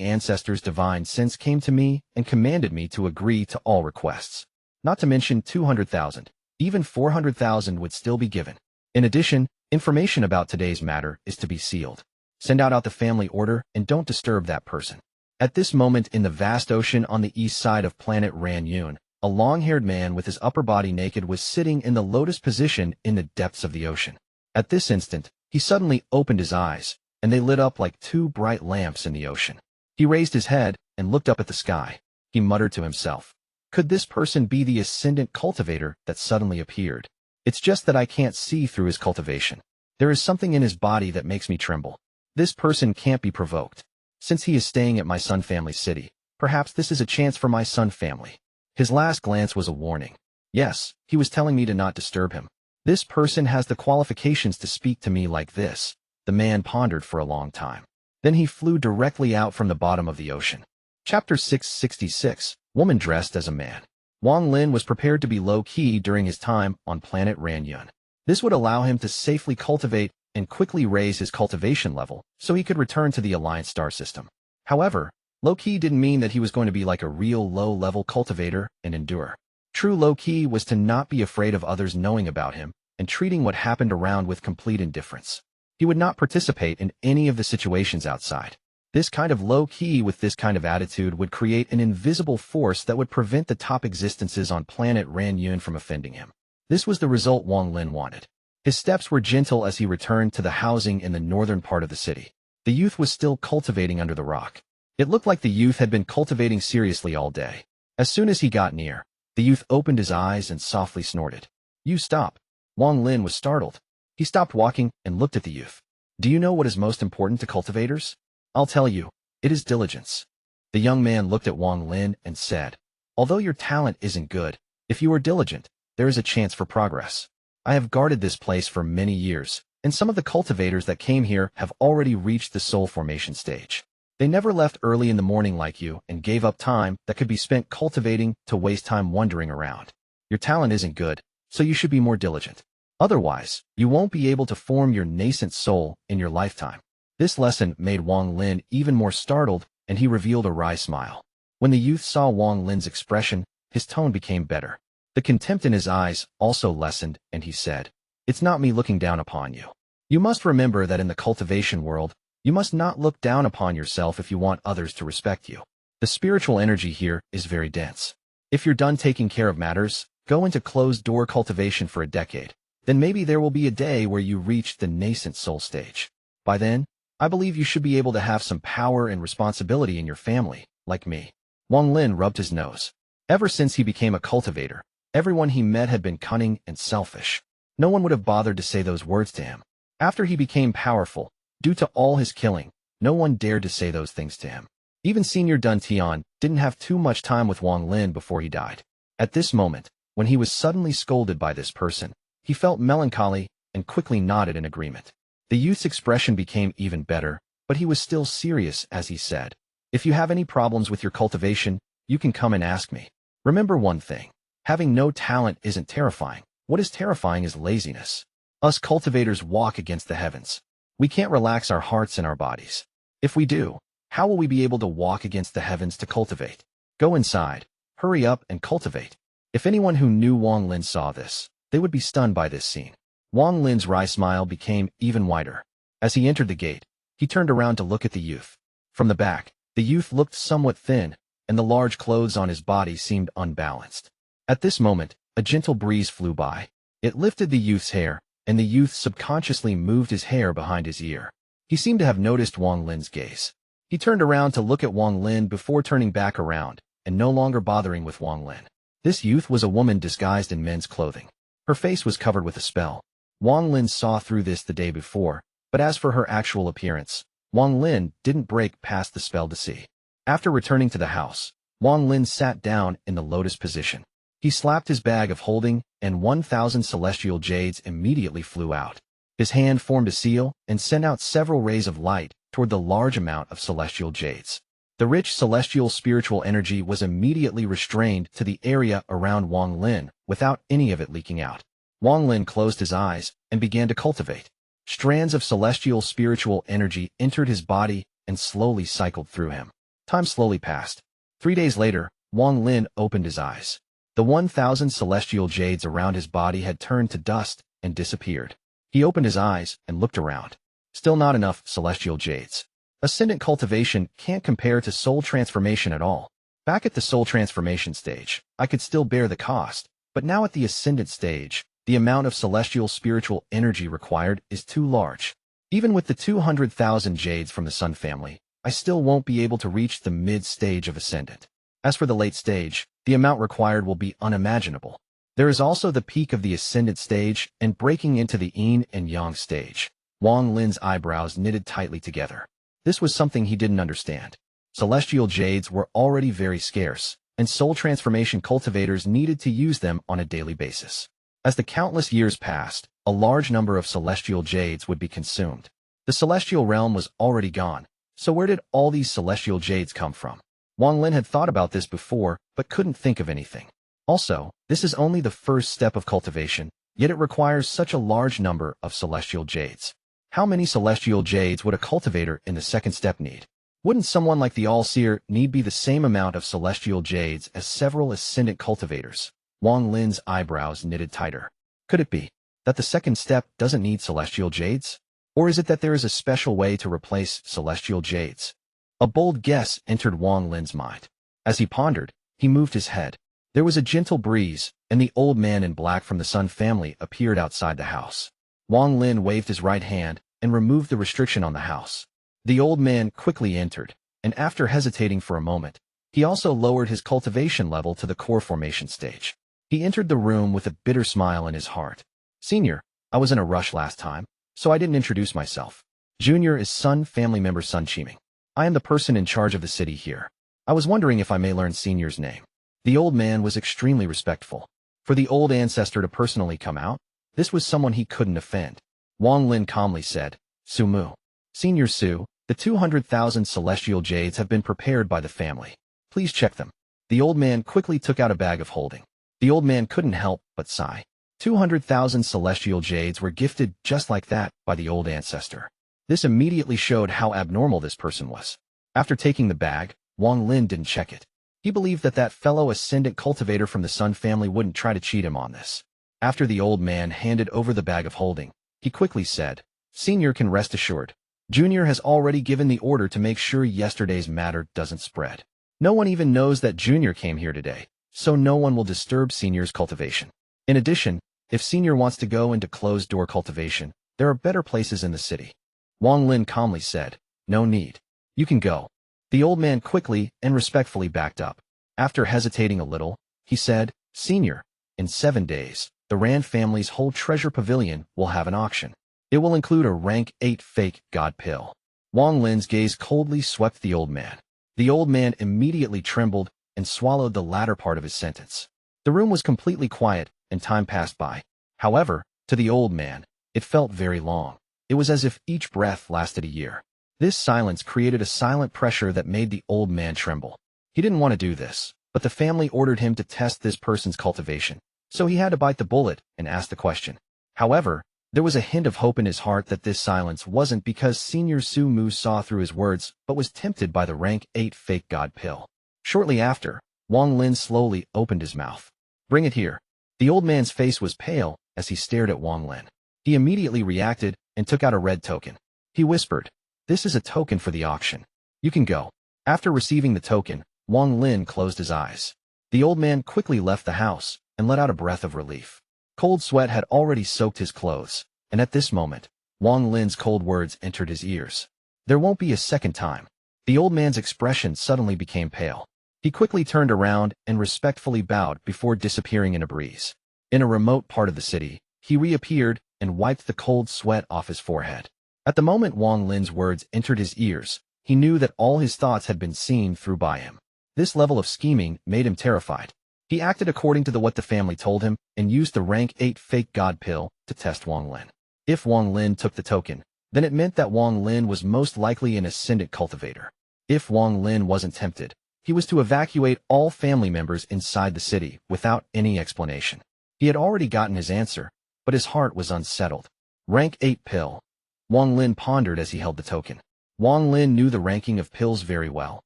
ancestors' divine sense came to me and commanded me to agree to all requests. Not to mention 200,000, even 400,000 would still be given. In addition, information about today's matter is to be sealed. Send out the family order and don't disturb that person." At this moment in the vast ocean on the east side of planet Ranyun, a long-haired man with his upper body naked was sitting in the lotus position in the depths of the ocean. At this instant, he suddenly opened his eyes, and they lit up like 2 bright lamps in the ocean. He raised his head and looked up at the sky. He muttered to himself, "Could this person be the ascendant cultivator that suddenly appeared? It's just that I can't see through his cultivation. There is something in his body that makes me tremble. This person can't be provoked. Since he is staying at my Sun family city, perhaps this is a chance for my Sun family." His last glance was a warning. Yes, he was telling me to not disturb him. This person has the qualifications to speak to me like this. The man pondered for a long time. Then he flew directly out from the bottom of the ocean. Chapter 666, Woman Dressed as a Man. Wang Lin was prepared to be low-key during his time on planet Ranyun. This would allow him to safely cultivate and quickly raise his cultivation level so he could return to the Alliance star system. However, low-key didn't mean that he was going to be like a real low-level cultivator and endure. True low-key was to not be afraid of others knowing about him and treating what happened around with complete indifference. He would not participate in any of the situations outside. This kind of low-key with this kind of attitude would create an invisible force that would prevent the top existences on planet Ranyun from offending him. This was the result Wang Lin wanted. His steps were gentle as he returned to the housing in the northern part of the city. The youth was still cultivating under the rock. It looked like the youth had been cultivating seriously all day. As soon as he got near, the youth opened his eyes and softly snorted. "You stop." Wang Lin was startled. He stopped walking and looked at the youth. "Do you know what is most important to cultivators?" "I'll tell you. It is diligence." The young man looked at Wang Lin and said, "Although your talent isn't good, if you are diligent, there is a chance for progress. I have guarded this place for many years, and some of the cultivators that came here have already reached the soul formation stage. They never left early in the morning like you and gave up time that could be spent cultivating to waste time wandering around. Your talent isn't good, so you should be more diligent. Otherwise, you won't be able to form your nascent soul in your lifetime." This lesson made Wang Lin even more startled, and he revealed a wry smile. When the youth saw Wang Lin's expression, his tone became better. The contempt in his eyes also lessened, and he said, "It's not me looking down upon you. You must remember that in the cultivation world, you must not look down upon yourself if you want others to respect you. The spiritual energy here is very dense. If you're done taking care of matters, go into closed-door cultivation for a decade. Then maybe there will be a day where you reach the nascent soul stage. By then, I believe you should be able to have some power and responsibility in your family, like me." Wang Lin rubbed his nose. Ever since he became a cultivator, everyone he met had been cunning and selfish. No one would have bothered to say those words to him. After he became powerful, due to all his killing, no one dared to say those things to him. Even Senior Dun Tian didn't have too much time with Wang Lin before he died. At this moment, when he was suddenly scolded by this person, he felt melancholy and quickly nodded in agreement. The youth's expression became even better, but he was still serious as he said, "If you have any problems with your cultivation, you can come and ask me. Remember one thing. Having no talent isn't terrifying. What is terrifying is laziness. Us cultivators walk against the heavens. We can't relax our hearts and our bodies. If we do, how will we be able to walk against the heavens to cultivate? Go inside, hurry up and cultivate." If anyone who knew Wang Lin saw this, they would be stunned by this scene. Wang Lin's wry smile became even wider. As he entered the gate, he turned around to look at the youth. From the back, the youth looked somewhat thin, and the large clothes on his body seemed unbalanced. At this moment, a gentle breeze flew by. It lifted the youth's hair, and the youth subconsciously moved his hair behind his ear. He seemed to have noticed Wang Lin's gaze. He turned around to look at Wang Lin before turning back around, and no longer bothering with Wang Lin. This youth was a woman disguised in men's clothing. Her face was covered with a spell. Wang Lin saw through this the day before, but as for her actual appearance, Wang Lin didn't break past the spell to see. After returning to the house, Wang Lin sat down in the lotus position. He slapped his bag of holding, and 1,000 celestial jades immediately flew out. His hand formed a seal and sent out several rays of light toward the large amount of celestial jades. The rich celestial spiritual energy was immediately restrained to the area around Wang Lin without any of it leaking out. Wang Lin closed his eyes and began to cultivate. Strands of celestial spiritual energy entered his body and slowly cycled through him. Time slowly passed. 3 days later, Wang Lin opened his eyes. The 1,000 celestial jades around his body had turned to dust and disappeared. He opened his eyes and looked around. Still not enough celestial jades. Ascendant cultivation can't compare to soul transformation at all. Back at the soul transformation stage, I could still bear the cost, but now at the ascendant stage, the amount of celestial spiritual energy required is too large. Even with the 200,000 jades from the Sun family, I still won't be able to reach the mid-stage of ascendant. As for the late stage, the amount required will be unimaginable. There is also the peak of the ascendant stage and breaking into the yin and yang stage. Wang Lin's eyebrows knitted tightly together. This was something he didn't understand. Celestial jades were already very scarce, and soul transformation cultivators needed to use them on a daily basis. As the countless years passed, a large number of celestial jades would be consumed. The celestial realm was already gone, So where did all these celestial jades come from? Wang Lin had thought about this before, but couldn't think of anything. Also, this is only the first step of cultivation, yet it requires such a large number of celestial jades. How many celestial jades would a cultivator in the second step need? Wouldn't someone like the All-Seer need be the same amount of celestial jades as several ascendant cultivators? Wang Lin's eyebrows knitted tighter. Could it be that the second step doesn't need celestial jades? Or is it that there is a special way to replace celestial jades? A bold guess entered Wang Lin's mind. As he pondered, he moved his head. There was a gentle breeze, and the old man in black from the Sun family appeared outside the house. Wang Lin waved his right hand and removed the restriction on the house. The old man quickly entered, and after hesitating for a moment, he also lowered his cultivation level to the core formation stage. He entered the room with a bitter smile in his heart. Senior, I was in a rush last time, so I didn't introduce myself. Junior is Sun family member Sun Qiming. I am the person in charge of the city here. I was wondering if I may learn Senior's name. The old man was extremely respectful. For the old ancestor to personally come out, this was someone he couldn't offend. Wang Lin calmly said, Su Mu. Senior Su, the 200,000 celestial jades have been prepared by the family. Please check them. The old man quickly took out a bag of holding. The old man couldn't help but sigh. 200,000 celestial jades were gifted just like that by the old ancestor. This immediately showed how abnormal this person was. After taking the bag, Wang Lin didn't check it. He believed that fellow ascendant cultivator from the Sun family wouldn't try to cheat him on this. After the old man handed over the bag of holding, he quickly said, Senior can rest assured. Junior has already given the order to make sure yesterday's matter doesn't spread. No one even knows that Junior came here today, so no one will disturb Senior's cultivation. In addition, if Senior wants to go into closed-door cultivation, there are better places in the city. Wang Lin calmly said, No need. You can go. The old man quickly and respectfully backed up. After hesitating a little, he said, Senior, in 7 days, the Rand family's whole treasure pavilion will have an auction. It will include a rank 8 fake god pill. Wang Lin's gaze coldly swept the old man. The old man immediately trembled and swallowed the latter part of his sentence. The room was completely quiet, and time passed by. However, to the old man, it felt very long. It was as if each breath lasted a year. This silence created a silent pressure that made the old man tremble. He didn't want to do this, but the family ordered him to test this person's cultivation, so he had to bite the bullet and ask the question. However, there was a hint of hope in his heart that this silence wasn't because Senior Su Mu saw through his words, but was tempted by the rank 8 fake god pill. Shortly after, Wang Lin slowly opened his mouth. Bring it here. The old man's face was pale as he stared at Wang Lin. He immediately reacted and took out a red token. He whispered, This is a token for the auction. You can go. After receiving the token, Wang Lin closed his eyes. The old man quickly left the house and let out a breath of relief. Cold sweat had already soaked his clothes, and at this moment, Wang Lin's cold words entered his ears. There won't be a second time. The old man's expression suddenly became pale. He quickly turned around and respectfully bowed before disappearing in a breeze. In a remote part of the city, he reappeared and wiped the cold sweat off his forehead. At the moment Wang Lin's words entered his ears, he knew that all his thoughts had been seen through by him. This level of scheming made him terrified. He acted according to what the family told him and used the rank 8 fake god pill to test Wang Lin. If Wang Lin took the token, then it meant that Wang Lin was most likely an ascendant cultivator. If Wang Lin wasn't tempted, he was to evacuate all family members inside the city without any explanation. He had already gotten his answer, but his heart was unsettled. Rank 8 pill. Wang Lin pondered as he held the token. Wang Lin knew the ranking of pills very well.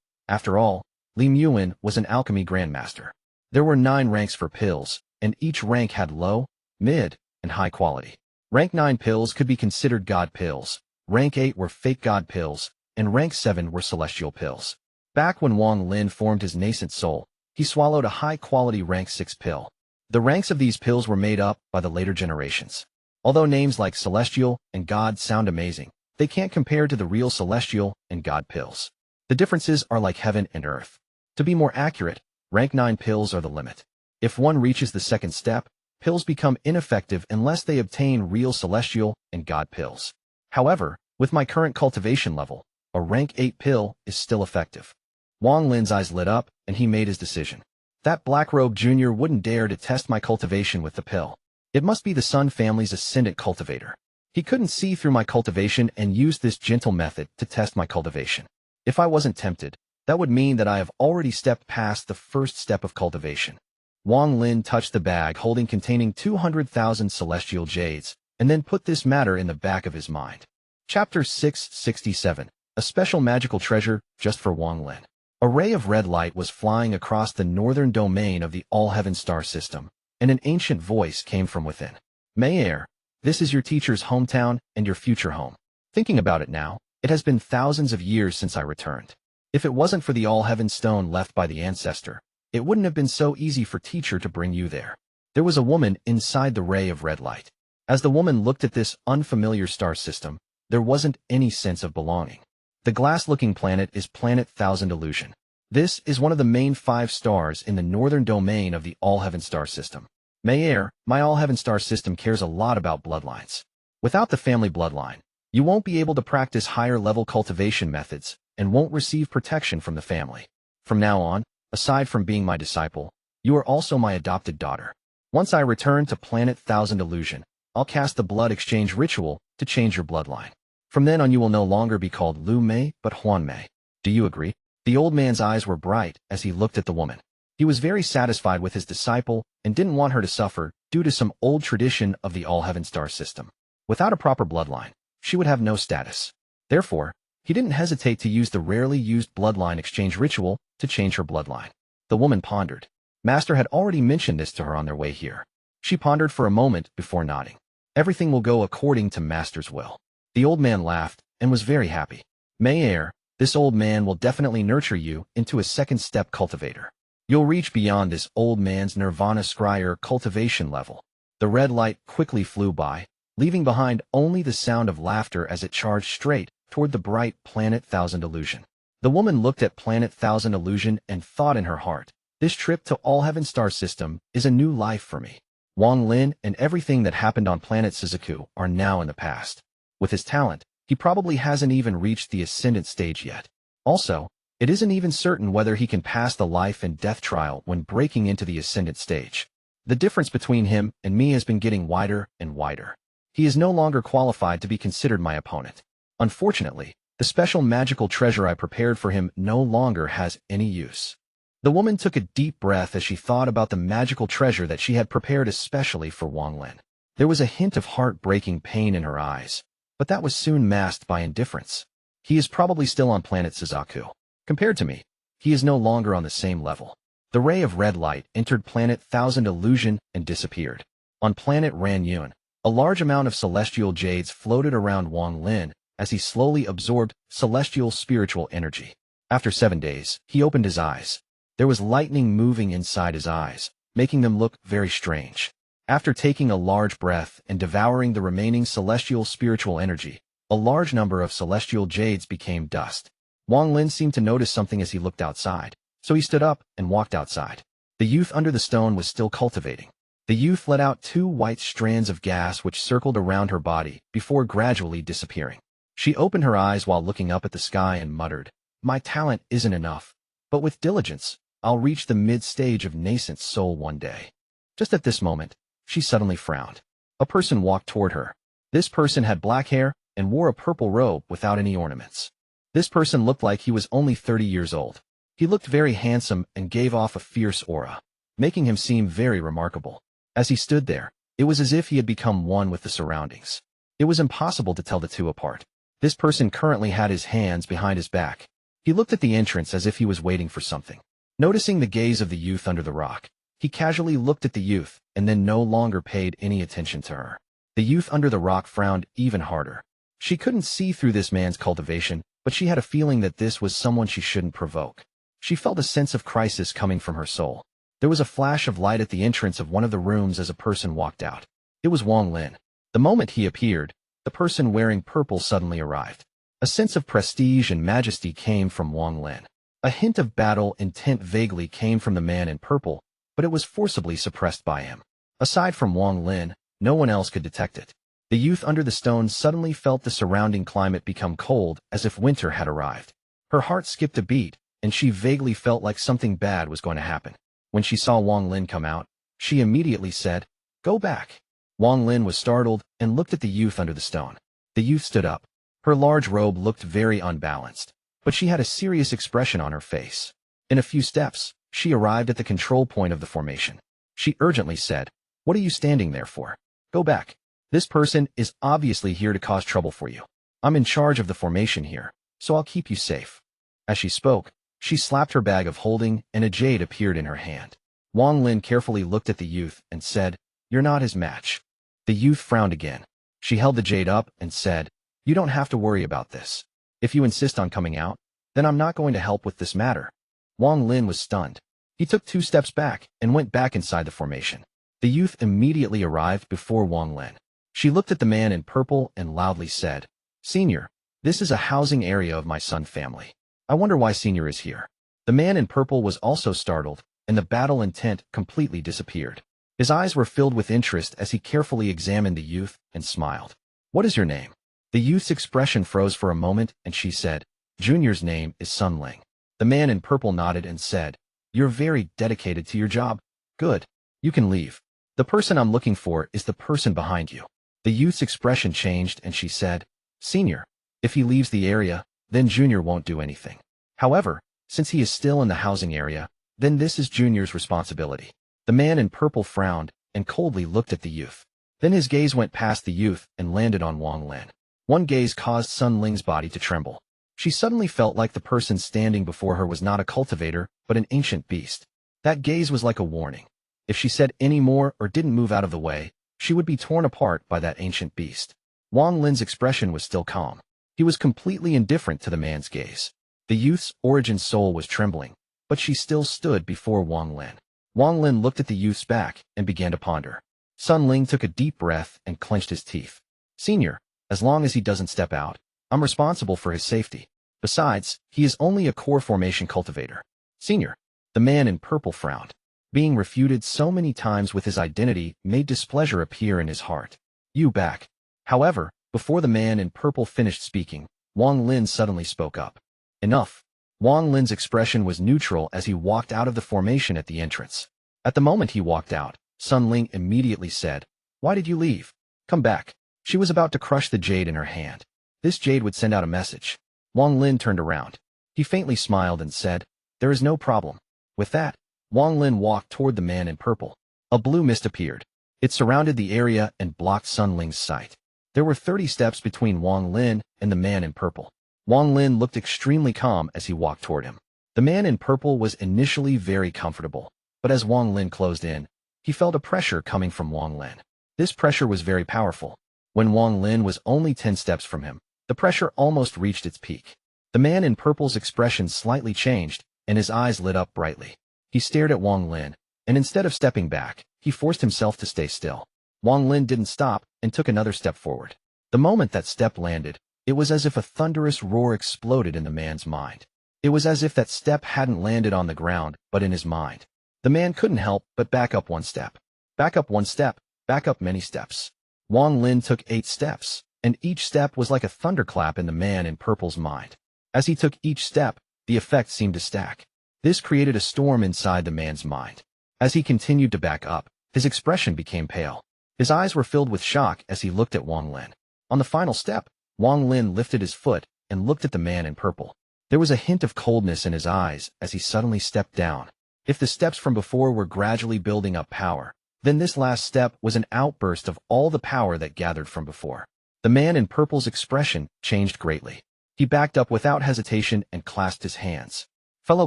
After all, Li Muin was an alchemy grandmaster. There were 9 ranks for pills, and each rank had low, mid, and high quality. Rank 9 pills could be considered god pills, rank 8 were fake god pills, and rank 7 were celestial pills. Back when Wang Lin formed his nascent soul, he swallowed a high-quality rank 6 pill. The ranks of these pills were made up by the later generations. Although names like celestial and god sound amazing, they can't compare to the real celestial and god pills. The differences are like heaven and earth. To be more accurate, rank 9 pills are the limit. If one reaches the second step, pills become ineffective unless they obtain real celestial and god pills. However, with my current cultivation level, a rank 8 pill is still effective. Wang Lin's eyes lit up, and he made his decision. That Black Robe Jr. wouldn't dare to test my cultivation with the pill. It must be the Sun family's ascendant cultivator. He couldn't see through my cultivation and used this gentle method to test my cultivation. If I wasn't tempted, that would mean that I have already stepped past the first step of cultivation. Wang Lin touched the bag holding containing 200,000 celestial jades, and then put this matter in the back of his mind. Chapter 667. A special magical treasure just for Wang Lin. A ray of red light was flying across the northern domain of the Allheaven star system, and an ancient voice came from within. Mei Er, this is your teacher's hometown and your future home. Thinking about it now, it has been thousands of years since I returned. If it wasn't for the Allheaven stone left by the ancestor, it wouldn't have been so easy for teacher to bring you there. There was a woman inside the ray of red light. As the woman looked at this unfamiliar star system, there wasn't any sense of belonging. The glass-looking planet is Planet Thousand Illusion. This is one of the main 5 stars in the northern domain of the Allheaven star system. Mei Er, my Allheaven star system cares a lot about bloodlines. Without the family bloodline, you won't be able to practice higher-level cultivation methods and won't receive protection from the family. From now on, aside from being my disciple, you are also my adopted daughter. Once I return to Planet Thousand Illusion, I'll cast the blood exchange ritual to change your bloodline. From then on you will no longer be called Lu Mei but Huan Mei. Do you agree? The old man's eyes were bright as he looked at the woman. He was very satisfied with his disciple and didn't want her to suffer due to some old tradition of the Allheaven star system. Without a proper bloodline, she would have no status. Therefore, he didn't hesitate to use the rarely used bloodline exchange ritual to change her bloodline. The woman pondered. Master had already mentioned this to her on their way here. She pondered for a moment before nodding. Everything will go according to Master's will. The old man laughed and was very happy. Mei Er, this old man will definitely nurture you into a second-step cultivator. You'll reach beyond this old man's nirvana scryer cultivation level. The red light quickly flew by, leaving behind only the sound of laughter as it charged straight toward the bright Planet Thousand Illusion. The woman looked at Planet Thousand Illusion and thought in her heart, this trip to Allheaven star system is a new life for me. Wang Lin and everything that happened on planet Situ are now in the past. With his talent, he probably hasn't even reached the ascendant stage yet. Also, it isn't even certain whether he can pass the life and death trial when breaking into the ascendant stage. The difference between him and me has been getting wider and wider. He is no longer qualified to be considered my opponent. Unfortunately, the special magical treasure I prepared for him no longer has any use. The woman took a deep breath as she thought about the magical treasure that she had prepared especially for Wang Lin. There was a hint of heart-breaking pain in her eyes, but that was soon masked by indifference. He is probably still on planet Situ. Compared to me, he is no longer on the same level. The ray of red light entered Planet Thousand Illusion and disappeared. On planet Ranyun, a large amount of celestial jades floated around Wang Lin as he slowly absorbed celestial spiritual energy. After 7 days, he opened his eyes. There was lightning moving inside his eyes, making them look very strange. After taking a large breath and devouring the remaining celestial spiritual energy, a large number of celestial jades became dust. Wang Lin seemed to notice something as he looked outside, so he stood up and walked outside. The youth under the stone was still cultivating. The youth let out 2 white strands of gas which circled around her body before gradually disappearing. She opened her eyes while looking up at the sky and muttered, "My talent isn't enough, but with diligence, I'll reach the mid-stage of nascent soul one day." Just at this moment, she suddenly frowned. A person walked toward her. This person had black hair and wore a purple robe without any ornaments. This person looked like he was only 30 years old. He looked very handsome and gave off a fierce aura, making him seem very remarkable. As he stood there, it was as if he had become one with the surroundings. It was impossible to tell the two apart. This person currently had his hands behind his back. He looked at the entrance as if he was waiting for something. Noticing the gaze of the youth under the rock, he casually looked at the youth and then no longer paid any attention to her. The youth under the rock frowned even harder. She couldn't see through this man's cultivation, but she had a feeling that this was someone she shouldn't provoke. She felt a sense of crisis coming from her soul. There was a flash of light at the entrance of one of the rooms as a person walked out. It was Wang Lin. The moment he appeared, the person wearing purple suddenly arrived. A sense of prestige and majesty came from Wang Lin. A hint of battle intent vaguely came from the man in purple, but it was forcibly suppressed by him. Aside from Wang Lin, no one else could detect it. The youth under the stone suddenly felt the surrounding climate become cold as if winter had arrived. Her heart skipped a beat, and she vaguely felt like something bad was going to happen. When she saw Wang Lin come out, she immediately said, "Go back." Wang Lin was startled and looked at the youth under the stone. The youth stood up. Her large robe looked very unbalanced. but she had a serious expression on her face. In a few steps, she arrived at the control point of the formation. She urgently said, "What are you standing there for? Go back. This person is obviously here to cause trouble for you. I'm in charge of the formation here, so I'll keep you safe." As she spoke, she slapped her bag of holding and a jade appeared in her hand. Wang Lin carefully looked at the youth and said, "You're not his match." The youth frowned again. She held the jade up and said, "You don't have to worry about this. If you insist on coming out, then I'm not going to help with this matter." Wang Lin was stunned. He took 2 steps back and went back inside the formation. The youth immediately arrived before Wang Lin. She looked at the man in purple and loudly said, "Senior, this is a housing area of my Sun family. I wonder why Senior is here." The man in purple was also startled, and the battle intent completely disappeared. His eyes were filled with interest as he carefully examined the youth and smiled. "What is your name?" The youth's expression froze for a moment and she said, "Junior's name is Sun Ling." The man in purple nodded and said, "You're very dedicated to your job. Good. You can leave. The person I'm looking for is the person behind you." The youth's expression changed and she said, "Senior, if he leaves the area, then Junior won't do anything. However, since he is still in the housing area, then this is Junior's responsibility." The man in purple frowned and coldly looked at the youth. Then his gaze went past the youth and landed on Wang Lin. One gaze caused Sun Ling's body to tremble. She suddenly felt like the person standing before her was not a cultivator, but an ancient beast. That gaze was like a warning. If she said any more or didn't move out of the way, she would be torn apart by that ancient beast. Wang Lin's expression was still calm. He was completely indifferent to the man's gaze. The youth's origin soul was trembling, but she still stood before Wang Lin. Wang Lin looked at the youth's back and began to ponder. Sun Ling took a deep breath and clenched his teeth. "Senior, as long as he doesn't step out, I'm responsible for his safety. Besides, he is only a core formation cultivator." "Senior." The man in purple frowned. Being refuted so many times with his identity made displeasure appear in his heart. "You back." However, before the man in purple finished speaking, Wang Lin suddenly spoke up. "Enough." Wang Lin's expression was neutral as he walked out of the formation at the entrance. At the moment he walked out, Sun Ling immediately said, "Why did you leave? Come back." She was about to crush the jade in her hand. This jade would send out a message. Wang Lin turned around. He faintly smiled and said, "There is no problem." With that, Wang Lin walked toward the man in purple. A blue mist appeared. It surrounded the area and blocked Sun Ling's sight. There were 30 steps between Wang Lin and the man in purple. Wang Lin looked extremely calm as he walked toward him. The man in purple was initially very comfortable, but as Wang Lin closed in, he felt a pressure coming from Wang Lin. This pressure was very powerful. When Wang Lin was only 10 steps from him, the pressure almost reached its peak. The man in purple's expression slightly changed, and his eyes lit up brightly. He stared at Wang Lin, and instead of stepping back, he forced himself to stay still. Wang Lin didn't stop and took another step forward. The moment that step landed, it was as if a thunderous roar exploded in the man's mind. It was as if that step hadn't landed on the ground, but in his mind. The man couldn't help but back up 1 step. Back up 1 step, back up many steps. Wang Lin took 8 steps, and each step was like a thunderclap in the man in purple's mind. As he took each step, the effect seemed to stack. This created a storm inside the man's mind. As he continued to back up, his expression became pale. His eyes were filled with shock as he looked at Wang Lin. On the final step, Wang Lin lifted his foot and looked at the man in purple. There was a hint of coldness in his eyes as he suddenly stepped down. If the steps from before were gradually building up power, then this last step was an outburst of all the power that gathered from before. The man in purple's expression changed greatly. He backed up without hesitation and clasped his hands. "Fellow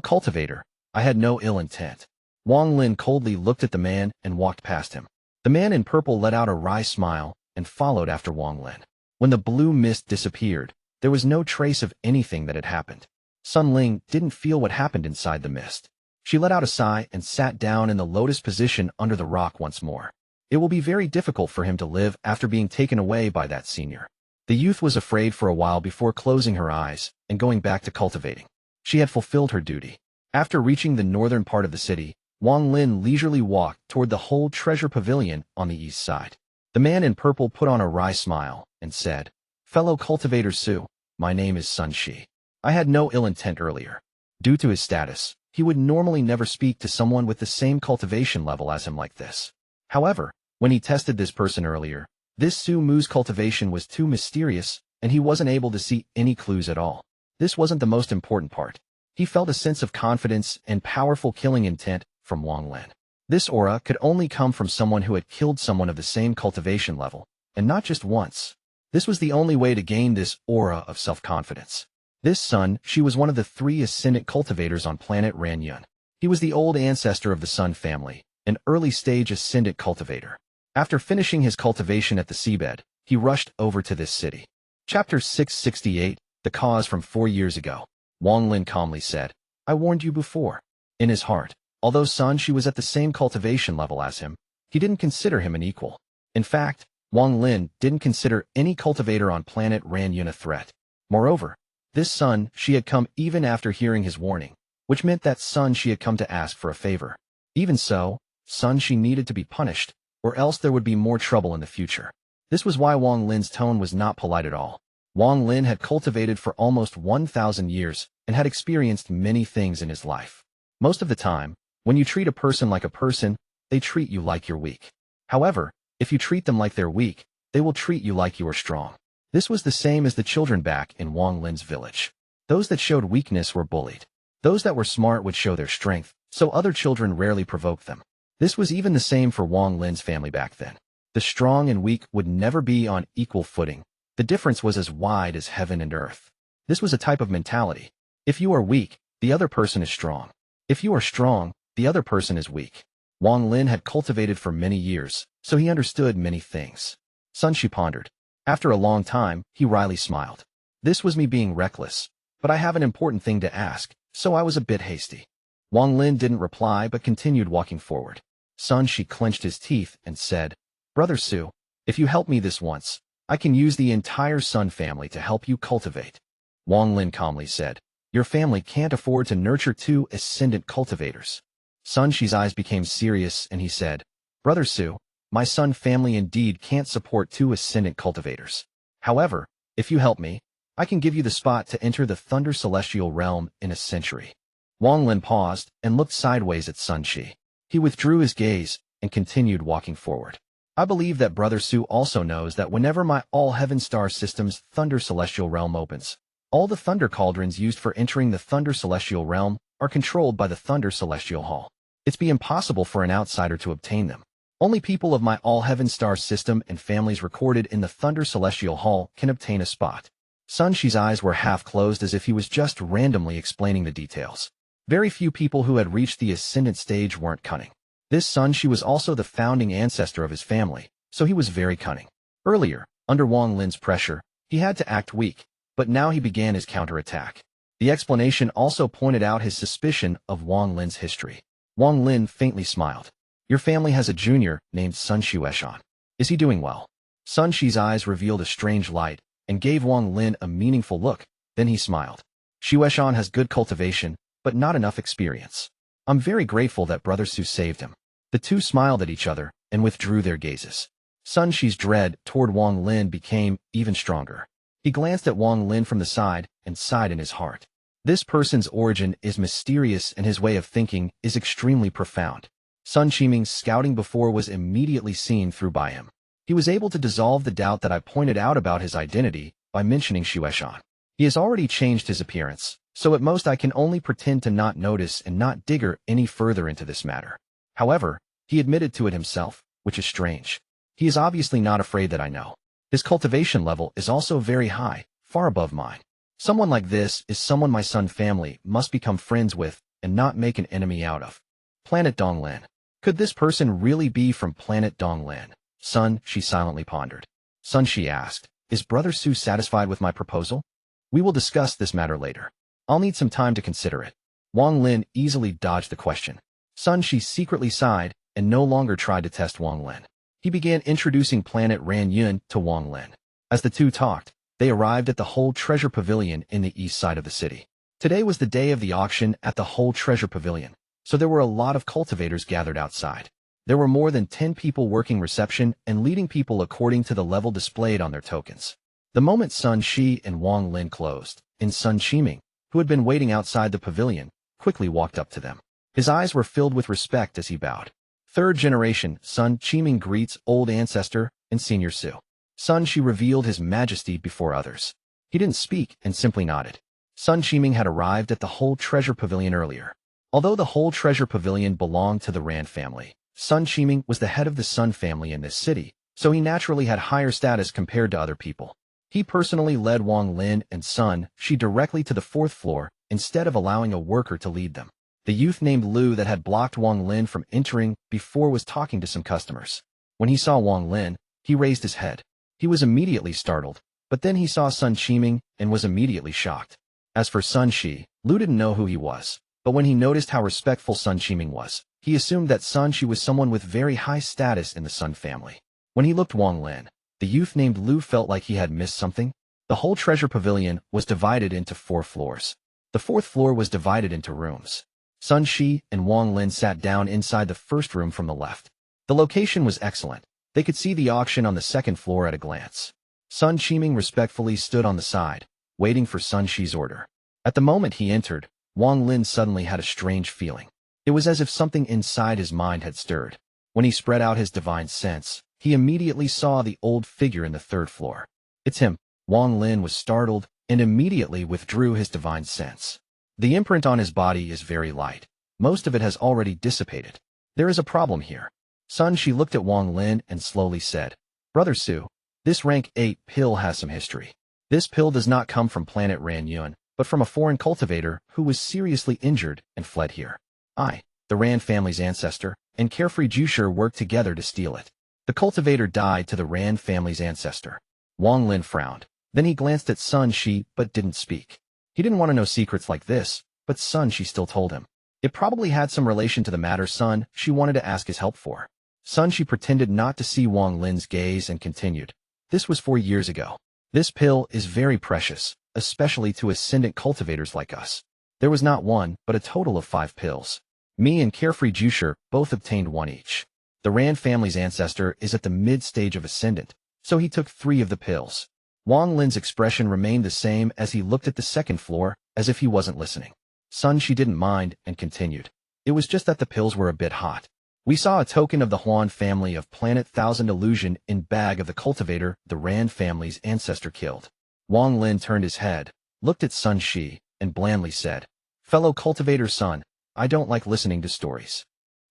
cultivator, I had no ill intent." Wang Lin coldly looked at the man and walked past him. The man in purple let out a wry smile and followed after Wang Lin. When the blue mist disappeared, there was no trace of anything that had happened. Sun Ling didn't feel what happened inside the mist. She let out a sigh and sat down in the lotus position under the rock once more. It will be very difficult for him to live after being taken away by that senior. The youth was afraid for a while before closing her eyes and going back to cultivating. She had fulfilled her duty. After reaching the northern part of the city, Wang Lin leisurely walked toward the whole treasure pavilion on the east side. The man in purple put on a wry smile and said, "Fellow cultivator Su, my name is Sun Shi. I had no ill intent earlier." Due to his status, he would normally never speak to someone with the same cultivation level as him like this. However, when he tested this person earlier, this Su Mu's cultivation was too mysterious, and he wasn't able to see any clues at all. this wasn't the most important part. He felt a sense of confidence and powerful killing intent from Wang Lin. This aura could only come from someone who had killed someone of the same cultivation level, and not just once. This was the only way to gain this aura of self-confidence. This Sun, she was one of the 3 ascendant cultivators on planet Ranyun. He was the old ancestor of the Sun family, an early-stage ascendant cultivator. After finishing his cultivation at the seabed, he rushed over to this city. Chapter 668, The Cause from 4 years ago. Wang Lin calmly said, I warned you before. In his heart, although Sun she was at the same cultivation level as him, he didn't consider him an equal. In fact, Wang Lin didn't consider any cultivator on planet Ranyun a threat. Moreover, this Sun she had come even after hearing his warning, which meant that Sun she had come to ask for a favor. Even so, Sun she needed to be punished, or else there would be more trouble in the future. This was why Wang Lin's tone was not polite at all. Wang Lin had cultivated for almost 1,000 years and had experienced many things in his life. Most of the time, when you treat a person like a person, they treat you like you're weak. However, if you treat them like they're weak, they will treat you like you are strong. This was the same as the children back in Wang Lin's village. Those that showed weakness were bullied. Those that were smart would show their strength, so other children rarely provoked them. This was even the same for Wang Lin's family back then. The strong and weak would never be on equal footing. The difference was as wide as heaven and earth. This was a type of mentality. If you are weak, the other person is strong. If you are strong, the other person is weak. Wang Lin had cultivated for many years, so he understood many things. Sun she pondered. After a long time, he wryly smiled. This was me being reckless, but I have an important thing to ask, so I was a bit hasty. Wang Lin didn't reply but continued walking forward. Sun she clenched his teeth and said, Brother Su, if you help me this once, I can use the entire Sun family to help you cultivate. Wang Lin calmly said, Your family can't afford to nurture 2 ascendant cultivators. Sun she's eyes became serious and he said, Brother Su, my Sun family indeed can't support 2 ascendant cultivators. However, if you help me, I can give you the spot to enter the Thunder Celestial Realm in a century. Wang Lin paused and looked sideways at Sun Shi. He withdrew his gaze and continued walking forward. I believe that Brother Su also knows that whenever my Allheaven star system's Thunder Celestial Realm opens, all the Thunder Cauldrons used for entering the Thunder Celestial Realm are controlled by the Thunder Celestial Hall. It's be impossible for an outsider to obtain them. Only people of my Allheaven star system and families recorded in the Thunder Celestial Hall can obtain a spot. Sun Shi's eyes were half closed as if he was just randomly explaining the details. Very few people who had reached the ascendant stage weren't cunning. This Sun Shi was also the founding ancestor of his family, so he was very cunning. Earlier, under Wang Lin's pressure, he had to act weak, but now he began his counterattack. The explanation also pointed out his suspicion of Wang Lin's history. Wang Lin faintly smiled. Your family has a junior named Sun Shueshan. Is he doing well? Sun Shi's eyes revealed a strange light and gave Wang Lin a meaningful look, then he smiled. Shueshan has good cultivation, but not enough experience. I'm very grateful that Brother Su saved him. The two smiled at each other and withdrew their gazes. Sun Shi's dread toward Wang Lin became even stronger. He glanced at Wang Lin from the side and sighed in his heart. This person's origin is mysterious and his way of thinking is extremely profound. Sun Qiming's scouting before was immediately seen through by him. He was able to dissolve the doubt that I pointed out about his identity by mentioning Shueshan. He has already changed his appearance, so at most I can only pretend to not notice and not dig any further into this matter. However, he admitted to it himself, which is strange. He is obviously not afraid that I know. His cultivation level is also very high, far above mine. Someone like this is someone my Sun family must become friends with and not make an enemy out of. Planet Donglan. Could this person really be from planet Donglan? Sun Shi silently pondered. Sun Shi asked, Is Brother Su satisfied with my proposal? We will discuss this matter later. I'll need some time to consider it. Wang Lin easily dodged the question. Sun Shi secretly sighed and no longer tried to test Wang Lin. He began introducing planet Ranyun to Wang Lin. As the two talked, they arrived at the Whole Treasure Pavilion in the east side of the city. Today was the day of the auction at the Whole Treasure Pavilion, so there were a lot of cultivators gathered outside. There were more than 10 people working reception and leading people according to the level displayed on their tokens. The moment Sun Shi and Wang Lin closed, Sun Qiming, who had been waiting outside the pavilion, quickly walked up to them. His eyes were filled with respect as he bowed. Third generation, Sun Qiming greets old ancestor and senior Su. Sun Shi revealed his majesty before others. He didn't speak and simply nodded. Sun Qiming had arrived at the whole treasure pavilion earlier. Although the whole treasure pavilion belonged to the Rand family, Sun Qiming was the head of the Sun family in this city, so he naturally had higher status compared to other people. He personally led Wang Lin and Sun Shi directly to the 4th floor instead of allowing a worker to lead them. The youth named Lu that had blocked Wang Lin from entering before was talking to some customers. When he saw Wang Lin, he raised his head. He was immediately startled, but then he saw Sun Qiming and was immediately shocked. As for Sun Shi, Lu didn't know who he was, but when he noticed how respectful Sun Qiming was, he assumed that Sun Shi was someone with very high status in the Sun family. When he looked Wang Lin, the youth named Lu felt like he had missed something. The whole treasure pavilion was divided into 4 floors. The 4th floor was divided into rooms. Sun Shi and Wang Lin sat down inside the first room from the left. The location was excellent. They could see the auction on the 2nd floor at a glance. Sun Qiming respectfully stood on the side, waiting for Sun Shi's order. At the moment he entered, Wang Lin suddenly had a strange feeling. It was as if something inside his mind had stirred. When he spread out his divine sense, he immediately saw the old figure in the 3rd floor. It's him. Wang Lin was startled and immediately withdrew his divine sense. The imprint on his body is very light. Most of it has already dissipated. There is a problem here. Sun Shi looked at Wang Lin and slowly said, Brother Su, this rank 8 pill has some history. This pill does not come from planet Ranyun, but from a foreign cultivator who was seriously injured and fled here. I, the Rand family's ancestor, and Carefree Juicer worked together to steal it. The cultivator died to the Rand family's ancestor. Wang Lin frowned. Then he glanced at Sun Shi but didn't speak. He didn't want to know secrets like this, but Sun Shi still told him. It probably had some relation to the matter Sun Shi wanted to ask his help for. Sun Shi pretended not to see Wang Lin's gaze and continued. This was 4 years ago. This pill is very precious, especially to ascendant cultivators like us. There was not one, but a total of 5 pills. Me and Carefree Juicer both obtained 1 each. The Rand family's ancestor is at the mid-stage of ascendant, so he took 3 of the pills. Wang Lin's expression remained the same as he looked at the 2nd floor, as if he wasn't listening. Sun Shi didn't mind and continued. It was just that the pills were a bit hot. We saw a token of the Huan family of Planet 1000 Illusion in bag of the cultivator the Rand family's ancestor killed. Wang Lin turned his head, looked at Sun Shi, and blandly said, Fellow cultivator son, I don't like listening to stories.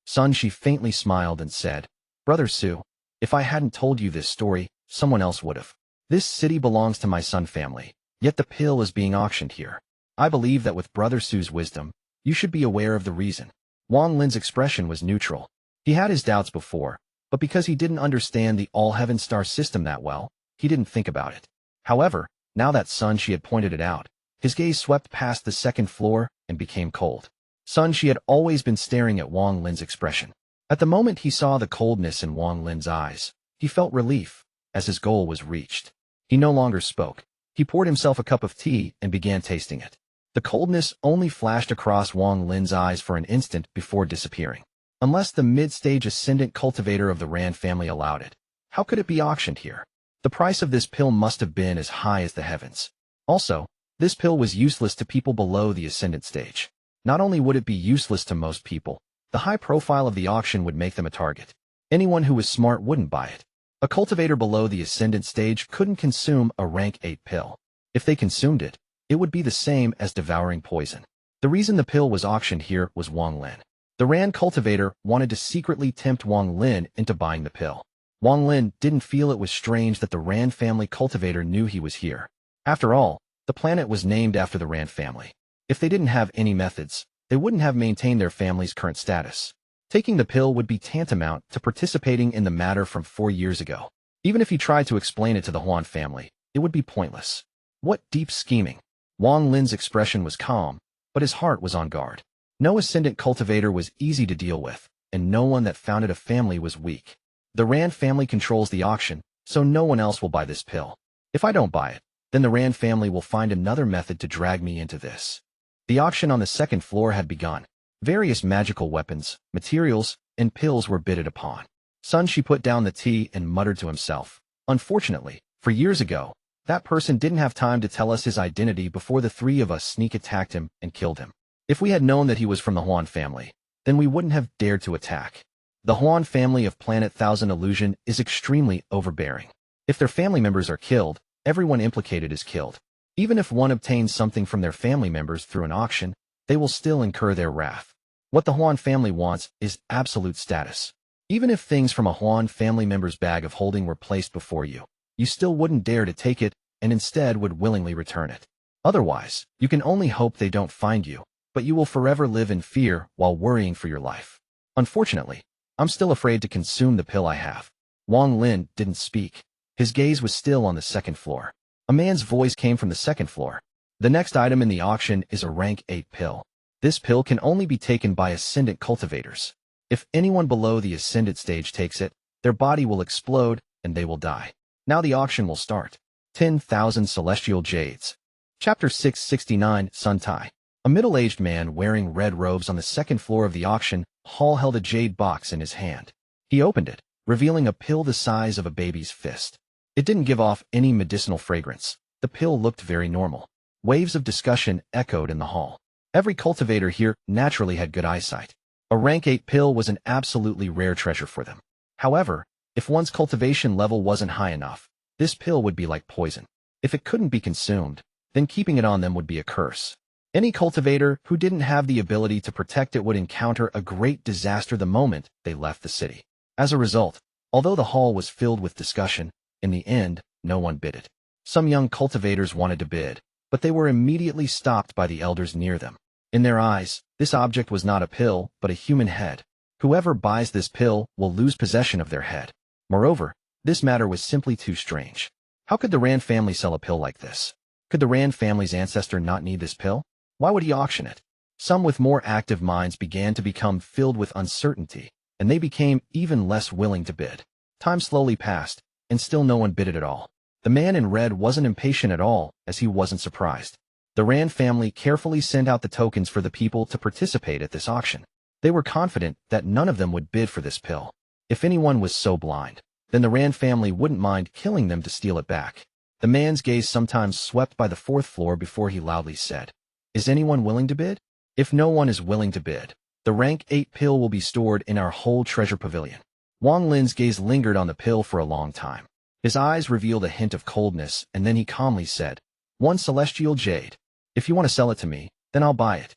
Sun Shi faintly smiled and said, Brother Su, if I hadn't told you this story, someone else would have. This city belongs to my Sun family, yet the pill is being auctioned here. I believe that with Brother Su's wisdom, you should be aware of the reason. Wang Lin's expression was neutral. He had his doubts before, but because he didn't understand the Allheaven star system that well, he didn't think about it. However, now that Sun Shi had pointed it out, his gaze swept past the 2nd floor and became cold. Sun Shi had always been staring at Wang Lin's expression. At the moment he saw the coldness in Wang Lin's eyes, he felt relief, as his goal was reached. He no longer spoke. He poured himself a cup of tea and began tasting it. The coldness only flashed across Wang Lin's eyes for an instant before disappearing. Unless the mid-stage ascendant cultivator of the Rand family allowed it, how could it be auctioned here? The price of this pill must have been as high as the heavens. Also, this pill was useless to people below the ascendant stage. Not only would it be useless to most people, the high profile of the auction would make them a target. Anyone who was smart wouldn't buy it. A cultivator below the ascendant stage couldn't consume a rank 8 pill. If they consumed it, it would be the same as devouring poison. The reason the pill was auctioned here was Wang Lin. The Rand cultivator wanted to secretly tempt Wang Lin into buying the pill. Wang Lin didn't feel it was strange that the Rand family cultivator knew he was here. After all, the planet was named after the Rand family. If they didn't have any methods, they wouldn't have maintained their family's current status. Taking the pill would be tantamount to participating in the matter from 4 years ago. Even if he tried to explain it to the Huan family, it would be pointless. What deep scheming! Wang Lin's expression was calm, but his heart was on guard. No ascendant cultivator was easy to deal with, and no one that founded a family was weak. The Rand family controls the auction, so no one else will buy this pill. If I don't buy it, then the Rand family will find another method to drag me into this. The auction on the 2nd floor had begun. Various magical weapons, materials, and pills were bidded upon. Sun Shi put down the tea and muttered to himself. Unfortunately, for years ago, that person didn't have time to tell us his identity before the 3 of us sneak attacked him and killed him. If we had known that he was from the Huan family, then we wouldn't have dared to attack. The Huan family of Planet 1000 Illusion is extremely overbearing. If their family members are killed, everyone implicated is killed. Even if one obtains something from their family members through an auction, they will still incur their wrath. What the Huan family wants is absolute status. Even if things from a Huan family member's bag of holding were placed before you, you still wouldn't dare to take it and instead would willingly return it. Otherwise, you can only hope they don't find you, but you will forever live in fear while worrying for your life. Unfortunately, I'm still afraid to consume the pill I have. Wang Lin didn't speak. His gaze was still on the second floor. A man's voice came from the second floor. The next item in the auction is a rank 8 pill. This pill can only be taken by ascendant cultivators. If anyone below the ascendant stage takes it, their body will explode and they will die. Now the auction will start. 10,000 Celestial Jades. Chapter 669 Sun Tai. A middle-aged man wearing red robes on the second floor of the auction hall held a jade box in his hand. He opened it, revealing a pill the size of a baby's fist. It didn't give off any medicinal fragrance. The pill looked very normal. Waves of discussion echoed in the hall. Every cultivator here naturally had good eyesight. A rank 8 pill was an absolutely rare treasure for them. However, if one's cultivation level wasn't high enough, this pill would be like poison. If it couldn't be consumed, then keeping it on them would be a curse. Any cultivator who didn't have the ability to protect it would encounter a great disaster the moment they left the city. As a result, although the hall was filled with discussion, in the end, no one bid it. Some young cultivators wanted to bid, but they were immediately stopped by the elders near them. In their eyes, this object was not a pill, but a human head. Whoever buys this pill will lose possession of their head. Moreover, this matter was simply too strange. How could the Rand family sell a pill like this? Could the Rand family's ancestor not need this pill? Why would he auction it? Some with more active minds began to become filled with uncertainty, and they became even less willing to bid. Time slowly passed, and still no one bid it at all. The man in red wasn't impatient at all, as he wasn't surprised. The Rand family carefully sent out the tokens for the people to participate at this auction. They were confident that none of them would bid for this pill. If anyone was so blind, then the Rand family wouldn't mind killing them to steal it back. The man's gaze sometimes swept by the fourth floor before he loudly said, "Is anyone willing to bid? If no one is willing to bid, the rank 8 pill will be stored in our whole treasure pavilion." Wang Lin's gaze lingered on the pill for a long time. His eyes revealed a hint of coldness, and then he calmly said, "1 celestial jade. If you want to sell it to me, then I'll buy it."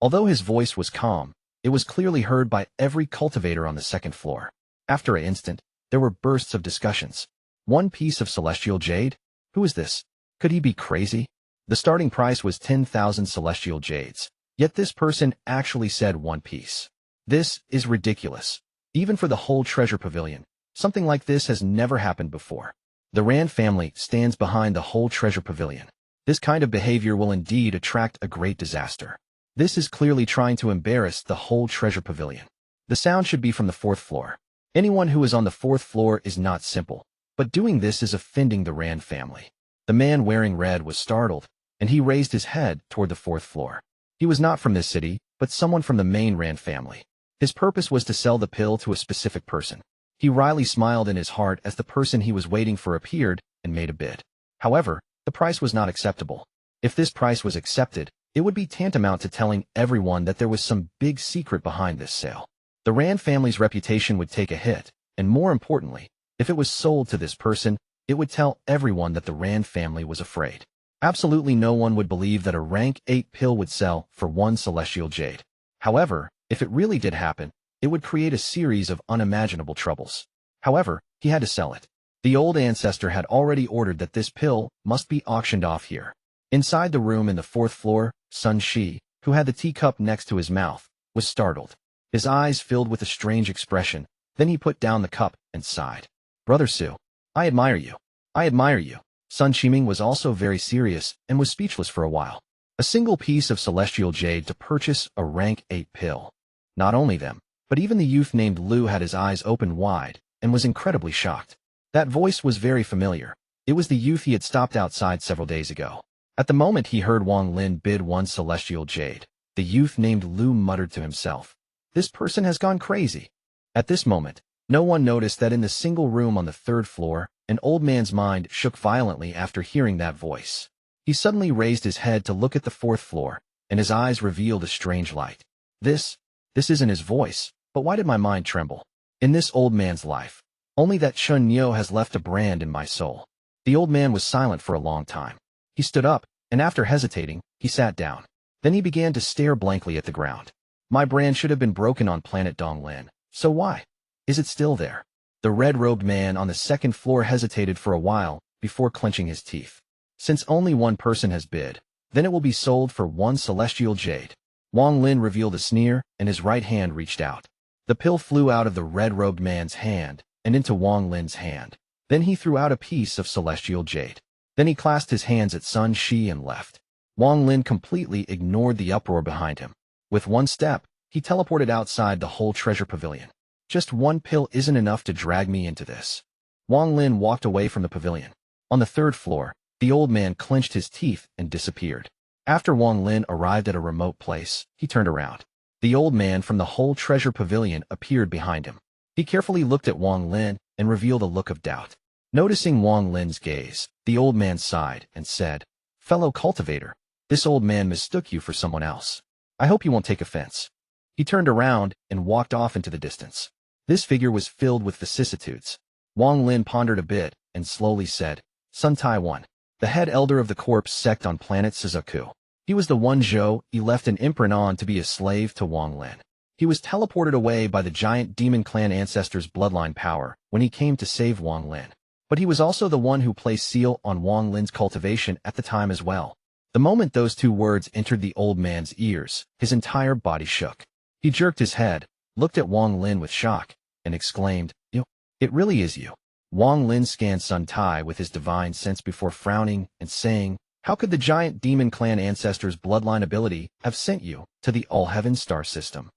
Although his voice was calm, it was clearly heard by every cultivator on the second floor. After an instant, there were bursts of discussions. 1 piece of celestial jade? Who is this? Could he be crazy? The starting price was 10,000 celestial jades, yet this person actually said 1 piece. This is ridiculous. Even for the whole treasure pavilion, something like this has never happened before. The Rand family stands behind the whole treasure pavilion. This kind of behavior will indeed attract a great disaster. This is clearly trying to embarrass the whole treasure pavilion. The sound should be from the 4th floor. Anyone who is on the 4th floor is not simple, but doing this is offending the Rand family. The man wearing red was startled, and he raised his head toward the 4th floor. He was not from this city, but someone from the main Rand family. His purpose was to sell the pill to a specific person. He wryly smiled in his heart as the person he was waiting for appeared and made a bid. However, the price was not acceptable. If this price was accepted, it would be tantamount to telling everyone that there was some big secret behind this sale. The Rand family's reputation would take a hit, and more importantly, if it was sold to this person, it would tell everyone that the Rand family was afraid. Absolutely no one would believe that a rank 8 pill would sell for 1 celestial jade. However, if it really did happen, it would create a series of unimaginable troubles. However, he had to sell it. The old ancestor had already ordered that this pill must be auctioned off here. Inside the room in the 4th floor, Sun Shi, who had the teacup next to his mouth, was startled. His eyes filled with a strange expression, then he put down the cup and sighed. "Brother Su, I admire you. I admire you." Sun Shiming was also very serious and was speechless for a while. A single piece of celestial jade to purchase a rank 8 pill. Not only them, but even the youth named Lu had his eyes open wide and was incredibly shocked. That voice was very familiar. It was the youth he had stopped outside several days ago. At the moment he heard Wang Lin bid 1 celestial jade, the youth named Lu muttered to himself, "This person has gone crazy." At this moment, no one noticed that in the single room on the 3rd floor, an old man's mind shook violently after hearing that voice. He suddenly raised his head to look at the 4th floor, and his eyes revealed a strange light. This isn't his voice, but why did my mind tremble? In this old man's life, only that Chun Nyo has left a brand in my soul. The old man was silent for a long time. He stood up, and after hesitating, he sat down. Then he began to stare blankly at the ground. My brand should have been broken on planet Donglin, so why is it still there? The red-robed man on the second floor hesitated for a while before clenching his teeth. Since only one person has bid, then it will be sold for 1 celestial jade. Wang Lin revealed a sneer, and his right hand reached out. The pill flew out of the red-robed man's hand and into Wang Lin's hand. Then he threw out a piece of celestial jade. Then he clasped his hands at Sun Shi and left. Wang Lin completely ignored the uproar behind him. With one step, he teleported outside the whole treasure pavilion. Just one pill isn't enough to drag me into this. Wang Lin walked away from the pavilion. On the third floor, the old man clenched his teeth and disappeared. After Wang Lin arrived at a remote place, he turned around. The old man from the whole treasure pavilion appeared behind him. He carefully looked at Wang Lin and revealed a look of doubt. Noticing Wang Lin's gaze, the old man sighed and said, "Fellow cultivator, this old man mistook you for someone else. I hope you won't take offense." He turned around and walked off into the distance. This figure was filled with vicissitudes. Wang Lin pondered a bit and slowly said, "Sun Taiwan, the head elder of the corpse sect on planet Suzaku. He was the one Zhou he left an imprint on to be a slave to Wang Lin. He was teleported away by the giant demon clan ancestor's bloodline power when he came to save Wang Lin. But he was also the one who placed seal on Wang Lin's cultivation at the time as well." The moment those two words entered the old man's ears, his entire body shook. He jerked his head, looked at Wang Lin with shock, and exclaimed, "You, it really is you." Wang Lin scanned Sun Tai with his divine sense before frowning and saying, "How could the giant demon clan ancestor's bloodline ability have sent you to the Allheaven star system?"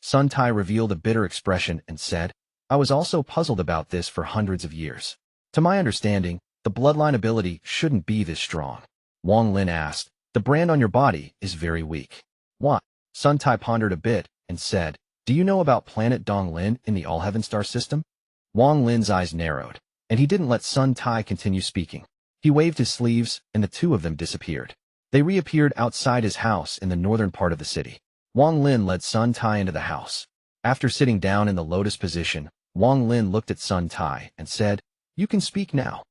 Sun Tai revealed a bitter expression and said, "I was also puzzled about this for hundreds of years. To my understanding, the bloodline ability shouldn't be this strong." Wang Lin asked, "The brand on your body is very weak. Why?" Sun Tai pondered a bit and said, "Do you know about planet Donglin in the Allheaven star system?" Wang Lin's eyes narrowed, and he didn't let Sun Tai continue speaking. He waved his sleeves, and the two of them disappeared. They reappeared outside his house in the northern part of the city. Wang Lin led Sun Tai into the house. After sitting down in the lotus position, Wang Lin looked at Sun Tai and said, "You can speak now."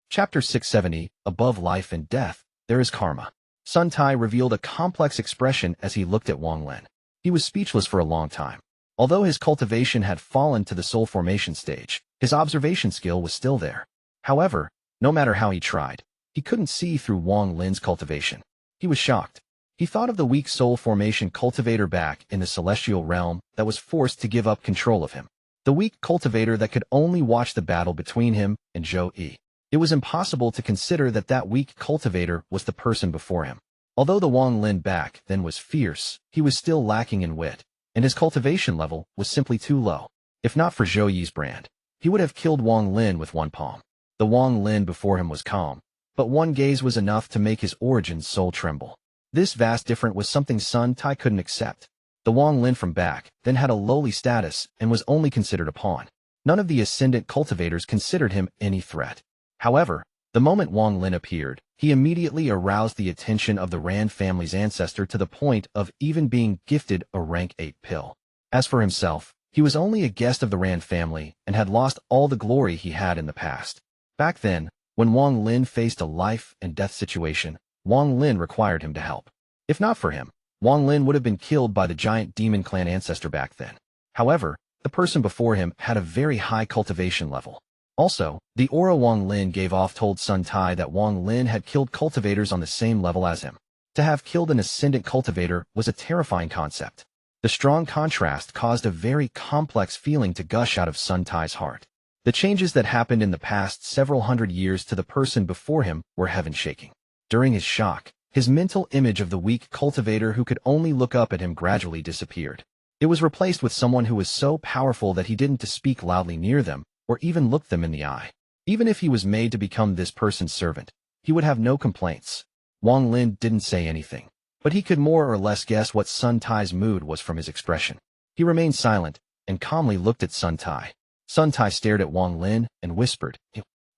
Chapter 670, Above Life and Death, There is Karma. Sun Tai revealed a complex expression as he looked at Wang Lin. He was speechless for a long time. Although his cultivation had fallen to the soul formation stage, his observation skill was still there. However, no matter how he tried, he couldn't see through Wang Lin's cultivation. He was shocked. He thought of the weak soul formation cultivator back in the celestial realm that was forced to give up control of him. The weak cultivator that could only watch the battle between him and Zhou. It was impossible to consider that that weak cultivator was the person before him. Although the Wang Lin back then was fierce, he was still lacking in wit, and his cultivation level was simply too low. If not for Zhou Yi's brand, he would have killed Wang Lin with one palm. The Wang Lin before him was calm, but one gaze was enough to make his origin's soul tremble. This vast difference was something Sun Tai couldn't accept. The Wang Lin from back then had a lowly status and was only considered a pawn. None of the ascendant cultivators considered him any threat. However, the moment Wang Lin appeared, he immediately aroused the attention of the Ran family's ancestor to the point of even being gifted a rank 8 pill. As for himself, he was only a guest of the Ran family and had lost all the glory he had in the past. Back then, when Wang Lin faced a life and death situation, Wang Lin required him to help. If not for him, Wang Lin would have been killed by the giant demon clan ancestor back then. However, the person before him had a very high cultivation level. Also, the aura Wang Lin gave off told Sun Tai that Wang Lin had killed cultivators on the same level as him. To have killed an ascendant cultivator was a terrifying concept. The strong contrast caused a very complex feeling to gush out of Sun Tai's heart. The changes that happened in the past several hundred years to the person before him were heaven-shaking. During his shock, his mental image of the weak cultivator who could only look up at him gradually disappeared. It was replaced with someone who was so powerful that he didn't to speak loudly near them, or even look them in the eye. Even if he was made to become this person's servant, he would have no complaints. Wang Lin didn't say anything, but he could more or less guess what Sun Tai's mood was from his expression. He remained silent and calmly looked at Sun Tai. Sun Tai stared at Wang Lin and whispered,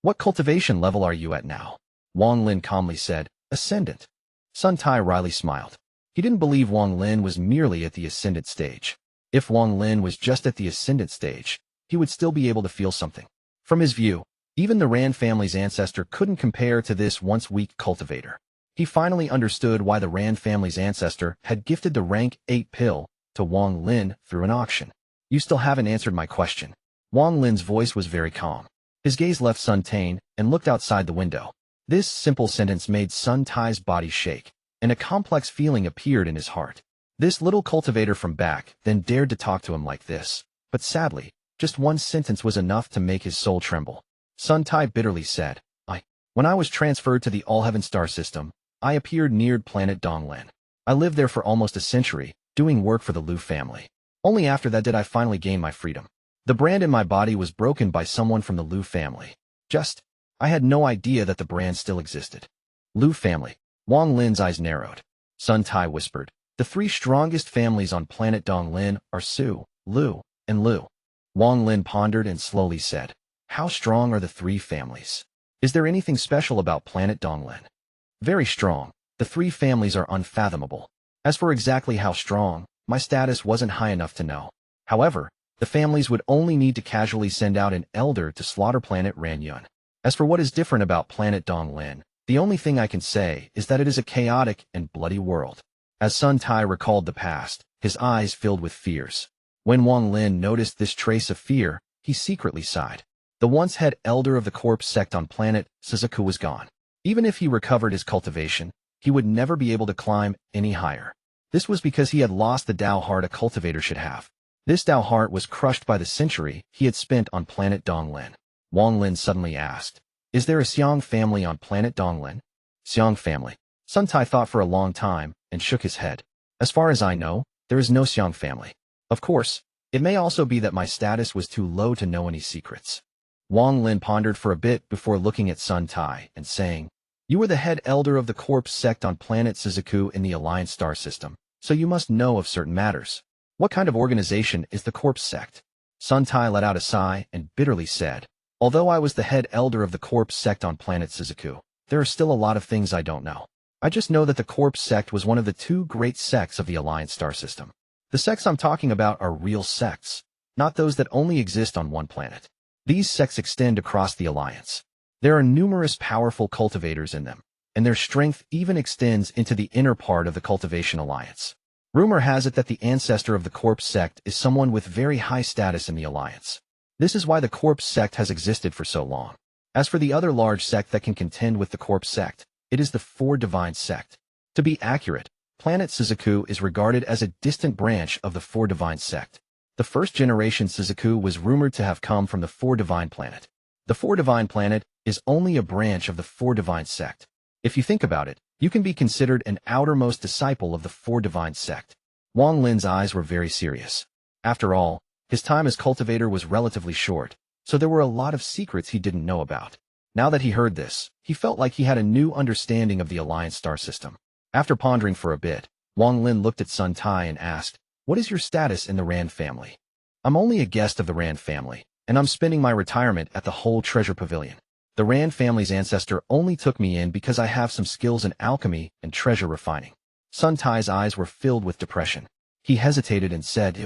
"What cultivation level are you at now?" Wang Lin calmly said, "Ascendant." Sun Tai wryly smiled. He didn't believe Wang Lin was merely at the ascendant stage. If Wang Lin was just at the ascendant stage, he would still be able to feel something. From his view, even the Ran family's ancestor couldn't compare to this once weak cultivator. He finally understood why the Ran family's ancestor had gifted the rank 8 pill to Wang Lin through an auction. You still haven't answered my question. Wang Lin's voice was very calm. His gaze left Sun Tane and looked outside the window. This simple sentence made Sun Tai's body shake, and a complex feeling appeared in his heart. This little cultivator from back then dared to talk to him like this, but sadly, just one sentence was enough to make his soul tremble. Sun Tai bitterly said, When I was transferred to the Allheaven star system, I appeared near planet Donglan. I lived there for almost a century, doing work for the Lu family. Only after that did I finally gain my freedom. The brand in my body was broken by someone from the Lu family. I had no idea that the brand still existed. Lu family. Wang Lin's eyes narrowed. Sun Tai whispered, the 3 strongest families on planet Donglin are Su, Lu, and Lu. Wang Lin pondered and slowly said, how strong are the 3 families? Is there anything special about planet Donglin? Very strong. The 3 families are unfathomable. As for exactly how strong, my status wasn't high enough to know. However, the families would only need to casually send out an elder to slaughter planet Ranyun. As for what is different about planet Donglin, the only thing I can say is that it is a chaotic and bloody world. As Sun Tai recalled the past, his eyes filled with fears. When Wang Lin noticed this trace of fear, he secretly sighed. The once head elder of the corpse sect on planet Situ was gone. Even if he recovered his cultivation, he would never be able to climb any higher. This was because he had lost the Dao heart a cultivator should have. This Dao heart was crushed by the century he had spent on planet Donglin. Wang Lin suddenly asked, is there a Xiang family on planet Donglin? Xiang family. Sun Tai thought for a long time and shook his head. As far as I know, there is no Xiang family. Of course, it may also be that my status was too low to know any secrets. Wang Lin pondered for a bit before looking at Sun Tai and saying, you were the head elder of the corpse sect on planet Situ in the Alliance star system, so you must know of certain matters. What kind of organization is the corpse sect? Sun Tai let out a sigh and bitterly said, although I was the head elder of the corpse sect on planet Situ, there are still a lot of things I don't know. I just know that the corpse sect was one of the 2 great sects of the Alliance star system. The sects I'm talking about are real sects, not those that only exist on one planet. These sects extend across the Alliance. There are numerous powerful cultivators in them, and their strength even extends into the inner part of the Cultivation Alliance. Rumor has it that the ancestor of the corpse sect is someone with very high status in the Alliance. This is why the corpse sect has existed for so long. As for the other large sect that can contend with the corpse sect, it is the 4 divine sect. To be accurate, planet Situ is regarded as a distant branch of the 4 divine sect. The first generation Situ was rumored to have come from the 4 divine planet. The 4 divine planet is only a branch of the 4 divine sect. If you think about it, you can be considered an outermost disciple of the 4 divine sect. Wang Lin's eyes were very serious. After all, his time as cultivator was relatively short, so there were a lot of secrets he didn't know about. Now that he heard this, he felt like he had a new understanding of the Alliance star system. After pondering for a bit, Wang Lin looked at Sun Tai and asked, what is your status in the Rand family? I'm only a guest of the Rand family, and I'm spending my retirement at the whole treasure pavilion. The Rand family's ancestor only took me in because I have some skills in alchemy and treasure refining. Sun Tai's eyes were filled with depression. He hesitated and said,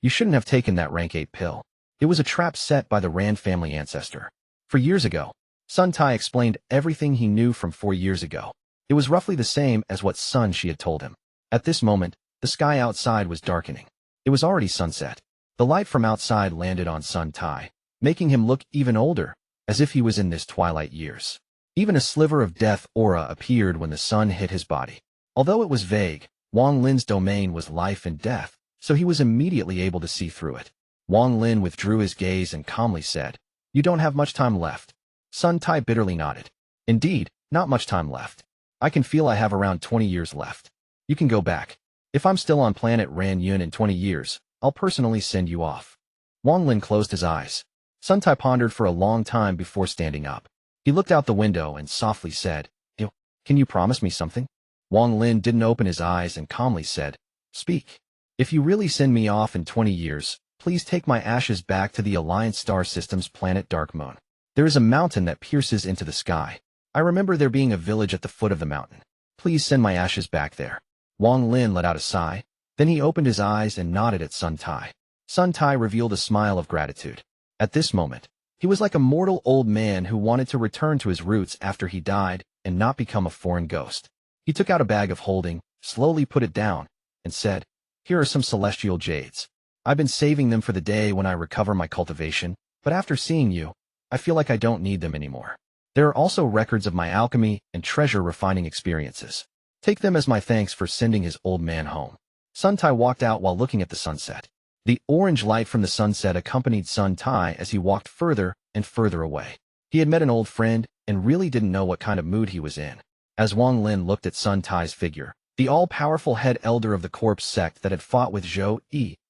you shouldn't have taken that rank 8 pill. It was a trap set by the Rand family ancestor. 4 years ago, Sun Tai explained everything he knew from 4 years ago. It was roughly the same as what she had told him. At this moment, the sky outside was darkening. It was already sunset. The light from outside landed on Sun Tai, making him look even older, as if he was in his twilight years. Even a sliver of death aura appeared when the sun hit his body. Although it was vague, Wang Lin's domain was life and death, so he was immediately able to see through it. Wang Lin withdrew his gaze and calmly said, you don't have much time left. Sun Tai bitterly nodded. Indeed, not much time left. I can feel I have around 20 years left. You can go back. If I'm still on planet Ranyun in 20 years, I'll personally send you off. Wang Lin closed his eyes. Sun Tai pondered for a long time before standing up. He looked out the window and softly said, can you promise me something? Wang Lin didn't open his eyes and calmly said, speak. If you really send me off in 20 years, please take my ashes back to the Alliance star system's planet Dark Moon. There is a mountain that pierces into the sky. I remember there being a village at the foot of the mountain. Please send my ashes back there. Wang Lin let out a sigh. Then he opened his eyes and nodded at Sun Tai. Sun Tai revealed a smile of gratitude. At this moment, he was like a mortal old man who wanted to return to his roots after he died and not become a foreign ghost. He took out a bag of holding, slowly put it down, and said, "Here are some celestial jades. I've been saving them for the day when I recover my cultivation, but after seeing you, I feel like I don't need them anymore. There are also records of my alchemy and treasure refining experiences. Take them as my thanks for sending his old man home." Sun Tai walked out while looking at the sunset. The orange light from the sunset accompanied Sun Tai as he walked further and further away. He had met an old friend and really didn't know what kind of mood he was in. As Wang Lin looked at Sun Tai's figure, the all-powerful head elder of the corpse sect that had fought with Zhou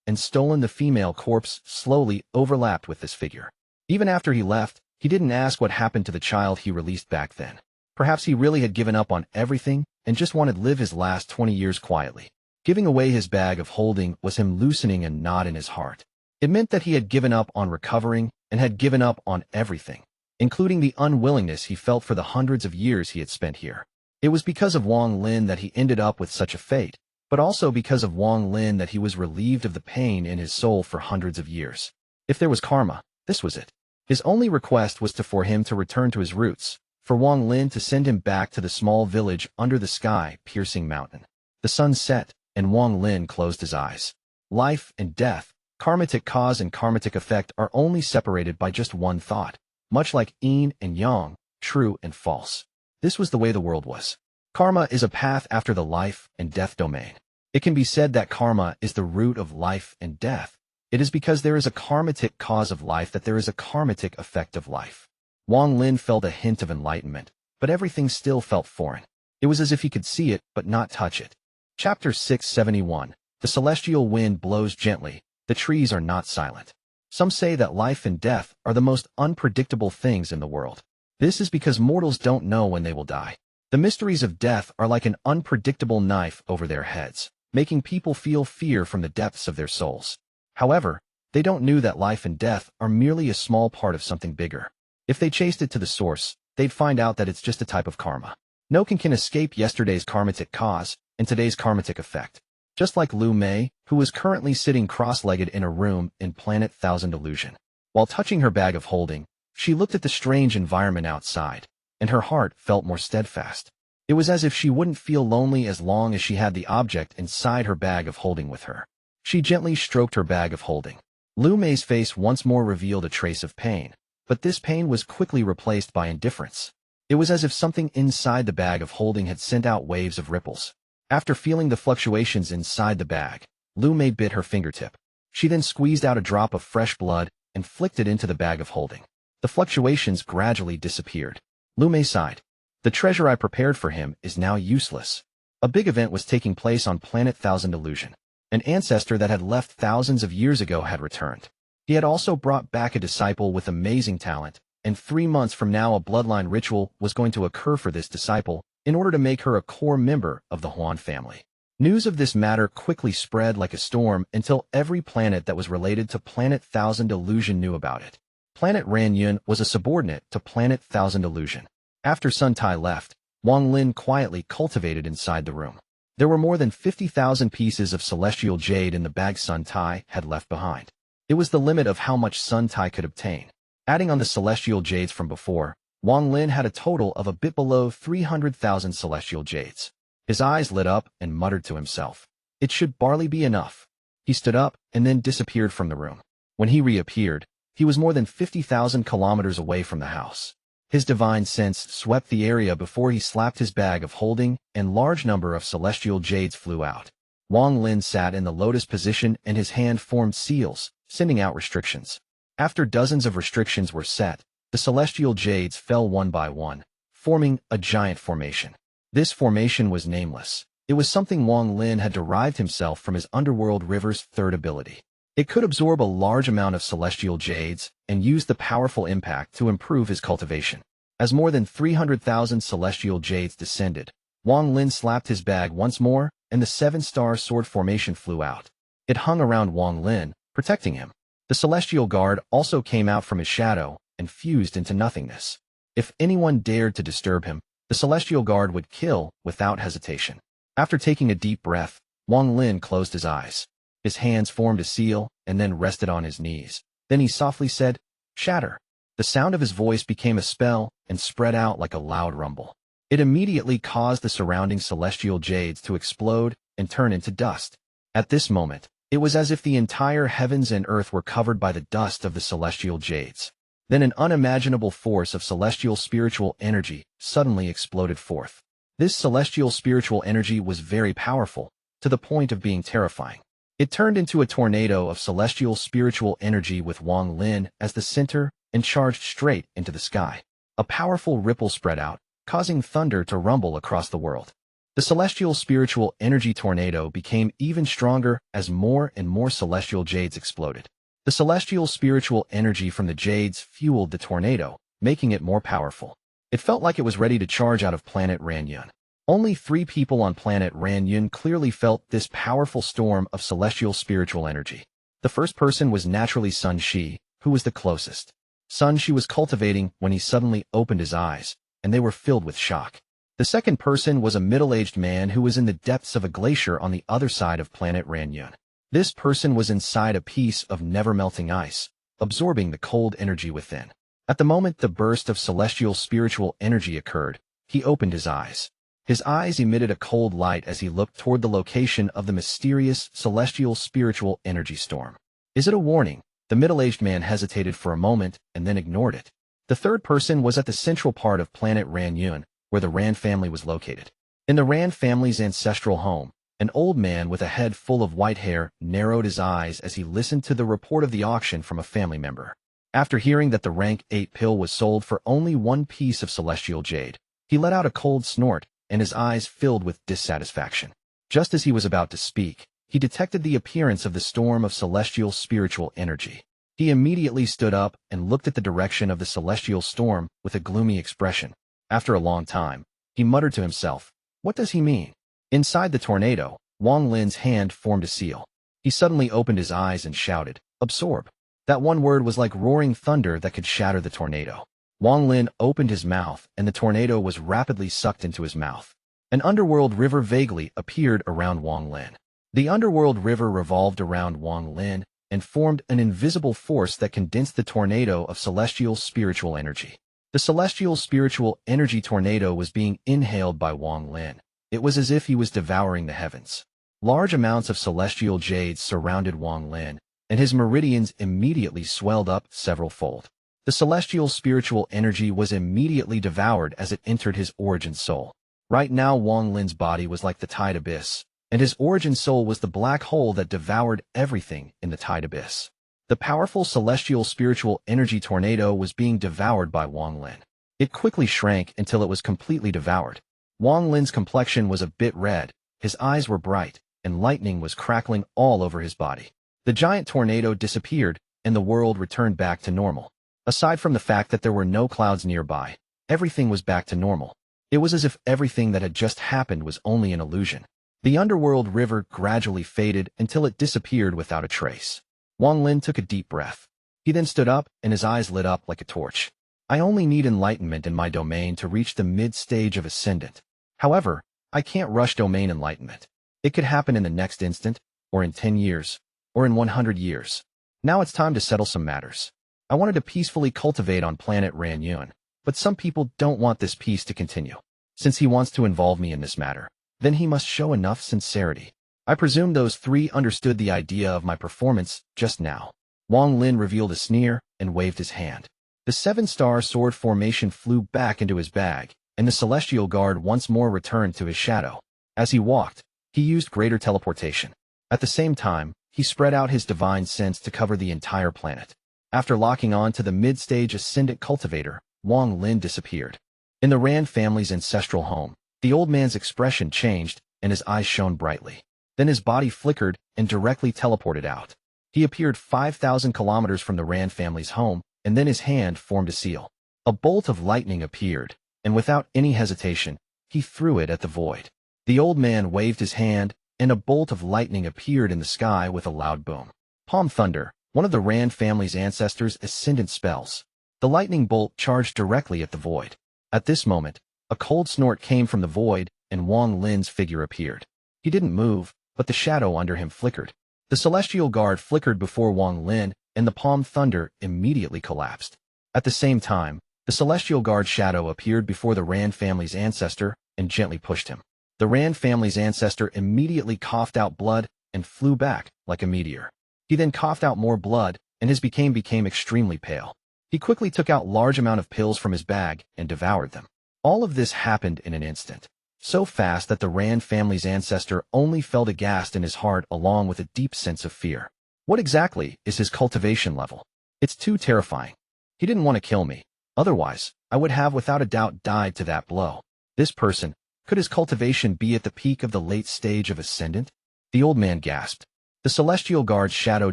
and stolen the female corpse slowly overlapped with this figure. Even after he left, he didn't ask what happened to the child he released back then. Perhaps he really had given up on everything and just wanted to live his last 20 years quietly. Giving away his bag of holding was him loosening a knot in his heart. It meant that he had given up on recovering and had given up on everything, including the unwillingness he felt for the hundreds of years he had spent here. It was because of Wang Lin that he ended up with such a fate, but also because of Wang Lin that he was relieved of the pain in his soul for hundreds of years. If there was karma, this was it. His only request was for him to return to his roots, for Wang Lin to send him back to the small village under the sky-piercing mountain. The sun set, and Wang Lin closed his eyes. Life and death, karmatic cause and karmatic effect are only separated by just one thought, much like yin and yang, true and false. This was the way the world was. Karma is a path after the life and death domain. It can be said that karma is the root of life and death. It is because there is a karmatic cause of life that there is a karmatic effect of life. Wang Lin felt a hint of enlightenment, but everything still felt foreign. It was as if he could see it but not touch it. Chapter 671. The celestial wind blows gently. The trees are not silent. Some say that life and death are the most unpredictable things in the world. This is because mortals don't know when they will die. The mysteries of death are like an unpredictable knife over their heads, making people feel fear from the depths of their souls. However, they don't know that life and death are merely a small part of something bigger. If they chased it to the source, they'd find out that it's just a type of karma. No one can escape yesterday's karmatic cause and today's karmatic effect. Just like Lu Mei, who was currently sitting cross-legged in a room in Planet Thousand Illusion. While touching her bag of holding, she looked at the strange environment outside, and her heart felt more steadfast. It was as if she wouldn't feel lonely as long as she had the object inside her bag of holding with her. She gently stroked her bag of holding. Lu Mei's face once more revealed a trace of pain, but this pain was quickly replaced by indifference. It was as if something inside the bag of holding had sent out waves of ripples. After feeling the fluctuations inside the bag, Lu Mei bit her fingertip. She then squeezed out a drop of fresh blood and flicked it into the bag of holding. The fluctuations gradually disappeared. Lu Mei sighed. The treasure I prepared for him is now useless. A big event was taking place on Planet Thousand Illusion. An ancestor that had left thousands of years ago had returned. He had also brought back a disciple with amazing talent, and 3 months from now a bloodline ritual was going to occur for this disciple in order to make her a core member of the Huan family. News of this matter quickly spread like a storm until every planet that was related to Planet Thousand Illusion knew about it. Planet Ranyun was a subordinate to Planet Thousand Illusion. After Sun Tai left, Wang Lin quietly cultivated inside the room. There were more than 50,000 pieces of celestial jade in the bag Sun Tai had left behind. It was the limit of how much Sun Tai could obtain. Adding on the celestial jades from before, Wang Lin had a total of a bit below 300,000 celestial jades. His eyes lit up and muttered to himself, "It should barely be enough." He stood up and then disappeared from the room. When he reappeared, he was more than 50,000 kilometers away from the house. His divine sense swept the area before he slapped his bag of holding, and large number of celestial jades flew out. Wang Lin sat in the lotus position and his hand formed seals, sending out restrictions. After dozens of restrictions were set, the celestial jades fell one by one, forming a giant formation. This formation was nameless. It was something Wang Lin had derived himself from his underworld river's third ability. It could absorb a large amount of celestial jades and use the powerful impact to improve his cultivation. As more than 300,000 celestial jades descended, Wang Lin slapped his bag once more, and the 7-star sword formation flew out. It hung around Wang Lin, protecting him. The celestial guard also came out from his shadow and fused into nothingness. If anyone dared to disturb him, the celestial guard would kill without hesitation. After taking a deep breath, Wang Lin closed his eyes. His hands formed a seal and then rested on his knees. Then he softly said, "Shatter." The sound of his voice became a spell and spread out like a loud rumble. It immediately caused the surrounding celestial jades to explode and turn into dust. At this moment, it was as if the entire heavens and earth were covered by the dust of the celestial jades. Then an unimaginable force of celestial spiritual energy suddenly exploded forth. This celestial spiritual energy was very powerful, to the point of being terrifying. It turned into a tornado of celestial spiritual energy with Wang Lin as the center and charged straight into the sky. A powerful ripple spread out, causing thunder to rumble across the world. The celestial spiritual energy tornado became even stronger as more and more celestial jades exploded. The celestial spiritual energy from the jades fueled the tornado, making it more powerful. It felt like it was ready to charge out of planet Ranyun. Only 3 people on planet Ranyun clearly felt this powerful storm of celestial spiritual energy. The first person was naturally Sun Shi, who was the closest. Sun Shi was cultivating when he suddenly opened his eyes, and they were filled with shock. The second person was a middle-aged man who was in the depths of a glacier on the other side of planet Ranyun. This person was inside a piece of never-melting ice, absorbing the cold energy within. At the moment the burst of celestial spiritual energy occurred, he opened his eyes. His eyes emitted a cold light as he looked toward the location of the mysterious celestial spiritual energy storm. Is it a warning? The middle-aged man hesitated for a moment and then ignored it. The third person was at the central part of planet Ranyun, where the Ran family was located. In the Ran family's ancestral home, an old man with a head full of white hair narrowed his eyes as he listened to the report of the auction from a family member. After hearing that the rank 8 pill was sold for only 1 piece of celestial jade, he let out a cold snort, and his eyes filled with dissatisfaction. Just as he was about to speak, he detected the appearance of the storm of celestial spiritual energy. He immediately stood up and looked at the direction of the celestial storm with a gloomy expression. After a long time, he muttered to himself, "What does he mean?" Inside the tornado, Wang Lin's hand formed a seal. He suddenly opened his eyes and shouted, "Absorb." That one word was like roaring thunder that could shatter the tornado. Wang Lin opened his mouth, and the tornado was rapidly sucked into his mouth. An underworld river vaguely appeared around Wang Lin. The underworld river revolved around Wang Lin and formed an invisible force that condensed the tornado of celestial spiritual energy. The celestial spiritual energy tornado was being inhaled by Wang Lin. It was as if he was devouring the heavens. Large amounts of celestial jades surrounded Wang Lin, and his meridians immediately swelled up several-fold. The celestial spiritual energy was immediately devoured as it entered his origin soul. Right now Wang Lin's body was like the tide abyss, and his origin soul was the black hole that devoured everything in the tide abyss. The powerful celestial spiritual energy tornado was being devoured by Wang Lin. It quickly shrank until it was completely devoured. Wang Lin's complexion was a bit red, his eyes were bright, and lightning was crackling all over his body. The giant tornado disappeared, and the world returned back to normal. Aside from the fact that there were no clouds nearby, everything was back to normal. It was as if everything that had just happened was only an illusion. The underworld river gradually faded until it disappeared without a trace. Wang Lin took a deep breath. He then stood up, and his eyes lit up like a torch. I only need enlightenment in my domain to reach the mid-stage of Ascendant. However, I can't rush domain enlightenment. It could happen in the next instant, or in 10 years, or in 100 years. Now it's time to settle some matters. I wanted to peacefully cultivate on planet Ranyun, but some people don't want this peace to continue. Since he wants to involve me in this matter, then he must show enough sincerity. I presume those 3 understood the idea of my performance just now. Wang Lin revealed a sneer and waved his hand. The 7-star sword formation flew back into his bag, and the celestial guard once more returned to his shadow. As he walked, he used greater teleportation. At the same time, he spread out his divine sense to cover the entire planet. After locking on to the mid-stage ascendant cultivator, Wang Lin disappeared. In the Ran family's ancestral home, the old man's expression changed, and his eyes shone brightly. Then his body flickered and directly teleported out. He appeared 5,000 kilometers from the Ran family's home, and then his hand formed a seal. A bolt of lightning appeared, and without any hesitation, he threw it at the void. The old man waved his hand, and a bolt of lightning appeared in the sky with a loud boom. Palm Thunder, one of the Ran family's ancestors' ascendant spells. The lightning bolt charged directly at the void. At this moment, a cold snort came from the void, and Wang Lin's figure appeared. He didn't move, but the shadow under him flickered. The celestial guard flickered before Wang Lin, and the Palm Thunder immediately collapsed. At the same time, The celestial guard shadow appeared before the Ran family's ancestor and gently pushed him. The Ran family's ancestor immediately coughed out blood and flew back like a meteor. He then coughed out more blood, and his became extremely pale. He quickly took out large amount of pills from his bag and devoured them. All of this happened in an instant, so fast that the Ran family's ancestor only felt aghast in his heart along with a deep sense of fear. What exactly is his cultivation level? It's too terrifying. He didn't want to kill me. Otherwise, I would have without a doubt died to that blow. This person, could his cultivation be at the peak of the late stage of Ascendant? The old man gasped. The celestial guard's shadow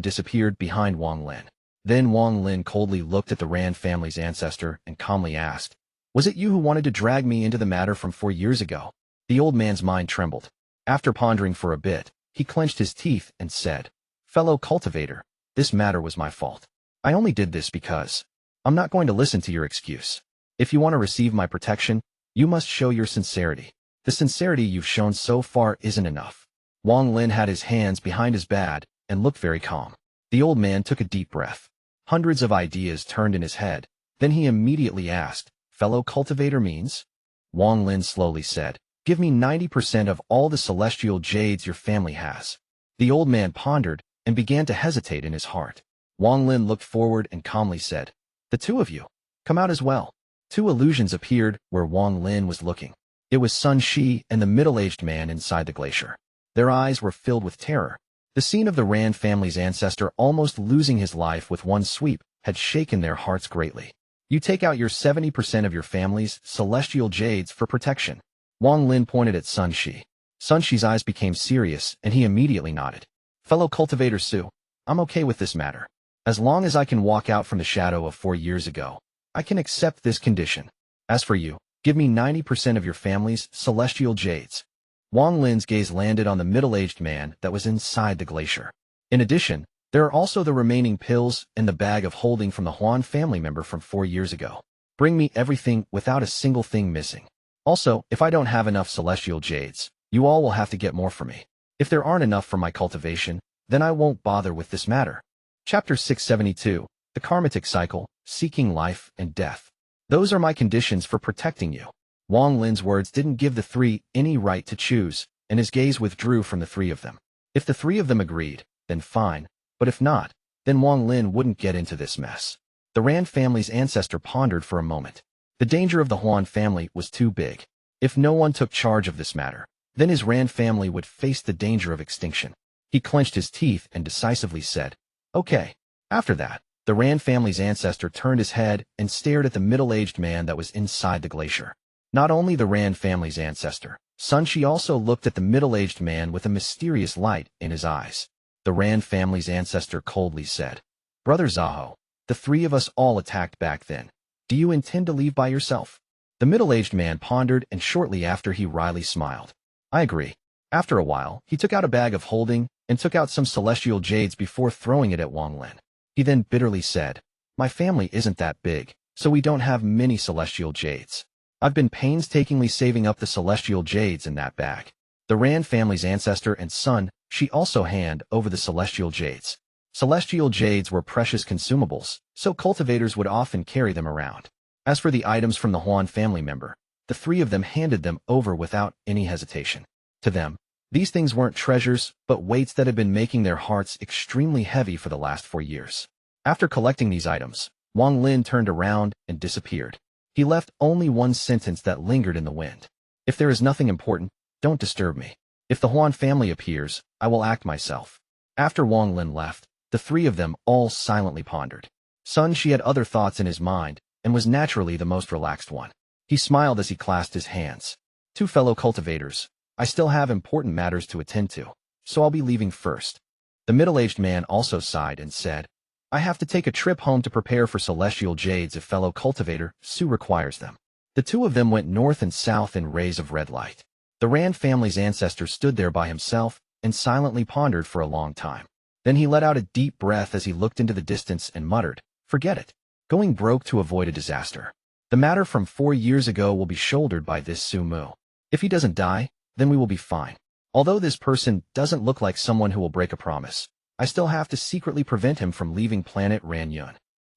disappeared behind Wang Lin. Then Wang Lin coldly looked at the Ran family's ancestor and calmly asked, "Was it you who wanted to drag me into the matter from 4 years ago?" The old man's mind trembled. After pondering for a bit, he clenched his teeth and said, "Fellow cultivator, this matter was my fault. I only did this because I'm not going to listen to your excuse. If you want to receive my protection, you must show your sincerity. The sincerity you've shown so far isn't enough." Wang Lin had his hands behind his back and looked very calm. The old man took a deep breath. Hundreds of ideas turned in his head. Then he immediately asked, "Fellow cultivator means?" Wang Lin slowly said, "Give me 90% of all the celestial jades your family has." The old man pondered and began to hesitate in his heart. Wang Lin looked forward and calmly said, "The two of you, come out as well." 2 illusions appeared where Wang Lin was looking. It was Sun Shi and the middle-aged man inside the glacier. Their eyes were filled with terror. The scene of the Ran family's ancestor almost losing his life with one sweep had shaken their hearts greatly. "You take out your 70% of your family's celestial jades for protection." Wang Lin pointed at Sun Shi. Sun Shi's eyes became serious and he immediately nodded. "Fellow cultivator Su, I'm okay with this matter. As long as I can walk out from the shadow of 4 years ago, I can accept this condition. As for you, give me 90% of your family's celestial jades." Wang Lin's gaze landed on the middle-aged man that was inside the glacier. In addition, there are also the remaining pills and the bag of holding from the Huan family member from 4 years ago. Bring me everything without a single thing missing. Also, if I don't have enough celestial jades, you all will have to get more for me. If there aren't enough for my cultivation, then I won't bother with this matter. Chapter 672, The Karmatic Cycle, Seeking Life and Death. Those are my conditions for protecting you. Wang Lin's words didn't give the 3 any right to choose, and his gaze withdrew from the 3 of them. If the 3 of them agreed, then fine, but if not, then Wang Lin wouldn't get into this mess. The Ran family's ancestor pondered for a moment. The danger of the Huan family was too big. If no one took charge of this matter, then his Ran family would face the danger of extinction. He clenched his teeth and decisively said, "Okay." After that, the Ran family's ancestor turned his head and stared at the middle-aged man that was inside the glacier. Not only the Ran family's ancestor, Sun Shi also looked at the middle-aged man with a mysterious light in his eyes. The Ran family's ancestor coldly said, "Brother Zhou, the 3 of us all attacked back then. Do you intend to leave by yourself?" The middle-aged man pondered and shortly after he wryly smiled. "I agree." After a while, he took out a bag of holding and took out some celestial jades before throwing it at Wang Lin. He then bitterly said, "My family isn't that big, so we don't have many celestial jades. I've been painstakingly saving up the celestial jades in that bag." The Ran family's ancestor and son, she also hand over the celestial jades. Celestial jades were precious consumables, so cultivators would often carry them around. As for the items from the Huan family member, the 3 of them handed them over without any hesitation. To them, these things weren't treasures, but weights that had been making their hearts extremely heavy for the last 4 years. After collecting these items, Wang Lin turned around and disappeared. He left only one sentence that lingered in the wind. "If there is nothing important, don't disturb me. If the Huan family appears, I will act myself." After Wang Lin left, the 3 of them all silently pondered. Sun Shi had other thoughts in his mind and was naturally the most relaxed one. He smiled as he clasped his hands. "Two fellow cultivators, I still have important matters to attend to, so I'll be leaving first." The middle-aged man also sighed and said, "I have to take a trip home to prepare for celestial jades if fellow cultivator Su requires them." The 2 of them went north and south in rays of red light. The Ran family's ancestor stood there by himself and silently pondered for a long time. Then he let out a deep breath as he looked into the distance and muttered, "Forget it. Going broke to avoid a disaster. The matter from 4 years ago will be shouldered by this Su Mu. If he doesn't die, then we will be fine. Although this person doesn't look like someone who will break a promise, I still have to secretly prevent him from leaving planet Ranyun."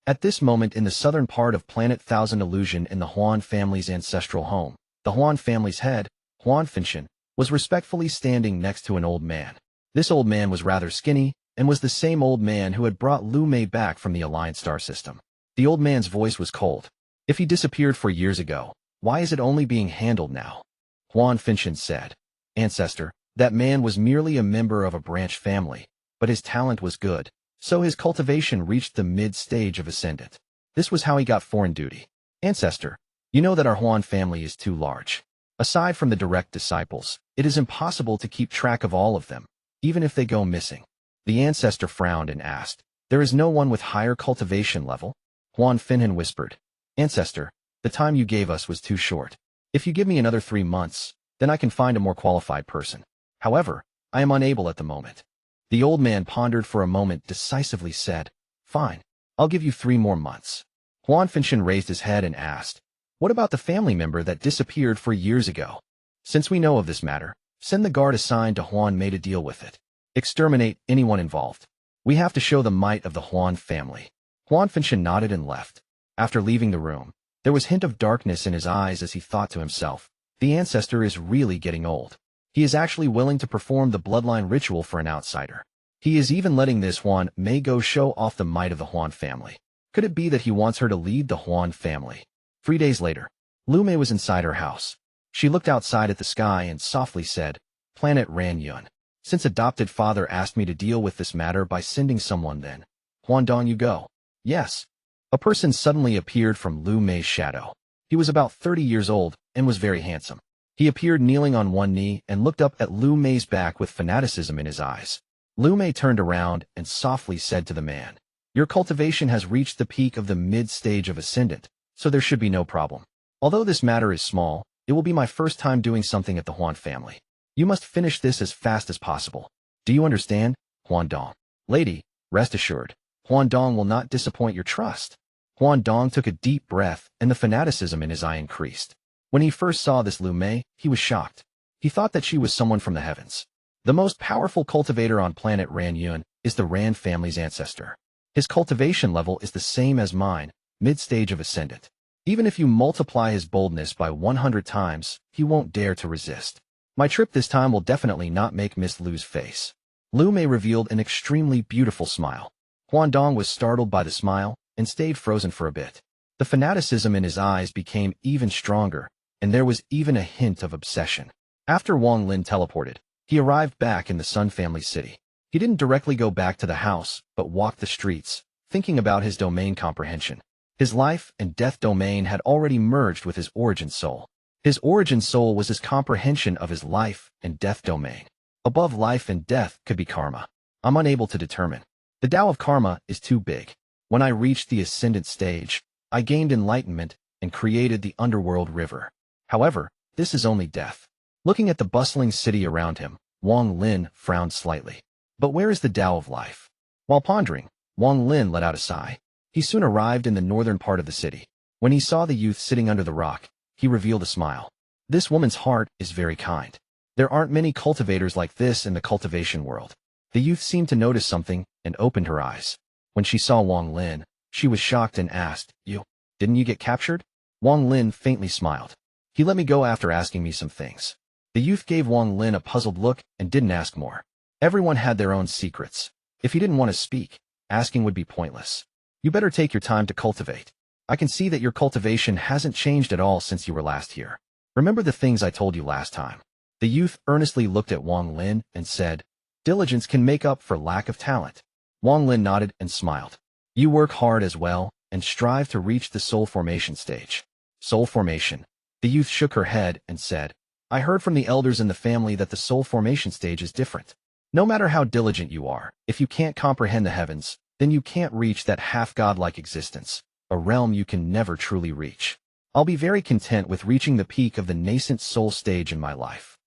At this moment in the southern part of Planet Thousand Illusion in the Huan family's ancestral home, the Huan family's head, Huan Feng, was respectfully standing next to an old man. This old man was rather skinny, and was the same old man who had brought Lu Mei back from the Alliance star system. The old man's voice was cold. If he disappeared 4 years ago, why is it only being handled now? Huan Feng said. Ancestor, that man was merely a member of a branch family, but his talent was good, so his cultivation reached the mid-stage of Ascendant. This was how he got foreign duty. Ancestor, you know that our Huan family is too large. Aside from the direct disciples, it is impossible to keep track of all of them, even if they go missing. The ancestor frowned and asked, there is no one with higher cultivation level? Huan Feng whispered. Ancestor, the time you gave us was too short. If you give me another 3 months, then I can find a more qualified person. However, I am unable at the moment. The old man pondered for a moment, decisively said, fine, I'll give you 3 more months. Huan Feng raised his head and asked, what about the family member that disappeared 4 years ago? Since we know of this matter, send the guard assigned to Huan Mei to deal with it. Exterminate anyone involved. We have to show the might of the Huan family. Huan Feng nodded and left. After leaving the room, there was a hint of darkness in his eyes as he thought to himself, the ancestor is really getting old. He is actually willing to perform the bloodline ritual for an outsider. He is even letting this Huan Mei go show off the might of the Huan family. Could it be that he wants her to lead the Huan family? 3 days later, Lu Mei was inside her house. She looked outside at the sky and softly said, Planet Ranyun. Since adopted father asked me to deal with this matter by sending someone then. Huan Dong, you go. Yes. A person suddenly appeared from Lu Mei's shadow. He was about 30 years old and was very handsome. He appeared kneeling on one knee and looked up at Lu Mei's back with fanaticism in his eyes. Lu Mei turned around and softly said to the man, your cultivation has reached the peak of the mid-stage of Ascendant, so there should be no problem. Although this matter is small, it will be my first time doing something at the Huan family. You must finish this as fast as possible. Do you understand, Huan Dong? Lady, rest assured, Huan Dong will not disappoint your trust. Huan Dong took a deep breath and the fanaticism in his eye increased. When he first saw this Lu Mei, he was shocked. He thought that she was someone from the heavens. The most powerful cultivator on planet Ranyun is the Ran family's ancestor. His cultivation level is the same as mine, mid-stage of Ascendant. Even if you multiply his boldness by 100 times, he won't dare to resist. My trip this time will definitely not make Miss Lu's face. Lu Mei revealed an extremely beautiful smile. Huan Dong was startled by the smile and stayed frozen for a bit. The fanaticism in his eyes became even stronger, and there was even a hint of obsession. After Wang Lin teleported, he arrived back in the Sun family city. He didn't directly go back to the house, but walked the streets, thinking about his domain comprehension. His life and death domain had already merged with his origin soul. His origin soul was his comprehension of his life and death domain. Above life and death could be karma. I'm unable to determine. The Tao of karma is too big. When I reached the Ascendant stage, I gained enlightenment and created the underworld river. However, this is only death. Looking at the bustling city around him, Wang Lin frowned slightly. But where is the Tao of life? While pondering, Wang Lin let out a sigh. He soon arrived in the northern part of the city. When he saw the youth sitting under the rock, he revealed a smile. This woman's heart is very kind. There aren't many cultivators like this in the cultivation world. The youth seemed to notice something and opened her eyes. When she saw Wang Lin, she was shocked and asked, didn't you get captured? Wang Lin faintly smiled. He let me go after asking me some things. The youth gave Wang Lin a puzzled look and didn't ask more. Everyone had their own secrets. If he didn't want to speak, asking would be pointless. You better take your time to cultivate. I can see that your cultivation hasn't changed at all since you were last here. Remember the things I told you last time. The youth earnestly looked at Wang Lin and said, diligence can make up for lack of talent. Wang Lin nodded and smiled. You work hard as well and strive to reach the soul formation stage. Soul formation. The youth shook her head and said, I heard from the elders in the family that the soul formation stage is different. No matter how diligent you are, if you can't comprehend the heavens, then you can't reach that half-godlike existence, a realm you can never truly reach. I'll be very content with reaching the peak of the nascent soul stage in my life.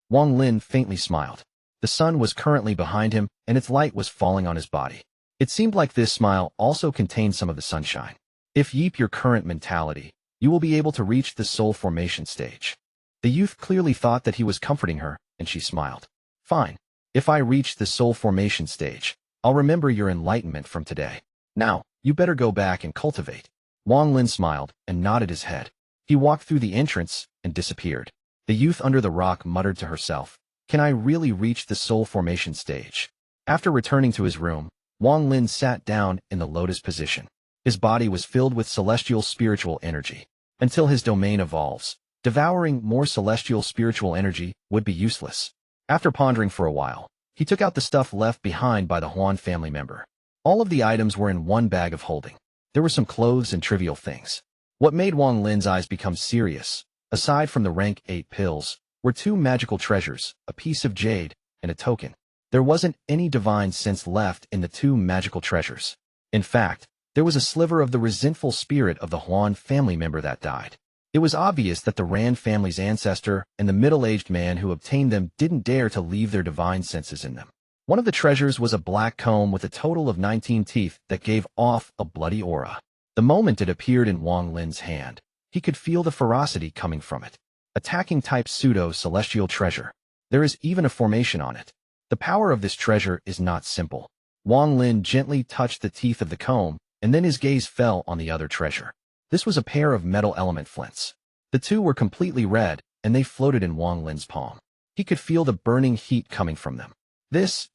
Wang Lin faintly smiled. The sun was currently behind him, and its light was falling on his body. It seemed like this smile also contained some of the sunshine. If you keep your current mentality, you will be able to reach the soul formation stage. The youth clearly thought that he was comforting her, and she smiled. Fine. If I reach the soul formation stage, I'll remember your enlightenment from today. Now, you better go back and cultivate. Wang Lin smiled and nodded his head. He walked through the entrance and disappeared. The youth under the rock muttered to herself, "Can I really reach the soul formation stage?" After returning to his room, Wang Lin sat down in the lotus position. His body was filled with celestial spiritual energy. Until his domain evolves, devouring more celestial spiritual energy would be useless. After pondering for a while, he took out the stuff left behind by the Huan family member. All of the items were in one bag of holding. There were some clothes and trivial things. What made Wang Lin's eyes become serious, aside from the rank 8 pills, were 2 magical treasures, a piece of jade, and a token. There wasn't any divine sense left in the 2 magical treasures. In fact, there was a sliver of the resentful spirit of the Huan family member that died. It was obvious that the Rand family's ancestor and the middle-aged man who obtained them didn't dare to leave their divine senses in them. One of the treasures was a black comb with a total of 19 teeth that gave off a bloody aura. The moment it appeared in Wang Lin's hand, he could feel the ferocity coming from it. Attacking type pseudo-celestial treasure. There is even a formation on it. The power of this treasure is not simple. Wang Lin gently touched the teeth of the comb, and then his gaze fell on the other treasure. This was a pair of metal element flints. The 2 were completely red, and they floated in Wang Lin's palm. He could feel the burning heat coming from them.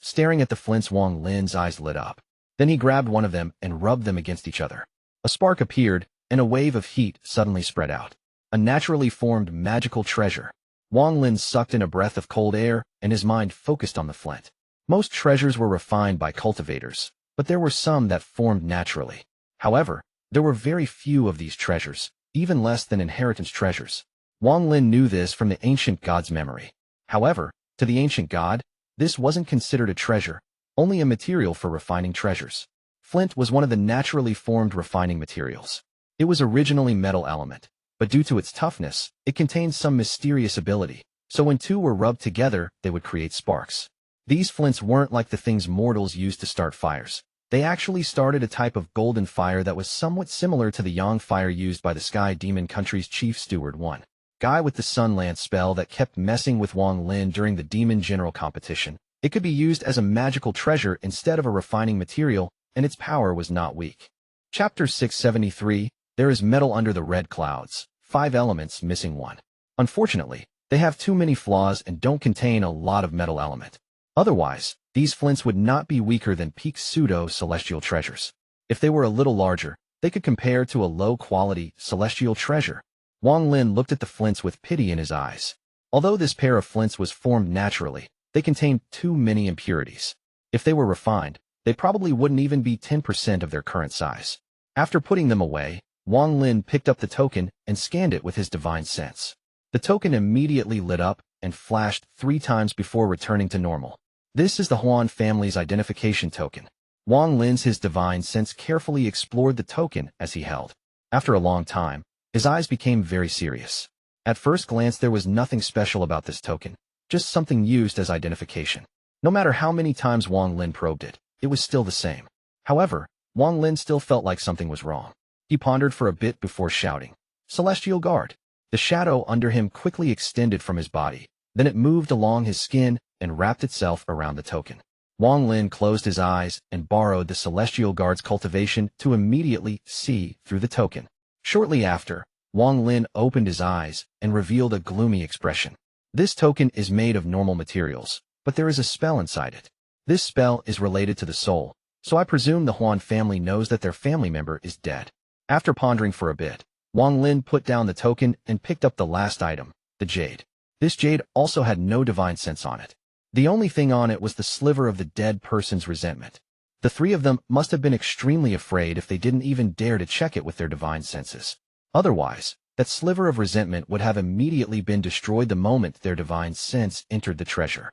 Staring at the flints, Wang Lin's eyes lit up. Then he grabbed one of them and rubbed them against each other. A spark appeared, and a wave of heat suddenly spread out. A naturally formed magical treasure. Wang Lin sucked in a breath of cold air, and his mind focused on the flint. Most treasures were refined by cultivators, but there were some that formed naturally. However, there were very few of these treasures, even less than inheritance treasures. Wang Lin knew this from the ancient god's memory. However, to the ancient god, this wasn't considered a treasure, only a material for refining treasures. Flint was one of the naturally formed refining materials. It was originally metal element, but due to its toughness, it contained some mysterious ability, so when 2 were rubbed together, they would create sparks. These flints weren't like the things mortals used to start fires. They actually started a type of golden fire that was somewhat similar to the yang fire used by the Sky Demon Country's chief steward Juan. Guy with the Sun Lance spell that kept messing with Wang Lin during the Demon General competition. It could be used as a magical treasure instead of a refining material, and its power was not weak. Chapter 673, There is metal under the red clouds. 5 elements missing 1. Unfortunately, they have too many flaws and don't contain a lot of metal element. Otherwise, these flints would not be weaker than peak pseudo-celestial treasures. If they were a little larger, they could compare to a low-quality celestial treasure. Wang Lin looked at the flints with pity in his eyes. Although this pair of flints was formed naturally, they contained too many impurities. If they were refined, they probably wouldn't even be 10% of their current size. After putting them away, Wang Lin picked up the token and scanned it with his divine sense. The token immediately lit up and flashed 3 times before returning to normal. This is the Huan family's identification token. Wang Lin's divine sense carefully explored the token as he held. After a long time, his eyes became very serious. At first glance, there was nothing special about this token, just something used as identification. No matter how many times Wang Lin probed it, it was still the same. However, Wang Lin still felt like something was wrong. He pondered for a bit before shouting, "Celestial Guard!" The shadow under him quickly extended from his body. Then it moved along his skin and wrapped itself around the token. Wang Lin closed his eyes and borrowed the Celestial Guard's cultivation to immediately see through the token. Shortly after, Wang Lin opened his eyes and revealed a gloomy expression. This token is made of normal materials, but there is a spell inside it. This spell is related to the soul, so I presume the Huan family knows that their family member is dead. After pondering for a bit, Wang Lin put down the token and picked up the last item, the jade. This jade also had no divine sense on it. The only thing on it was the sliver of the dead person's resentment. The 3 of them must have been extremely afraid if they didn't even dare to check it with their divine senses. Otherwise, that sliver of resentment would have immediately been destroyed the moment their divine sense entered the treasure.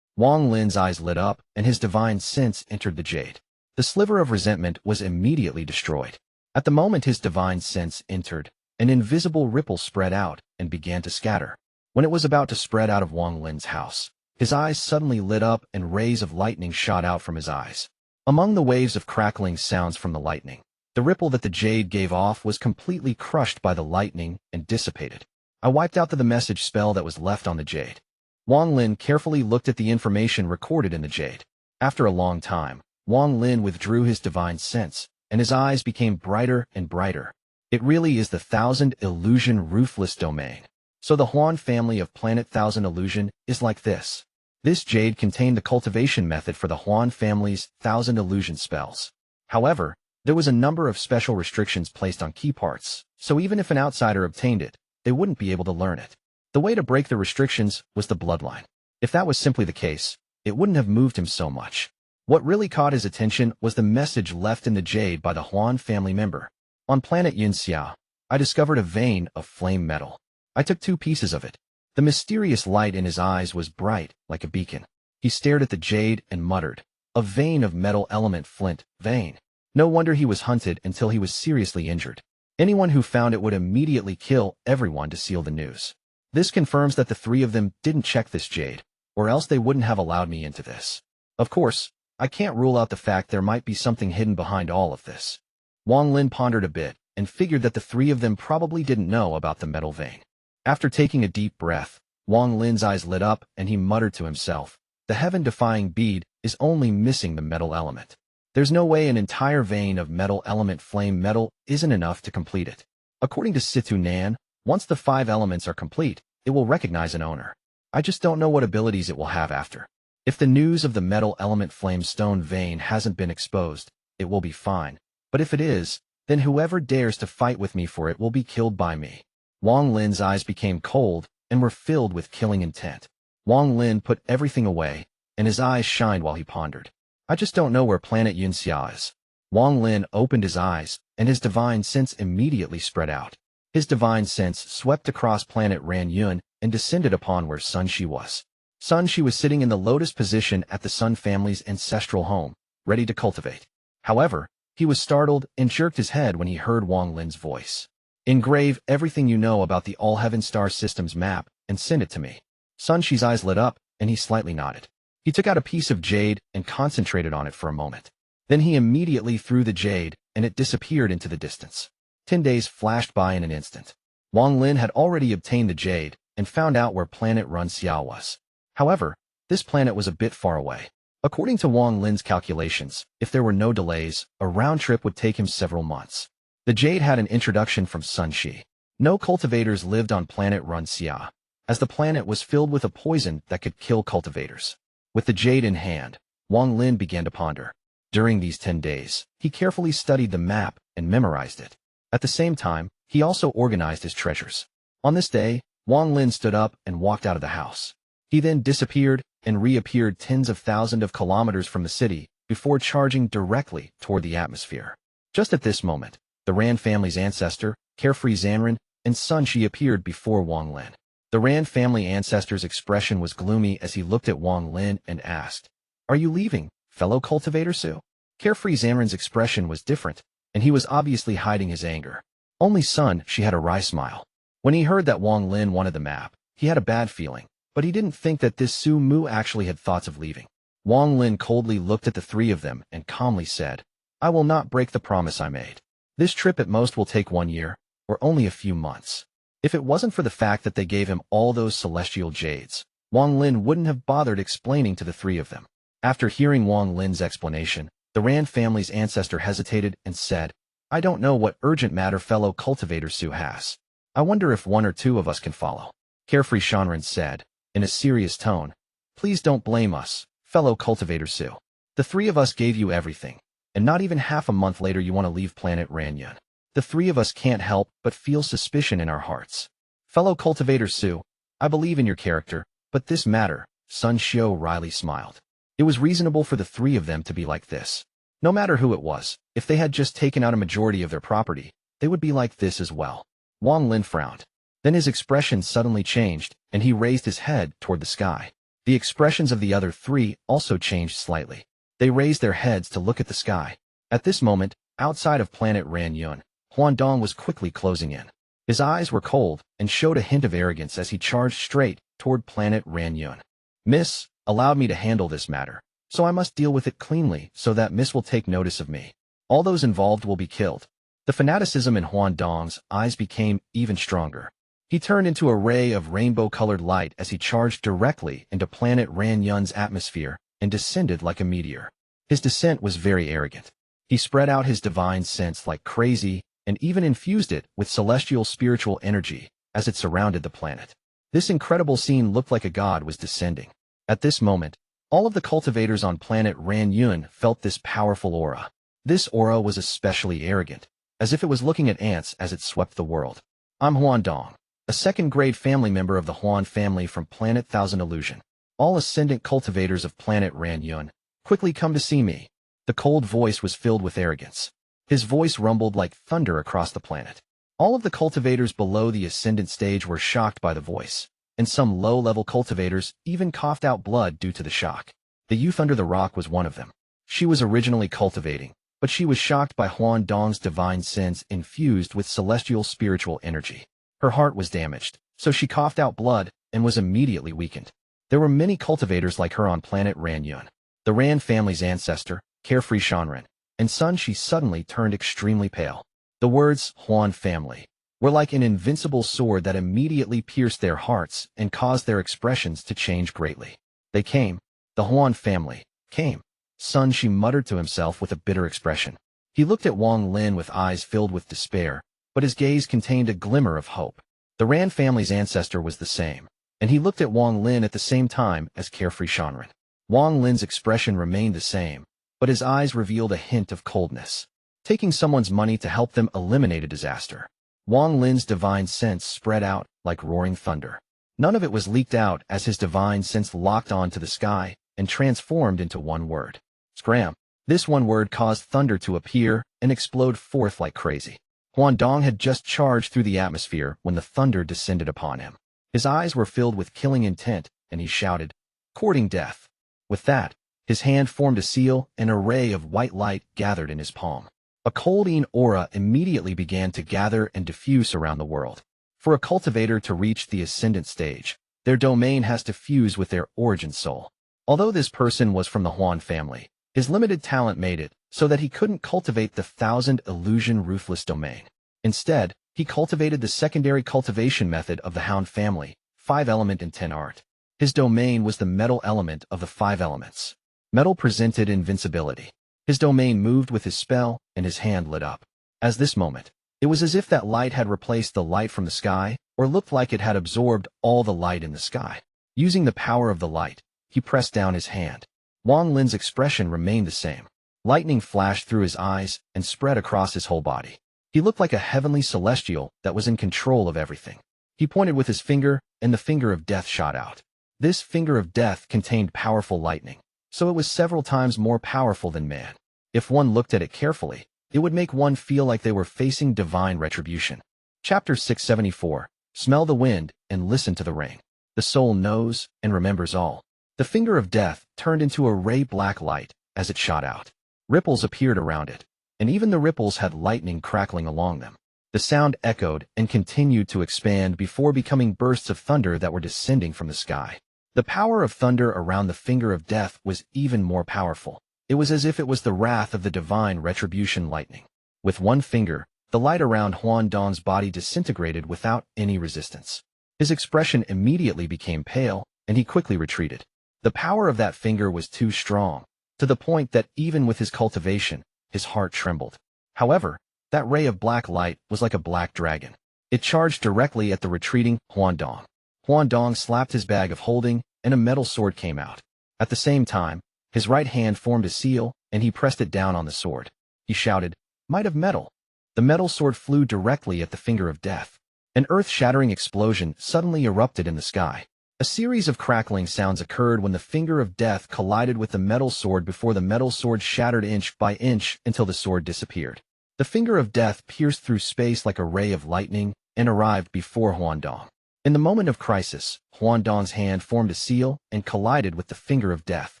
Wang Lin's eyes lit up, and his divine sense entered the jade. The sliver of resentment was immediately destroyed. At the moment his divine sense entered, an invisible ripple spread out and began to scatter. When it was about to spread out of Wang Lin's house, his eyes suddenly lit up and rays of lightning shot out from his eyes. Among the waves of crackling sounds from the lightning, the ripple that the jade gave off was completely crushed by the lightning and dissipated. I wiped out the message spell that was left on the jade. Wang Lin carefully looked at the information recorded in the jade. After a long time, Wang Lin withdrew his divine sense, and his eyes became brighter and brighter. It really is the Thousand Illusion Ruthless Domain. So the Huan family of Planet Thousand Illusion is like this. This jade contained the cultivation method for the Huan family's Thousand Illusion spells. However, there was a number of special restrictions placed on key parts, so even if an outsider obtained it, they wouldn't be able to learn it. The way to break the restrictions was the bloodline. If that was simply the case, it wouldn't have moved him so much. What really caught his attention was the message left in the jade by the Huan family member. On planet Yunxia, I discovered a vein of flame metal. I took 2 pieces of it. The mysterious light in his eyes was bright, like a beacon. He stared at the jade and muttered, "A vein of metal element flint, vein." No wonder he was hunted until he was seriously injured. Anyone who found it would immediately kill everyone to seal the news. This confirms that the 3 of them didn't check this jade, or else they wouldn't have allowed me into this. Of course, I can't rule out the fact there might be something hidden behind all of this. Wang Lin pondered a bit and figured that the 3 of them probably didn't know about the metal vein. After taking a deep breath, Wang Lin's eyes lit up and he muttered to himself, "The heaven-defying bead is only missing the metal element. There's no way an entire vein of metal element flame metal isn't enough to complete it." According to Situ Nan, once the 5 elements are complete, it will recognize an owner. I just don't know what abilities it will have after. If the news of the metal element flame stone vein hasn't been exposed, it will be fine. But if it is, then whoever dares to fight with me for it will be killed by me. Wang Lin's eyes became cold and were filled with killing intent. Wang Lin put everything away, and his eyes shined while he pondered. I just don't know where planet Yunxia is. Wang Lin opened his eyes, and his divine sense immediately spread out. His divine sense swept across planet Ranyun and descended upon where Sun Shi was. Sun Shi was sitting in the lotus position at the Sun family's ancestral home, ready to cultivate. However, he was startled and jerked his head when he heard Wang Lin's voice. "Engrave everything you know about the Allheaven star system's map and send it to me." Sun Shi's eyes lit up, and he slightly nodded. He took out a piece of jade and concentrated on it for a moment. Then he immediately threw the jade, and it disappeared into the distance. 10 days flashed by in an instant. Wang Lin had already obtained the jade and found out where planet Runxia was. However, this planet was a bit far away. According to Wang Lin's calculations, if there were no delays, a round trip would take him several months. The jade had an introduction from Sun Shi. No cultivators lived on planet Runxia, as the planet was filled with a poison that could kill cultivators. With the jade in hand, Wang Lin began to ponder. During these 10 days, he carefully studied the map and memorized it. At the same time, he also organized his treasures. On this day, Wang Lin stood up and walked out of the house. He then disappeared and reappeared tens of thousands of kilometers from the city before charging directly toward the atmosphere. Just at this moment, the Ran family's ancestor, Carefree Zanran, and Sun Shi appeared before Wang Lin. The Ran family ancestor's expression was gloomy as he looked at Wang Lin and asked, "Are you leaving, fellow cultivator Su?" Carefree Zanran's expression was different, and he was obviously hiding his anger. Only Sun Shi had a wry smile. When he heard that Wang Lin wanted the map, he had a bad feeling, but he didn't think that this Su Mu actually had thoughts of leaving. Wang Lin coldly looked at the 3 of them and calmly said, "I will not break the promise I made. This trip at most will take 1 year, or only a few months." If it wasn't for the fact that they gave him all those celestial jades, Wang Lin wouldn't have bothered explaining to the 3 of them. After hearing Wang Lin's explanation, the Ran family's ancestor hesitated and said, "I don't know what urgent matter fellow cultivator Su has. I wonder if 1 or 2 of us can follow." Carefree Shanran said, in a serious tone, "Please don't blame us, fellow cultivator Su. The 3 of us gave you everything, and not even half a month later you want to leave planet Ranyun. The 3 of us can't help but feel suspicion in our hearts. Fellow cultivator Su, I believe in your character, but this matter," Sun Xiu wryly smiled. It was reasonable for the 3 of them to be like this. No matter who it was, if they had just taken out a majority of their property, they would be like this as well. Wang Lin frowned. Then his expression suddenly changed, and he raised his head toward the sky. The expressions of the other 3 also changed slightly. They raised their heads to look at the sky. At this moment, outside of planet Ranyun, Huan Dong was quickly closing in. His eyes were cold and showed a hint of arrogance as he charged straight toward planet Ranyun. "Miss, allowed me to handle this matter, so I must deal with it cleanly so that Miss will take notice of me. All those involved will be killed." The fanaticism in Huan Dong's eyes became even stronger. He turned into a ray of rainbow-colored light as he charged directly into planet Ranyun's atmosphere and descended like a meteor. His descent was very arrogant. He spread out his divine sense like crazy and even infused it with celestial spiritual energy as it surrounded the planet. This incredible scene looked like a god was descending. At this moment, all of the cultivators on planet Ranyun felt this powerful aura. This aura was especially arrogant, as if it was looking at ants as it swept the world. I'm Huan Dong, a second-grade family member of the Huan family from planet Thousand Illusion. All ascendant cultivators of planet Ranyun, quickly come to see me. The cold voice was filled with arrogance. His voice rumbled like thunder across the planet. All of the cultivators below the ascendant stage were shocked by the voice, and some low-level cultivators even coughed out blood due to the shock. The youth under the rock was one of them. She was originally cultivating, but she was shocked by Huan Dong's divine sense infused with celestial spiritual energy. Her heart was damaged, so she coughed out blood and was immediately weakened. There were many cultivators like her on planet Ranyun. The Ran family's ancestor, carefree Shanren, and son, she suddenly turned extremely pale. The words, Huan family, were like an invincible sword that immediately pierced their hearts and caused their expressions to change greatly. They came. The Huan family came. Son, she muttered to himself with a bitter expression. He looked at Wang Lin with eyes filled with despair, but his gaze contained a glimmer of hope. The Ran family's ancestor was the same, and he looked at Wang Lin at the same time as carefree Shanren. Wang Lin's expression remained the same, but his eyes revealed a hint of coldness. Taking someone's money to help them eliminate a disaster. Wang Lin's divine sense spread out like roaring thunder. None of it was leaked out as his divine sense locked on to the sky and transformed into one word. Scram. This one word caused thunder to appear and explode forth like crazy. Huan Dong had just charged through the atmosphere when the thunder descended upon him. His eyes were filled with killing intent, and he shouted, "Courting death." With that, his hand formed a seal and a ray of white light gathered in his palm. A colding aura immediately began to gather and diffuse around the world. For a cultivator to reach the ascendant stage, their domain has to fuse with their origin soul. Although this person was from the Huan family, his limited talent made it so that he couldn't cultivate the Thousand Illusion Ruthless domain. Instead, he cultivated the secondary cultivation method of the Hound family, 5-element and 10-art. His domain was the metal element of the 5 elements. Metal presented invincibility. His domain moved with his spell, and his hand lit up. At this moment, it was as if that light had replaced the light from the sky, or looked like it had absorbed all the light in the sky. Using the power of the light, he pressed down his hand. Wang Lin's expression remained the same. Lightning flashed through his eyes and spread across his whole body. He looked like a heavenly celestial that was in control of everything. He pointed with his finger, and the finger of death shot out. This finger of death contained powerful lightning, so it was several times more powerful than man. If one looked at it carefully, it would make one feel like they were facing divine retribution. Chapter 674. Smell the wind and listen to the rain. The soul knows and remembers all. The finger of death turned into a ray black light as it shot out. Ripples appeared around it, and even the ripples had lightning crackling along them. The sound echoed and continued to expand before becoming bursts of thunder that were descending from the sky. The power of thunder around the finger of death was even more powerful. It was as if it was the wrath of the divine retribution lightning. With one finger, the light around Huan Dong's body disintegrated without any resistance. His expression immediately became pale, and he quickly retreated. The power of that finger was too strong, to the point that even with his cultivation, his heart trembled. However, that ray of black light was like a black dragon. It charged directly at the retreating Huan Dong. Huan Dong slapped his bag of holding, and a metal sword came out. At the same time, his right hand formed a seal, and he pressed it down on the sword. He shouted, "Might of metal." The metal sword flew directly at the finger of death. An earth-shattering explosion suddenly erupted in the sky. A series of crackling sounds occurred when the finger of death collided with the metal sword before the metal sword shattered inch by inch until the sword disappeared. The finger of death pierced through space like a ray of lightning and arrived before Huan Dong. In the moment of crisis, Huan Dong's hand formed a seal and collided with the finger of death.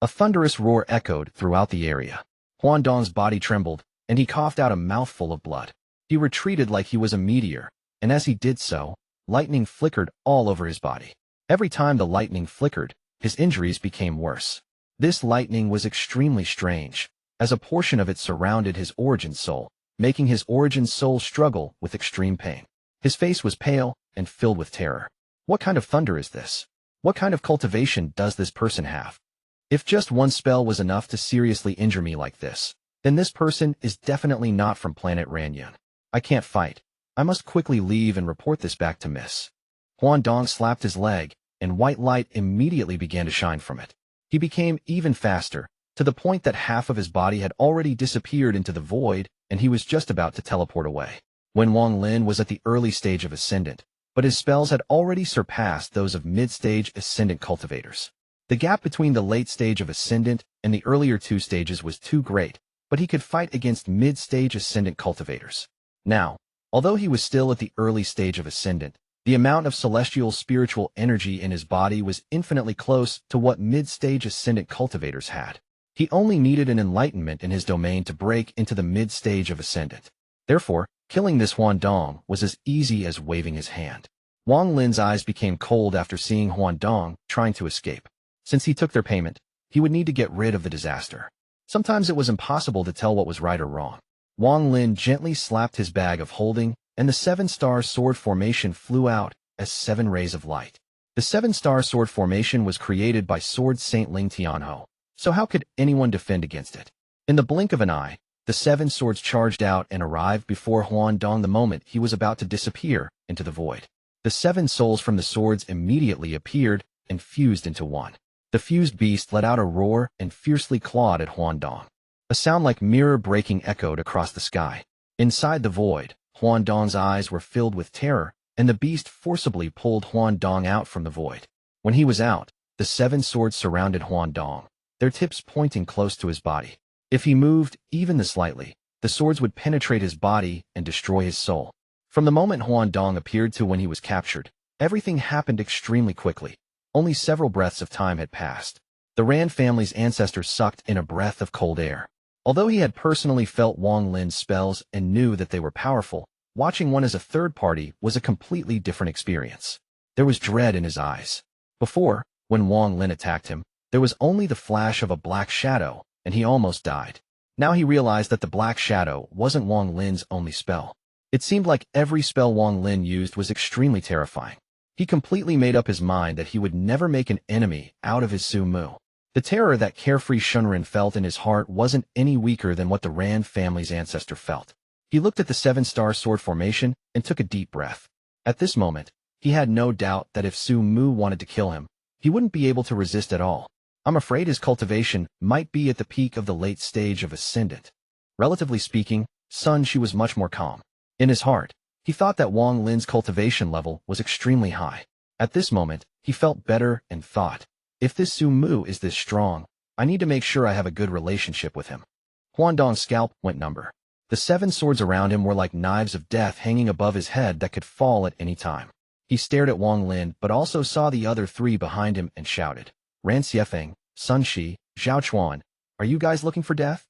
A thunderous roar echoed throughout the area. Huan Dong's body trembled, and he coughed out a mouthful of blood. He retreated like he was a meteor, and as he did so, lightning flickered all over his body. Every time the lightning flickered, his injuries became worse. This lightning was extremely strange, as a portion of it surrounded his origin soul, making his origin soul struggle with extreme pain. His face was pale and filled with terror. What kind of thunder is this? What kind of cultivation does this person have? If just one spell was enough to seriously injure me like this, then this person is definitely not from planet Ranyan. I can't fight. I must quickly leave and report this back to Miss. Huan Dong slapped his leg, and white light immediately began to shine from it. He became even faster, to the point that half of his body had already disappeared into the void, and he was just about to teleport away. When Wang Lin was at the early stage of Ascendant, but his spells had already surpassed those of mid-stage Ascendant cultivators. The gap between the late stage of Ascendant and the earlier two stages was too great, but he could fight against mid-stage Ascendant cultivators. Now, although he was still at the early stage of Ascendant, the amount of celestial spiritual energy in his body was infinitely close to what mid-stage Ascendant cultivators had. He only needed an enlightenment in his domain to break into the mid-stage of Ascendant. Therefore, killing this Huan Dong was as easy as waving his hand. Wang Lin's eyes became cold after seeing Huan Dong trying to escape. Since he took their payment, he would need to get rid of the disaster. Sometimes it was impossible to tell what was right or wrong. Wang Lin gently slapped his bag of holding, and the seven-star sword formation flew out as 7 rays of light. The seven-star sword formation was created by Sword Saint Ling Tianho, so how could anyone defend against it? In the blink of an eye, the 7 swords charged out and arrived before Huan Dong the moment he was about to disappear into the void. The 7 souls from the swords immediately appeared and fused into one. The fused beast let out a roar and fiercely clawed at Huan Dong. A sound like mirror breaking echoed across the sky. Inside the void, Huan Dong's eyes were filled with terror, and the beast forcibly pulled Huan Dong out from the void. When he was out, the 7 swords surrounded Huan Dong, their tips pointing close to his body. If he moved, even slightly, the swords would penetrate his body and destroy his soul. From the moment Huan Dong appeared to when he was captured, everything happened extremely quickly. Only several breaths of time had passed. The Ran family's ancestors sucked in a breath of cold air. Although he had personally felt Wang Lin's spells and knew that they were powerful, watching one as a third party was a completely different experience. There was dread in his eyes. Before, when Wang Lin attacked him, there was only the flash of a black shadow, and he almost died. Now he realized that the black shadow wasn't Wang Lin's only spell. It seemed like every spell Wang Lin used was extremely terrifying. He completely made up his mind that he would never make an enemy out of his Su Mu. The terror that carefree Shunrin felt in his heart wasn't any weaker than what the Ran family's ancestor felt. He looked at the 7-star sword formation and took a deep breath. At this moment, he had no doubt that if Su Mu wanted to kill him, he wouldn't be able to resist at all. I'm afraid his cultivation might be at the peak of the late stage of Ascendant. Relatively speaking, Sun Shi was much more calm. In his heart, he thought that Wang Lin's cultivation level was extremely high. At this moment, he felt better and thought, if this Su Mu is this strong, I need to make sure I have a good relationship with him. Huan Dong's scalp went numb. The 7 swords around him were like knives of death hanging above his head that could fall at any time. He stared at Wang Lin but also saw the other 3 behind him and shouted, Ran Feng, Sun Shi, Zhou Chuan, are you guys looking for death?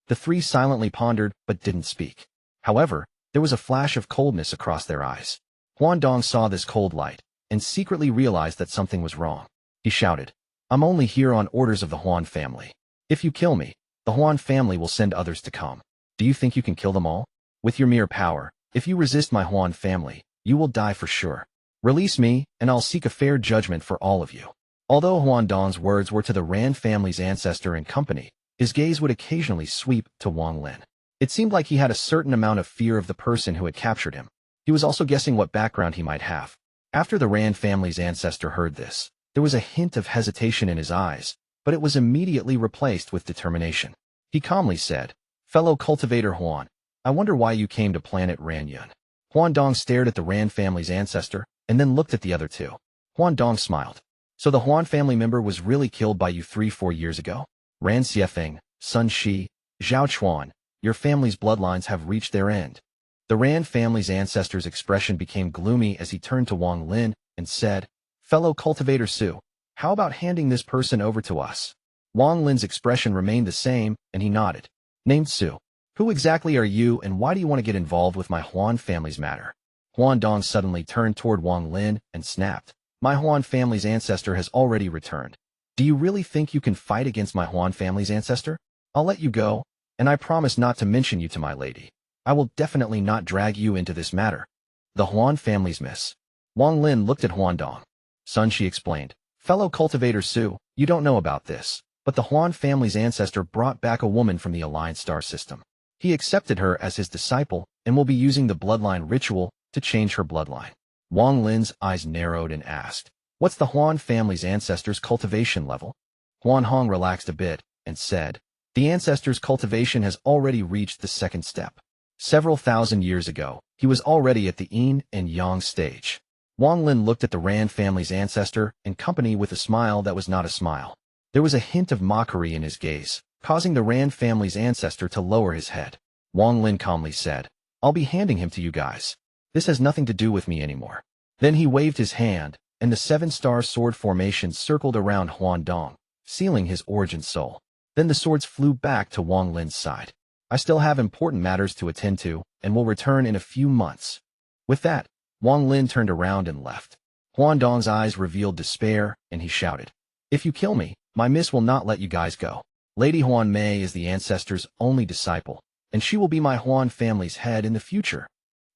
The 3 silently pondered but didn't speak. However, there was a flash of coldness across their eyes. Huan Dong saw this cold light and secretly realized that something was wrong. He shouted, I'm only here on orders of the Huan family. If you kill me, the Huan family will send others to come. Do you think you can kill them all? With your mere power, if you resist my Huan family, you will die for sure. Release me, and I'll seek a fair judgment for all of you. Although Huan Dong's words were to the Ran family's ancestor and company, his gaze would occasionally sweep to Wang Lin. It seemed like he had a certain amount of fear of the person who had captured him. He was also guessing what background he might have. After the Ran family's ancestor heard this, there was a hint of hesitation in his eyes, but it was immediately replaced with determination. He calmly said, Fellow cultivator Huan, I wonder why you came to planet Ranyan. Huan Dong stared at the Ran family's ancestor, and then looked at the other 2. Huan Dong smiled. So the Huan family member was really killed by you 3-4 years ago? Ran Feng, Sun Shi, Zhou Chuan, your family's bloodlines have reached their end. The Ran family's ancestor's expression became gloomy as he turned to Wang Lin and said, Fellow cultivator Su, how about handing this person over to us? Wang Lin's expression remained the same, and he nodded. Named Su, who exactly are you and why do you want to get involved with my Huan family's matter? Huan Dong suddenly turned toward Wang Lin and snapped. My Huan family's ancestor has already returned. Do you really think you can fight against my Huan family's ancestor? I'll let you go, and I promise not to mention you to my lady. I will definitely not drag you into this matter. The Huan family's miss. Wang Lin looked at Huan Dong. Sun Shi explained, Fellow cultivator Su, you don't know about this. but the Huan family's ancestor brought back a woman from the aligned star system. He accepted her as his disciple and will be using the bloodline ritual to change her bloodline. Wang Lin's eyes narrowed and asked, "What's the Huan family's ancestor's cultivation level?" Huan Hong relaxed a bit and said, "The ancestor's cultivation has already reached the second step. Several thousand years ago, he was already at the yin and yang stage." Wang Lin looked at the Ran family's ancestor and company with a smile that was not a smile. There was a hint of mockery in his gaze, causing the Ran family's ancestor to lower his head. Wang Lin calmly said, "I'll be handing him to you guys. This has nothing to do with me anymore." Then he waved his hand, and the seven-star sword formation circled around Huan Dong, sealing his origin soul. Then the swords flew back to Wang Lin's side. "I still have important matters to attend to, and will return in a few months." With that, Wang Lin turned around and left. Huan Dong's eyes revealed despair, and he shouted, "If you kill me, my miss will not let you guys go. Lady Huan Mei is the ancestor's only disciple, and she will be my Huan family's head in the future."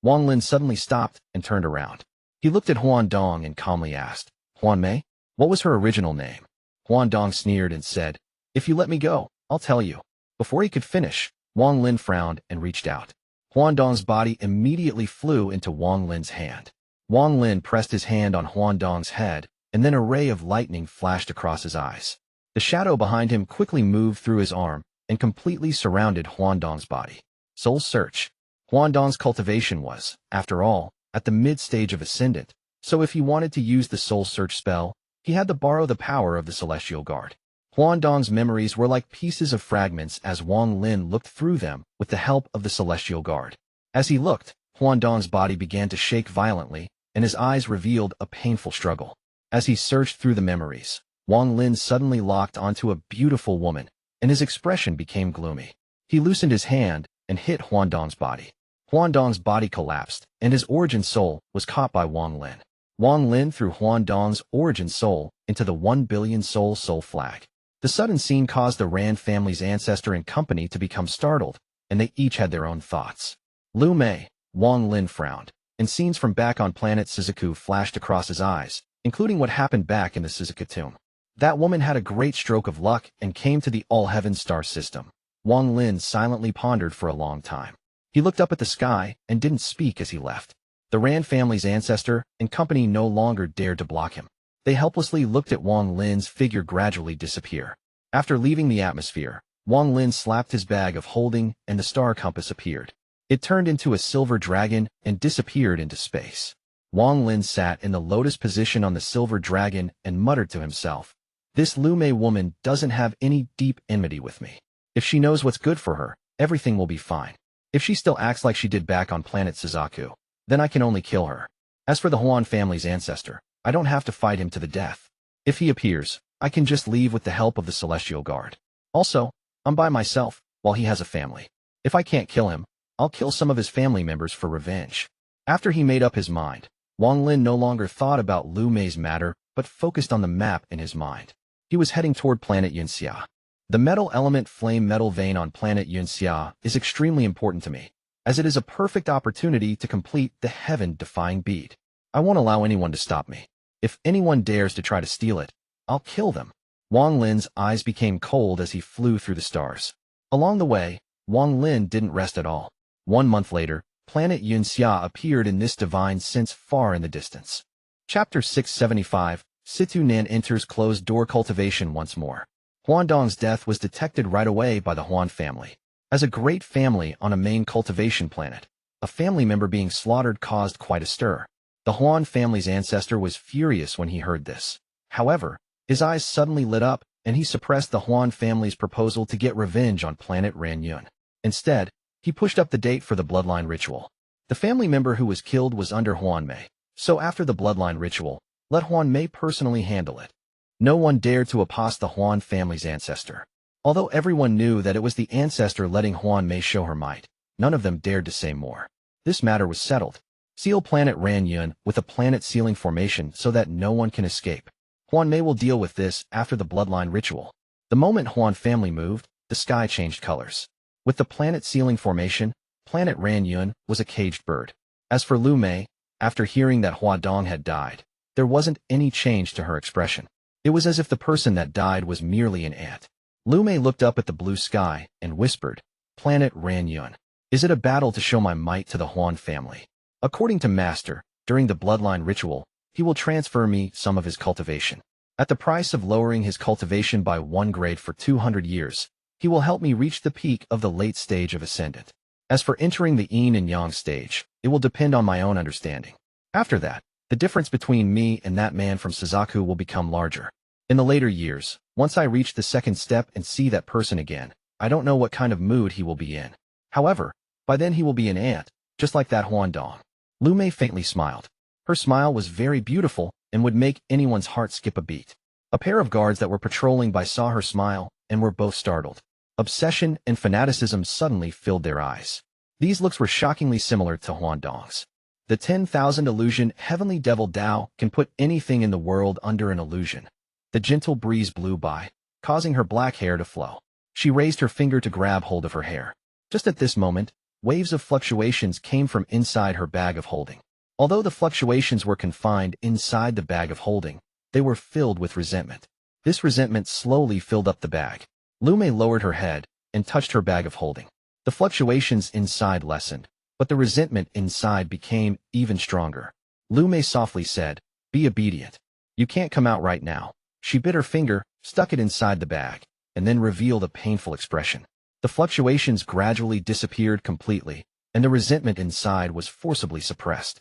Wang Lin suddenly stopped and turned around. He looked at Huan Dong and calmly asked, "Huan Mei? What was her original name?" Huan Dong sneered and said, "If you let me go, I'll tell you." Before he could finish, Wang Lin frowned and reached out. Huan Dong's body immediately flew into Wang Lin's hand. Wang Lin pressed his hand on Huan Dong's head, and then a ray of lightning flashed across his eyes. The shadow behind him quickly moved through his arm and completely surrounded Huan Dong's body. Soul Search. Huan Dong's cultivation was, after all, at the mid-stage of Ascendant, so if he wanted to use the Soul Search spell, he had to borrow the power of the Celestial Guard. Huan Dong's memories were like pieces of fragments as Wang Lin looked through them with the help of the Celestial Guard. As he looked, Huan Dong's body began to shake violently, and his eyes revealed a painful struggle. As he searched through the memories, Wang Lin suddenly locked onto a beautiful woman, and his expression became gloomy. He loosened his hand and hit Huan Dong's body. Huan Dong's body collapsed, and his origin soul was caught by Wang Lin. Wang Lin threw Huan Dong's origin soul into the 1 billion soul flag. The sudden scene caused the Ran family's ancestor and company to become startled, and they each had their own thoughts. "Lu Mei," Wang Lin frowned, and scenes from back on planet Situ flashed across his eyes, including what happened back in the Situ tomb. That woman had a great stroke of luck and came to the Allheaven star system. Wang Lin silently pondered for a long time. He looked up at the sky and didn't speak as he left. The Ran family's ancestor and company no longer dared to block him. They helplessly looked at Wang Lin's figure gradually disappear. After leaving the atmosphere, Wang Lin slapped his bag of holding and the star compass appeared. It turned into a silver dragon and disappeared into space. Wang Lin sat in the lotus position on the silver dragon and muttered to himself, "This Lu Mei woman doesn't have any deep enmity with me. If she knows what's good for her, everything will be fine. If she still acts like she did back on planet Suzaku, then I can only kill her. As for the Huan family's ancestor, I don't have to fight him to the death. If he appears, I can just leave with the help of the Celestial Guard. Also, I'm by myself, while he has a family. If I can't kill him, I'll kill some of his family members for revenge." After he made up his mind, Wang Lin no longer thought about Lu Mei's matter, but focused on the map in his mind. He was heading toward planet Yunxia. The metal element flame metal vein on planet Yunxia is extremely important to me, as it is a perfect opportunity to complete the heaven-defying bead. I won't allow anyone to stop me. If anyone dares to try to steal it, I'll kill them. Wang Lin's eyes became cold as he flew through the stars. Along the way, Wang Lin didn't rest at all. 1 month later, planet Yunxia appeared in this divine sense far in the distance. Chapter 675, Situ Nan enters closed door cultivation once more. Huan Dong's death was detected right away by the Huan family. As a great family on a main cultivation planet, a family member being slaughtered caused quite a stir. The Huan family's ancestor was furious when he heard this. However, his eyes suddenly lit up, and he suppressed the Huan family's proposal to get revenge on planet Ranyun. Instead, he pushed up the date for the bloodline ritual. The family member who was killed was under Huan Mei, so after the bloodline ritual, let Huan Mei personally handle it. No one dared to oppose the Huan family's ancestor. Although everyone knew that it was the ancestor letting Huan Mei show her might, none of them dared to say more. This matter was settled. Seal planet Ranyun with a planet sealing formation so that no one can escape. Huan Mei will deal with this after the bloodline ritual. The moment Huan family moved, the sky changed colors. With the planet sealing formation, planet Ranyun was a caged bird. As for Lu Mei, after hearing that Hua Dong had died, there wasn't any change to her expression. It was as if the person that died was merely an ant. Lu Mei looked up at the blue sky and whispered, "Planet Ranyun. Is it a battle to show my might to the Huan family? According to Master, during the bloodline ritual, he will transfer me some of his cultivation. At the price of lowering his cultivation by 1 grade for 200 years, he will help me reach the peak of the late stage of Ascendant. As for entering the Yin and Yang stage, it will depend on my own understanding. After that, the difference between me and that man from Suzaku will become larger. In the later years, once I reach the second step and see that person again, I don't know what kind of mood he will be in. However, by then he will be an ant, just like that Huan Dong." Lu Mei faintly smiled. Her smile was very beautiful and would make anyone's heart skip a beat. A pair of guards that were patrolling by saw her smile and were both startled. Obsession and fanaticism suddenly filled their eyes. These looks were shockingly similar to Huan Dong's. The 10,000 illusion Heavenly Devil Dao can put anything in the world under an illusion. The gentle breeze blew by, causing her black hair to flow. She raised her finger to grab hold of her hair. Just at this moment, waves of fluctuations came from inside her bag of holding. Although the fluctuations were confined inside the bag of holding, they were filled with resentment. This resentment slowly filled up the bag. Lu Mei lowered her head and touched her bag of holding. The fluctuations inside lessened, but the resentment inside became even stronger. Lu Mei softly said, "Be obedient. You can't come out right now." She bit her finger, stuck it inside the bag, and then revealed a painful expression. The fluctuations gradually disappeared completely, and the resentment inside was forcibly suppressed.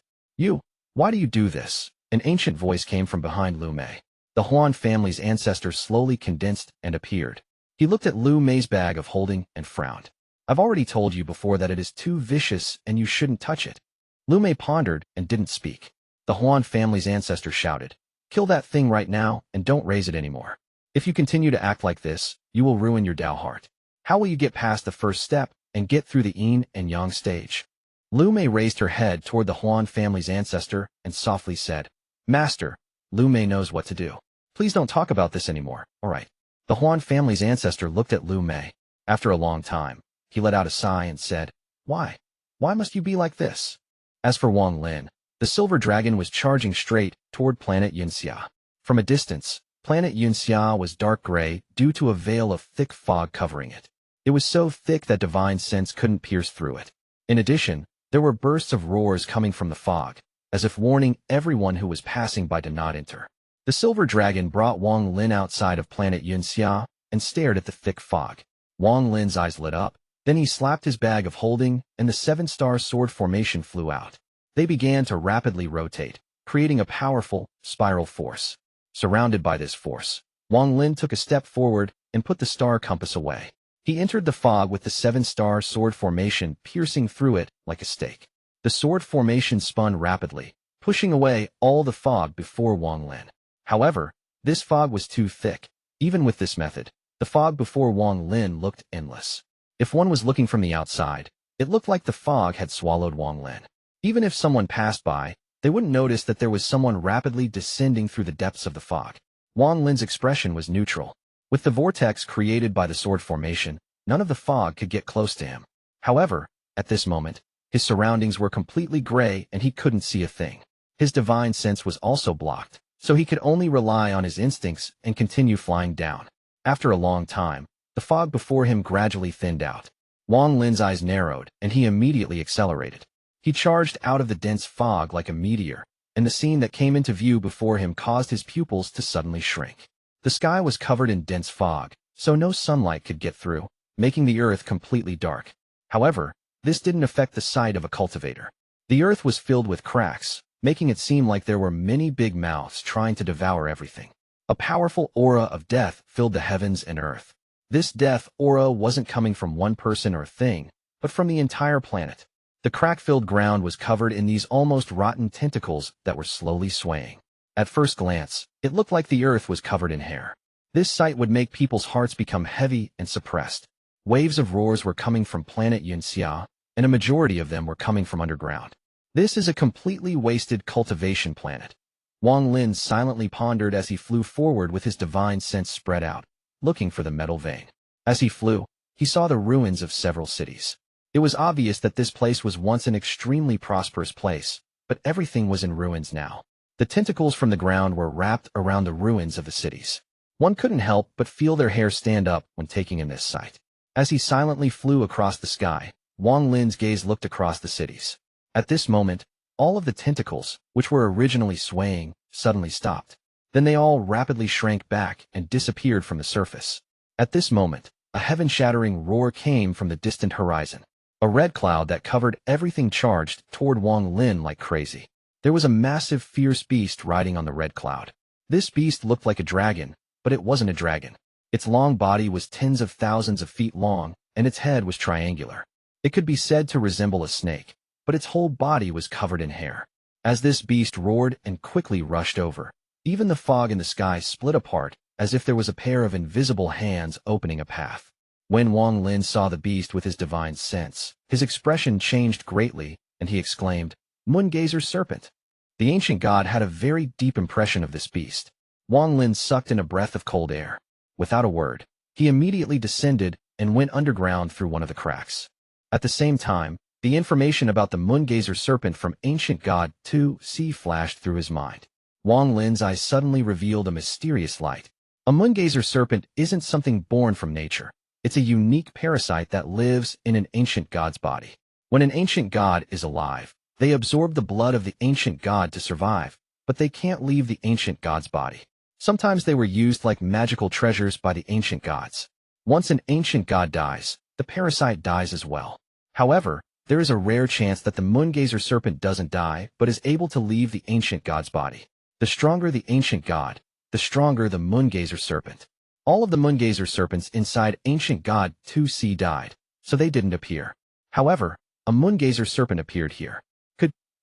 Why do you do this?" An ancient voice came from behind Lu Mei. The Huan family's ancestor slowly condensed and appeared. He looked at Lu Mei's bag of holding and frowned. "I've already told you before that it is too vicious and you shouldn't touch it." Lu Mei pondered and didn't speak. The Huan family's ancestor shouted, "Kill that thing right now and don't raise it anymore. If you continue to act like this, you will ruin your Dao heart. How will you get past the first step and get through the Yin and Yang stage?" Lu Mei raised her head toward the Huan family's ancestor and softly said, "Master, Lu Mei knows what to do. Please don't talk about this anymore, all right?" The Huan family's ancestor looked at Lu Mei. After a long time, he let out a sigh and said, "Why? Why must you be like this?" As for Wang Lin, the silver dragon was charging straight toward planet Yunxia. From a distance, planet Yunxia was dark gray due to a veil of thick fog covering it. It was so thick that divine sense couldn't pierce through it. In addition, there were bursts of roars coming from the fog, as if warning everyone who was passing by to not enter. The silver dragon brought Wang Lin outside of planet Yunxia and stared at the thick fog. Wang Lin's eyes lit up. Then he slapped his bag of holding, and the 7-star sword formation flew out. They began to rapidly rotate, creating a powerful, spiral force. Surrounded by this force, Wang Lin took a step forward and put the star compass away. He entered the fog with the 7-star sword formation piercing through it like a stake. The sword formation spun rapidly, pushing away all the fog before Wang Lin. However, this fog was too thick. Even with this method, the fog before Wang Lin looked endless. If one was looking from the outside, it looked like the fog had swallowed Wang Lin. Even if someone passed by, they wouldn't notice that there was someone rapidly descending through the depths of the fog. Wang Lin's expression was neutral. With the vortex created by the sword formation, none of the fog could get close to him. However, at this moment, his surroundings were completely gray and he couldn't see a thing. His divine sense was also blocked, so he could only rely on his instincts and continue flying down. After a long time, the fog before him gradually thinned out. Wang Lin's eyes narrowed, and he immediately accelerated. He charged out of the dense fog like a meteor, and the scene that came into view before him caused his pupils to suddenly shrink. The sky was covered in dense fog, so no sunlight could get through, making the earth completely dark. However, this didn't affect the sight of a cultivator. The earth was filled with cracks, making it seem like there were many big mouths trying to devour everything. A powerful aura of death filled the heavens and earth. This death aura wasn't coming from one person or thing, but from the entire planet. The crack-filled ground was covered in these almost rotten tentacles that were slowly swaying. At first glance, it looked like the earth was covered in hair. This sight would make people's hearts become heavy and suppressed. Waves of roars were coming from planet Yunxia, and a majority of them were coming from underground. This is a completely wasted cultivation planet. Wang Lin silently pondered as he flew forward with his divine sense spread out, looking for the metal vein. As he flew, he saw the ruins of several cities. It was obvious that this place was once an extremely prosperous place, but everything was in ruins now. The tentacles from the ground were wrapped around the ruins of the cities. One couldn't help but feel their hair stand up when taking in this sight. As he silently flew across the sky, Wang Lin's gaze looked across the cities. At this moment, all of the tentacles, which were originally swaying, suddenly stopped. Then they all rapidly shrank back and disappeared from the surface. At this moment, a heaven-shattering roar came from the distant horizon. A red cloud that covered everything charged toward Wang Lin like crazy. There was a massive, fierce beast riding on the red cloud. This beast looked like a dragon, but it wasn't a dragon. Its long body was tens of thousands of feet long, and its head was triangular. It could be said to resemble a snake, but its whole body was covered in hair. As this beast roared and quickly rushed over, even the fog in the sky split apart as if there was a pair of invisible hands opening a path. When Wang Lin saw the beast with his divine sense, his expression changed greatly, and he exclaimed, "Moongazer serpent!" The ancient god had a very deep impression of this beast. Wang Lin sucked in a breath of cold air. Without a word, he immediately descended and went underground through one of the cracks. At the same time, the information about the Moongazer serpent from ancient god 2C flashed through his mind. Wang Lin's eyes suddenly revealed a mysterious light. A Moongazer serpent isn't something born from nature. It's a unique parasite that lives in an ancient god's body. When an ancient god is alive, they absorb the blood of the ancient god to survive, but they can't leave the ancient god's body. Sometimes they were used like magical treasures by the ancient gods. Once an ancient god dies, the parasite dies as well. However, there is a rare chance that the Moongazer serpent doesn't die but is able to leave the ancient god's body. The stronger the ancient god, the stronger the Moongazer serpent. All of the Moongazer serpents inside ancient god 2C died, so they didn't appear. However, a Moongazer serpent appeared here.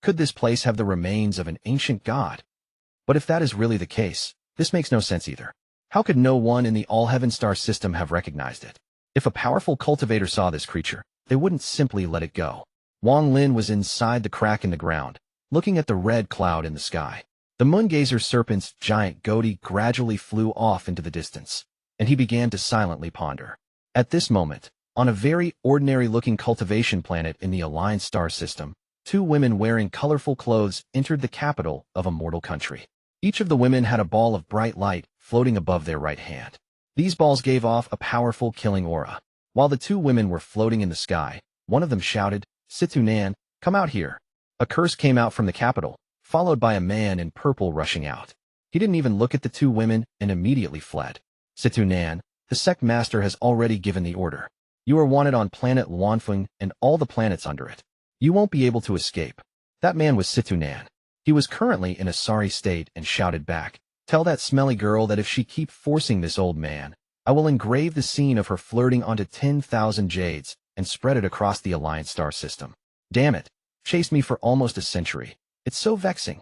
Could this place have the remains of an ancient god? But if that is really the case, this makes no sense either. How could no one in the Allheaven star system have recognized it? If a powerful cultivator saw this creature, they wouldn't simply let it go. Wang Lin was inside the crack in the ground, looking at the red cloud in the sky. The Moongazer serpent's giant goatee gradually flew off into the distance, and he began to silently ponder. At this moment, on a very ordinary-looking cultivation planet in the Alliance star system, two women wearing colorful clothes entered the capital of a mortal country. Each of the women had a ball of bright light floating above their right hand. These balls gave off a powerful killing aura. While the two women were floating in the sky, one of them shouted, "Situ Nan, come out here." A curse came out from the capital, followed by a man in purple rushing out. He didn't even look at the two women and immediately fled. "Situ Nan, the sect master has already given the order. You are wanted on planet Feng and all the planets under it. You won't be able to escape." That man was Situ Nan. He was currently in a sorry state and shouted back, "Tell that smelly girl that if she keep forcing this old man, I will engrave the scene of her flirting onto 10,000 jades and spread it across the Alliance star system. Damn it, chased me for almost a century. It's so vexing."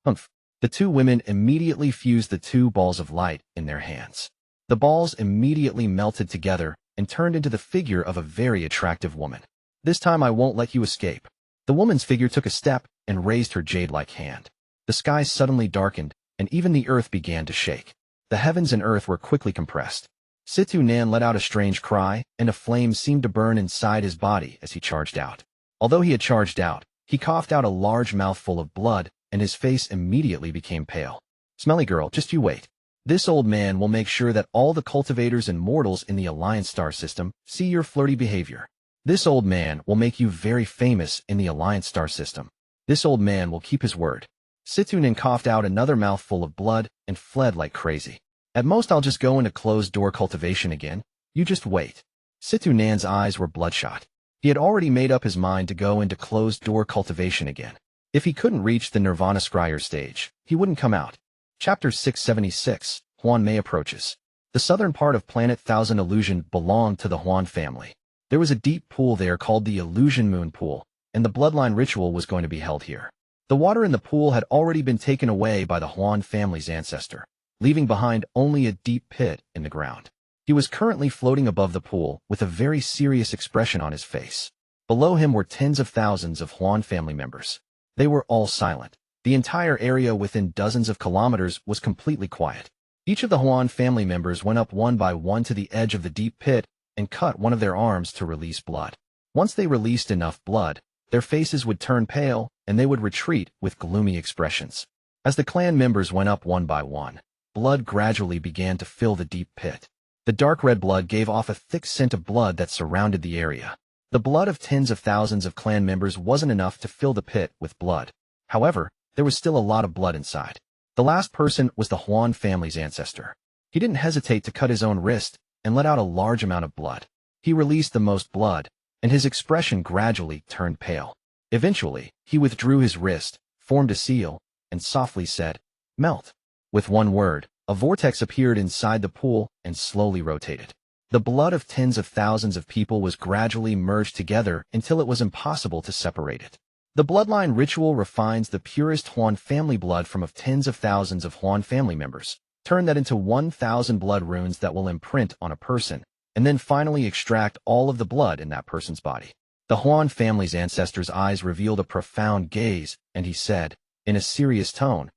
Humph. The two women immediately fused the two balls of light in their hands. The balls immediately melted together and turned into the figure of a very attractive woman. "This time I won't let you escape." The woman's figure took a step and raised her jade-like hand. The sky suddenly darkened, and even the earth began to shake. The heavens and earth were quickly compressed. Situ Nan let out a strange cry, and a flame seemed to burn inside his body as he charged out. Although he had charged out, he coughed out a large mouthful of blood, and his face immediately became pale. "Smelly girl, just you wait. This old man will make sure that all the cultivators and mortals in the Alliance star system see your flirty behavior. This old man will make you very famous in the Alliance star system. This old man will keep his word." Situ Nan coughed out another mouthful of blood and fled like crazy. "At most I'll just go into closed-door cultivation again. You just wait." Situ Nan's eyes were bloodshot. He had already made up his mind to go into closed-door cultivation again. If he couldn't reach the Nirvana Scryer stage, he wouldn't come out. Chapter 676, Huan Mei approaches. The southern part of Planet Thousand Illusion belonged to the Huan family. There was a deep pool there called the Illusion Moon Pool, and the bloodline ritual was going to be held here. The water in the pool had already been taken away by the Huan family's ancestor, leaving behind only a deep pit in the ground. He was currently floating above the pool with a very serious expression on his face. Below him were tens of thousands of Huan family members. They were all silent. The entire area within dozens of kilometers was completely quiet. Each of the Huan family members went up one by one to the edge of the deep pit and cut one of their arms to release blood. Once they released enough blood, their faces would turn pale and they would retreat with gloomy expressions. As the clan members went up one by one, blood gradually began to fill the deep pit. The dark red blood gave off a thick scent of blood that surrounded the area. The blood of tens of thousands of clan members wasn't enough to fill the pit with blood. However, there was still a lot of blood inside. The last person was the Huan family's ancestor. He didn't hesitate to cut his own wrist and let out a large amount of blood. He released the most blood, and his expression gradually turned pale. Eventually, he withdrew his wrist, formed a seal, and softly said, "Melt." With one word, a vortex appeared inside the pool and slowly rotated. The blood of tens of thousands of people was gradually merged together until it was impossible to separate it. The bloodline ritual refines the purest Huan family blood from of tens of thousands of Huan family members. Turn that into 1,000 blood runes that will imprint on a person, and then finally extract all of the blood in that person's body. The Huan family's ancestor's eyes revealed a profound gaze, and he said, in a serious tone,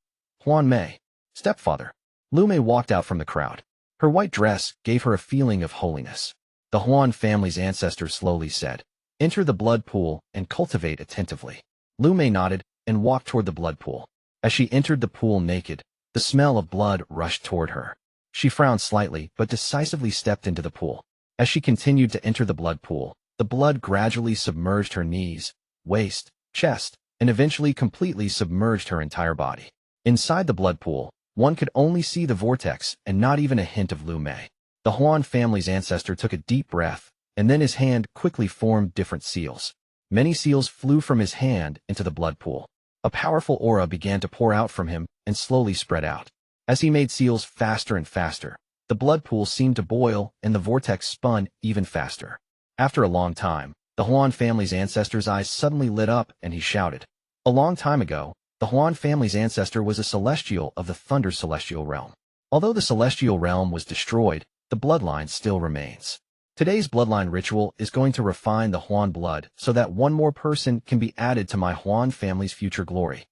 "Huan Mei, stepfather." Lu Mei walked out from the crowd. Her white dress gave her a feeling of holiness. The Huan family's ancestor slowly said, "Enter the blood pool and cultivate attentively." Lu Mei nodded and walked toward the blood pool. As she entered the pool naked, the smell of blood rushed toward her. She frowned slightly but decisively stepped into the pool. As she continued to enter the blood pool, the blood gradually submerged her knees, waist, chest, and eventually completely submerged her entire body. Inside the blood pool, one could only see the vortex and not even a hint of Lu Mei. The Huan family's ancestor took a deep breath, and then his hand quickly formed different seals. Many seals flew from his hand into the blood pool. A powerful aura began to pour out from him and slowly spread out. As he made seals faster and faster, the blood pool seemed to boil and the vortex spun even faster. After a long time, the Huan family's ancestor's eyes suddenly lit up and he shouted. A long time ago, the Huan family's ancestor was a celestial of the Thunder Celestial Realm. Although the Celestial Realm was destroyed, the bloodline still remains. Today's bloodline ritual is going to refine the Huan blood so that one more person can be added to my Huan family's future glory.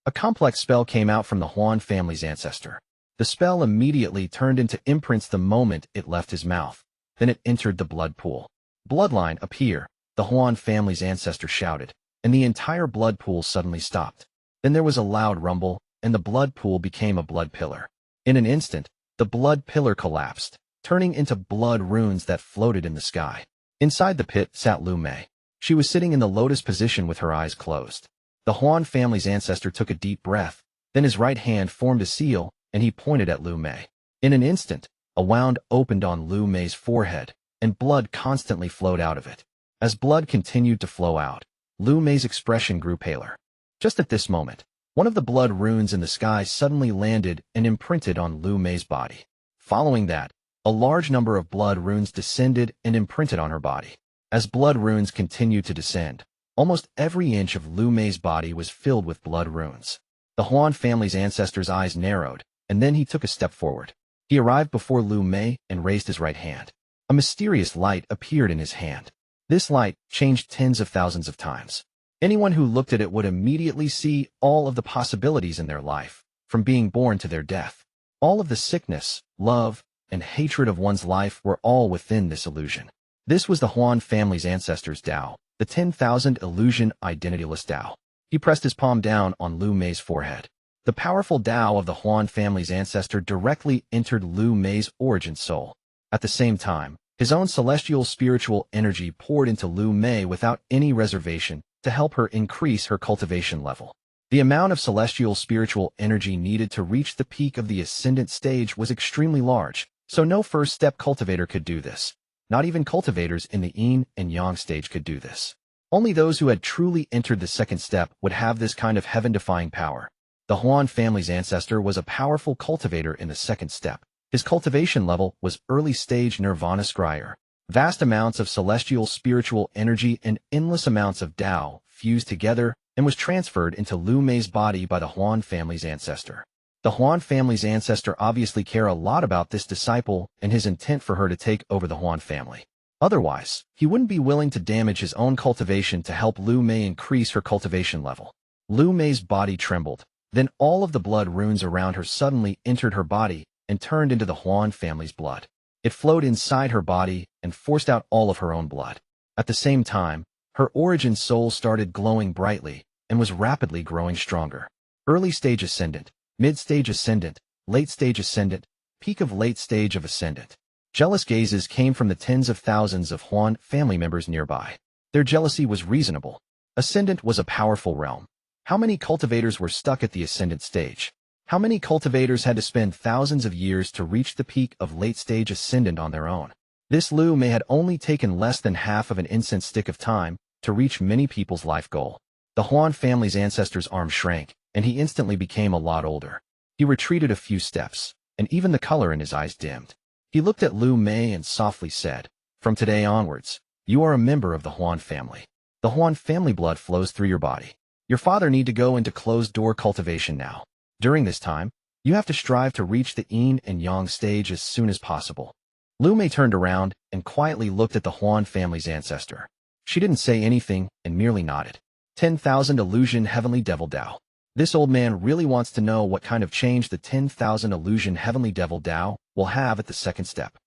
A complex spell came out from the Huan family's ancestor. The spell immediately turned into imprints the moment it left his mouth. Then it entered the blood pool. "Bloodline, appear," the Huan family's ancestor shouted, and the entire blood pool suddenly stopped. Then there was a loud rumble, and the blood pool became a blood pillar. In an instant, the blood pillar collapsed, turning into blood runes that floated in the sky. Inside the pit sat Lu Mei. She was sitting in the lotus position with her eyes closed. The Huan family's ancestor took a deep breath, then his right hand formed a seal, and he pointed at Lu Mei. In an instant, a wound opened on Lu Mei's forehead, and blood constantly flowed out of it. As blood continued to flow out, Lu Mei's expression grew paler. Just at this moment, one of the blood runes in the sky suddenly landed and imprinted on Lu Mei's body. Following that, a large number of blood runes descended and imprinted on her body. As blood runes continued to descend, almost every inch of Lu Mei's body was filled with blood runes. The Huan family's ancestor's eyes narrowed, and then he took a step forward. He arrived before Lu Mei and raised his right hand. A mysterious light appeared in his hand. This light changed tens of thousands of times. Anyone who looked at it would immediately see all of the possibilities in their life, from being born to their death. All of the sickness, love, and hatred of one's life were all within this illusion. This was the Huan family's ancestor's Tao, the 10,000 illusion identityless Tao. He pressed his palm down on Lu Mei's forehead. The powerful Tao of the Huan family's ancestor directly entered Lu Mei's origin soul. At the same time, his own celestial spiritual energy poured into Lu Mei without any reservation to help her increase her cultivation level. The amount of celestial spiritual energy needed to reach the peak of the ascendant stage was extremely large, so no first-step cultivator could do this. Not even cultivators in the Yin and Yang stage could do this. Only those who had truly entered the second step would have this kind of heaven-defying power. The Huan family's ancestor was a powerful cultivator in the second step. His cultivation level was early-stage Nirvana Scryer. Vast amounts of celestial spiritual energy and endless amounts of Tao fused together and was transferred into Lu Mei's body by the Huan family's ancestor. The Huan family's ancestor obviously cared a lot about this disciple and his intent for her to take over the Huan family. Otherwise, he wouldn't be willing to damage his own cultivation to help Lu Mei increase her cultivation level. Lu Mei's body trembled. Then all of the blood runes around her suddenly entered her body and turned into the Huan family's blood. It flowed inside her body and forced out all of her own blood. At the same time, her origin soul started glowing brightly and was rapidly growing stronger. Early stage ascendant, mid-stage ascendant, late stage ascendant, peak of late stage of ascendant. Jealous gazes came from the tens of thousands of Huan family members nearby. Their jealousy was reasonable. Ascendant was a powerful realm. How many cultivators were stuck at the ascendant stage? How many cultivators had to spend thousands of years to reach the peak of late-stage ascendant on their own? This Lu Mei had only taken less than half of an incense stick of time to reach many people's life goal. The Huan family's ancestor's arm shrank, and he instantly became a lot older. He retreated a few steps, and even the color in his eyes dimmed. He looked at Lu Mei and softly said, "From today onwards, you are a member of the Huan family. The Huan family blood flows through your body. Your father need to go into closed-door cultivation now. During this time, you have to strive to reach the yin and yang stage as soon as possible." Lu Mei turned around and quietly looked at the Huan family's ancestor. She didn't say anything and merely nodded. 10,000 Illusion Heavenly Devil Dao. This old man really wants to know what kind of change the 10,000 Illusion Heavenly Devil Dao will have at the second step.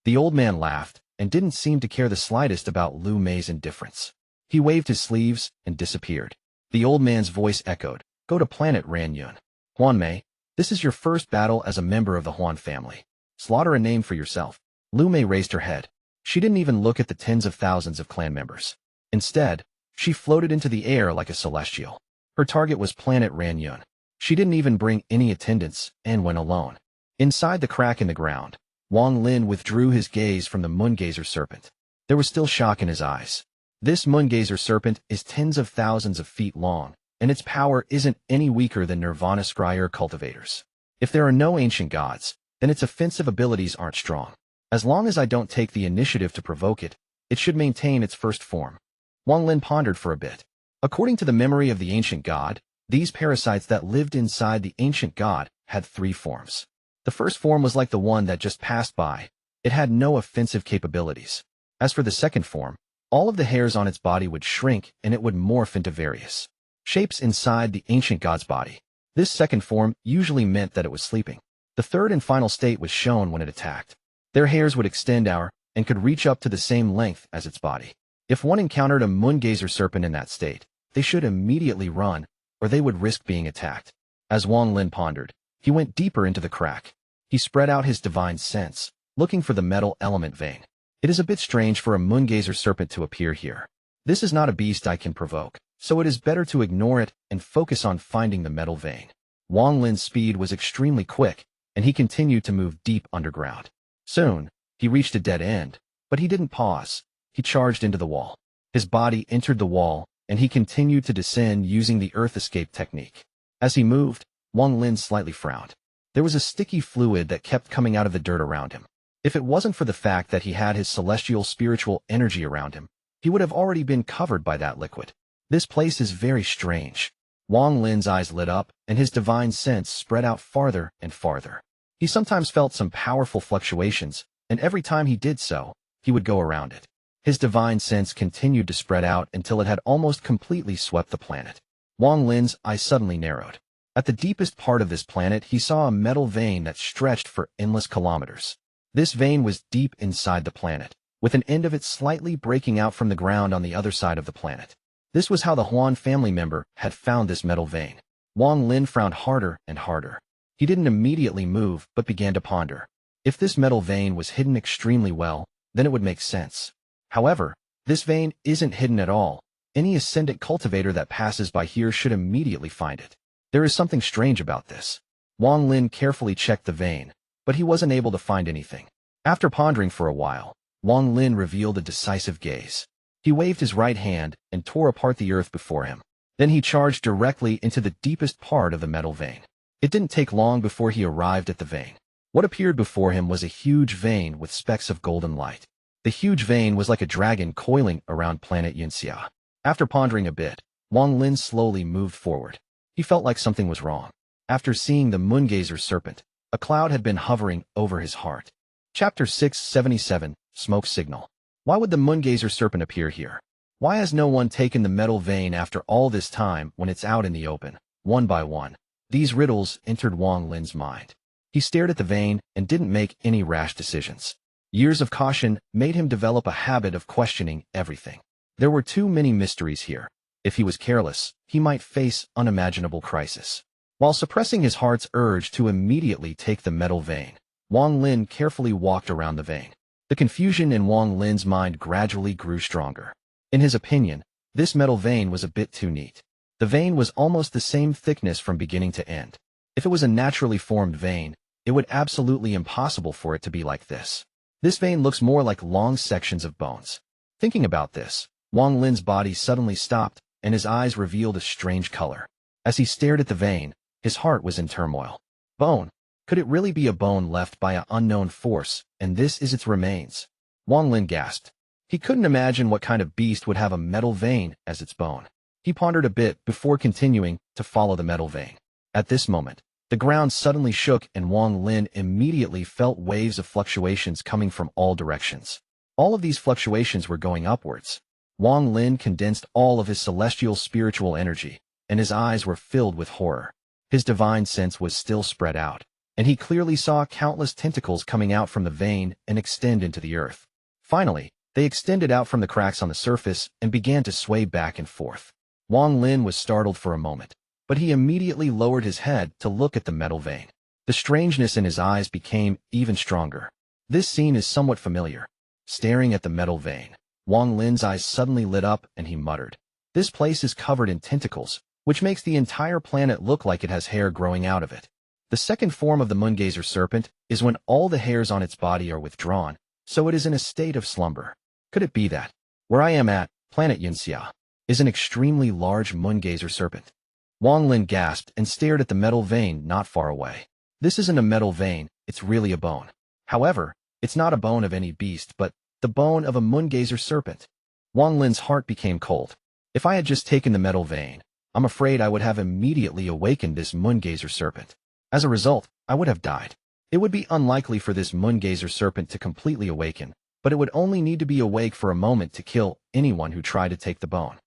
The old man laughed and didn't seem to care the slightest about Lu Mei's indifference. He waved his sleeves and disappeared. The old man's voice echoed, "Go to planet Ranyun. Huan Mei, this is your first battle as a member of the Huan family. Slaughter a name for yourself." Lu Mei raised her head. She didn't even look at the tens of thousands of clan members. Instead, she floated into the air like a celestial. Her target was planet Ranyun. She didn't even bring any attendants and went alone. Inside the crack in the ground, Wang Lin withdrew his gaze from the Moongazer serpent. There was still shock in his eyes. This Moongazer serpent is tens of thousands of feet long, and its power isn't any weaker than Nirvana Scryer cultivators. If there are no ancient gods, then its offensive abilities aren't strong. As long as I don't take the initiative to provoke it, it should maintain its first form. Wang Lin pondered for a bit. According to the memory of the ancient god, these parasites that lived inside the ancient god had 3 forms. The first form was like the one that just passed by. It had no offensive capabilities. As for the second form, all of the hairs on its body would shrink and it would morph into various shapes inside the ancient god's body. This second form usually meant that it was sleeping. The third and final state was shown when it attacked. Their hairs would extend out and could reach up to the same length as its body. If one encountered a Moongazer serpent in that state, they should immediately run, or they would risk being attacked. As Wang Lin pondered, he went deeper into the crack. He spread out his divine sense, looking for the metal element vein. It is a bit strange for a Moongazer serpent to appear here. This is not a beast I can provoke, so it is better to ignore it and focus on finding the metal vein. Wang Lin's speed was extremely quick, and he continued to move deep underground. Soon, he reached a dead end, but he didn't pause. He charged into the wall. His body entered the wall, and he continued to descend using the earth escape technique. As he moved, Wang Lin slightly frowned. There was a sticky fluid that kept coming out of the dirt around him. If it wasn't for the fact that he had his celestial spiritual energy around him, he would have already been covered by that liquid. This place is very strange. Wang Lin's eyes lit up, and his divine sense spread out farther and farther. He sometimes felt some powerful fluctuations, and every time he did so, he would go around it. His divine sense continued to spread out until it had almost completely swept the planet. Wang Lin's eyes suddenly narrowed. At the deepest part of this planet, he saw a metal vein that stretched for endless kilometers. This vein was deep inside the planet, with an end of it slightly breaking out from the ground on the other side of the planet. This was how the Huan family member had found this metal vein. Wang Lin frowned harder and harder. He didn't immediately move, but began to ponder. If this metal vein was hidden extremely well, then it would make sense. However, this vein isn't hidden at all. Any ascendant cultivator that passes by here should immediately find it. There is something strange about this. Wang Lin carefully checked the vein, but he wasn't able to find anything. After pondering for a while, Wang Lin revealed a decisive gaze. He waved his right hand and tore apart the earth before him. Then he charged directly into the deepest part of the metal vein. It didn't take long before he arrived at the vein. What appeared before him was a huge vein with specks of golden light. The huge vein was like a dragon coiling around planet Yunxia. After pondering a bit, Wang Lin slowly moved forward. He felt like something was wrong. After seeing the Moongazer serpent, a cloud had been hovering over his heart. Chapter 677, Smoke Signal. Why would the Moongazer serpent appear here? Why has no one taken the metal vein after all this time when it's out in the open? One by one, these riddles entered Wang Lin's mind. He stared at the vein and didn't make any rash decisions. Years of caution made him develop a habit of questioning everything. There were too many mysteries here. If he was careless, he might face unimaginable crisis. While suppressing his heart's urge to immediately take the metal vein, Wang Lin carefully walked around the vein. The confusion in Wang Lin's mind gradually grew stronger. In his opinion, this metal vein was a bit too neat. The vein was almost the same thickness from beginning to end. If it was a naturally formed vein, it would absolutely impossible for it to be like this. This vein looks more like long sections of bones. Thinking about this, Wang Lin's body suddenly stopped, and his eyes revealed a strange color. As he stared at the vein, his heart was in turmoil. Bone. Could it really be a bone left by an unknown force, and this is its remains? Wang Lin gasped. He couldn't imagine what kind of beast would have a metal vein as its bone. He pondered a bit before continuing to follow the metal vein. At this moment, the ground suddenly shook and Wang Lin immediately felt waves of fluctuations coming from all directions. All of these fluctuations were going upwards. Wang Lin condensed all of his celestial spiritual energy, and his eyes were filled with horror. His divine sense was still spread out, and he clearly saw countless tentacles coming out from the vein and extend into the earth. Finally, they extended out from the cracks on the surface and began to sway back and forth. Wang Lin was startled for a moment, but he immediately lowered his head to look at the metal vein. The strangeness in his eyes became even stronger. This scene is somewhat familiar. Staring at the metal vein, Wang Lin's eyes suddenly lit up and he muttered, "This place is covered in tentacles, which makes the entire planet look like it has hair growing out of it. The second form of the moongazer serpent is when all the hairs on its body are withdrawn, so it is in a state of slumber. Could it be that where I am at, planet Yinxia, is an extremely large moongazer serpent?" Wang Lin gasped and stared at the metal vein not far away. This isn't a metal vein, it's really a bone. However, it's not a bone of any beast, but the bone of a moongazer serpent. Wang Lin's heart became cold. If I had just taken the metal vein, I'm afraid I would have immediately awakened this moongazer serpent. As a result, I would have died. It would be unlikely for this moongazer serpent to completely awaken, but it would only need to be awake for a moment to kill anyone who tried to take the bone.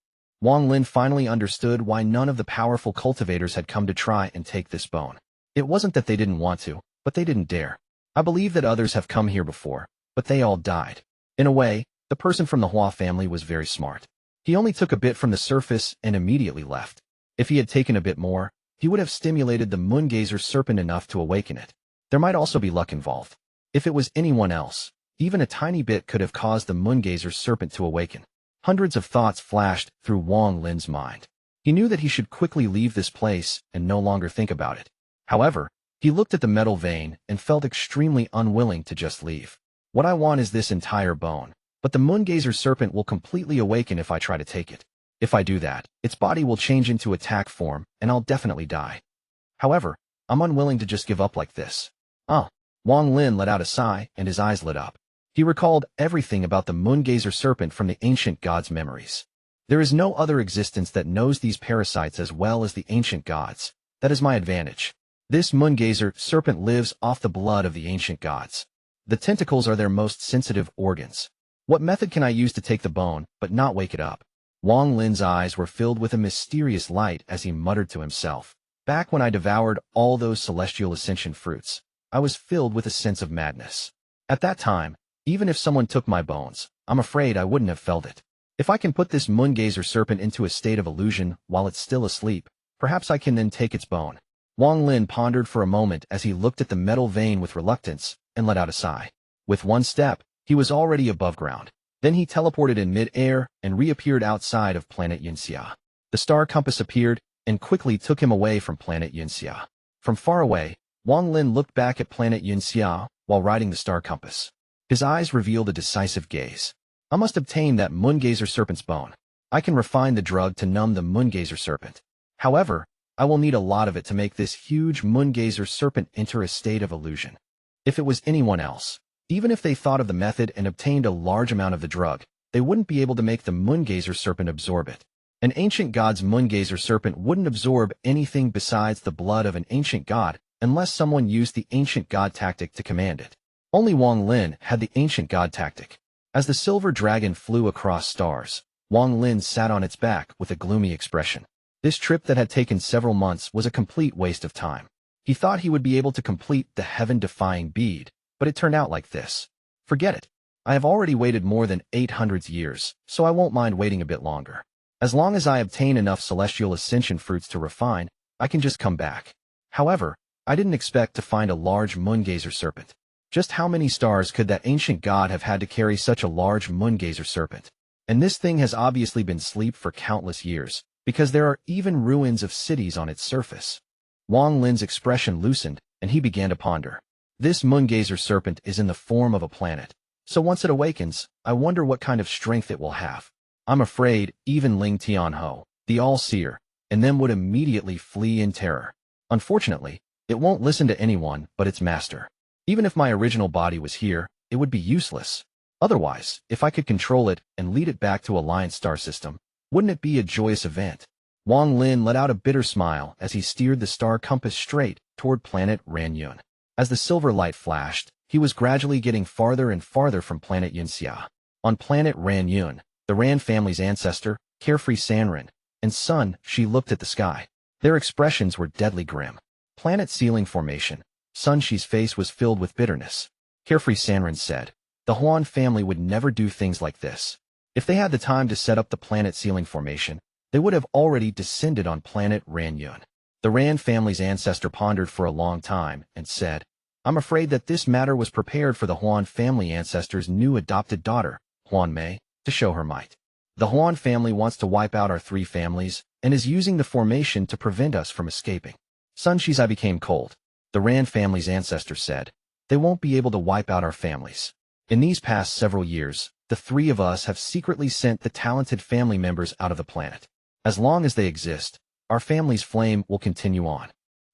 Wang Lin finally understood why none of the powerful cultivators had come to try and take this bone. It wasn't that they didn't want to, but they didn't dare. I believe that others have come here before, but they all died. In a way, the person from the Hua family was very smart. He only took a bit from the surface and immediately left. If he had taken a bit more, he would have stimulated the moongazer serpent enough to awaken it. There might also be luck involved. If it was anyone else, even a tiny bit could have caused the moongazer serpent to awaken. Hundreds of thoughts flashed through Wang Lin's mind. He knew that he should quickly leave this place and no longer think about it. However, he looked at the metal vein and felt extremely unwilling to just leave. What I want is this entire bone, but the moongazer serpent will completely awaken if I try to take it. If I do that, its body will change into attack form and I'll definitely die. However, I'm unwilling to just give up like this. Wang Lin let out a sigh and his eyes lit up. He recalled everything about the moongazer serpent from the ancient gods' memories. There is no other existence that knows these parasites as well as the ancient gods. That is my advantage. This moongazer serpent lives off the blood of the ancient gods. The tentacles are their most sensitive organs. What method can I use to take the bone, but not wake it up? Wang Lin's eyes were filled with a mysterious light as he muttered to himself. Back when I devoured all those celestial ascension fruits, I was filled with a sense of madness. At that time, even if someone took my bones, I'm afraid I wouldn't have felt it. If I can put this moongazer serpent into a state of illusion while it's still asleep, perhaps I can then take its bone. Wang Lin pondered for a moment as he looked at the metal vein with reluctance and let out a sigh. With one step, he was already above ground. Then he teleported in mid-air and reappeared outside of planet Yinxia. The star compass appeared and quickly took him away from planet Yinxia. From far away, Wang Lin looked back at planet Yinxia while riding the star compass. His eyes revealed a decisive gaze. I must obtain that moongazer serpent's bone. I can refine the drug to numb the moongazer serpent. However, I will need a lot of it to make this huge moongazer serpent enter a state of illusion. If it was anyone else, even if they thought of the method and obtained a large amount of the drug, they wouldn't be able to make the moongazer serpent absorb it. An ancient god's moongazer serpent wouldn't absorb anything besides the blood of an ancient god unless someone used the ancient god tactic to command it. Only Wang Lin had the ancient god tactic. As the silver dragon flew across stars, Wang Lin sat on its back with a gloomy expression. This trip that had taken several months was a complete waste of time. He thought he would be able to complete the heaven-defying bead, but it turned out like this. Forget it. I have already waited more than 800 years, so I won't mind waiting a bit longer. As long as I obtain enough celestial ascension fruits to refine, I can just come back. However, I didn't expect to find a large moongazer serpent. Just how many stars could that ancient god have had to carry such a large moongazer serpent? And this thing has obviously been asleep for countless years, because there are even ruins of cities on its surface. Wang Lin's expression loosened, and he began to ponder. This moongazer serpent is in the form of a planet. So once it awakens, I wonder what kind of strength it will have. I'm afraid even Ling Tianho, the All-Seer, and them would immediately flee in terror. Unfortunately, it won't listen to anyone but its master. Even if my original body was here, it would be useless. Otherwise, if I could control it and lead it back to Alliance star system, wouldn't it be a joyous event? Wang Lin let out a bitter smile as he steered the star compass straight toward planet Ranyun. As the silver light flashed, he was gradually getting farther and farther from planet Yinxia. On planet Ranyun, the Ran family's ancestor, carefree Sanren, and son, she looked at the sky. Their expressions were deadly grim. Planet ceiling formation. Sun Shi's face was filled with bitterness. Carefree Sanren said, the Huan family would never do things like this. If they had the time to set up the planet ceiling formation, they would have already descended on planet Ranyun. The Ran family's ancestor pondered for a long time and said, I'm afraid that this matter was prepared for the Huan family ancestor's new adopted daughter, Huan Mei, to show her might. The Huan family wants to wipe out our three families and is using the formation to prevent us from escaping. Sun Shi's eye became cold. The Ran family's ancestor said, they won't be able to wipe out our families. In these past several years, the three of us have secretly sent the talented family members out of the planet. As long as they exist, our family's flame will continue on.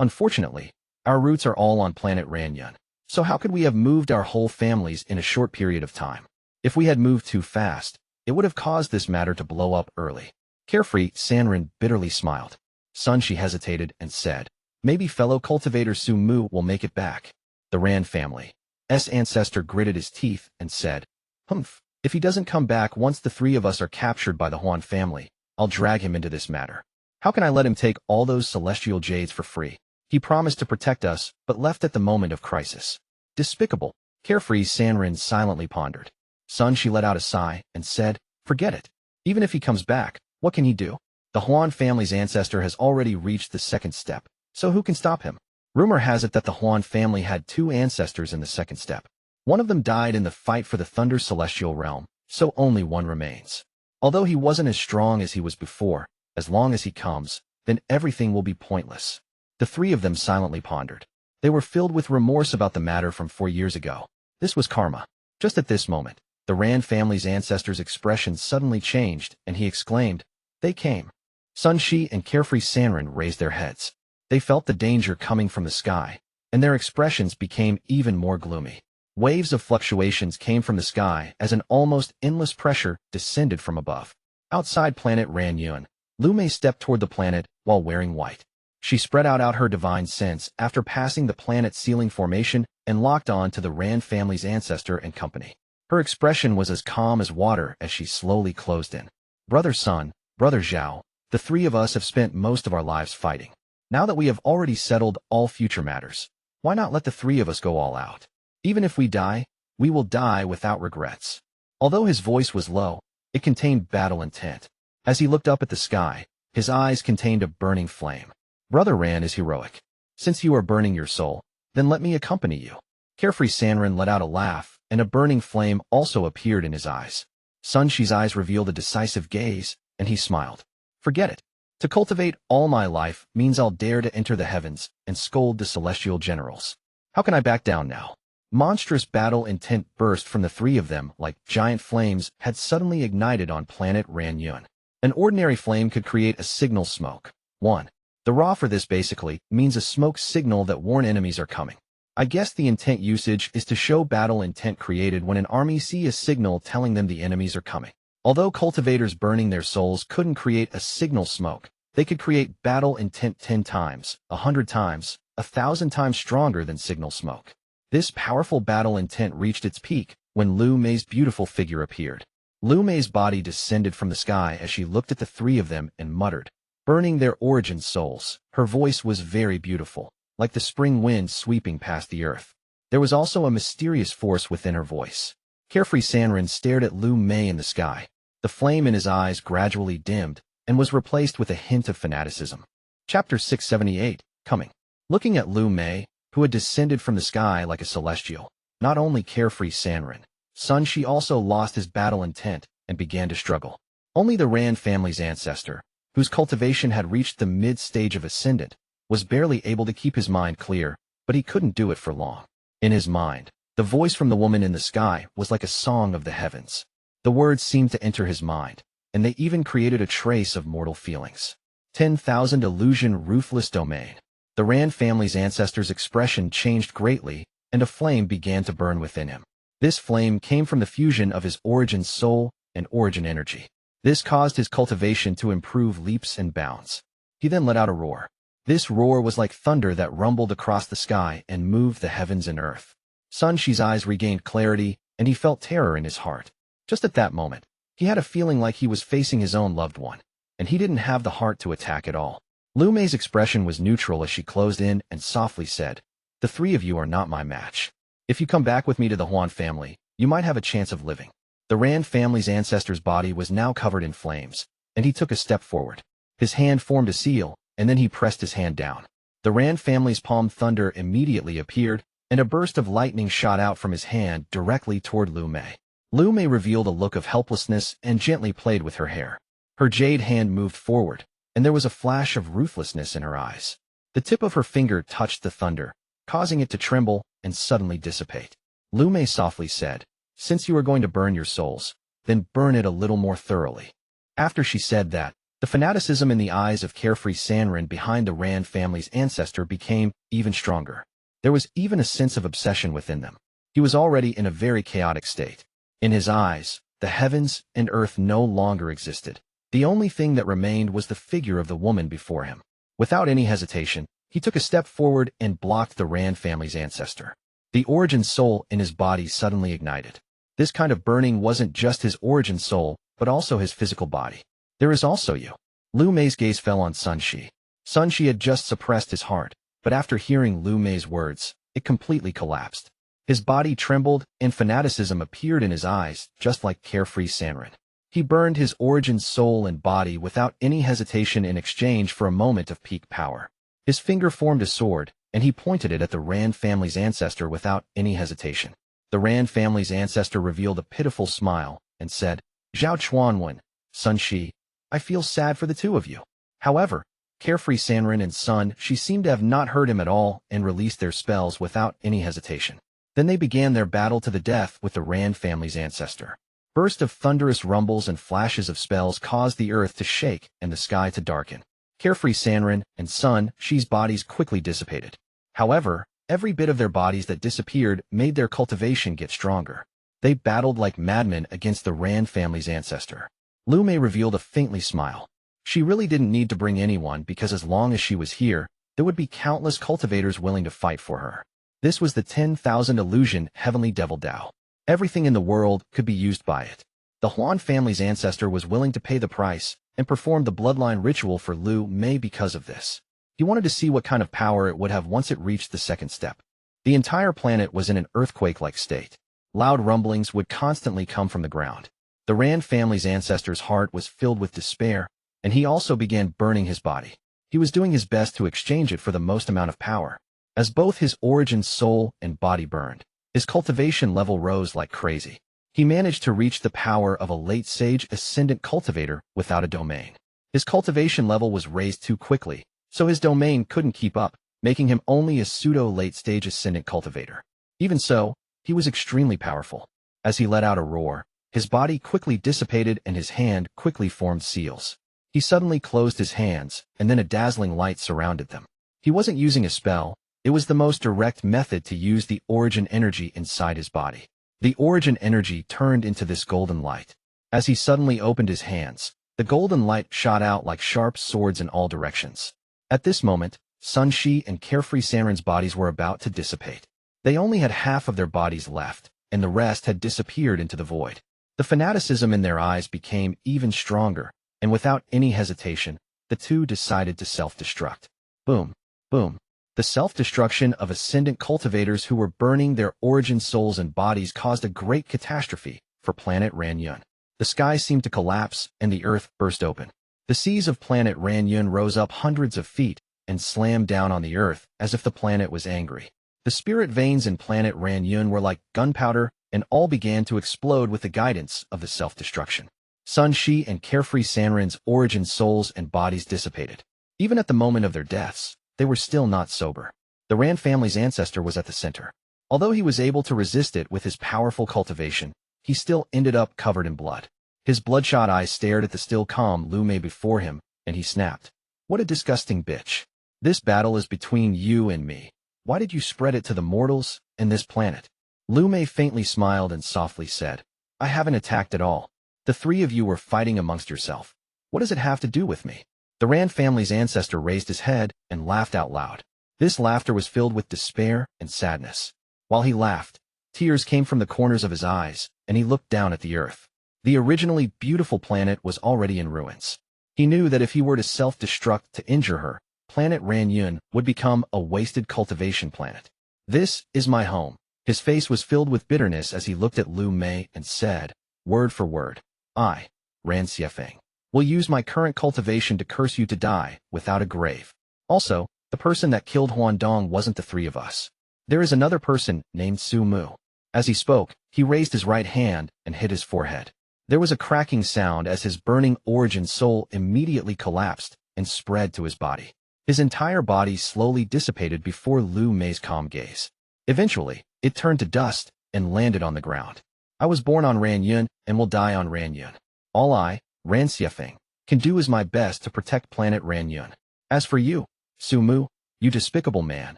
Unfortunately, our roots are all on planet Ranyun, so how could we have moved our whole families in a short period of time? If we had moved too fast, it would have caused this matter to blow up early. Carefree Sanren bitterly smiled. Sun Shi hesitated and said, maybe fellow cultivator Su Mu will make it back. The Ran family's ancestor gritted his teeth and said, Humph, if he doesn't come back once the three of us are captured by the Huan family, I'll drag him into this matter. How can I let him take all those celestial jades for free? He promised to protect us, but left at the moment of crisis. Despicable. Carefree Sanren silently pondered. Sun Shi let out a sigh and said, forget it. Even if he comes back, what can he do? The Huan family's ancestor has already reached the second step, so who can stop him? Rumor has it that the Huan family had two ancestors in the second step. One of them died in the fight for the Thunder Celestial Realm, so only one remains. Although he wasn't as strong as he was before, as long as he comes, then everything will be pointless. The three of them silently pondered. They were filled with remorse about the matter from 4 years ago. This was karma. Just at this moment, the Ran family's ancestor's expression suddenly changed, and he exclaimed, they came. Sun Shi and Carefree Sanren raised their heads. They felt the danger coming from the sky, and their expressions became even more gloomy. Waves of fluctuations came from the sky as an almost endless pressure descended from above. Outside planet Ranyun, Lu Mei stepped toward the planet while wearing white. She spread out her divine sense after passing the planet ceiling formation and locked on to the Ran family's ancestor and company. Her expression was as calm as water as she slowly closed in. Brother Sun, Brother Zhou, the three of us have spent most of our lives fighting. Now that we have already settled all future matters, why not let the three of us go all out? Even if we die, we will die without regrets. Although his voice was low, it contained battle intent. As he looked up at the sky, his eyes contained a burning flame. Brother Ran is heroic. Since you are burning your soul, then let me accompany you. Carefree Sanren let out a laugh, and a burning flame also appeared in his eyes. Sun Shi's eyes revealed a decisive gaze, and he smiled. Forget it. To cultivate all my life means I'll dare to enter the heavens and scold the celestial generals. How can I back down now? Monstrous battle intent burst from the three of them like giant flames had suddenly ignited on planet Ranyun. An ordinary flame could create a signal smoke. 1. The raw for this basically means a smoke signal that warn enemies are coming. I guess the intent usage is to show battle intent created when an army see a signal telling them the enemies are coming. Although cultivators burning their souls couldn't create a signal smoke, they could create battle intent 10 times, 100 times, 1,000 times stronger than signal smoke. This powerful battle intent reached its peak when Lu Mei's beautiful figure appeared. Lu Mei's body descended from the sky as she looked at the three of them and muttered, burning their origin souls. Her voice was very beautiful, like the spring wind sweeping past the earth. There was also a mysterious force within her voice. Carefree Sanren stared at Lu Mei in the sky. The flame in his eyes gradually dimmed and was replaced with a hint of fanaticism. Chapter 678, Coming. Looking at Lu Mei, who had descended from the sky like a celestial, not only carefree Sanren, Sun Shi also lost his battle intent and began to struggle. Only the Ran family's ancestor, whose cultivation had reached the mid-stage of ascendant, was barely able to keep his mind clear, but he couldn't do it for long. In his mind, the voice from the woman in the sky was like a song of the heavens. The words seemed to enter his mind, and they even created a trace of mortal feelings. 10,000 illusion ruthless domain. The Ran family's ancestor's expression changed greatly, and a flame began to burn within him. This flame came from the fusion of his origin soul and origin energy. This caused his cultivation to improve leaps and bounds. He then let out a roar. This roar was like thunder that rumbled across the sky and moved the heavens and earth. Sun Shi's eyes regained clarity, and he felt terror in his heart. Just at that moment, he had a feeling like he was facing his own loved one, and he didn't have the heart to attack at all. Lu Mei's expression was neutral as she closed in and softly said, "The three of you are not my match. If you come back with me to the Huan family, you might have a chance of living." The Ran family's ancestor's body was now covered in flames, and he took a step forward. His hand formed a seal, and then he pressed his hand down. The Ran family's palm thunder immediately appeared, and a burst of lightning shot out from his hand directly toward Lu Mei. Lu Mei revealed a look of helplessness and gently played with her hair. Her jade hand moved forward, and there was a flash of ruthlessness in her eyes. The tip of her finger touched the thunder, causing it to tremble and suddenly dissipate. Lu Mei softly said, "Since you are going to burn your souls, then burn it a little more thoroughly." After she said that, the fanaticism in the eyes of carefree Sanren behind the Ran family's ancestor became even stronger. There was even a sense of obsession within them. He was already in a very chaotic state. In his eyes, the heavens and earth no longer existed. The only thing that remained was the figure of the woman before him. Without any hesitation, he took a step forward and blocked the Ran family's ancestor. The origin soul in his body suddenly ignited. This kind of burning wasn't just his origin soul, but also his physical body. "There is also you." Lu Mei's gaze fell on Sun Shi. Sun Shi had just suppressed his heart, but after hearing Lu Mei's words, it completely collapsed. His body trembled, and fanaticism appeared in his eyes, just like carefree Sanren. He burned his origin soul and body without any hesitation in exchange for a moment of peak power. His finger formed a sword, and he pointed it at the Ran family's ancestor without any hesitation. The Ran family's ancestor revealed a pitiful smile and said, "Zhao Chuanwen, Sun Shi, I feel sad for the two of you." However, carefree Sanren and Sun Shi seemed to have not heard him at all and released their spells without any hesitation. Then they began their battle to the death with the Ran family's ancestor. Bursts of thunderous rumbles and flashes of spells caused the earth to shake and the sky to darken. Carefree Sanren and Sun Shi's bodies quickly dissipated. However, every bit of their bodies that disappeared made their cultivation get stronger. They battled like madmen against the Ran family's ancestor. Lu Mei revealed a faintly smile. She really didn't need to bring anyone because as long as she was here, there would be countless cultivators willing to fight for her. This was the 10,000 illusion heavenly devil Dao. Everything in the world could be used by it. The Huan family's ancestor was willing to pay the price and perform the bloodline ritual for Lu Mei because of this. He wanted to see what kind of power it would have once it reached the second step. The entire planet was in an earthquake-like state. Loud rumblings would constantly come from the ground. The Ran family's ancestor's heart was filled with despair, and he also began burning his body. He was doing his best to exchange it for the most amount of power. As both his origin soul and body burned, his cultivation level rose like crazy. He managed to reach the power of a late-stage ascendant cultivator without a domain. His cultivation level was raised too quickly, so his domain couldn't keep up, making him only a pseudo-late-stage ascendant cultivator. Even so, he was extremely powerful. As he let out a roar, his body quickly dissipated and his hand quickly formed seals. He suddenly closed his hands, and then a dazzling light surrounded them. He wasn't using a spell. It was the most direct method to use the origin energy inside his body. The origin energy turned into this golden light. As he suddenly opened his hands, the golden light shot out like sharp swords in all directions. At this moment, Sun Shi and carefree Sanren's bodies were about to dissipate. They only had half of their bodies left, and the rest had disappeared into the void. The fanaticism in their eyes became even stronger, and without any hesitation, the two decided to self-destruct. Boom, boom. The self-destruction of ascendant cultivators who were burning their origin souls and bodies caused a great catastrophe for planet Ranyun. The sky seemed to collapse, and the earth burst open. The seas of planet Ranyun rose up hundreds of feet, and slammed down on the earth as if the planet was angry. The spirit veins in planet Ranyun were like gunpowder, and all began to explode with the guidance of the self-destruction. Sun Shi and carefree Sanrin's origin souls and bodies dissipated. Even at the moment of their deaths, they were still not sober. The Ran family's ancestor was at the center. Although he was able to resist it with his powerful cultivation, he still ended up covered in blood. His bloodshot eyes stared at the still calm Lu Mei before him, and he snapped. What a disgusting bitch. This battle is between you and me. Why did you spread it to the mortals and this planet? Lu Mei faintly smiled and softly said, I haven't attacked at all. The three of you were fighting amongst yourself. What does it have to do with me? The Ran family's ancestor raised his head and laughed out loud. This laughter was filled with despair and sadness. While he laughed, tears came from the corners of his eyes, and he looked down at the earth. The originally beautiful planet was already in ruins. He knew that if he were to self-destruct to injure her, planet Ranyun would become a wasted cultivation planet. This is my home. His face was filled with bitterness as he looked at Lu Mei and said, word for word, I, Ran Feng, will use my current cultivation to curse you to die without a grave. Also, the person that killed Huan Dong wasn't the three of us. There is another person named Su Mu. As he spoke, he raised his right hand and hit his forehead. There was a cracking sound as his burning origin soul immediately collapsed and spread to his body. His entire body slowly dissipated before Lu Mei's calm gaze. Eventually, it turned to dust and landed on the ground. I was born on Ranyun and will die on Ranyun. All I, Ran Feng, can do is my best to protect planet Ranyun. As for you, Su Mu, you despicable man,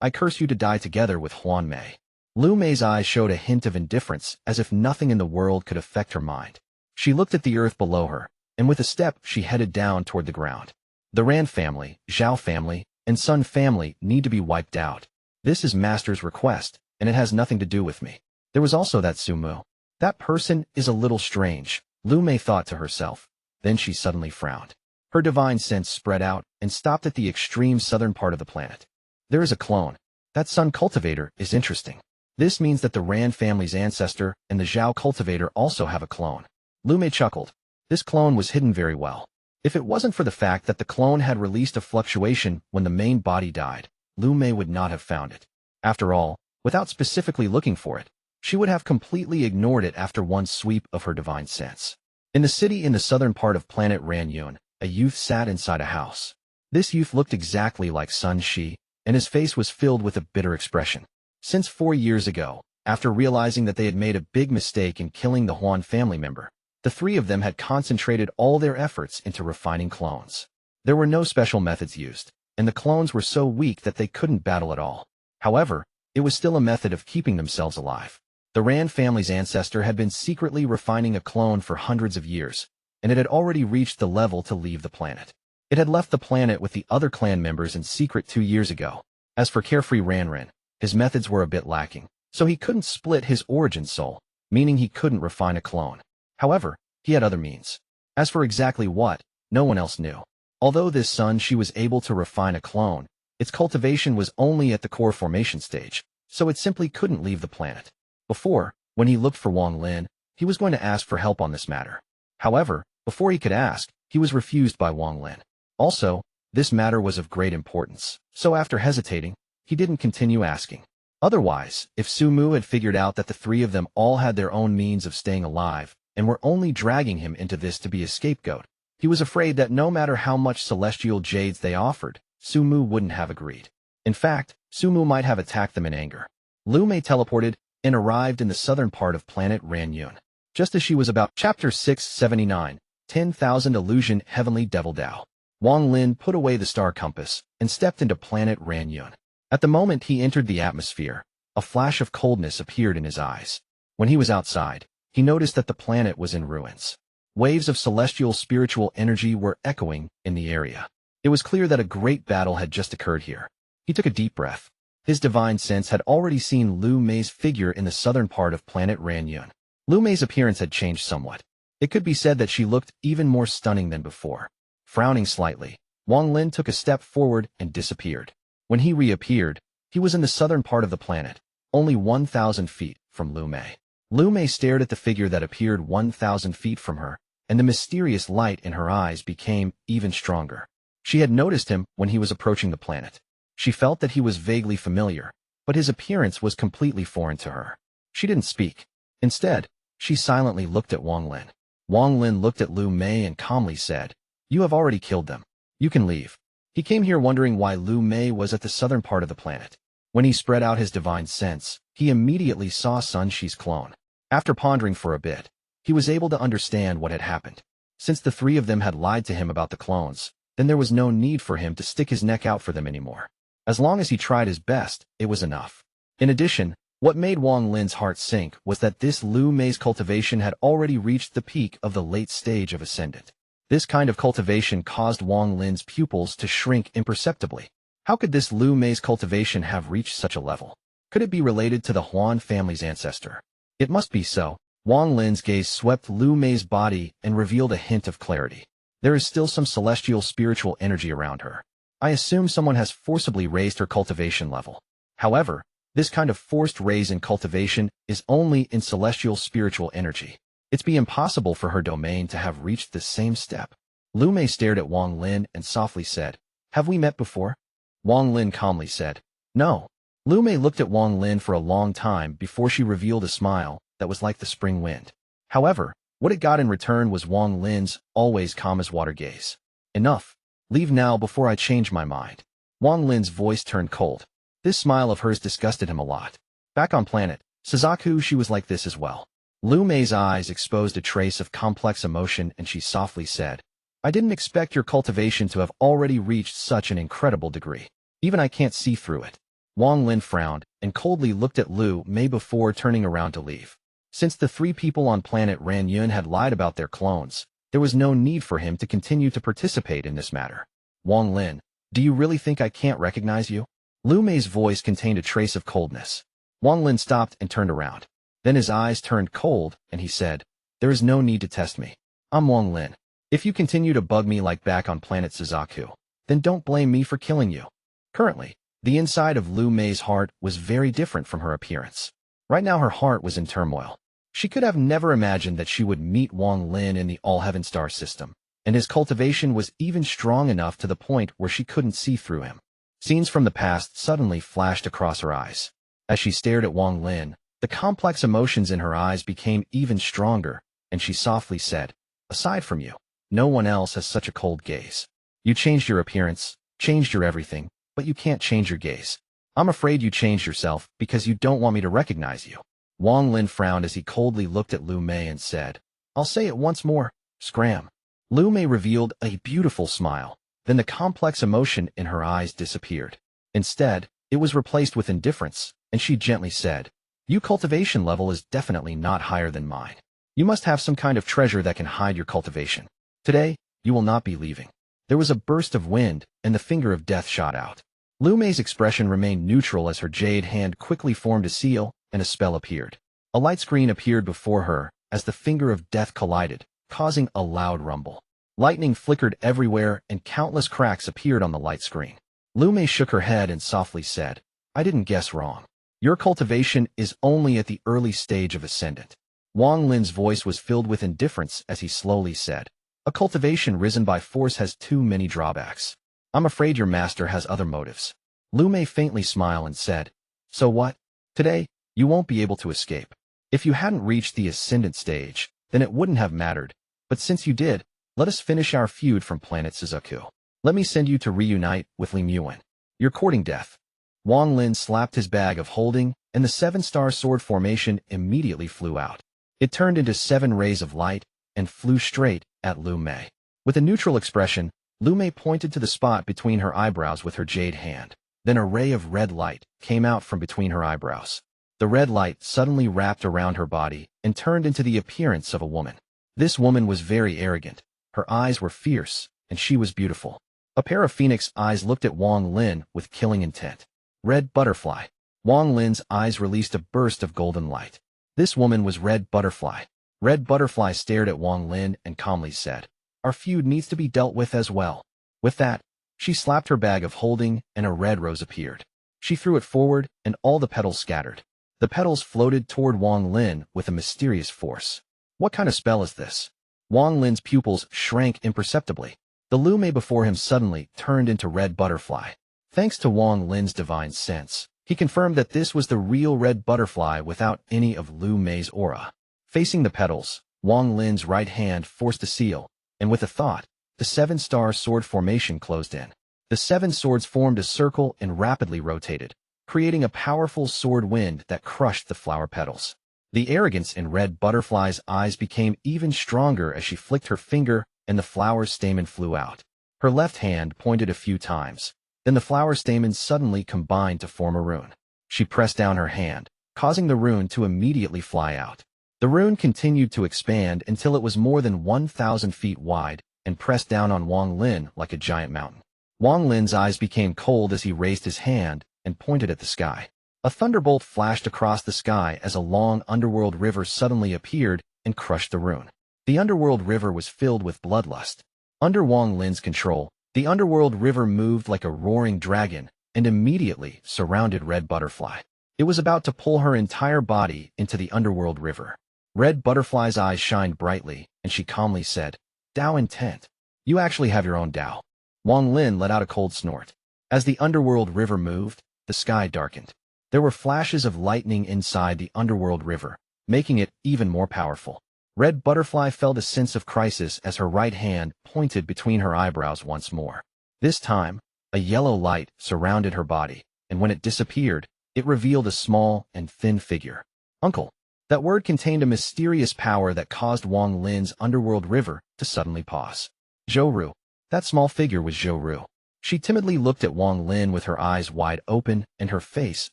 I curse you to die together with Huan Mei. Lu Mei's eyes showed a hint of indifference as if nothing in the world could affect her mind. She looked at the earth below her, and with a step she headed down toward the ground. The Ran family, Zhou family, and Sun family need to be wiped out. This is Master's request, and it has nothing to do with me. There was also that Su Mu. That person is a little strange, Lu Mei thought to herself. Then she suddenly frowned. Her divine sense spread out and stopped at the extreme southern part of the planet. There is a clone. That Sun cultivator is interesting. This means that the Ran family's ancestor and the Zhou cultivator also have a clone. Lu Mei chuckled. This clone was hidden very well. If it wasn't for the fact that the clone had released a fluctuation when the main body died, Lu Mei would not have found it. After all, without specifically looking for it, she would have completely ignored it after one sweep of her divine sense. In the city in the southern part of planet Ranyun, a youth sat inside a house. This youth looked exactly like Sun Shi, and his face was filled with a bitter expression. Since 4 years ago, after realizing that they had made a big mistake in killing the Huan family member, the three of them had concentrated all their efforts into refining clones. There were no special methods used, and the clones were so weak that they couldn't battle at all. However, it was still a method of keeping themselves alive. The Ran family's ancestor had been secretly refining a clone for hundreds of years, and it had already reached the level to leave the planet. It had left the planet with the other clan members in secret 2 years ago. As for carefree Ranran, his methods were a bit lacking, so he couldn't split his origin soul, meaning he couldn't refine a clone. However, he had other means. As for exactly what, no one else knew. Although this Sun Shi was able to refine a clone, its cultivation was only at the core formation stage, so it simply couldn't leave the planet. Before, when he looked for Wang Lin, he was going to ask for help on this matter. However, before he could ask, he was refused by Wang Lin. Also, this matter was of great importance, so after hesitating, he didn't continue asking. Otherwise, if Su Mu had figured out that the three of them all had their own means of staying alive, and were only dragging him into this to be a scapegoat, he was afraid that no matter how much celestial jades they offered, Su Mu wouldn't have agreed. In fact, Su Mu might have attacked them in anger. Lu Mei teleported and arrived in the southern part of planet Ranyun. Just as she was about Chapter 679, 10,000 Illusion Heavenly Devil Dao. Wang Lin put away the star compass and stepped into planet Ranyun. At the moment he entered the atmosphere, a flash of coldness appeared in his eyes. When he was outside, he noticed that the planet was in ruins. Waves of celestial spiritual energy were echoing in the area. It was clear that a great battle had just occurred here. He took a deep breath. His divine sense had already seen Lu Mei's figure in the southern part of planet Ranyun. Lu Mei's appearance had changed somewhat. It could be said that she looked even more stunning than before. Frowning slightly, Wang Lin took a step forward and disappeared. When he reappeared, he was in the southern part of the planet, only 1,000 feet from Lu Mei. Lu Mei stared at the figure that appeared 1,000 feet from her, and the mysterious light in her eyes became even stronger. She had noticed him when he was approaching the planet. She felt that he was vaguely familiar, but his appearance was completely foreign to her. She didn't speak. Instead, she silently looked at Wang Lin. Wang Lin looked at Lu Mei and calmly said, "You have already killed them. You can leave." He came here wondering why Lu Mei was at the southern part of the planet. When he spread out his divine sense, he immediately saw Sun Shi's clone. After pondering for a bit, he was able to understand what had happened. Since the three of them had lied to him about the clones, then there was no need for him to stick his neck out for them anymore. As long as he tried his best, it was enough. In addition, what made Wang Lin's heart sink was that this Lu Mei's cultivation had already reached the peak of the late stage of Ascendant. This kind of cultivation caused Wang Lin's pupils to shrink imperceptibly. How could this Lu Mei's cultivation have reached such a level? Could it be related to the Huan family's ancestor? It must be so. Wang Lin's gaze swept Lu Mei's body and revealed a hint of clarity. There is still some celestial spiritual energy around her. I assume someone has forcibly raised her cultivation level. However, this kind of forced raise in cultivation is only in celestial spiritual energy. It's be impossible for her domain to have reached this same step. Lu Mei stared at Wang Lin and softly said, "Have we met before?" Wang Lin calmly said, "No." Lu Mei looked at Wang Lin for a long time before she revealed a smile that was like the spring wind. However, what it got in return was Wang Lin's always calm as water gaze. "Enough. Leave now before I change my mind." Wang Lin's voice turned cold. This smile of hers disgusted him a lot. Back on planet Suzaku, she was like this as well. Lu Mei's eyes exposed a trace of complex emotion and she softly said, "I didn't expect your cultivation to have already reached such an incredible degree. Even I can't see through it." Wang Lin frowned and coldly looked at Lu Mei before turning around to leave. Since the three people on planet Ranyun had lied about their clones, there was no need for him to continue to participate in this matter. "Wang Lin, do you really think I can't recognize you?" Lu Mei's voice contained a trace of coldness. Wang Lin stopped and turned around. Then his eyes turned cold, and he said, "There is no need to test me. I'm Wang Lin. If you continue to bug me like back on planet Suzaku, then don't blame me for killing you." Currently, the inside of Lu Mei's heart was very different from her appearance. Right now her heart was in turmoil. She could have never imagined that she would meet Wang Lin in the Allheaven star system, and his cultivation was even strong enough to the point where she couldn't see through him. Scenes from the past suddenly flashed across her eyes. As she stared at Wang Lin, the complex emotions in her eyes became even stronger, and she softly said, "Aside from you, no one else has such a cold gaze. You changed your appearance, changed your everything, but you can't change your gaze. I'm afraid you changed yourself because you don't want me to recognize you." Wang Lin frowned as he coldly looked at Lu Mei and said, "I'll say it once more, scram." Lu Mei revealed a beautiful smile. Then the complex emotion in her eyes disappeared. Instead, it was replaced with indifference, and she gently said, "Your cultivation level is definitely not higher than mine. You must have some kind of treasure that can hide your cultivation. Today, you will not be leaving." There was a burst of wind, and the finger of death shot out. Lu Mei's expression remained neutral as her jade hand quickly formed a seal, and a spell appeared. A light screen appeared before her as the finger of death collided, causing a loud rumble. Lightning flickered everywhere and countless cracks appeared on the light screen. Lu Mei shook her head and softly said, "I didn't guess wrong. Your cultivation is only at the early stage of Ascendant." Wang Lin's voice was filled with indifference as he slowly said, "A cultivation risen by force has too many drawbacks. I'm afraid your master has other motives." Lu Mei faintly smiled and said, "So what? Today, you won't be able to escape. If you hadn't reached the Ascendant stage, then it wouldn't have mattered. But since you did, let us finish our feud from planet Suzaku. Let me send you to reunite with Ling Yuan. You're courting death." Wang Lin slapped his bag of holding, and the seven-star sword formation immediately flew out. It turned into 7 rays of light and flew straight at Lu Mei. With a neutral expression, Lu Mei pointed to the spot between her eyebrows with her jade hand. Then a ray of red light came out from between her eyebrows. The red light suddenly wrapped around her body and turned into the appearance of a woman. This woman was very arrogant. Her eyes were fierce, and she was beautiful. A pair of phoenix eyes looked at Wang Lin with killing intent. Red Butterfly. Wang Lin's eyes released a burst of golden light. This woman was Red Butterfly. Red Butterfly stared at Wang Lin and calmly said, "Our feud needs to be dealt with as well." With that, she slapped her bag of holding and a red rose appeared. She threw it forward and all the petals scattered. The petals floated toward Wang Lin with a mysterious force. What kind of spell is this? Wang Lin's pupils shrank imperceptibly. The Lu Mei before him suddenly turned into red butterfly. Thanks to Wang Lin's divine sense, he confirmed that this was the real red butterfly without any of Lu Mei's aura. Facing the petals, Wang Lin's right hand forced a seal, and with a thought, the 7-star sword formation closed in. The 7 swords formed a circle and rapidly rotated, creating a powerful sword wind that crushed the flower petals. The arrogance in red butterfly's eyes became even stronger as she flicked her finger and the flower stamen flew out. Her left hand pointed a few times. Then the flower stamens suddenly combined to form a rune. She pressed down her hand, causing the rune to immediately fly out. The rune continued to expand until it was more than 1,000 feet wide and pressed down on Wang Lin like a giant mountain. Wang Lin's eyes became cold as he raised his hand and pointed at the sky. A thunderbolt flashed across the sky as a long underworld river suddenly appeared and crushed the rune. The underworld river was filled with bloodlust. Under Wang Lin's control, the underworld river moved like a roaring dragon and immediately surrounded Red Butterfly. It was about to pull her entire body into the underworld river. Red Butterfly's eyes shined brightly, and she calmly said, "Dao intent. You actually have your own Dao." Wang Lin let out a cold snort. As the underworld river moved, the sky darkened. There were flashes of lightning inside the underworld river, making it even more powerful. Red Butterfly felt a sense of crisis as her right hand pointed between her eyebrows once more. This time, a yellow light surrounded her body, and when it disappeared, it revealed a small and thin figure. Uncle. That word contained a mysterious power that caused Wang Lin's underworld river to suddenly pause. Zhou. That small figure was Zhou. She timidly looked at Wang Lin with her eyes wide open and her face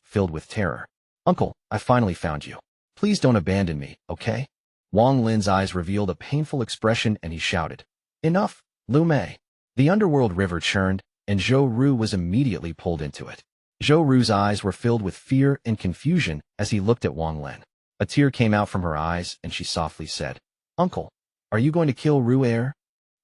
filled with terror. Uncle, I finally found you. Please don't abandon me, okay? Wang Lin's eyes revealed a painful expression and he shouted, "Enough, Lu Mei." The underworld river churned, and Zhou was immediately pulled into it. Zhou's eyes were filled with fear and confusion as he looked at Wang Lin. A tear came out from her eyes and she softly said, "Uncle, are you going to kill Mei Er?"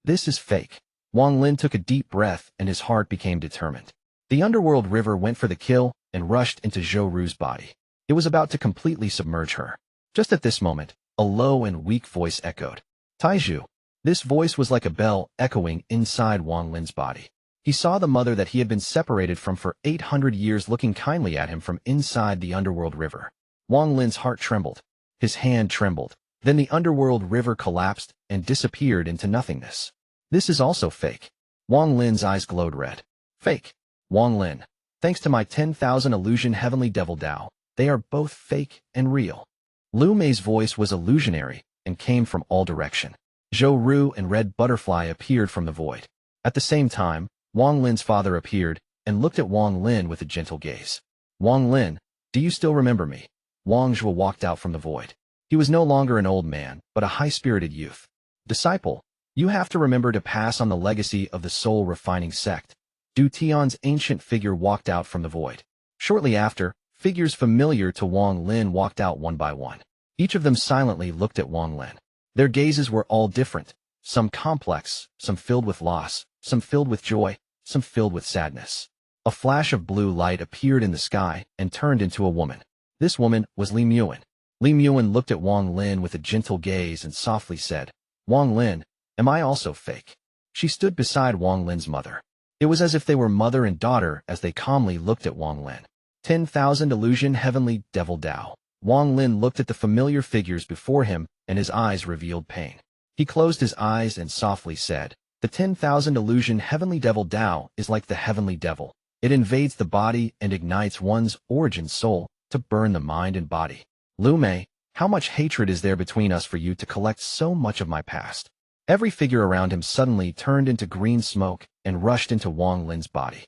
"This is fake." Wang Lin took a deep breath and his heart became determined. The underworld river went for the kill and rushed into Zhou's body. It was about to completely submerge her. Just at this moment, a low and weak voice echoed. "Taizhu." This voice was like a bell echoing inside Wang Lin's body. He saw the mother that he had been separated from for 800 years looking kindly at him from inside the underworld river. Wang Lin's heart trembled. His hand trembled. Then the underworld river collapsed and disappeared into nothingness. "This is also fake." Wang Lin's eyes glowed red. "Fake. Wang Lin. Thanks to my 10,000 illusion heavenly devil Dao, they are both fake and real." Lu Mei's voice was illusionary and came from all direction. Zhou and Red Butterfly appeared from the void. At the same time, Wang Lin's father appeared and looked at Wang Lin with a gentle gaze. "Wang Lin, do you still remember me?" Wang Zhou walked out from the void. He was no longer an old man, but a high-spirited youth. "Disciple, you have to remember to pass on the legacy of the soul-refining sect." Du Tian's ancient figure walked out from the void. Shortly after, figures familiar to Wang Lin walked out one by one. Each of them silently looked at Wang Lin. Their gazes were all different, some complex, some filled with loss, some filled with joy, some filled with sadness. A flash of blue light appeared in the sky and turned into a woman. This woman was Li Muan. Li Muan looked at Wang Lin with a gentle gaze and softly said, "Wang Lin, am I also fake?" She stood beside Wang Lin's mother. It was as if they were mother and daughter as they calmly looked at Wang Lin. 10,000 illusion heavenly devil Dao. Wang Lin looked at the familiar figures before him and his eyes revealed pain. He closed his eyes and softly said, "The 10,000 illusion heavenly devil Dao is like the heavenly devil. It invades the body and ignites one's origin soul to burn the mind and body. Lu Mei, how much hatred is there between us for you to collect so much of my past?" Every figure around him suddenly turned into green smoke and rushed into Wang Lin's body.